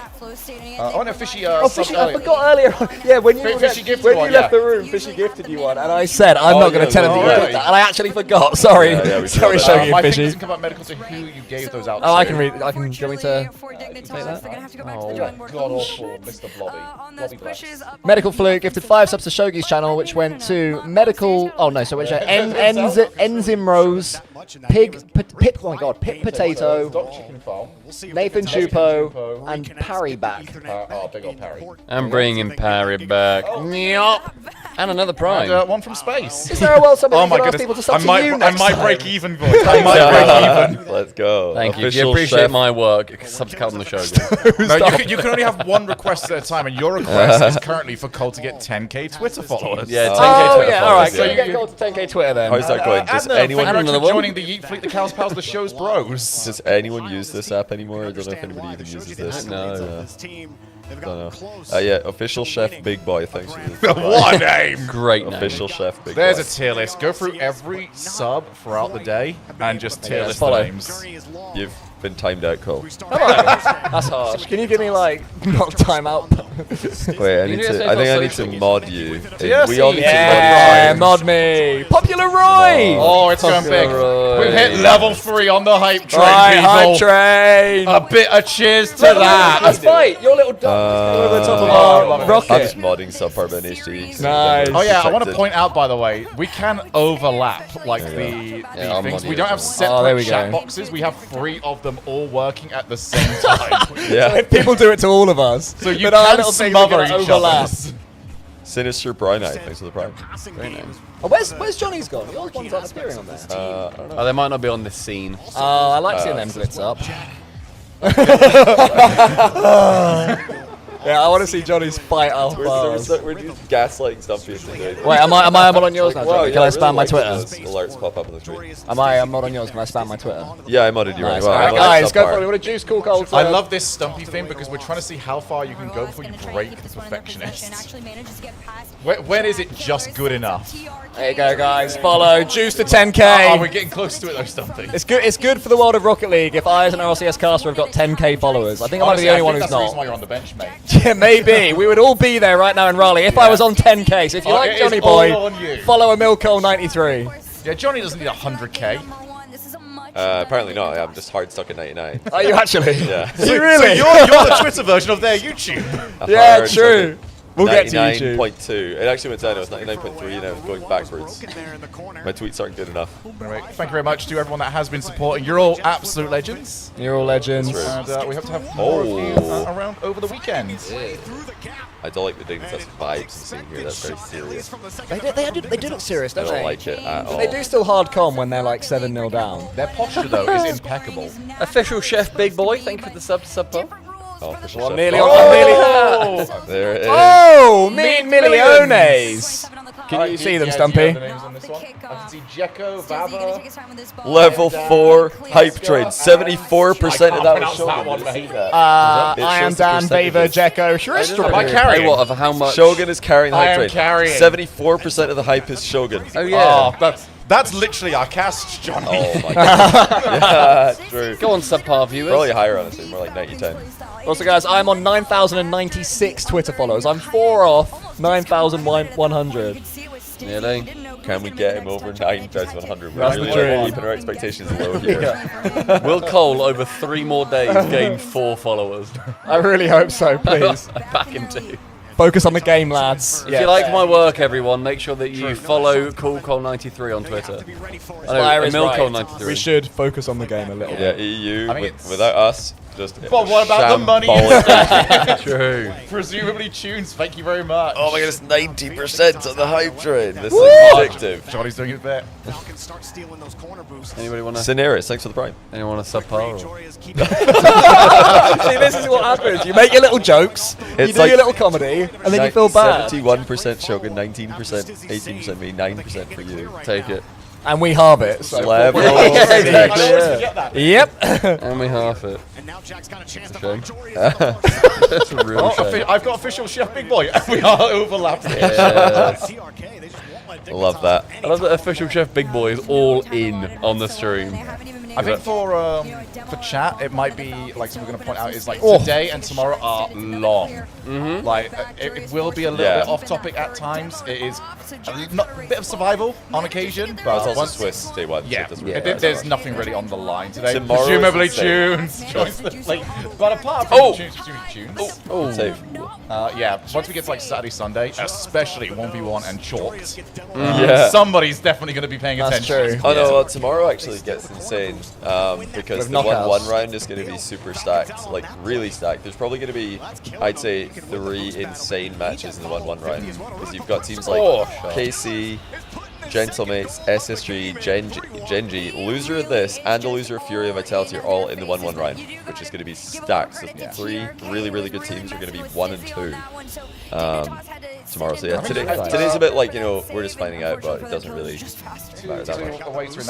Oh, no, Fishy. Fishy, I forgot earlier. Yeah, when you Fishy gifted when one, you left the room, Fishy gifted you one, and I said I'm not going to tell him that you did that, and I actually forgot. Sorry, sorry, Shogi My thing Fishy. doesn't come up medical to who you gave those out to. Oh, I can read. I can. Do you want me to take that? Oh, god awful, Mr. Blobby. Blobby Medical Fluke gifted 5 subs to Shogi's channel, which went to Medical. Oh no, so which Enzyme Rose, Pig. Oh my god, Pit Potato, Nathan Chupo, and Parry back. Oh, big old Parry. I'm bringing Parry back. And another Prime. And one from space. Is there a world somebody Oh my can ask goodness. people to sub to you I next might time? break even, boys. I might break even. Let's go. Thank you. If Official you appreciate chef. my work, subscribe on the Shogun. No, you can only have one request at a time, and your request is currently for Cole to get 10k Twitter followers. Yeah, 10k Oh Twitter yeah, all right. followers, So yeah. you get Gold to 10k Twitter then. How's that going? Does anyone Thank you another for one? joining the Yeet Fleet, the Cows Pals, the Show's Bros. Does anyone use this app anymore? I don't know if anybody even uses this. No. Don't know. Yeah, official chef Big Boy. Thanks for the What a name! Great name. Official chef Big There's Boy. a tier list. Go through every sub throughout the day and just tier list the follow. names. You've been timed out, Cole. Come on. That's harsh. Can you give me like not time out? Wait, I You need need to to. say I think I social need to media. mod you. Yes, We all need Yeah, to mod mod me. Popular Roy. Oh, it's going big. Roy. We've hit level 3 on the hype train, Right, people. hype train. A bit of cheers to Let's that. fight. Your little dog. Over the top of our I'm rocket. just modding subpar by HD. Nice. Oh yeah, I want to point out, by the way, we can overlap like the I'll things. mod We you don't have as well. Oh, there separate we chat go. boxes. We have 3 of them all working at the same time. Yeah. If people do it to all of us. So you but our can little things are smother gonna each overlap. other. Sinister Brown Eye. Thanks for the Prime. Very nice. Oh, where's Johnny's gone? Yours ones aren't appearing on there. I don't know. Oh, they might not be on this scene. Oh, I like seeing them glitz up. Yeah, I want to see Johnny's fight off bars. We're just gaslighting Stumpy into doing it. Wait, am I mod on yours now, Wow, Johnny? yeah, Can I really spam my like Twitter? those alerts pop up on the screen. Am I mod on yours? Can I spam my Twitter? Yeah, I modded you right. Nice. Well, Alright, guys, go for it. We want to juice cool cold. I love this Stumpy thing because we're trying to see how far you can go before you break the perfectionist. When is it just good enough? There you go, guys. Follow. Juice to 10k. Oh, we're getting close to it though, Stumpy. It's good. It's good for the world of Rocket League if I, as an RLCS caster, have got 10k followers. I think I might be the only one who's that's the reason not. why you're on the bench, mate. Yeah, maybe. We would all be there right now in Raleigh if I was on 10k. So if you like it is Johnny all Boy, on you. follow a Milko93. Yeah, Johnny doesn't need 100k. Apparently not. I'm just hard stuck at 99. Are you actually? Yeah. So really? So you're the Twitter version of their YouTube. Yeah, Hard true. stuck at We'll get to YouTube. 99.2. It actually went down. It was 99.3 and I was going backwards. My tweets aren't good enough. Anyway, thank you very much to everyone that has been supporting. You're all absolute legends. You're all legends. And we hope to have more of you around over the weekend. I don't like the Dignitas vibes I'm seeing here. That's very serious. They do look serious, I don't don't they? like it at all. They do still hard com when they're like 7-0 down. Their posture, though, is impeccable. Official chef Big Boy. Thank you for the sub. Oh, official Well, chef. nearly Oh! on. Nearly. There it is. Oh, milliones. Can you see them, Stumpy? The names on this one. I can see Jekko, Vava. Level 4 hype train. 74% of that was Shogun. I am Dan, Baver, Jekko, Shristro. Am I carrying? Hey, what, of how much? Shogun is carrying the I hype am train. carrying. 74% of the hype is Shogun. Oh, yeah. Oh, that's literally our cast, Johnny. Oh my god. Yeah, true. Go on, subpar viewers. Probably higher, honestly. More like 90-10. Also, guys, I'm on 9,096 Twitter followers. I'm 4 off 9,100. Nearly. Can we get him over 9,100? We're That's really the dream. keeping our expectations low here. Will Cole, over 3 more days, gain 4 followers? I really hope so, please. Back him too. Focus on the game, lads. If you like my work, everyone, make sure that you follow CoolCole93 on Twitter. Fire is right. Milko93. We should focus on the game a little Yeah, bit. EU, I think it's- without us, Just But what about the money? True. Presumably tunes. Thank you very much. Oh my god, it's 90% on the hype train. This is addictive. Johnny's doing his bit. Anybody want to? Scenarios, thanks for the prime. Anyone want to subpar? See, this is what happens. You make your little jokes, you do your little comedy, and then you feel bad. 71% Shogun, 19%, 18% me, 9% for you. Take it. And we halve it. So Level. Yep. And we half it. And now Jack's got a chance Shame. That's a real shame. I've got official Chef Big Boy, and we are overlapping. Yes. Love that. I love that official Chef Big Boy is all in on the stream. I think for chat, it might be like something we're going to point out is like today and tomorrow are long. Like it will be a little bit off topic at times. It is a bit of survival on occasion, but it's also Swiss day one. Yeah, so there's nothing really on the line today. Tomorrow Presumably is tunes. Like, but apart from tunes, save. yeah. Once we get to like Saturday, Sunday, especially 1v1 and chalked, Yeah. somebody's definitely going to be paying attention. Oh no, well, tomorrow actually gets insane because the knockouts. 1-1 round is going to be super stacked, like really stacked. There's probably going to be, I'd say, 3 insane matches in the 1-1 round because you've got teams like KC, Gentlemates, SSG, Genji, loser of this and the loser of Fury and Vitality are all in the 1-1 round, which is going to be stacked. So 3 really, really good teams are going to be 1 and 2 tomorrow. So yeah, today's a bit like, we're just finding out, but it doesn't really matter that much.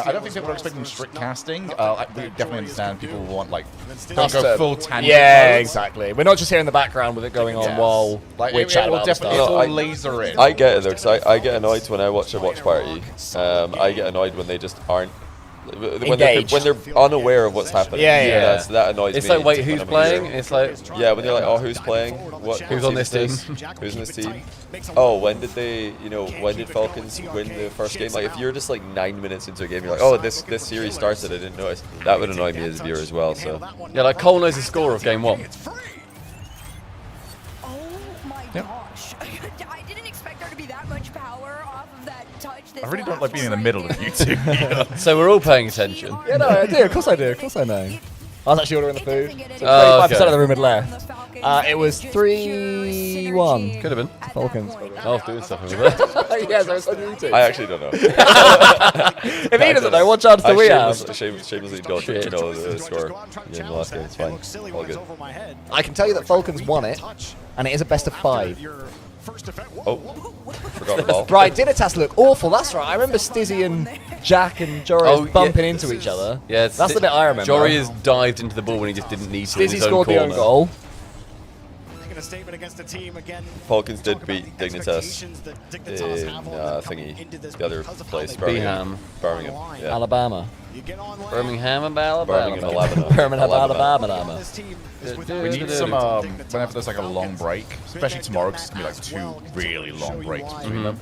I don't think people are expecting strict casting. We definitely understand people want don't go full tangent. Yeah, exactly. We're not just here in the background with it going on while we're chatting about it's stuff. all laser in. I get it though, because I get annoyed when I watch a watch party. I get annoyed when they just aren't. When they're unaware of what's happening. Yeah. That annoys me. It's like, wait, who's playing? It's like, yeah, when they're like, oh, who's playing? Who's on this team? Who's in this team? Oh, when did they? When did Falcons win the first game? Like, if you're just like 9 minutes into a game, you're like, oh, this series started. I didn't notice. That would annoy me as a viewer as well. So yeah, like Cole knows the score of game 1. Oh my gosh. I didn't expect there to be that much power off of that touch. I really don't like being in the middle of YouTube. So we're all paying attention. Yeah, no, I do. Of course I do. Of course I know. I was actually ordering the food. So 35% okay. of the room had left. It was 3-1. Could have been. Falcons. I was doing stuff over there. Yes, I was on YouTube. I actually don't know. If he doesn't know, what chance do we have? Shamelessly don't know the score in the last game. It's fine. All good. I can tell you that Falcons won it, and it is a best of 5. Oh, forgot the ball. Right, Dignitas look awful. That's right. I remember Stizzy and Jack and Jory bumping into each other. Yeah, that's the bit I remember. Jory has dived into the ball when he just didn't need to. Stizzy scored the own goal. A statement against the team again. Falcons did beat Dignitas in the other place, Birmingham. Yeah. Alabama. Birmingham, Alabama. Birmingham, Alabama. We need some, whenever there's like a long break, especially tomorrow, because it's going to be like 2 really long breaks between them.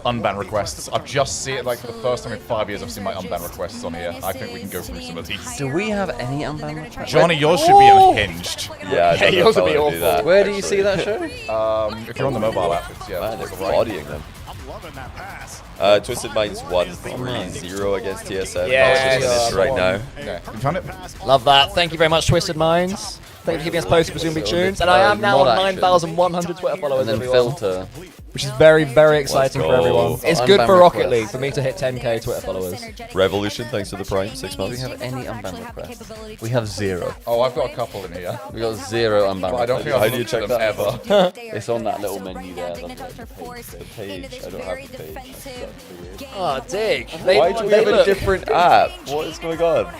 Unban requests. I've just seen it like for the first time in 5 years I've seen my unban requests on here. I think we can go through some of these. Do we have any unban requests? Johnny, yours should be unhinged. Yeah, yours would be awful. Where do you see that show? If you're on the mobile app, it's, Man, they're bodying them. Twisted Minds 1-3-0 against TSM. Yes. Right now. Okay. You found it? Love that. Thank you very much, Twisted Minds. Thank you for keeping us posted, presumably tunes. And I am now on 9,100 Twitter followers. And then Filter. Which is very, very exciting for everyone. It's good for Rocket League for me to hit 10k Twitter followers. Revolution, thanks to the Prime, 6 months. Do we have any unban requests? We have 0. Oh, I've got a couple in here. We got 0 unban requests. I don't think I've looked at them ever. It's on that little menu there. The page. I don't have the page. Oh, dick. Why do we have a different app? What is going on?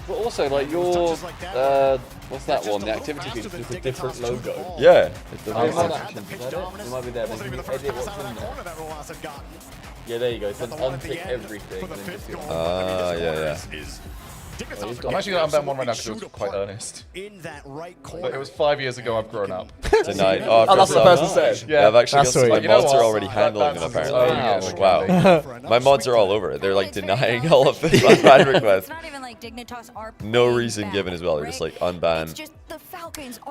But also, like your, what's that one? The activity feed is just a different logo. Yeah. It might be there. But you edit what's in there. Yeah, there you go. It says untick everything. And then just yeah. I'm actually going to unban one right now because it was quite earnest. But it was 5 years ago. I've grown up. Tonight. Oh, that's what the person said. Yeah, I've actually That's got my sweet. mods are already handling them apparently. Wow. My mods are all over it. They're like denying all of the unban requests. No reason given as well. They're just like unban.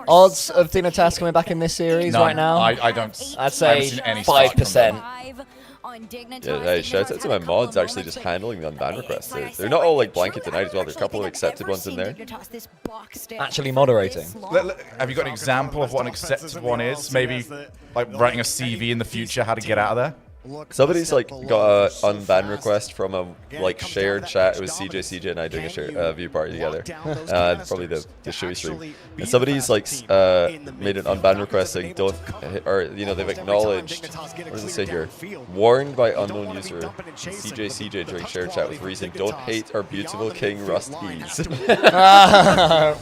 Odds of Dignitas coming back in this series right now? I don't. I'd say 5%. on Dignitas. Yeah, hey, shout out to my mods actually just handling the unban requests. They're not all like blanket denied as well. There's a couple of accepted ones in there. Actually moderating. Have you got an example of what an accepted one is? Maybe like writing a CV in the future, how to get out of there? Somebody's like got an unban request from a like shared chat. It was CJ and I doing a view party together. Probably the showy stream. And somebody's like made an unban request saying don't, or you know, they've acknowledged. What does it say here? Warned by unknown user CJ during shared chat with reason don't hate our beautiful king Rust Ease. I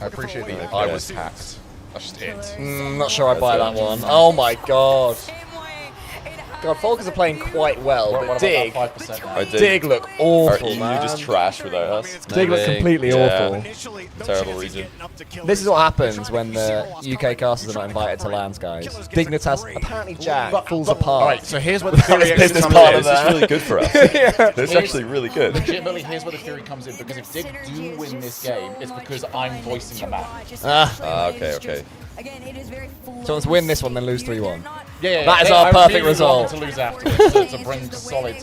appreciate that. I was hacked. That's just it. Not sure I buy that one. Oh my god. God, Falcons are playing quite well, but Dig look awful, Are you man. just trash without us? Dig look completely awful. Terrible region. This is what happens when the UK casters are not invited to LANs, guys. Dignitas, apparently Jack, falls apart. Alright, so here's where the theory business comes part in. of that. This is really good for us. It's actually really good. Legitimately, here's where the theory comes in, because if Dig do win this game, it's because I'm voicing the map. Okay. Again, it is very So let's win this one, then lose 3-1. Yeah, that is our perfect result. To lose afterwards, to bring solid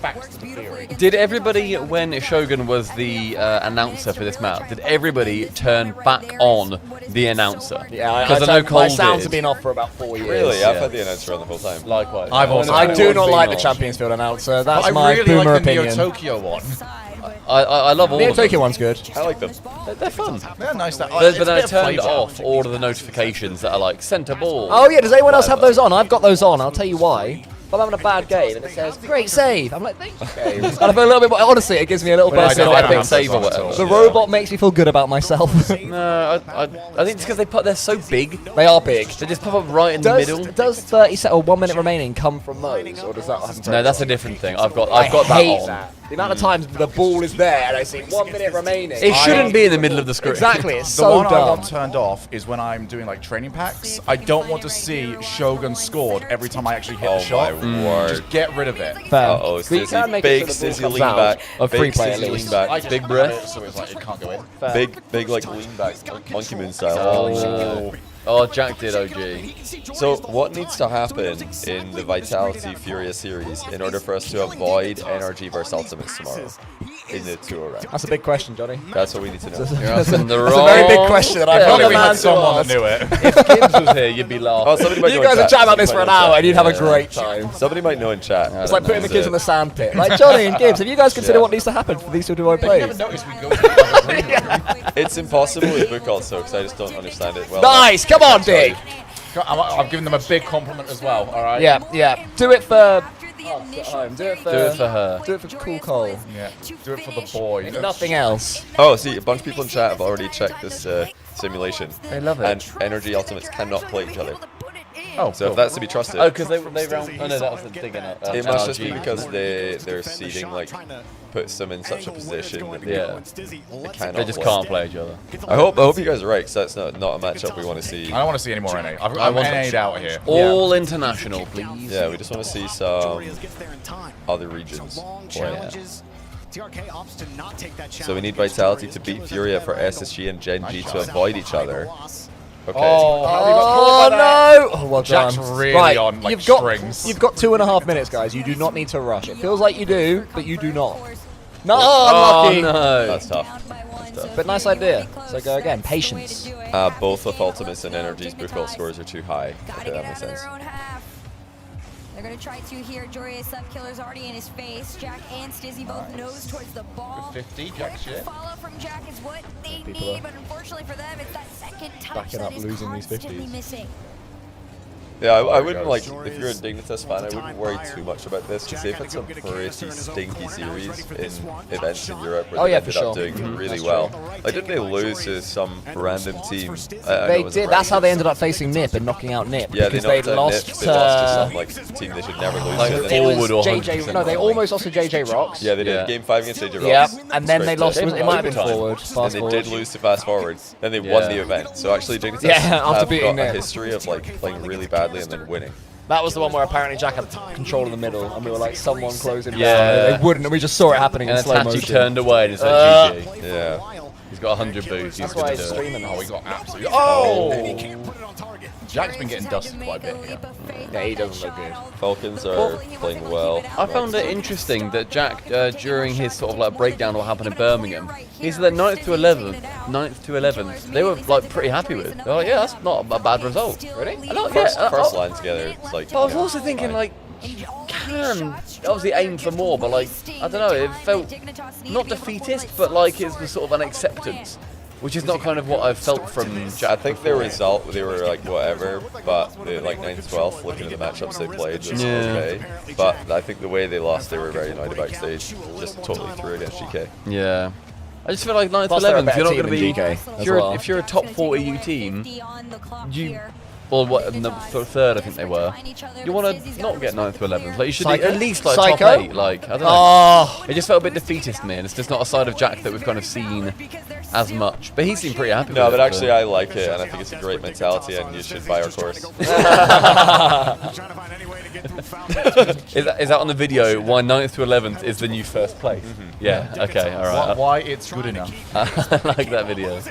facts to the theory. Did everybody, when Shogun was the announcer for this map, did everybody turn back on the announcer? Yeah, because I know Cole my sounds have did. been off for about 4 years. Really? I've had the announcer on the whole time. Likewise. I do not like the Champions Field announcer. That's my really boomer like the opinion. Neo Tokyo one. I love all Neo of them. Tokyo one's good. I like them. They're fun. They're nice. But I turned off all of the notifications that are like centre ball. Oh yeah, does anyone else have those on? I've got those on. I'll tell you why. If I'm having a bad game and it says great save, I'm like, thank you, game. And I feel a little bit more, honestly, it gives me a little When I bit don't of have epic a save or whatever. The robot makes me feel good about myself. No, I think it's because they're so big. They are big. They just pop up right in the middle. Does 30 seconds or 1 minute remaining come from those, or does that happen? No, that's a different thing. I've got I that hate on. that. The amount of times the ball is there and I see 1 minute remaining. It shouldn't be in the middle of the screen. Exactly, it's The so one I dumb. want turned off is when I'm doing like training packs. I don't want to see Shogun scored every time I actually hit the shot. my word. Just get rid of it. Uh-oh, But you can make big it so the Stizzy ball lean comes back. out of free Big play at Stizzy least. lean back. Big breath. So it's like it can't go in. Big like lean back, like Monkey Moon style. Oh, no. Oh, Jack did OG. So what needs to happen in the Vitality Furia series in order for us to avoid NRG versus Ultimates tomorrow in the 2-0 round? That's a big question, Johnny. That's what we need to know. You're asking the That's wrong. a very big question that I've Yeah, not we been had answered. Someone that knew it. If Gibbs was here, you'd be laughing. Oh, somebody might You know guys in would chat. chat about this for an hour and you'd have a Yeah. great time. Somebody might know in chat. It's like putting the kids in the sand pit. Like, Johnny and Gibbs, have you guys considered what needs to happen for these two to avoid I never plays? noticed we go to the other green. It's impossible with book also because I just don't understand it well. Nice, come on, Dig. I've given them a big compliment as well. All right. Yeah. Do it for us at home. Do it for her. Do it for Cool Cole. Yeah. Do it for the boy. If nothing else. Oh, see, a bunch of people in chat have already checked this simulation. They love it. And Energy Ultimates cannot play each other. Oh, So if that's to be trusted. Oh, because they round. Oh no, that was the thing in it. It must just be because their seeding like puts them in such a position that they cannot They just play. can't play each other. I hope you guys are right because that's not a matchup we want to see. I don't want to see any more NA. I'm NA'd out here. All international, please. Yeah, we just want to see some other regions play. So we need Vitality to beat Furia for SSG and Gen G to avoid each other. Okay. Oh no! Oh, well done. Jack's really right, on like you've got, strings. You've got 2.5 minutes, guys. You do not need to rush. It feels like you do, but you do not. No, Oh unlucky. no! That's tough. But nice idea. So go again. Patience. Both of Ultimates and Energy's book ult scores are too high. Okay, that makes sense. They're going to try to here. Joria Sub-Killer's already in his face. Jack and Stizzy both nose towards the ball. 50, Jack shit. Follow from Jack is what they People need, are but unfortunately for them, it's that second touch backing that up, is losing these constantly 50s. missing. Yeah, I wouldn't like, if you're a Dignitas fan, I wouldn't worry too much about this because they've had some pretty stinky series in events in Europe where Oh, they yeah, ended for up sure. doing really well. Like, didn't they lose to some random team? They did. That's how they ended up facing Nip and knocking out Nip. Yeah, because they they knocked out lost Nip. to They lost to some like team they should never lose Like to. a They- forward or JJ. 100%. No, they almost lost to JJ Rocks. Yeah, they did. Yeah. Game 5 against AJ Rocks. Yeah, and then they Straight lost. to- It might have been overtime. forward. And Fast they forward. did lose to Fast Forward. Then they won Yeah. the event. So actually, Dignitas Yeah, after have beating got a Nip. history of like playing really badly and then winning. That was the one where apparently Jack had control in the middle, and we were like, someone closing Yeah. down. They wouldn't, and we just saw it happening And in slow Tachi motion. turned away and it's like GG. Yeah. He's got 100 boosts. He's That's why gonna he's do it. streaming. Oh, we got absolutely. Oh! Jack's been getting dusted quite a bit here. Yeah, he doesn't look good. Falcons are playing well. I found it interesting that Jack, during his sort of like breakdown of what happened in Birmingham, he said that 9th to 11th, they were like pretty happy with. They're like, yeah, that's not a bad result. Really? First line together, it's like. But I was also thinking like, you can obviously aim for more, but like, I don't know, it felt not defeatist, but like it was sort of an acceptance. Which is not kind of what I've felt from Jack. I think their result, they were like whatever, but they like 9th-12th, looking at the matchups they played, was okay. But I think the way they lost, they were very annoyed backstage, just totally threw against GK. Yeah. I just feel like 9th, 11th, you're not going to be, if you're a top 40U team, or what, for third I think they were, you want to not get 9th to 11th. Like you should be at least like top 8. Like I don't know. It just felt a bit defeatist to me, and it's just not a side of Jack that we've kind of seen as much. But he seemed pretty happy. No, with but it, actually I like it, and I think it's a great mentality, and you should buy our course. Is that on the video? Why 9th to 11th is the new first place? Yeah. Okay. All right. Why it's good enough. I like that video.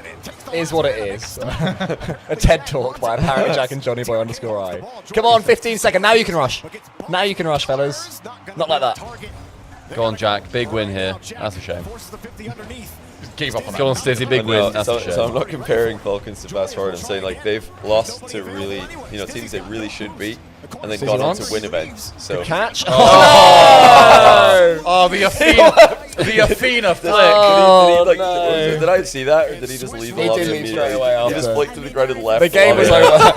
Is what it is. A TED talk by apparently Jack and JohnnyBoi_I. Come on, 15 seconds. Now you can rush. Now you can rush, fellas. Not like that. Go on, Jack. Big win here. That's a shame. Gave up on that. Go on, Stizzy. Big win. That's a shame. So I'm not comparing Falcons to Fast Forward. I'm saying like they've lost to really, teams they really should beat, and they've gone on to win events. So catch. Oh, the Athena flick. Did I see that, or did he just leave the lobby immediately? Straight away after. He just flicked to the ground and left. The game was over.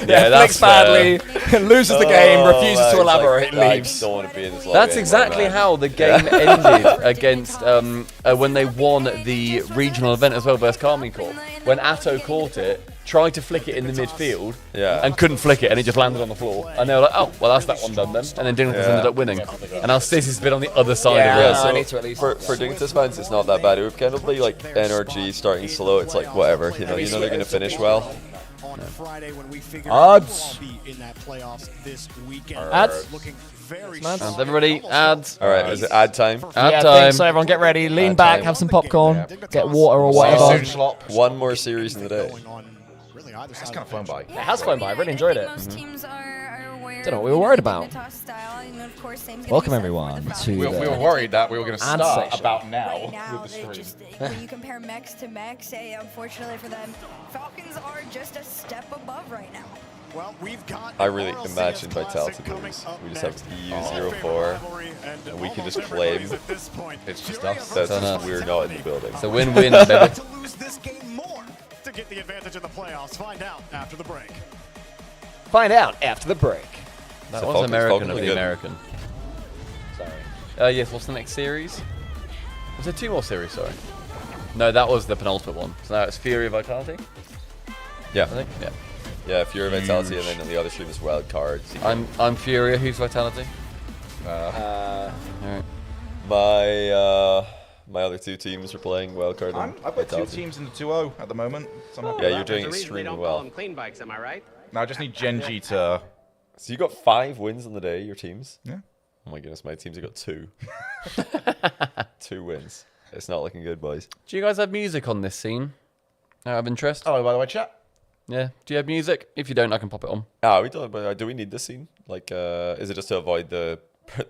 Flicks badly, loses the game, refuses to elaborate, leaves. I don't want to be in this lobby. That's exactly how the game ended against when they won the regional event as well versus Carmine Corp. When Atto caught it, tried to flick it in the midfield, and couldn't flick it, and it just landed on the floor. And they were like, oh, well, that's that one done then. And then Dignitas ended up winning. And now Sis has been on the other side of it. So I need to at least for Dignitas fans, it's not that bad. It would kind of be like NRG starting slow. It's like whatever, you know they're going to finish well. Odds. Ads. Everybody, ads. All right, is it ad time? Ad time. So everyone get ready, lean back, have some popcorn, get water or whatever. One more series in the day. That's kind of flown by. It has flown by. I really enjoyed it. Don't know what we were worried about. Welcome everyone to. We were worried that we were going to start section. about now Right with the stream. when you compare mechs to mechs, unfortunately for them, Falcons are just a step above right now. Well, we've got I really imagine Vitality lose. We just have EU04, and we can just claim it's just us. That's we're not in the building. It's a win-win, baby. to lose this game more to get the advantage in the playoffs. Find out after the break. Find out after the break. That So was Falcons American are of the good. American. Sorry. Yes, what's the next series? Was there 2 more series, sorry? No, that was the penultimate one. So now it's Fury Vitality? Yeah. I think? Yeah. Yeah, Fury Vitality, and then the other stream is Wild Card. I'm Furia, who's Vitality? Alright. My other 2 teams are playing Wild Card and I've got 2 Vitality. teams in the 2-0 at the moment. So I'm happy Yeah, with you're that. doing There's a reason they extremely don't well. call them clean bikes, am I right? Now I just need Genji to. So you got 5 wins on the day, your teams? Yeah. Oh my goodness, my teams have got 2. 2 wins. It's not looking good, boys. Do you guys have music on this scene? Out of interest? Oh, by the way, chat. Yeah. Do you have music? If you don't, I can pop it on. Ah, we don't. But do we need this scene? Like, is it just to avoid the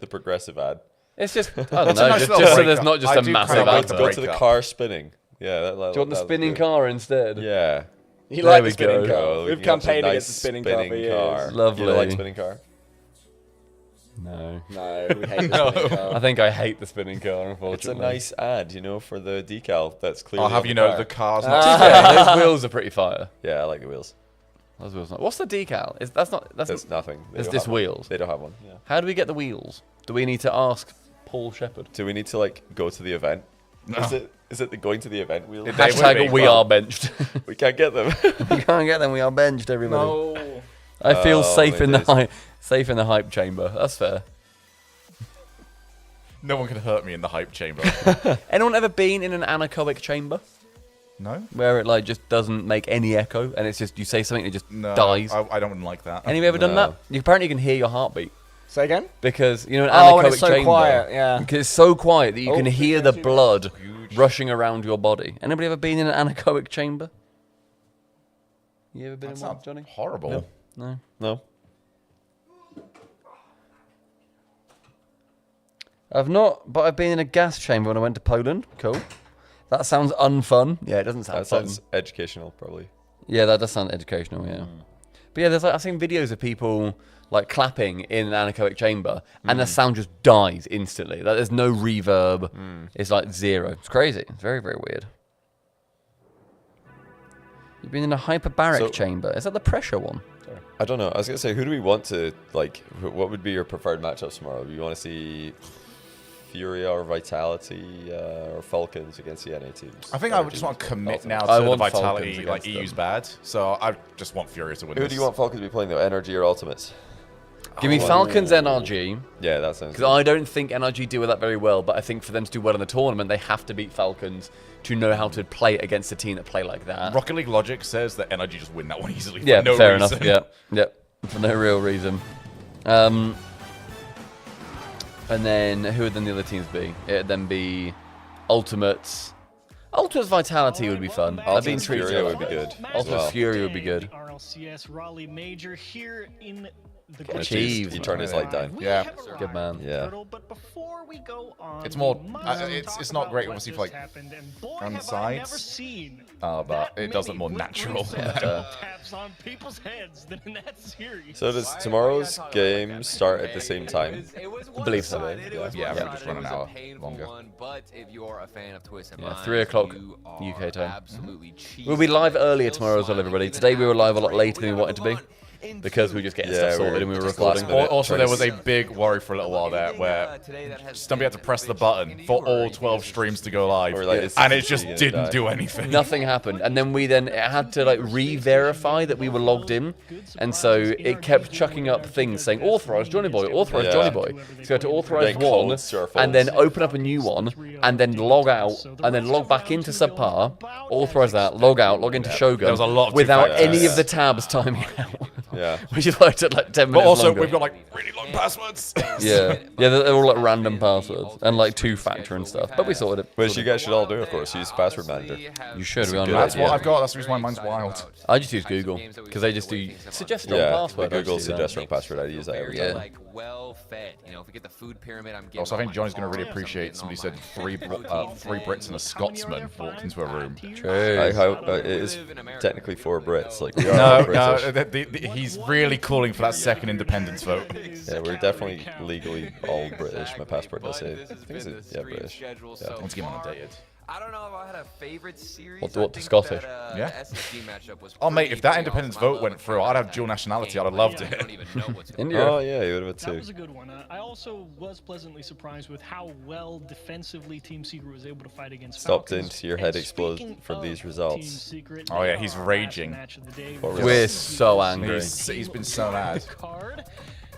progressive ad? It's just, I don't know, just so there's not just a massive ad. Go to the car spinning. Yeah. Do you want the spinning car instead? Yeah. You like the spinning car. We We've campaigned against the spinning car for years. Lovely. You like spinning car? No. No, we hate the spinning car. I think I hate the spinning car, unfortunately. It's a nice ad, for the decal that's clearly I'll have on you the know car. the car's To not. be fair, those wheels are pretty fire. Yeah, I like the wheels. Those wheels. What's the decal? That's nothing. It's just wheels. They don't have one. Yeah. How do we get the wheels? Do we need to ask Paul Shepherd? Do we need to go to the event? No. Is it the going to the event wheel? Hashtag we are benched. We can't get them. We can't get them. We are benched, everybody. No. I feel Oh, safe my in the days. safe in the hype chamber. That's fair. No one can hurt me in the hype chamber. Anyone ever been in an anechoic chamber? No. Where it just doesn't make any echo and it's just you say something and it just No, dies. I don't like that. Any of you ever done No. that? You apparently can hear your heartbeat. Say again? Because an Oh, anechoic and it's so chamber. quiet, yeah. Because it's so quiet that you can Oh, hear the blood rushing around your body. Anybody ever been in an anechoic chamber? You ever been That in one, sounds Johnny? horrible. No. No. I've not, but I've been in a gas chamber when I went to Poland. Cool. That sounds unfun. Yeah, it doesn't sound That fun. sounds educational, probably. Yeah, that does sound educational, yeah. But yeah, there's like, I've seen videos of people like clapping in an anechoic chamber and the sound just dies instantly. Like, there's no reverb. It's like 0. It's crazy. It's very, very weird. You've been in a hyperbaric chamber. Is that the pressure one? I don't know. I was going to say, who do we want to, like, what would be your preferred matchups tomorrow? Do you want to see Furia or Vitality or Falcons against the NA teams? I think I would just want to commit now to the Vitality, like EU's bad. So I just want Furia to win Who this. do you want Falcons to be playing though? NRG or Ultimates? Give me Falcons NRG. Yeah, that sounds Because I don't think NRG deal with that very well, but I think for them to do well in the tournament, they have to beat Falcons to know how to play against a team that play like that. Rocket League logic says that NRG just win that one easily. Yeah, for no fair reason. enough. Yeah, for no real reason. And then who would then the other teams be? It'd then be Ultimates. Ultimates Vitality would be fun. I've been treated. Furia would be good. Ultimates Fury would be good. RLCS Raleigh Major here in the Achieved. He turned his light down. Yeah. Good man. Yeah. But before we go on, It's more. It's not great, obviously, for like on the sides. But it does look more natural. Taps on people's heads than in that series. So does tomorrow's game start at the same time? I believe so. Yeah, we're just running an hour longer. But if you're a fan of Twist and 3 o'clock UK time. We'll be live earlier tomorrow as well, everybody. Today we were live a lot later than we wanted to be. Because we were just getting stuff sorted and we were recording. Also, there was a big worry for a little while there where Stumpy had to press the button for all 12 streams to go live, and it just didn't do anything. Nothing happened, and then it had to like re-verify that we were logged in, and so it kept chucking up things saying authorized JohnnyBoi, authorized JohnnyBoi. So to authorize one, and then open up a new one, and then log out, and then log back into Subpar, authorize that, log out, log into Shogun. There was a lot of without any of the tabs timing out. Yeah. Which is why it took like 10 minutes But also, longer. we've got like really long passwords. Yeah, they're all like random passwords and like 2-factor and stuff. But we sorted it. Which you guys should all do, of course. Use Password Manager. You should. That's what I've got. That's the reason why mine's wild. I just use Google because they just do suggest strong password. Google suggest strong password. I use that every time. Like well fed. You know, if we get the food pyramid, I'm getting. Also, I think Johnny's going to really appreciate somebody said three Brits and a Scotsman walked into a room. True. It is technically 4 Brits. Like we are British. He's really calling for that second independence vote. Yeah, we're definitely legally all British. My passport does say. I think it's British. Yeah. Let's get him undated. I don't know if I had a favorite series. What the Scottish? Yeah. SSG matchup was Oh mate, if that independence vote went through, I'd have dual nationality. I'd have loved it. India. Oh yeah, you would have That too. was a good one. I also was pleasantly surprised with how well defensively Team Secret was able to fight against Stopped Falcons. into your head explode from these results. Oh yeah, he's raging. We're so angry. He's been so mad.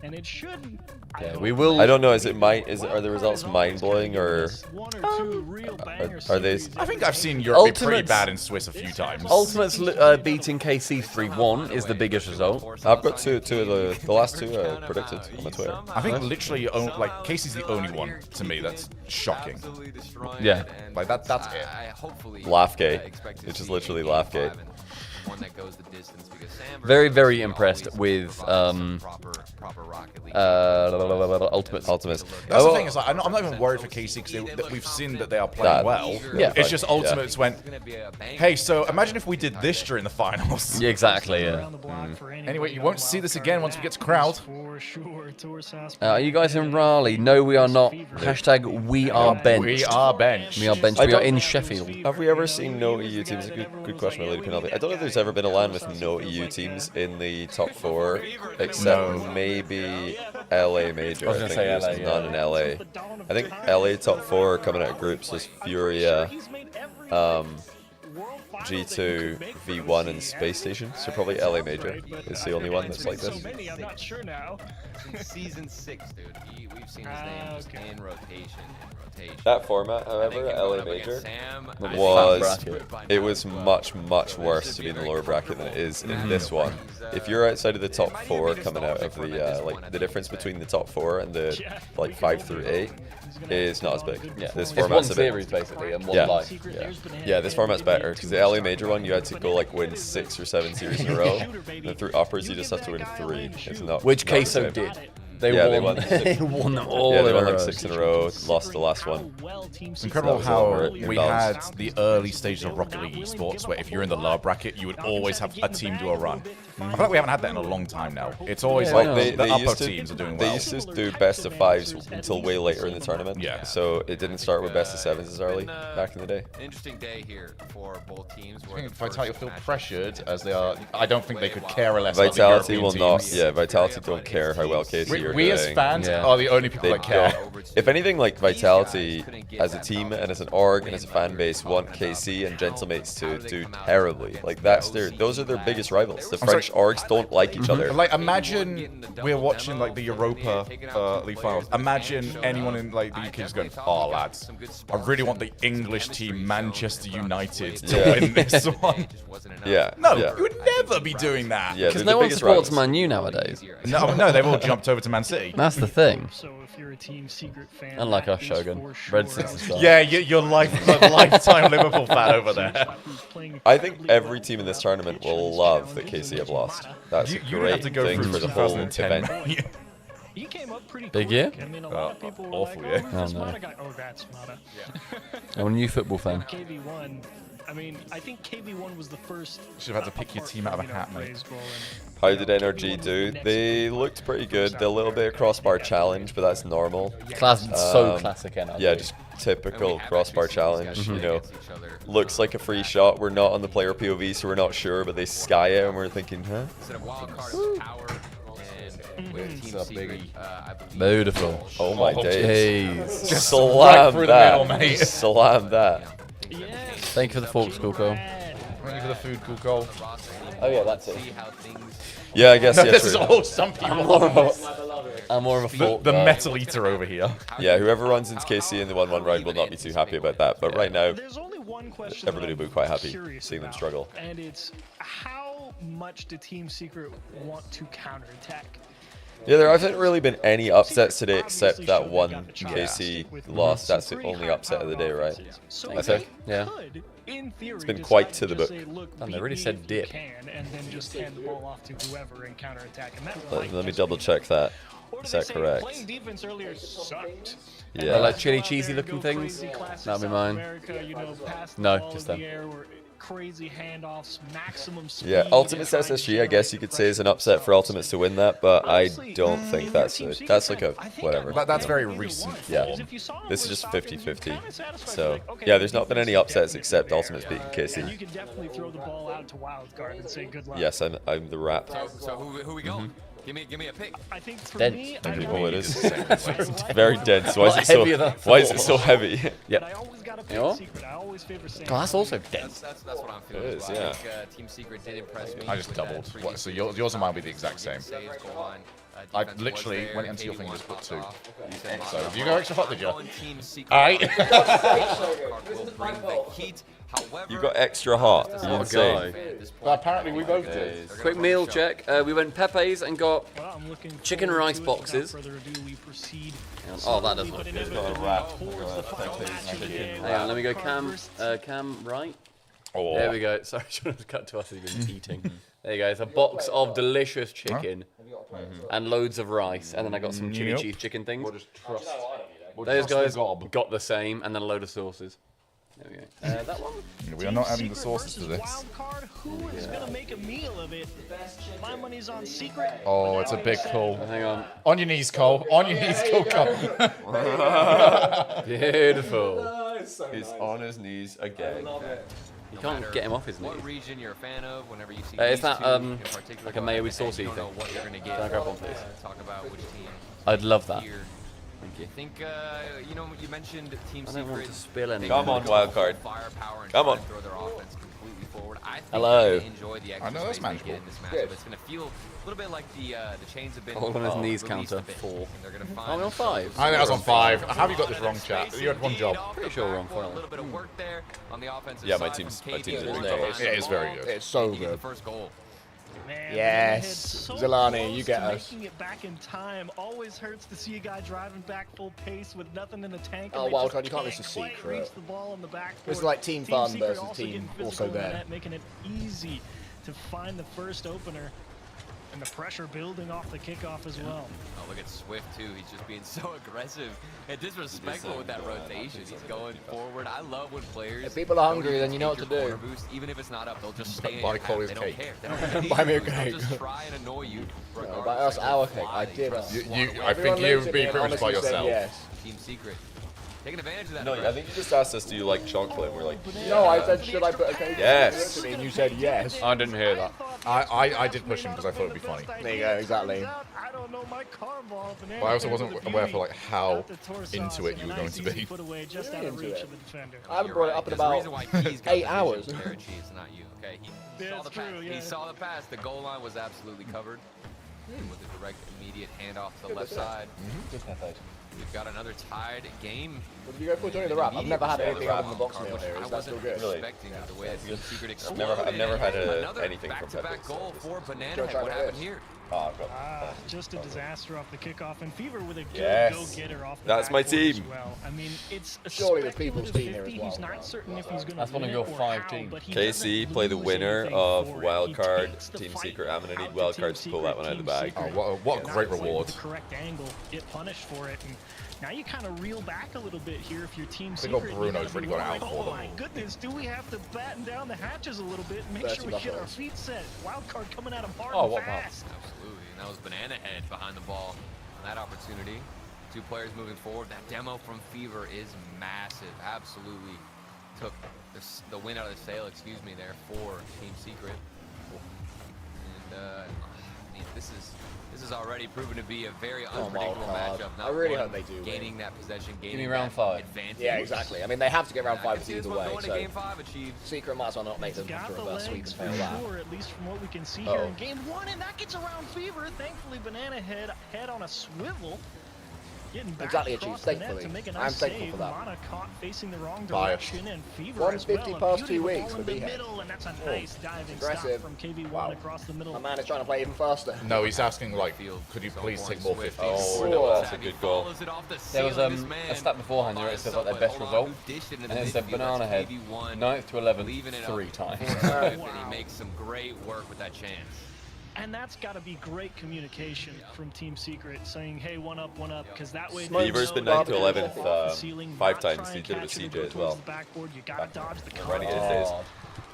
And it should. Yeah, we will. I don't know. Are the results mind blowing or are they? I think I've seen Europe be pretty bad in Swiss a few times. Ultimates beating KC 3-1 is the biggest result. I've got two of the last two predicted on my Twitter. I think literally like Casey's the only one to me that's shocking. Yeah, like that's it. Laughgate, which is literally Laughgate. One that goes the distance because Sam very, very impressed with Ultimates. That's the thing. Is like I'm not even worried for KC because we've seen that they are playing well. Yeah, it's just Ultimates went. Hey, so imagine if we did this during the finals. Yeah, exactly. Yeah. Anyway, you won't see this again once we get to crowd. Are you guys in Raleigh? No, we are not. Hashtag we are benched. We are benched. We are benched. We are in Sheffield. Have we ever seen no EU teams? Good question, Lady Penelope. I don't know if there's ever been a LAN with no EU teams in the top 4, except maybe LA Major. I was gonna say there's LA, yeah. none in LA. I think LA top 4 coming out of groups is Furia, G2, V1, and Space Station. So probably LA Major is the only one that's like this. I'm not sure now. Season 6, dude. We've seen his name just in rotation. That format, however, LA Major, was much worse to be in the lower bracket than it is in this one. If you're outside of the top 4 coming out of the like the difference between the top 4 and the like 5 through 8 is not as big. Yeah. This It's format's one a bit, series basically and one life. Yeah, this format's better because the LA Major one, you had to go like win 6 or 7 series in a row. And then through uppers, you just have to win 3. It's not. Which not the Queso same. did. They won. They won them all. Yeah, they in won a like row. 6 in a row. Lost the last one. It's incredible how we had the early stages of Rocket League esports where if you're in the lower bracket, you would always have a team do a run. I feel like we haven't had that in a long time now. It's always like the upper teams are doing well. They used to do best of 5s until way later in the tournament. Yeah. So it didn't start with best of 7s as early back in the day. Interesting day here for both teams. I think Vitality will feel pressured as they are. I don't think they could care less. Vitality will about the European not. teams. Yeah, Vitality don't care how well KC are doing. We as fans are the only people that care. If anything, like Vitality as a team and as an org and as a fan base want KC and Gentlemates to do terribly. Like those are their biggest rivals. The French orgs don't like each other. Like imagine we're watching like the Europa League finals. Imagine anyone in like the UK just going, "Oh lads, I really want the English team Manchester United to win this one." Yeah. No, you would never be doing that. Yeah, Because no one supports Man U nowadays. No, they've all jumped over to Man City. That's the thing. So if you're a Team Secret fan, Unlike our Shogun, Red 6 Yeah, you're lifetime Liverpool fan over there. I think every team in this tournament will love that KC have lost. That's a great thing for the whole event. He came up pretty Big year? I mean, a lot of people were awful like, year. oh, Oh, no. that's Mata. I'm a new football fan. KV1. I mean, I think KV1 was the first. Should have had to pick your team out of a hat, mate. How did NRG do? They looked pretty good. They're a little bit of crossbar challenge, but that's normal. So classic NRG. Yeah, just typical crossbar challenge. You know, looks like a free shot. We're not on the player POV, so we're not sure, but they sky it, and we're thinking, huh? Beautiful. Oh my days. Just Slam right through the that. middle, mate. Slam that. Thank you for the forks, Coolco. Thank you for the food, Coolco. Oh yeah, that's it. Yeah, I guess. No, Yeah, this is true. all Stumpy. I'm more of a fault the guy. metal eater over here. Yeah, whoever runs into KC in the 1-1 round will not be too happy about that. But right now, everybody will be quite happy seeing them struggle. And it's how much do Team Secret want to counterattack? Yeah, there haven't really been any upsets today except that one KC loss. That's the only upset of the day, right? I think. Yeah. It's been quite to the book. And they really said dip. And then just hand the ball off to whoever and counterattack. And that Let me double check that. Is that correct? Playing defense earlier sucked. Yeah. Like chili cheesy looking things. That'll be mine. No, just them. Crazy handoffs, maximum speed. Yeah, Ultimates SSG, I guess you could say is an upset for Ultimates to win that, but I don't think that's like a whatever. That's very recent. Yeah, this is just 50-50. So yeah, there's not been any upsets except Ultimates beating KC. You can definitely throw the ball out to Wildcard and say good luck. Yes, I'm the rap. So who we going? Give me a pick. I think for Dense. me, Oh, it is. Very dense. Why is it so heavy? Yep. I always got to You know? pick Secret. I always favor Sam. God, that's also dense. That's what I'm feeling. It is, as well. yeah. I think, Team Secret did impress me. I just doubled. What, so yours and mine will be the exact same. I literally went into your thing and just put 2. So if you go extra hot, did you? Alright. You got extra hot. You insane. Well, apparently we both did. Quick meal check. We went Pepe's and got chicken and rice boxes. Oh, that doesn't look good. Hang on, let me go cam right. Oh. There we go. Sorry, John was cut to us. He's been eating. There you go. It's a box of delicious chicken and loads of rice, and then I got some chili cheese chicken things. Those guys got the same, and then a load of sauces. There we go. That one. We are not adding the sauces to this. Wildcard, who is going to make a meal of it? My money's on Secret. Oh, it's a big call. Hang on. On your knees, Cole. On your knees, Cole. Beautiful. He's on his knees again. You can't get him off his knees. What region you're a fan of? Whenever you see Is these that two in particular, like a mayo with saucy you don't thing? know what you're gonna get. Can I grab one, please? Talk about which team. I'd love that. Here. Thank you. I think you know you mentioned Team I Secret. don't want to spill any. Come on, Wildcard. Firepower and Come on. throw their offense completely forward. I think Hello. they enjoy the extra I know that's space they get manageable. in this matchup. It's gonna feel a little bit like the chains have been. Hold on his knees released counter. a bit. 4. And they're gonna find Are we on 5? I think I was on 5. How have you got this wrong, chat? You had one job. Pretty sure we're on a 5. little bit of work there on the offensive Yeah, my side team's from a KV. big They job. find Yeah, it's very the good. ball It's so and get good. the first goal. Man, Yes, so Zilani, you close get to us. Making it back in time always hurts to see a guy driving back full pace with nothing in the tank. Oh, and they Wildcard, just you can't miss a quite secret. reach the ball on the backboard. It's like Team Fun Secret versus also Team getting Also physical in the There. net, making it easy to find the first opener. And the pressure building off the kickoff as well. Oh, look at Swift, too. He's just being so aggressive and disrespectful with that rotation. He's going forward. I love when players... If people are hungry, then you know what to do. Boost, even if it's not up, they'll just stay in Buy your path. Chloe's They don't cake. care. They don't need Buy me a boost. They'll cake. just try and annoy you. No, buy us our cake. I did us. I think you've been pretty much by yourself. Yes. Team Secret. Taking advantage of that. No, I think you just asked us, do you like chocolate? And we're like, No, I said, should I put a cake? Yes. And you said yes. I didn't hear that. I did push him because I thought it'd be funny. There you go, exactly. I don't know my car ball. But I also wasn't aware for like how into it you were going to be. Put away just out of reach of the defender. I haven't brought it up in about 8 hours. Pair of Chiefs, not you. Okay, he saw the pass. He saw the pass. The goal line was absolutely covered. With a direct, immediate handoff to the left side. We've got another tied game. What did you go for, Johnny? The wrap? I've never had anything other than the box meal here. Is that still good? Really? The way that Secret I've exploded. never had Another anything from back-to-back Pepe. goal for Banana Go Head. try What like happened this. here? Oh, I've got Just a disaster off the kickoff, and Fever with a good Yes. go-getter off the That's my backboard as team. well. I mean, it's a Surely the people's speculative team here as 50. well. He's not certain if he's going to That's one of your 5 teams. KC, play the winner of Wildcard, Team Secret. I'm going to need Wildcards to pull that one out of the bag. Oh, what a great reward. The correct angle, get punished for it, and now you kind of reel back a little bit here if your Team Big ol' Secret. Bruno's really got it out for Oh them. my goodness, do we have to batten down the hatches a little bit and make That's sure we enough get our else. feet set? Wildcard coming at him hard Oh, and what about? fast. Absolutely. And that was Banana Head behind the ball on that opportunity. 2 players moving forward. That demo from Fever is massive. Absolutely took the win out of the sail, there for Team Secret. And I mean, this is already proven to be a very unpredictable matchup. I really hope they do win. Gaining that possession, Give gaining me round that 5. advantage. Yeah, exactly. I mean, they have to get round 5 See either this one way. going to So game 5 achieved. Secret might as well not make them Got have to the reverse sweep and legs fail for that. sure, at least from what we can see here in game 1, and that gets around Fever. Thankfully, Banana Head on a swivel. Getting back Exactly, across Chief, the net thankfully. to make a I'm nice thankful save. for that. Mana caught facing the wrong Biased. direction, and Fever 150 as well. past A 2 beautiful weeks ball for in the B-Head. middle, and that's a nice diving Aggressive. stop from KB1 Wow. across the middle. My man is trying to play even faster. No, he's asking like, could you please take more 50s? Oh, that's a good goal. There was a stat beforehand where it says like their best result, and it said Banana Head, 9th to 11th, 3 times. And he makes some great work with that chance. And that's got to be great communication from Team Secret, saying, hey, one up, because that way... Fever's been 9th to 11th 5 times. He did it with CJ as well. You got to dodge the Renegade days.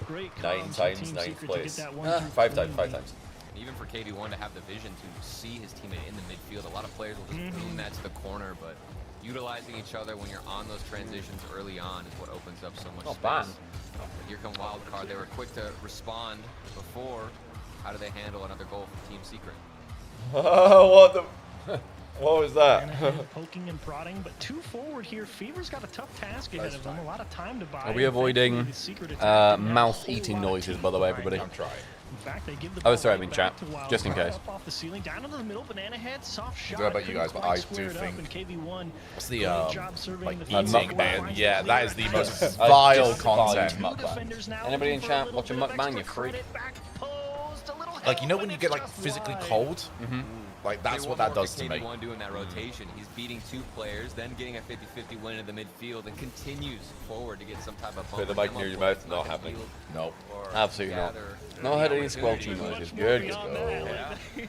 Great 9 comms from times, Team 9th Secret to place. get that 1 through 5 times, 3. 5 times. And even for KD1 to have the vision to see his teammate in the midfield, a lot of players will just boom that to the corner, but utilizing each other when you're on those transitions early on is what opens up so much Not space. bad. But here come Wildcard. They were quick to respond before. How do they handle another goal from Team Secret? What was that? Poking and prodding, but 2 forward here. Fever's got a tough task ahead of them. A lot of time to buy. Are we avoiding mouth-eating noises, by the way, everybody? I'm trying. In fact, they give the Oh, ball sorry, I right mean back chat, to Wildcard. just in case. Up off the ceiling, down into the middle, Banana Head, soft shot. I don't know about you guys, but I do think it's the like eating and yeah, that is the most vile content. Anybody in chat watching mukbang? You're free. Like, you know when you get like physically cold? Like that's what that does to me. KD1 doing that rotation. He's beating 2 players, then getting a 50-50 win in the midfield, and continues forward to get some type of Put the mic near your mouth. Not happening. Nope. Absolutely not. Not heard any squelchy noises. Good. You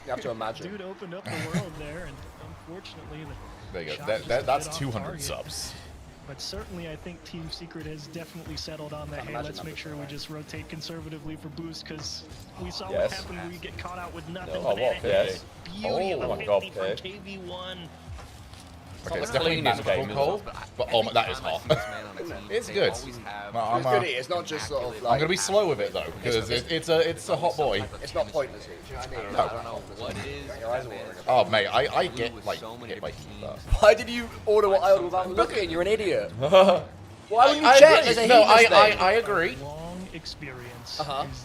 have to imagine. Dude opened up the world there, and unfortunately, There you shot go. just That's a bit off 200 target. subs. But certainly, I think Team Secret has definitely settled on that. Hey, let's make sure we just rotate conservatively for boost, because we saw what Yes. happened when we get caught out with nothing. No. Banana Oh, what? Head, Yes. beauty of Oh a my God, 50 from okay. KV1. Okay, it's the definitely cleanest manageable game, cold, but oh my, that is hot. It's good. No, It's good. It's not just sort of like. I'm gonna be slow with it though, because it's a hot boy. It's not pointless. Do you know what I mean? No. I don't know what it is. Your eyes are watering. Oh mate, I get like hit by heat. Why did you order what I ordered without looking? You're an idiot. Why wouldn't you I check? agree. There's a No, heat thing. I agree. Long experience.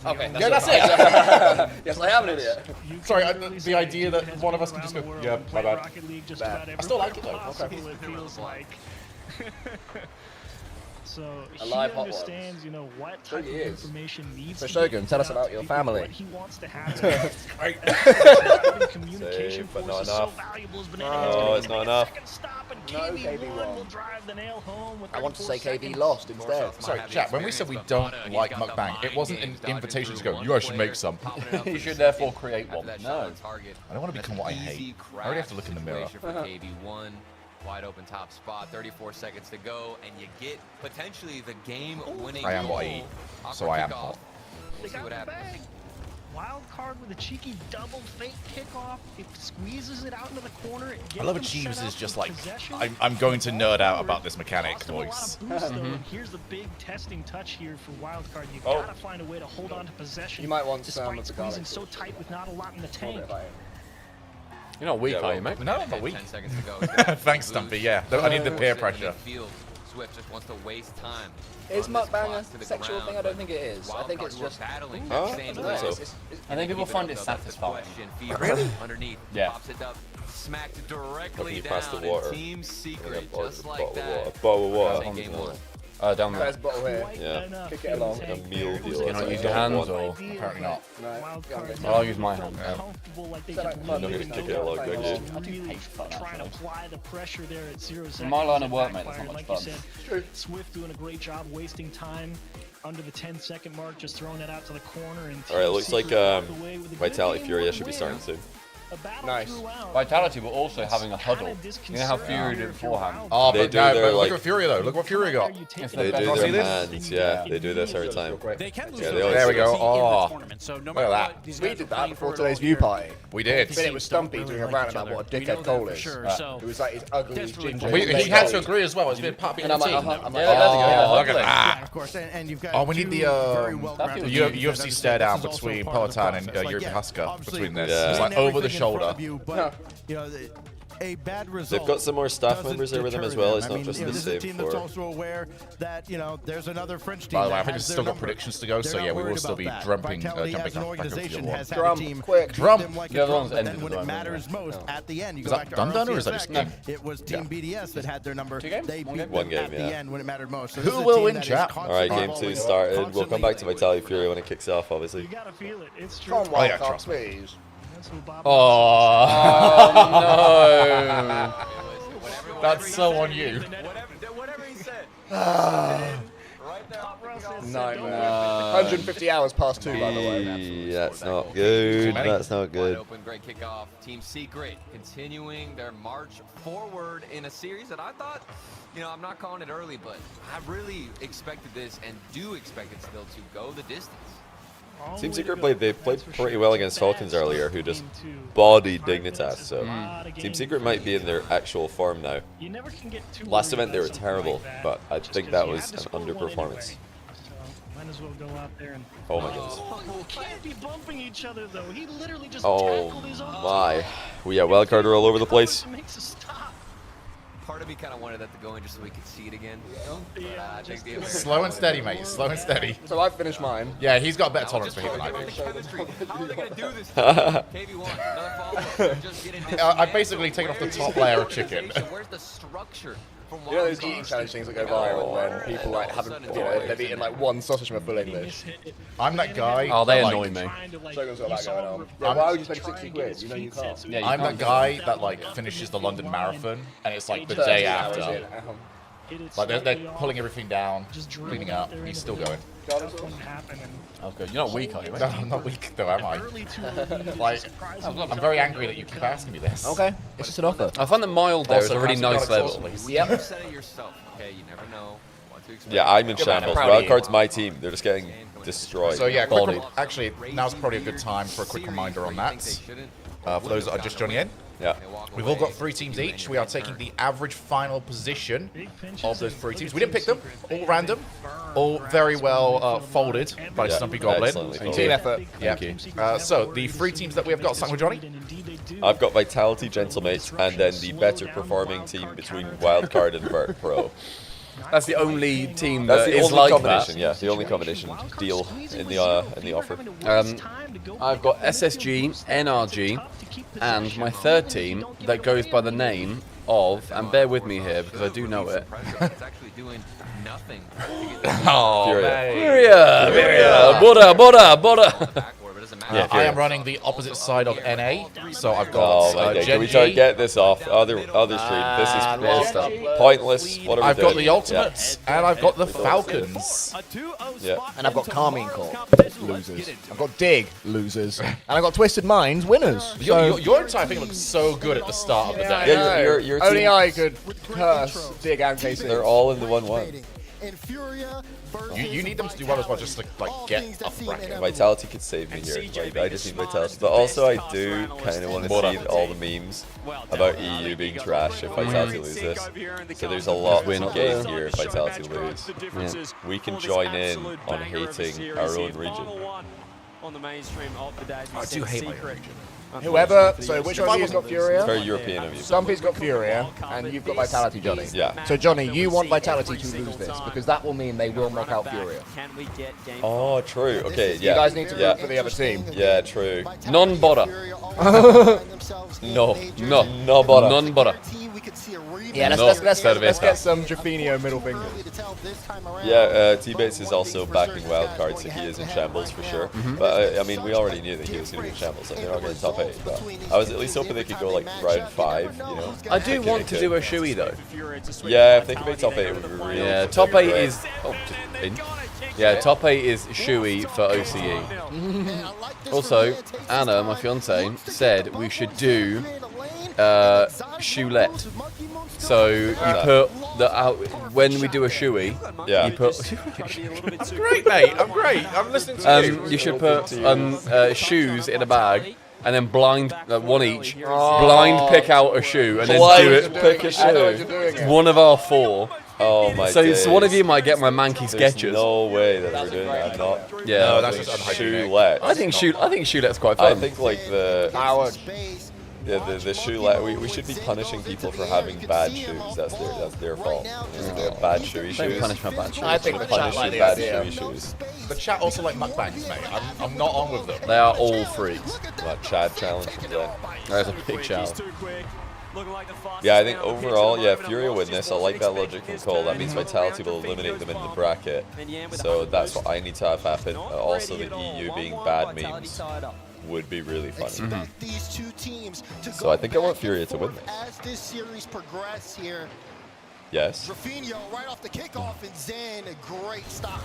Okay. Yeah, that's it. Yes, I am an idiot. Sorry, the idea that one of us can just go, yeah, my bad. Rocket League just about I still like it though. possible, Okay. it feels like. So he live hot understands, you know, what type of information needs So to Shogun, be tell us put about out your to people, family. what he wants to have. Great. Communication but force not is so enough. valuable. As No, it's not enough. No, KV1 will drive the nail home with I want to say 34 KV seconds. lost instead. Sorry, chat, when we said we don't like mukbang, it wasn't an invitation to go, you guys should make some. You should therefore create one. No. I don't want to become what I hate. I already have to look in the mirror. For KV1. Wide open top spot, 34 seconds to go, and you get potentially the game-winning goal. I am what I eat, so I am hot. We'll see what happens. Wild card with a cheeky double fake kickoff. It squeezes it out into the corner. I love Achieves is just like, I'm going to nerd out about this mechanic voice. Here's the big testing touch here for wild card. You gotta find a way to hold on to possession. You might want despite some of the squeezing garlic. so tight with not a lot in the tank. You're not weak, are you, mate? No, I'm not weak. 10 seconds to go. Thanks, Stumpy, yeah. I need the peer pressure. Swift just wants to waste time. Is mukbang a sexual thing? I don't think it is. I think it's just battling. Oh, Same I way. think so. I think people find it satisfying. Really? Underneath. Yeah. Pops it up. Smacked How can directly you down. pass the water? Team secret, Or just a like bottle of that. water. Bottle of water. Take game one. Down there. There's a bottle here. Yeah. Kick it along. A meal deal. Can I use your hands or? Apparently not. I'll use my hand. You're not going to kick it along, are you? Really trying to apply the pressure there at 0 seconds. My line of work, mate, that's not Like much you fun. said, Swift doing a great job wasting time under the 10-second mark, just throwing that out to the corner. And All right, looks like Secret out the way with a good Vitality game Furia one should be win. starting soon. A battle Nice. throughout. Vitality were also having a huddle. You know how Fury did beforehand? Oh, They but do no, their, but look like- at Fury though. Look what Fury got. They do See their this? hands, yeah. They do this every time. They can lose Yeah, their they always There we do go. this. Oh, So no look matter at what, that. these We guys did are that playing before for it today's all view year. party. We did. But it was Stumpy doing a rant about what a dickhead Cole is. Sure, so It was like his ugly Desperately ginger. He had to agree as well. It's been part of being And I'm a like, team. I'm like, Oh, look at Yeah, that. of course, and you've got Oh, we need the UFC stare down This is also between part of the Peloton and process. Like, Yuri yeah, Husker obviously, between this. Yeah. It's like winning over the everything in front shoulder. of you, but, you know, a bad result. They've got some more staff doesn't members there with them as deter well. them. It's I not mean, just you know, the this is a same team that's four. also aware that, you know, there's another French team. By the way, I that think has there's their still got number. predictions to go, so They're yeah, not we will worried still about be that. jumping Vitality back as an over to organization the has had Drum, a team quick. treat Drum. them like The a other drum, one's but ended then when the it moment, matters most at the end, you Is go that back to done done, or is that RLCS just back game? then, it was Team BDS that had their number. Two games? They One beat game? One them game, at the yeah. end when it mattered most. So Who this is a will team win, that is chat? All right, game constantly two started. We'll come back to constantly Vitality Fury when it kicks off, obviously. You gotta feel it. It's true. Come Oh, on, yeah, Carl, trust me. please. That's what Bob no. That's so on you. Whatever he said. Nightmare. 150 hours past 2, by the way. That's not good. That's not Wide good. open, great kickoff. Team Secret continuing their march forward in a series that I thought, you know, I'm not calling it early, but I really expected this and do expect it still to go the distance. Team Secret they played pretty well against Falcons earlier, who just bodied Dignitas. So Team Secret might be in their actual form now. You never can get too Last worried event they were about something terrible, like that, but I just think 'cause that you was have to an score one underperformance. anyway. So might as well go out there and. Oh my goodness. Oh, can't be bumping each other though. He literally just Oh tackled his own my. Yeah, wildcard are all over the place. makes a stop. Part of me kind of wanted that to go in just so we could see it again. I think the American Slow and steady, mate. Slow and steady. So I've finished mine. Yeah, he's got better tolerance for heat than I do. How are they going to do this? KV1, another follow-up. They're just getting I've basically taken off the top layer of chicken. Where's the structure? From You know those eating challenge things that go viral when people like haven't, you know, they've eaten like one sausage from a full English. I'm that guy. Oh, they that, annoy like, me. Shogun's got that going on. Yeah, why would you spend 60 quid? You know you can't. Yeah, you I'm can't that guy that like finishes the London Marathon and it's like the 30 day hours after. in. Like they're pulling everything down, cleaning up. He's still going. Oh, good. You're not weak, are you, mate? No, I'm not weak though, am I? Like, I'm very angry that you keep asking me this. Okay, it's just an offer. I find the mild there is Also, a really can I nice see Dark level. Souls, please? Yep. You said it yourself. Okay, you never know what to expect. Yeah, I'm in Good man, shambles. I'm proud of you. Wildcard's my team. They're just getting destroyed. So yeah, Bodied. actually, now's probably a good time for a quick reminder on that. For those that are just joining in, Yeah. we've all got 3 teams each. We are taking the average final position of those 3 teams. We didn't pick them, all random, all very well folded by Yeah, Stumpy Goblin. excellently folded. Team effort. Yeah. So the 3 teams that we have got, starting with Johnny. I've got Vitality, Gentlemates, and then the better performing team between Wildcard and Vert Pro. That's the only team That's that the is only like combination, that. yeah, the only combination deal in the offer. I've got SSG, NRG, and my third team that goes by the name of, and bear with me here because I do know it. It's actually doing nothing. Oh, Furia! Bora! Yeah, I am running the opposite side of NA, so I've got Can we try to get this off other stream? This is pointless. What are we I've doing? got the ultimates, and I've got the Falcons. Yeah. And I've got Carmine Corp, losers. I've got Dig, losers. And I've got Twisted Minds, winners. Your entire thing looks so good at the start of the day. Yeah, your Only team, I could curse Dig and KC. they're all in the 1-1. You need them to do well as well, just to like get up bracket. Vitality could save me here. Like, I just need Vitality. But also, I do kind of want to see all the memes about EU being trash if Vitality lose this. So there's a lot to gain here if Vitality lose. Yeah. We can join in on hating our own region. On the mainstream of the day. I do hate my region. Whoever, so which one of you's got Furia? It's very European of you. Stumpy's got Furia, and you've got Vitality, Johnny. Yeah. So Johnny, you want Vitality to lose this, because that will mean they will knock out Furia. Oh, true. Okay, yeah. You guys need to root for the other team. Yeah, true. Non-bother. No bother. Non-bother. Yeah, let's get some Jaffinio middle fingers. Yeah, T-Bates is also backing wildcard, so he is in shambles for sure. But I mean, we already knew that he was going to be in shambles. Like, they're not getting top 8. But I was at least hoping they could go like round 5. You know. I do want to do a shoey though. Yeah, if they could make top 8, it would be really. Yeah, top 8 is. Oh, just in. Yeah, top 8 is shoey for OCE. Also, Anna, my fiance, said we should do shoelette. So you put the when we do a shoey, you put. I'm great, mate. I'm great. I'm listening to you. You should put shoes in a bag. And then blind, one each, blind pick out a shoe and then do it. Pick a shoe. One of our 4. Oh my god. So one of you might get my manky sketches. No way that we're doing that. I'm not. Yeah, no, that's just shoelette. I think shoelette's quite fun. I think like the shoelette. We should be punishing people for having bad shoes. That's their fault. They have bad shoey shoes. Don't punish my bad shoes. I think the chat like the bad idea. shoey shoes. The chat also like mukbangs, mate. I'm not on with them. They are all freaks. That Chad challenge from Glenn. There's a big challenge. Yeah, I think overall, yeah, Furia win this. I like that logic from Cole. That means Vitality will eliminate them in the bracket. So that's what I need to have happen. Also, the EU being bad memes would be really funny. So I think I want Furia to win this. As this series progress here, Yes. Rafinha right off the kickoff and Zen, a great stop.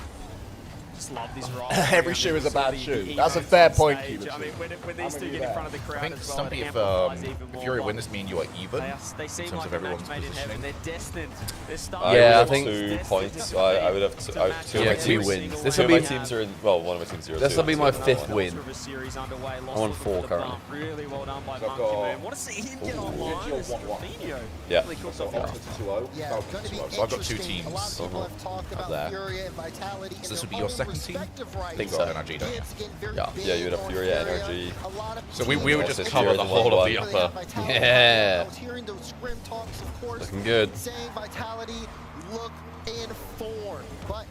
Just love these rocks. Every shoe is a bad shoe. That's a fair point, Cuban. I mean, when these two get in front of the crowd I think as well, Stumpy, it if amplifies even Fury more. win this, me and you are even They in seem terms like of a everyone's match made in heaven. positioning. They're destined. They're I starting. would Yeah, I have think 2 points. So I would have two of my 2 teams. wins. This will be teams are in. Well, one of my teams 0-2. This will be my 5th win. I I'm on 4 currently. Really well done by Monkey Man. Want to see him get online? Rafinha. Yeah. Really cool So stuff. Oxford to 2-0, Yeah, Falcons going to be 2-0. So I've got 2 interesting. teams. A lot of people have talked about there. Furia and Vitality. So this would be your second team? Right Think now. so. Energy, don't you? Yeah, you would have Furia Energy. So we would just That's cover Furia the in whole of the 1-1. upper. Yeah. I was hearing those scrim talks, of course, Looking good. saying Vitality look in form, but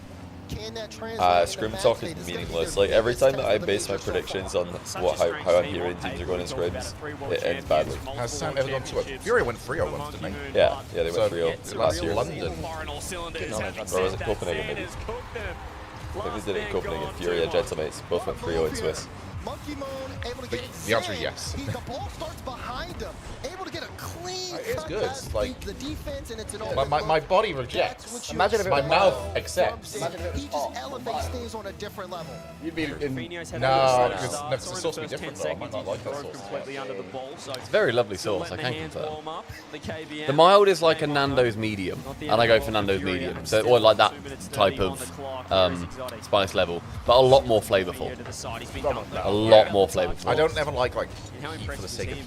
can that translate? Scrim talk is meaningless. Like every time that I base my predictions on how I'm hearing teams are going in scrims, it ends badly. Has Sam ever gone to a Fury went 3-0 once, didn't they? Yeah, they went So, 3-0 last year. London. Or was it Copenhagen maybe? I think they did it in Copenhagen. Furia, Gentlemates, both went 3-0 in Swiss. The answer is yes. The ball starts behind him, able to get a clean It is cut good. past Like the defense, and it's an my body rejects. Imagine if it My was mouth hot. accepts. Imagine if it was He hot. just elevates things on a different level. You'd be in. No, because the sauce would be different though. I might not like that sauce. It's very lovely sauce. I can't confirm. The mild is like a Nando's medium, and I go for Nando's medium. So, or like that type of spice level, but a lot more flavorful. A lot more flavorful. I don't ever like heat for the sake of heat.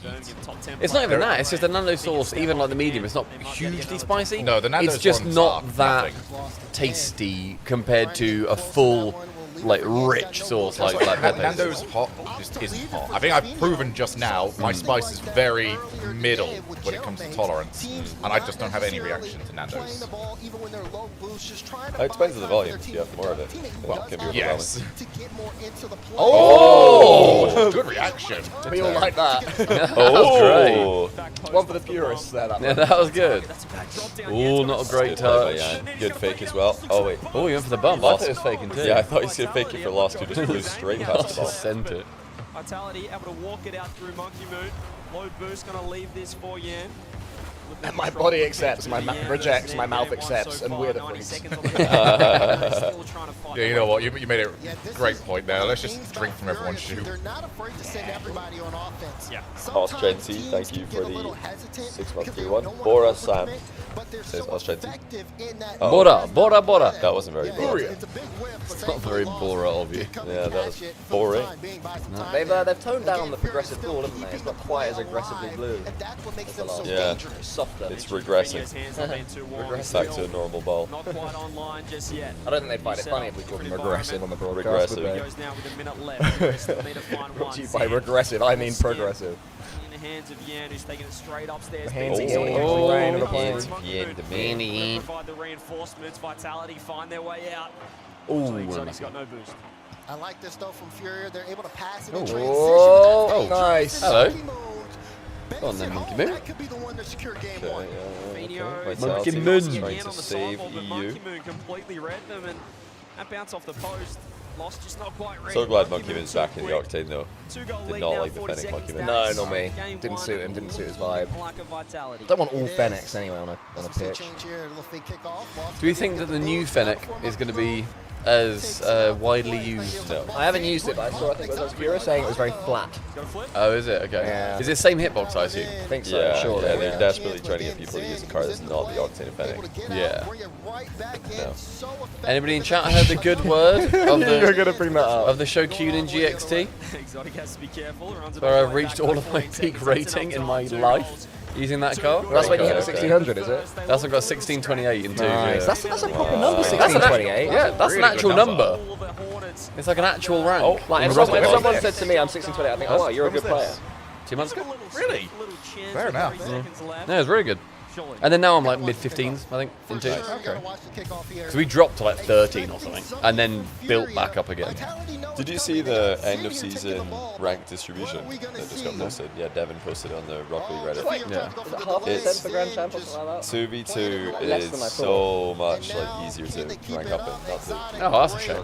It's not even that. It's just the Nando's sauce, even like the medium. It's not hugely spicy. No, the Nando's It's just ones not are that nothing. tasty compared to a full, like rich sauce like Pepe's. Nando's hot just isn't hot. I think I've proven just now my spice is very middle when it comes to tolerance, and I just don't have any reaction to Nando's. It depends on the volume. If you have more of it, well, it can be overwhelming. Yes. Oh, good reaction. We all like that. That was great. one for the purists there. Yeah, that was good. Ooh, not a great touch. Good fake as well. Oh wait. Oh, you went for the bump. I thought it was faking too. Yeah, I thought he was gonna fake it for lost two. Just flew straight past the ball. Just sent it. Vitality able to walk it out through Monkey Moon. Low boost gonna leave this for Yan. And my body accepts, my rejects, my mouth accepts, and we're the freaks. Yeah, you know what? You made a great point there. Let's just drink from everyone's shoe. They're not afraid to send everybody on offense. Yeah. Ostrency, thank you for the 6-1-3-1. Bora Sam says Ostrency. Bora. That wasn't very Bora. It's not very Bora of you. Yeah, that was boring. No. They've toned down the progressive pool, haven't they? It's not quite as aggressively blue. Yeah. Softer. It's regressing. Back to a normal ball. Not quite online just yet. I don't think they'd find it funny if we called them regressive on the broadcast. Regressive. Brought to you by regressive, I mean progressive. In the hands of Yan, who's taking it straight upstairs. Hands of Yan. Yan. Provide the reinforcements. Vitality find their way out. Ooh. Exotic's got no boost. I like this though from Furia. They're able to pass it in transition. Oh, nice. Hello. Go on then, Monkey Moon. That could be the one to secure game one. Monkey Moon. Trying to save EU. Monkey Moon completely read them, and that bounce off the post. Lost just not quite ready. So glad Monkey Moon's back in the Octane though. Did not like the Fennec Monkey Moon. No, not me. Didn't suit him, didn't suit his vibe. Don't want all Fennecs anyway on a pitch. Do we think that the new Fennec is going to be as widely used? No. I haven't used it, but I think it was Kira saying it was very flat. Oh, is it? Okay. Yeah. Is it same hitbox, I assume? I think so, Yeah, sure. yeah, they're desperately trying to get people to use a card that's not the Octane Fennec. Yeah. No. Anybody in chat heard the good word of the, You're gonna bring that up. of the SHOGUN in GXT? Exotic has to be careful. Where I've reached all of my peak rating in my life using that card. Well, that's when you hit the 1600, is it? That's when I got 1628 in 2. Nice. Yeah. That's a proper number, That's an 1628. Yeah, that's Really an actual good number. It's like an actual rank. Oh, like if someone said to me, I'm 1628, I think, oh wow, you're a good player. 2 months ago? Really? Fair enough. No, it was really good. And then now I'm like mid-15s, I think, in 2. Okay. So we dropped to like 13 or something, and then built back up again. Did you see the end of season rank distribution that just got posted? Yeah, Devin posted it on the Rock League Reddit. Yeah. It's for Grand Champ or something like that? 2v2 is so much like easier to rank up in. Not to, Oh, that's a shame.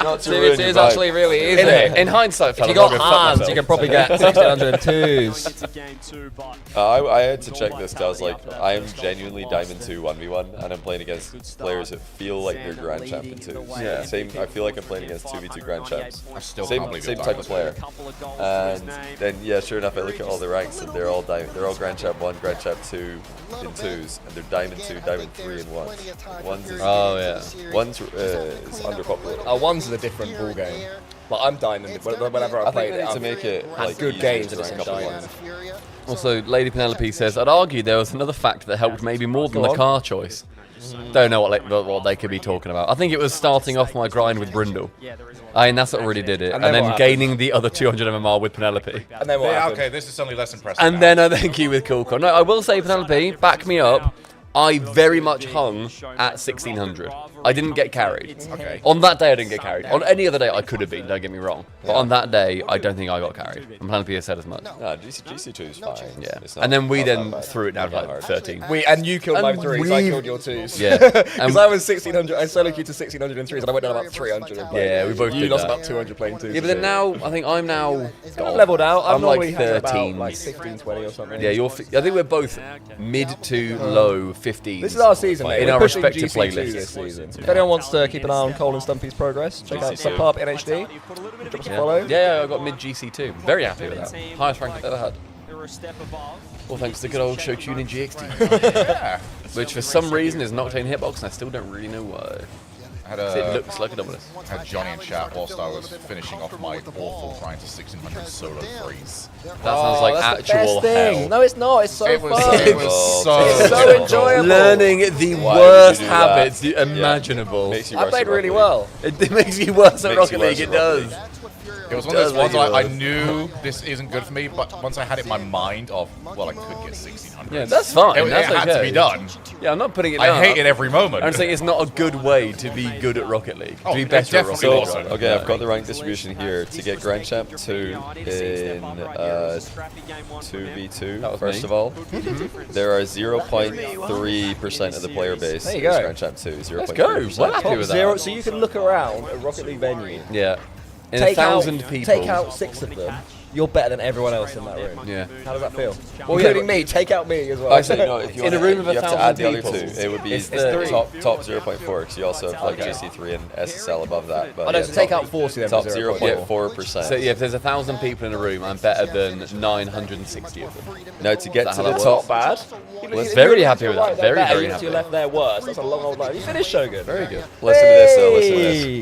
not to 2v2 ruin your is vibe. actually really easy. In hindsight, If fellas, you got I'm gonna fuck hands, myself. you can probably get 1602s. I had to check this. I was like, I am genuinely Diamond 2 1v1, and I'm playing against players that feel like they're Grand Champion 2. Yeah. Same. I feel like I'm playing against 2v2 Grand Champs. I still Same, can't believe same you're type of Diamond player. And then, yeah, sure enough, I look at all the ranks, and they're all Grand Champ 1, Grand Champ 2 in 2s, and they're Diamond 2, Diamond 3 in 1s. 1s is, Oh, yeah. 1s is underpopulated. One's a different ball game. Like I'm diamond. Whenever I played think they it, need to make it had like good easier games to and it's rank in up diamond. Also, Lady Penelope says, I'd argue there was another factor that helped maybe more than Go the on. car choice. Don't know what they could be talking about. I think it was starting off my grind with Brindle. And that's what really did it. And And then then what gaining the other 200 MMR with Penelope. And then what Yeah, happened? okay, this is suddenly less impressive. And then I thank you with Coolcore. No, I will say, Penelope, back me up. I very much hung at 1600. I didn't get carried. Okay. On that day, I didn't get carried. On any other day, I could have been, don't get me wrong. But on that day, I don't think I got carried. And Penelope has said as much. No, GC2 is fine. Yeah. It's not- And then we not that then bad. threw it down to like 13. And you killed my And 3s, I we- killed your 2s. Yeah. Because I was 1600, I solo queued to 1600 and 3s, and I went down about 300 and played. Yeah, we both You did lost that. about 200 playing 2s. Yeah, but then now, I think I'm now... I've leveled out. I'm like normally hanging about 13. like 16, 20 or something. Yeah, I think we're both mid to low 15s. This is our season, mate. In We're our pushing respective GC2 playlists. this season. If anyone wants to keep an eye on Cole and Stumpy's progress, check out Subpub NHD. Drop us a follow. Yeah, I got mid GC2. Very happy with that. Highest rank I've ever had. All thanks to good old SHOGUN in GXT. Yeah. Which for some reason is an Octane hitbox, and I still don't really know why. It looks like a Dominus. I had Johnny in chat whilst I was finishing off my awful trying to 1600 solo freeze. That sounds like that's the actual best thing. hell. No, it's not. It's so It was fun. so It's so enjoyable. Learning the Why would worst you do that? habits imaginable. Makes you I worse played at really Rocket well. It makes you worse at Makes Rocket you League, worse it at Rocket does. It was one of those ones I knew this isn't good for me, but once I had it in my mind of, well, I could get 1600. Yeah, that's fine. It That's had to be done. Yeah, I'm not putting it down. I hate it every moment. I'm saying it's not a good way to be good at Rocket League. To be better at Rocket League. So, okay, I've got the rank distribution here. To get Grand Champ 2 in 2v2, first of all, there are 0.3% of the player base. There you go. Grand Champ 2, 0.3%. Let's go. Well happy with that. So you can look around a Rocket League venue. Yeah. In Take 1,000 people. Take out 6 of them. You're better than everyone else in that room. Yeah. How does that feel? Well, Including me. Take out me as well. I say no. If you in a room of you have to add the other 1,000 two. It would be it's the top 0.4 because you also have like GC3 and SSL above that. But no, so take out 40 then. Top 0.4%. So yeah, if there's 1,000 people in a room, I'm better than 960 of them. Now to get to the top bad. Well, very happy with that. Very happy. You left there worse. That's a long old line. You finished Shogun. Very good. Listen to this though. Listen to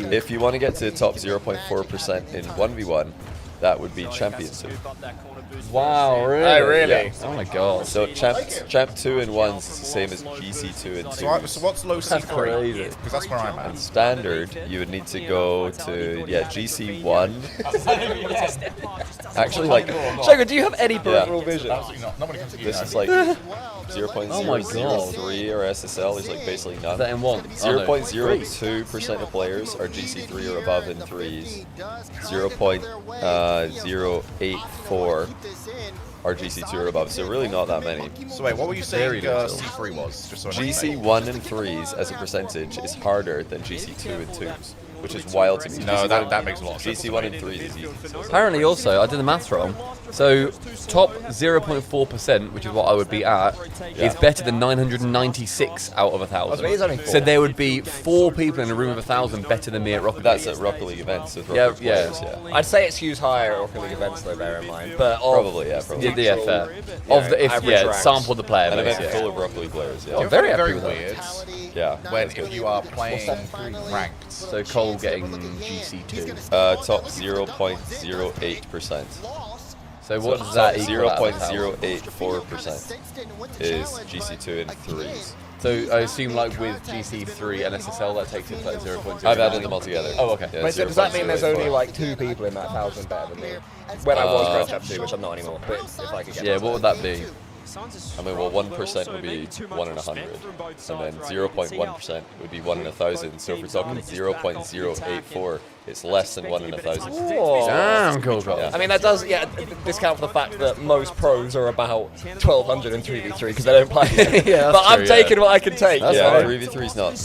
this. If you want to get to the top 0.4% in 1v1, that would be Champion 2. Wow, really? Oh, really? Yeah. Oh my god. So Champ 2 in 1 is the same as GC2 in 2. So what's low C3? Because that's where I'm at. In standard, you would need to go to GC1. Actually, like Shogun, do you have any peripheral vision? Absolutely not. Nobody can see this you is now. like 0.003 or SSL. There's like basically none. Is that in 1? 0.02% of players are GC3 or above in 3s. 0.084 are GC2 or above. So really not that many. So wait, what were you saying C3 was? Just so GC1 and 3s as a percentage is harder than GC2 and 2s. Which is wild to me. No, that makes a lot of sense. GC1 and 3s is easy. Apparently also, I did the maths wrong. So top 0.4%, which is what I would be at, is better than 996 out of 1,000. So there would be 4 people in a room of 1,000 better than me at Rocket League. That's at Rocket League events. With Rocket players, yeah. I'd say it's used higher at Rocket League events though, bear in mind. But probably. Yeah, fair. Sample the player An base, event full of Rocket League players, yeah. Oh, very happy very with weird. Yeah. When if you are playing ranked. So Cole getting GC2. Top 0.08%. So what does that equal? 0.084% is GC2 and 3s. So I assume like with GC3 and SSL that takes it to like 0.0. I've added them all together. Oh, okay. Yeah, Wait, so does that mean there's only like 2 people in that 1,000 better than me? When I was Grand Champ 2, which I'm not anymore. But if I could get what would that be? I mean, well, 1% would be 1 in 100, and then 0.1% would be 1 in 1,000. So if we're talking 0.084, it's less than 1 in 1,000. Damn, cool. Yeah. I mean, that does, discount for the fact that most pros are about 1,200 in 3v3 because they don't play. But I'm taking what I can take. That's 3v3 is not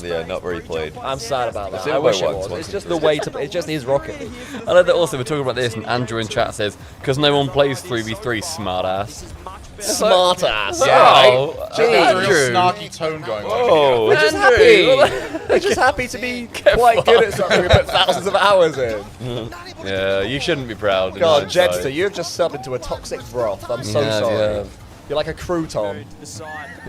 very played. I'm sad about that. It's I wish it once was. It's in just the way to. It just is Rocket League. I know that also we're talking about this, and Andrew in chat says, because no one plays 3v3, smartass. Smartass. Oh, There's a real snarky tone going on. Oh, We're just happy. We're just happy to be quite good at something we put thousands of hours in. Yeah, you shouldn't be proud. God, Jedster, you've just subbed into a toxic broth. I'm so sorry. Yeah. You're like a crouton.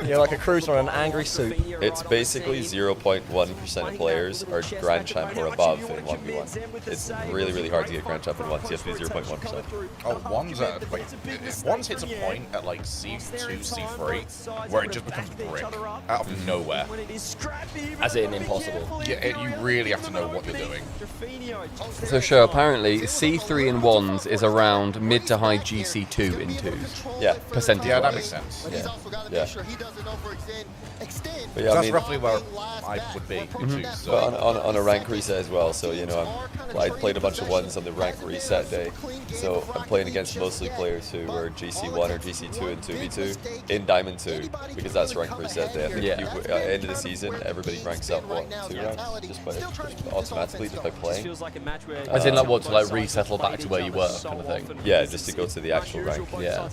You're like a crouton in an angry soup. It's basically 0.1% of players are Grand Champ or above in 1v1. It's really, really hard to get Grand Champ in 1, so you have to be 0.1%. Oh, one's at, like, if one's hits a point at like C2, C3, where it just becomes brick out of nowhere. As in impossible. Yeah, you really have to know what you're doing. So sure, apparently C3 in 1s is around mid to high GC2 in 2s. Yeah. Percentage. Yeah, that makes sense. Yeah. But yeah, that's roughly where I would be. So. But on a rank reset as well, so you know, I played a bunch of 1s on the rank reset day, so I'm playing against mostly players who are GC1 or GC2 and 2v2 in Diamond 2, because that's rank reset day. I think end of the season, everybody ranks up, 2 ranks? Just automatically, just by playing. As in like what, to like resettle back to where you were kind of thing? Yeah, just to go to the actual rank. Yeah.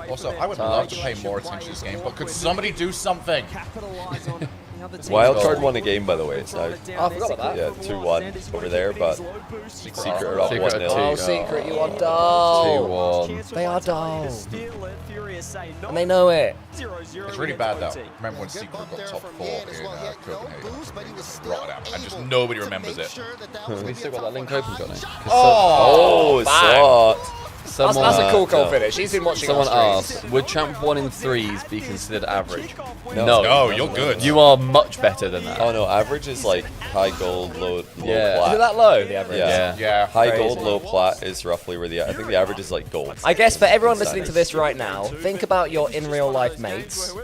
Also, I would love to pay more attention to this game, but could somebody do something? Wildcard won a game, by the way. It's now, I forgot about that. Yeah, 2-1 over there, but Secret are up 1-0. Oh, Secret, you are dull. 2-1. They are dull. And they know it. It's really bad though. Remember when Secret got top 4 in Copenhagen? Rotterdam, and just nobody remembers it. We still got that link open, Johnny. Oh, it's hot. That's a cool finish. He's been watching. Someone asked, would champ 1 in 3s be considered average? No, you're good. You are much better than that. Oh no, average is like high gold, low plat. Is it that low, the average? Yeah. High gold, low plat is roughly where I think the average is like gold. I guess for everyone listening to this right now, think about your in real life mates.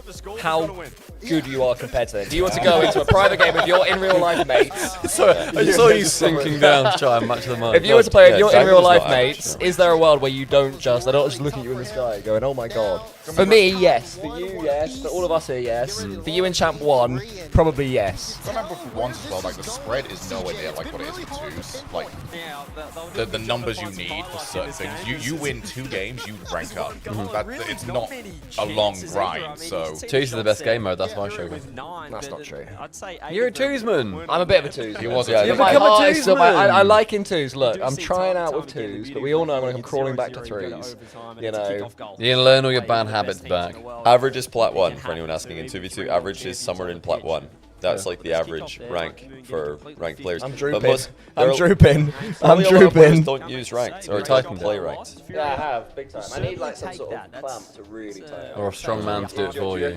How good you are compared to them. Do you want to go into a private game with your in real life mates? So I saw you sinking down to try and match the mic. If you were to play with your in real life mates, is there a world where you they're not just looking at you in the sky going, oh my god? For me, yes. For you, yes. For all of us here, yes. For you in Champ 1, probably yes. I remember for once as well, like the spread is nowhere near like what it is for 2s. Like the numbers you need for certain things. You win 2 games, you rank up. It's not a long grind. So 2s is the best game mode. That's why Shogun. That's not true. You're a 2s-man. I'm a bit of a 2s. He was. You become a 2s-man. I like in 2s. Look, I'm trying out with 2s, but we all know I'm going to come crawling back to 3s. You know. You can learn all your bad habits back. Average is plat 1 for anyone asking. In 2v2, average is somewhere in plat 1. That's like the average rank for ranked players. I'm drooping. I'm drooping. I'm drooping. Don't use ranked or don't play ranked. Yeah, I have big time. I need like some sort of clamp to really tie Or a strong man to do it for you.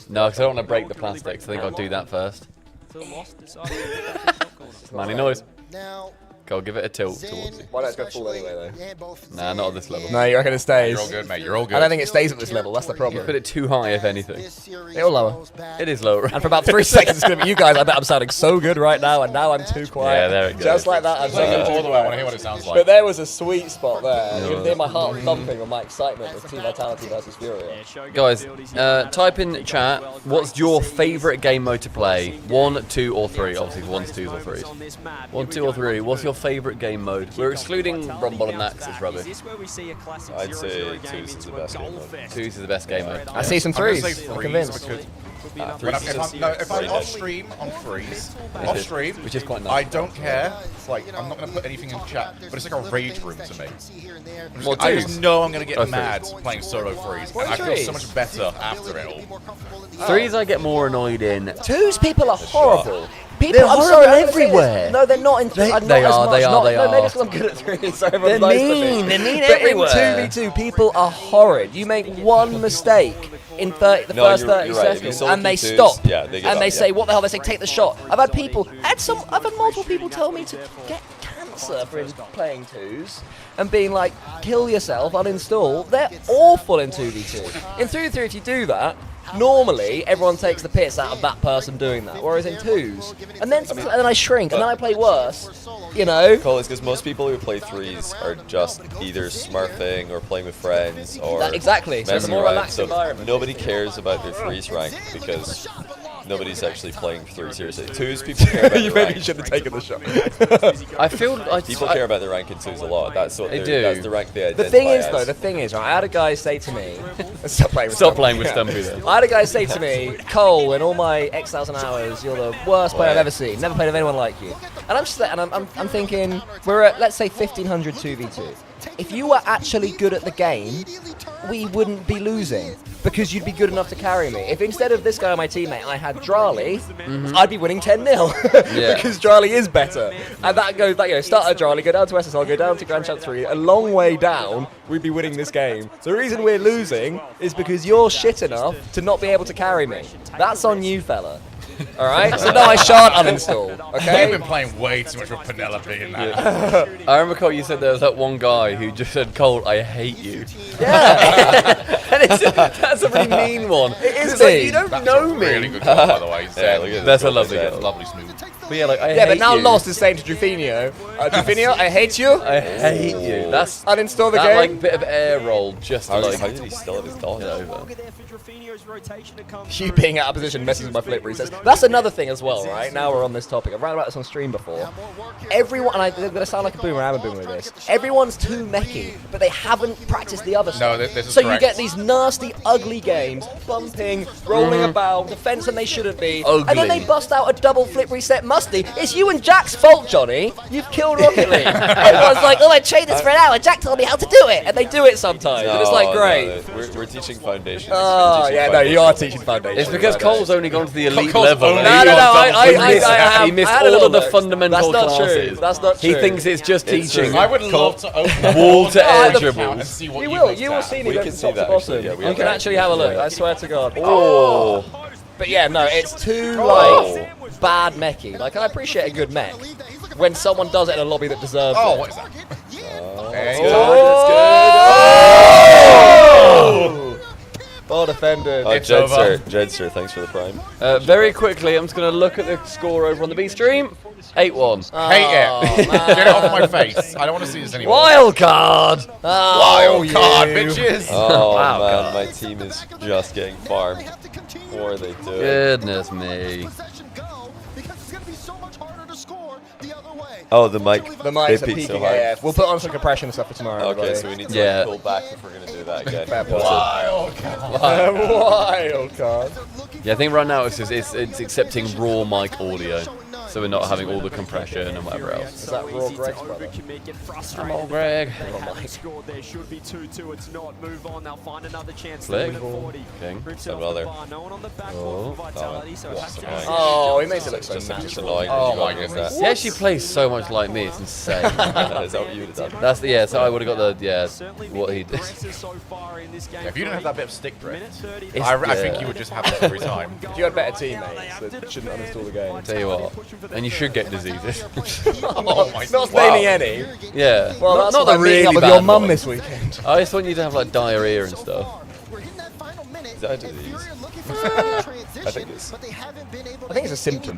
No, because I don't want to break the plastics. I think I'll do that first. Manly noise. Go, give it a tilt towards you. Why don't it go full anyway, though? Nah, not at this level. No, you reckon it stays? You're all good, mate. You're all good. I don't think it stays at this level. That's the problem. You put it too high, if anything. It'll lower. It is lower. And for about 3 seconds, it's going to be you guys. I bet I'm sounding so good right now, and now I'm too quiet. Yeah, there it goes. Just like that, I'm singing all the way. I want to hear what it sounds like. But there was a sweet spot there. You can hear my heart thumping with my excitement of Team Vitality versus Furia. Guys, type in chat, what's your favourite game mode to play? 1, 2, or 3. Obviously, 1s, 2s, or 3s. 1, 2, or 3. What's your favourite game mode? We're excluding Rumble and Nax, it's rubbish. I'd say 2s is the best game mode. 2s is the best game mode. I see some 3s. I'm convinced. If I'm off stream on 3s, off stream, which is quite nice. I don't care. It's like I'm not going to put anything in chat, but it's like a rage room to me. I just know I'm going to get mad playing solo 3s, and I feel so much better after it all. 3s I get more annoyed in. 2s people are horrible. People, They're horrible everywhere. No, they're not in 3s. They are. No, maybe it's because I'm good at 3s, so everyone's nice to me. They're mean But everywhere. in 2v2, people are horrid. You make one mistake in the first 30 seconds, and they stop. Yeah, they give and up, they say, what the hell? They say, take the shot. I've had multiple people tell me to get cancer for playing 2s and being like, kill yourself, uninstall. They're awful in 2v2. In 3v3, if you do that, normally everyone takes the piss out of that person doing that, whereas in 2s, and then I shrink, and then I play worse, you know? Cole, it's because most people who play 3s are just either smurfing or playing with friends or exactly. So it's a more relaxed environment. Nobody cares about their 3s rank because nobody's actually playing 3 seriously. 2s, people care about You their maybe rank. should have taken the shot. I feel like people care about their rank in 2s a lot. That's what they do. Do. That's the rank they identify The thing is, right, I had a guy say to me, stop playing with Stumpy then. I had a guy say to me, Cole, in all my X thousand hours, you're the worst player I've ever seen. Never played with anyone like you. And I'm just, and I'm thinking, we're at, let's say, 1500 2v2. If you were actually good at the game, we wouldn't be losing because you'd be good enough to carry me. If instead of this guy, my teammate, I had Drali, I'd be winning 10-0 because Drali is better. And that goes, start at Drali, go down to SSL, go down to Grand Champ 3, a long way down, we'd be winning this game. The reason we're losing is because you're shit enough to not be able to carry me. That's on you, fella. Alright? So no, I shan't uninstall. Okay? I've been playing way too much with Penelope in that. I remember, Cole, you said there was that one guy who just said, Cole, I hate you. Yeah. And that's a really mean one. It is like, you don't know me. Really good goal, by the way. That's a lovely goal. Lovely smooth. But yeah, like, I hate but now you. Lost is saying to Drufinho, Drufinho, I hate you. I hate you. That's uninstall the that game. Like bit of air roll just how like. How did he still have his dog over? You being out of position messes with my flipper. He says that's another thing as well, right? Now we're on this topic. I've ran about this on stream before. Everyone, and I'm gonna sound like a boomer. I'm a boomer with this. Everyone's too mechie, but they haven't practiced the other stuff. No, this is so correct. you get these nasty, ugly games, bumping, rolling about, defense when they shouldn't be, Ugly. and then they bust out a double flip reset musty. It's you and Jack's fault, Johnny. You've killed Rocket League. Everyone's like, oh, I trained this for an hour. Jack told me how to do it, and they do it sometimes, and it's like great. No, we're teaching foundations. Oh, yeah, no, you are teaching foundation. It's because Cole's only gone to the elite Cole's level. only No, He missed all of the fundamental classes. That's not true. He thinks it's just teaching. I would love to open wall to air and dribbles. see what You you will. guys You will have. see me We go can from see top to that, bottom. actually, yeah, we You can have actually have a look. I swear to God. Oh. But yeah, no, it's too like bad mechy. Like I appreciate a good mech when someone does it in a lobby that deserves it. What is that? That's Oh! Well defended. good. Jedster, thanks for the prime. Very quickly, I'm just going to look at the score over on the B stream. 8-1. Hate it. Get it off my face. I don't want to see this anymore. Wild card. Wild card, bitches. Oh Wow, man, God. my team is just getting farmed. What are they doing? Goodness me. Oh, the mic. The mic's They are peaked peaking so high. AF. We'll put on some compression stuff for tomorrow. Okay, everybody. so we need to pull back if we're gonna do that again. Fair point. Wild card. Wild card. Yeah, I think right now it's accepting raw mic audio, so we're not having all the compression and whatever else. Is that raw Greg's brother? Oh, Greg. There should be 2-2. It's not. Move on. They'll find another chance. Flick. Win at 40. King. Rips it Some off the other. bar. No one on the back Oh. for Vitality, so it has to be Oh, he makes it look so Just natural. annoying. Oh when my you got goodness. He actually plays so much like me, it's insane. Is that what you would have done? That's the, yeah, so I would have got the, yeah, what he did. so far in this game. Yeah, if you didn't have that bit of stick drift, It's- I think yeah. you would just have this every time. If you had better teammates that shouldn't uninstall the game. Tell you what, and you should get diseases. Oh my Not wow. naming any. Yeah, Well, not, that's not what the I'm meeting really up with bad your mum ones. this weekend. I just want you to have like diarrhea and stuff. Is that a disease? I think it's. I think it's a symptom.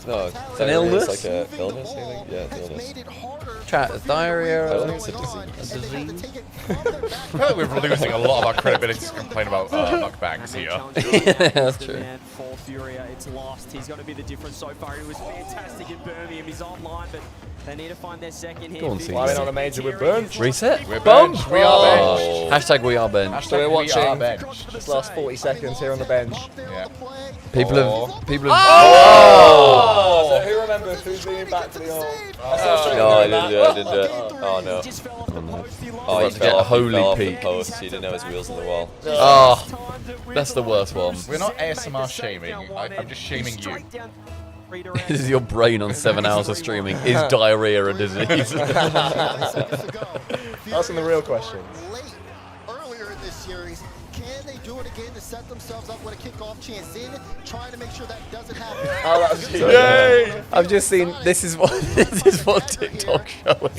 No, It's an illness? It's like an illness, I think. Yeah, it's an illness. Chat, diarrhea. I don't think it's a disease. A disease? I feel like we're losing a lot of our credibility to complain about mukbangs here. Yeah, that's true. For Furia, it's lost. He's going to be the difference so far. He was fantastic in Birmingham. He's online, but they need to find their second here. Go on, see. Why are we not a major with bench? Reset? We're Bomb? bench. We are Oh. bench. Hashtag we are bench. So we're We are watching bench. this last 40 seconds here on the bench. Yeah. People have. Oh! So who remembers who's leaning back to the old? No, I didn't do it. I didn't do it. Oh no. Oh, he to get fell a off. holy He fell off peak. the post. He didn't have his wheels on the wall. Oh, that's the worst one. We're not ASMR shaming. I'm just shaming you. This is your brain on 7 hours of streaming. Is diarrhea a disease? Asking the real questions. Earlier in this series, can they do it again to set themselves up with a kickoff chance in, trying to make sure that doesn't happen? Oh, that was Yay! I've just seen. This is what TikTok's showing.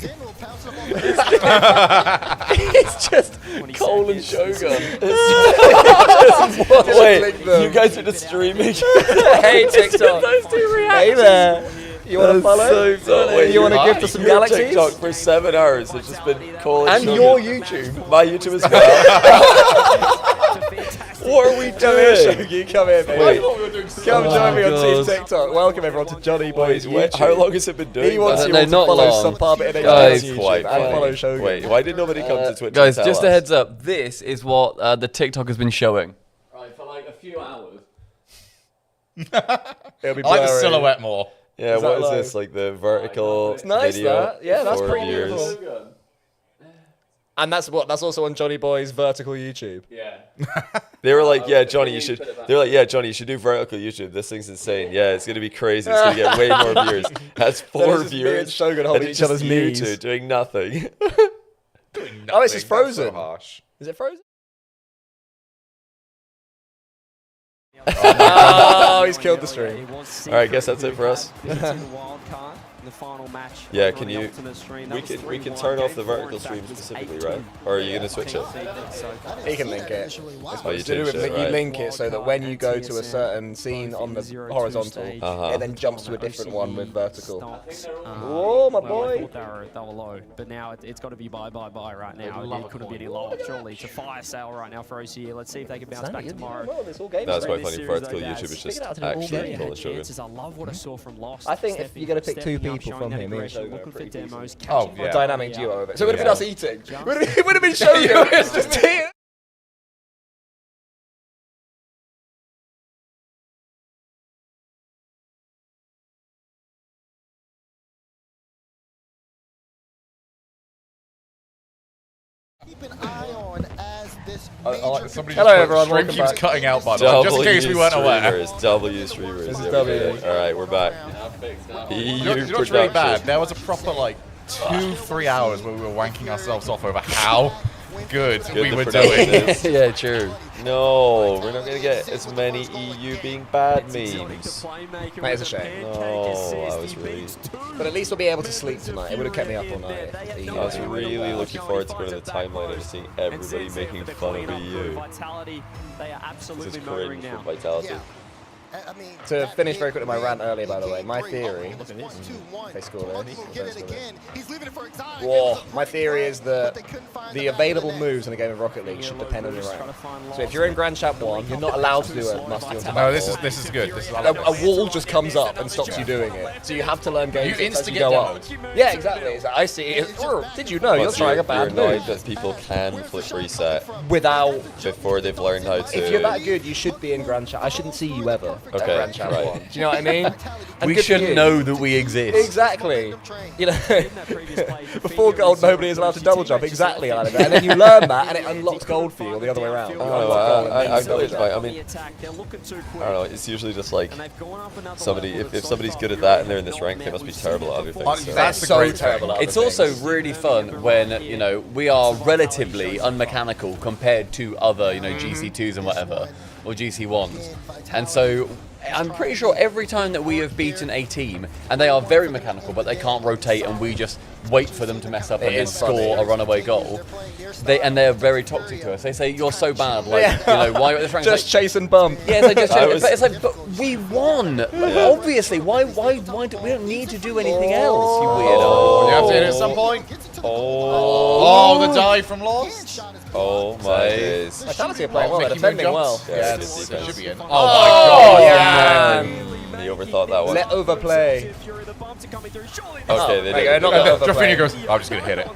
It's just Cole and Shogun. Wait, you guys are just streaming? Hey TikTok. Those two reactions. Hey there. You want to follow? Wait, You want to gift us some your galaxies? TikTok for 7 hours has just been Cole And Shogun. your YouTube. My YouTube as well. What are we Come here, doing? Shogi. Come here, baby. Wait. Come join me on God. Team TikTok. Welcome everyone to JohnnyBoi's Wait, YouTube. how long has it been doing? He wants that? you No, all to not follow long. Subpar Bit Guys, YouTube quite and follow funny. Shogun. Wait, why did nobody come to Twitch? Guys, and tell just a us? heads up. This is what the TikTok has been showing. Right, for like a few hours. It'll be I like the blurry. silhouette more. Yeah, Is what that is live? this? Like the vertical It's nice, video that. Yeah, that's for pretty viewers. beautiful. And that's also on JohnnyBoi's vertical YouTube. Yeah. They were like, "Yeah, Johnny, you should." They were like, "Yeah, Johnny, you should do vertical YouTube. This thing's insane. Yeah, it's gonna be crazy. It's gonna get way more viewers." Has Then 4 it's just me and viewers. Shogun and holding it's each other's just you knees. two doing nothing. Oh, it's just frozen. So harsh. Is it frozen? Oh, he's killed the stream. All right, guess that's it for us. The final match. Yeah, can you? We can turn off the vertical stream specifically, right? Or are you gonna switch it? He can link it. Oh, you To do changed with it, you right? link it so that when you go to a certain scene on the horizontal, it then jumps to a different one with vertical. Oh, my boy! They were low, but now it's got to be buy right now. It couldn't be any lower, surely. It's a fire sale right now for OCE. Let's see if they can bounce back tomorrow. That's quite funny. Vertical YouTube is just actually Cole and Shogun. I love what I saw from Lost. I think if you're going to pick two people from him, me and Shogun are looking for pretty demos. decent. Oh, yeah. Dynamic duo of it. So it would have been us eating. Just- It would have been Shogun. It's just here. keep an eye on as this Somebody Hello, everyone. Stream Welcome keeps back. cutting out, by the way, just in case we weren't aware. W streamers. This is Yeah, W. okay. All right, we're back. You know what's really bad? There was a proper like 2-3 hours where we were wanking ourselves off over how good we the were production doing. is. Yeah, true. No, we're not gonna get as many EU being bad memes. That is a shame. No, I was really. But at least we'll be able to sleep tonight. It would have kept me up all night. I was really looking forward to going to the timeline and seeing everybody making fun of EU. They are absolutely This is motoring cringe now. from Vitality. To finish very quickly my rant earlier, by the way, my theory. They score this. Whoa, my theory is that the available moves in a game of Rocket League should depend on your rank. So if you're in Grand Champ 1, you're not allowed to do a musty on No, this is good. This is a wall just comes up and stops you doing it. So you have to learn games as you go up. Yeah, exactly. So I see it. Did you know you're trying a bad You're move? annoyed that people can flip reset without before they've learned how to. If you're that good, you should be in Grand Champ. I shouldn't see you ever. Okay, Grand Champ right. 1. Do you know what I mean? And We good for shouldn't you. know that we exist. Exactly. You know, before gold, nobody is allowed to double jump. Exactly, like that. And then you learn that, and it unlocks gold for you, or the other way around. I don't know. I've noticed. I mean, I don't know. It's usually just like somebody. If somebody's good at that and they're in this rank, they must be terrible at other things. So. That's so terrible. It's also really fun when we are relatively unmechanical compared to other GC2s and whatever, or GC1s, and so I'm pretty sure every time that we have beaten a team and they are very mechanical but they can't rotate and we just wait for them to mess up and then score a runaway goal, they're very toxic to us. They say you're so bad, like why are the just chase and bump. Yeah, it's like just chase, but it's like, but we won. Obviously, why do we don't need to do anything else, you weirdo. You have to hit it at some point. Oh, the dive from Lost. Oh my days. Vitality are playing well, they're defending well. Yeah, should be in. Oh my god, man. He overthought that one. Let overplay. Okay, they did. Jaffinia goes, I'm just going to hit it.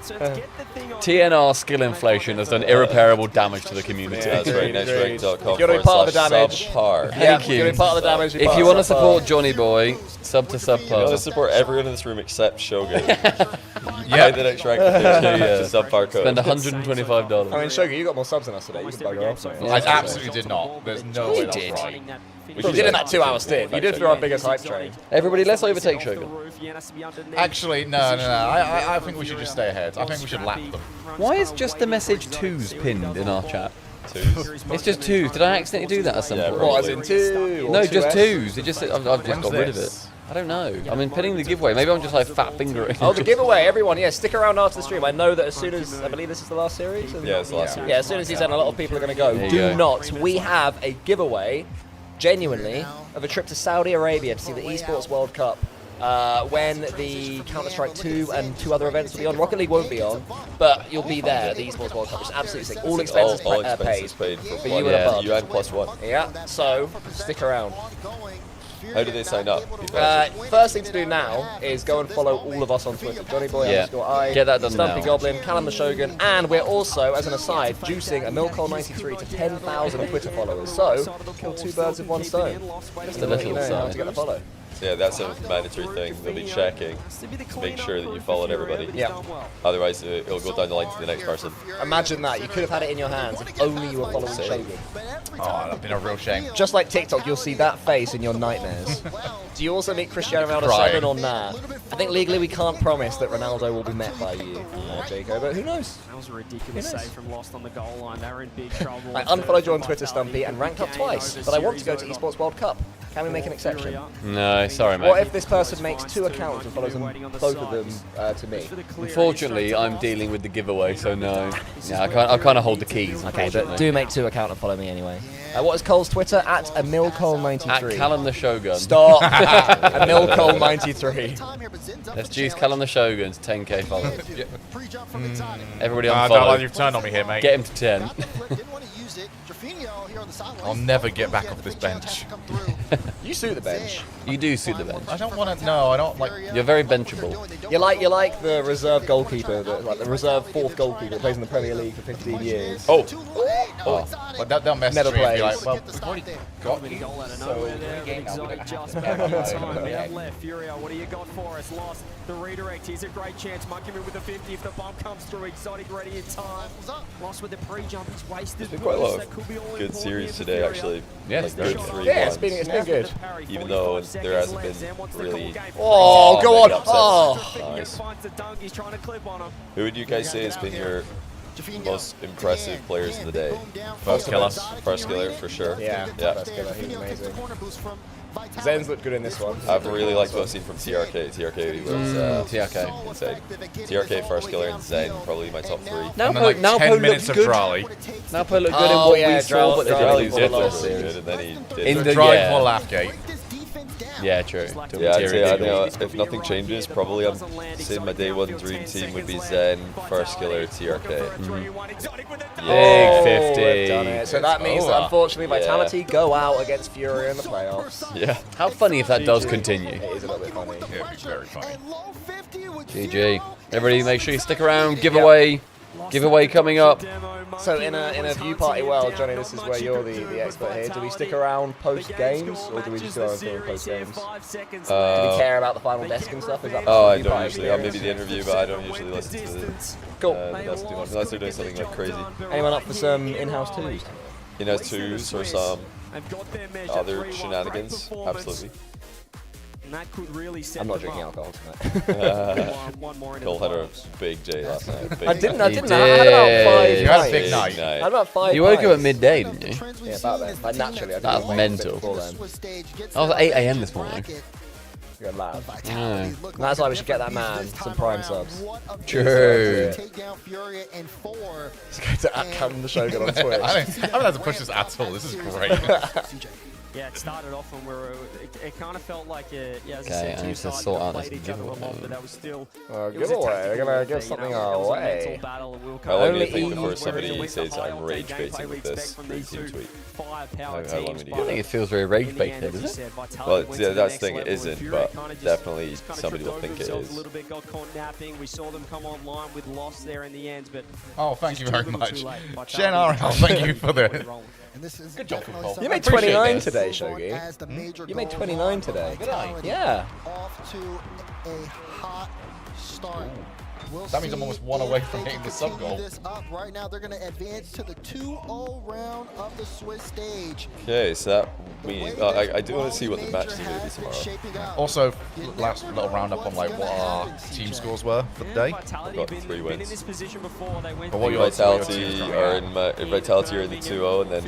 TNR skill inflation has done irreparable damage to the community. Yeah, that's right. Nextrank.com. You're part of the damage. Subpar. Thank you. You're part of the damage. If you want to support JohnnyBoi, sub to subpar. You want to support everyone in this room except Shogun. Yeah. The Nextrank to subpar code. Spend $125. I mean, Shogun, you got more subs than us today. You can bugger off. I absolutely did not. There's no way that's right. You did in that 2 hour stint. You did through our biggest hype train. Everybody, let's overtake Shogun. Actually, no. I think we should just stay ahead. I think we should lap them. Why is just the message 2s pinned in our chat? It's just 2s. Did I accidentally do that at some point? What, as in 2? No, just 2s. It just I've just got rid of it. I don't know. I mean, pinning the giveaway. Maybe I'm just like fat fingering. Oh, the giveaway, everyone, stick around after the stream. I know that as soon as, I believe this is the last series? Yeah, it's the last series. Yeah, as soon as he's done, a lot of people are going to go. There you Do go. not. We have a giveaway, genuinely, of a trip to Saudi Arabia to see the Esports World Cup. When the Counter-Strike 2 and 2 other events will be on. Rocket League won't be on, but you'll be there, the Esports World Cup, which is absolutely sick. All expenses all expenses paid for you and above. UN +1. Yeah, so stick around. How do they sign up? First thing to do now is go and follow all of us on Twitter. JohnnyBoi_I, Get that done Stumpy now. Goblin, Callum the Shogun, and we're also, as an aside, juicing a Milcol93 to 10,000 Twitter followers. So, kill 2 birds with 1 stone. Just a little how to get the follow. Yeah, that's a mandatory thing. They'll be checking to make sure that you followed everybody. Yeah. Otherwise, it'll go down the line to the next person. Imagine that. You could have had it in your hands if only you were following Shogun. Oh, that'd been a real shame. Just like TikTok, you'll see that face in your nightmares. Do you also meet Cristiano Ronaldo Crying. 7 or nah? I think legally we can't promise that Ronaldo will be met by you, Jaco, but who knows? That was a ridiculous save from Lost on the goal line. They were in big trouble. I unfollowed you on Twitter, Stumpy, and ranked up twice, but I want to go to Esports World Cup. Can we make an exception? No, sorry, mate. What if this person makes 2 accounts and follows them, both of them to me? Unfortunately, I'm dealing with the giveaway, so no. Yeah, I kind of hold the keys. Okay, but do make 2 accounts and follow me anyway. What is Cole's Twitter? At @milcole93. At Callum the Shogun. Stop. @milcole93. Let's juice Callum the Shogun's 10k followers. Everybody I on don't follow. like you've turned on me here, mate. Get him to 10. I'll never get back off this bench. You suit the bench. You do suit the bench. I don't want to. No, I don't like. You're very benchable. You're like the reserve goalkeeper, like the reserve fourth goalkeeper that plays in the Premier League for 15 years. Oh, but they'll mess Never with you. Be plays. like, well, we've already got Really you. goal out of So nowhere there, but Exotic just back in time. We have left. Furio, what do you got for us? Lost the redirect. Here's a great chance. Monkey with the 50 if the bump comes through. Exotic ready in time. Lost with the pre-jump. He's wasted. It's been quite a lot of good series today, actually. Yeah, like good 3-1. Yeah, it's been good. Even though there hasn't been really. Oh, go on. Upsets. Oh, Nice. Who would you guys say has been your most impressive players of the day? First killer. First killer, for sure. yeah. First killer, he was amazing. Zen's looked good in this one. I've really liked what I've seen from TRK. TRK was TRK. insane. TRK, first killer, and Zen, probably my top 3. Now, And then like 10 minutes of Drali. Now Poe looked good in what we saw, but they Drali did did look last really series. good, and then he did. In the Drali yeah. for Laughgate. Yeah, true. Yeah, I'd say, I know, if nothing changes, probably I'm saying my day one dream team would be Zen, first killer, TRK. Big 50. We've done it. So that means that unfortunately Vitality go out against Fury in the playoffs. Yeah. How funny if that does continue. It is a little bit funny. Yeah, it'd be very funny. GG. Everybody make sure you stick around. Giveaway coming up. So in a view party world, Johnny, this is where you're the expert here. Do we stick around post games, or do we just go on film post games? Do we care about the final desk and stuff? Is that I don't usually. Maybe the interview, but I don't usually listen to the cool. desk too much, unless they're doing something like crazy. Anyone up for some in-house twos? In-house twos or some other shenanigans? Absolutely. And that could really set I'm not them drinking up. alcohol tonight. Cole had a big J last night. I didn't. I had about 5. You had a big night. I had about 5. You woke up at midday, didn't you? Yeah, about then. Like naturally, I That was mental. I was at 8 AM this morning. Good lad. Yeah. That's why we should get that man some Prime subs. True. Let's go to @Cam the Shogun on Twitch. I haven't had to push this at all. This is great. Yeah, it started off when it kind of felt like as I Okay, said, I two need to sides sort out played this each other a lot, giveaway. but that was still Giveaway. We're gonna give something away. How long do you think before somebody says I'm rage baiting with this team tweet? How long would you I give think it? it feels very rage baited, isn't it? Well, yeah, that's the thing, it isn't, but definitely somebody will think it A is. little bit got caught napping. We saw them come online with loss there in the end, but Oh, thank you just very too much. late. Vitality Shen RL, thank you for the. And this is Good job, Cole. You made Appreciate 29 this. today, Shogi. You made 29 today. Did I? Yeah. Off to a hot start. We'll That means I'm see almost one if away they from can hitting the sub continue goal. this up. Right now, they're going to advance to the 2-0 round of the Swiss stage. Okay, so that means I do want to see what the match is going to be tomorrow. Also, last little roundup on like what our team scores were for the day. I've got 3 been in wins. this position before. They went But what through your Vitality are in Vitality are in the 2-0, and then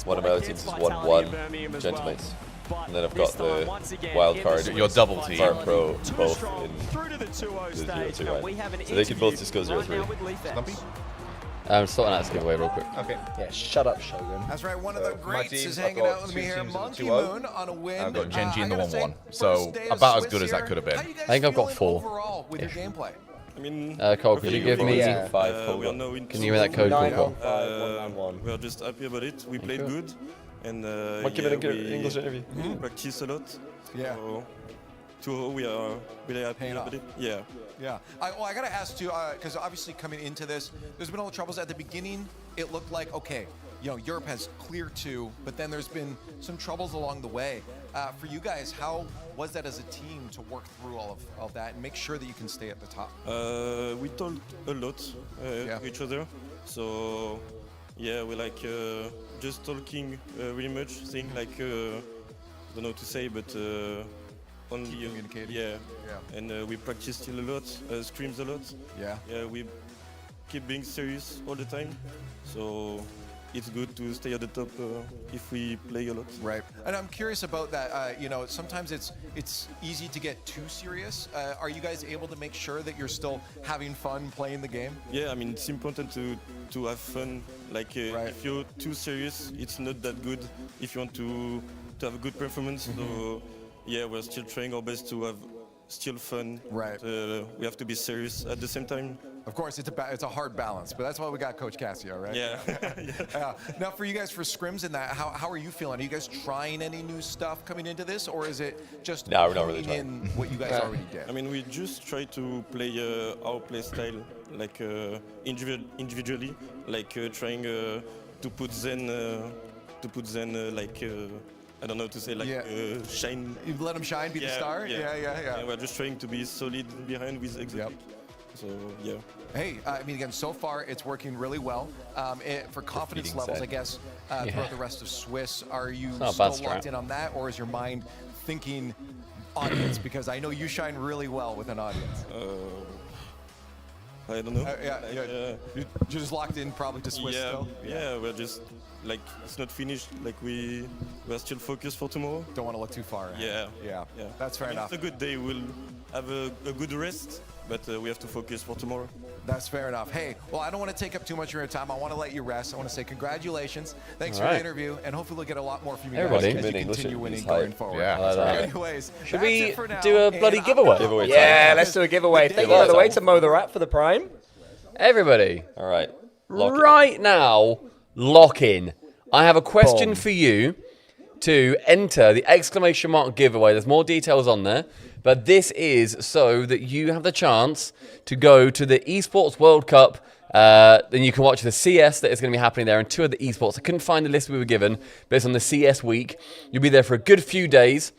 one of my other teams is 1-1 Gentlemates. And then I've got the wild card. Your double team. Farm Pro both in the 0-2 round. So they could both just go 0-3. Stumpy? I'm sorting out this giveaway real quick. Okay. Yeah, shut up, Shogun. That's right. One of the My greats team, is I've hanging got out with two me here. teams in the Monkey 2-0. Moon on a win. I've got Genji in the I gotta say, 1-1. So first day of about as Swiss good as that here. could have been. How you guys I think I've got feeling 4. overall with your gameplay? I mean, Cole, could you give me? Yeah. 5 we are now in Can you give me that code, Cole? 9-5-1-9-1. We are just happy about it. We played good, and give it an English interview. we practice a lot. Yeah. So we are really happy Paying about off. it. Yeah. Yeah. I got to ask too, because obviously coming into this, there's been all the troubles at the beginning. It looked like, okay, Europe has clear 2, but then there's been some troubles along the way. For you guys, how was that as a team to work through all of that and make sure that you can stay at the top? We talked a lot to each other. So yeah, we like just talking really much, saying like I don't know what to say, but only communicating. Yeah. And we practice still a lot, screams a lot. Yeah. Yeah, we keep being serious all the time. So it's good to stay at the top if we play a lot. Right. And I'm curious about that. Sometimes it's easy to get too serious. Are you guys able to make sure that you're still having fun playing the game? Yeah, I mean, it's important to have fun. Like, if you're too serious, it's not that good if you want to have a good performance. So, yeah, we're still trying our best to have still fun. Right. We have to be serious at the same time. Of course, it's a hard balance, but that's why we got Coach Cassio, right? Yeah. Now, for you guys, for scrims and that, how are you feeling? Are you guys trying any new stuff coming into this, or is it just no, we're not really trying in what you guys already did? I mean, we just try to play our play style, like individually, like trying to put Zen, like. I don't know what to say, like shine. You let him shine, be the star? Yeah. We're just trying to be solid behind with execute. So, yeah. Hey, I mean, again, so far it's working really well. For confidence levels, I guess, throughout the rest of Swiss, are you still locked in on that, or is your mind thinking audience? Because I know you shine really well with an audience. I don't know. You're just locked in probably to Swiss still? Yeah, we're just, like, it's not finished. Like, we're still focused for tomorrow. Don't want to look too far ahead. Yeah. That's fair enough. It's a good day. We'll have a good rest, but we have to focus for tomorrow. That's fair enough. Hey, well, I don't want to take up too much of your time. I want to let you rest. I want to say congratulations. Thanks for the interview, and hopefully we'll get a lot more from you guys as you continue winning going forward. Anyways, should we do a bloody giveaway? Yeah, let's do a giveaway. Thank you, by the way, to Mo the Rat for the Prime. Everybody. All right. Right now, lock in. I have a question for you to enter the exclamation mark giveaway. There's more details on there, but this is so that you have the chance to go to the Esports World Cup. Then you can watch the CS that is going to be happening there and 2 of the esports. I couldn't find the list we were given, but it's on the CS week. You'll be there for a good few days.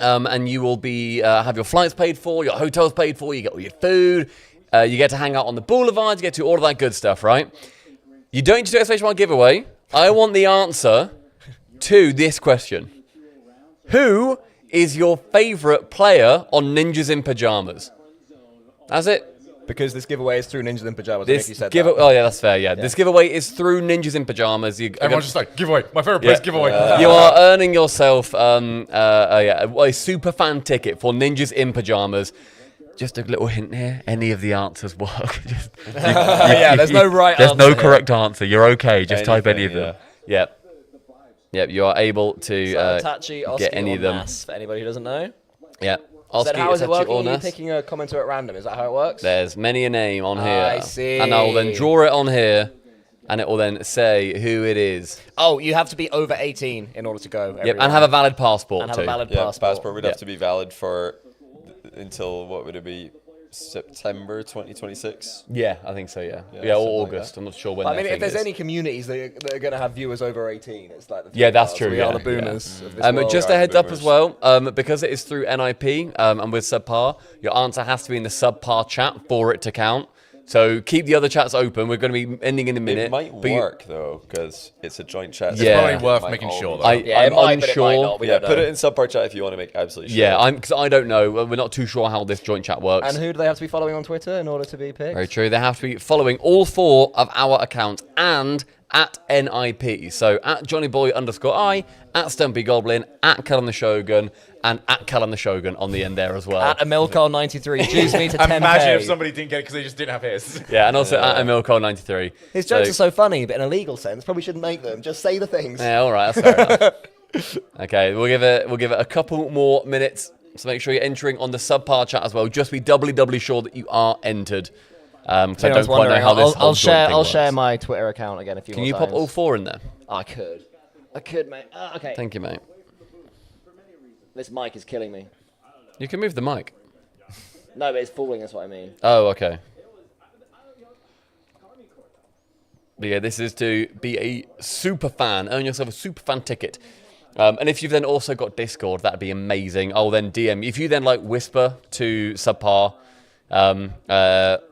And you will be have your flights paid for, your hotels paid for, you get all your food, you get to hang out on the boulevards, you get to do all of that good stuff, right? You don't need to do exclamation mark giveaway. I want the answer to this question. Who is your favorite player on Ninjas in Pajamas? That's it. Because this giveaway is through Ninjas in Pajamas. This you said oh yeah, that's fair. Yeah, this giveaway is through Ninjas in Pajamas. Everyone's just like giveaway. My favorite place giveaway. You are earning yourself a super fan ticket for Ninjas in Pajamas. Just a little hint here: any of the answers work. There's no right There's answer. no correct answer. You're okay. Just type any of them. Yep. You are able to Tachi, Oski, get any or of them. Nas, for anybody who doesn't know. Yep. So how is it working? Or Are you Nas? picking a commenter at random? Is that how it works? There's many a name on here. I see. And I'll then draw it on here, and it will then say who it is. Oh, you have to be over 18 in order to go. Yep, and have a valid passport and have too. a valid passport. Passport would have to be valid for until, what would it be? September 2026? Yeah, I think so, yeah. Or something August. like that. I'm not sure when I mean, their if there's thing is. any communities that are going to have viewers over 18, it's like the Yeah, that's us. true. We yeah, are the boomers of this But world. just a heads up as well, because it is through NIP and with Subpar, your answer has to be in the Subpar chat for it to count. So keep the other chats open. We're going to be ending in a minute. It might work though, because it's a joint chat. Yeah. It's probably worth making sure though. I'm unsure. Put it in subpart chat if you want to make absolutely sure. Yeah, because I don't know. We're not too sure how this joint chat works. And who do they have to be following on Twitter in order to be picked? Very true. They have to be following all 4 of our accounts and at NIP. So at JohnnyBoi_I, at Stumpy Goblin, at Callan the Shogun, and at Callan the Shogun on the end there as well. At Emilcar93, juice me to 10k. Imagine if somebody didn't get it because they just didn't have his. Yeah, and also at Emilcar93. His jokes are so funny, but in a legal sense, probably shouldn't make them. Just say the things. Yeah, all right, that's fair enough. Okay, we'll give it a couple more minutes. So make sure you're entering on the Subpar chat as well. Just be doubly sure that you are entered. Because I don't quite know how this whole joint thing I'll works. share my Twitter account again a few Can more you times. pop all 4 in there? I could, mate. Okay. Thank you, mate. This mic is killing me. You can move the mic. No, but it's falling, that's what I mean. Oh, okay. But yeah, this is to be a super fan. Earn yourself a super fan ticket. And if you've then also got Discord, that'd be amazing. I'll then DM. If you then like whisper to Subpar,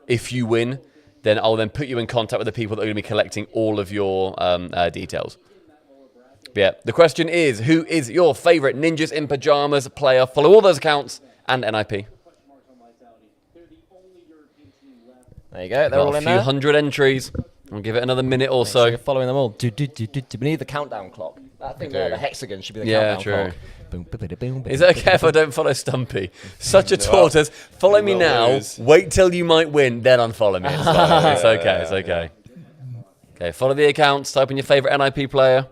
if you win, then I'll then put you in contact with the people that are going to be collecting all of your details. But yeah, the question is, who is your favorite Ninjas in Pajamas player? Follow all those accounts and NIP. There you go. They're Got all a in few there. hundred entries. I'll give it another minute or so. You're following them all. We need the countdown clock. That thing there, the hexagon, should be the countdown clock. Is it okay if I don't follow Stumpy? Such a tortoise. Follow me now. Wait till you might win, then unfollow me. It's okay. It's okay. Okay, follow the accounts. Type in your favorite NIP player.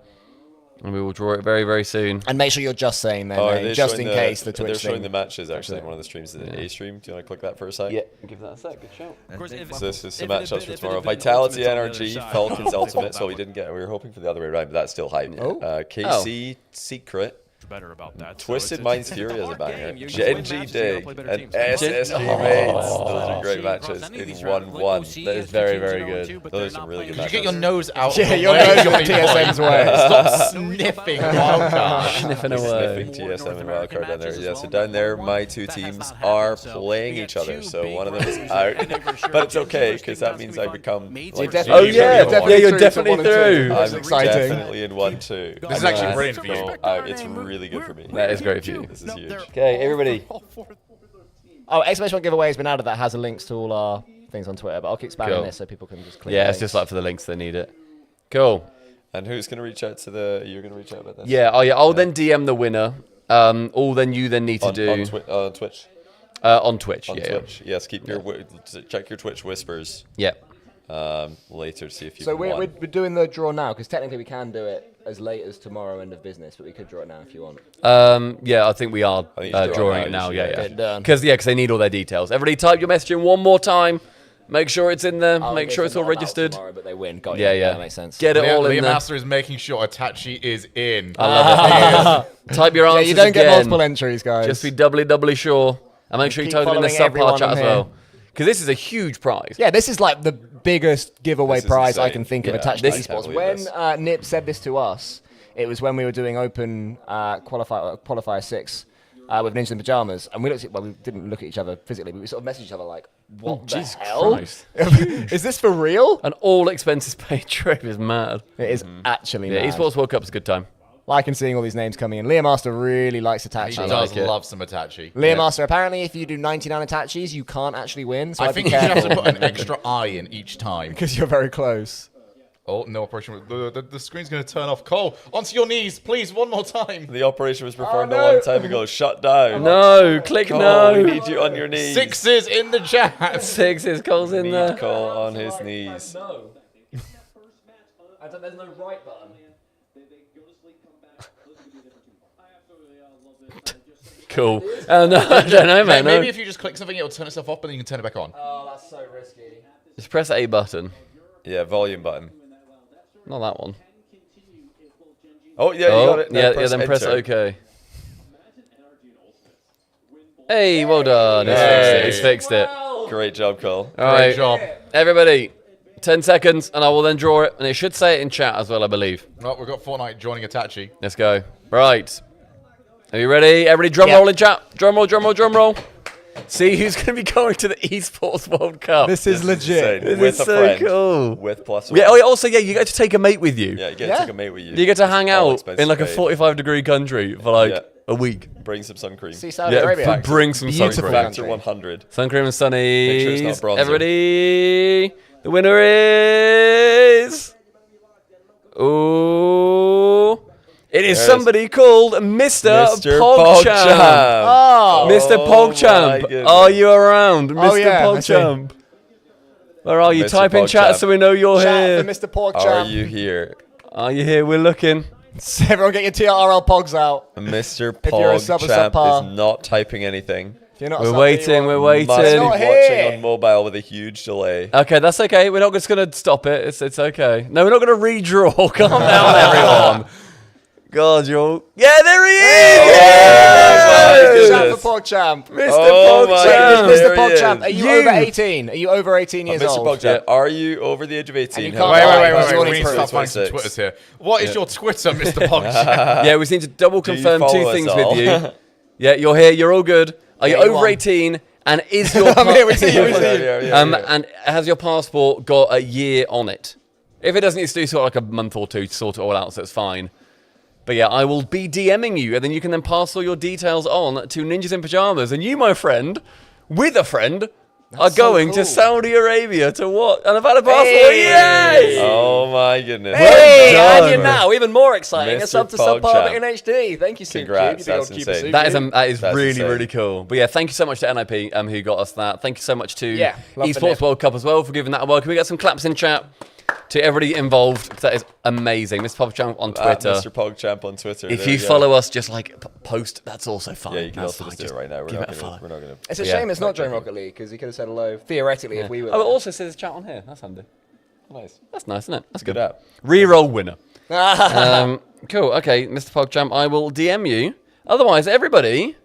And we will draw it very, very soon. And make sure you're just saying their Oh, name, just in case the Twitch They're thing. showing the matches actually in one of the streams. The A stream. Do you want to click that for a sec? Yeah, give that a sec. Good shout. Of course, if, So this is the if matchups it for had tomorrow. been Vitality, Ultimates on the other Energy, side. Falcons, Ultimate. So we didn't get. We were hoping for the other way around, but that's still hype. KC, Secret. Better about that. Twisted So Minds it's Fury a as a hard banger. game. You win matches, you Genji gotta play better and teams. SSG Mates. Those are great matches in 1-1. That is very, very good. Those are some really good You matches. get your nose out. Yeah, of the your way, nose Johnny in TSM's Boy. way. Stop sniffing wildcard. Sniffing away. Sniffing TSM and wildcard down there. Yeah, so down there, my two teams are playing each other. So one of them is out, but it's okay because that means I become. Like, Oh yeah, you're definitely through. I'm exciting. definitely in 1-2. This is actually brilliant for you. It's really good for me. That is great for you. This is huge. Okay, everybody. Oh, exclamation point giveaway has been added. That has the links to all our things on Twitter, but I'll keep spamming Cool. this so people can just click. Yeah, the it's just links. like for the links they need it. Cool. And who's going to reach out to the? You're going to reach out about this? Yeah, I'll then DM the winner. All then you then need to do on Twitch. On Twitch. On yeah. Twitch. Yes, keep your check your Twitch whispers. Yeah. Later to see if you. So can we're doing the draw now because technically we can do it as late as tomorrow, end of business, but we could draw it now if you want. Yeah, I think we are I think you should draw drawing it it now, now. you should Yeah, get yeah. it done. Because they need all their details. Everybody, type your message in one more time. Make sure it's in there. Make sure it's all registered. Tomorrow, but they win. Got Yeah, you. yeah. That makes sense. Get it all in Liam there. Master is making sure Itachi is in. I love it. Type your Yeah, answers you don't get again. multiple entries, guys. Just be doubly sure. And make sure you keep type it in the following subpar everyone chat on as here. well. Because this is a huge prize. Yeah, this is like the biggest giveaway This is prize I insane. can think of Yeah. attached This to is esports. heavily When this. Nip said this to us, it was when we were doing open qualifier 6 with Ninjas in Pajamas, and we looked at, well, we didn't look at each other physically, but we sort of messaged each other like, what the Jesus hell? Christ. Is this for real? An all expenses paid trip is mad. It is actually Yeah, mad. Esports World Cup is a good time. Liking seeing all these names coming in. Liam Master really likes He Itachi. does like it. love some Itachi. Liam Master, apparently if you do 99 Itachis, you can't actually win, so I I'd think be you have careful. to put an extra eye in each time. Because you're very close. Oh, no operation. The screen's going to turn off. Cole, onto your knees, please, one more time. The operation was performed no. a long time ago. Shut down. No, click Cole, no. we need you on your knees. Sixes in the chat. Sixes, Cole's in Need there. Cole on his knees. No. There's no right button. Cool. No, I don't know, man. Maybe No. if you just click something, it'll turn itself off, but then you can turn it back on. Oh, that's so risky. Just press A button. Yeah, volume button. Not that one. Oh, yeah, you got it. Now Yeah, then press enter. OK. Hey, well done. He's fixed it. Great job, Cole. All right, Great job. everybody. 10 seconds, and I will then draw it. And it should say it in chat as well, I believe. Right, we've got Fortnite joining Itachi. Let's go. Right. Are you ready? Everybody drum roll in chat. Drum roll, drum roll, drum roll. See who's going to be going to the Esports World Cup. This is legit. Insane. This With is a so friend. cool. With plus Yeah, one. also, you get to take a mate with you. Yeah, you get to take a mate with you. You get to hang All out expenses in like a paid. 45-degree country for like Yeah. a week. Bring some sun cream. See Saudi Yeah, Arabia. bring some sun Beautiful cream. Factor country. 100. Sun cream and sunnies. Make sure it's not bronzer. Everybody, the winner is... Ooh... It is There's somebody called Mr. Mr. PogChamp. Oh, Mr. my PogChamp, goodness. are you around? Mr. yeah, I see. PogChamp. Where are you? Mr. Type in chat PogChamp. so we know you're Chat here. for Mr. Pork Are Champ. you here? Are you here? We're looking. Everyone get your TRL pogs out. Mr. If you're a sub or PogChamp subpar. is not typing anything. If you're not a We're sub, waiting, you we're want- Must be waiting. not watching here. on mobile with a huge delay. Okay, that's okay. We're not just going to stop it. It's okay. No, we're not going to redraw. Calm down, everyone. God, you're... Yeah, there he is! Oh, Shout goodness. for Pork Champ. Mr. Oh, my PogChamp. goodness. Mr. There he Pork Champ, is. are you You. over 18? Are you over 18 years Mr. old? PogChamp, are you over the age of 18? you Have can't Wait, you- lie. wait, wait, That's wait, your wait. We need to proof. start finding some 26. Twitters here. What is Yeah. your Twitter, Mr. PogChamp? Yeah, we just need to double Do you confirm follow two us things all? with you. Yeah, you're here. You're all good. Are you Yeah, you over won. 18? And is your I'm here with you, with you. Yeah. and has your passport got a year on it? If it doesn't, it's do sort of like a month or two to sort it all out, so it's fine. But yeah, I will be DMing you, and then you can then pass all your details on to Ninjas in Pajamas. And you, my friend, with a friend, are so going cool. to Saudi Arabia to what? And a valid passport. Hey! Yay! Oh my goodness. Hey, Well and you done. now, even more exciting, a Mr. sub to sub PogChamp. part in HD. Thank you, Super Congrats, Cube. You big that's old Cuba insane. Super That is Cube. that is That's really insane. really cool. But yeah, thank you so much to NIP who got us that. Thank you so much to Yeah, love the Esports nip. World Cup as well for giving that a welcome. We got some claps in chat. to everybody involved. That is amazing. Mr. PogChamp on Twitter. Mr. PogChamp on Twitter. If you follow us, just like post. That's also fine. Yeah, you can that's also just do it right now. We're not going to. It's a shame it's not during Rocket League because he could have said hello theoretically if we were. Oh, it also says chat on here. That's handy. Nice. That's nice, isn't it? That's good good. app. Reroll winner. Cool. Okay, Mr. PogChamp, I will DM you. Otherwise, everybody,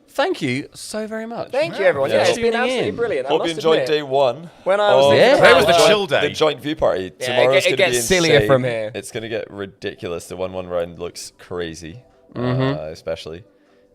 thank you so very much. Thank you, everyone. Yeah, it's been absolutely brilliant. Hope you enjoyed day one. When I was today was the chill day. The joint view party. Yeah, Tomorrow's it going to be gets sillier insane. from here. It's going to get ridiculous. The 1-1 round looks crazy, especially.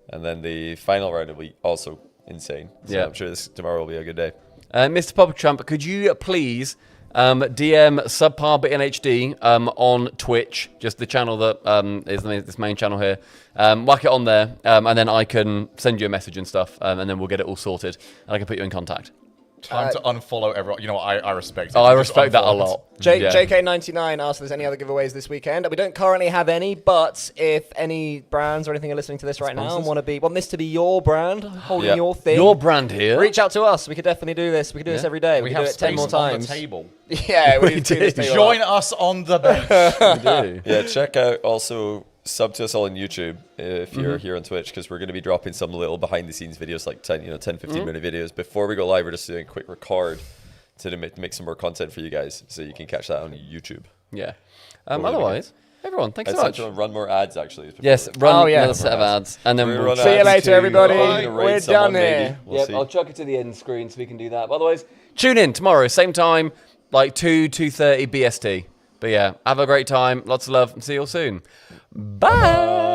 And then the final round will be also insane. So I'm sure tomorrow will be a good day. Mr. PogChamp, could you please DM subpar.nhd on Twitch, just the channel that is this main channel here. Whack it on there, and then I can send you a message and stuff, and then we'll get it all sorted, and I can put you in contact. Time to unfollow everyone. You know what? I respect it. Oh, I respect that a lot. JK99 asked if there's any other giveaways this weekend. We don't currently have any, but if any brands or anything are listening to this right now and want this to be your brand, holding your thing, your brand here, reach out to us. We could definitely do this. We could do this every day. We could do it 10 more times. On the table. Yeah, we do. Join us on the bench. We do. Yeah, check out also. Sub to us all on YouTube if you're here on Twitch, because we're going to be dropping some little behind-the-scenes videos, like 10, 15-minute videos. Before we go live, we're just doing a quick record to make some more content for you guys, so you can catch that on YouTube. Yeah. Otherwise, everyone, thanks so much. Run more ads, actually. Yes, run another set of ads, and then we'll see you later, everybody. We're done here. I'll chuck it to the end screen so we can do that. But otherwise, tune in tomorrow, same time, like 2:30 BST. But yeah, have a great time. Lots of love, and see you all soon. Bye.